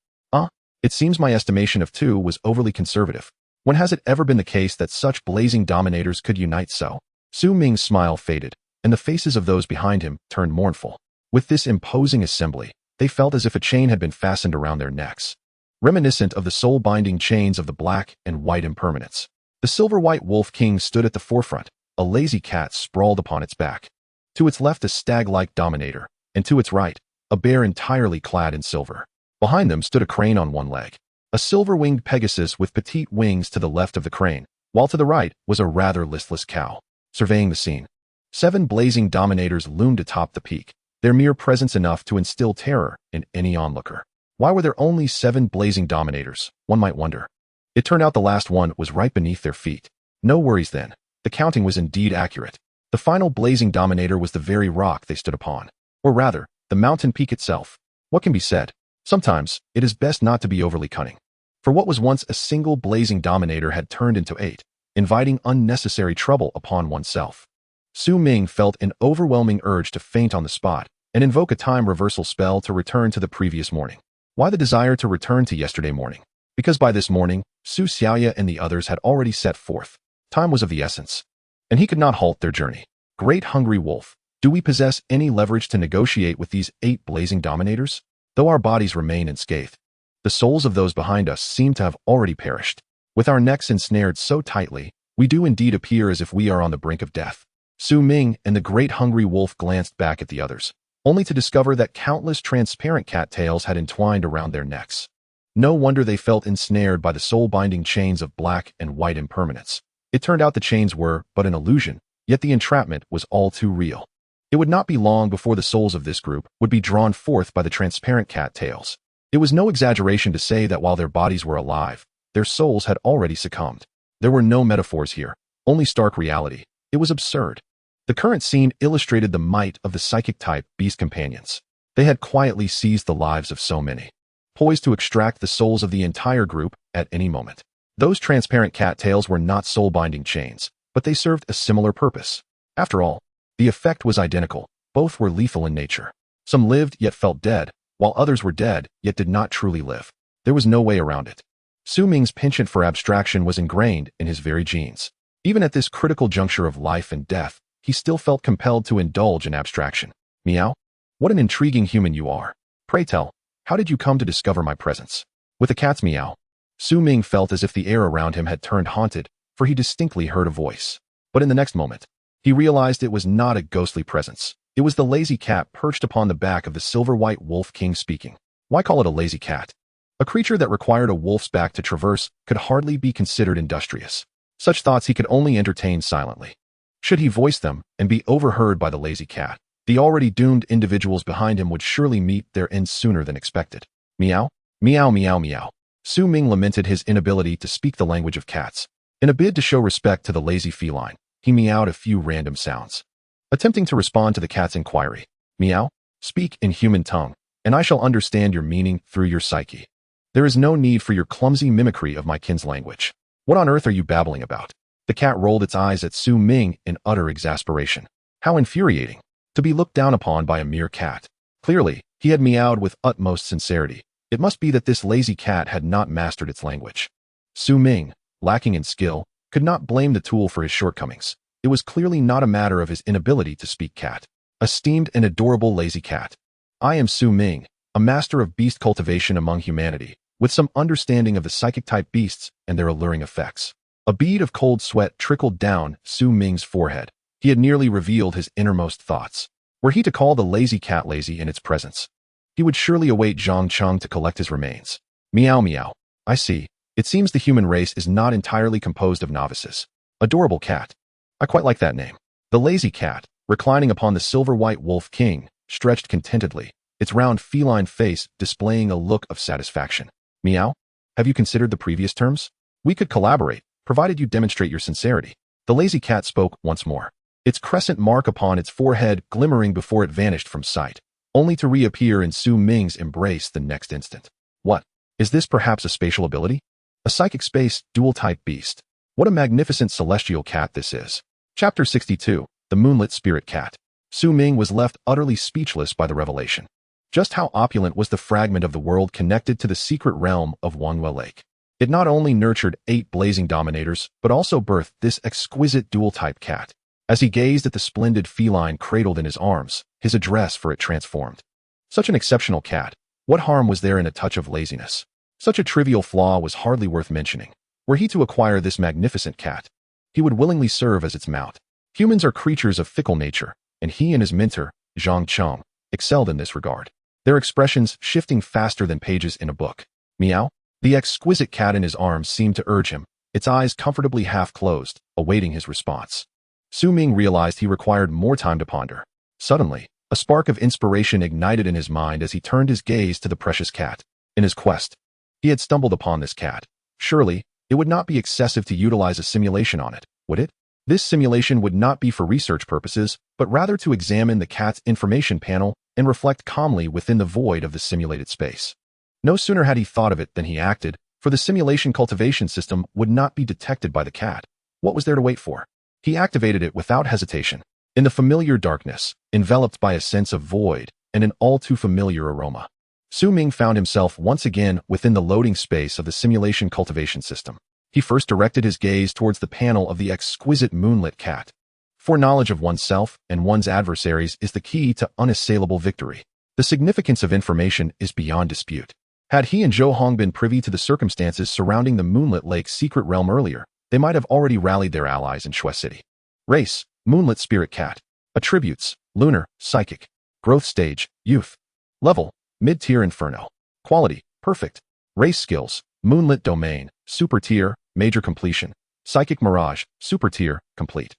It seems my estimation of 2 was overly conservative. When has it ever been the case that such blazing dominators could unite so? Su Ming's smile faded, and the faces of those behind him turned mournful. With this imposing assembly, they felt as if a chain had been fastened around their necks, reminiscent of the soul-binding chains of the black and white impermanents. The silver-white wolf king stood at the forefront, a lazy cat sprawled upon its back. To its left a stag-like dominator, and to its right, a bear entirely clad in silver. Behind them stood a crane on one leg, a silver-winged Pegasus with petite wings to the left of the crane, while to the right was a rather listless cow. Surveying the scene, 7 blazing dominators loomed atop the peak, their mere presence enough to instill terror in any onlooker. Why were there only 7 blazing dominators, one might wonder. It turned out the last one was right beneath their feet. No worries then. The counting was indeed accurate. The final blazing dominator was the very rock they stood upon. Or rather, the mountain peak itself. What can be said? Sometimes, it is best not to be overly cunning. For what was once a single blazing dominator had turned into 8, inviting unnecessary trouble upon oneself. Su Ming felt an overwhelming urge to faint on the spot and invoke a time reversal spell to return to the previous morning. Why the desire to return to yesterday morning? Because by this morning, Su Xiaoya and the others had already set forth. Time was of the essence, and he could not halt their journey. Great hungry wolf, do we possess any leverage to negotiate with these 8 blazing dominators? Though our bodies remain unscathed, the souls of those behind us seem to have already perished. With our necks ensnared so tightly, we do indeed appear as if we are on the brink of death. Su Ming and the great hungry wolf glanced back at the others, only to discover that countless transparent cattails had entwined around their necks. No wonder they felt ensnared by the soul-binding chains of black and white impermanence. It turned out the chains were but an illusion, yet the entrapment was all too real. It would not be long before the souls of this group would be drawn forth by the transparent cattails. It was no exaggeration to say that while their bodies were alive, their souls had already succumbed. There were no metaphors here, only stark reality. It was absurd. The current scene illustrated the might of the psychic-type beast companions. They had quietly seized the lives of so many, poised to extract the souls of the entire group at any moment. Those transparent cattails were not soul-binding chains, but they served a similar purpose. After all, the effect was identical. Both were lethal in nature. Some lived yet felt dead, while others were dead yet did not truly live. There was no way around it. Su Ming's penchant for abstraction was ingrained in his very genes. Even at this critical juncture of life and death, he still felt compelled to indulge in abstraction. Meow? What an intriguing human you are. Pray tell, how did you come to discover my presence? With a cat's meow, Su Ming felt as if the air around him had turned haunted, for he distinctly heard a voice. But in the next moment, he realized it was not a ghostly presence. It was the lazy cat perched upon the back of the silver-white wolf king speaking. Why call it a lazy cat? A creature that required a wolf's back to traverse could hardly be considered industrious. Such thoughts he could only entertain silently. Should he voice them and be overheard by the lazy cat, the already doomed individuals behind him would surely meet their end sooner than expected. Meow? Meow meow meow. Su Ming lamented his inability to speak the language of cats. In a bid to show respect to the lazy feline, he meowed a few random sounds. Attempting to respond to the cat's inquiry, meow, speak in human tongue, and I shall understand your meaning through your psyche. There is no need for your clumsy mimicry of my kin's language. What on earth are you babbling about? The cat rolled its eyes at Su Ming in utter exasperation. How infuriating, to be looked down upon by a mere cat. Clearly, he had meowed with utmost sincerity. It must be that this lazy cat had not mastered its language. Su Ming, lacking in skill, could not blame the tool for his shortcomings. It was clearly not a matter of his inability to speak cat. Esteemed and adorable lazy cat. I am Su Ming, a master of beast cultivation among humanity, with some understanding of the psychic-type beasts and their alluring effects. A bead of cold sweat trickled down Su Ming's forehead. He had nearly revealed his innermost thoughts. Were he to call the lazy cat lazy in its presence, he would surely await Zhang Cheng to collect his remains. Meow meow. I see. It seems the human race is not entirely composed of novices. Adorable cat. I quite like that name. The lazy cat, reclining upon the silver-white wolf king, stretched contentedly, its round feline face displaying a look of satisfaction. Meow? Have you considered the previous terms? We could collaborate, provided you demonstrate your sincerity. The lazy cat spoke once more, its crescent mark upon its forehead glimmering before it vanished from sight, only to reappear in Su Ming's embrace the next instant. What? Is this perhaps a spatial ability? A psychic space, dual-type beast. What a magnificent celestial cat this is. Chapter 62, The Moonlit Spirit Cat. Su Ming was left utterly speechless by the revelation. Just how opulent was the fragment of the world connected to the secret realm of Wanhua Lake. It not only nurtured 8 blazing dominators, but also birthed this exquisite dual-type cat. As he gazed at the splendid feline cradled in his arms, his address for it transformed. Such an exceptional cat. What harm was there in a touch of laziness? Such a trivial flaw was hardly worth mentioning. Were he to acquire this magnificent cat, he would willingly serve as its mount. Humans are creatures of fickle nature, and he and his mentor, Zhang Cheng, excelled in this regard. Their expressions shifting faster than pages in a book. Meow? The exquisite cat in his arms seemed to urge him, its eyes comfortably half closed, awaiting his response. Su Ming realized he required more time to ponder. Suddenly, a spark of inspiration ignited in his mind as he turned his gaze to the precious cat. In his quest, he had stumbled upon this cat. Surely, it would not be excessive to utilize a simulation on it, would it? This simulation would not be for research purposes, but rather to examine the cat's information panel and reflect calmly within the void of the simulated space. No sooner had he thought of it than he acted, for the simulation cultivation system would not be detected by the cat. What was there to wait for? He activated it without hesitation. In the familiar darkness, enveloped by a sense of void and an all-too-familiar aroma, Su Ming found himself once again within the loading space of the simulation cultivation system. He first directed his gaze towards the panel of the exquisite moonlit cat. Foreknowledge of oneself and one's adversaries is the key to unassailable victory. The significance of information is beyond dispute. Had he and Zhou Hong been privy to the circumstances surrounding the Moonlit Lake's secret realm earlier, they might have already rallied their allies in Shui City. Race, Moonlit Spirit Cat. Attributes, Lunar, Psychic. Growth stage, Youth. Level, Mid-tier Inferno. Quality, Perfect. Race skills, Moonlit Domain, Super Tier, Major Completion. Psychic Mirage, Super Tier, Complete.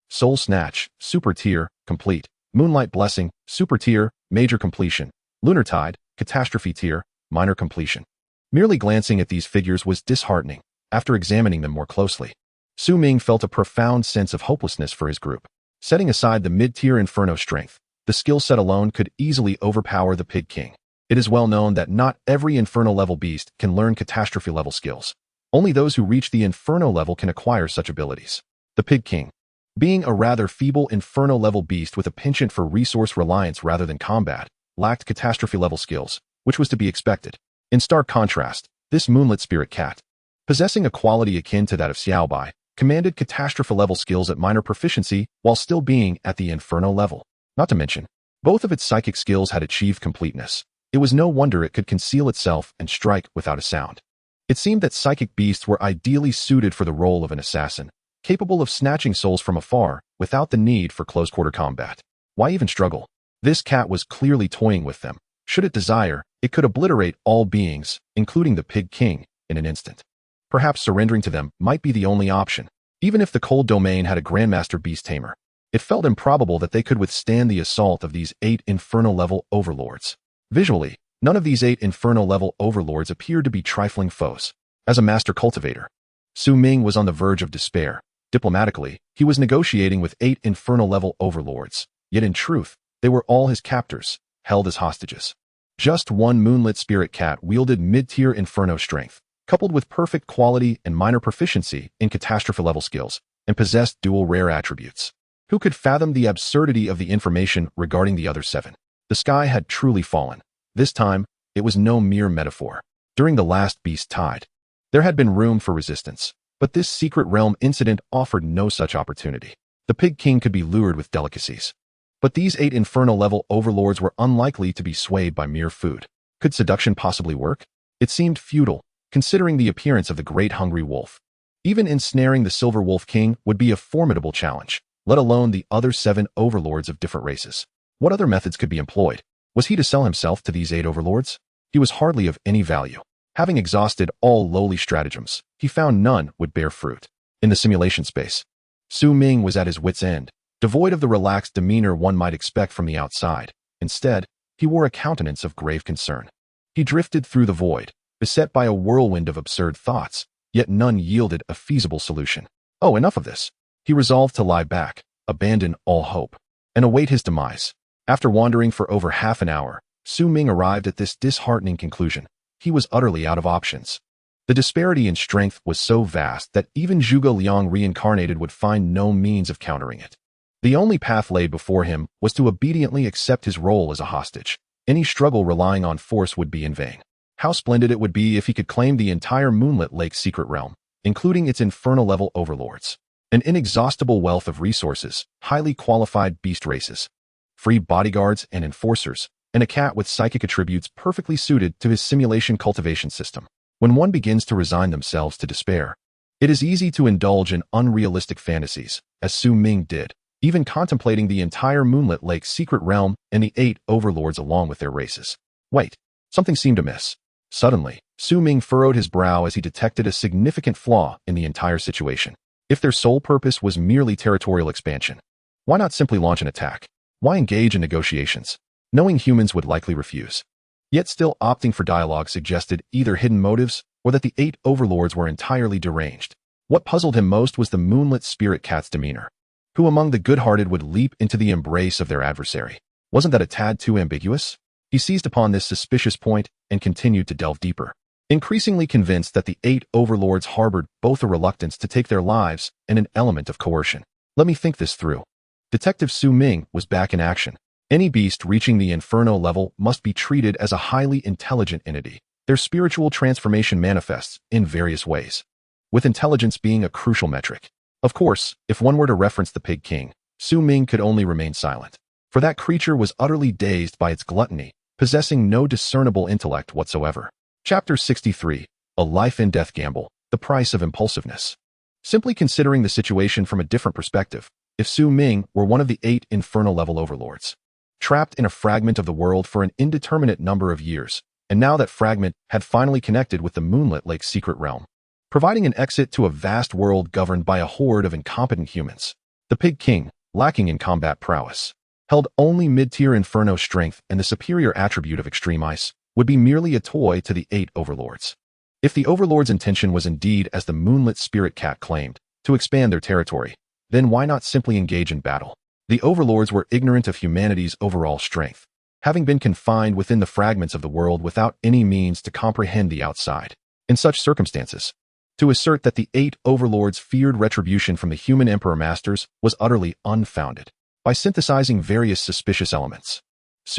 Soul Snatch, Super Tier, Complete. Moonlight Blessing, Super Tier, Major Completion. Lunar Tide, Catastrophe Tier, Minor Completion. Merely glancing at these figures was disheartening. After examining them more closely, Su Ming felt a profound sense of hopelessness for his group. Setting aside the mid-tier Inferno strength, the skill set alone could easily overpower the Pig King. It is well known that not every Inferno-level beast can learn Catastrophe-level skills. Only those who reach the Inferno level can acquire such abilities. The Pig King, being a rather feeble Inferno-level beast with a penchant for resource reliance rather than combat, lacked Catastrophe-level skills, which was to be expected. In stark contrast, this Moonlit Spirit Cat, possessing a quality akin to that of Xiaobai, commanded Catastrophe-level skills at minor proficiency while still being at the Inferno level. Not to mention, both of its psychic skills had achieved completeness. It was no wonder it could conceal itself and strike without a sound. It seemed that psychic beasts were ideally suited for the role of an assassin, capable of snatching souls from afar without the need for close-quarter combat. Why even struggle? This cat was clearly toying with them. Should it desire, it could obliterate all beings, including the Pig King, in an instant. Perhaps surrendering to them might be the only option. Even if the Cold Domain had a Grandmaster Beast Tamer, it felt improbable that they could withstand the assault of these 8 Inferno-level overlords. Visually, none of these 8 Inferno-level overlords appeared to be trifling foes. As a master cultivator, Su Ming was on the verge of despair. Diplomatically, he was negotiating with 8 Inferno-level overlords, yet in truth, they were all his captors, held as hostages. Just one Moonlit Spirit Cat wielded mid-tier Inferno strength, coupled with perfect quality and minor proficiency in Catastrophe-level skills, and possessed dual rare attributes. Who could fathom the absurdity of the information regarding the other 7? The sky had truly fallen. This time, it was no mere metaphor. During the last Beast Tide, there had been room for resistance, but this secret realm incident offered no such opportunity. The Pig King could be lured with delicacies. But these 8 Inferno-level overlords were unlikely to be swayed by mere food. Could seduction possibly work? It seemed futile, considering the appearance of the great hungry wolf. Even ensnaring the Silver Wolf King would be a formidable challenge, let alone the other 7 overlords of different races. What other methods could be employed? Was he to sell himself to these 8 overlords? He was hardly of any value. Having exhausted all lowly stratagems, he found none would bear fruit. In the simulation space, Su Ming was at his wit's end, devoid of the relaxed demeanor one might expect from the outside. Instead, he wore a countenance of grave concern. He drifted through the void, beset by a whirlwind of absurd thoughts, yet none yielded a feasible solution. Oh, enough of this. He resolved to lie back, abandon all hope, and await his demise. After wandering for over half an hour, Su Ming arrived at this disheartening conclusion. He was utterly out of options. The disparity in strength was so vast that even Zhuge Liang reincarnated would find no means of countering it. The only path laid before him was to obediently accept his role as a hostage. Any struggle relying on force would be in vain. How splendid it would be if he could claim the entire Moonlit Lake secret realm, including its Inferno-level overlords. An inexhaustible wealth of resources, highly qualified beast races, free bodyguards and enforcers, and a cat with psychic attributes perfectly suited to his simulation cultivation system. When one begins to resign themselves to despair, it is easy to indulge in unrealistic fantasies, as Su Ming did, even contemplating the entire Moonlit Lake secret realm and the 8 overlords along with their races. Wait, something seemed amiss. Suddenly, Su Ming furrowed his brow as he detected a significant flaw in the entire situation. If their sole purpose was merely territorial expansion, why not simply launch an attack? Why engage in negotiations, knowing humans would likely refuse? Yet still opting for dialogue suggested either hidden motives or that the 8 overlords were entirely deranged. What puzzled him most was the moonlit spirit cat's demeanor. Who among the good-hearted would leap into the embrace of their adversary? Wasn't that a tad too ambiguous? He seized upon this suspicious point and continued to delve deeper, increasingly convinced that the 8 overlords harbored both a reluctance to take their lives and an element of coercion. Let me think this through. Detective Ming was back in action. Any beast reaching the inferno level must be treated as a highly intelligent entity. Their spiritual transformation manifests in various ways, with intelligence being a crucial metric. Of course, if one were to reference the Pig King, Ming could only remain silent, for that creature was utterly dazed by its gluttony, possessing no discernible intellect whatsoever. Chapter 63, A Life-and-Death Gamble, The Price of Impulsiveness. Simply considering the situation from a different perspective, if Ming were one of the 8 infernal-level overlords, trapped in a fragment of the world for an indeterminate number of years, and now that fragment had finally connected with the Moonlit Lake's secret realm, providing an exit to a vast world governed by a horde of incompetent humans, the Pig King, lacking in combat prowess, held only mid-tier inferno strength and the superior attribute of extreme ice, would be merely a toy to the 8 overlords. If the overlord's intention was indeed, as the moonlit spirit cat claimed, to expand their territory, then why not simply engage in battle? The overlords were ignorant of humanity's overall strength, having been confined within the fragments of the world without any means to comprehend the outside. In such circumstances, to assert that the 8 overlords feared retribution from the human emperor masters was utterly unfounded. By synthesizing various suspicious elements,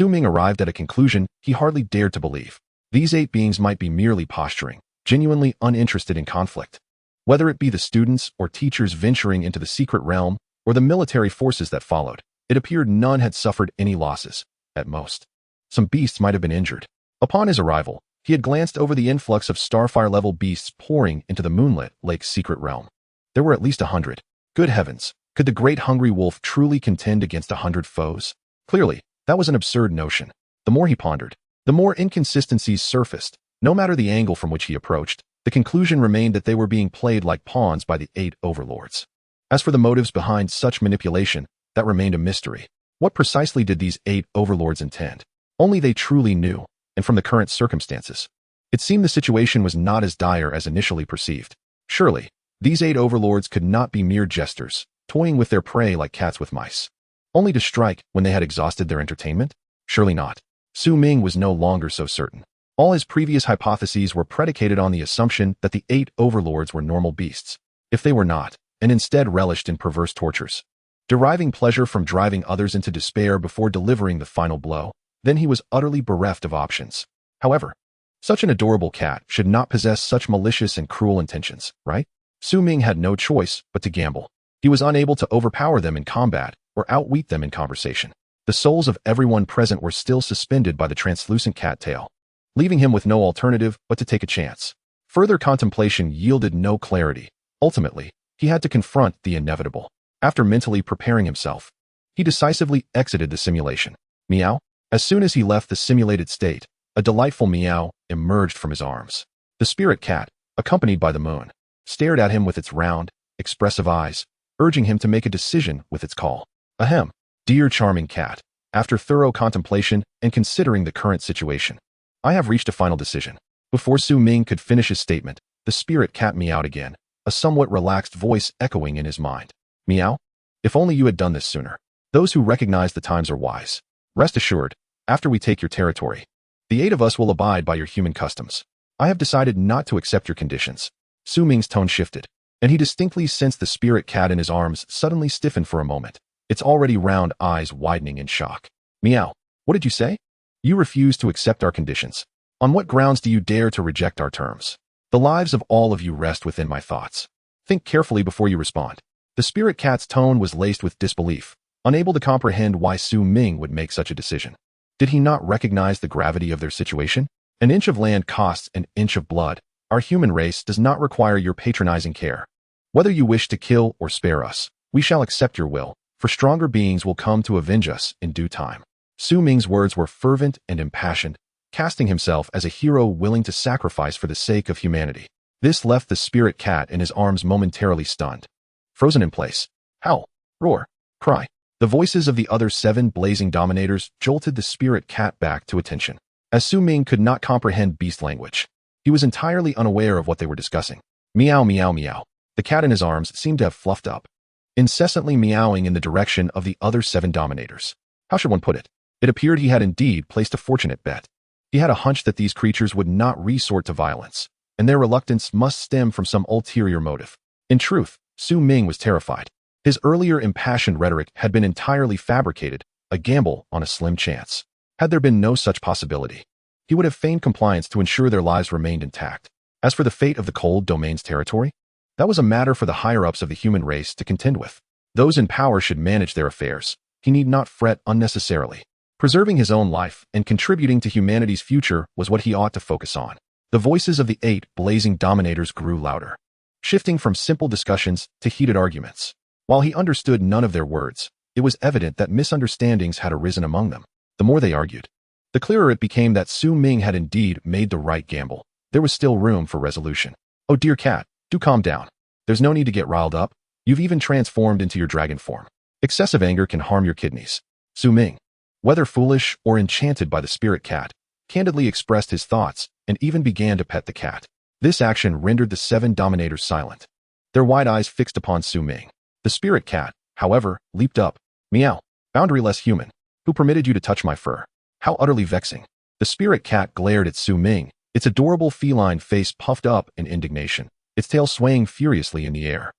Ming arrived at a conclusion he hardly dared to believe. These 8 beings might be merely posturing, genuinely uninterested in conflict. Whether it be the students or teachers venturing into the secret realm, or the military forces that followed, it appeared none had suffered any losses. At most, some beasts might have been injured. Upon his arrival, he had glanced over the influx of Starfire-level beasts pouring into the Moonlit Lake's secret realm. There were at least 100. Good heavens, could the great hungry wolf truly contend against 100 foes? Clearly, that was an absurd notion. The more he pondered, the more inconsistencies surfaced. No matter the angle from which he approached, the conclusion remained that they were being played like pawns by the 8 overlords. As for the motives behind such manipulation, that remained a mystery. What precisely did these 8 overlords intend? Only they truly knew, and from the current circumstances, it seemed the situation was not as dire as initially perceived. Surely, these 8 overlords could not be mere jesters, toying with their prey like cats with mice, only to strike when they had exhausted their entertainment? Surely not. Ming was no longer so certain. All his previous hypotheses were predicated on the assumption that the 8 overlords were normal beasts. If they were not, and instead relished in perverse tortures, deriving pleasure from driving others into despair before delivering the final blow, then he was utterly bereft of options. However, such an adorable cat should not possess such malicious and cruel intentions, right? Ming had no choice but to gamble. He was unable to overpower them in combat or outwit them in conversation. The souls of everyone present were still suspended by the translucent cattail, leaving him with no alternative but to take a chance. Further contemplation yielded no clarity. Ultimately, he had to confront the inevitable. After mentally preparing himself, he decisively exited the simulation. Meow. As soon as he left the simulated state, a delightful meow emerged from his arms. The spirit cat, accompanied by the moon, stared at him with its round, expressive eyes, urging him to make a decision with its call. Ahem. Dear charming cat, after thorough contemplation and considering the current situation, I have reached a final decision. Before Ming could finish his statement, the spirit cat meowed again, a somewhat relaxed voice echoing in his mind. Meow? If only you had done this sooner. Those who recognize the times are wise. Rest assured, after we take your territory, the 8 of us will abide by your human customs. I have decided not to accept your conditions. Ming's tone shifted, and he distinctly sensed the spirit cat in his arms suddenly stiffen for a moment, its already round eyes widening in shock. Meow. What did you say? You refuse to accept our conditions. On what grounds do you dare to reject our terms? The lives of all of you rest within my thoughts. Think carefully before you respond. The spirit cat's tone was laced with disbelief, unable to comprehend why Ming would make such a decision. Did he not recognize the gravity of their situation? An inch of land costs an inch of blood. Our human race does not require your patronizing care. Whether you wish to kill or spare us, we shall accept your will, for stronger beings will come to avenge us in due time. Ming's words were fervent and impassioned, casting himself as a hero willing to sacrifice for the sake of humanity. This left the spirit cat in his arms momentarily stunned. frozen in place. Howl, roar, cry. The voices of the other 7 blazing dominators jolted the spirit cat back to attention. As Su Ming could not comprehend beast language, he was entirely unaware of what they were discussing. Meow, meow, meow. The cat in his arms seemed to have fluffed up, incessantly meowing in the direction of the other 7 dominators. How should one put it? It appeared he had indeed placed a fortunate bet. He had a hunch that these creatures would not resort to violence, and their reluctance must stem from some ulterior motive. In truth, Su Ming was terrified. His earlier impassioned rhetoric had been entirely fabricated, a gamble on a slim chance. Had there been no such possibility, he would have feigned compliance to ensure their lives remained intact. As for the fate of the cold domain's territory, that was a matter for the higher-ups of the human race to contend with. Those in power should manage their affairs. He need not fret unnecessarily. Preserving his own life and contributing to humanity's future was what he ought to focus on. The voices of the 8 blazing dominators grew louder, shifting from simple discussions to heated arguments. While he understood none of their words, it was evident that misunderstandings had arisen among them. The more they argued, the clearer it became that Su Ming had indeed made the right gamble. There was still room for resolution. Oh dear cat, do calm down. There's no need to get riled up. You've even transformed into your dragon form. Excessive anger can harm your kidneys. Su Ming, whether foolish or enchanted by the spirit cat, candidly expressed his thoughts and even began to pet the cat. This action rendered the 7 dominators silent, their wide eyes fixed upon Su Ming. The spirit cat, however, leaped up. Meow, boundaryless human. Who permitted you to touch my fur? How utterly vexing. The spirit cat glared at Su Ming, its adorable feline face puffed up in indignation, its tail swaying furiously in the air.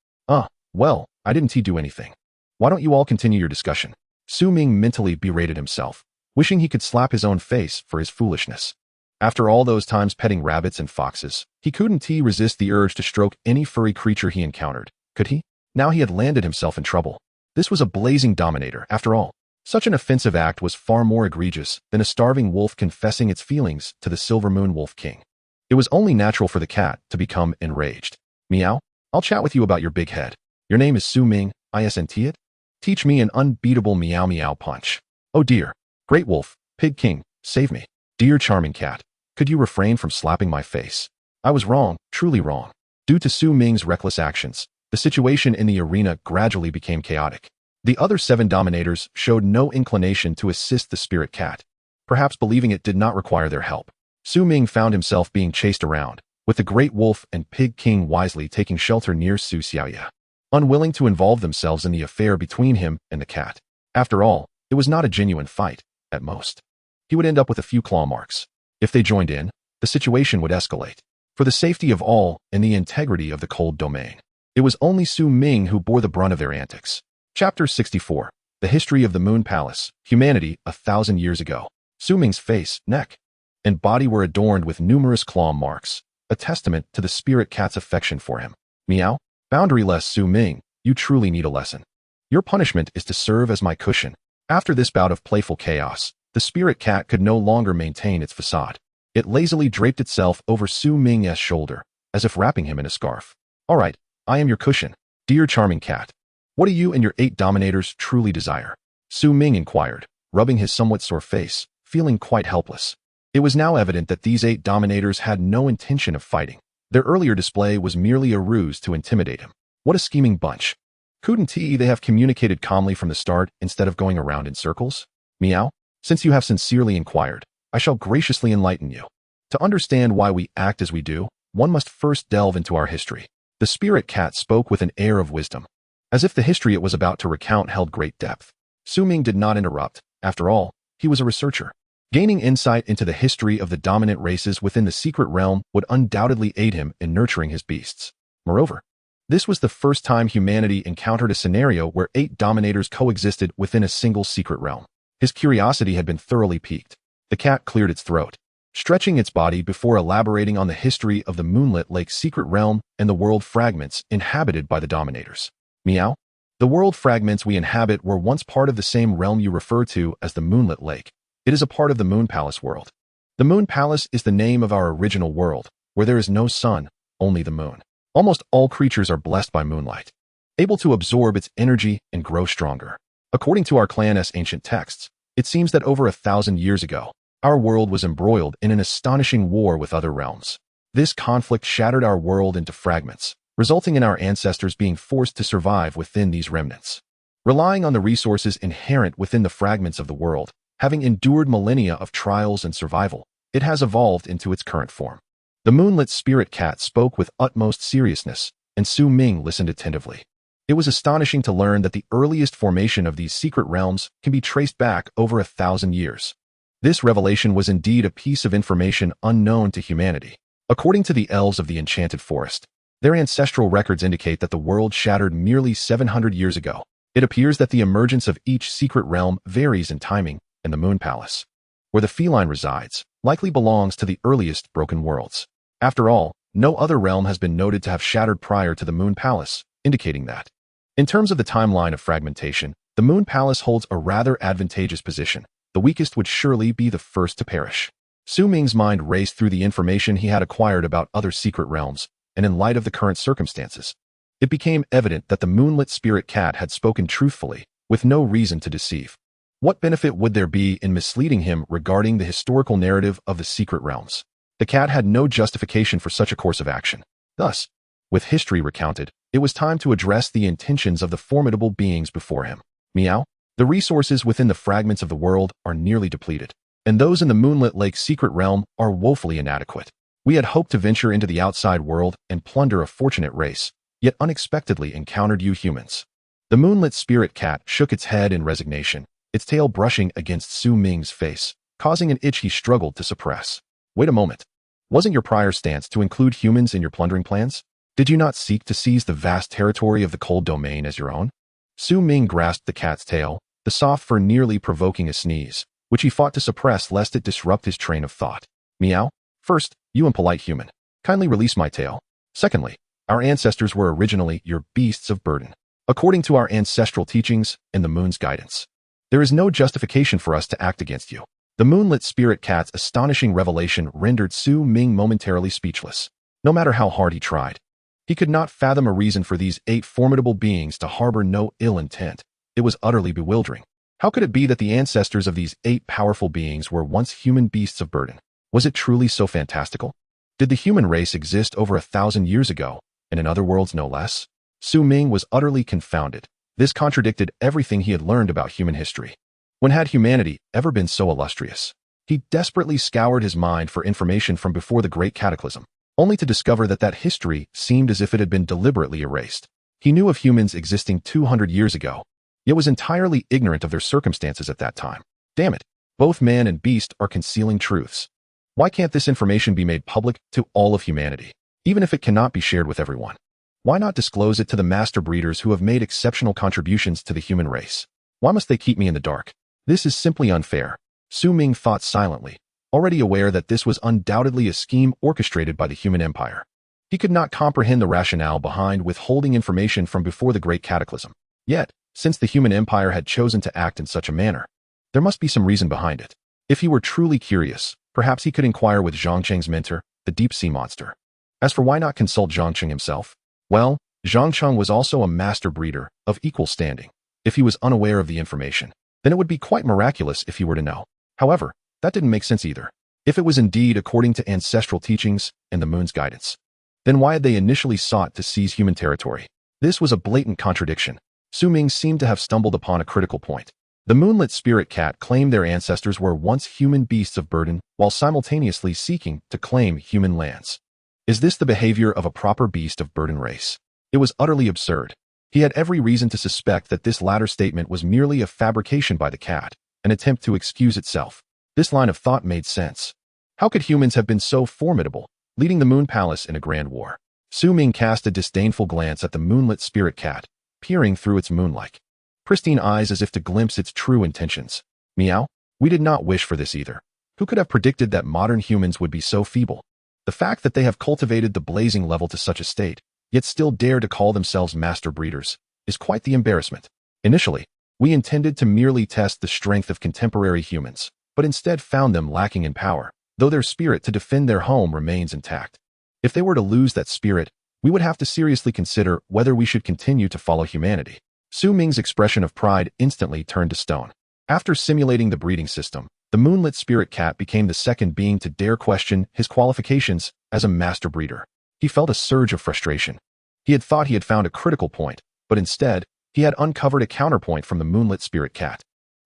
Well, I didn't do anything. Why don't you all continue your discussion? Su Ming mentally berated himself, wishing he could slap his own face for his foolishness. After all those times petting rabbits and foxes, he couldn't resist the urge to stroke any furry creature he encountered, could he? Now he had landed himself in trouble. This was a blazing dominator, after all. Such an offensive act was far more egregious than a starving wolf confessing its feelings to the Silver Moon Wolf King. It was only natural for the cat to become enraged. Meow, I'll chat with you about your big head. Your name is Su Ming, isn't it? Teach me an unbeatable meow meow punch. Oh dear. Great wolf, pig king, save me. Dear charming cat, could you refrain from slapping my face? I was wrong, truly wrong. Due to Su Ming's reckless actions, the situation in the arena gradually became chaotic. The other 7 dominators showed no inclination to assist the spirit cat, perhaps believing it did not require their help. Su Ming found himself being chased around, with the great wolf and pig king wisely taking shelter near Su Xiaoya, unwilling to involve themselves in the affair between him and the cat. After all, it was not a genuine fight, at most. He would end up with a few claw marks. If they joined in, the situation would escalate. For the safety of all and the integrity of the cold domain, it was only Su Ming who bore the brunt of their antics. Chapter 64. The History of the Moon Palace. Humanity 1,000 years ago. Su Ming's face, neck, and body were adorned with numerous claw marks, a testament to the spirit cat's affection for him. Meow, boundaryless Su Ming, you truly need a lesson. Your punishment is to serve as my cushion. After this bout of playful chaos, the spirit cat could no longer maintain its facade. It lazily draped itself over Su Ming's shoulder, as if wrapping him in a scarf. All right, I am your cushion. Dear charming cat, what do you and your 8 dominators truly desire? Su Ming inquired, rubbing his somewhat sore face, feeling quite helpless. It was now evident that these 8 dominators had no intention of fighting. Their earlier display was merely a ruse to intimidate him. What a scheming bunch. Couldn't they have communicated calmly from the start instead of going around in circles? Meow, since you have sincerely inquired, I shall graciously enlighten you. To understand why we act as we do, one must first delve into our history. The spirit cat spoke with an air of wisdom, as if the history it was about to recount held great depth. Su Ming did not interrupt. After all, he was a researcher. Gaining insight into the history of the dominant races within the secret realm would undoubtedly aid him in nurturing his beasts. Moreover, this was the first time humanity encountered a scenario where 8 dominators coexisted within a single secret realm. His curiosity had been thoroughly piqued. The cat cleared its throat, stretching its body before elaborating on the history of the Moonlit Lake secret realm and the world fragments inhabited by the dominators. Meow, the world fragments we inhabit were once part of the same realm you refer to as the Moonlit Lake. It is a part of the Moon Palace world. The Moon Palace is the name of our original world, where there is no sun, only the moon. Almost all creatures are blessed by moonlight, able to absorb its energy and grow stronger. According to our clan's ancient texts, it seems that over 1,000 years ago, our world was embroiled in an astonishing war with other realms. This conflict shattered our world into fragments, resulting in our ancestors being forced to survive within these remnants. Relying on the resources inherent within the fragments of the world, having endured millennia of trials and survival, it has evolved into its current form. The moonlit spirit cat spoke with utmost seriousness, and Su Ming listened attentively. It was astonishing to learn that the earliest formation of these secret realms can be traced back over 1,000 years. This revelation was indeed a piece of information unknown to humanity. According to the elves of the Enchanted Forest, their ancestral records indicate that the world shattered merely 700 years ago. It appears that the emergence of each secret realm varies in timing, and the Moon Palace, where the feline resides, likely belongs to the earliest broken worlds. After all, no other realm has been noted to have shattered prior to the Moon Palace, indicating that. In terms of the timeline of fragmentation, the Moon Palace holds a rather advantageous position. The weakest would surely be the first to perish. Su Ming's mind raced through the information he had acquired about other secret realms, and in light of the current circumstances, it became evident that the moonlit spirit cat had spoken truthfully, with no reason to deceive. What benefit would there be in misleading him regarding the historical narrative of the secret realms? The cat had no justification for such a course of action. Thus, with history recounted, it was time to address the intentions of the formidable beings before him. Meow. The resources within the fragments of the world are nearly depleted, and those in the Moonlit Lake secret realm are woefully inadequate. We had hoped to venture into the outside world and plunder a fortunate race, yet unexpectedly encountered you humans. The moonlit spirit cat shook its head in resignation, its tail brushing against Su Ming's face, causing an itch he struggled to suppress. Wait a moment. Wasn't your prior stance to include humans in your plundering plans? Did you not seek to seize the vast territory of the cold domain as your own? Su Ming grasped the cat's tail, the soft fur nearly provoking a sneeze, which he fought to suppress lest it disrupt his train of thought. Meow. First, you impolite human. Kindly release my tail. Secondly, our ancestors were originally your beasts of burden. According to our ancestral teachings and the moon's guidance, there is no justification for us to act against you. The moonlit spirit cat's astonishing revelation rendered Su Ming momentarily speechless. No matter how hard he tried, he could not fathom a reason for these 8 formidable beings to harbor no ill intent. It was utterly bewildering. How could it be that the ancestors of these 8 powerful beings were once human beasts of burden? Was it truly so fantastical? Did the human race exist over 1,000 years ago, and in other worlds no less? Su Ming was utterly confounded. This contradicted everything he had learned about human history. When had humanity ever been so illustrious? He desperately scoured his mind for information from before the Great Cataclysm, only to discover that history seemed as if it had been deliberately erased. He knew of humans existing 200 years ago, yet was entirely ignorant of their circumstances at that time. Damn it, both man and beast are concealing truths. Why can't this information be made public to all of humanity, even if it cannot be shared with everyone? Why not disclose it to the master breeders who have made exceptional contributions to the human race? Why must they keep me in the dark? This is simply unfair. Su Ming thought silently, already aware that this was undoubtedly a scheme orchestrated by the human empire. He could not comprehend the rationale behind withholding information from before the Great Cataclysm. Yet, since the human empire had chosen to act in such a manner, there must be some reason behind it. If he were truly curious, perhaps he could inquire with Zhangcheng's mentor, the deep-sea monster. As for why not consult Zhangcheng himself? Well, Zhangcheng was also a master breeder, of equal standing. If he was unaware of the information, then it would be quite miraculous if he were to know. However, that didn't make sense either. If it was indeed according to ancestral teachings and the moon's guidance, then why had they initially sought to seize human territory? This was a blatant contradiction. Su Ming seemed to have stumbled upon a critical point. The moonlit spirit cat claimed their ancestors were once human beasts of burden while simultaneously seeking to claim human lands. Is this the behavior of a proper beast of burden race? It was utterly absurd. He had every reason to suspect that this latter statement was merely a fabrication by the cat, an attempt to excuse itself. This line of thought made sense. How could humans have been so formidable, leading the Moon Palace in a grand war? Su Ming cast a disdainful glance at the moonlit spirit cat, peering through its moon-like pristine eyes as if to glimpse its true intentions. Meow. We did not wish for this either. Who could have predicted that modern humans would be so feeble? The fact that they have cultivated the blazing level to such a state, yet still dare to call themselves master breeders, is quite the embarrassment. Initially, we intended to merely test the strength of contemporary humans, but instead found them lacking in power, though their spirit to defend their home remains intact. If they were to lose that spirit, we would have to seriously consider whether we should continue to follow humanity. Su Ming's expression of pride instantly turned to stone. After simulating the breeding system, the moonlit spirit cat became the second being to dare question his qualifications as a master breeder. He felt a surge of frustration. He had thought he had found a critical point, but instead, he had uncovered a counterpoint from the moonlit spirit cat.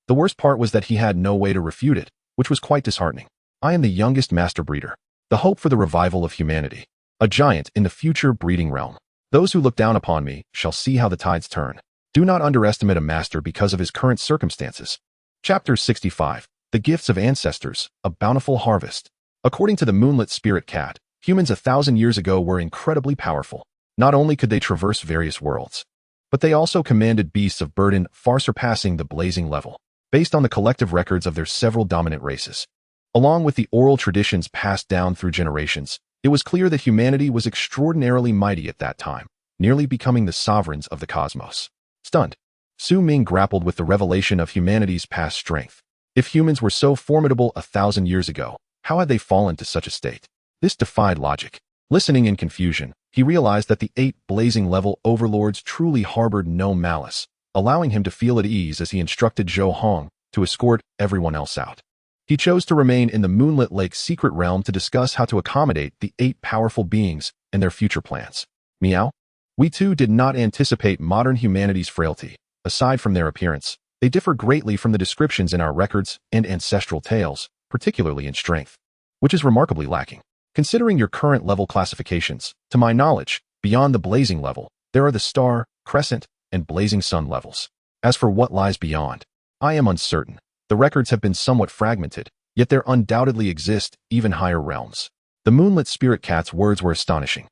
The worst part was that he had no way to refute it, which was quite disheartening. I am the youngest master breeder, the hope for the revival of humanity, a giant in the future breeding realm. Those who look down upon me shall see how the tides turn. Do not underestimate a master because of his current circumstances. Chapter 65. The Gifts of Ancestors, a Bountiful Harvest. According to the moonlit spirit cat, humans 1,000 years ago were incredibly powerful. Not only could they traverse various worlds, but they also commanded beasts of burden far surpassing the blazing level, based on the collective records of their several dominant races. Along with the oral traditions passed down through generations, it was clear that humanity was extraordinarily mighty at that time, nearly becoming the sovereigns of the cosmos. Stunned, Ming grappled with the revelation of humanity's past strength. If humans were so formidable 1,000 years ago, how had they fallen to such a state? This defied logic. Listening in confusion, he realized that the 8 blazing level overlords truly harbored no malice, allowing him to feel at ease as he instructed Zhou Hong to escort everyone else out. He chose to remain in the Moonlit Lake's secret realm to discuss how to accommodate the 8 powerful beings and their future plans. Meow? We too did not anticipate modern humanity's frailty. Aside from their appearance, they differ greatly from the descriptions in our records and ancestral tales, particularly in strength, which is remarkably lacking. Considering your current level classifications, to my knowledge, beyond the blazing level, there are the star, crescent, and blazing sun levels. As for what lies beyond, I am uncertain. The records have been somewhat fragmented, yet there undoubtedly exist even higher realms. The moonlit spirit cat's words were astonishing.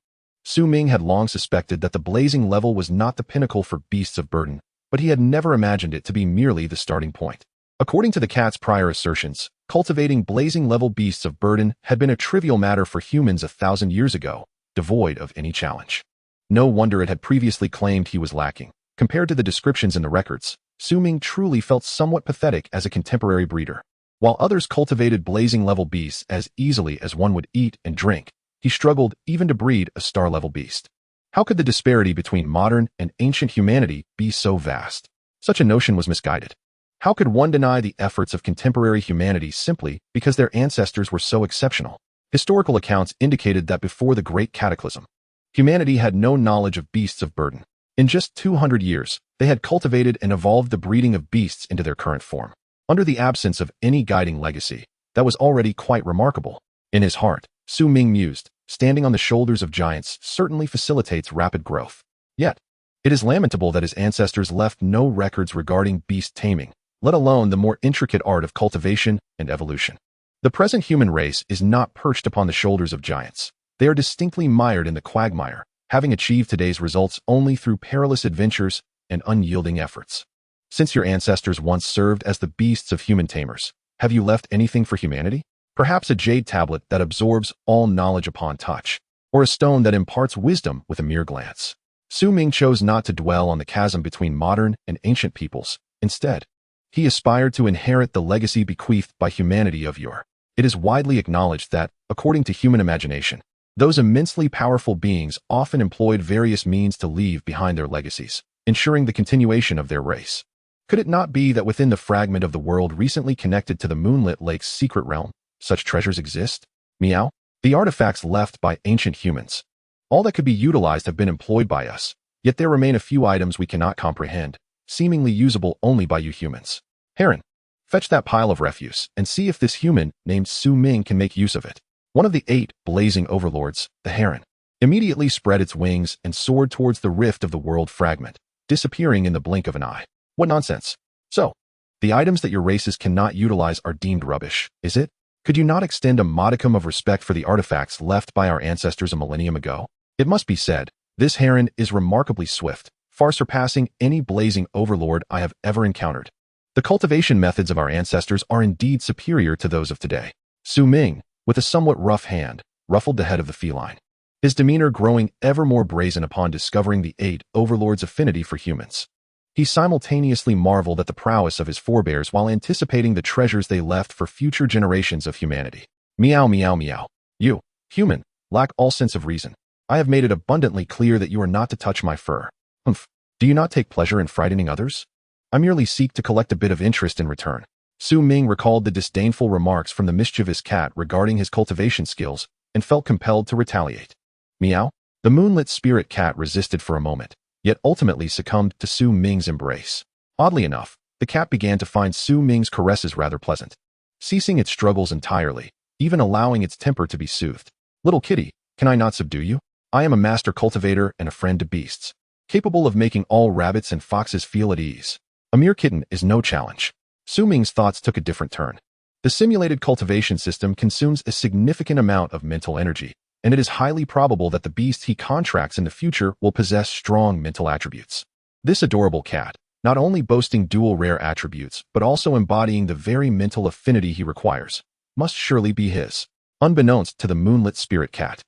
Ming had long suspected that the blazing level was not the pinnacle for beasts of burden, but he had never imagined it to be merely the starting point. According to the cat's prior assertions, cultivating blazing level beasts of burden had been a trivial matter for humans 1,000 years ago, devoid of any challenge. No wonder it had previously claimed he was lacking. Compared to the descriptions in the records, Ming truly felt somewhat pathetic as a contemporary breeder. While others cultivated blazing level beasts as easily as one would eat and drink, he struggled even to breed a star-level beast. How could the disparity between modern and ancient humanity be so vast? Such a notion was misguided. How could one deny the efforts of contemporary humanity simply because their ancestors were so exceptional? Historical accounts indicated that before the Great Cataclysm, humanity had no knowledge of beasts of burden. In just 200 years, they had cultivated and evolved the breeding of beasts into their current form. Under the absence of any guiding legacy, that was already quite remarkable. In his heart, Ming mused, standing on the shoulders of giants certainly facilitates rapid growth. Yet, it is lamentable that his ancestors left no records regarding beast taming, let alone the more intricate art of cultivation and evolution. The present human race is not perched upon the shoulders of giants. They are distinctly mired in the quagmire, having achieved today's results only through perilous adventures and unyielding efforts. Since your ancestors once served as the beasts of human tamers, have you left anything for humanity? Perhaps a jade tablet that absorbs all knowledge upon touch, or a stone that imparts wisdom with a mere glance. Ming chose not to dwell on the chasm between modern and ancient peoples. Instead, he aspired to inherit the legacy bequeathed by humanity of yore. It is widely acknowledged that, according to human imagination, those immensely powerful beings often employed various means to leave behind their legacies, ensuring the continuation of their race. Could it not be that within the fragment of the world recently connected to the Moonlit Lake's secret realm, such treasures exist? Meow? The artifacts left by ancient humans. All that could be utilized have been employed by us, yet there remain a few items we cannot comprehend, seemingly usable only by you humans. Heron, fetch that pile of refuse and see if this human named Ming can make use of it. One of the 8 blazing overlords, the heron, immediately spread its wings and soared towards the rift of the world fragment, disappearing in the blink of an eye. What nonsense. So, the items that your races cannot utilize are deemed rubbish, is it? Could you not extend a modicum of respect for the artifacts left by our ancestors a millennium ago? It must be said, this heron is remarkably swift, far surpassing any blazing overlord I have ever encountered. The cultivation methods of our ancestors are indeed superior to those of today. Ming, with a somewhat rough hand, ruffled the head of the feline, his demeanor growing ever more brazen upon discovering the 8 overlords' affinity for humans. He simultaneously marveled at the prowess of his forebears while anticipating the treasures they left for future generations of humanity. Meow meow meow. You, human, lack all sense of reason. I have made it abundantly clear that you are not to touch my fur. Humph. Do you not take pleasure in frightening others? I merely seek to collect a bit of interest in return. Ming recalled the disdainful remarks from the mischievous cat regarding his cultivation skills and felt compelled to retaliate. Meow? The moonlit spirit cat resisted for a moment, yet ultimately succumbed to Su Ming's embrace. Oddly enough, the cat began to find Su Ming's caresses rather pleasant, ceasing its struggles entirely, even allowing its temper to be soothed. "Little kitty, can I not subdue you? I am a master cultivator and a friend to beasts, capable of making all rabbits and foxes feel at ease. A mere kitten is no challenge." Su Ming's thoughts took a different turn. The simulated cultivation system consumes a significant amount of mental energy, and it is highly probable that the beast he contracts in the future will possess strong mental attributes. This adorable cat, not only boasting dual rare attributes, but also embodying the very mental affinity he requires, must surely be his. Unbeknownst to the moonlit spirit cat,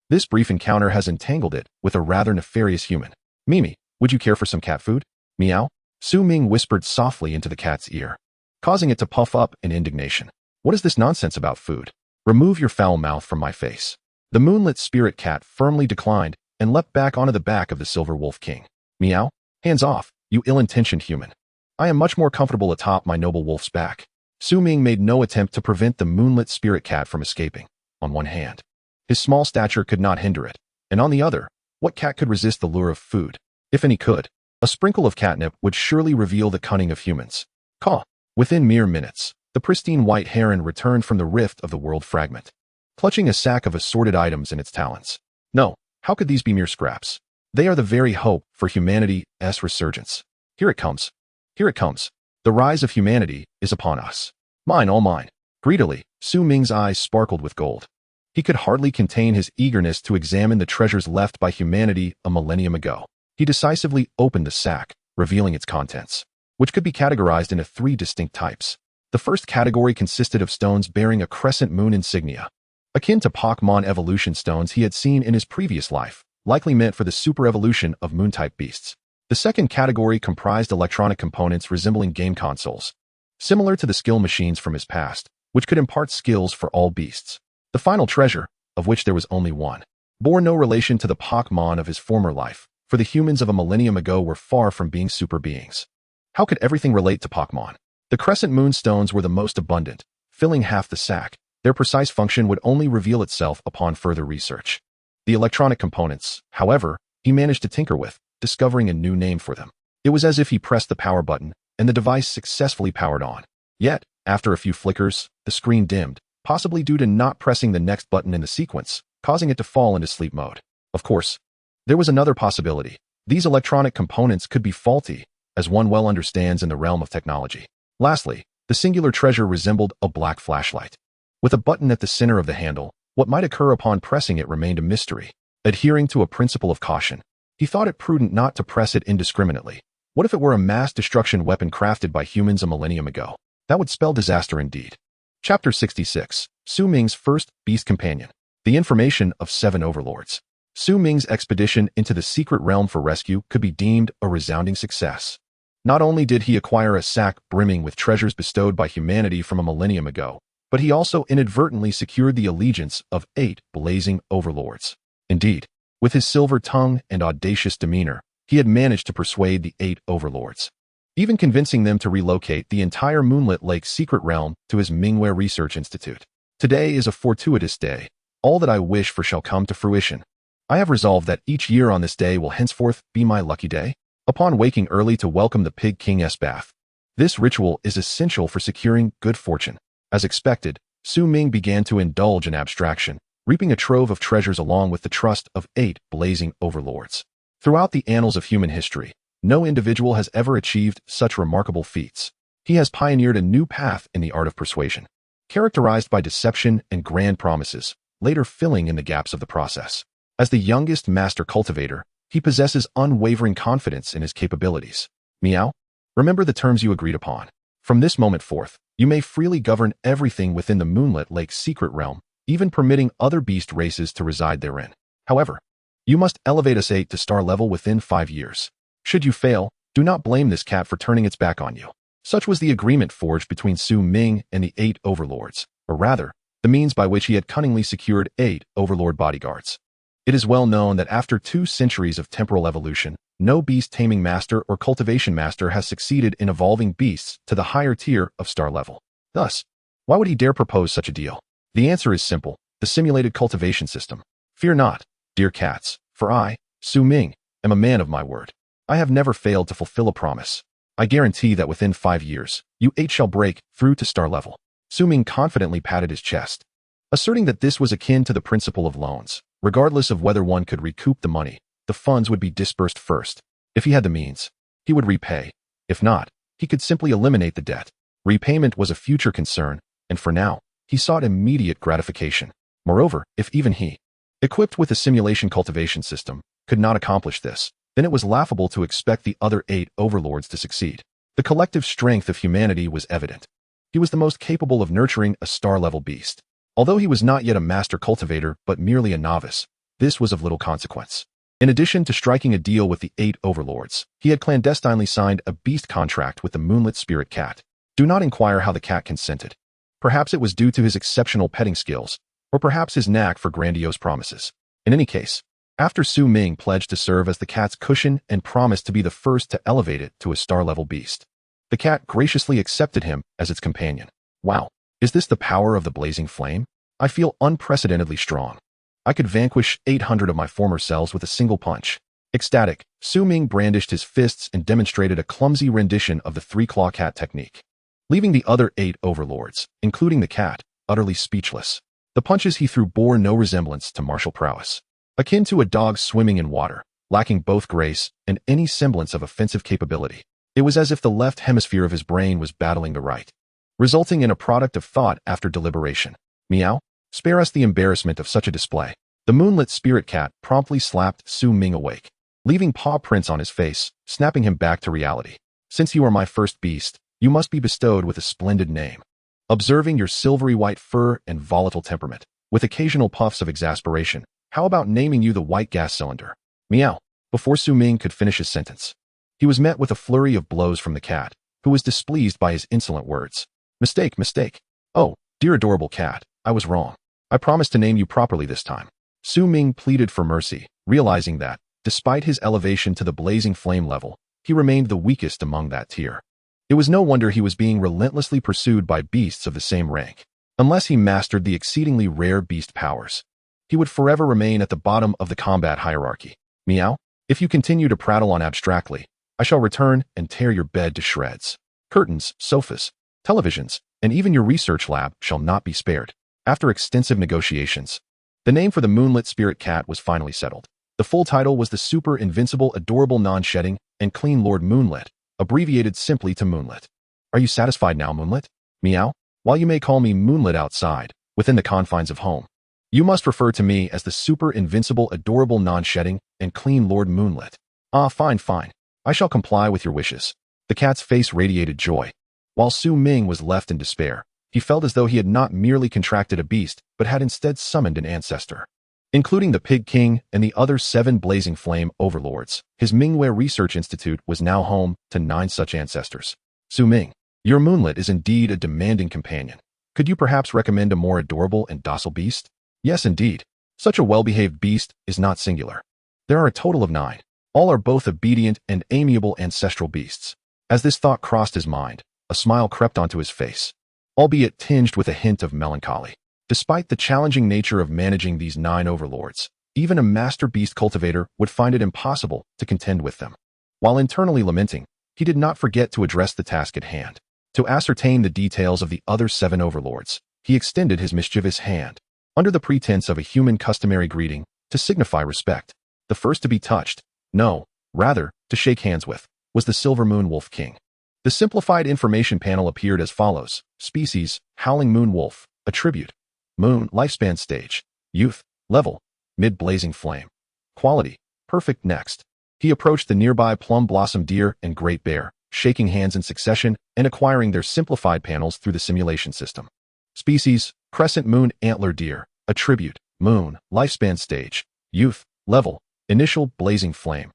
this brief encounter has entangled it with a rather nefarious human. "Mimi, would you care for some cat food?" "Meow," Su Ming whispered softly into the cat's ear, causing it to puff up in indignation. "What is this nonsense about food? Remove your foul mouth from my face." The moonlit spirit cat firmly declined and leapt back onto the back of the silver wolf king. "Meow, hands off, you ill-intentioned human. I am much more comfortable atop my noble wolf's back." Su Ming made no attempt to prevent the moonlit spirit cat from escaping. On one hand, his small stature could not hinder it, and on the other, what cat could resist the lure of food? If any could, a sprinkle of catnip would surely reveal the cunning of humans. Caw! Within mere minutes, the pristine white heron returned from the rift of the world fragment, clutching a sack of assorted items in its talons. No, how could these be mere scraps? They are the very hope for humanity's resurgence. Here it comes. Here it comes. The rise of humanity is upon us. Mine, all mine. Greedily, Su Ming's eyes sparkled with gold. He could hardly contain his eagerness to examine the treasures left by humanity a millennium ago. He decisively opened the sack, revealing its contents, which could be categorized into 3 distinct types. The first category consisted of stones bearing a crescent moon insignia, akin to Pokemon evolution stones he had seen in his previous life, likely meant for the super evolution of moon-type beasts. The second category comprised electronic components resembling game consoles, similar to the skill machines from his past, which could impart skills for all beasts. The final treasure, of which there was only one, bore no relation to the Pokemon of his former life, for the humans of a millennium ago were far from being super beings. How could everything relate to Pokemon? The crescent moon stones were the most abundant, filling half the sack. Their precise function would only reveal itself upon further research. The electronic components, however, he managed to tinker with, discovering a new name for them. It was as if he pressed the power button, and the device successfully powered on. Yet, after a few flickers, the screen dimmed, possibly due to not pressing the next button in the sequence, causing it to fall into sleep mode. Of course, there was another possibility. These electronic components could be faulty, as one well understands in the realm of technology. Lastly, the singular treasure resembled a black flashlight. With a button at the center of the handle, what might occur upon pressing it remained a mystery. Adhering to a principle of caution, he thought it prudent not to press it indiscriminately. What if it were a mass destruction weapon crafted by humans a millennium ago? That would spell disaster indeed. Chapter 66. Su Ming's first beast companion. The information of 7 overlords. Su Ming's expedition into the secret realm for rescue could be deemed a resounding success. Not only did he acquire a sack brimming with treasures bestowed by humanity from a millennium ago, but he also inadvertently secured the allegiance of 8 blazing overlords. Indeed, with his silver tongue and audacious demeanor, he had managed to persuade the 8 overlords, even convincing them to relocate the entire Moonlit Lake secret realm to his Mingware Research Institute. Today is a fortuitous day. All that I wish for shall come to fruition. I have resolved that each year on this day will henceforth be my lucky day. Upon waking early to welcome the Pig King's bath, this ritual is essential for securing good fortune. As expected, Su Ming began to indulge in abstraction, reaping a trove of treasures along with the trust of 8 blazing overlords. Throughout the annals of human history, no individual has ever achieved such remarkable feats. He has pioneered a new path in the art of persuasion, characterized by deception and grand promises, later filling in the gaps of the process. As the youngest master cultivator, he possesses unwavering confidence in his capabilities. Meow. Remember the terms you agreed upon. From this moment forth, you may freely govern everything within the Moonlit Lake secret realm, even permitting other beast races to reside therein. However, you must elevate us 8 to star level within 5 years. Should you fail, do not blame this cat for turning its back on you. Such was the agreement forged between Su Ming and the 8 overlords, or rather, the means by which he had cunningly secured 8 overlord bodyguards. It is well known that after 2 centuries of temporal evolution, no beast taming master or cultivation master has succeeded in evolving beasts to the higher tier of star level. Thus, why would he dare propose such a deal? The answer is simple: the simulated cultivation system. Fear not, dear cats, for For I, Su Ming, am a man of my word. I have never failed to fulfill a promise. I guarantee that within 5 years, you 8 shall break through to star level. Su Ming confidently patted his chest, asserting that this was akin to the principle of loans. Regardless of whether one could recoup the money, the funds would be disbursed first. If he had the means, he would repay. If not, he could simply eliminate the debt. Repayment was a future concern, and for now, he sought immediate gratification. Moreover, if even he, equipped with a simulation cultivation system, could not accomplish this, then it was laughable to expect the other 8 overlords to succeed. The collective strength of humanity was evident. He was the most capable of nurturing a star-level beast. Although he was not yet a master cultivator but merely a novice, this was of little consequence. In addition to striking a deal with the 8 overlords, he had clandestinely signed a beast contract with the Moonlit Spirit Cat. Do not inquire how the cat consented. Perhaps it was due to his exceptional petting skills, or perhaps his knack for grandiose promises. In any case, after Su Ming pledged to serve as the cat's cushion and promised to be the first to elevate it to a star-level beast, the cat graciously accepted him as its companion. Wow, is this the power of the blazing flame? I feel unprecedentedly strong. I could vanquish 800 of my former selves with a single punch. Ecstatic, Su Ming brandished his fists and demonstrated a clumsy rendition of the 3-claw cat technique, leaving the other 8 overlords, including the cat, utterly speechless. The punches he threw bore no resemblance to martial prowess. Akin to a dog swimming in water, lacking both grace and any semblance of offensive capability. It was as if the left hemisphere of his brain was battling the right, resulting in a product of thought after deliberation. Meow? Spare us the embarrassment of such a display. The Moonlit Spirit Cat promptly slapped Su Ming awake, leaving paw prints on his face, snapping him back to reality. Since you are my first beast, you must be bestowed with a splendid name. Observing your silvery white fur and volatile temperament, with occasional puffs of exasperation, how about naming you the White Gas Cylinder? Meow. Before Su Ming could finish his sentence, he was met with a flurry of blows from the cat, who was displeased by his insolent words. Mistake, mistake. Oh, dear adorable cat, I was wrong. I promised to name you properly this time. Su Ming pleaded for mercy, realizing that, despite his elevation to the blazing flame level, he remained the weakest among that tier. It was no wonder he was being relentlessly pursued by beasts of the same rank. Unless he mastered the exceedingly rare beast powers, he would forever remain at the bottom of the combat hierarchy. Meow? If you continue to prattle on abstractly, I shall return and tear your bed to shreds. Curtains, sofas, televisions, and even your research lab shall not be spared. After extensive negotiations, the name for the Moonlit Spirit Cat was finally settled. The full title was the Super Invincible Adorable Non-Shedding and Clean Lord Moonlit, abbreviated simply to Moonlit. Are you satisfied now, Moonlit? Meow? While you may call me Moonlit outside, within the confines of home, you must refer to me as the Super Invincible Adorable Non-Shedding and Clean Lord Moonlit. Ah, fine, fine. I shall comply with your wishes. The cat's face radiated joy. While Su Ming was left in despair, he felt as though he had not merely contracted a beast, but had instead summoned an ancestor. Including the Pig King and the other 7 blazing flame overlords, his Mingware Research Institute was now home to 9 such ancestors. Su Ming, your Moonlit is indeed a demanding companion. Could you perhaps recommend a more adorable and docile beast? Yes, indeed. Such a well-behaved beast is not singular. There are a total of 9. All are both obedient and amiable ancestral beasts. As this thought crossed his mind, a smile crept onto his face, albeit tinged with a hint of melancholy. Despite the challenging nature of managing these 9 overlords, even a master beast cultivator would find it impossible to contend with them. While internally lamenting, he did not forget to address the task at hand. To ascertain the details of the other 7 overlords, he extended his mischievous hand, under the pretense of a human customary greeting, to signify respect. The first to be touched, no, rather, to shake hands with, was the Silver Moon Wolf King. The simplified information panel appeared as follows. Species, Howling Moon Wolf. Attribute, Moon, Lifespan Stage. Youth, Level, Mid-Blazing Flame. Quality, Perfect. Next, he approached the nearby Plum Blossom Deer and Great Bear, shaking hands in succession and acquiring their simplified panels through the simulation system. Species, Crescent Moon Antler Deer. Attribute, Moon, Lifespan Stage. Youth, Level, Initial Blazing Flame.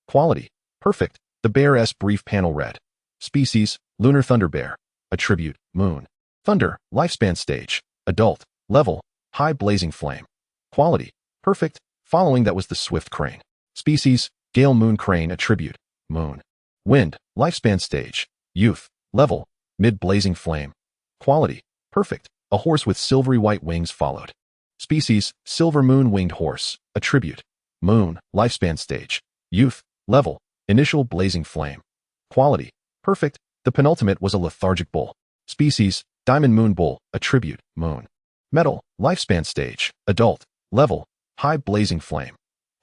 Quality, Perfect. The Bear's brief panel read. Species, Lunar Thunder Bear. Attribute, Moon. Thunder, Lifespan Stage. Adult, Level, High Blazing Flame. Quality, Perfect. Following that was the Swift Crane. Species, Gale Moon Crane. Attribute, Moon. Wind, Lifespan Stage. Youth, Level, Mid-Blazing Flame. Quality, Perfect. A horse with silvery white wings followed. Species, Silver Moon Winged Horse. Attribute, Moon, lifespan stage. Youth, level, initial blazing flame. Quality, perfect. The penultimate was a lethargic bull. Species, diamond moon bull, attribute, moon. Metal, lifespan stage, adult, level, high blazing flame.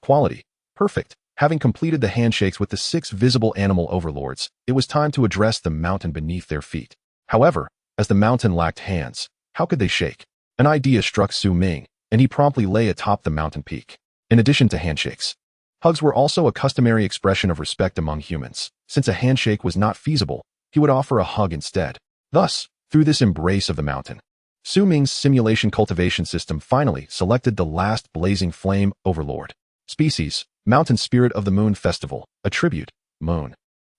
Quality, perfect. Having completed the handshakes with the 6 visible animal overlords, it was time to address the mountain beneath their feet. However, as the mountain lacked hands, how could they shake? An idea struck Su Ming, and he promptly lay atop the mountain peak. In addition to handshakes, hugs were also a customary expression of respect among humans. Since a handshake was not feasible, he would offer a hug instead. Thus, through this embrace of the mountain, Su Ming's simulation cultivation system finally selected the last blazing flame overlord. Species, mountain spirit of the moon festival, attribute, moon.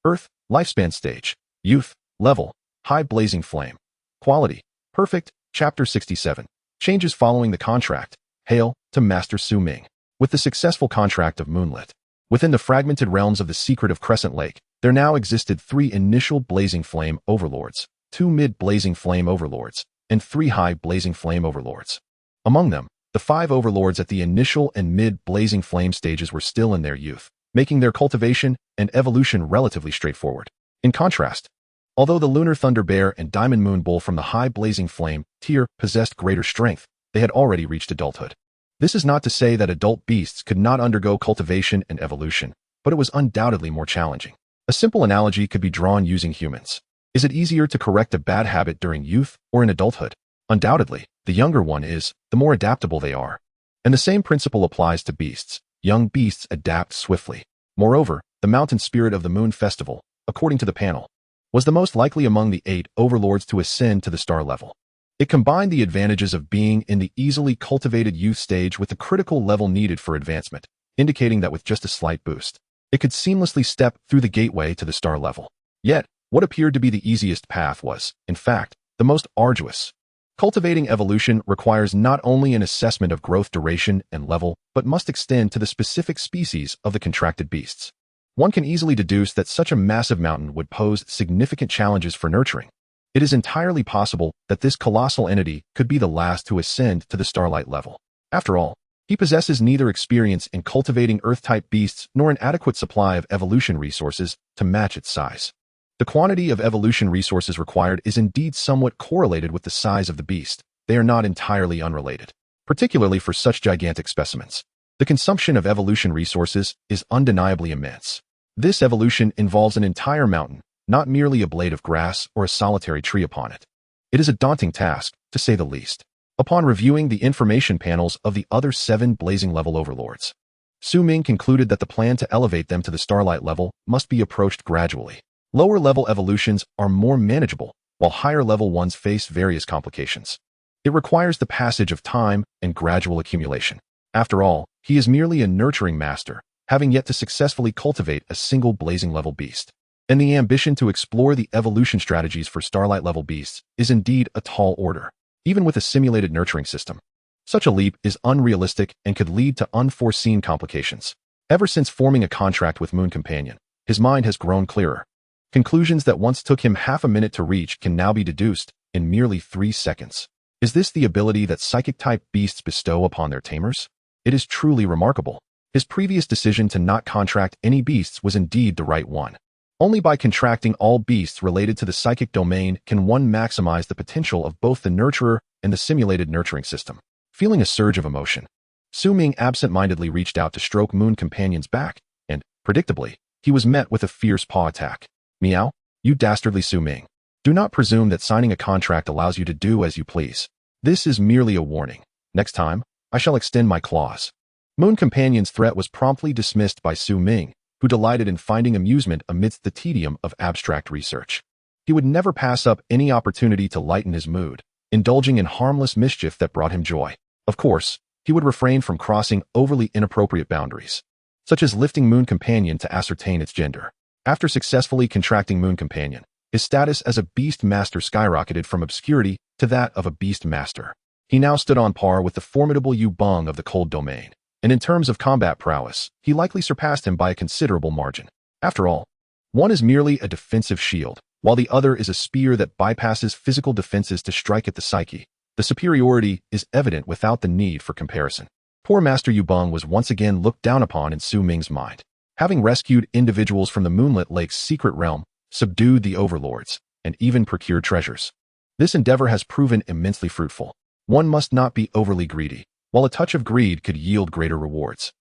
Earth, lifespan stage, youth, level, high blazing flame. Quality, perfect. Chapter 67. Changes following the contract. Hail to Master Su Ming. With the successful contract of Moonlit, within the fragmented realms of the secret of Crescent Lake, there now existed 3 initial blazing flame overlords, 2 mid-blazing flame overlords, and 3 high blazing flame overlords. Among them, the 5 overlords at the initial and mid-blazing flame stages were still in their youth, making their cultivation and evolution relatively straightforward. In contrast, although the Lunar Thunder Bear and Diamond Moon Bull from the high blazing flame tier possessed greater strength, they had already reached adulthood. This is not to say that adult beasts could not undergo cultivation and evolution, but it was undoubtedly more challenging. A simple analogy could be drawn using humans. Is it easier to correct a bad habit during youth or in adulthood? Undoubtedly, the younger one is, the more adaptable they are. And the same principle applies to beasts. Young beasts adapt swiftly. Moreover, the mountain spirit of the moon festival, according to the panel, was the most likely among the 8 overlords to ascend to the star level. It combined the advantages of being in the easily cultivated youth stage with the critical level needed for advancement, indicating that with just a slight boost, it could seamlessly step through the gateway to the star level. Yet, what appeared to be the easiest path was, in fact, the most arduous. Cultivating evolution requires not only an assessment of growth duration and level, but must extend to the specific species of the contracted beasts. One can easily deduce that such a massive mountain would pose significant challenges for nurturing. It is entirely possible that this colossal entity could be the last to ascend to the starlight level. After all, he possesses neither experience in cultivating Earth-type beasts nor an adequate supply of evolution resources to match its size. The quantity of evolution resources required is indeed somewhat correlated with the size of the beast. They are not entirely unrelated, particularly for such gigantic specimens. The consumption of evolution resources is undeniably immense. This evolution involves an entire mountain, not merely a blade of grass or a solitary tree upon it. It is a daunting task, to say the least. Upon reviewing the information panels of the other 7 blazing level overlords, Su Ming concluded that the plan to elevate them to the starlight level must be approached gradually. Lower-level evolutions are more manageable, while higher-level ones face various complications. It requires the passage of time and gradual accumulation. After all, he is merely a nurturing master, having yet to successfully cultivate a single blazing-level beast. And the ambition to explore the evolution strategies for starlight-level beasts is indeed a tall order, even with a simulated nurturing system. Such a leap is unrealistic and could lead to unforeseen complications. Ever since forming a contract with Moon Companion, his mind has grown clearer. Conclusions that once took him half a minute to reach can now be deduced in merely 3 seconds. Is this the ability that psychic-type beasts bestow upon their tamers? It is truly remarkable. His previous decision to not contract any beasts was indeed the right one. Only by contracting all beasts related to the psychic domain can one maximize the potential of both the nurturer and the simulated nurturing system. Feeling a surge of emotion, Su Ming absent-mindedly reached out to stroke Moon Companion's back, and, predictably, he was met with a fierce paw attack. Meow, you dastardly Su Ming. Do not presume that signing a contract allows you to do as you please. This is merely a warning. Next time, I shall extend my claws. Moon Companion's threat was promptly dismissed by Su Ming, who delighted in finding amusement amidst the tedium of abstract research. He would never pass up any opportunity to lighten his mood, indulging in harmless mischief that brought him joy. Of course, he would refrain from crossing overly inappropriate boundaries, such as lifting Moon Companion to ascertain its gender. After successfully contracting Moon Companion, his status as a beast master skyrocketed from obscurity to that of a beast master. He now stood on par with the formidable Yu Bung of the cold domain, and in terms of combat prowess, he likely surpassed him by a considerable margin. After all, one is merely a defensive shield, while the other is a spear that bypasses physical defenses to strike at the psyche. The superiority is evident without the need for comparison. Poor Master Yubong was once again looked down upon in Su Ming's mind. Having rescued individuals from the Moonlit Lake's secret realm, subdued the overlords, and even procured treasures. This endeavor has proven immensely fruitful. One must not be overly greedy, while a touch of greed could yield greater rewards.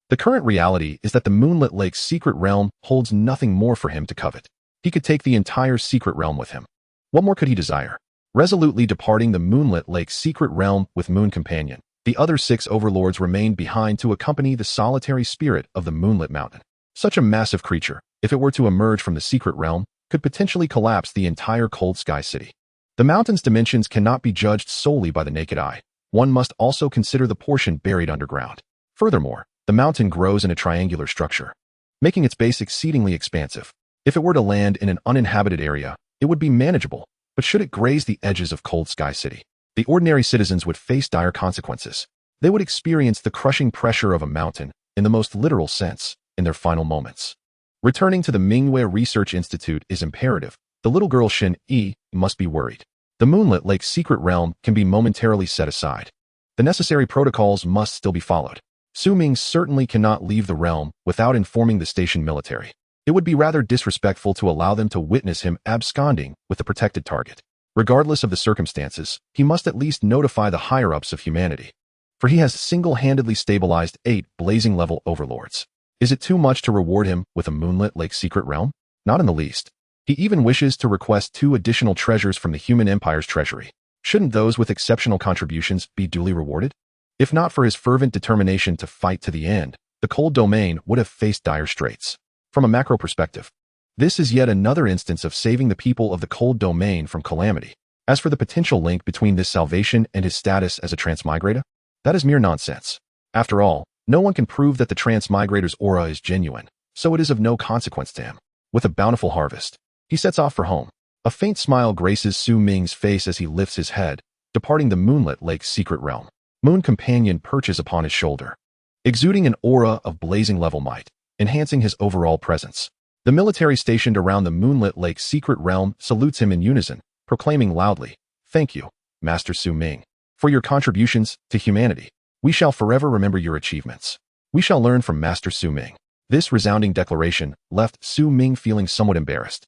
The current reality is that the Moonlit Lake's secret realm holds nothing more for him to covet. He could take the entire secret realm with him. What more could he desire? Resolutely departing the Moonlit Lake's secret realm with Moon Companion, the other 6 overlords remained behind to accompany the solitary spirit of the Moonlit Mountain. Such a massive creature, if it were to emerge from the secret realm, could potentially collapse the entire Cold Sky City. The mountain's dimensions cannot be judged solely by the naked eye. One must also consider the portion buried underground. Furthermore, the mountain grows in a triangular structure, making its base exceedingly expansive. If it were to land in an uninhabited area, it would be manageable, but should it graze the edges of Cold Sky City, the ordinary citizens would face dire consequences. They would experience the crushing pressure of a mountain, in the most literal sense, in their final moments. Returning to the Mingwei Research Institute is imperative. The little girl Shin Yi must be worried. The Moonlit Lake's secret realm can be momentarily set aside. The necessary protocols must still be followed. Su Ming certainly cannot leave the realm without informing the station military. It would be rather disrespectful to allow them to witness him absconding with the protected target. Regardless of the circumstances, he must at least notify the higher-ups of humanity. For he has single-handedly stabilized 8 blazing-level overlords. Is it too much to reward him with a Moonlit Lake secret realm? Not in the least. He even wishes to request 2 additional treasures from the Human Empire's treasury. Shouldn't those with exceptional contributions be duly rewarded? If not for his fervent determination to fight to the end, the Cold Domain would have faced dire straits. From a macro perspective, this is yet another instance of saving the people of the Cold Domain from calamity. As for the potential link between this salvation and his status as a transmigrator, that is mere nonsense. After all, no one can prove that the transmigrator's aura is genuine, so it is of no consequence to him. With a bountiful harvest, he sets off for home. A faint smile graces Su Ming's face as he lifts his head, departing the Moonlit Lake's secret realm. Moon Companion perches upon his shoulder, exuding an aura of blazing level might, enhancing his overall presence. The military stationed around the Moonlit Lake's secret realm salutes him in unison, proclaiming loudly, "Thank you, Master Su Ming, for your contributions to humanity. We shall forever remember your achievements. We shall learn from Master Su Ming." This resounding declaration left Su Ming feeling somewhat embarrassed,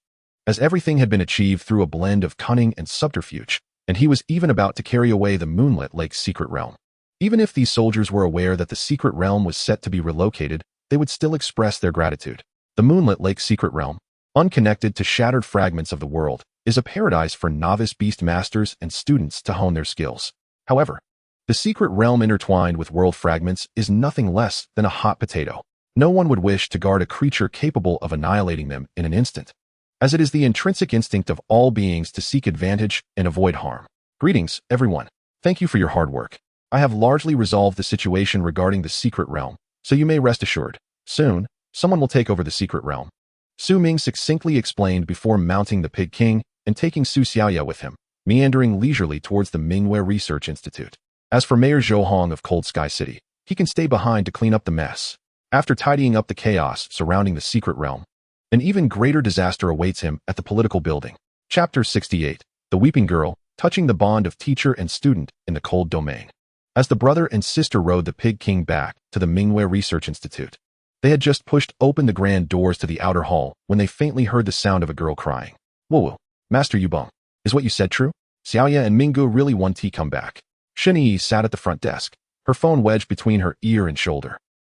as everything had been achieved through a blend of cunning and subterfuge, and he was even about to carry away the Moonlit Lake's secret realm. Even if these soldiers were aware that the secret realm was set to be relocated, they would still express their gratitude. The Moonlit Lake's secret realm, unconnected to shattered fragments of the world, is a paradise for novice beast masters and students to hone their skills. However, the secret realm intertwined with world fragments is nothing less than a hot potato. No one would wish to guard a creature capable of annihilating them in an instant, as it is the intrinsic instinct of all beings to seek advantage and avoid harm. Greetings, everyone. Thank you for your hard work. I have largely resolved the situation regarding the secret realm, so you may rest assured. Soon, someone will take over the secret realm. Su Ming succinctly explained before mounting the Pig King and taking Su Xiaoya with him, meandering leisurely towards the Mingwei Research Institute. As for Mayor Zhou Hong of Cold Sky City, he can stay behind to clean up the mess. After tidying up the chaos surrounding the secret realm, an even greater disaster awaits him at the political building. Chapter 68. The Weeping Girl, touching the bond of teacher and student in the Cold Domain. As the brother and sister rode the Pig King back to the Mingwei Research Institute, they had just pushed open the grand doors to the outer hall when they faintly heard the sound of a girl crying. "Whoa, Master Yubong, is what you said true? Xiaoya and Minggu really want to come back." Shinyi sat at the front desk, her phone wedged between her ear and shoulder,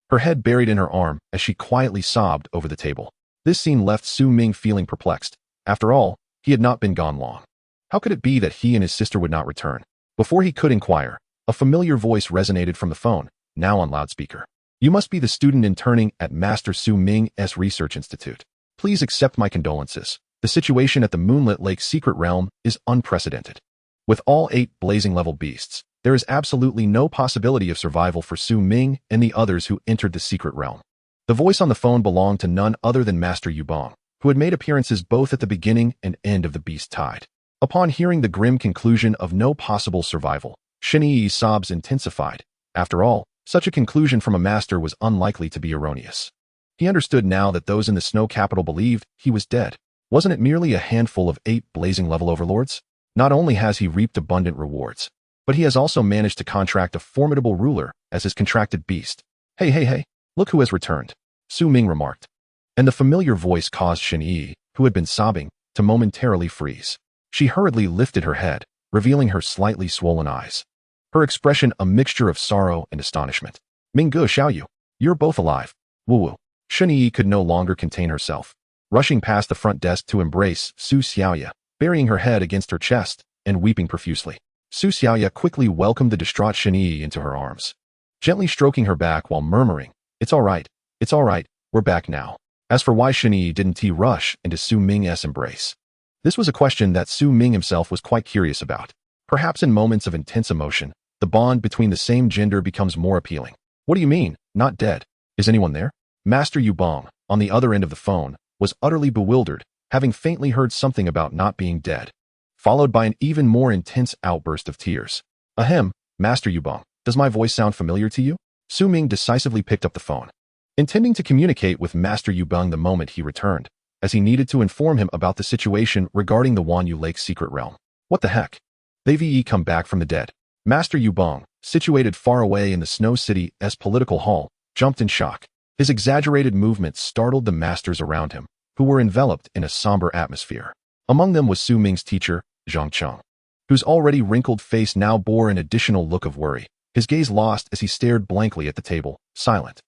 her head buried in her arm as she quietly sobbed over the table. This scene left Su Ming feeling perplexed. After all, he had not been gone long. How could it be that he and his sister would not return? Before he could inquire, a familiar voice resonated from the phone, now on loudspeaker. "You must be the student interning at Master Su Ming's Research Institute. Please accept my condolences. The situation at the Moonlit Lake secret realm is unprecedented. With all 8 blazing level beasts, there is absolutely no possibility of survival for Su Ming and the others who entered the secret realm." The voice on the phone belonged to none other than Master Yubong, who had made appearances both at the beginning and end of the Beast Tide. Upon hearing the grim conclusion of no possible survival, Shinyi's sobs intensified. After all, such a conclusion from a master was unlikely to be erroneous. He understood now that those in the snow capital believed he was dead. Wasn't it merely a handful of 8 blazing level overlords? Not only has he reaped abundant rewards, but he has also managed to contract a formidable ruler as his contracted beast. Hey, look who has returned, Su Ming remarked. And the familiar voice caused Shen Yi, who had been sobbing, to momentarily freeze. She hurriedly lifted her head, revealing her slightly swollen eyes. Her expression a mixture of sorrow and astonishment. Ming Ge Xiaoyu, you're both alive. Woo. Shen Yi could no longer contain herself, rushing past the front desk to embrace Su Xiaoya, burying her head against her chest and weeping profusely. Su Xiaoya quickly welcomed the distraught Shen Yi into her arms, gently stroking her back while murmuring, it's all right, we're back now. As for why Shen Yi didn't rush into Su Ming's embrace, this was a question that Su Ming himself was quite curious about. Perhaps in moments of intense emotion, the bond between the same gender becomes more appealing. What do you mean, not dead? Is anyone there? Master Yubong, on the other end of the phone, was utterly bewildered, having faintly heard something about not being dead, followed by an even more intense outburst of tears. Ahem, Master Yubong, does my voice sound familiar to you? Su Ming decisively picked up the phone, intending to communicate with Master Yubong the moment he returned, as he needed to inform him about the situation regarding the Wanyu Lake's secret realm. What the heck? They've come back from the dead. Master Yubong, situated far away in the Snow City's political hall, jumped in shock. His exaggerated movements startled the masters around him, who were enveloped in a somber atmosphere. Among them was Su Ming's teacher, Zhang Cheng, whose already wrinkled face now bore an additional look of worry, his gaze lost as he stared blankly at the table, silent.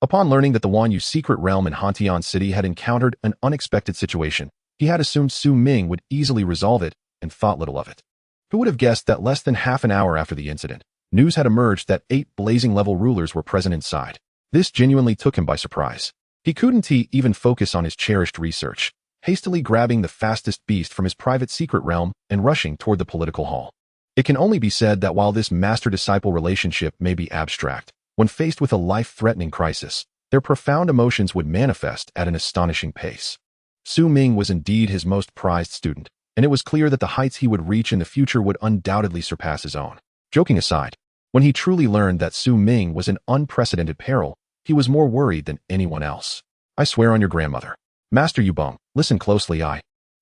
Upon learning that the Wanyu secret realm in Hantian City had encountered an unexpected situation, he had assumed Su Ming would easily resolve it and thought little of it. Who would have guessed that less than half an hour after the incident, news had emerged that 8 blazing-level rulers were present inside? This genuinely took him by surprise. He couldn't even focus on his cherished research, hastily grabbing the fastest beast from his private secret realm and rushing toward the political hall. It can only be said that while this master-disciple relationship may be abstract, when faced with a life-threatening crisis, their profound emotions would manifest at an astonishing pace. Su Ming was indeed his most prized student, and it was clear that the heights he would reach in the future would undoubtedly surpass his own. Joking aside, when he truly learned that Su Ming was in unprecedented peril, he was more worried than anyone else. I swear on your grandmother, Master Yubong, listen closely.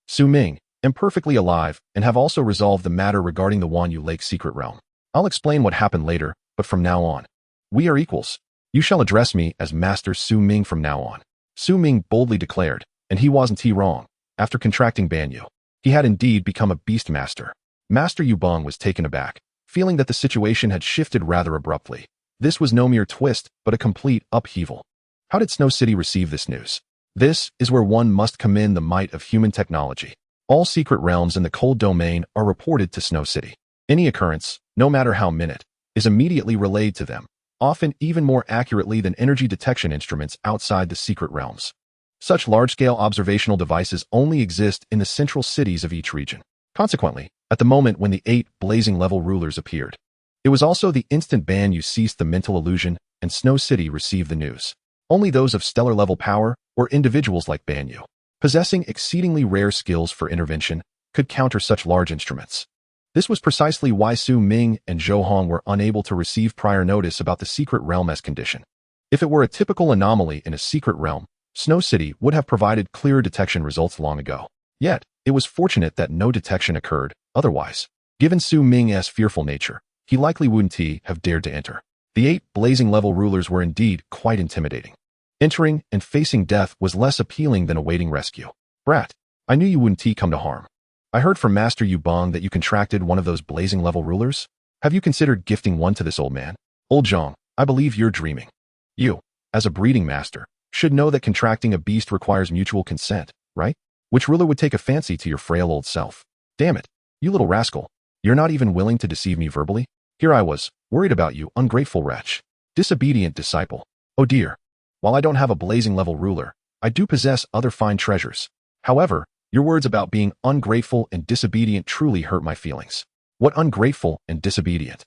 Su Ming, am perfectly alive and have also resolved the matter regarding the Wanyu Lake secret realm. I'll explain what happened later, but from now on, we are equals. You shall address me as Master Su Ming from now on. Su Ming boldly declared, and he wasn't wrong. After contracting Banyu, he had indeed become a beast master. Master Yubong was taken aback, feeling that the situation had shifted rather abruptly. This was no mere twist, but a complete upheaval. How did Snow City receive this news? This is where one must commend the might of human technology. All secret realms in the cold domain are reported to Snow City. Any occurrence, no matter how minute, is immediately relayed to them, often even more accurately than energy detection instruments outside the secret realms. Such large-scale observational devices only exist in the central cities of each region. Consequently, at the moment when the 8 blazing-level rulers appeared, it was also the instant Banyu ceased the mental illusion and Snow City received the news. Only those of stellar-level power, or individuals like Banyu, possessing exceedingly rare skills for intervention, could counter such large instruments. This was precisely why Su Ming and Zhou Hong were unable to receive prior notice about the secret realm's condition. If it were a typical anomaly in a secret realm, Snow City would have provided clear detection results long ago. Yet, it was fortunate that no detection occurred. Otherwise, given Su Ming's fearful nature, he likely wouldn't have dared to enter. The 8 blazing-level rulers were indeed quite intimidating. Entering and facing death was less appealing than awaiting rescue. Brat, I knew you wouldn't come to harm. I heard from Master Yubong that you contracted one of those blazing-level rulers. Have you considered gifting one to this old man? Old Zhang, I believe you're dreaming. You, as a breeding master, should know that contracting a beast requires mutual consent, right? Which ruler would take a fancy to your frail old self? Damn it, you little rascal. You're not even willing to deceive me verbally? Here I was, worried about you, ungrateful wretch. Disobedient disciple. Oh dear. While I don't have a blazing-level ruler, I do possess other fine treasures. However, your words about being ungrateful and disobedient truly hurt my feelings. What ungrateful and disobedient?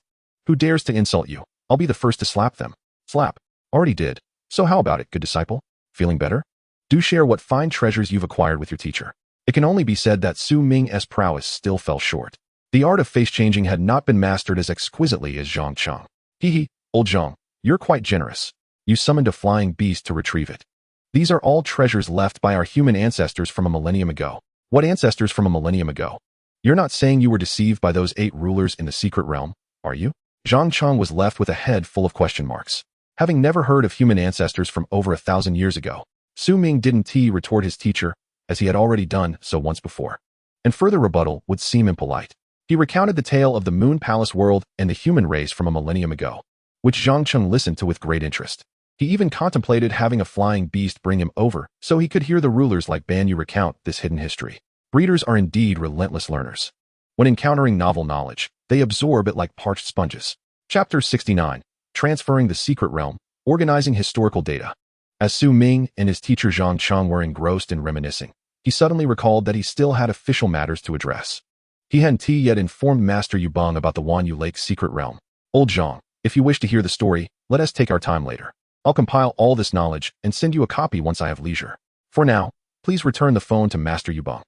Who dares to insult you? I'll be the first to slap them. Slap. Already did. So how about it, good disciple? Feeling better? Do share what fine treasures you've acquired with your teacher. It can only be said that Su Ming's prowess still fell short. The art of face-changing had not been mastered as exquisitely as Zhang Cheng. Hee, old Zhang, you're quite generous. You summoned a flying beast to retrieve it. These are all treasures left by our human ancestors from a millennium ago. What ancestors from a millennium ago? You're not saying you were deceived by those 8 rulers in the secret realm, are you? Zhang Cheng was left with a head full of question marks. Having never heard of human ancestors from over 1,000 years ago, Su Ming didn't retort his teacher, as he had already done so once before. And further rebuttal would seem impolite. He recounted the tale of the Moon Palace world and the human race from a millennium ago, which Zhang Cheng listened to with great interest. He even contemplated having a flying beast bring him over so he could hear the rulers like Ban Yu recount this hidden history. Breeders are indeed relentless learners. When encountering novel knowledge, they absorb it like parched sponges. Chapter 69. Transferring the Secret Realm, Organizing Historical Data. As Su Ming and his teacher Zhang Cheng were engrossed in reminiscing, he suddenly recalled that he still had official matters to address. He hadn't yet informed Master Yubong about the Wanyu Lake Secret Realm. Old Zhang, if you wish to hear the story, let us take our time later. I'll compile all this knowledge and send you a copy once I have leisure. For now, please return the phone to Master Yubong.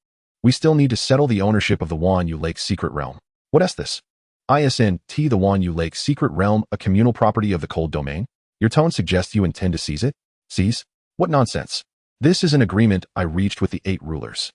We still need to settle the ownership of the Wanyu Lake Secret Realm. What is this? ISNT the Wanyu Lake Secret Realm, a communal property of the Cold Domain? Your tone suggests you intend to seize it? Seize? What nonsense. This is an agreement I reached with the 8 rulers.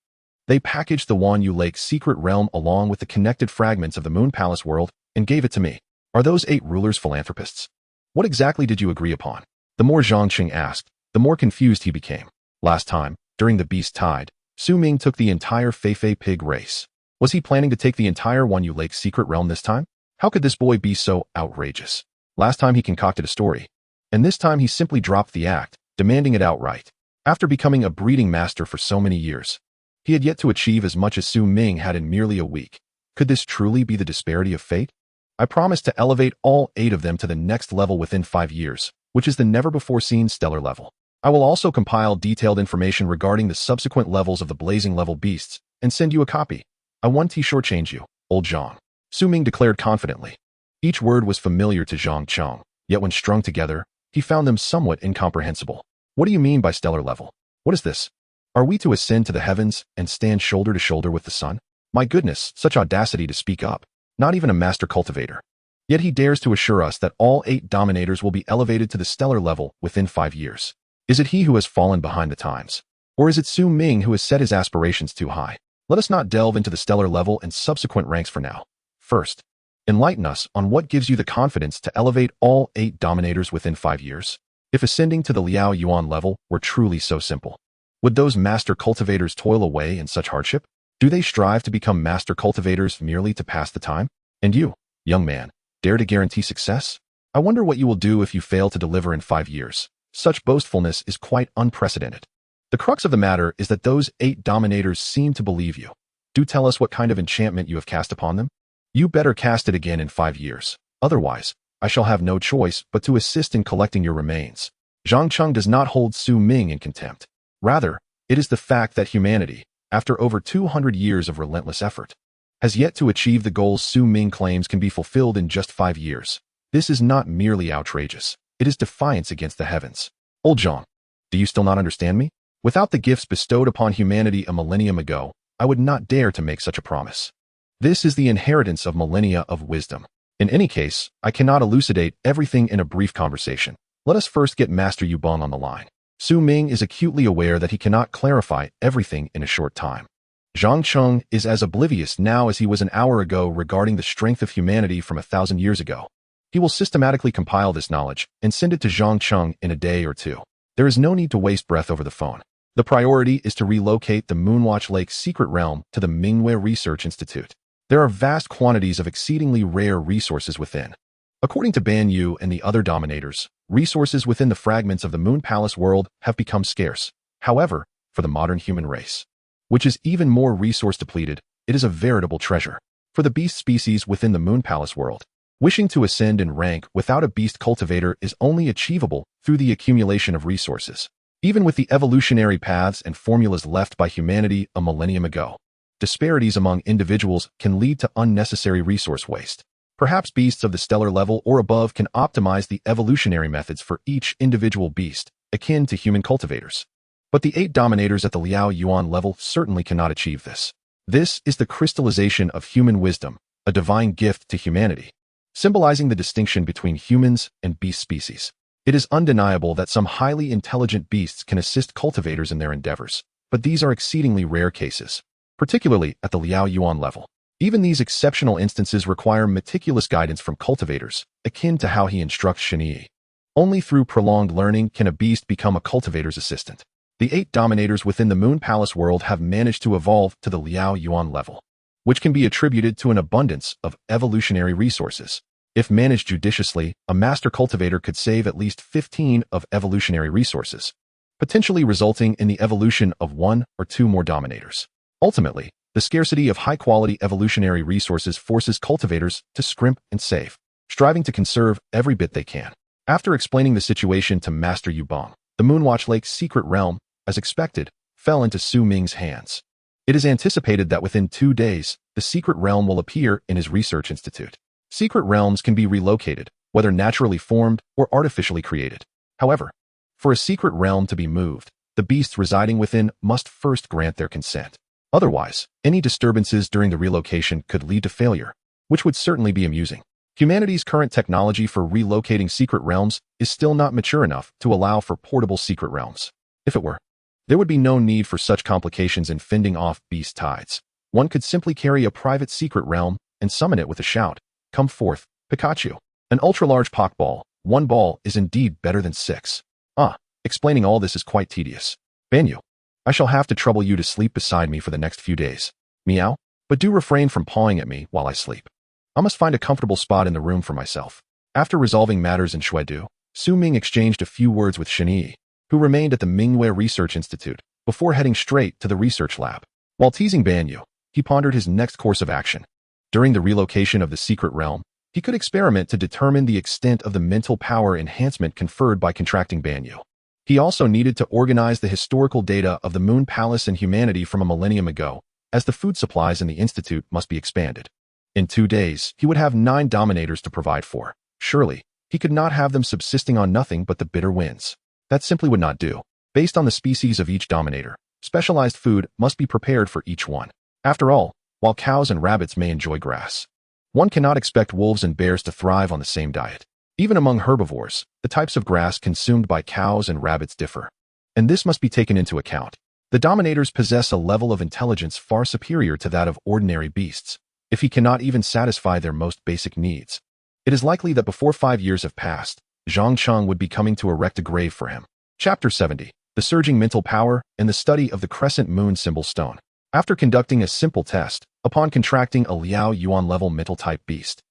They packaged the Wanyu Lake Secret Realm along with the connected fragments of the Moon Palace world and gave it to me. Are those 8 rulers philanthropists? What exactly did you agree upon? The more Zhang Cheng asked, the more confused he became. Last time, during the Beast Tide, Su Ming took the entire Feifei pig race. Was he planning to take the entire Wanyu Lake Secret Realm this time? How could this boy be so outrageous? Last time he concocted a story, and this time he simply dropped the act, demanding it outright. After becoming a breeding master for so many years, he had yet to achieve as much as Su Ming had in merely a week. Could this truly be the disparity of fate? I promised to elevate all 8 of them to the next level within 5 years, which is the never-before-seen stellar level. I will also compile detailed information regarding the subsequent levels of the blazing level beasts and send you a copy. I won't shortchange you, old Zhang, Su Ming declared confidently. Each word was familiar to Zhang Cheng, yet when strung together, he found them somewhat incomprehensible. What do you mean by stellar level? What is this? Are we to ascend to the heavens and stand shoulder to shoulder with the sun? My goodness, such audacity to speak up. Not even a master cultivator. Yet he dares to assure us that all 8 dominators will be elevated to the stellar level within 5 years. Is it he who has fallen behind the times? Or is it Su Ming who has set his aspirations too high? Let us not delve into the stellar level and subsequent ranks for now. First, enlighten us on what gives you the confidence to elevate all 8 dominators within 5 years. If ascending to the Liao Yuan level were truly so simple, would those master cultivators toil away in such hardship? Do they strive to become master cultivators merely to pass the time? And you, young man, dare to guarantee success? I wonder what you will do if you fail to deliver in 5 years. Such boastfulness is quite unprecedented. The crux of the matter is that those 8 dominators seem to believe you. Do tell us what kind of enchantment you have cast upon them. You better cast it again in 5 years. Otherwise, I shall have no choice but to assist in collecting your remains. Zhang Cheng does not hold Su Ming in contempt. Rather, it is the fact that humanity, after over 200 years of relentless effort, has yet to achieve the goals Su Ming claims can be fulfilled in just 5 years. This is not merely outrageous. It is defiance against the heavens. Old Zhang, do you still not understand me? Without the gifts bestowed upon humanity a millennium ago, I would not dare to make such a promise. This is the inheritance of millennia of wisdom. In any case, I cannot elucidate everything in a brief conversation. Let us first get Master Yubong on the line. Su Ming is acutely aware that he cannot clarify everything in a short time. Zhang Cheng is as oblivious now as he was an hour ago regarding the strength of humanity from 1,000 years ago. He will systematically compile this knowledge and send it to Zhang Cheng in a day or 2. There is no need to waste breath over the phone. The priority is to relocate the Moonwatch Lake Secret Realm to the Mingwei Research Institute. There are vast quantities of exceedingly rare resources within. According to Ban Yu and the other dominators, resources within the fragments of the Moon Palace world have become scarce. However, for the modern human race, which is even more resource depleted, it is a veritable treasure. For the beast species within the Moon Palace world, wishing to ascend in rank without a beast cultivator is only achievable through the accumulation of resources. Even with the evolutionary paths and formulas left by humanity a millennium ago, disparities among individuals can lead to unnecessary resource waste. Perhaps beasts of the stellar level or above can optimize the evolutionary methods for each individual beast, akin to human cultivators. But the 8 dominators at the Liao Yuan level certainly cannot achieve this. This is the crystallization of human wisdom, a divine gift to humanity, symbolizing the distinction between humans and beast species. It is undeniable that some highly intelligent beasts can assist cultivators in their endeavors, but these are exceedingly rare cases, particularly at the Liao Yuan level. Even these exceptional instances require meticulous guidance from cultivators, akin to how he instructs Shinii. Only through prolonged learning can a beast become a cultivator's assistant. The 8 dominators within the Moon Palace world have managed to evolve to the Liao Yuan level, which can be attributed to an abundance of evolutionary resources. If managed judiciously, a master cultivator could save at least 15 of evolutionary resources, potentially resulting in the evolution of 1 or 2 more dominators. Ultimately, the scarcity of high-quality evolutionary resources forces cultivators to scrimp and save, striving to conserve every bit they can. After explaining the situation to Master Yubong, the Moonwatch Lake's secret realm, as expected, fell into Su Ming's hands. It is anticipated that within 2 days, the secret realm will appear in his research institute. Secret realms can be relocated, whether naturally formed or artificially created. However, for a secret realm to be moved, the beasts residing within must first grant their consent. Otherwise, any disturbances during the relocation could lead to failure, which would certainly be amusing. Humanity's current technology for relocating secret realms is still not mature enough to allow for portable secret realms. If it were, there would be no need for such complications in fending off beast tides. One could simply carry a private secret realm and summon it with a shout, "Come forth, Pikachu." An ultra-large Pokeball, 1 ball is indeed better than 6. Explaining all this is quite tedious. Banyu, I shall have to trouble you to sleep beside me for the next few days. Meow, but do refrain from pawing at me while I sleep. I must find a comfortable spot in the room for myself. After resolving matters in Shuedu, Su Ming exchanged a few words with Shinii, who remained at the Mingwei Research Institute, before heading straight to the research lab. While teasing Banyu, he pondered his next course of action. During the relocation of the secret realm, he could experiment to determine the extent of the mental power enhancement conferred by contracting Banyu. He also needed to organize the historical data of the Moon Palace and humanity from a millennium ago, as the food supplies in the institute must be expanded. In 2 days, he would have 9 dominators to provide for. Surely, he could not have them subsisting on nothing but the bitter winds. That simply would not do. Based on the species of each dominator, specialized food must be prepared for each one. After all, while cows and rabbits may enjoy grass, one cannot expect wolves and bears to thrive on the same diet. Even among herbivores, the types of grass consumed by cows and rabbits differ, and this must be taken into account. The dominators possess a level of intelligence far superior to that of ordinary beasts. If he cannot even satisfy their most basic needs, it is likely that before 5 years have passed, Zhang Cheng would be coming to erect a grave for him. Chapter 70. The Surging Mental Power and the Study of the Crescent Moon Symbol Stone. After conducting a simple test, upon contracting a Liao Yuan level mental type beast,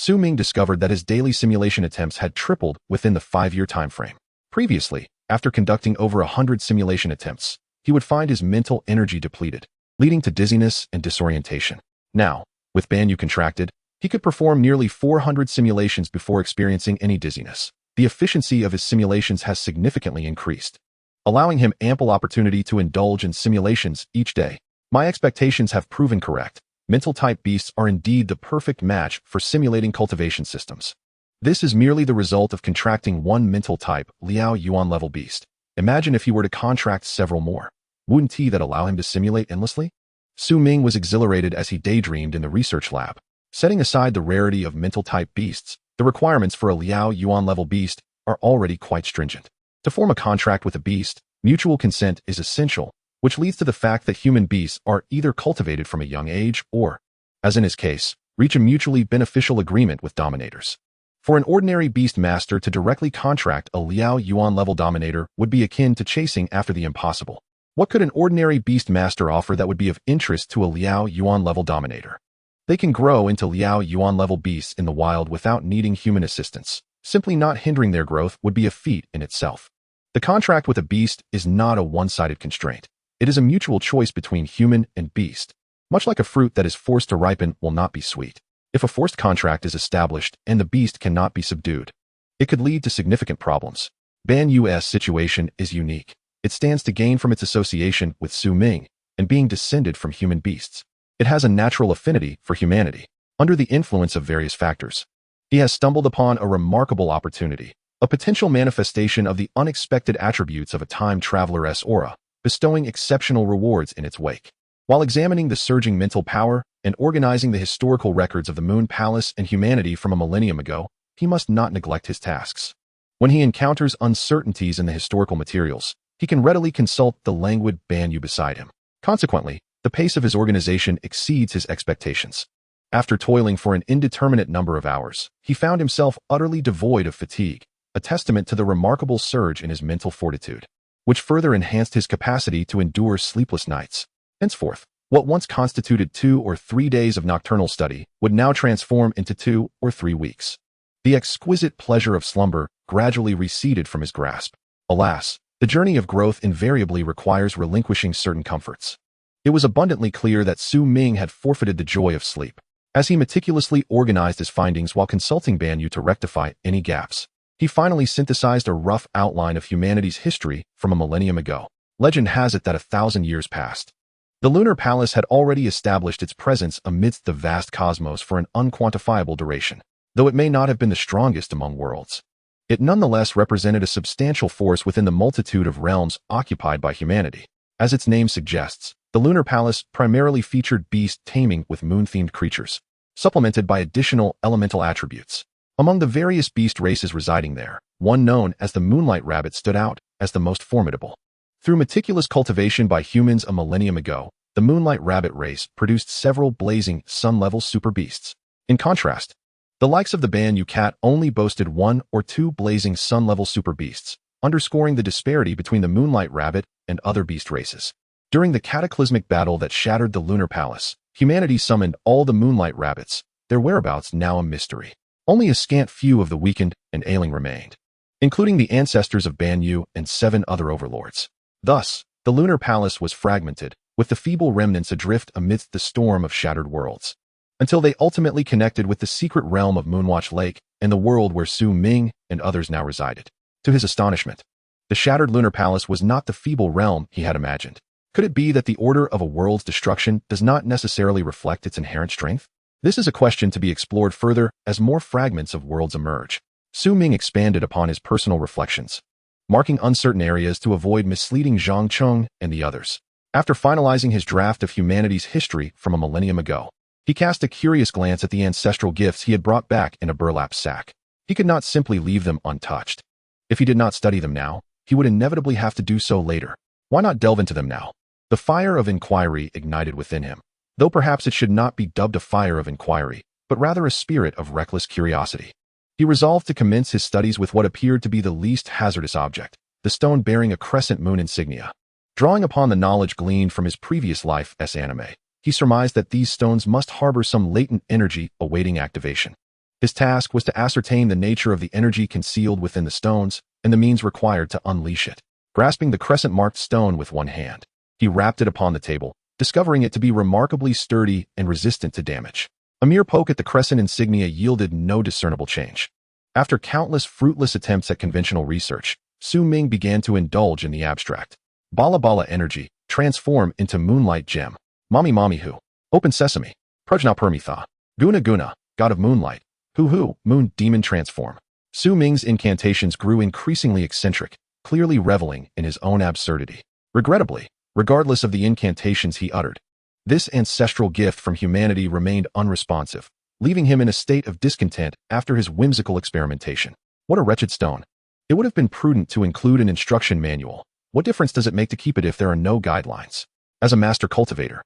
Su Ming discovered that his daily simulation attempts had tripled within the 5-year time frame. Previously, after conducting over 100 simulation attempts, he would find his mental energy depleted, leading to dizziness and disorientation. Now, with Banyu contracted, he could perform nearly 400 simulations before experiencing any dizziness. The efficiency of his simulations has significantly increased, allowing him ample opportunity to indulge in simulations each day. My expectations have proven correct. Mental-type beasts are indeed the perfect match for simulating cultivation systems. This is merely the result of contracting one mental-type Liao Yuan-level beast. Imagine if he were to contract several more. Wouldn't he that allow him to simulate endlessly? Su Ming was exhilarated as he daydreamed in the research lab. Setting aside the rarity of mental-type beasts, the requirements for a Liao Yuan-level beast are already quite stringent. To form a contract with a beast, mutual consent is essential, which leads to the fact that human beasts are either cultivated from a young age or, as in his case, reach a mutually beneficial agreement with dominators. For an ordinary beast master to directly contract a Liao Yuan-level dominator would be akin to chasing after the impossible. What could an ordinary beast master offer that would be of interest to a Liao Yuan-level dominator? They can grow into Liao Yuan-level beasts in the wild without needing human assistance. Simply not hindering their growth would be a feat in itself. The contract with a beast is not a one-sided constraint. It is a mutual choice between human and beast. Much like a fruit that is forced to ripen will not be sweet. If a forced contract is established and the beast cannot be subdued, it could lead to significant problems. Ban Yu's situation is unique. It stands to gain from its association with Su Ming and being descended from human beasts. It has a natural affinity for humanity. Under the influence of various factors, he has stumbled upon a remarkable opportunity, a potential manifestation of the unexpected attributes of a time traveler's aura, bestowing exceptional rewards in its wake. While examining the surging mental power and organizing the historical records of the Moon Palace and humanity from a millennium ago, he must not neglect his tasks. When he encounters uncertainties in the historical materials, he can readily consult the languid Banyu beside him. Consequently, the pace of his organization exceeds his expectations. After toiling for an indeterminate number of hours, he found himself utterly devoid of fatigue, a testament to the remarkable surge in his mental fortitude, which further enhanced his capacity to endure sleepless nights. Henceforth, what once constituted 2 or 3 days of nocturnal study would now transform into 2 or 3 weeks. The exquisite pleasure of slumber gradually receded from his grasp. Alas, the journey of growth invariably requires relinquishing certain comforts. It was abundantly clear that Su Ming had forfeited the joy of sleep. As he meticulously organized his findings while consulting Banyu to rectify any gaps, he finally synthesized a rough outline of humanity's history from a millennium ago. Legend has it that 1,000 years passed. The lunar palace had already established its presence amidst the vast cosmos for an unquantifiable duration. Though it may not have been the strongest among worlds, it nonetheless represented a substantial force within the multitude of realms occupied by humanity. As its name suggests, the lunar palace primarily featured beast taming with moon-themed creatures, supplemented by additional elemental attributes. Among the various beast races residing there, one known as the Moonlight Rabbit stood out as the most formidable. Through meticulous cultivation by humans a millennium ago, the Moonlight Rabbit race produced several blazing, sun-level super beasts. In contrast, the likes of the Banyu cat only boasted 1 or 2 blazing sun-level super beasts, underscoring the disparity between the Moonlight Rabbit and other beast races. During the cataclysmic battle that shattered the lunar palace, humanity summoned all the Moonlight Rabbits, their whereabouts now a mystery. Only a scant few of the weakened and ailing remained, including the ancestors of Banyu and 7 other overlords. Thus, the lunar palace was fragmented, with the feeble remnants adrift amidst the storm of shattered worlds, until they ultimately connected with the secret realm of Moonwatch Lake and the world where Su Ming and others now resided. To his astonishment, the shattered lunar palace was not the feeble realm he had imagined. Could it be that the order of a world's destruction does not necessarily reflect its inherent strength? This is a question to be explored further as more fragments of worlds emerge. Su Ming expanded upon his personal reflections, marking uncertain areas to avoid misleading Zhang Cheng and the others. After finalizing his draft of humanity's history from a millennium ago, he cast a curious glance at the ancestral gifts he had brought back in a burlap sack. He could not simply leave them untouched. If he did not study them now, he would inevitably have to do so later. Why not delve into them now? The fire of inquiry ignited within him, though perhaps it should not be dubbed a fire of inquiry, but rather a spirit of reckless curiosity. He resolved to commence his studies with what appeared to be the least hazardous object, the stone bearing a crescent moon insignia. Drawing upon the knowledge gleaned from his previous life as anime, he surmised that these stones must harbor some latent energy awaiting activation. His task was to ascertain the nature of the energy concealed within the stones and the means required to unleash it. Grasping the crescent-marked stone with one hand, he rapped it upon the table, discovering it to be remarkably sturdy and resistant to damage. A mere poke at the crescent insignia yielded no discernible change. After countless fruitless attempts at conventional research, Su Ming began to indulge in the abstract. Bala Bala energy, transform into moonlight gem. Mami Mami Hu. Open sesame. Prajna Permitha. Guna Guna, god of moonlight. Hu Hu, moon demon transform. Su Ming's incantations grew increasingly eccentric, clearly reveling in his own absurdity. Regrettably, regardless of the incantations he uttered, this ancestral gift from humanity remained unresponsive, leaving him in a state of discontent after his whimsical experimentation. What a wretched stone. It would have been prudent to include an instruction manual. What difference does it make to keep it if there are no guidelines? As a master cultivator,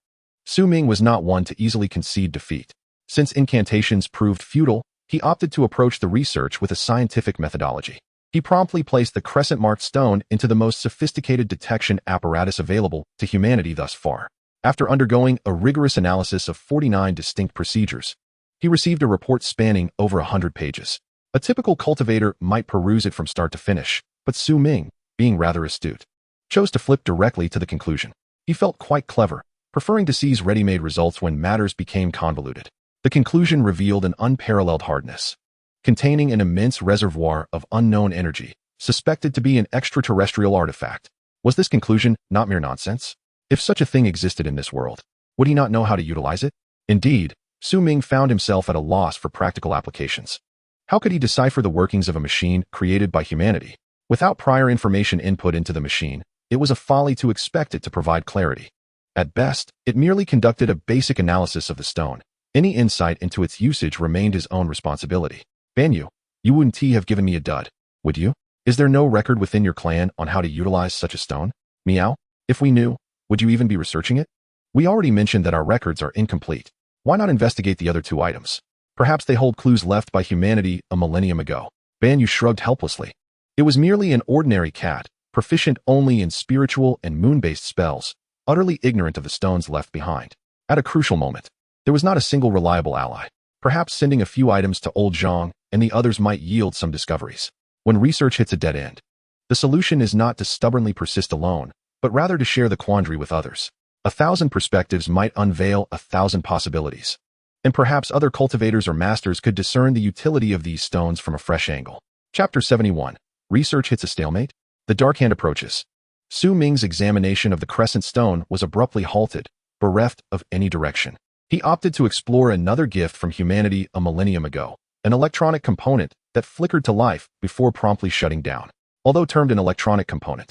Su Ming was not one to easily concede defeat. Since incantations proved futile, he opted to approach the research with a scientific methodology. He promptly placed the crescent-marked stone into the most sophisticated detection apparatus available to humanity thus far. After undergoing a rigorous analysis of 49 distinct procedures, he received a report spanning over 100 pages. A typical cultivator might peruse it from start to finish, but Su Ming, being rather astute, chose to flip directly to the conclusion. He felt quite clever, preferring to seize ready-made results when matters became convoluted. The conclusion revealed an unparalleled hardness, containing an immense reservoir of unknown energy, suspected to be an extraterrestrial artifact. Was this conclusion not mere nonsense? If such a thing existed in this world, would he not know how to utilize it? Indeed, Su Ming found himself at a loss for practical applications. How could he decipher the workings of a machine created by humanity? Without prior information input into the machine, it was a folly to expect it to provide clarity. At best, it merely conducted a basic analysis of the stone. Any insight into its usage remained his own responsibility. Banyu, you wouldn't have given me a dud, would you? Is there no record within your clan on how to utilize such a stone? Meow, if we knew, would you even be researching it? We already mentioned that our records are incomplete. Why not investigate the other two items? Perhaps they hold clues left by humanity a millennium ago. Banyu shrugged helplessly. It was merely an ordinary cat, proficient only in spiritual and moon-based spells, utterly ignorant of the stones left behind. At a crucial moment, there was not a single reliable ally. Perhaps sending a few items to old Zhang and the others might yield some discoveries. When research hits a dead end, the solution is not to stubbornly persist alone, but rather to share the quandary with others. 1,000 perspectives might unveil 1,000 possibilities. And perhaps other cultivators or masters could discern the utility of these stones from a fresh angle. Chapter 71. Research hits a stalemate? The dark hand approaches. Su Ming's examination of the crescent stone was abruptly halted, bereft of any direction. He opted to explore another gift from humanity a millennium ago, an electronic component that flickered to life before promptly shutting down. Although termed an electronic component,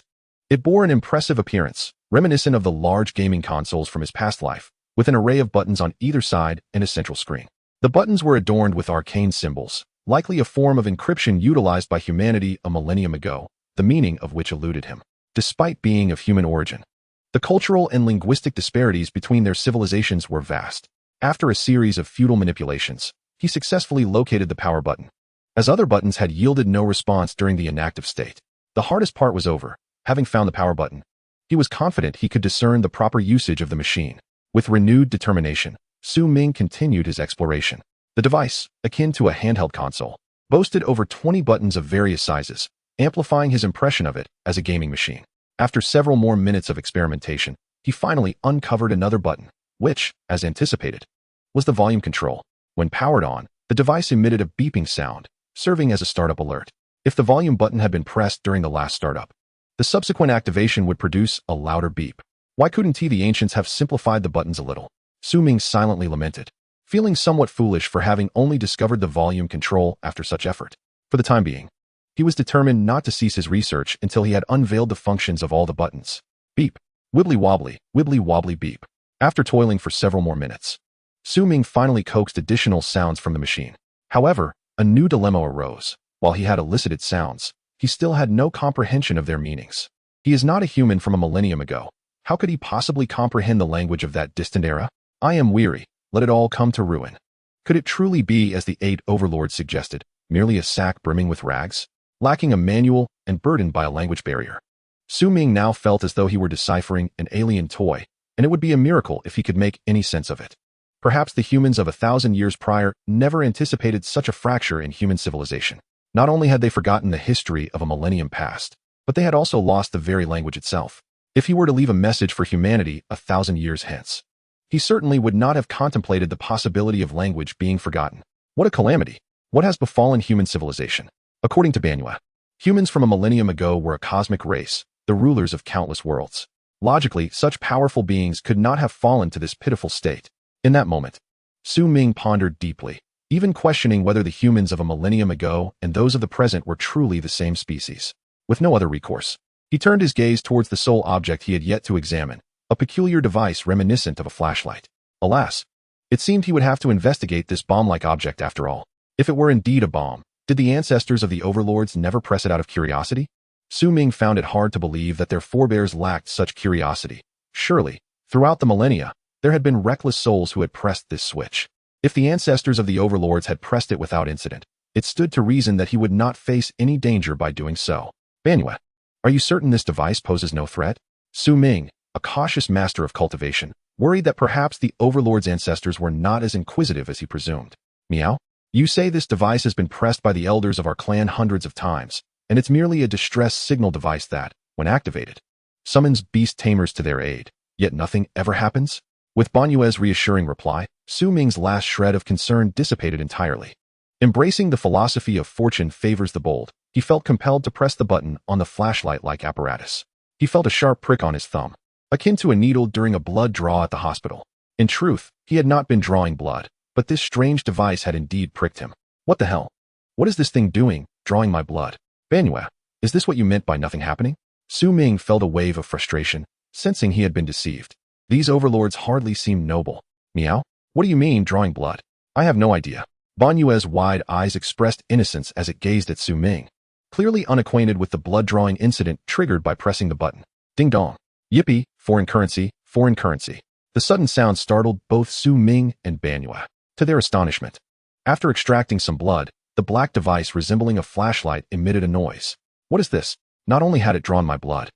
it bore an impressive appearance, reminiscent of the large gaming consoles from his past life, with an array of buttons on either side and a central screen. The buttons were adorned with arcane symbols, likely a form of encryption utilized by humanity a millennium ago, the meaning of which eluded him. Despite being of human origin, the cultural and linguistic disparities between their civilizations were vast. After a series of futile manipulations, he successfully located the power button. As other buttons had yielded no response during the inactive state, the hardest part was over. Having found the power button, he was confident he could discern the proper usage of the machine. With renewed determination, Su Ming continued his exploration. The device, akin to a handheld console, boasted over 20 buttons of various sizes, amplifying his impression of it as a gaming machine. After several more minutes of experimentation, he finally uncovered another button, which, as anticipated, was the volume control. When powered on, the device emitted a beeping sound, serving as a startup alert. If the volume button had been pressed during the last startup, the subsequent activation would produce a louder beep. Why couldn't the ancients have simplified the buttons a little? Su Ming silently lamented, feeling somewhat foolish for having only discovered the volume control after such effort. For the time being, he was determined not to cease his research until he had unveiled the functions of all the buttons. Beep. Wibbly-wobbly beep. After toiling for several more minutes, Su Ming finally coaxed additional sounds from the machine. However, a new dilemma arose. While he had elicited sounds, he still had no comprehension of their meanings. He is not a human from a millennium ago. How could he possibly comprehend the language of that distant era? I am weary. Let it all come to ruin. Could it truly be, as the 8 overlords suggested, merely a sack brimming with rags, lacking a manual and burdened by a language barrier? Su Ming now felt as though he were deciphering an alien toy, and it would be a miracle if he could make any sense of it. Perhaps the humans of 1,000 years prior never anticipated such a fracture in human civilization. Not only had they forgotten the history of a millennium past, but they had also lost the very language itself. If he were to leave a message for humanity 1,000 years hence, he certainly would not have contemplated the possibility of language being forgotten. What a calamity! What has befallen human civilization? According to Banyu, humans from a millennium ago were a cosmic race, the rulers of countless worlds. Logically, such powerful beings could not have fallen to this pitiful state. In that moment, Su Ming pondered deeply, even questioning whether the humans of a millennium ago and those of the present were truly the same species. With no other recourse, he turned his gaze towards the sole object he had yet to examine, a peculiar device reminiscent of a flashlight. Alas, it seemed he would have to investigate this bomb-like object after all. If it were indeed a bomb, did the ancestors of the overlords never press it out of curiosity? Su Ming found it hard to believe that their forebears lacked such curiosity. Surely, throughout the millennia, there had been reckless souls who had pressed this switch. If the ancestors of the overlords had pressed it without incident, it stood to reason that he would not face any danger by doing so. Banyu, are you certain this device poses no threat? Su Ming, a cautious master of cultivation, worried that perhaps the overlord's ancestors were not as inquisitive as he presumed. Meow? You say this device has been pressed by the elders of our clan hundreds of times, and it's merely a distress signal device that, when activated, summons beast tamers to their aid, yet nothing ever happens? With Banyue's reassuring reply, Su Ming's last shred of concern dissipated entirely. Embracing the philosophy of fortune favors the bold, he felt compelled to press the button on the flashlight-like apparatus. He felt a sharp prick on his thumb, akin to a needle during a blood draw at the hospital. In truth, he had not been drawing blood, but this strange device had indeed pricked him. What the hell? What is this thing doing, drawing my blood? Banyu, is this what you meant by nothing happening? Su Ming felt a wave of frustration, sensing he had been deceived. These overlords hardly seemed noble. Meow? What do you mean, drawing blood? I have no idea. Banyue's wide eyes expressed innocence as it gazed at Su Ming, clearly unacquainted with the blood-drawing incident triggered by pressing the button. Ding dong. Yippee, foreign currency, foreign currency. The sudden sound startled both Su Ming and Banyue. To their astonishment, after extracting some blood, the black device resembling a flashlight emitted a noise. What is this? Not only had it drawn my blood,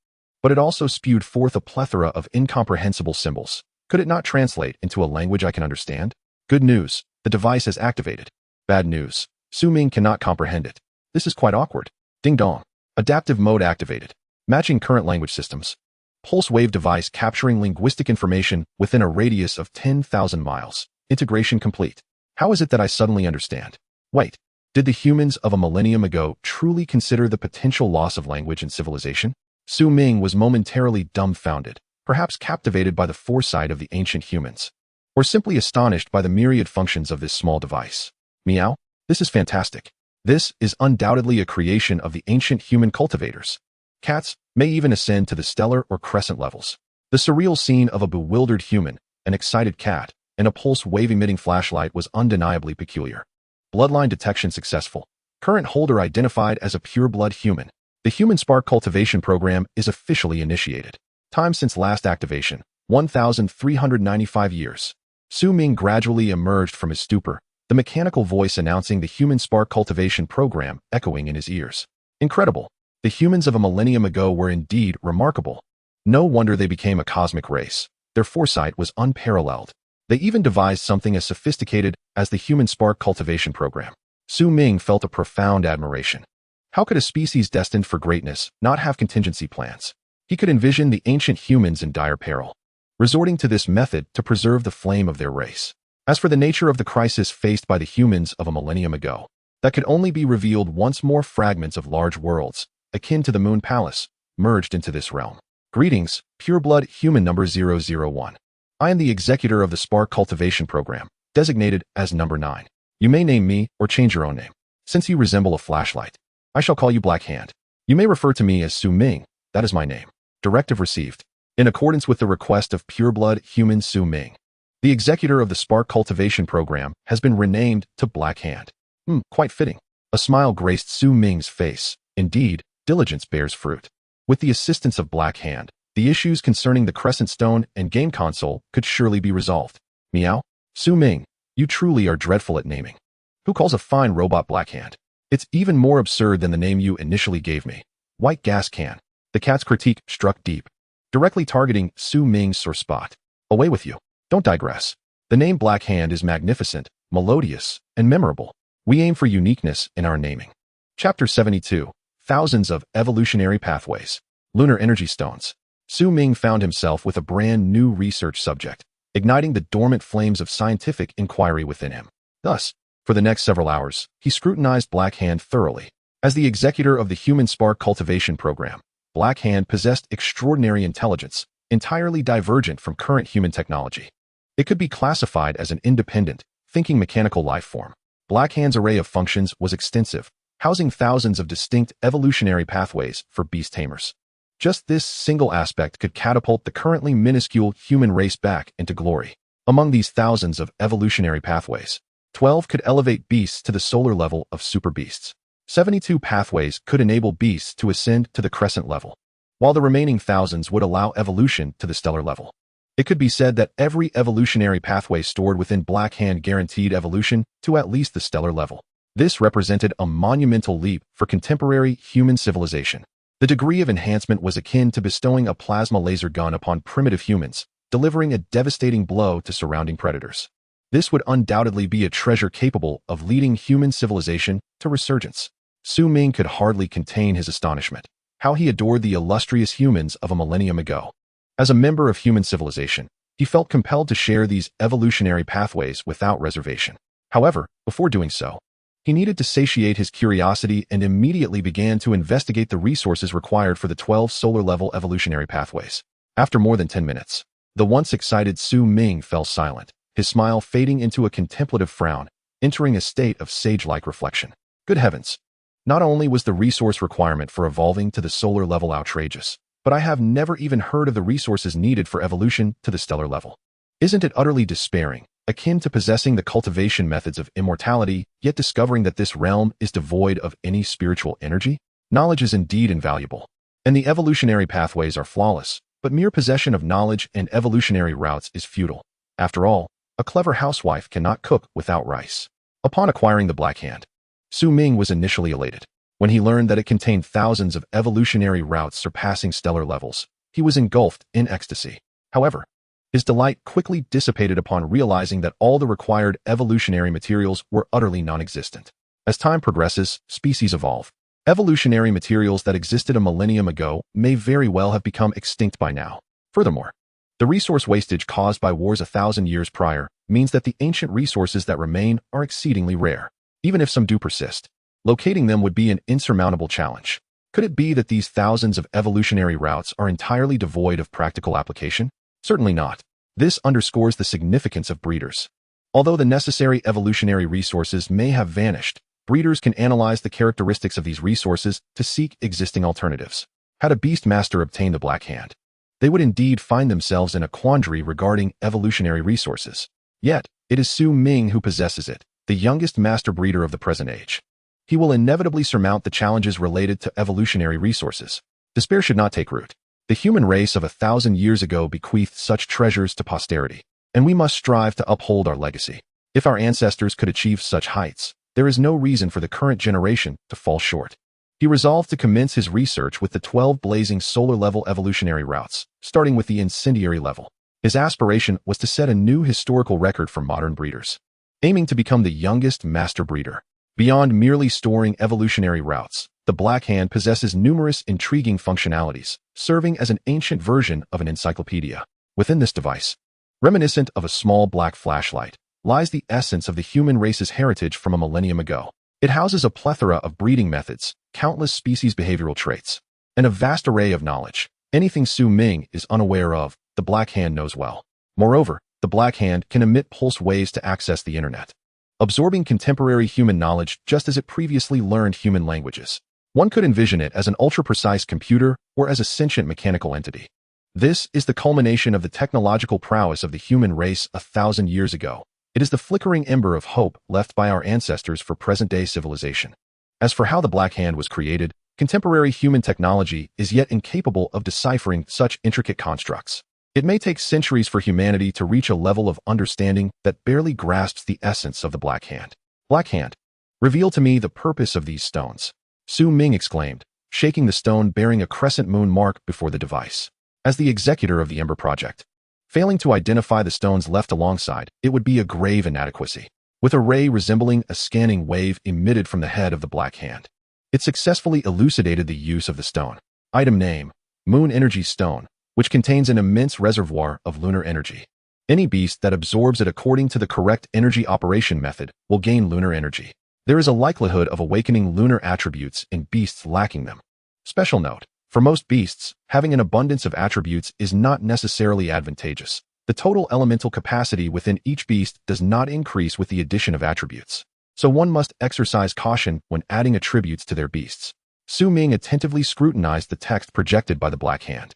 but it also spewed forth a plethora of incomprehensible symbols. Could it not translate into a language I can understand? Good news, the device is activated. Bad news, Su Ming cannot comprehend it. This is quite awkward. Ding dong. Adaptive mode activated. Matching current language systems. Pulse wave device capturing linguistic information within a radius of 10,000 miles. Integration complete. How is it that I suddenly understand? Wait, did the humans of a millennium ago truly consider the potential loss of language and civilization? Su Ming was momentarily dumbfounded, perhaps captivated by the foresight of the ancient humans, or simply astonished by the myriad functions of this small device. Meow, this is fantastic. This is undoubtedly a creation of the ancient human cultivators. Cats may even ascend to the stellar or crescent levels. The surreal scene of a bewildered human, an excited cat, and a pulse wave-emitting flashlight was undeniably peculiar. Bloodline detection successful. Current holder identified as a pure-blood human. The Human Spark Cultivation Program is officially initiated. Time since last activation, 1,395 years. Su Ming gradually emerged from his stupor, the mechanical voice announcing the Human Spark Cultivation Program echoing in his ears. Incredible. The humans of a millennium ago were indeed remarkable. No wonder they became a cosmic race. Their foresight was unparalleled. They even devised something as sophisticated as the Human Spark Cultivation Program. Su Ming felt a profound admiration. How could a species destined for greatness not have contingency plans? He could envision the ancient humans in dire peril, resorting to this method to preserve the flame of their race. As for the nature of the crisis faced by the humans of a millennium ago, that could only be revealed once more fragments of large worlds, akin to the Moon Palace, merged into this realm. Greetings, pureblood human number 001. I am the executor of the Spark Cultivation Program, designated as number 9. You may name me or change your own name. Since you resemble a flashlight, I shall call you Black Hand. You may refer to me as Su Ming, that is my name. Directive received. In accordance with the request of pureblood human Su Ming, the executor of the Spark Cultivation Program has been renamed to Black Hand. Quite fitting. A smile graced Su Ming's face. Indeed, diligence bears fruit. With the assistance of Black Hand, the issues concerning the Crescent Stone and game console could surely be resolved. Meow? Su Ming, you truly are dreadful at naming. Who calls a fine robot Black Hand? It's even more absurd than the name you initially gave me. White gas can. The cat's critique struck deep, directly targeting Su Ming's sore spot. Away with you. Don't digress. The name Black Hand is magnificent, melodious, and memorable. We aim for uniqueness in our naming. Chapter 72. Thousands of evolutionary pathways. Lunar energy stones. Su Ming found himself with a brand new research subject, igniting the dormant flames of scientific inquiry within him. Thus, for the next several hours, he scrutinized Black Hand thoroughly. As the executor of the Human Spark Cultivation Program, Black Hand possessed extraordinary intelligence, entirely divergent from current human technology. It could be classified as an independent, thinking mechanical life form. Black Hand's array of functions was extensive, housing thousands of distinct evolutionary pathways for beast tamers. Just this single aspect could catapult the currently minuscule human race back into glory. Among these thousands of evolutionary pathways, 12 could elevate beasts to the solar level of super beasts. 72 pathways could enable beasts to ascend to the crescent level, while the remaining thousands would allow evolution to the stellar level. It could be said that every evolutionary pathway stored within Black Hand guaranteed evolution to at least the stellar level. This represented a monumental leap for contemporary human civilization. The degree of enhancement was akin to bestowing a plasma laser gun upon primitive humans, delivering a devastating blow to surrounding predators. This would undoubtedly be a treasure capable of leading human civilization to resurgence. Su Ming could hardly contain his astonishment. How he adored the illustrious humans of a millennium ago. As a member of human civilization, he felt compelled to share these evolutionary pathways without reservation. However, before doing so, he needed to satiate his curiosity and immediately began to investigate the resources required for the 12 solar-level evolutionary pathways. After more than 10 minutes, the once excited Su Ming fell silent, his smile fading into a contemplative frown, entering a state of sage-like reflection. Good heavens! Not only was the resource requirement for evolving to the solar level outrageous, but I have never even heard of the resources needed for evolution to the stellar level. Isn't it utterly despairing, akin to possessing the cultivation methods of immortality, yet discovering that this realm is devoid of any spiritual energy? Knowledge is indeed invaluable, and the evolutionary pathways are flawless, but mere possession of knowledge and evolutionary routes is futile. After all, a clever housewife cannot cook without rice. Upon acquiring the Black Hand, Ming was initially elated. When he learned that it contained thousands of evolutionary routes surpassing stellar levels, he was engulfed in ecstasy. However, his delight quickly dissipated upon realizing that all the required evolutionary materials were utterly non-existent. As time progresses, species evolve. Evolutionary materials that existed a millennium ago may very well have become extinct by now. Furthermore, the resource wastage caused by wars 1,000 years prior means that the ancient resources that remain are exceedingly rare. Even if some do persist, locating them would be an insurmountable challenge. Could it be that these thousands of evolutionary routes are entirely devoid of practical application? Certainly not. This underscores the significance of breeders. Although the necessary evolutionary resources may have vanished, breeders can analyze the characteristics of these resources to seek existing alternatives. Had a beast master obtained the Black Hand, they would indeed find themselves in a quandary regarding evolutionary resources. Yet, it is Ming who possesses it, the youngest master breeder of the present age. He will inevitably surmount the challenges related to evolutionary resources. Despair should not take root. The human race of 1,000 years ago bequeathed such treasures to posterity, and we must strive to uphold our legacy. If our ancestors could achieve such heights, there is no reason for the current generation to fall short. He resolved to commence his research with the 12 blazing solar-level evolutionary routes, starting with the incendiary level. His aspiration was to set a new historical record for modern breeders, aiming to become the youngest master breeder. Beyond merely storing evolutionary routes, the Black Hand possesses numerous intriguing functionalities, serving as an ancient version of an encyclopedia. Within this device, reminiscent of a small black flashlight, lies the essence of the human race's heritage from a millennium ago. It houses a plethora of breeding methods, countless species behavioral traits, and a vast array of knowledge. Anything Ming is unaware of, the Black Hand knows well. Moreover, the Black Hand can emit pulse waves to access the internet, absorbing contemporary human knowledge just as it previously learned human languages. One could envision it as an ultra-precise computer or as a sentient mechanical entity. This is the culmination of the technological prowess of the human race 1,000 years ago. It is the flickering ember of hope left by our ancestors for present-day civilization. As for how the Black Hand was created, contemporary human technology is yet incapable of deciphering such intricate constructs. It may take centuries for humanity to reach a level of understanding that barely grasps the essence of the Black Hand. Black Hand, reveal to me the purpose of these stones, Ming exclaimed, shaking the stone bearing a crescent moon mark before the device. As the executor of the Ember Project, failing to identify the stones left alongside, it would be a grave inadequacy. With a ray resembling a scanning wave emitted from the head of the Black Hand, it successfully elucidated the use of the stone. Item name, Moon Energy Stone, which contains an immense reservoir of lunar energy. Any beast that absorbs it according to the correct energy operation method will gain lunar energy. There is a likelihood of awakening lunar attributes in beasts lacking them. Special note, for most beasts, having an abundance of attributes is not necessarily advantageous. The total elemental capacity within each beast does not increase with the addition of attributes, so one must exercise caution when adding attributes to their beasts. Ming attentively scrutinized the text projected by the Black Hand.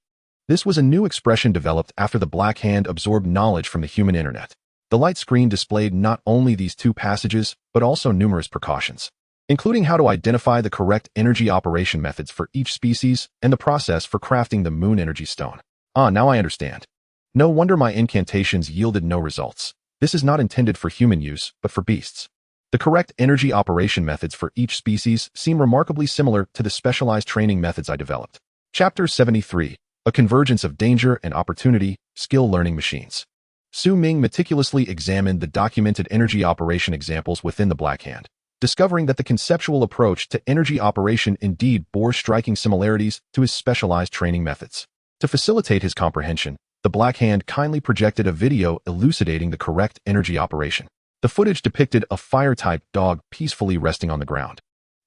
This was a new expression developed after the Black Hand absorbed knowledge from the human internet. The light screen displayed not only these two passages, but also numerous precautions, including how to identify the correct energy operation methods for each species and the process for crafting the Moon Energy Stone. Now I understand. No wonder my incantations yielded no results. This is not intended for human use, but for beasts. The correct energy operation methods for each species seem remarkably similar to the specialized training methods I developed. Chapter 73. A convergence of danger and opportunity, skill learning machines. Ming meticulously examined the documented energy operation examples within the Black Hand, discovering that the conceptual approach to energy operation indeed bore striking similarities to his specialized training methods. To facilitate his comprehension, the Black Hand kindly projected a video elucidating the correct energy operation. The footage depicted a fire-type dog peacefully resting on the ground,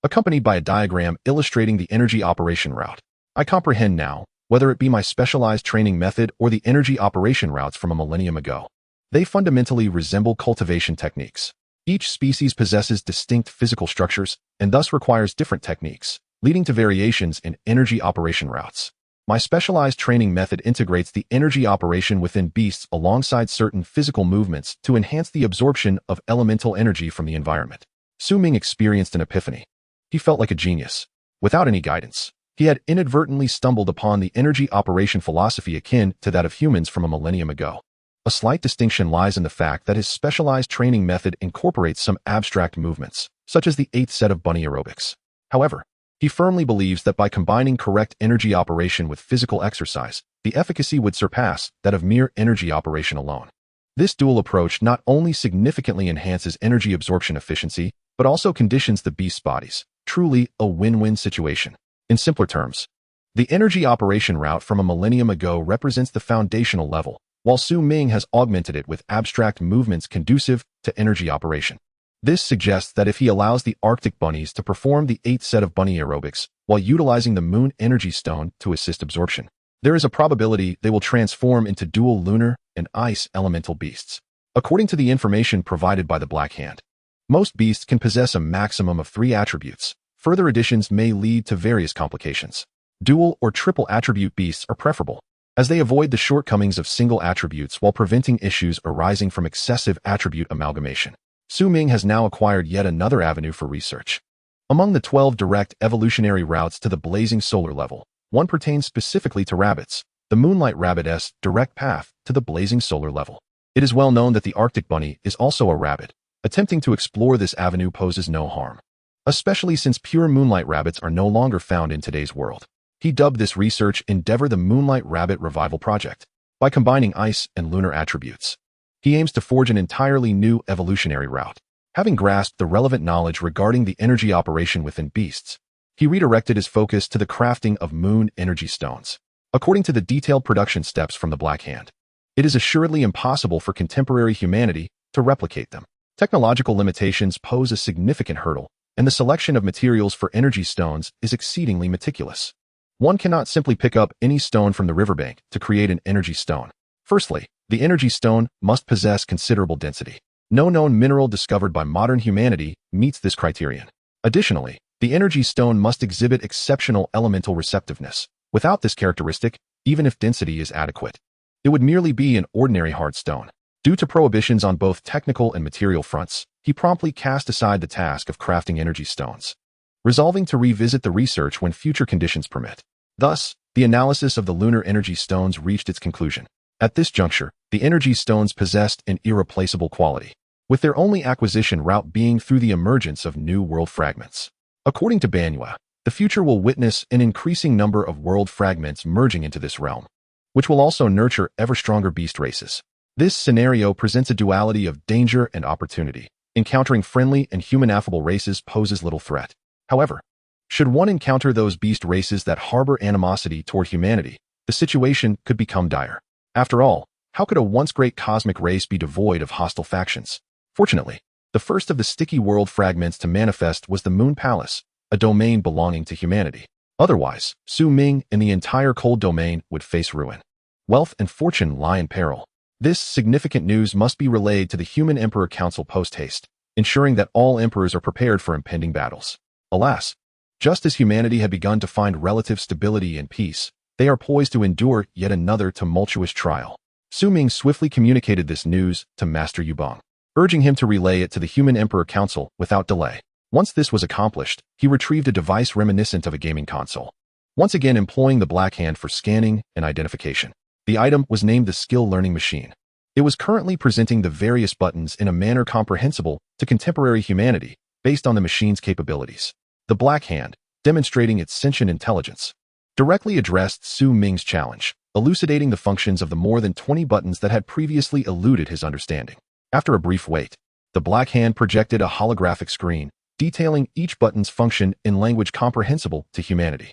accompanied by a diagram illustrating the energy operation route. I comprehend now, whether it be my specialized training method or the energy operation routes from a millennium ago. They fundamentally resemble cultivation techniques. Each species possesses distinct physical structures and thus requires different techniques, leading to variations in energy operation routes. My specialized training method integrates the energy operation within beasts alongside certain physical movements to enhance the absorption of elemental energy from the environment. Ming experienced an epiphany. He felt like a genius. Without any guidance, He had inadvertently stumbled upon the energy operation philosophy akin to that of humans from a millennium ago. A slight distinction lies in the fact that his specialized training method incorporates some abstract movements, such as the 8th set of bunny aerobics. However, he firmly believes that by combining correct energy operation with physical exercise, the efficacy would surpass that of mere energy operation alone. This dual approach not only significantly enhances energy absorption efficiency, but also conditions the beast's bodies. Truly a win-win situation. In simpler terms, the energy operation route from a millennium ago represents the foundational level, while Su Ming has augmented it with abstract movements conducive to energy operation. This suggests that if he allows the Arctic bunnies to perform the 8th set of bunny aerobics while utilizing the Moon Energy Stone to assist absorption, there is a probability they will transform into dual lunar and ice elemental beasts. According to the information provided by the Black Hand, most beasts can possess a maximum of 3 attributes. Further additions may lead to various complications. Dual or triple attribute beasts are preferable, as they avoid the shortcomings of single attributes while preventing issues arising from excessive attribute amalgamation. Su Ming has now acquired yet another avenue for research. Among the 12 direct evolutionary routes to the blazing solar level, one pertains specifically to rabbits, the Moonlight Rabbit's direct path to the blazing solar level. It is well known that the Arctic bunny is also a rabbit. Attempting to explore this avenue poses no harm, especially since pure moonlight rabbits are no longer found in today's world. He dubbed this research endeavor the Moonlight Rabbit Revival Project. By combining ice and lunar attributes, he aims to forge an entirely new evolutionary route. Having grasped the relevant knowledge regarding the energy operation within beasts, he redirected his focus to the crafting of moon energy stones. According to the detailed production steps from the Black Hand, it is assuredly impossible for contemporary humanity to replicate them. Technological limitations pose a significant hurdle, and the selection of materials for energy stones is exceedingly meticulous. One cannot simply pick up any stone from the riverbank to create an energy stone. Firstly, the energy stone must possess considerable density. No known mineral discovered by modern humanity meets this criterion. Additionally, the energy stone must exhibit exceptional elemental receptiveness. Without this characteristic, even if density is adequate, it would merely be an ordinary hard stone. Due to prohibitions on both technical and material fronts, he promptly cast aside the task of crafting energy stones, resolving to revisit the research when future conditions permit. Thus, the analysis of the lunar energy stones reached its conclusion. At this juncture, the energy stones possessed an irreplaceable quality, with their only acquisition route being through the emergence of new world fragments. According to Banyua, the future will witness an increasing number of world fragments merging into this realm, which will also nurture ever stronger beast races. This scenario presents a duality of danger and opportunity. Encountering friendly and human affable races poses little threat. However, should one encounter those beast races that harbor animosity toward humanity, the situation could become dire. After all, how could a once great cosmic race be devoid of hostile factions? Fortunately, the first of the sticky world fragments to manifest was the Moon Palace, a domain belonging to humanity. Otherwise, Su Ming and the entire cold domain would face ruin. Wealth and fortune lie in peril. This significant news must be relayed to the Human Emperor Council post-haste, ensuring that all emperors are prepared for impending battles. Alas, just as humanity had begun to find relative stability and peace, they are poised to endure yet another tumultuous trial. Su Ming swiftly communicated this news to Master Yubong, urging him to relay it to the Human Emperor Council without delay. Once this was accomplished, he retrieved a device reminiscent of a gaming console, once again employing the Black Hand for scanning and identification. The item was named the Skill Learning Machine. It was currently presenting the various buttons in a manner comprehensible to contemporary humanity based on the machine's capabilities. The Black Hand, demonstrating its sentient intelligence, directly addressed Su Ming's challenge, elucidating the functions of the more than 20 buttons that had previously eluded his understanding. After a brief wait, the Black Hand projected a holographic screen, detailing each button's function in language comprehensible to humanity.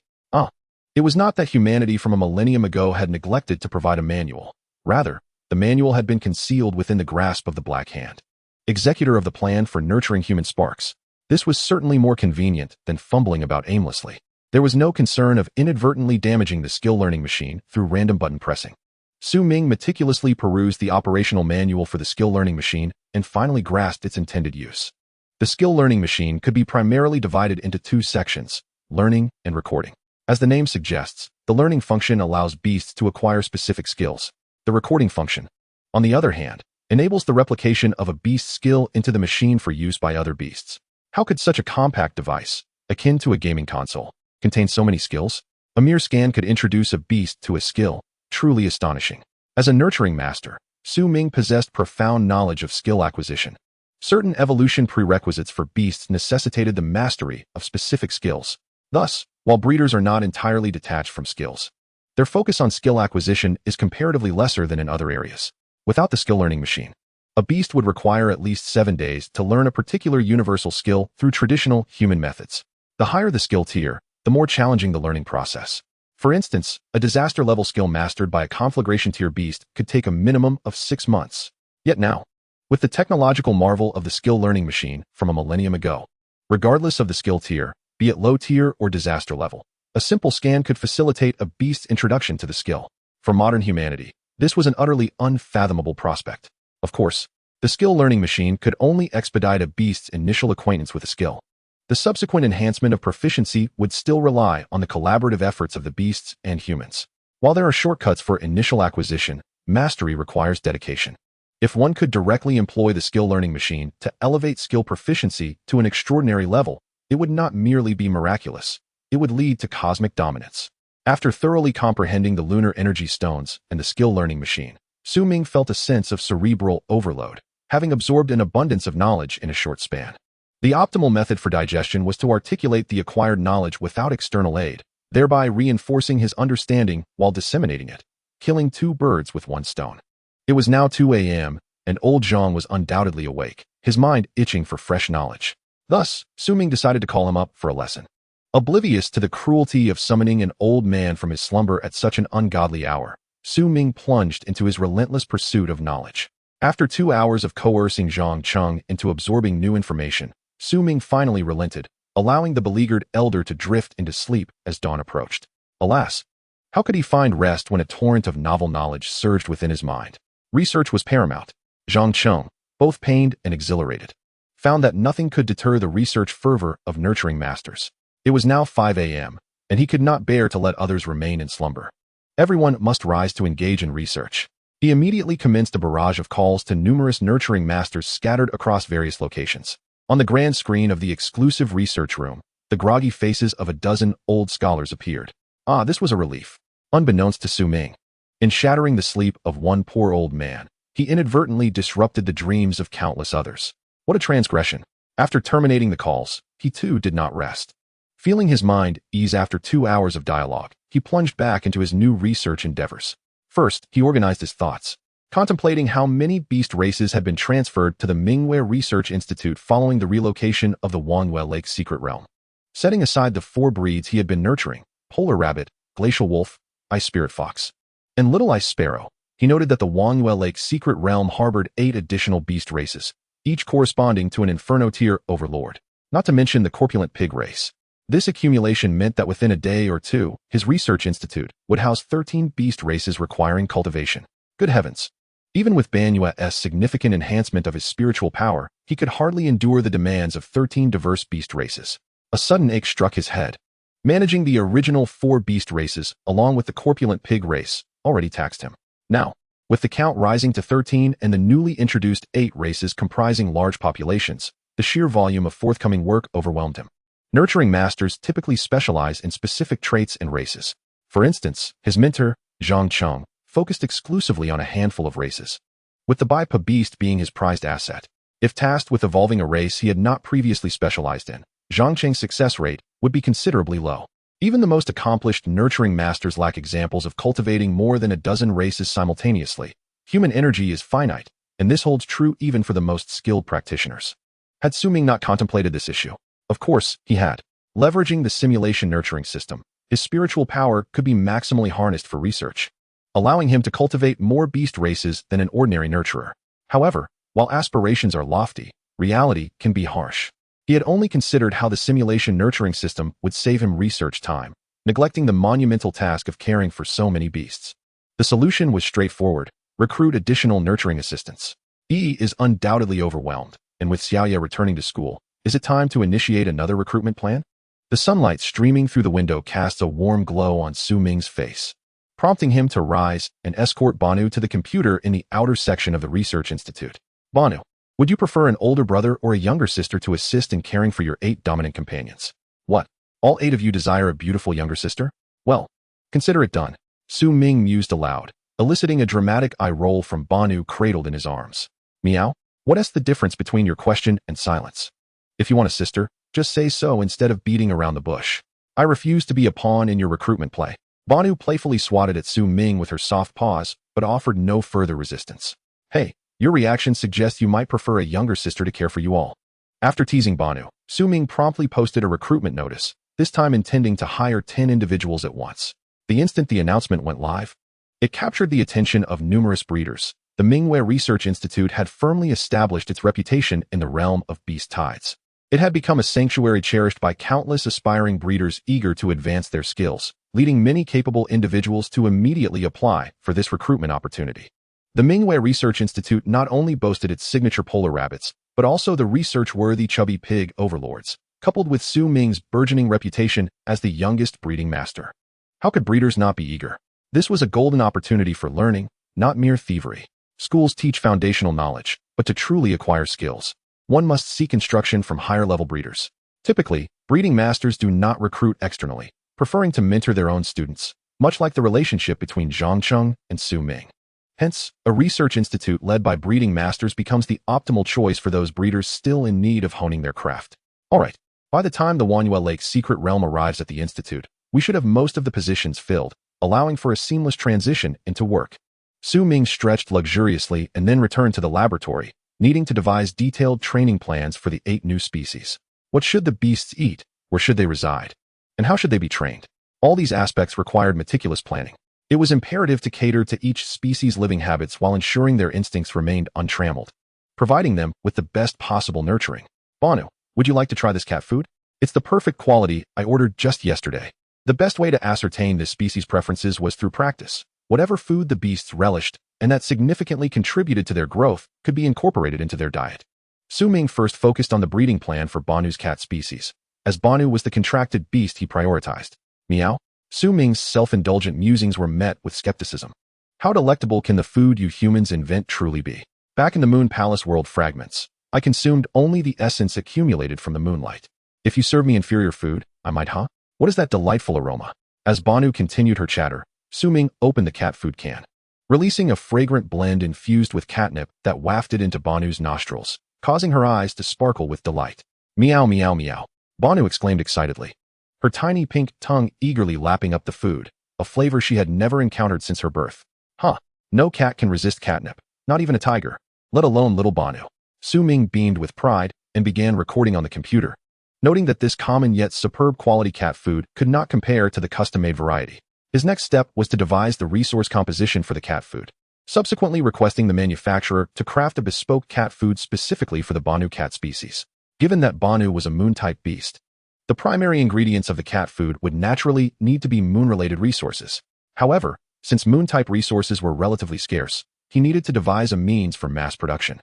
It was not that humanity from a millennium ago had neglected to provide a manual. Rather, the manual had been concealed within the grasp of the Black Hand, executor of the plan for nurturing human sparks. This was certainly more convenient than fumbling about aimlessly. There was no concern of inadvertently damaging the skill learning machine through random button pressing. Su Ming meticulously perused the operational manual for the skill learning machine and finally grasped its intended use. The skill learning machine could be primarily divided into 2 sections, learning and recording. As the name suggests, the learning function allows beasts to acquire specific skills. The recording function, on the other hand, enables the replication of a beast's skill into the machine for use by other beasts. How could such a compact device, akin to a gaming console, contain so many skills? A mere scan could introduce a beast to a skill, truly astonishing. As a nurturing master, Ming possessed profound knowledge of skill acquisition. Certain evolution prerequisites for beasts necessitated the mastery of specific skills. Thus, while breeders are not entirely detached from skills, their focus on skill acquisition is comparatively lesser than in other areas. Without the skill learning machine, a beast would require at least 7 days to learn a particular universal skill through traditional human methods. The higher the skill tier, the more challenging the learning process. For instance, a disaster-level skill mastered by a conflagration tier beast could take a minimum of 6 months. Yet now, with the technological marvel of the skill learning machine from a millennium ago, regardless of the skill tier, be it low tier or disaster level, a simple scan could facilitate a beast's introduction to the skill. For modern humanity, this was an utterly unfathomable prospect. Of course, the skill learning machine could only expedite a beast's initial acquaintance with a skill. The subsequent enhancement of proficiency would still rely on the collaborative efforts of the beasts and humans. While there are shortcuts for initial acquisition, mastery requires dedication. If one could directly employ the skill learning machine to elevate skill proficiency to an extraordinary level, it would not merely be miraculous, it would lead to cosmic dominance. After thoroughly comprehending the lunar energy stones and the skill learning machine, Ming felt a sense of cerebral overload, having absorbed an abundance of knowledge in a short span. The optimal method for digestion was to articulate the acquired knowledge without external aid, thereby reinforcing his understanding while disseminating it, killing 2 birds with 1 stone. It was now 2 a.m., and old Zhang was undoubtedly awake, his mind itching for fresh knowledge. Thus, Ming decided to call him up for a lesson. Oblivious to the cruelty of summoning an old man from his slumber at such an ungodly hour, Ming plunged into his relentless pursuit of knowledge. After 2 hours of coercing Zhang Cheng into absorbing new information, Ming finally relented, allowing the beleaguered elder to drift into sleep as dawn approached. Alas, how could he find rest when a torrent of novel knowledge surged within his mind? Research was paramount. Zhang Cheng, both pained and exhilarated, found that nothing could deter the research fervor of nurturing masters. It was now 5 a.m., and he could not bear to let others remain in slumber. Everyone must rise to engage in research. He immediately commenced a barrage of calls to numerous nurturing masters scattered across various locations. On the grand screen of the exclusive research room, the groggy faces of a dozen old scholars appeared. This was a relief. Unbeknownst to Ming, in shattering the sleep of one poor old man, he inadvertently disrupted the dreams of countless others. What a transgression. After terminating the calls, he too did not rest. Feeling his mind ease after 2 hours of dialogue, he plunged back into his new research endeavors. First, he organized his thoughts, contemplating how many beast races had been transferred to the Mingwei Research Institute following the relocation of the Wangyue Lake secret realm. Setting aside the 4 breeds he had been nurturing, polar rabbit, glacial wolf, ice spirit fox, and little ice sparrow, he noted that the Wangyue Lake secret realm harbored 8 additional beast races, each corresponding to an inferno tier overlord, not to mention the corpulent pig race. This accumulation meant that within a day or two, his research institute would house 13 beast races requiring cultivation. Good heavens! Even with Banyue's significant enhancement of his spiritual power, he could hardly endure the demands of 13 diverse beast races. A sudden ache struck his head. Managing the original 4 beast races, along with the corpulent pig race, already taxed him. Now, with the count rising to 13 and the newly introduced 8 races comprising large populations, the sheer volume of forthcoming work overwhelmed him. Nurturing masters typically specialize in specific traits and races. For instance, his mentor, Zhang Cheng, focused exclusively on a handful of races, with the Baipa beast being his prized asset. If tasked with evolving a race he had not previously specialized in, Zhang Cheng's success rate would be considerably low. Even the most accomplished nurturing masters lack examples of cultivating more than a dozen races simultaneously. Human energy is finite, and this holds true even for the most skilled practitioners. Had Ming not contemplated this issue? Of course, he had. Leveraging the simulation nurturing system, his spiritual power could be maximally harnessed for research, allowing him to cultivate more beast races than an ordinary nurturer. However, while aspirations are lofty, reality can be harsh. He had only considered how the simulation nurturing system would save him research time, neglecting the monumental task of caring for so many beasts. The solution was straightforward: recruit additional nurturing assistants. Yi is undoubtedly overwhelmed, and with Xiaoye returning to school, is it time to initiate another recruitment plan? The sunlight streaming through the window casts a warm glow on Ming's face, prompting him to rise and escort Banu to the computer in the outer section of the Research Institute. Banu, would you prefer an older brother or a younger sister to assist in caring for your 8 dominant companions? What? All 8 of you desire a beautiful younger sister? Well, consider it done. Su Ming mused aloud, eliciting a dramatic eye roll from Banu cradled in his arms. Meow? What's the difference between your question and silence? If you want a sister, just say so instead of beating around the bush. I refuse to be a pawn in your recruitment play. Banu playfully swatted at Su Ming with her soft paws, but offered no further resistance. Hey, your reaction suggests you might prefer a younger sister to care for you all. After teasing Banu, Su Ming promptly posted a recruitment notice, this time intending to hire 10 individuals at once. The instant the announcement went live, it captured the attention of numerous breeders. The Mingwei Research Institute had firmly established its reputation in the realm of beast tides. It had become a sanctuary cherished by countless aspiring breeders eager to advance their skills, leading many capable individuals to immediately apply for this recruitment opportunity. The Mingwei Research Institute not only boasted its signature polar rabbits, but also the research-worthy chubby pig overlords, coupled with Su Ming's burgeoning reputation as the youngest breeding master. How could breeders not be eager? This was a golden opportunity for learning, not mere thievery. Schools teach foundational knowledge, but to truly acquire skills, one must seek instruction from higher-level breeders. Typically, breeding masters do not recruit externally, preferring to mentor their own students, much like the relationship between Zhang Cheng and Su Ming. Hence, a research institute led by breeding masters becomes the optimal choice for those breeders still in need of honing their craft. Alright, by the time the Wanyue Lake secret realm arrives at the institute, we should have most of the positions filled, allowing for a seamless transition into work. Su Ming stretched luxuriously and then returned to the laboratory, needing to devise detailed training plans for the 8 new species. What should the beasts eat? Where should they reside? And how should they be trained? All these aspects required meticulous planning. It was imperative to cater to each species' living habits while ensuring their instincts remained untrammeled, providing them with the best possible nurturing. Banu, would you like to try this cat food? It's the perfect quality I ordered just yesterday. The best way to ascertain this species' preferences was through practice. Whatever food the beasts relished, and that significantly contributed to their growth, could be incorporated into their diet. Su Ming first focused on the breeding plan for Banu's cat species, as Banu was the contracted beast he prioritized. Meow? Su Ming's self-indulgent musings were met with skepticism. How delectable can the food you humans invent truly be? Back in the Moon Palace world fragments, I consumed only the essence accumulated from the moonlight. If you serve me inferior food, I might, huh? What is that delightful aroma? As Banu continued her chatter, Su Ming opened the cat food can, releasing a fragrant blend infused with catnip that wafted into Banu's nostrils, causing her eyes to sparkle with delight. Meow meow meow, Banu exclaimed excitedly, her tiny pink tongue eagerly lapping up the food, a flavor she had never encountered since her birth. Huh, no cat can resist catnip, not even a tiger, let alone little Banu. Su Ming beamed with pride and began recording on the computer, noting that this common yet superb quality cat food could not compare to the custom-made variety. His next step was to devise the resource composition for the cat food, subsequently requesting the manufacturer to craft a bespoke cat food specifically for the Banu cat species. Given that Banu was a moon-type beast, the primary ingredients of the cat food would naturally need to be moon-related resources. However, since moon-type resources were relatively scarce, he needed to devise a means for mass production.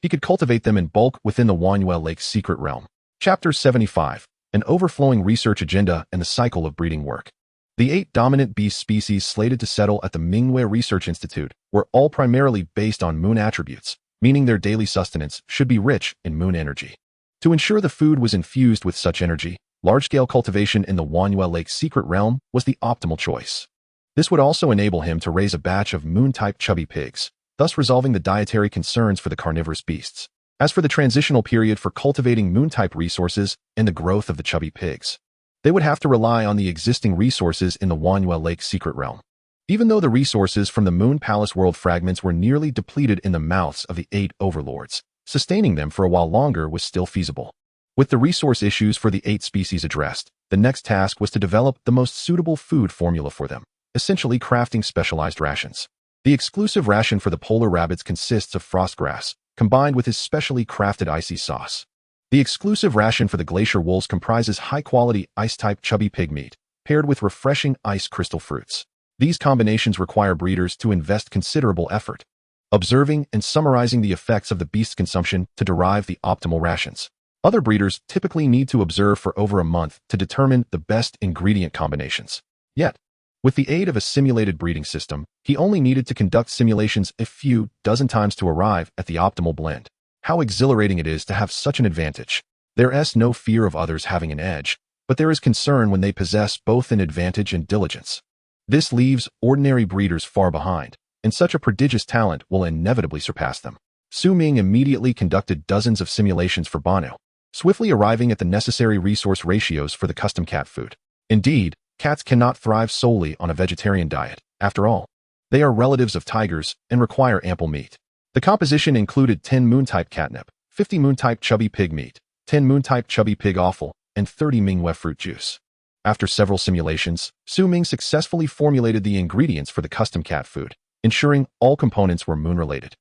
He could cultivate them in bulk within the Wanyue Lake's secret realm. Chapter 75, an overflowing research agenda and the cycle of breeding work. The 8 dominant beast species slated to settle at the Mingwei Research Institute were all primarily based on moon attributes, meaning their daily sustenance should be rich in moon energy. To ensure the food was infused with such energy, large-scale cultivation in the Wanyue Lake's secret realm was the optimal choice. This would also enable him to raise a batch of moon-type chubby pigs, thus resolving the dietary concerns for the carnivorous beasts. As for the transitional period for cultivating moon-type resources and the growth of the chubby pigs, they would have to rely on the existing resources in the Wanyue Lake secret realm. Even though the resources from the Moon Palace world fragments were nearly depleted in the mouths of the 8 overlords, sustaining them for a while longer was still feasible. With the resource issues for the 8 species addressed, the next task was to develop the most suitable food formula for them, essentially crafting specialized rations. The exclusive ration for the polar rabbits consists of frost grass, combined with his specially crafted icy sauce. The exclusive ration for the glacier wolves comprises high-quality ice-type chubby pig meat, paired with refreshing ice crystal fruits. These combinations require breeders to invest considerable effort, observing and summarizing the effects of the beast's consumption to derive the optimal rations. Other breeders typically need to observe for over a month to determine the best ingredient combinations. Yet, with the aid of a simulated breeding system, he only needed to conduct simulations a few dozen times to arrive at the optimal blend. How exhilarating it is to have such an advantage. There's no fear of others having an edge, but but there is concern when they possess both an advantage and diligence. This leaves ordinary breeders far behind, and such a prodigious talent will inevitably surpass them. Su Ming immediately conducted dozens of simulations for Banu, swiftly arriving at the necessary resource ratios for the custom cat food. Indeed, cats cannot thrive solely on a vegetarian diet. After all, they are relatives of tigers and require ample meat. The composition included 10 moon-type catnip, 50 moon-type chubby pig meat, 10 moon-type chubby pig offal, and 30 Mingwe fruit juice. After several simulations, Su Ming successfully formulated the ingredients for the custom cat food, ensuring all components were moon-related.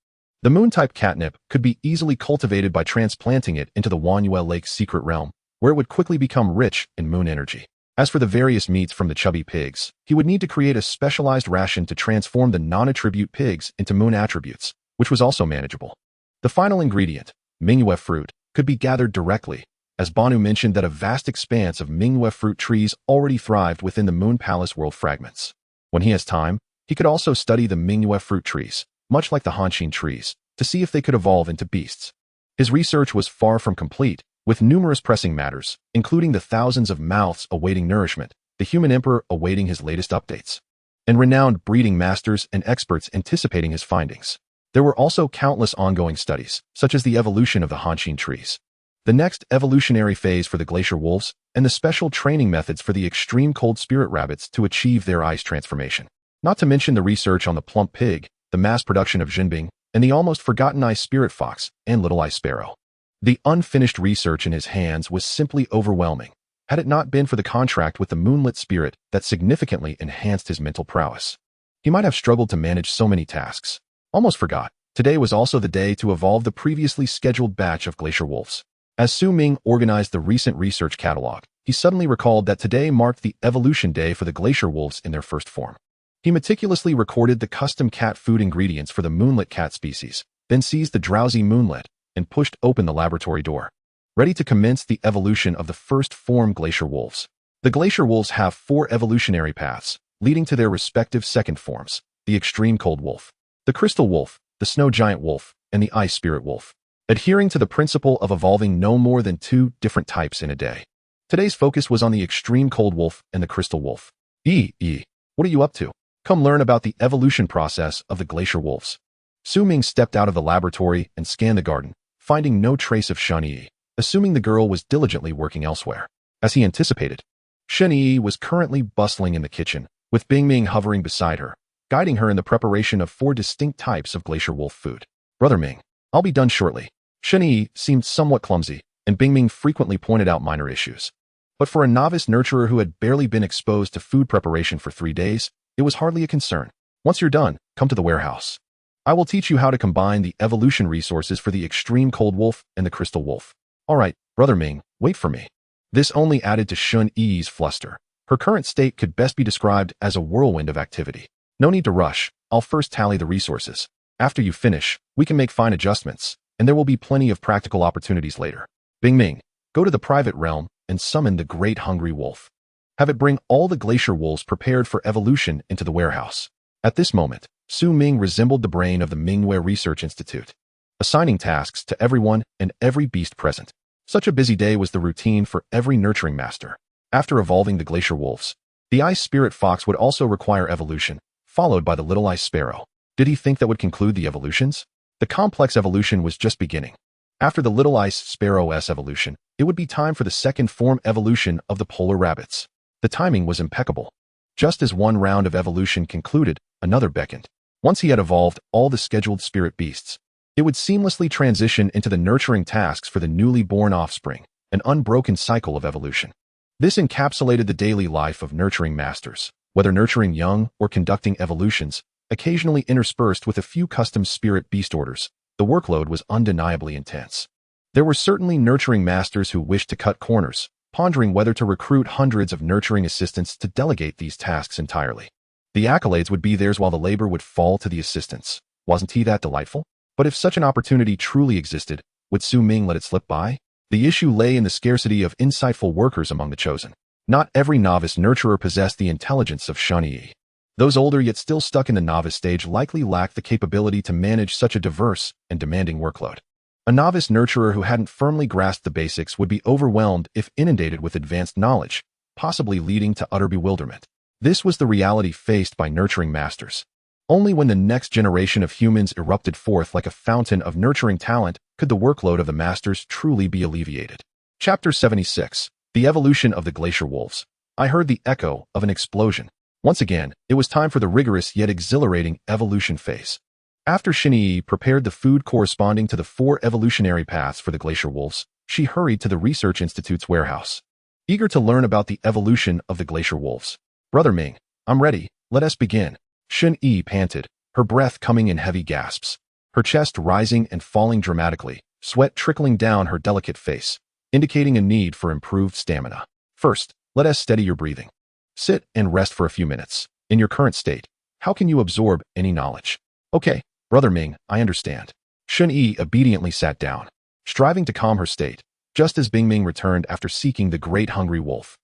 The moon-type catnip could be easily cultivated by transplanting it into the Wanyue Lake's secret realm, where it would quickly become rich in moon energy. As for the various meats from the chubby pigs, he would need to create a specialized ration to transform the non-attribute pigs into moon attributes, which was also manageable. The final ingredient, Mingwe fruit, could be gathered directly, as Banu mentioned that a vast expanse of Mingwe fruit trees already thrived within the Moon Palace world fragments. When he has time, he could also study the Mingwe fruit trees, much like the Hanshin trees, to see if they could evolve into beasts. His research was far from complete, with numerous pressing matters, including the thousands of mouths awaiting nourishment, the human emperor awaiting his latest updates, and renowned breeding masters and experts anticipating his findings. There were also countless ongoing studies, such as the evolution of the Hanshin trees, the next evolutionary phase for the glacier wolves, and the special training methods for the extreme cold spirit rabbits to achieve their ice transformation. Not to mention the research on the plump pig, the mass production of Jinbing, and the almost forgotten ice spirit fox and little ice sparrow. The unfinished research in his hands was simply overwhelming, had it not been for the contract with the moonlit spirit that significantly enhanced his mental prowess. He might have struggled to manage so many tasks. Almost forgot, today was also the day to evolve the previously scheduled batch of glacier wolves. As Su Ming organized the recent research catalog, he suddenly recalled that today marked the evolution day for the glacier wolves in their first form. He meticulously recorded the custom cat food ingredients for the moonlit cat species, then seized the drowsy moonlit and pushed open the laboratory door, ready to commence the evolution of the first form glacier wolves. The glacier wolves have 4 evolutionary paths, leading to their respective second forms, the extreme cold wolf, the crystal wolf, the snow giant wolf, and the ice spirit wolf, adhering to the principle of evolving no more than 2 different types in a day. Today's focus was on the extreme cold wolf and the crystal wolf. What are you up to? Come learn about the evolution process of the glacier wolves. Su Ming stepped out of the laboratory and scanned the garden, finding no trace of Shen Yi, assuming the girl was diligently working elsewhere. As he anticipated, Shen Yi was currently bustling in the kitchen, with Bing Ming hovering beside her, guiding her in the preparation of 4 distinct types of glacier wolf food. Brother Ming, I'll be done shortly. Shen Yi seemed somewhat clumsy, and Bing Ming frequently pointed out minor issues. But for a novice nurturer who had barely been exposed to food preparation for 3 days, it was hardly a concern. Once you're done, come to the warehouse. I will teach you how to combine the evolution resources for the extreme cold wolf and the crystal wolf. All right, Brother Ming, wait for me. This only added to Shun Yi's fluster. Her current state could best be described as a whirlwind of activity. No need to rush. I'll first tally the resources. After you finish, we can make fine adjustments, and there will be plenty of practical opportunities later. Bing Ming, go to the private realm and summon the great hungry wolf. Have it bring all the glacier wolves prepared for evolution into the warehouse. At this moment, Su Ming resembled the brain of the Mingwe Research Institute, assigning tasks to everyone and every beast present. Such a busy day was the routine for every nurturing master. After evolving the glacier wolves, the ice spirit fox would also require evolution, followed by the little ice sparrow. Did he think that would conclude the evolutions? The complex evolution was just beginning. After the little ice sparrow's evolution, it would be time for the second form evolution of the polar rabbits. The timing was impeccable. Just as one round of evolution concluded, another beckoned. Once he had evolved all the scheduled spirit beasts, it would seamlessly transition into the nurturing tasks for the newly born offspring, an unbroken cycle of evolution. This encapsulated the daily life of nurturing masters, whether nurturing young or conducting evolutions, occasionally interspersed with a few custom spirit beast orders. The workload was undeniably intense. There were certainly nurturing masters who wished to cut corners, pondering whether to recruit hundreds of nurturing assistants to delegate these tasks entirely. The accolades would be theirs while the labor would fall to the assistants. Wasn't he that delightful? But if such an opportunity truly existed, would Su Ming let it slip by? The issue lay in the scarcity of insightful workers among the chosen. Not every novice nurturer possessed the intelligence of Shen Yi. Those older yet still stuck in the novice stage likely lacked the capability to manage such a diverse and demanding workload. A novice nurturer who hadn't firmly grasped the basics would be overwhelmed if inundated with advanced knowledge, possibly leading to utter bewilderment. This was the reality faced by nurturing masters. Only when the next generation of humans erupted forth like a fountain of nurturing talent could the workload of the masters truly be alleviated. Chapter 76. The Evolution of the Glacier Wolves. I heard the echo of an explosion. Once again, it was time for the rigorous yet exhilarating evolution phase. After Shinyi prepared the food corresponding to the 4 evolutionary paths for the glacier wolves, she hurried to the Research Institute's warehouse. Eager to learn about the evolution of the glacier wolves. Brother Ming, I'm ready, let us begin. Shinyi panted, her breath coming in heavy gasps. Her chest rising and falling dramatically, sweat trickling down her delicate face, indicating a need for improved stamina. First, let us steady your breathing. Sit and rest for a few minutes. In your current state, how can you absorb any knowledge? Okay, Brother Ming, I understand. Shinyi obediently sat down, striving to calm her state, just as Bingming returned after seeking the Great Hungry Wolf.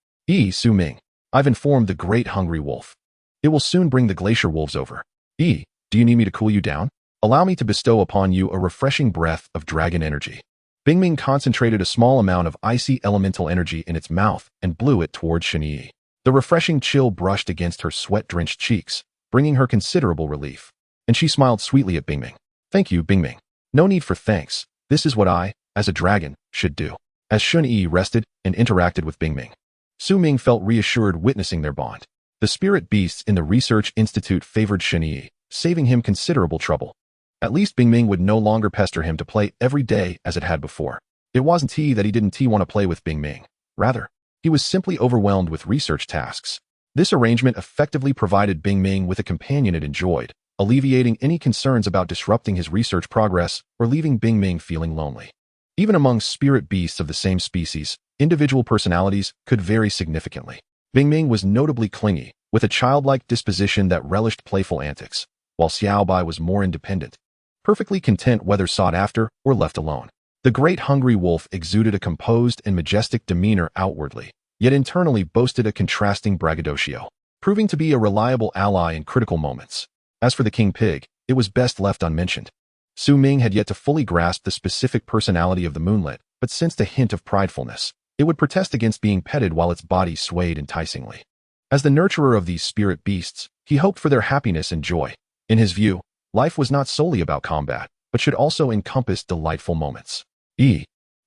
Su Ming, I've informed the Great Hungry Wolf. It will soon bring the glacier wolves over. Do you need me to cool you down? Allow me to bestow upon you a refreshing breath of dragon energy. Bingming concentrated a small amount of icy elemental energy in its mouth and blew it towards Shinyi. The refreshing chill brushed against her sweat-drenched cheeks, bringing her considerable relief. And she smiled sweetly at Bingming. Thank you, Bingming. No need for thanks. This is what I, as a dragon, should do. As Shinyi rested and interacted with Bingming, Su Ming felt reassured witnessing their bond. The spirit beasts in the Research Institute favored Shinyi, saving him considerable trouble. At least Bingming would no longer pester him to play every day as it had before. It wasn't that he didn't want to play with Bingming. Rather, he was simply overwhelmed with research tasks. This arrangement effectively provided Bingming with a companion it enjoyed, alleviating any concerns about disrupting his research progress or leaving Bingming feeling lonely. Even among spirit beasts of the same species, individual personalities could vary significantly. Bingming was notably clingy, with a childlike disposition that relished playful antics, while Xiaobai was more independent, perfectly content whether sought after or left alone. The Great Hungry Wolf exuded a composed and majestic demeanor outwardly, yet internally boasted a contrasting braggadocio, proving to be a reliable ally in critical moments. As for the King Pig, it was best left unmentioned. Su Ming had yet to fully grasp the specific personality of the moonlet, but sensed a hint of pridefulness. It would protest against being petted while its body swayed enticingly. As the nurturer of these spirit beasts, he hoped for their happiness and joy. In his view, life was not solely about combat, but should also encompass delightful moments.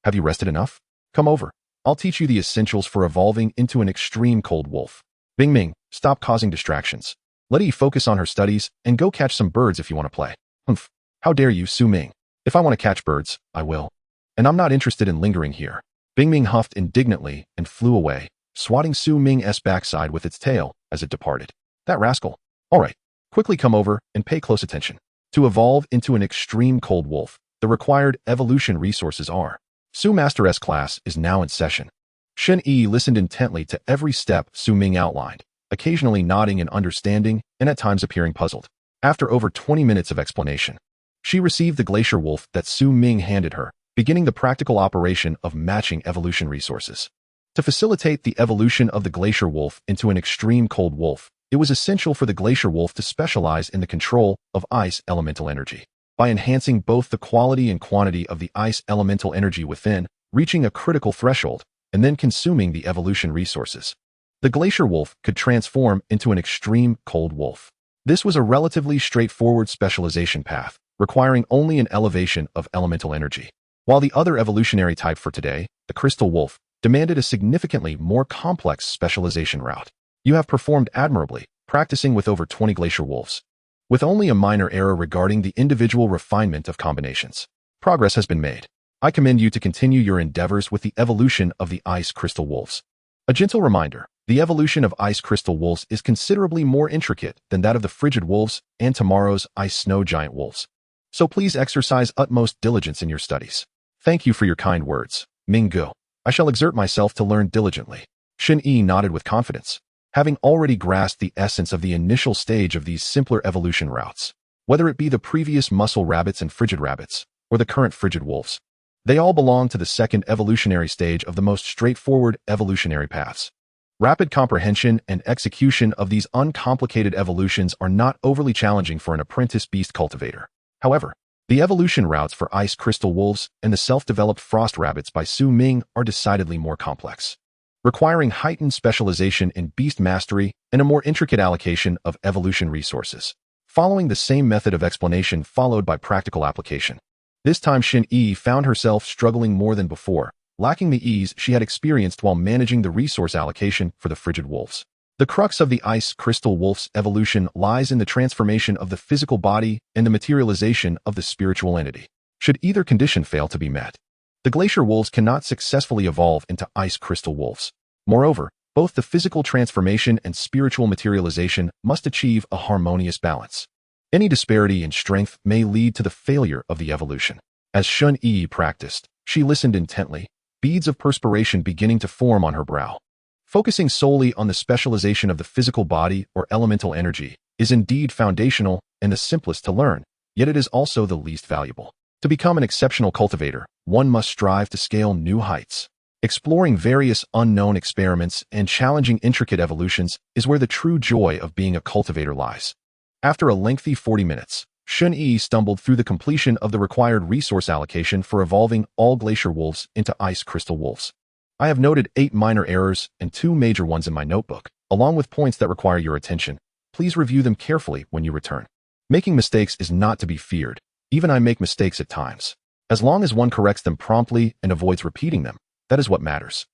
Have you rested enough? Come over. I'll teach you the essentials for evolving into an extreme cold wolf. Bingming, stop causing distractions. Let focus on her studies and go catch some birds if you want to play. Humph. How dare you, Su Ming? If I want to catch birds, I will. And I'm not interested in lingering here. Bingming huffed indignantly and flew away, swatting Su Ming's backside with its tail as it departed. That rascal. All right, quickly come over and pay close attention. To evolve into an extreme cold wolf, the required evolution resources are. Su Master's class is now in session. Shen-Yi listened intently to every step Su Ming outlined, occasionally nodding in understanding and at times appearing puzzled. After over 20 minutes of explanation, she received the glacier wolf that Su Ming handed her, beginning the practical operation of matching evolution resources. To facilitate the evolution of the glacier wolf into an extreme cold wolf, it was essential for the glacier wolf to specialize in the control of ice elemental energy. By enhancing both the quality and quantity of the ice elemental energy within, reaching a critical threshold, and then consuming the evolution resources, the glacier wolf could transform into an extreme cold wolf. This was a relatively straightforward specialization path, requiring only an elevation of elemental energy. While the other evolutionary type for today, the crystal wolf, demanded a significantly more complex specialization route. You have performed admirably, practicing with over 20 glacier wolves, with only a minor error regarding the individual refinement of combinations. Progress has been made. I commend you to continue your endeavors with the evolution of the ice crystal wolves. A gentle reminder, the evolution of ice crystal wolves is considerably more intricate than that of the frigid wolves and tomorrow's ice snow giant wolves. So please exercise utmost diligence in your studies. Thank you for your kind words, Ming Gu. I shall exert myself to learn diligently. Shen-Yi nodded with confidence, having already grasped the essence of the initial stage of these simpler evolution routes. Whether it be the previous muscle rabbits and frigid rabbits, or the current frigid wolves, they all belong to the second evolutionary stage of the most straightforward evolutionary paths. Rapid comprehension and execution of these uncomplicated evolutions are not overly challenging for an apprentice beast cultivator. However, The evolution routes for ice crystal wolves and the self-developed frost rabbits by Ming are decidedly more complex, requiring heightened specialization in beast mastery and a more intricate allocation of evolution resources, following the same method of explanation followed by practical application. This time Xin-Yi found herself struggling more than before, lacking the ease she had experienced while managing the resource allocation for the frigid wolves. The crux of the ice crystal wolf's evolution lies in the transformation of the physical body and the materialization of the spiritual entity. Should either condition fail to be met, the glacier wolves cannot successfully evolve into ice crystal wolves. Moreover, both the physical transformation and spiritual materialization must achieve a harmonious balance. Any disparity in strength may lead to the failure of the evolution. As Xun-Yi practiced, she listened intently, beads of perspiration beginning to form on her brow. Focusing solely on the specialization of the physical body or elemental energy is indeed foundational and the simplest to learn, yet it is also the least valuable. To become an exceptional cultivator, one must strive to scale new heights. Exploring various unknown experiments and challenging intricate evolutions is where the true joy of being a cultivator lies. After a lengthy 40 minutes, Xun-Yi stumbled through the completion of the required resource allocation for evolving all glacier wolves into ice crystal wolves. I have noted 8 minor errors and 2 major ones in my notebook, along with points that require your attention. Please review them carefully when you return. Making mistakes is not to be feared. Even I make mistakes at times. As long as one corrects them promptly and avoids repeating them, that is what matters.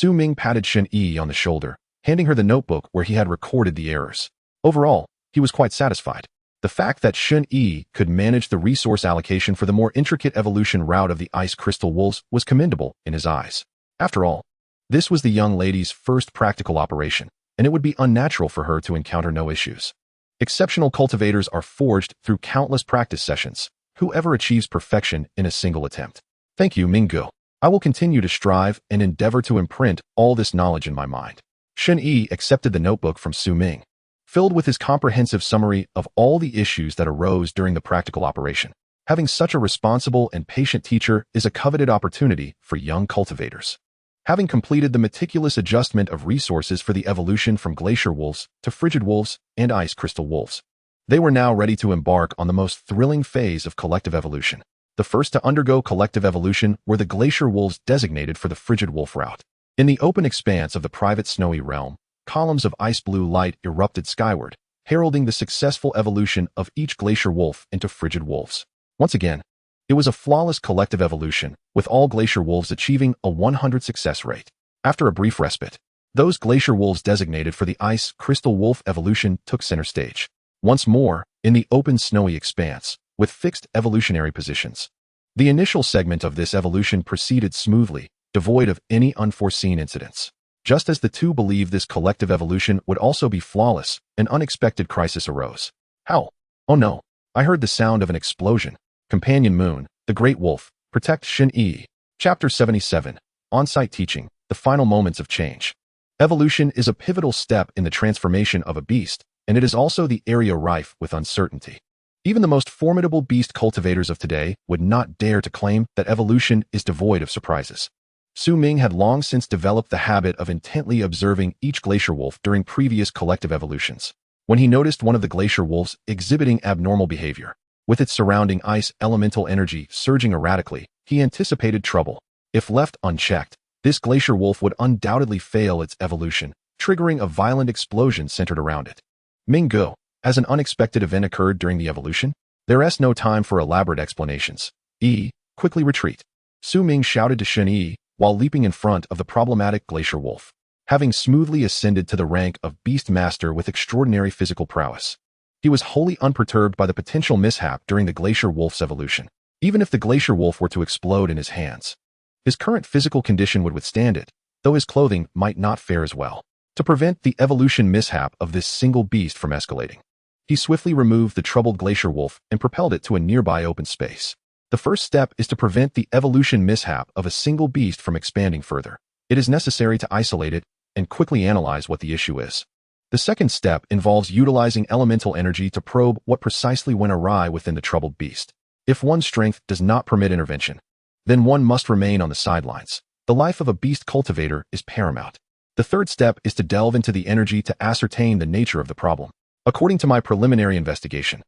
Ming patted Xin-Yi on the shoulder, handing her the notebook where he had recorded the errors. Overall, he was quite satisfied. The fact that Xin-Yi could manage the resource allocation for the more intricate evolution route of the ice crystal wolves was commendable in his eyes. After all, this was the young lady's first practical operation, and it would be unnatural for her to encounter no issues. Exceptional cultivators are forged through countless practice sessions. Whoever achieves perfection in a single attempt. Thank you, Ming. I will continue to strive and endeavor to imprint all this knowledge in my mind. Xin-Yi accepted the notebook from Ming, filled with his comprehensive summary of all the issues that arose during the practical operation. Having such a responsible and patient teacher is a coveted opportunity for young cultivators. Having completed the meticulous adjustment of resources for the evolution from glacier wolves to frigid wolves and ice crystal wolves, they were now ready to embark on the most thrilling phase of collective evolution. The first to undergo collective evolution were the glacier wolves designated for the frigid wolf route. In the open expanse of the private snowy realm, columns of ice blue light erupted skyward, heralding the successful evolution of each glacier wolf into frigid wolves. Once again, it was a flawless collective evolution, with all glacier wolves achieving a 100% success rate. After a brief respite, those glacier wolves designated for the ice crystal wolf evolution took center stage. Once more, in the open snowy expanse, with fixed evolutionary positions. The initial segment of this evolution proceeded smoothly, devoid of any unforeseen incidents. Just as the two believed this collective evolution would also be flawless, an unexpected crisis arose. How? Oh no! I heard the sound of an explosion. Companion Moon, the Great Wolf, protect Xin-Yi. Chapter 77. On-site teaching, the final moments of change. Evolution is a pivotal step in the transformation of a beast, and it is also the area rife with uncertainty. Even the most formidable beast cultivators of today would not dare to claim that evolution is devoid of surprises. Ming had long since developed the habit of intently observing each glacier wolf during previous collective evolutions. When he noticed one of the glacier wolves exhibiting abnormal behavior, with its surrounding ice elemental energy surging erratically, he anticipated trouble. If left unchecked, this glacier wolf would undoubtedly fail its evolution, triggering a violent explosion centered around it. Ming, as an unexpected event occurred during the evolution, there's no time for elaborate explanations. Quickly retreat. Ming shouted to Xin-Yi while leaping in front of the problematic glacier wolf, having smoothly ascended to the rank of beast master with extraordinary physical prowess. He was wholly unperturbed by the potential mishap during the glacier wolf's evolution. Even if the glacier wolf were to explode in his hands, his current physical condition would withstand it, though his clothing might not fare as well. To prevent the evolution mishap of this single beast from escalating, he swiftly removed the troubled glacier wolf and propelled it to a nearby open space. The first step is to prevent the evolution mishap of a single beast from expanding further. It is necessary to isolate it and quickly analyze what the issue is. The second step involves utilizing elemental energy to probe what precisely went awry within the troubled beast. If one's strength does not permit intervention, then one must remain on the sidelines. The life of a beast cultivator is paramount. The third step is to delve into the energy to ascertain the nature of the problem. According to my preliminary investigation,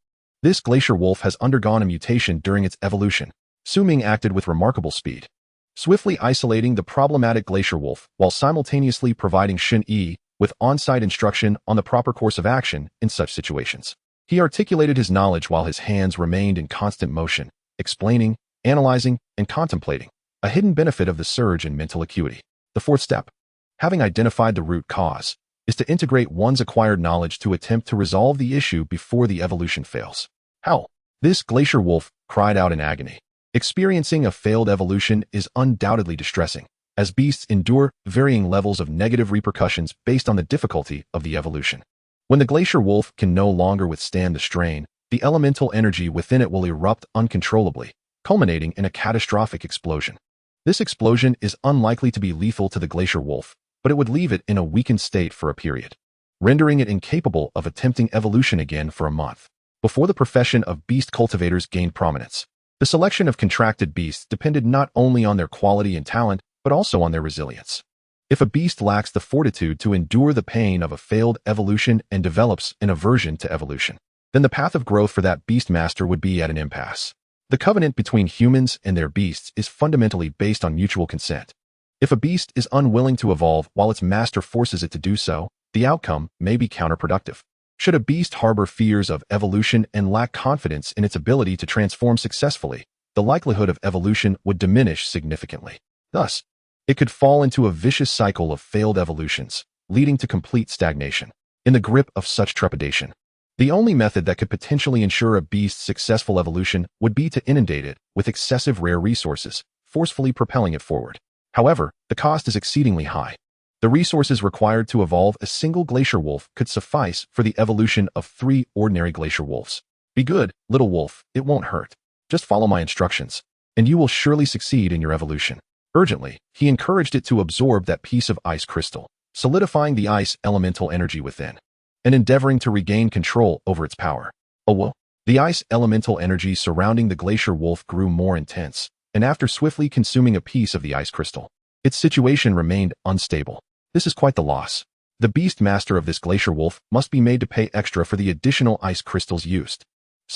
This glacier wolf has undergone a mutation during its evolution. Ming acted with remarkable speed, swiftly isolating the problematic glacier wolf while simultaneously providing Xin-Yi with on-site instruction on the proper course of action in such situations. He articulated his knowledge while his hands remained in constant motion, explaining, analyzing, and contemplating, a hidden benefit of the surge in mental acuity. The fourth step, having identified the root cause, is to integrate one's acquired knowledge to attempt to resolve the issue before the evolution fails. How? This glacier wolf cried out in agony. Experiencing a failed evolution is undoubtedly distressing, as beasts endure varying levels of negative repercussions based on the difficulty of the evolution. When the glacier wolf can no longer withstand the strain, the elemental energy within it will erupt uncontrollably, culminating in a catastrophic explosion. This explosion is unlikely to be lethal to the glacier wolf, but it would leave it in a weakened state for a period, rendering it incapable of attempting evolution again for a month. Before the profession of beast cultivators gained prominence, the selection of contracted beasts depended not only on their quality and talent, but also on their resilience. If a beast lacks the fortitude to endure the pain of a failed evolution and develops an aversion to evolution, then the path of growth for that beast master would be at an impasse. The covenant between humans and their beasts is fundamentally based on mutual consent. If a beast is unwilling to evolve while its master forces it to do so, the outcome may be counterproductive. Should a beast harbor fears of evolution and lack confidence in its ability to transform successfully, the likelihood of evolution would diminish significantly. Thus, it could fall into a vicious cycle of failed evolutions, leading to complete stagnation. In the grip of such trepidation, the only method that could potentially ensure a beast's successful evolution would be to inundate it with excessive rare resources, forcefully propelling it forward. However, the cost is exceedingly high. The resources required to evolve a single glacier wolf could suffice for the evolution of 3 ordinary glacier wolves. Be good, little wolf, it won't hurt. Just follow my instructions, and you will surely succeed in your evolution. Urgently, he encouraged it to absorb that piece of ice crystal, solidifying the ice elemental energy within, and endeavoring to regain control over its power. The ice elemental energy surrounding the glacier wolf grew more intense, and after swiftly consuming a piece of the ice crystal, its situation remained unstable. This is quite the loss. The beast master of this glacier wolf must be made to pay extra for the additional ice crystals used.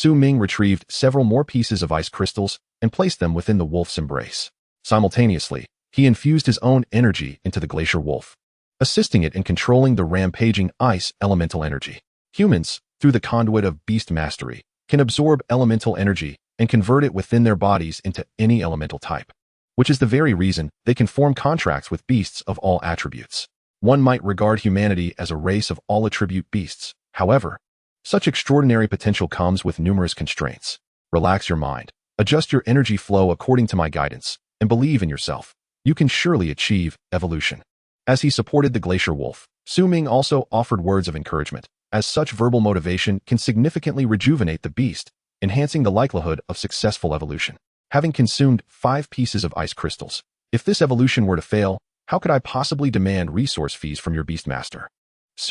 Ming retrieved several more pieces of ice crystals and placed them within the wolf's embrace. Simultaneously, he infused his own energy into the glacier wolf, assisting it in controlling the rampaging ice elemental energy. Humans, through the conduit of beast mastery, can absorb elemental energy and convert it within their bodies into any elemental type, which is the very reason they can form contracts with beasts of all attributes. One might regard humanity as a race of all attribute beasts. However, such extraordinary potential comes with numerous constraints. Relax your mind, adjust your energy flow according to my guidance, and believe in yourself. You can surely achieve evolution. As he supported the glacier wolf, Ming also offered words of encouragement, as such verbal motivation can significantly rejuvenate the beast, enhancing the likelihood of successful evolution. Having consumed 5 pieces of ice crystals, if this evolution were to fail, how could I possibly demand resource fees from your beastmaster?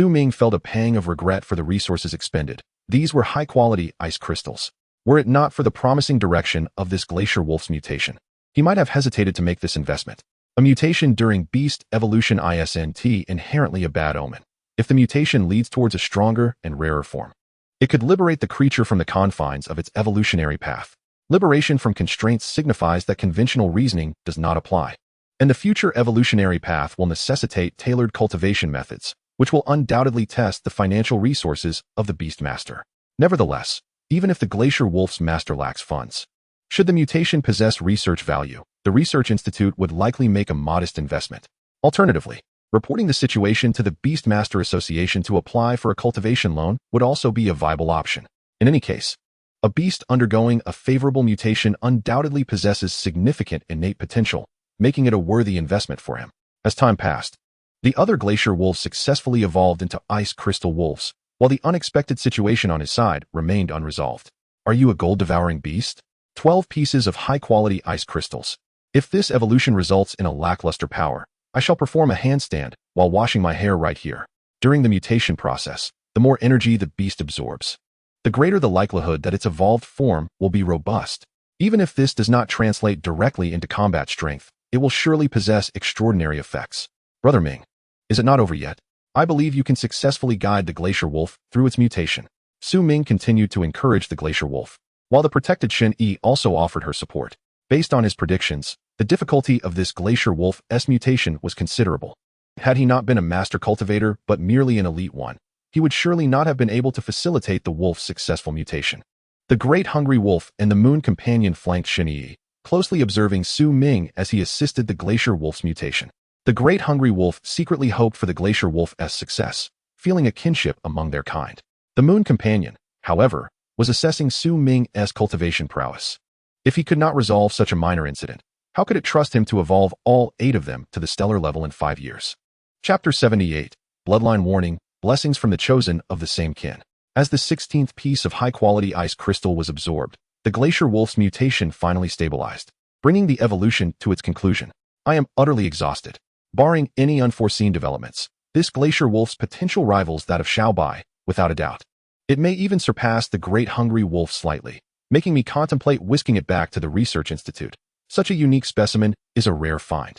Ming felt a pang of regret for the resources expended. These were high-quality ice crystals. Were it not for the promising direction of this glacier wolf's mutation, he might have hesitated to make this investment. A mutation during beast evolution isn't inherently a bad omen. If the mutation leads towards a stronger and rarer form, it could liberate the creature from the confines of its evolutionary path. Liberation from constraints signifies that conventional reasoning does not apply, and the future evolutionary path will necessitate tailored cultivation methods, which will undoubtedly test the financial resources of the beast master. Nevertheless, even if the glacier wolf's master lacks funds, should the mutation possess research value, the research institute would likely make a modest investment. Alternatively, reporting the situation to the Beastmaster Association to apply for a cultivation loan would also be a viable option. In any case, a beast undergoing a favorable mutation undoubtedly possesses significant innate potential, making it a worthy investment for him. As time passed, the other glacier wolves successfully evolved into ice crystal wolves, while the unexpected situation on his side remained unresolved. Are you a gold-devouring beast? 12 pieces of high-quality ice crystals. If this evolution results in a lackluster power, I shall perform a handstand while washing my hair right here. During the mutation process, the more energy the beast absorbs, the greater the likelihood that its evolved form will be robust. Even if this does not translate directly into combat strength, it will surely possess extraordinary effects. Brother Ming, is it not over yet? I believe you can successfully guide the glacier wolf through its mutation. Su Ming continued to encourage the glacier wolf, while the protected Shen Yi also offered her support. Based on his predictions, the difficulty of this glacier wolf's mutation was considerable. Had he not been a master cultivator but merely an elite one, he would surely not have been able to facilitate the wolf's successful mutation. The great hungry wolf and the moon companion flanked Shen Yi, closely observing Su Ming as he assisted the glacier wolf's mutation. The great hungry wolf secretly hoped for the glacier wolf's success, feeling a kinship among their kind. The moon companion, however, was assessing Su Ming's cultivation prowess. If he could not resolve such a minor incident, how could it trust him to evolve all 8 of them to the stellar level in 5 years? Chapter 78, Bloodline Warning, Blessings from the Chosen of the Same Kin. As the 16th piece of high-quality ice crystal was absorbed, the glacier wolf's mutation finally stabilized, bringing the evolution to its conclusion. I am utterly exhausted. Barring any unforeseen developments, this glacier wolf's potential rivals that of Xiaobai, without a doubt. It may even surpass the great hungry wolf slightly, making me contemplate whisking it back to the research institute. Such a unique specimen is a rare find.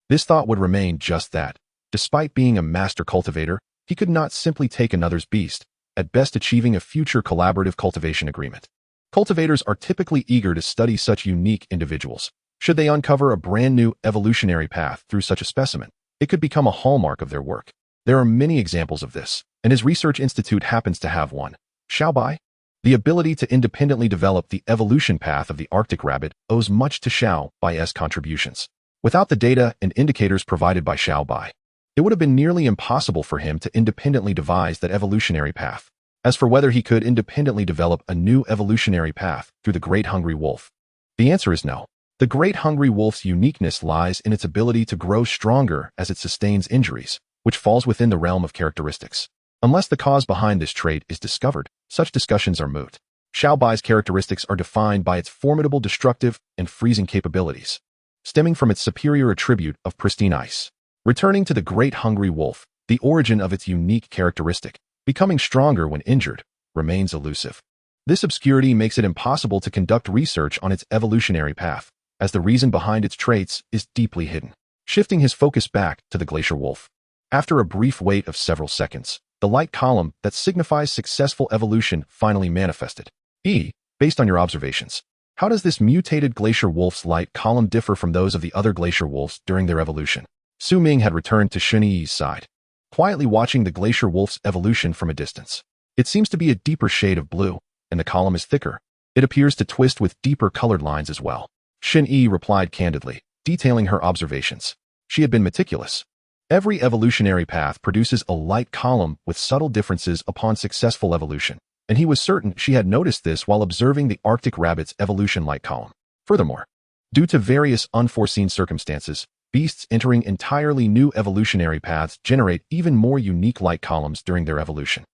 This thought would remain just that. Despite being a master cultivator, he could not simply take another's beast, at best achieving a future collaborative cultivation agreement. Cultivators are typically eager to study such unique individuals. Should they uncover a brand new evolutionary path through such a specimen, it could become a hallmark of their work. There are many examples of this, and his research institute happens to have one. Xiaobai? The ability to independently develop the evolution path of the Arctic rabbit owes much to Xiaobai's contributions. Without the data and indicators provided by Xiaobai, it would have been nearly impossible for him to independently devise that evolutionary path. As for whether he could independently develop a new evolutionary path through the great hungry wolf, the answer is no. The great hungry wolf's uniqueness lies in its ability to grow stronger as it sustains injuries, which falls within the realm of characteristics. Unless the cause behind this trait is discovered, such discussions are moot. Xiaobai's characteristics are defined by its formidable destructive and freezing capabilities, stemming from its superior attribute of pristine ice. Returning to the great hungry wolf, the origin of its unique characteristic, becoming stronger when injured, remains elusive. This obscurity makes it impossible to conduct research on its evolutionary path, as the reason behind its traits is deeply hidden. Shifting his focus back to the glacier wolf. After a brief wait of several seconds, the light column that signifies successful evolution finally manifested. Based on your observations, how does this mutated glacier wolf's light column differ from those of the other glacier wolves during their evolution? Su Ming had returned to Shen Yi's side, quietly watching the glacier wolf's evolution from a distance. It seems to be a deeper shade of blue, and the column is thicker. It appears to twist with deeper colored lines as well. Shen Yi replied candidly, detailing her observations. She had been meticulous. Every evolutionary path produces a light column with subtle differences upon successful evolution, and he was certain she had noticed this while observing the Arctic rabbit's evolution light column. Furthermore, due to various unforeseen circumstances, beasts entering entirely new evolutionary paths generate even more unique light columns during their evolution.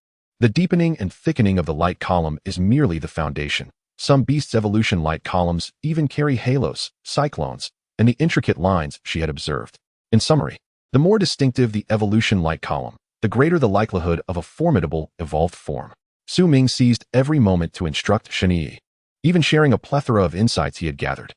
The deepening and thickening of the light column is merely the foundation. Some beasts' evolution light columns even carry halos, cyclones, and the intricate lines she had observed. In summary, the more distinctive the evolution light column, the greater the likelihood of a formidable, evolved form. Su Ming seized every moment to instruct Shen Yi, even sharing a plethora of insights he had gathered.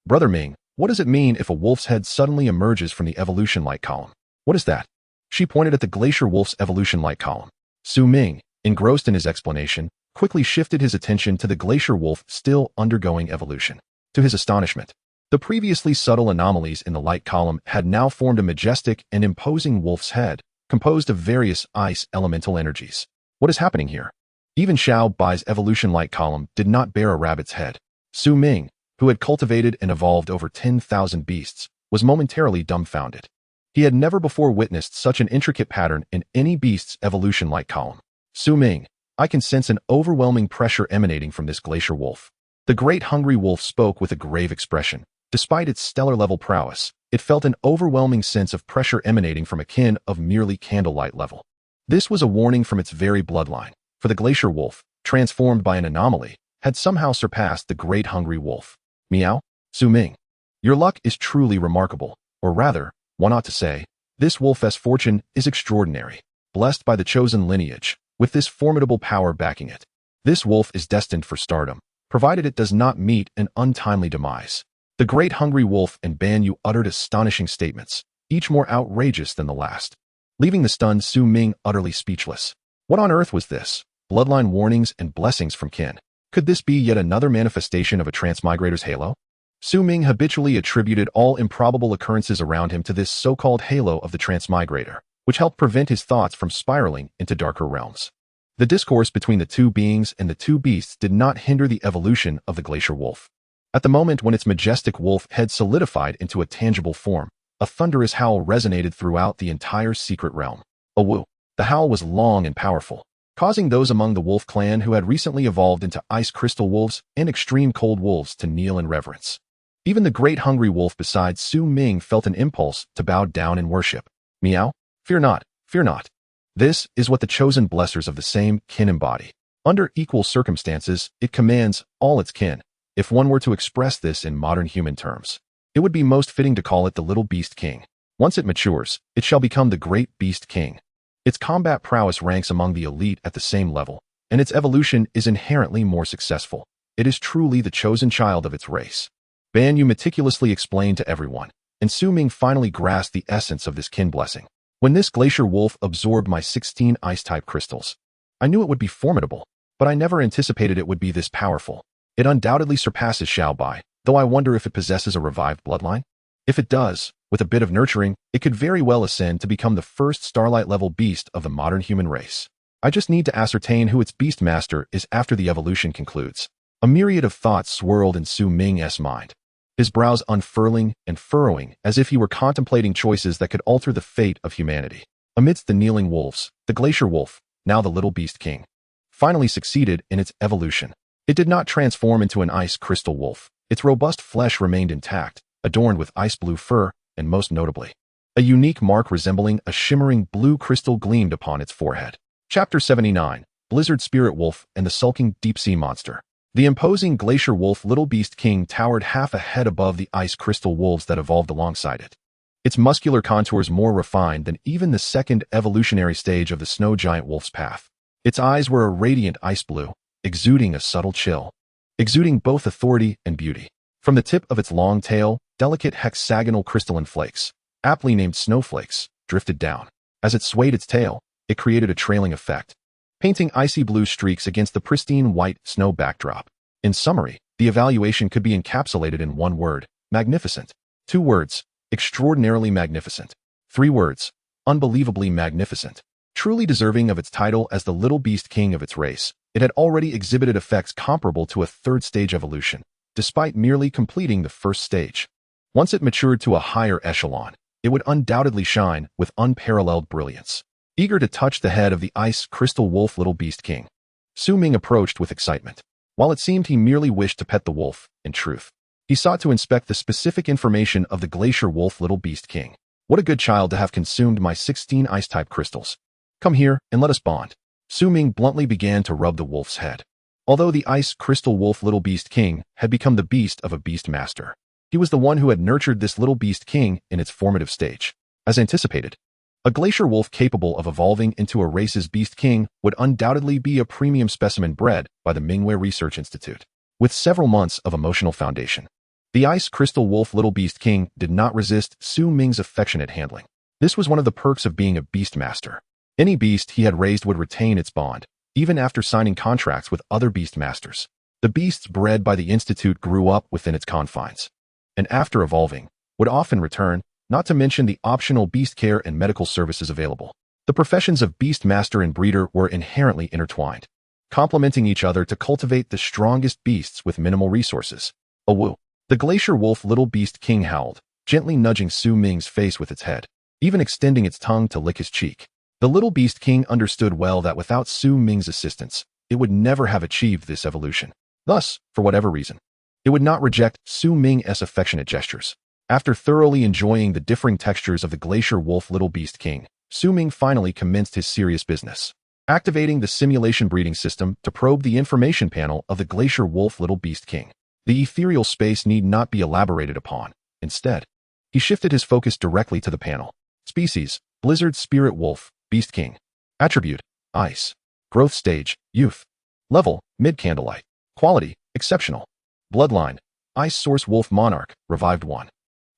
Brother Ming, what does it mean if a wolf's head suddenly emerges from the evolution light column? What is that? She pointed at the glacier wolf's evolution light column. Su Ming, engrossed in his explanation, quickly shifted his attention to the glacier wolf still undergoing evolution. To his astonishment, the previously subtle anomalies in the light column had now formed a majestic and imposing wolf's head, composed of various ice elemental energies. What is happening here? Even Xiaobai's evolution light column did not bear a rabbit's head. Su Ming, who had cultivated and evolved over 10,000 beasts, was momentarily dumbfounded. He had never before witnessed such an intricate pattern in any beast's evolution light column. Su Ming, I can sense an overwhelming pressure emanating from this glacier wolf. The great hungry wolf spoke with a grave expression. Despite its stellar-level prowess, it felt an overwhelming sense of pressure emanating from a kin of merely candlelight level. This was a warning from its very bloodline, for the glacier wolf, transformed by an anomaly, had somehow surpassed the great hungry wolf. Meow? Su Ming, your luck is truly remarkable, or rather, one ought to say, this wolf's fortune is extraordinary, blessed by the chosen lineage, with this formidable power backing it. This wolf is destined for stardom, provided it does not meet an untimely demise. The great hungry wolf and Ban Yu uttered astonishing statements, each more outrageous than the last, leaving the stunned Su Ming utterly speechless. What on earth was this? bloodline warnings, and blessings from kin. Could this be yet another manifestation of a transmigrator's halo? Su Ming habitually attributed all improbable occurrences around him to this so-called halo of the transmigrator, which helped prevent his thoughts from spiraling into darker realms. The discourse between the two beings and the two beasts did not hinder the evolution of the glacier wolf. At the moment when its majestic wolf head solidified into a tangible form, a thunderous howl resonated throughout the entire secret realm. A woo. The howl was long and powerful, causing those among the wolf clan who had recently evolved into ice crystal wolves and extreme cold wolves to kneel in reverence. Even the great hungry wolf beside Su Ming felt an impulse to bow down in worship. Meow. Fear not, fear not. This is what the chosen blessers of the same kin embody. Under equal circumstances, it commands all its kin. If one were to express this in modern human terms, it would be most fitting to call it the Little Beast King. Once it matures, it shall become the Great Beast King. Its combat prowess ranks among the elite at the same level, and its evolution is inherently more successful. It is truly the chosen child of its race. Ban Yu meticulously explained to everyone, and Su Ming finally grasped the essence of this kin blessing. When this glacier wolf absorbed my 16 ice-type crystals, I knew it would be formidable, but I never anticipated it would be this powerful. It undoubtedly surpasses Xiaobai, though I wonder if it possesses a revived bloodline. If it does, with a bit of nurturing, it could very well ascend to become the first Starlight-level beast of the modern human race. I just need to ascertain who its beast master is after the evolution concludes. A myriad of thoughts swirled in Su Ming's mind, his brows unfurling and furrowing as if he were contemplating choices that could alter the fate of humanity. Amidst the kneeling wolves, the glacier wolf, now the Little Beast King, finally succeeded in its evolution. It did not transform into an ice crystal wolf. Its robust flesh remained intact, adorned with ice blue fur, and most notably, a unique mark resembling a shimmering blue crystal gleamed upon its forehead. Chapter 79, Blizzard Spirit Wolf and the Sulking Deep-Sea Monster. The imposing glacier wolf Little Beast King towered half a head above the ice crystal wolves that evolved alongside it. Its muscular contours more refined than even the second evolutionary stage of the snow giant wolf's path. Its eyes were a radiant ice blue, exuding a subtle chill, exuding both authority and beauty. From the tip of its long tail, delicate hexagonal crystalline flakes, aptly named snowflakes, drifted down. As it swayed its tail, it created a trailing effect, painting icy blue streaks against the pristine white snow backdrop. In summary, the evaluation could be encapsulated in one word: magnificent. 2 words: extraordinarily magnificent. 3 words: unbelievably magnificent. Truly deserving of its title as the Little Beast King of its race, it had already exhibited effects comparable to a third-stage evolution, despite merely completing the first stage. Once it matured to a higher echelon, it would undoubtedly shine with unparalleled brilliance. Eager to touch the head of the ice crystal wolf Little Beast King, Su Ming approached with excitement. While it seemed he merely wished to pet the wolf, in truth, he sought to inspect the specific information of the glacier wolf Little Beast King. What a good child to have consumed my 16 ice-type crystals. Come here and let us bond. Su Ming bluntly began to rub the wolf's head. Although the ice crystal wolf Little Beast King had become the beast of a beast master, he was the one who had nurtured this Little Beast King in its formative stage. As anticipated, a glacier wolf capable of evolving into a race's beast king would undoubtedly be a premium specimen bred by the Ming Research Institute. With several months of emotional foundation, the ice crystal wolf Little Beast King did not resist Su Ming's affectionate handling. This was one of the perks of being a beast master. Any beast he had raised would retain its bond, even after signing contracts with other beast masters. The beasts bred by the Institute grew up within its confines, and after evolving, would often return, not to mention the optional beast care and medical services available. The professions of beast master and breeder were inherently intertwined, complementing each other to cultivate the strongest beasts with minimal resources. A woo. The glacier wolf Little Beast King howled, gently nudging Su Ming's face with its head, even extending its tongue to lick his cheek. The Little Beast King understood well that without Su Ming's assistance, it would never have achieved this evolution. Thus, for whatever reason, it would not reject Su Ming's affectionate gestures. After thoroughly enjoying the differing textures of the glacier wolf Little Beast King, Su Ming finally commenced his serious business, activating the simulation breeding system to probe the information panel of the glacier wolf Little Beast King. The ethereal space need not be elaborated upon. Instead, he shifted his focus directly to the panel. Species: Blizzard Spirit Wolf, Beast King. Attribute: Ice. Growth stage: Youth. Level: Mid-Candlelight. Quality: Exceptional. Bloodline: Ice Source Wolf Monarch, Revived 1.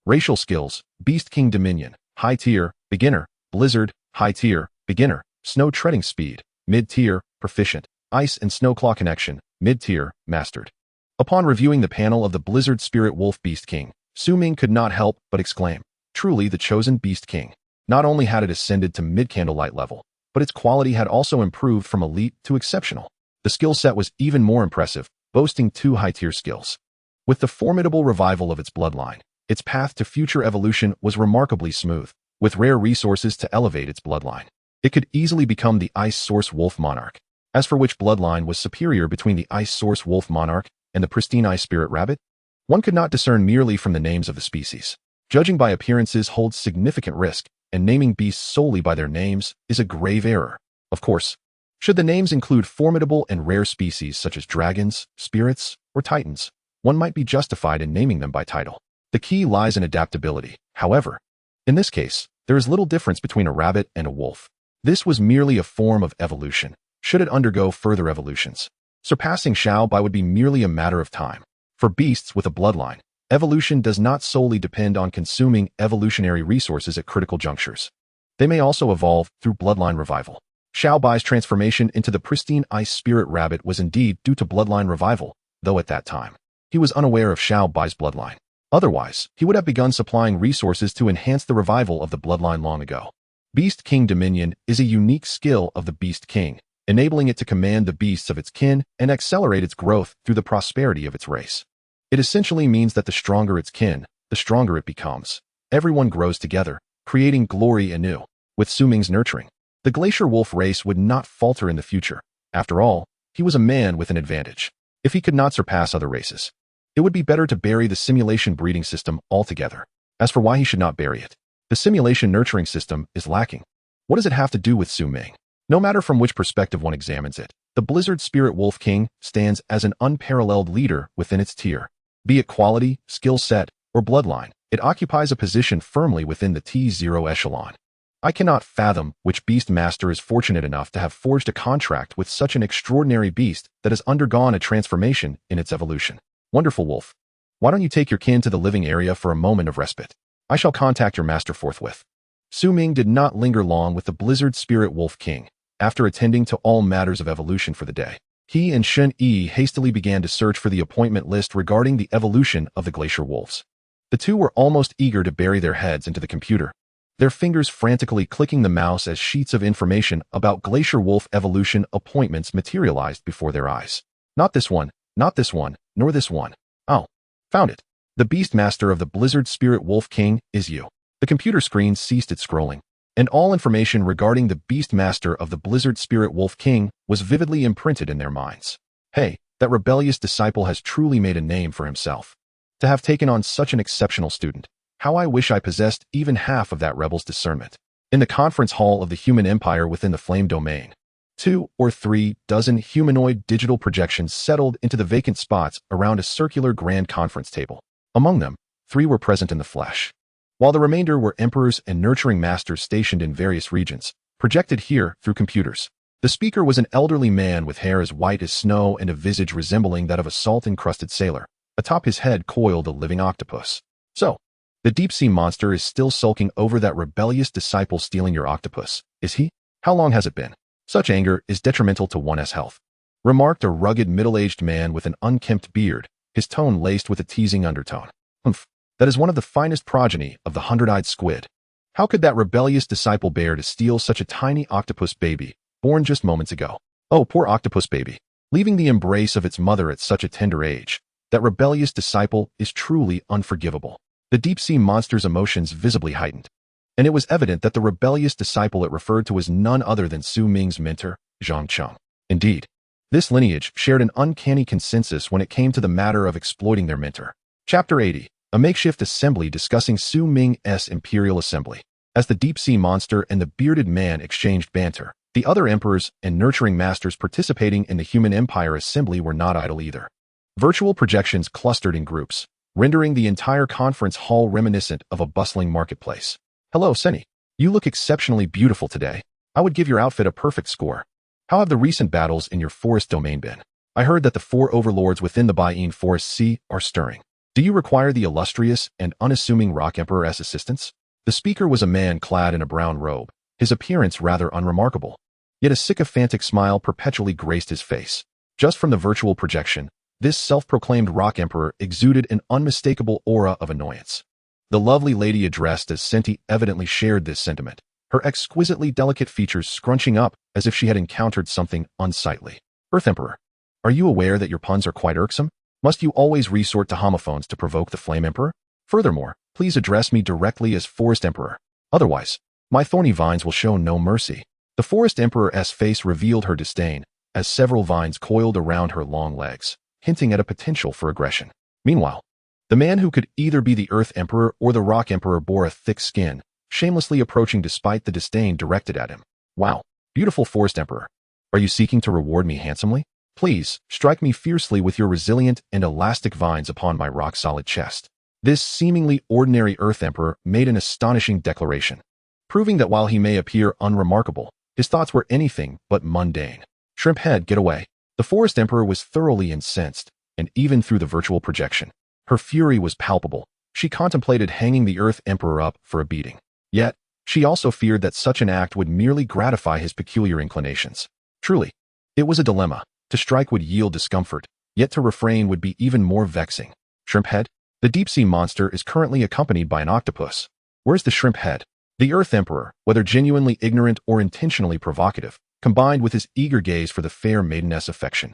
Racial skills: Beast King Dominion, High Tier, Beginner. Blizzard, High Tier, Beginner. Snow Treading Speed, Mid Tier, Proficient. Ice and Snowclaw Connection, Mid-Tier, Mastered. Upon reviewing the panel of the Blizzard Spirit Wolf Beast King, Ming could not help but exclaim, truly the chosen Beast King. Not only had it ascended to mid-candlelight level, but its quality had also improved from elite to exceptional. The skill set was even more impressive, boasting 2 high-tier skills. With the formidable revival of its bloodline, its path to future evolution was remarkably smooth, with rare resources to elevate its bloodline. It could easily become the Ice Source Wolf Monarch. As for which bloodline was superior between the Ice Source Wolf Monarch and the pristine Ice Spirit Rabbit, one could not discern merely from the names of the species. Judging by appearances holds significant risk, and naming beasts solely by their names is a grave error. Of course, should the names include formidable and rare species such as dragons, spirits, or titans, one might be justified in naming them by title. The key lies in adaptability, however. In this case, there is little difference between a rabbit and a wolf. This was merely a form of evolution, should it undergo further evolutions. Surpassing Xiaobai would be merely a matter of time. For beasts with a bloodline, evolution does not solely depend on consuming evolutionary resources at critical junctures. They may also evolve through bloodline revival. Xiaobai's transformation into the pristine Ice Spirit Rabbit was indeed due to bloodline revival, though at that time, he was unaware of Xiaobai's bloodline. Otherwise, he would have begun supplying resources to enhance the revival of the bloodline long ago. Beast King Dominion is a unique skill of the Beast King, enabling it to command the beasts of its kin and accelerate its growth through the prosperity of its race. It essentially means that the stronger its kin, the stronger it becomes. Everyone grows together, creating glory anew. With Ming's nurturing, the Glacier Wolf race would not falter in the future. After all, he was a man with an advantage. If he could not surpass other races, it would be better to bury the simulation breeding system altogether. As for why he should not bury it, the simulation nurturing system is lacking. What does it have to do with Ming? No matter from which perspective one examines it, the Blizzard Spirit Wolf King stands as an unparalleled leader within its tier. Be it quality, skill set, or bloodline, it occupies a position firmly within the T0 echelon. I cannot fathom which beast master is fortunate enough to have forged a contract with such an extraordinary beast that has undergone a transformation in its evolution. Wonderful wolf. Why don't you take your kin to the living area for a moment of respite? I shall contact your master forthwith. Ming did not linger long with the Blizzard Spirit Wolf King. After attending to all matters of evolution for the day, he and Shen Yi hastily began to search for the appointment list regarding the evolution of the Glacier Wolves. The two were almost eager to bury their heads into the computer, their fingers frantically clicking the mouse as sheets of information about Glacier Wolf evolution appointments materialized before their eyes. Not this one, not this one, nor this one. Oh, found it. The Beastmaster of the Blizzard Spirit Wolf King is you. The computer screen ceased its scrolling, and all information regarding the Beastmaster of the Blizzard Spirit Wolf King was vividly imprinted in their minds. Hey, that rebellious disciple has truly made a name for himself. To have taken on such an exceptional student, how I wish I possessed even half of that rebel's discernment. In the conference hall of the human empire within the Flame Domain, 2 or 3 dozen humanoid digital projections settled into the vacant spots around a circular grand conference table. Among them, 3 were present in the flesh, while the remainder were emperors and nurturing masters stationed in various regions, projected here through computers. The speaker was an elderly man with hair as white as snow and a visage resembling that of a salt-encrusted sailor. Atop his head coiled a living octopus. So, the deep-sea monster is still sulking over that rebellious disciple stealing your octopus, is he? How long has it been? Such anger is detrimental to one's health, remarked a rugged middle-aged man with an unkempt beard, his tone laced with a teasing undertone. Humph, that is one of the finest progeny of the hundred-eyed squid. How could that rebellious disciple bear to steal such a tiny octopus baby, born just moments ago? Oh, poor octopus baby, leaving the embrace of its mother at such a tender age. That rebellious disciple is truly unforgivable. The deep-sea monster's emotions visibly heightened, and it was evident that the rebellious disciple it referred to was none other than Ming's mentor, Zhang Cheng. Indeed, this lineage shared an uncanny consensus when it came to the matter of exploiting their mentor. Chapter 80, a makeshift assembly discussing Ming's Imperial Assembly. As the deep-sea monster and the bearded man exchanged banter, the other emperors and nurturing masters participating in the Human Empire Assembly were not idle either. Virtual projections clustered in groups, rendering the entire conference hall reminiscent of a bustling marketplace. Hello, Senny. You look exceptionally beautiful today. I would give your outfit a perfect score. How have the recent battles in your forest domain been? I heard that the 4 overlords within the Baiyin Forest Sea are stirring. Do you require the illustrious and unassuming Rock Emperor's assistance? The speaker was a man clad in a brown robe, his appearance rather unremarkable. Yet a sycophantic smile perpetually graced his face. Just from the virtual projection, this self-proclaimed rock emperor exuded an unmistakable aura of annoyance. The lovely lady addressed as Senti evidently shared this sentiment, her exquisitely delicate features scrunching up as if she had encountered something unsightly. Earth Emperor, are you aware that your puns are quite irksome? Must you always resort to homophones to provoke the Flame Emperor? Furthermore, please address me directly as Forest Emperor. Otherwise, my thorny vines will show no mercy. The Forest Emperor's face revealed her disdain, as several vines coiled around her long legs, hinting at a potential for aggression. Meanwhile, the man who could either be the Earth Emperor or the Rock Emperor bore a thick skin, shamelessly approaching despite the disdain directed at him. Wow, beautiful Forest Emperor. Are you seeking to reward me handsomely? Please, strike me fiercely with your resilient and elastic vines upon my rock-solid chest. This seemingly ordinary Earth Emperor made an astonishing declaration, proving that while he may appear unremarkable, his thoughts were anything but mundane. Shrimp head, get away. The Forest Emperor was thoroughly incensed, and even through the virtual projection, her fury was palpable. She contemplated hanging the Earth Emperor up for a beating. Yet, she also feared that such an act would merely gratify his peculiar inclinations. Truly, it was a dilemma. To strike would yield discomfort, yet to refrain would be even more vexing. Shrimp head? The deep-sea monster is currently accompanied by an octopus. Where's the shrimp head? The Earth Emperor, whether genuinely ignorant or intentionally provocative, combined with his eager gaze for the fair maideness affection,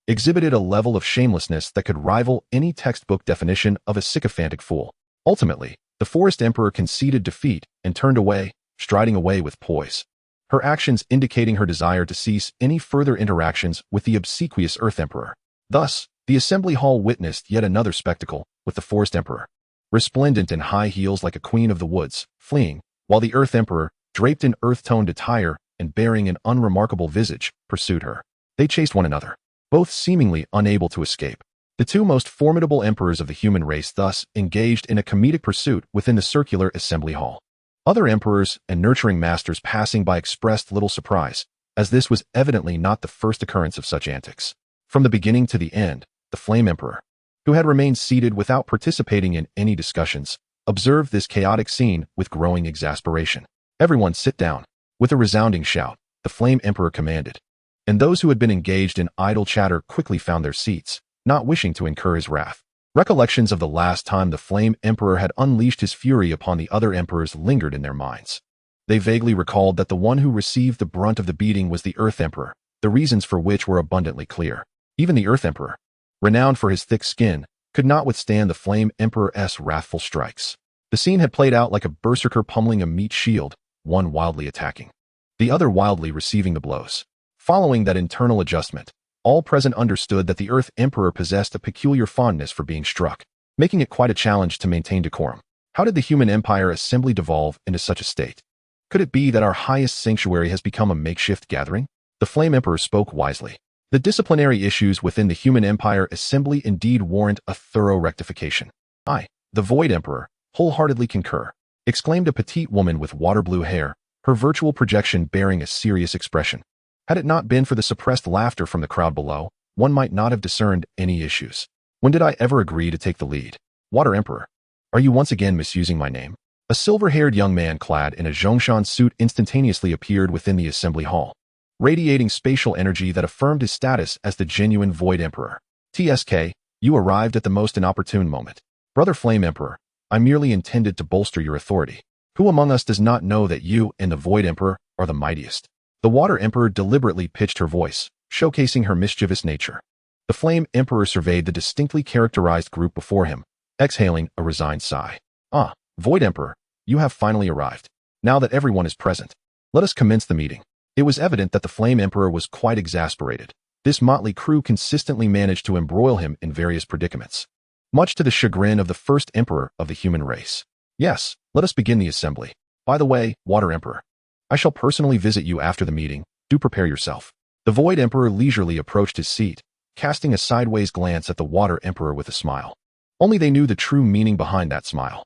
exhibited a level of shamelessness that could rival any textbook definition of a sycophantic fool. Ultimately, the Forest Emperor conceded defeat and turned away, striding away with poise, her actions indicating her desire to cease any further interactions with the obsequious Earth Emperor. Thus, the assembly hall witnessed yet another spectacle, with the Forest Emperor, resplendent in high heels like a queen of the woods, fleeing, while the Earth Emperor, draped in earth-toned attire and bearing an unremarkable visage, pursued her. They chased one another, both seemingly unable to escape. The two most formidable emperors of the human race thus engaged in a comedic pursuit within the circular assembly hall. Other emperors and nurturing masters passing by expressed little surprise, as this was evidently not the first occurrence of such antics. From the beginning to the end, the Flame Emperor, who had remained seated without participating in any discussions, observed this chaotic scene with growing exasperation. Everyone sit down. With a resounding shout, the Flame Emperor commanded, and those who had been engaged in idle chatter quickly found their seats, not wishing to incur his wrath. Recollections of the last time the Flame Emperor had unleashed his fury upon the other emperors lingered in their minds. They vaguely recalled that the one who received the brunt of the beating was the Earth Emperor, the reasons for which were abundantly clear. Even the Earth Emperor, renowned for his thick skin, could not withstand the Flame Emperor's wrathful strikes. The scene had played out like a berserker pummeling a meat shield, one wildly attacking, the other wildly receiving the blows. Following that internal adjustment, all present understood that the Earth Emperor possessed a peculiar fondness for being struck, making it quite a challenge to maintain decorum. How did the human empire assembly devolve into such a state? Could it be that our highest sanctuary has become a makeshift gathering? The Flame Emperor spoke wisely. The disciplinary issues within the human empire assembly indeed warrant a thorough rectification. I, the Void Emperor, wholeheartedly concur, exclaimed a petite woman with water-blue hair, her virtual projection bearing a serious expression. Had it not been for the suppressed laughter from the crowd below, one might not have discerned any issues. When did I ever agree to take the lead? Water Emperor, are you once again misusing my name? A silver-haired young man clad in a Zhongshan suit instantaneously appeared within the assembly hall, radiating spatial energy that affirmed his status as the genuine Void Emperor. TSK, you arrived at the most inopportune moment. Brother Flame Emperor, I merely intended to bolster your authority. Who among us does not know that you and the Void Emperor are the mightiest? The Water Emperor deliberately pitched her voice, showcasing her mischievous nature. The Flame Emperor surveyed the distinctly characterized group before him, exhaling a resigned sigh. Ah, Void Emperor, you have finally arrived. Now that everyone is present, let us commence the meeting. It was evident that the Flame Emperor was quite exasperated. This motley crew consistently managed to embroil him in various predicaments, much to the chagrin of the first emperor of the human race. Yes, let us begin the assembly. By the way, Water Emperor, I shall personally visit you after the meeting. Do prepare yourself. The Void Emperor leisurely approached his seat, casting a sideways glance at the Water Emperor with a smile. Only they knew the true meaning behind that smile.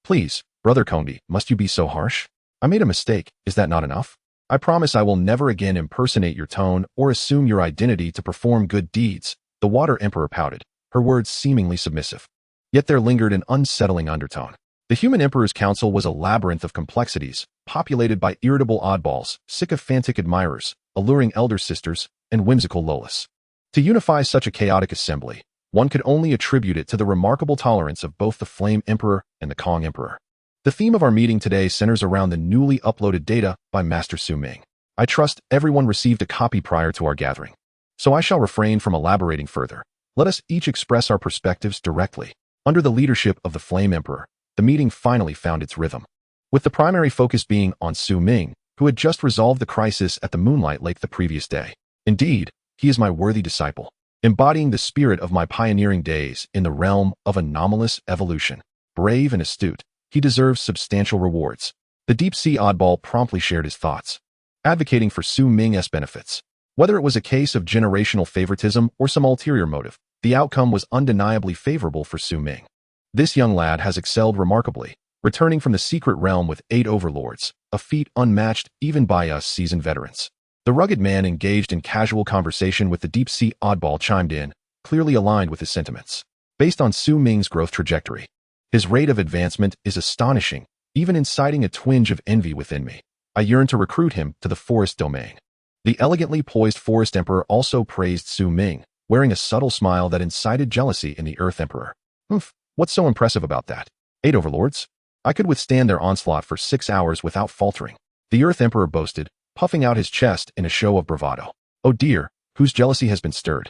Please, Brother Kondi, must you be so harsh? I made a mistake, is that not enough? I promise I will never again impersonate your tone or assume your identity to perform good deeds. The Water Emperor pouted, her words seemingly submissive. Yet there lingered an unsettling undertone. The human emperor's council was a labyrinth of complexities, populated by irritable oddballs, sycophantic admirers, alluring elder sisters, and whimsical lolas. To unify such a chaotic assembly, one could only attribute it to the remarkable tolerance of both the Flame Emperor and the Kong Emperor. The theme of our meeting today centers around the newly uploaded data by Master Su Ming. I trust everyone received a copy prior to our gathering, so I shall refrain from elaborating further. Let us each express our perspectives directly. Under the leadership of the Flame Emperor, the meeting finally found its rhythm, with the primary focus being on Su Ming, who had just resolved the crisis at the Moonlight Lake the previous day. Indeed, he is my worthy disciple, embodying the spirit of my pioneering days in the realm of anomalous evolution. Brave and astute, he deserves substantial rewards. The deep-sea oddball promptly shared his thoughts, advocating for Su Ming's benefits. Whether it was a case of generational favoritism or some ulterior motive, the outcome was undeniably favorable for Su Ming. This young lad has excelled remarkably, returning from the secret realm with 8 overlords, a feat unmatched even by us seasoned veterans. The rugged man engaged in casual conversation with the deep-sea oddball chimed in, clearly aligned with his sentiments. Based on Su Ming's growth trajectory, his rate of advancement is astonishing, even inciting a twinge of envy within me. I yearn to recruit him to the forest domain. The elegantly poised Forest Emperor also praised Su Ming, wearing a subtle smile that incited jealousy in the Earth Emperor. What's so impressive about that? 8 overlords? I could withstand their onslaught for 6 hours without faltering, the Earth Emperor boasted, puffing out his chest in a show of bravado. Oh dear, whose jealousy has been stirred?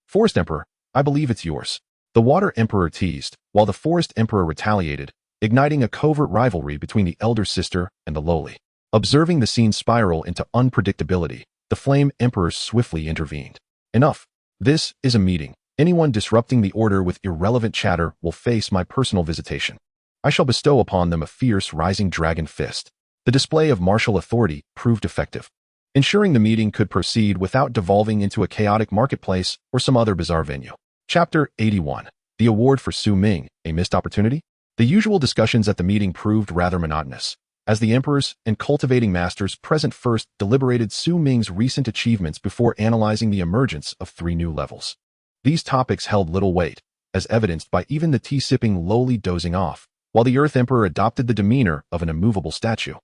Forest Emperor, I believe it's yours. The Water Emperor teased, while the Forest Emperor retaliated, igniting a covert rivalry between the elder sister and the lowly. Observing the scene spiral into unpredictability, the Flame Emperor swiftly intervened. Enough. This is a meeting. Anyone disrupting the order with irrelevant chatter will face my personal visitation. I shall bestow upon them a fierce rising dragon fist. The display of martial authority proved effective, ensuring the meeting could proceed without devolving into a chaotic marketplace or some other bizarre venue. Chapter 81. The Award for Su Ming, a Missed Opportunity? The usual discussions at the meeting proved rather monotonous, as the emperors and cultivating masters present first deliberated Su Ming's recent achievements before analyzing the emergence of 3 new levels. These topics held little weight, as evidenced by even the tea-sipping lowly dozing off, while the Earth Emperor adopted the demeanor of an immovable statue,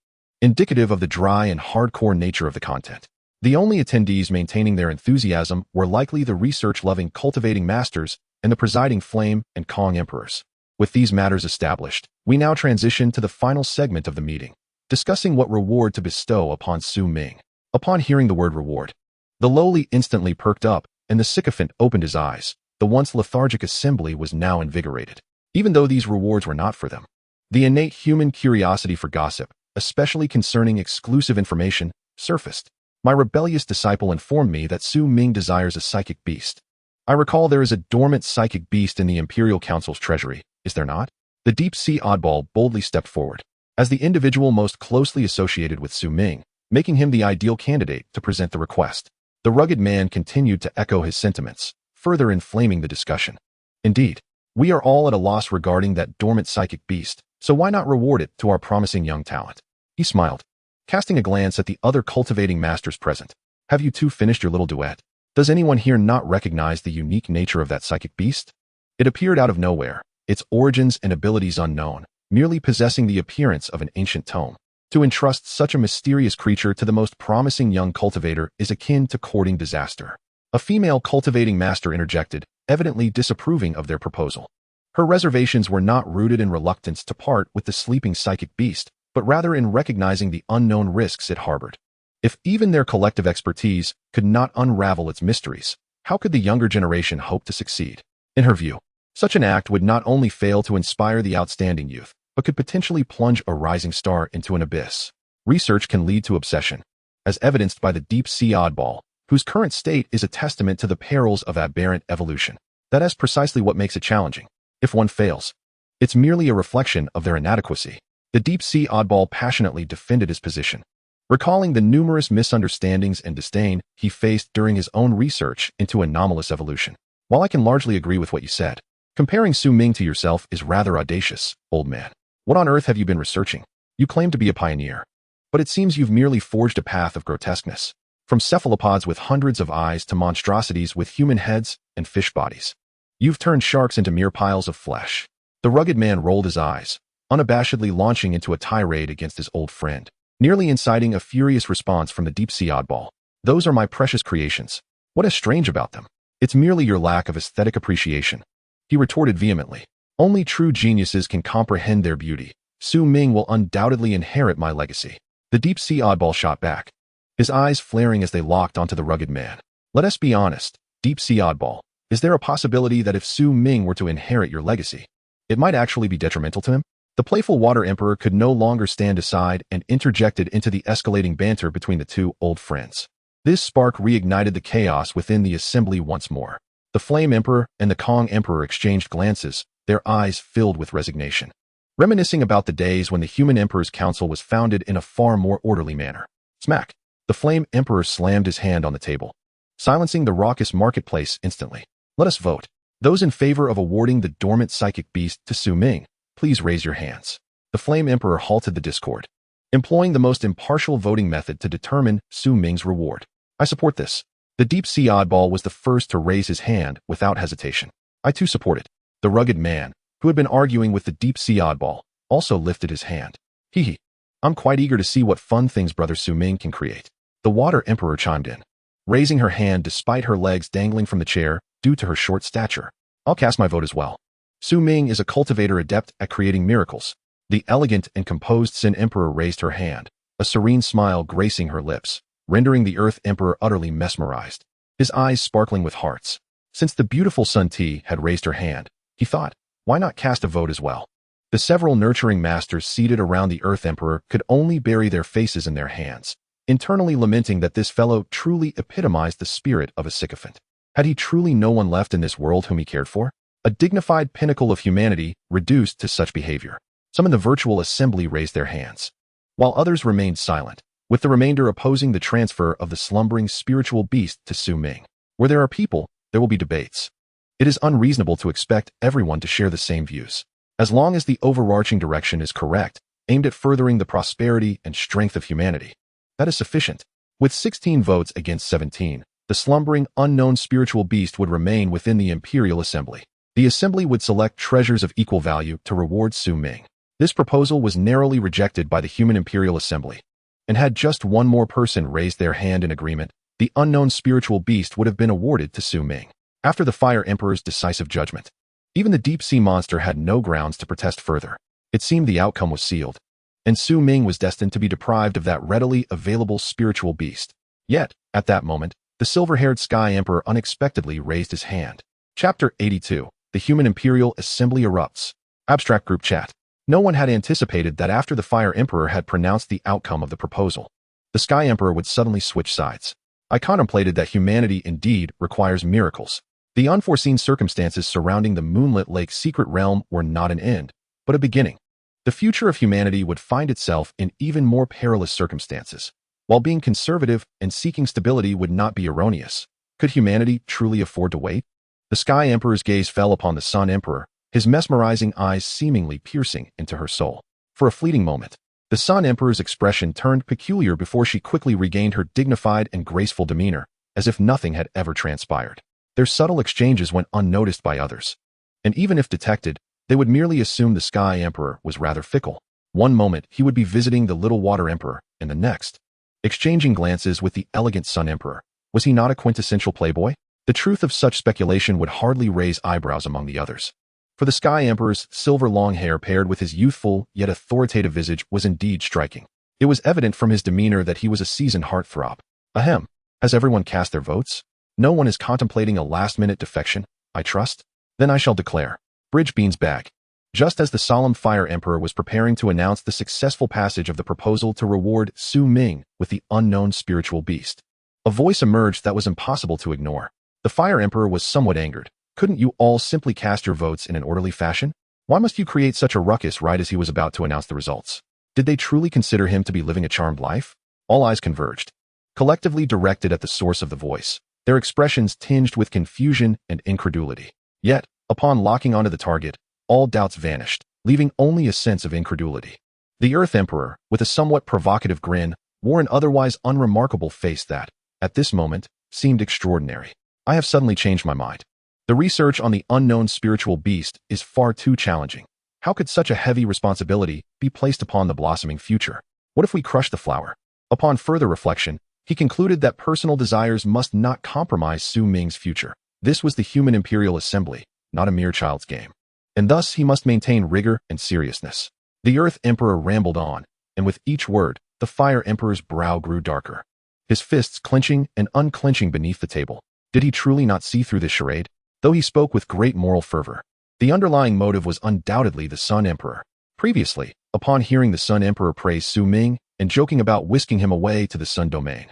indicative of the dry and hardcore nature of the content. The only attendees maintaining their enthusiasm were likely the research-loving cultivating masters and the presiding Flame and Kong Emperors. With these matters established, we now transition to the final segment of the meeting, discussing what reward to bestow upon Su Ming. Upon hearing the word reward, the lowly instantly perked up, and the sycophant opened his eyes. The once lethargic assembly was now invigorated, even though these rewards were not for them. The innate human curiosity for gossip, especially concerning exclusive information, surfaced. My rebellious disciple informed me that Su Ming desires a psychic beast. I recall there is a dormant psychic beast in the Imperial Council's treasury, is there not? The deep-sea oddball boldly stepped forward, as the individual most closely associated with Su Ming, making him the ideal candidate to present the request. The rugged man continued to echo his sentiments, further inflaming the discussion. Indeed, we are all at a loss regarding that dormant psychic beast, so why not reward it to our promising young talent? He smiled, casting a glance at the other cultivating masters present. Have you two finished your little duet? Does anyone here not recognize the unique nature of that psychic beast? It appeared out of nowhere, its origins and abilities unknown, merely possessing the appearance of an ancient tome. To entrust such a mysterious creature to the most promising young cultivator is akin to courting disaster. A female cultivating master interjected, evidently disapproving of their proposal. Her reservations were not rooted in reluctance to part with the sleeping psychic beast, but rather in recognizing the unknown risks it harbored. If even their collective expertise could not unravel its mysteries, how could the younger generation hope to succeed? In her view, such an act would not only fail to inspire the outstanding youth, but could potentially plunge a rising star into an abyss. Research can lead to obsession, as evidenced by the deep-sea oddball, whose current state is a testament to the perils of aberrant evolution. That is precisely what makes it challenging. If one fails, it's merely a reflection of their inadequacy. The deep-sea oddball passionately defended his position, recalling the numerous misunderstandings and disdain he faced during his own research into anomalous evolution. While I can largely agree with what you said, comparing Su Ming to yourself is rather audacious, old man. What on earth have you been researching? You claim to be a pioneer, but it seems you've merely forged a path of grotesqueness, from cephalopods with hundreds of eyes to monstrosities with human heads and fish bodies. You've turned sharks into mere piles of flesh. The rugged man rolled his eyes, unabashedly launching into a tirade against his old friend, nearly inciting a furious response from the deep-sea oddball. Those are my precious creations. What is strange about them? It's merely your lack of aesthetic appreciation, he retorted vehemently. Only true geniuses can comprehend their beauty. Su Ming will undoubtedly inherit my legacy. The deep-sea oddball shot back, his eyes flaring as they locked onto the rugged man. Let us be honest, deep-sea oddball. Is there a possibility that if Su Ming were to inherit your legacy, it might actually be detrimental to him? The playful water emperor could no longer stand aside and interjected into the escalating banter between the two old friends. This spark reignited the chaos within the assembly once more. The flame emperor and the Kong emperor exchanged glances, their eyes filled with resignation, reminiscing about the days when the human emperor's council was founded in a far more orderly manner. Smack! The flame emperor slammed his hand on the table, silencing the raucous marketplace instantly. Let us vote. Those in favor of awarding the dormant psychic beast to Su Ming, please raise your hands. The flame emperor halted the discord, employing the most impartial voting method to determine Su Ming's reward. I support this. The deep-sea oddball was the first to raise his hand without hesitation. I too support it. The rugged man, who had been arguing with the deep-sea oddball, also lifted his hand. Hee. I'm quite eager to see what fun things Brother Su Ming can create. The water emperor chimed in, raising her hand despite her legs dangling from the chair due to her short stature. I'll cast my vote as well. Su Ming is a cultivator adept at creating miracles. The elegant and composed Sin Emperor raised her hand, a serene smile gracing her lips, rendering the Earth Emperor utterly mesmerized, his eyes sparkling with hearts. Since the beautiful Sun Ti had raised her hand, he thought, why not cast a vote as well? The several nurturing masters seated around the Earth Emperor could only bury their faces in their hands, internally lamenting that this fellow truly epitomized the spirit of a sycophant. Had he truly no one left in this world whom he cared for? A dignified pinnacle of humanity reduced to such behavior. Some in the virtual assembly raised their hands, while others remained silent, with the remainder opposing the transfer of the slumbering spiritual beast to Su Ming. Where there are people, there will be debates. It is unreasonable to expect everyone to share the same views. As long as the overarching direction is correct, aimed at furthering the prosperity and strength of humanity, that is sufficient. With 16 votes against 17, the slumbering, unknown spiritual beast would remain within the Imperial Assembly. The Assembly would select treasures of equal value to reward Su Ming. This proposal was narrowly rejected by the Human Imperial Assembly, and had just one more person raised their hand in agreement, the unknown spiritual beast would have been awarded to Su Ming. After the Fire Emperor's decisive judgment, even the deep-sea monster had no grounds to protest further. It seemed the outcome was sealed, and Su Ming was destined to be deprived of that readily available spiritual beast. Yet, at that moment, the silver-haired Sky Emperor unexpectedly raised his hand. Chapter 82. The Human Imperial Assembly erupts. Abstract Group Chat. No one had anticipated that after the Fire Emperor had pronounced the outcome of the proposal, the Sky Emperor would suddenly switch sides. I contemplated that humanity indeed requires miracles. The unforeseen circumstances surrounding the Moonlit Lake secret realm were not an end, but a beginning. The future of humanity would find itself in even more perilous circumstances. While being conservative and seeking stability would not be erroneous, could humanity truly afford to wait? The Sky Emperor's gaze fell upon the Sun Emperor, his mesmerizing eyes seemingly piercing into her soul. For a fleeting moment, the Sun Emperor's expression turned peculiar before she quickly regained her dignified and graceful demeanor, as if nothing had ever transpired. Their subtle exchanges went unnoticed by others, and even if detected, they would merely assume the Sky Emperor was rather fickle. One moment he would be visiting the Little Water Emperor, and the next, exchanging glances with the elegant Sun Emperor. Was he not a quintessential playboy? The truth of such speculation would hardly raise eyebrows among the others. For the Sky Emperor's silver long hair paired with his youthful yet authoritative visage was indeed striking. It was evident from his demeanor that he was a seasoned heartthrob. Ahem. Has everyone cast their votes? No one is contemplating a last-minute defection, I trust? Then I shall declare. Bridge Bean's bag. Just as the solemn Fire Emperor was preparing to announce the successful passage of the proposal to reward Su Ming with the unknown spiritual beast, a voice emerged that was impossible to ignore. The Fire Emperor was somewhat angered. Couldn't you all simply cast your votes in an orderly fashion? Why must you create such a ruckus right as he was about to announce the results? Did they truly consider him to be living a charmed life? All eyes converged, collectively directed at the source of the voice, their expressions tinged with confusion and incredulity. Yet, upon locking onto the target, all doubts vanished, leaving only a sense of incredulity. The Earth Emperor, with a somewhat provocative grin, wore an otherwise unremarkable face that, at this moment, seemed extraordinary. I have suddenly changed my mind. The research on the unknown spiritual beast is far too challenging. How could such a heavy responsibility be placed upon the blossoming future? What if we crush the flower? Upon further reflection, he concluded that personal desires must not compromise Su Ming's future. This was the human Imperial Assembly, not a mere child's game. And thus he must maintain rigor and seriousness. The Earth Emperor rambled on, and with each word, the Fire Emperor's brow grew darker, his fists clenching and unclenching beneath the table. Did he truly not see through this charade? Though he spoke with great moral fervor, the underlying motive was undoubtedly the Sun Emperor. Previously, upon hearing the Sun Emperor praise Su Ming and joking about whisking him away to the Sun Domain,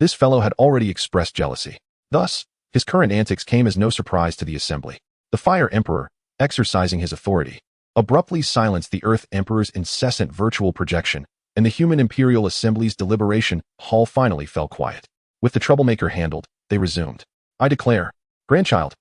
this fellow had already expressed jealousy. Thus, his current antics came as no surprise to the assembly. The Fire Emperor, exercising his authority, abruptly silenced the Earth Emperor's incessant virtual projection, and the human Imperial Assembly's deliberation hall finally fell quiet. With the troublemaker handled, they resumed. I declare, grandchild,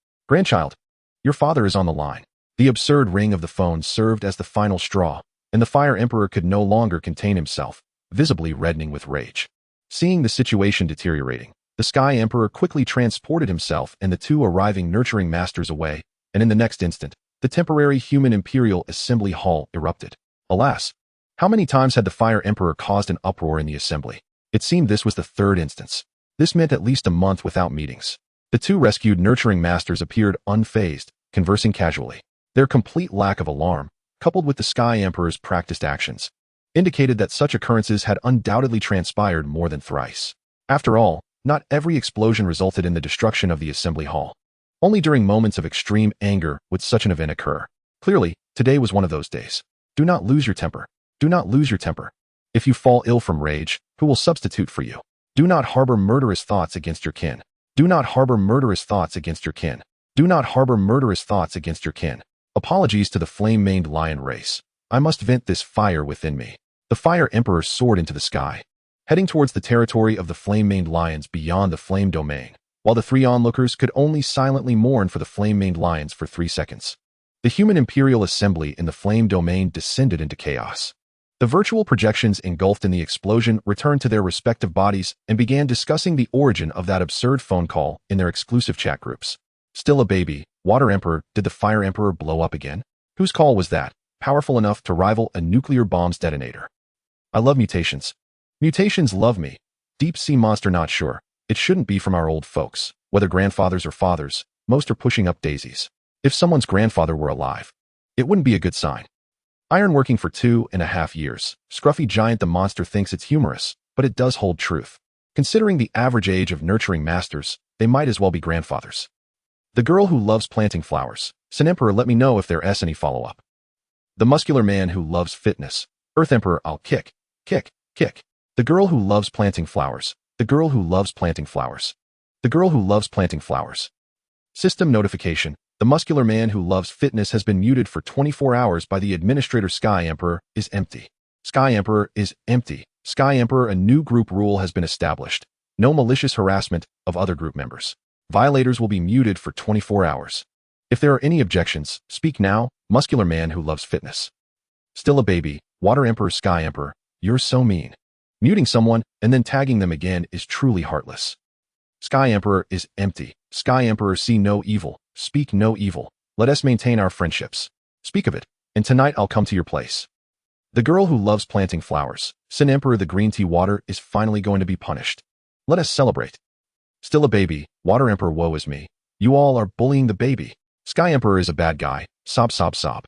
your father is on the line. The absurd ring of the phone served as the final straw, and the Fire Emperor could no longer contain himself, visibly reddening with rage. Seeing the situation deteriorating, the Sky Emperor quickly transported himself and the two arriving nurturing masters away, and in the next instant, the temporary human Imperial Assembly Hall erupted. Alas, how many times had the Fire Emperor caused an uproar in the assembly? It seemed this was the third instance. This meant at least a month without meetings. The two rescued nurturing masters appeared unfazed, conversing casually. Their complete lack of alarm, coupled with the Sky Emperor's practiced actions, indicated that such occurrences had undoubtedly transpired more than thrice. After all, not every explosion resulted in the destruction of the assembly hall. Only during moments of extreme anger would such an event occur. Clearly, today was one of those days. Do not lose your temper. Do not lose your temper. If you fall ill from rage, who will substitute for you? Do not harbor murderous thoughts against your kin. Do not harbor murderous thoughts against your kin. Do not harbor murderous thoughts against your kin. Apologies to the flame-maned lion race. I must vent this fire within me. The Fire Emperor soared into the sky, heading towards the territory of the flame-maned lions beyond the flame domain, while the three onlookers could only silently mourn for the flame-maned lions for 3 seconds. The human Imperial Assembly in the flame domain descended into chaos. The virtual projections engulfed in the explosion returned to their respective bodies and began discussing the origin of that absurd phone call in their exclusive chat groups. Still a baby, Water Emperor, did the Fire Emperor blow up again? Whose call was that, powerful enough to rival a nuclear bomb's detonator? I love mutations. Mutations love me. Deep sea monster not sure. It shouldn't be from our old folks, whether grandfathers or fathers, most are pushing up daisies. If someone's grandfather were alive, it wouldn't be a good sign. Iron working for 2.5 years. Scruffy giant the monster thinks it's humorous, but it does hold truth. Considering the average age of nurturing masters, they might as well be grandfathers. The girl who loves planting flowers. Sun Emperor, let me know if there's any follow-up. The muscular man who loves fitness. Earth Emperor, I'll kick. The girl who loves planting flowers. The girl who loves planting flowers. The girl who loves planting flowers. System notification. The muscular man who loves fitness has been muted for 24 hours by the administrator. Sky Emperor is empty. Sky Emperor is empty. Sky Emperor, a new group rule has been established. No malicious harassment of other group members. Violators will be muted for 24 hours. If there are any objections, speak now. Muscular man who loves fitness. Still a baby. Water Emperor. Sky Emperor, you're so mean. Muting someone and then tagging them again is truly heartless. Sky Emperor is empty. Sky Emperor, see no evil. Speak no evil. Let us maintain our friendships. Speak of it, and tonight I'll come to your place. The girl who loves planting flowers. Sun Emperor, the green tea water is finally going to be punished. Let us celebrate. Still a baby. Water Emperor, woe is me. You all are bullying the baby. Sky Emperor is a bad guy. Sob, sob, sob.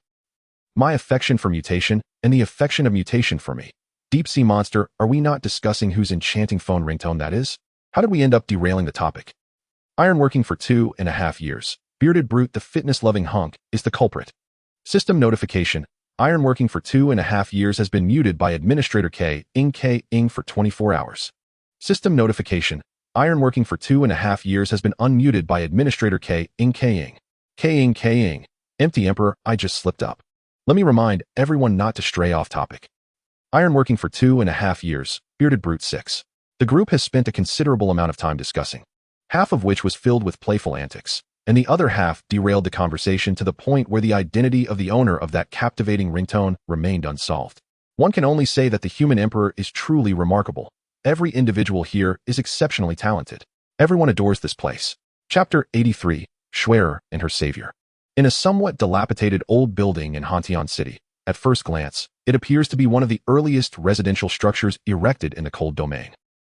My affection for mutation, and the affection of mutation for me. Deep sea monster, are we not discussing whose enchanting phone ringtone that is? How did we end up derailing the topic? Iron working for 2.5 years. Bearded brute, the fitness-loving hunk, is the culprit. System notification. Iron working for 2.5 years has been muted by Administrator K.ing for 24 hours. System notification. Iron working for 2.5 years has been unmuted by Administrator K.ing. K.ing. Empty Emperor, I just slipped up. Let me remind everyone not to stray off topic. Iron working for 2.5 years. Bearded brute 6. The group has spent a considerable amount of time discussing, half of which was filled with playful antics, and the other half derailed the conversation to the point where the identity of the owner of that captivating ringtone remained unsolved. One can only say that the human emperor is truly remarkable. Every individual here is exceptionally talented. Everyone adores this place. Chapter 83, Schwerer and Her Savior. In a somewhat dilapidated old building in Hantian City, At first glance, it appears to be one of the earliest residential structures erected in the cold domain.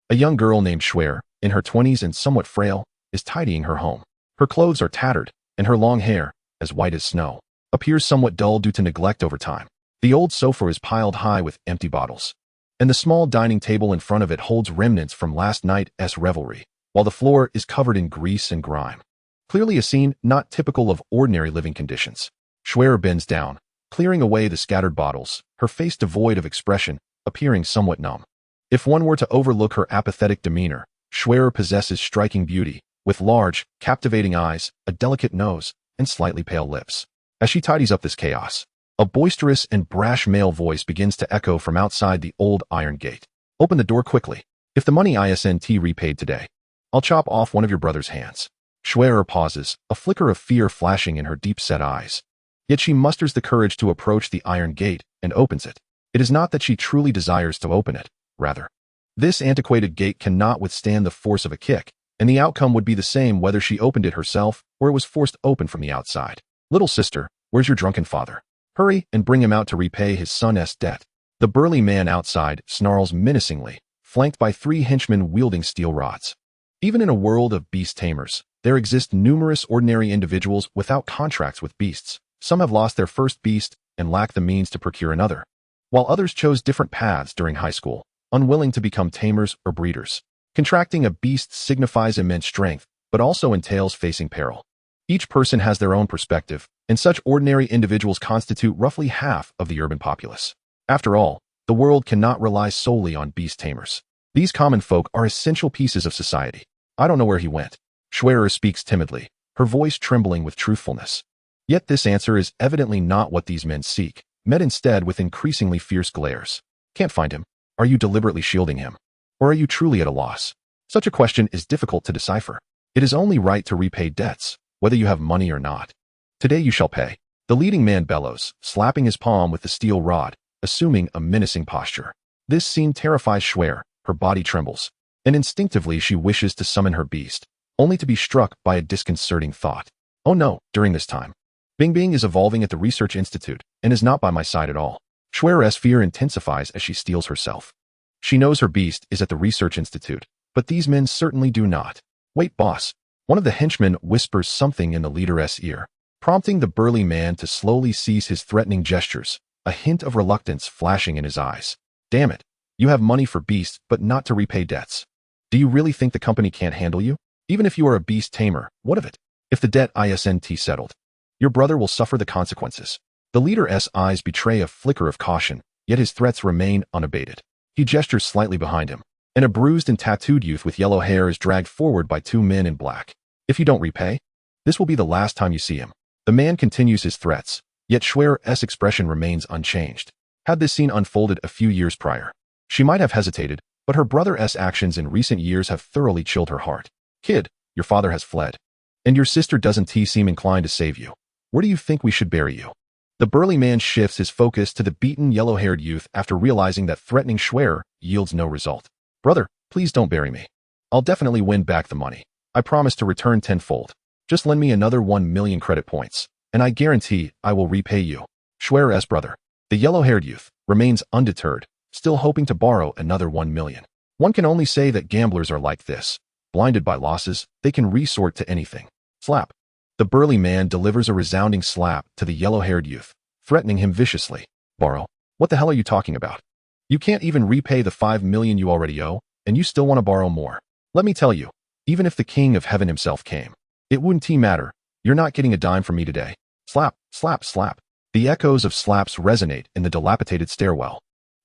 A young girl named Schwer, in her 20s and somewhat frail, is tidying her home. Her clothes are tattered, and her long hair, as white as snow, appears somewhat dull due to neglect over time. The old sofa is piled high with empty bottles, and the small dining table in front of it holds remnants from last night's revelry, while the floor is covered in grease and grime. Clearly a scene not typical of ordinary living conditions. Schwer bends down, clearing away the scattered bottles, her face devoid of expression, appearing somewhat numb. If one were to overlook her apathetic demeanor, Schwer possesses striking beauty, with large, captivating eyes, a delicate nose, and slightly pale lips. As she tidies up this chaos, a boisterous and brash male voice begins to echo from outside the old iron gate. Open the door quickly. If the money isn't repaid today, I'll chop off one of your brother's hands. Schwer pauses, a flicker of fear flashing in her deep-set eyes. Yet she musters the courage to approach the iron gate and opens it. It is not that she truly desires to open it, rather. This antiquated gate cannot withstand the force of a kick, and the outcome would be the same whether she opened it herself or it was forced open from the outside. Little sister, where's your drunken father? Hurry and bring him out to repay his son's debt. The burly man outside snarls menacingly, flanked by 3 henchmen wielding steel rods. Even in a world of beast tamers, there exist numerous ordinary individuals without contracts with beasts. Some have lost their first beast and lack the means to procure another, while others chose different paths during high school, unwilling to become tamers or breeders. Contracting a beast signifies immense strength, but also entails facing peril. Each person has their own perspective, and such ordinary individuals constitute roughly half of the urban populace. After all, the world cannot rely solely on beast tamers. These common folk are essential pieces of society. I don't know where he went. Schwer speaks timidly, her voice trembling with truthfulness. Yet this answer is evidently not what these men seek, met instead with increasingly fierce glares. Can't find him. Are you deliberately shielding him? Or are you truly at a loss? Such a question is difficult to decipher. It is only right to repay debts, whether you have money or not. Today you shall pay. The leading man bellows, slapping his palm with the steel rod, assuming a menacing posture. This scene terrifies Schwer, her body trembles, and instinctively she wishes to summon her beast, only to be struck by a disconcerting thought. Oh no, during this time, Bing is evolving at the Research Institute and is not by my side at all. Schwer's fear intensifies as she steels herself. She knows her beast is at the Research Institute, but these men certainly do not. Wait, boss. One of the henchmen whispers something in the leader's ear, prompting the burly man to slowly cease his threatening gestures, a hint of reluctance flashing in his eyes. Damn it. You have money for beasts, but not to repay debts. Do you really think the company can't handle you? Even if you are a beast tamer, what of it? If the debt isn't settled, your brother will suffer the consequences. The leader's eyes betray a flicker of caution, yet his threats remain unabated. He gestures slightly behind him, and a bruised and tattooed youth with yellow hair is dragged forward by 2 men in black. If you don't repay, this will be the last time you see him. The man continues his threats, yet Schwer's expression remains unchanged. Had this scene unfolded a few years prior, she might have hesitated, but her brother's actions in recent years have thoroughly chilled her heart. Kid, your father has fled, and your sister doesn't seem inclined to save you. Where do you think we should bury you? The burly man shifts his focus to the beaten yellow-haired youth after realizing that threatening Schwer yields no result. Brother, please don't bury me. I'll definitely win back the money. I promise to return tenfold. Just lend me another 1 million credit points, and I guarantee I will repay you. Schwer's brother, the yellow-haired youth, remains undeterred, still hoping to borrow another 1 million. One can only say that gamblers are like this. Blinded by losses, they can resort to anything. Slap. The burly man delivers a resounding slap to the yellow-haired youth, threatening him viciously. Borrow? What the hell are you talking about? You can't even repay the 5 million you already owe, and you still want to borrow more. Let me tell you, even if the king of heaven himself came, it wouldn't matter. You're not getting a dime from me today. Slap, slap, slap. The echoes of slaps resonate in the dilapidated stairwell,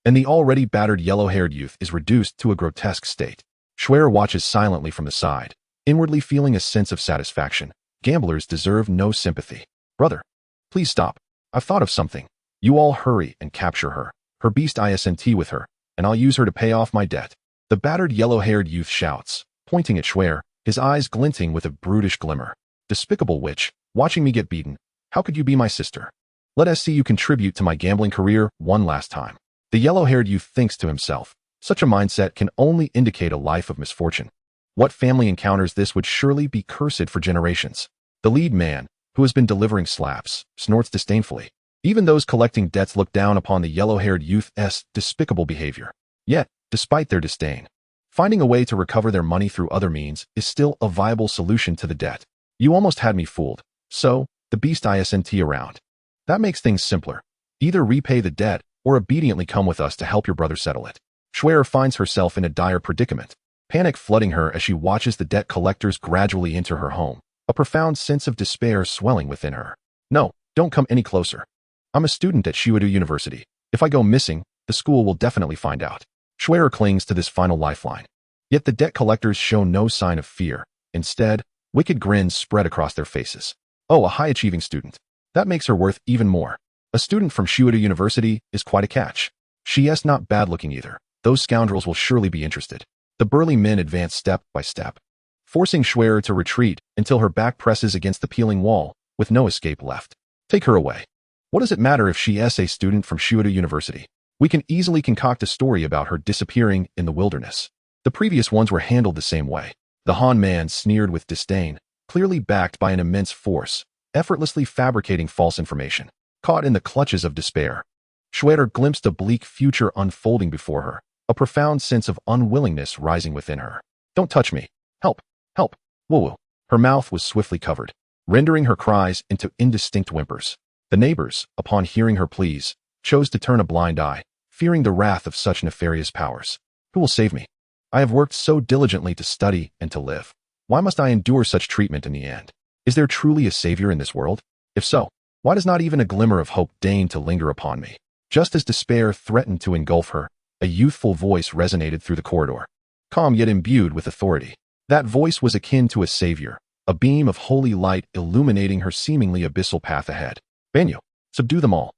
and the already battered yellow-haired youth is reduced to a grotesque state. Schwer watches silently from the side, inwardly feeling a sense of satisfaction. Gamblers deserve no sympathy. Brother, please stop. I've thought of something. You all hurry and capture her. Her beast isn't with her, and I'll use her to pay off my debt. The battered yellow-haired youth shouts, pointing at Schwer, his eyes glinting with a brutish glimmer. Despicable witch, watching me get beaten. How could you be my sister? Let us see you contribute to my gambling career one last time. The yellow-haired youth thinks to himself, such a mindset can only indicate a life of misfortune. What family encounters this would surely be cursed for generations. The lead man, who has been delivering slaps, snorts disdainfully. Even those collecting debts look down upon the yellow-haired youth's despicable behavior. Yet, despite their disdain, finding a way to recover their money through other means is still a viable solution to the debt. You almost had me fooled. So, the beast isn't around. That makes things simpler. Either repay the debt or obediently come with us to help your brother settle it. Schwer finds herself in a dire predicament, panic flooding her as she watches the debt collectors gradually enter her home, a profound sense of despair swelling within her. No, don't come any closer. I'm a student at Shiwadu University. If I go missing, the school will definitely find out. Schwer clings to this final lifeline. Yet the debt collectors show no sign of fear. Instead, wicked grins spread across their faces. Oh, a high-achieving student. That makes her worth even more. A student from Shiwadu University is quite a catch. She's not bad-looking either. Those scoundrels will surely be interested. The burly men advance step by step, forcing Schwer to retreat until her back presses against the peeling wall, with no escape left. Take her away. What does it matter if she's a student from Shiwadu University? We can easily concoct a story about her disappearing in the wilderness. The previous ones were handled the same way. The Han man sneered with disdain, clearly backed by an immense force, effortlessly fabricating false information. Caught in the clutches of despair, Schwer glimpsed a bleak future unfolding before her, a profound sense of unwillingness rising within her. Don't touch me. Help. Help. Woo-woo. Her mouth was swiftly covered, rendering her cries into indistinct whimpers. The neighbors, upon hearing her pleas, chose to turn a blind eye, fearing the wrath of such nefarious powers. Who will save me? I have worked so diligently to study and to live. Why must I endure such treatment in the end? Is there truly a savior in this world? If so, why does not even a glimmer of hope deign to linger upon me? Just as despair threatened to engulf her, a youthful voice resonated through the corridor, calm yet imbued with authority. That voice was akin to a savior, a beam of holy light illuminating her seemingly abyssal path ahead. Banyu, subdue them all.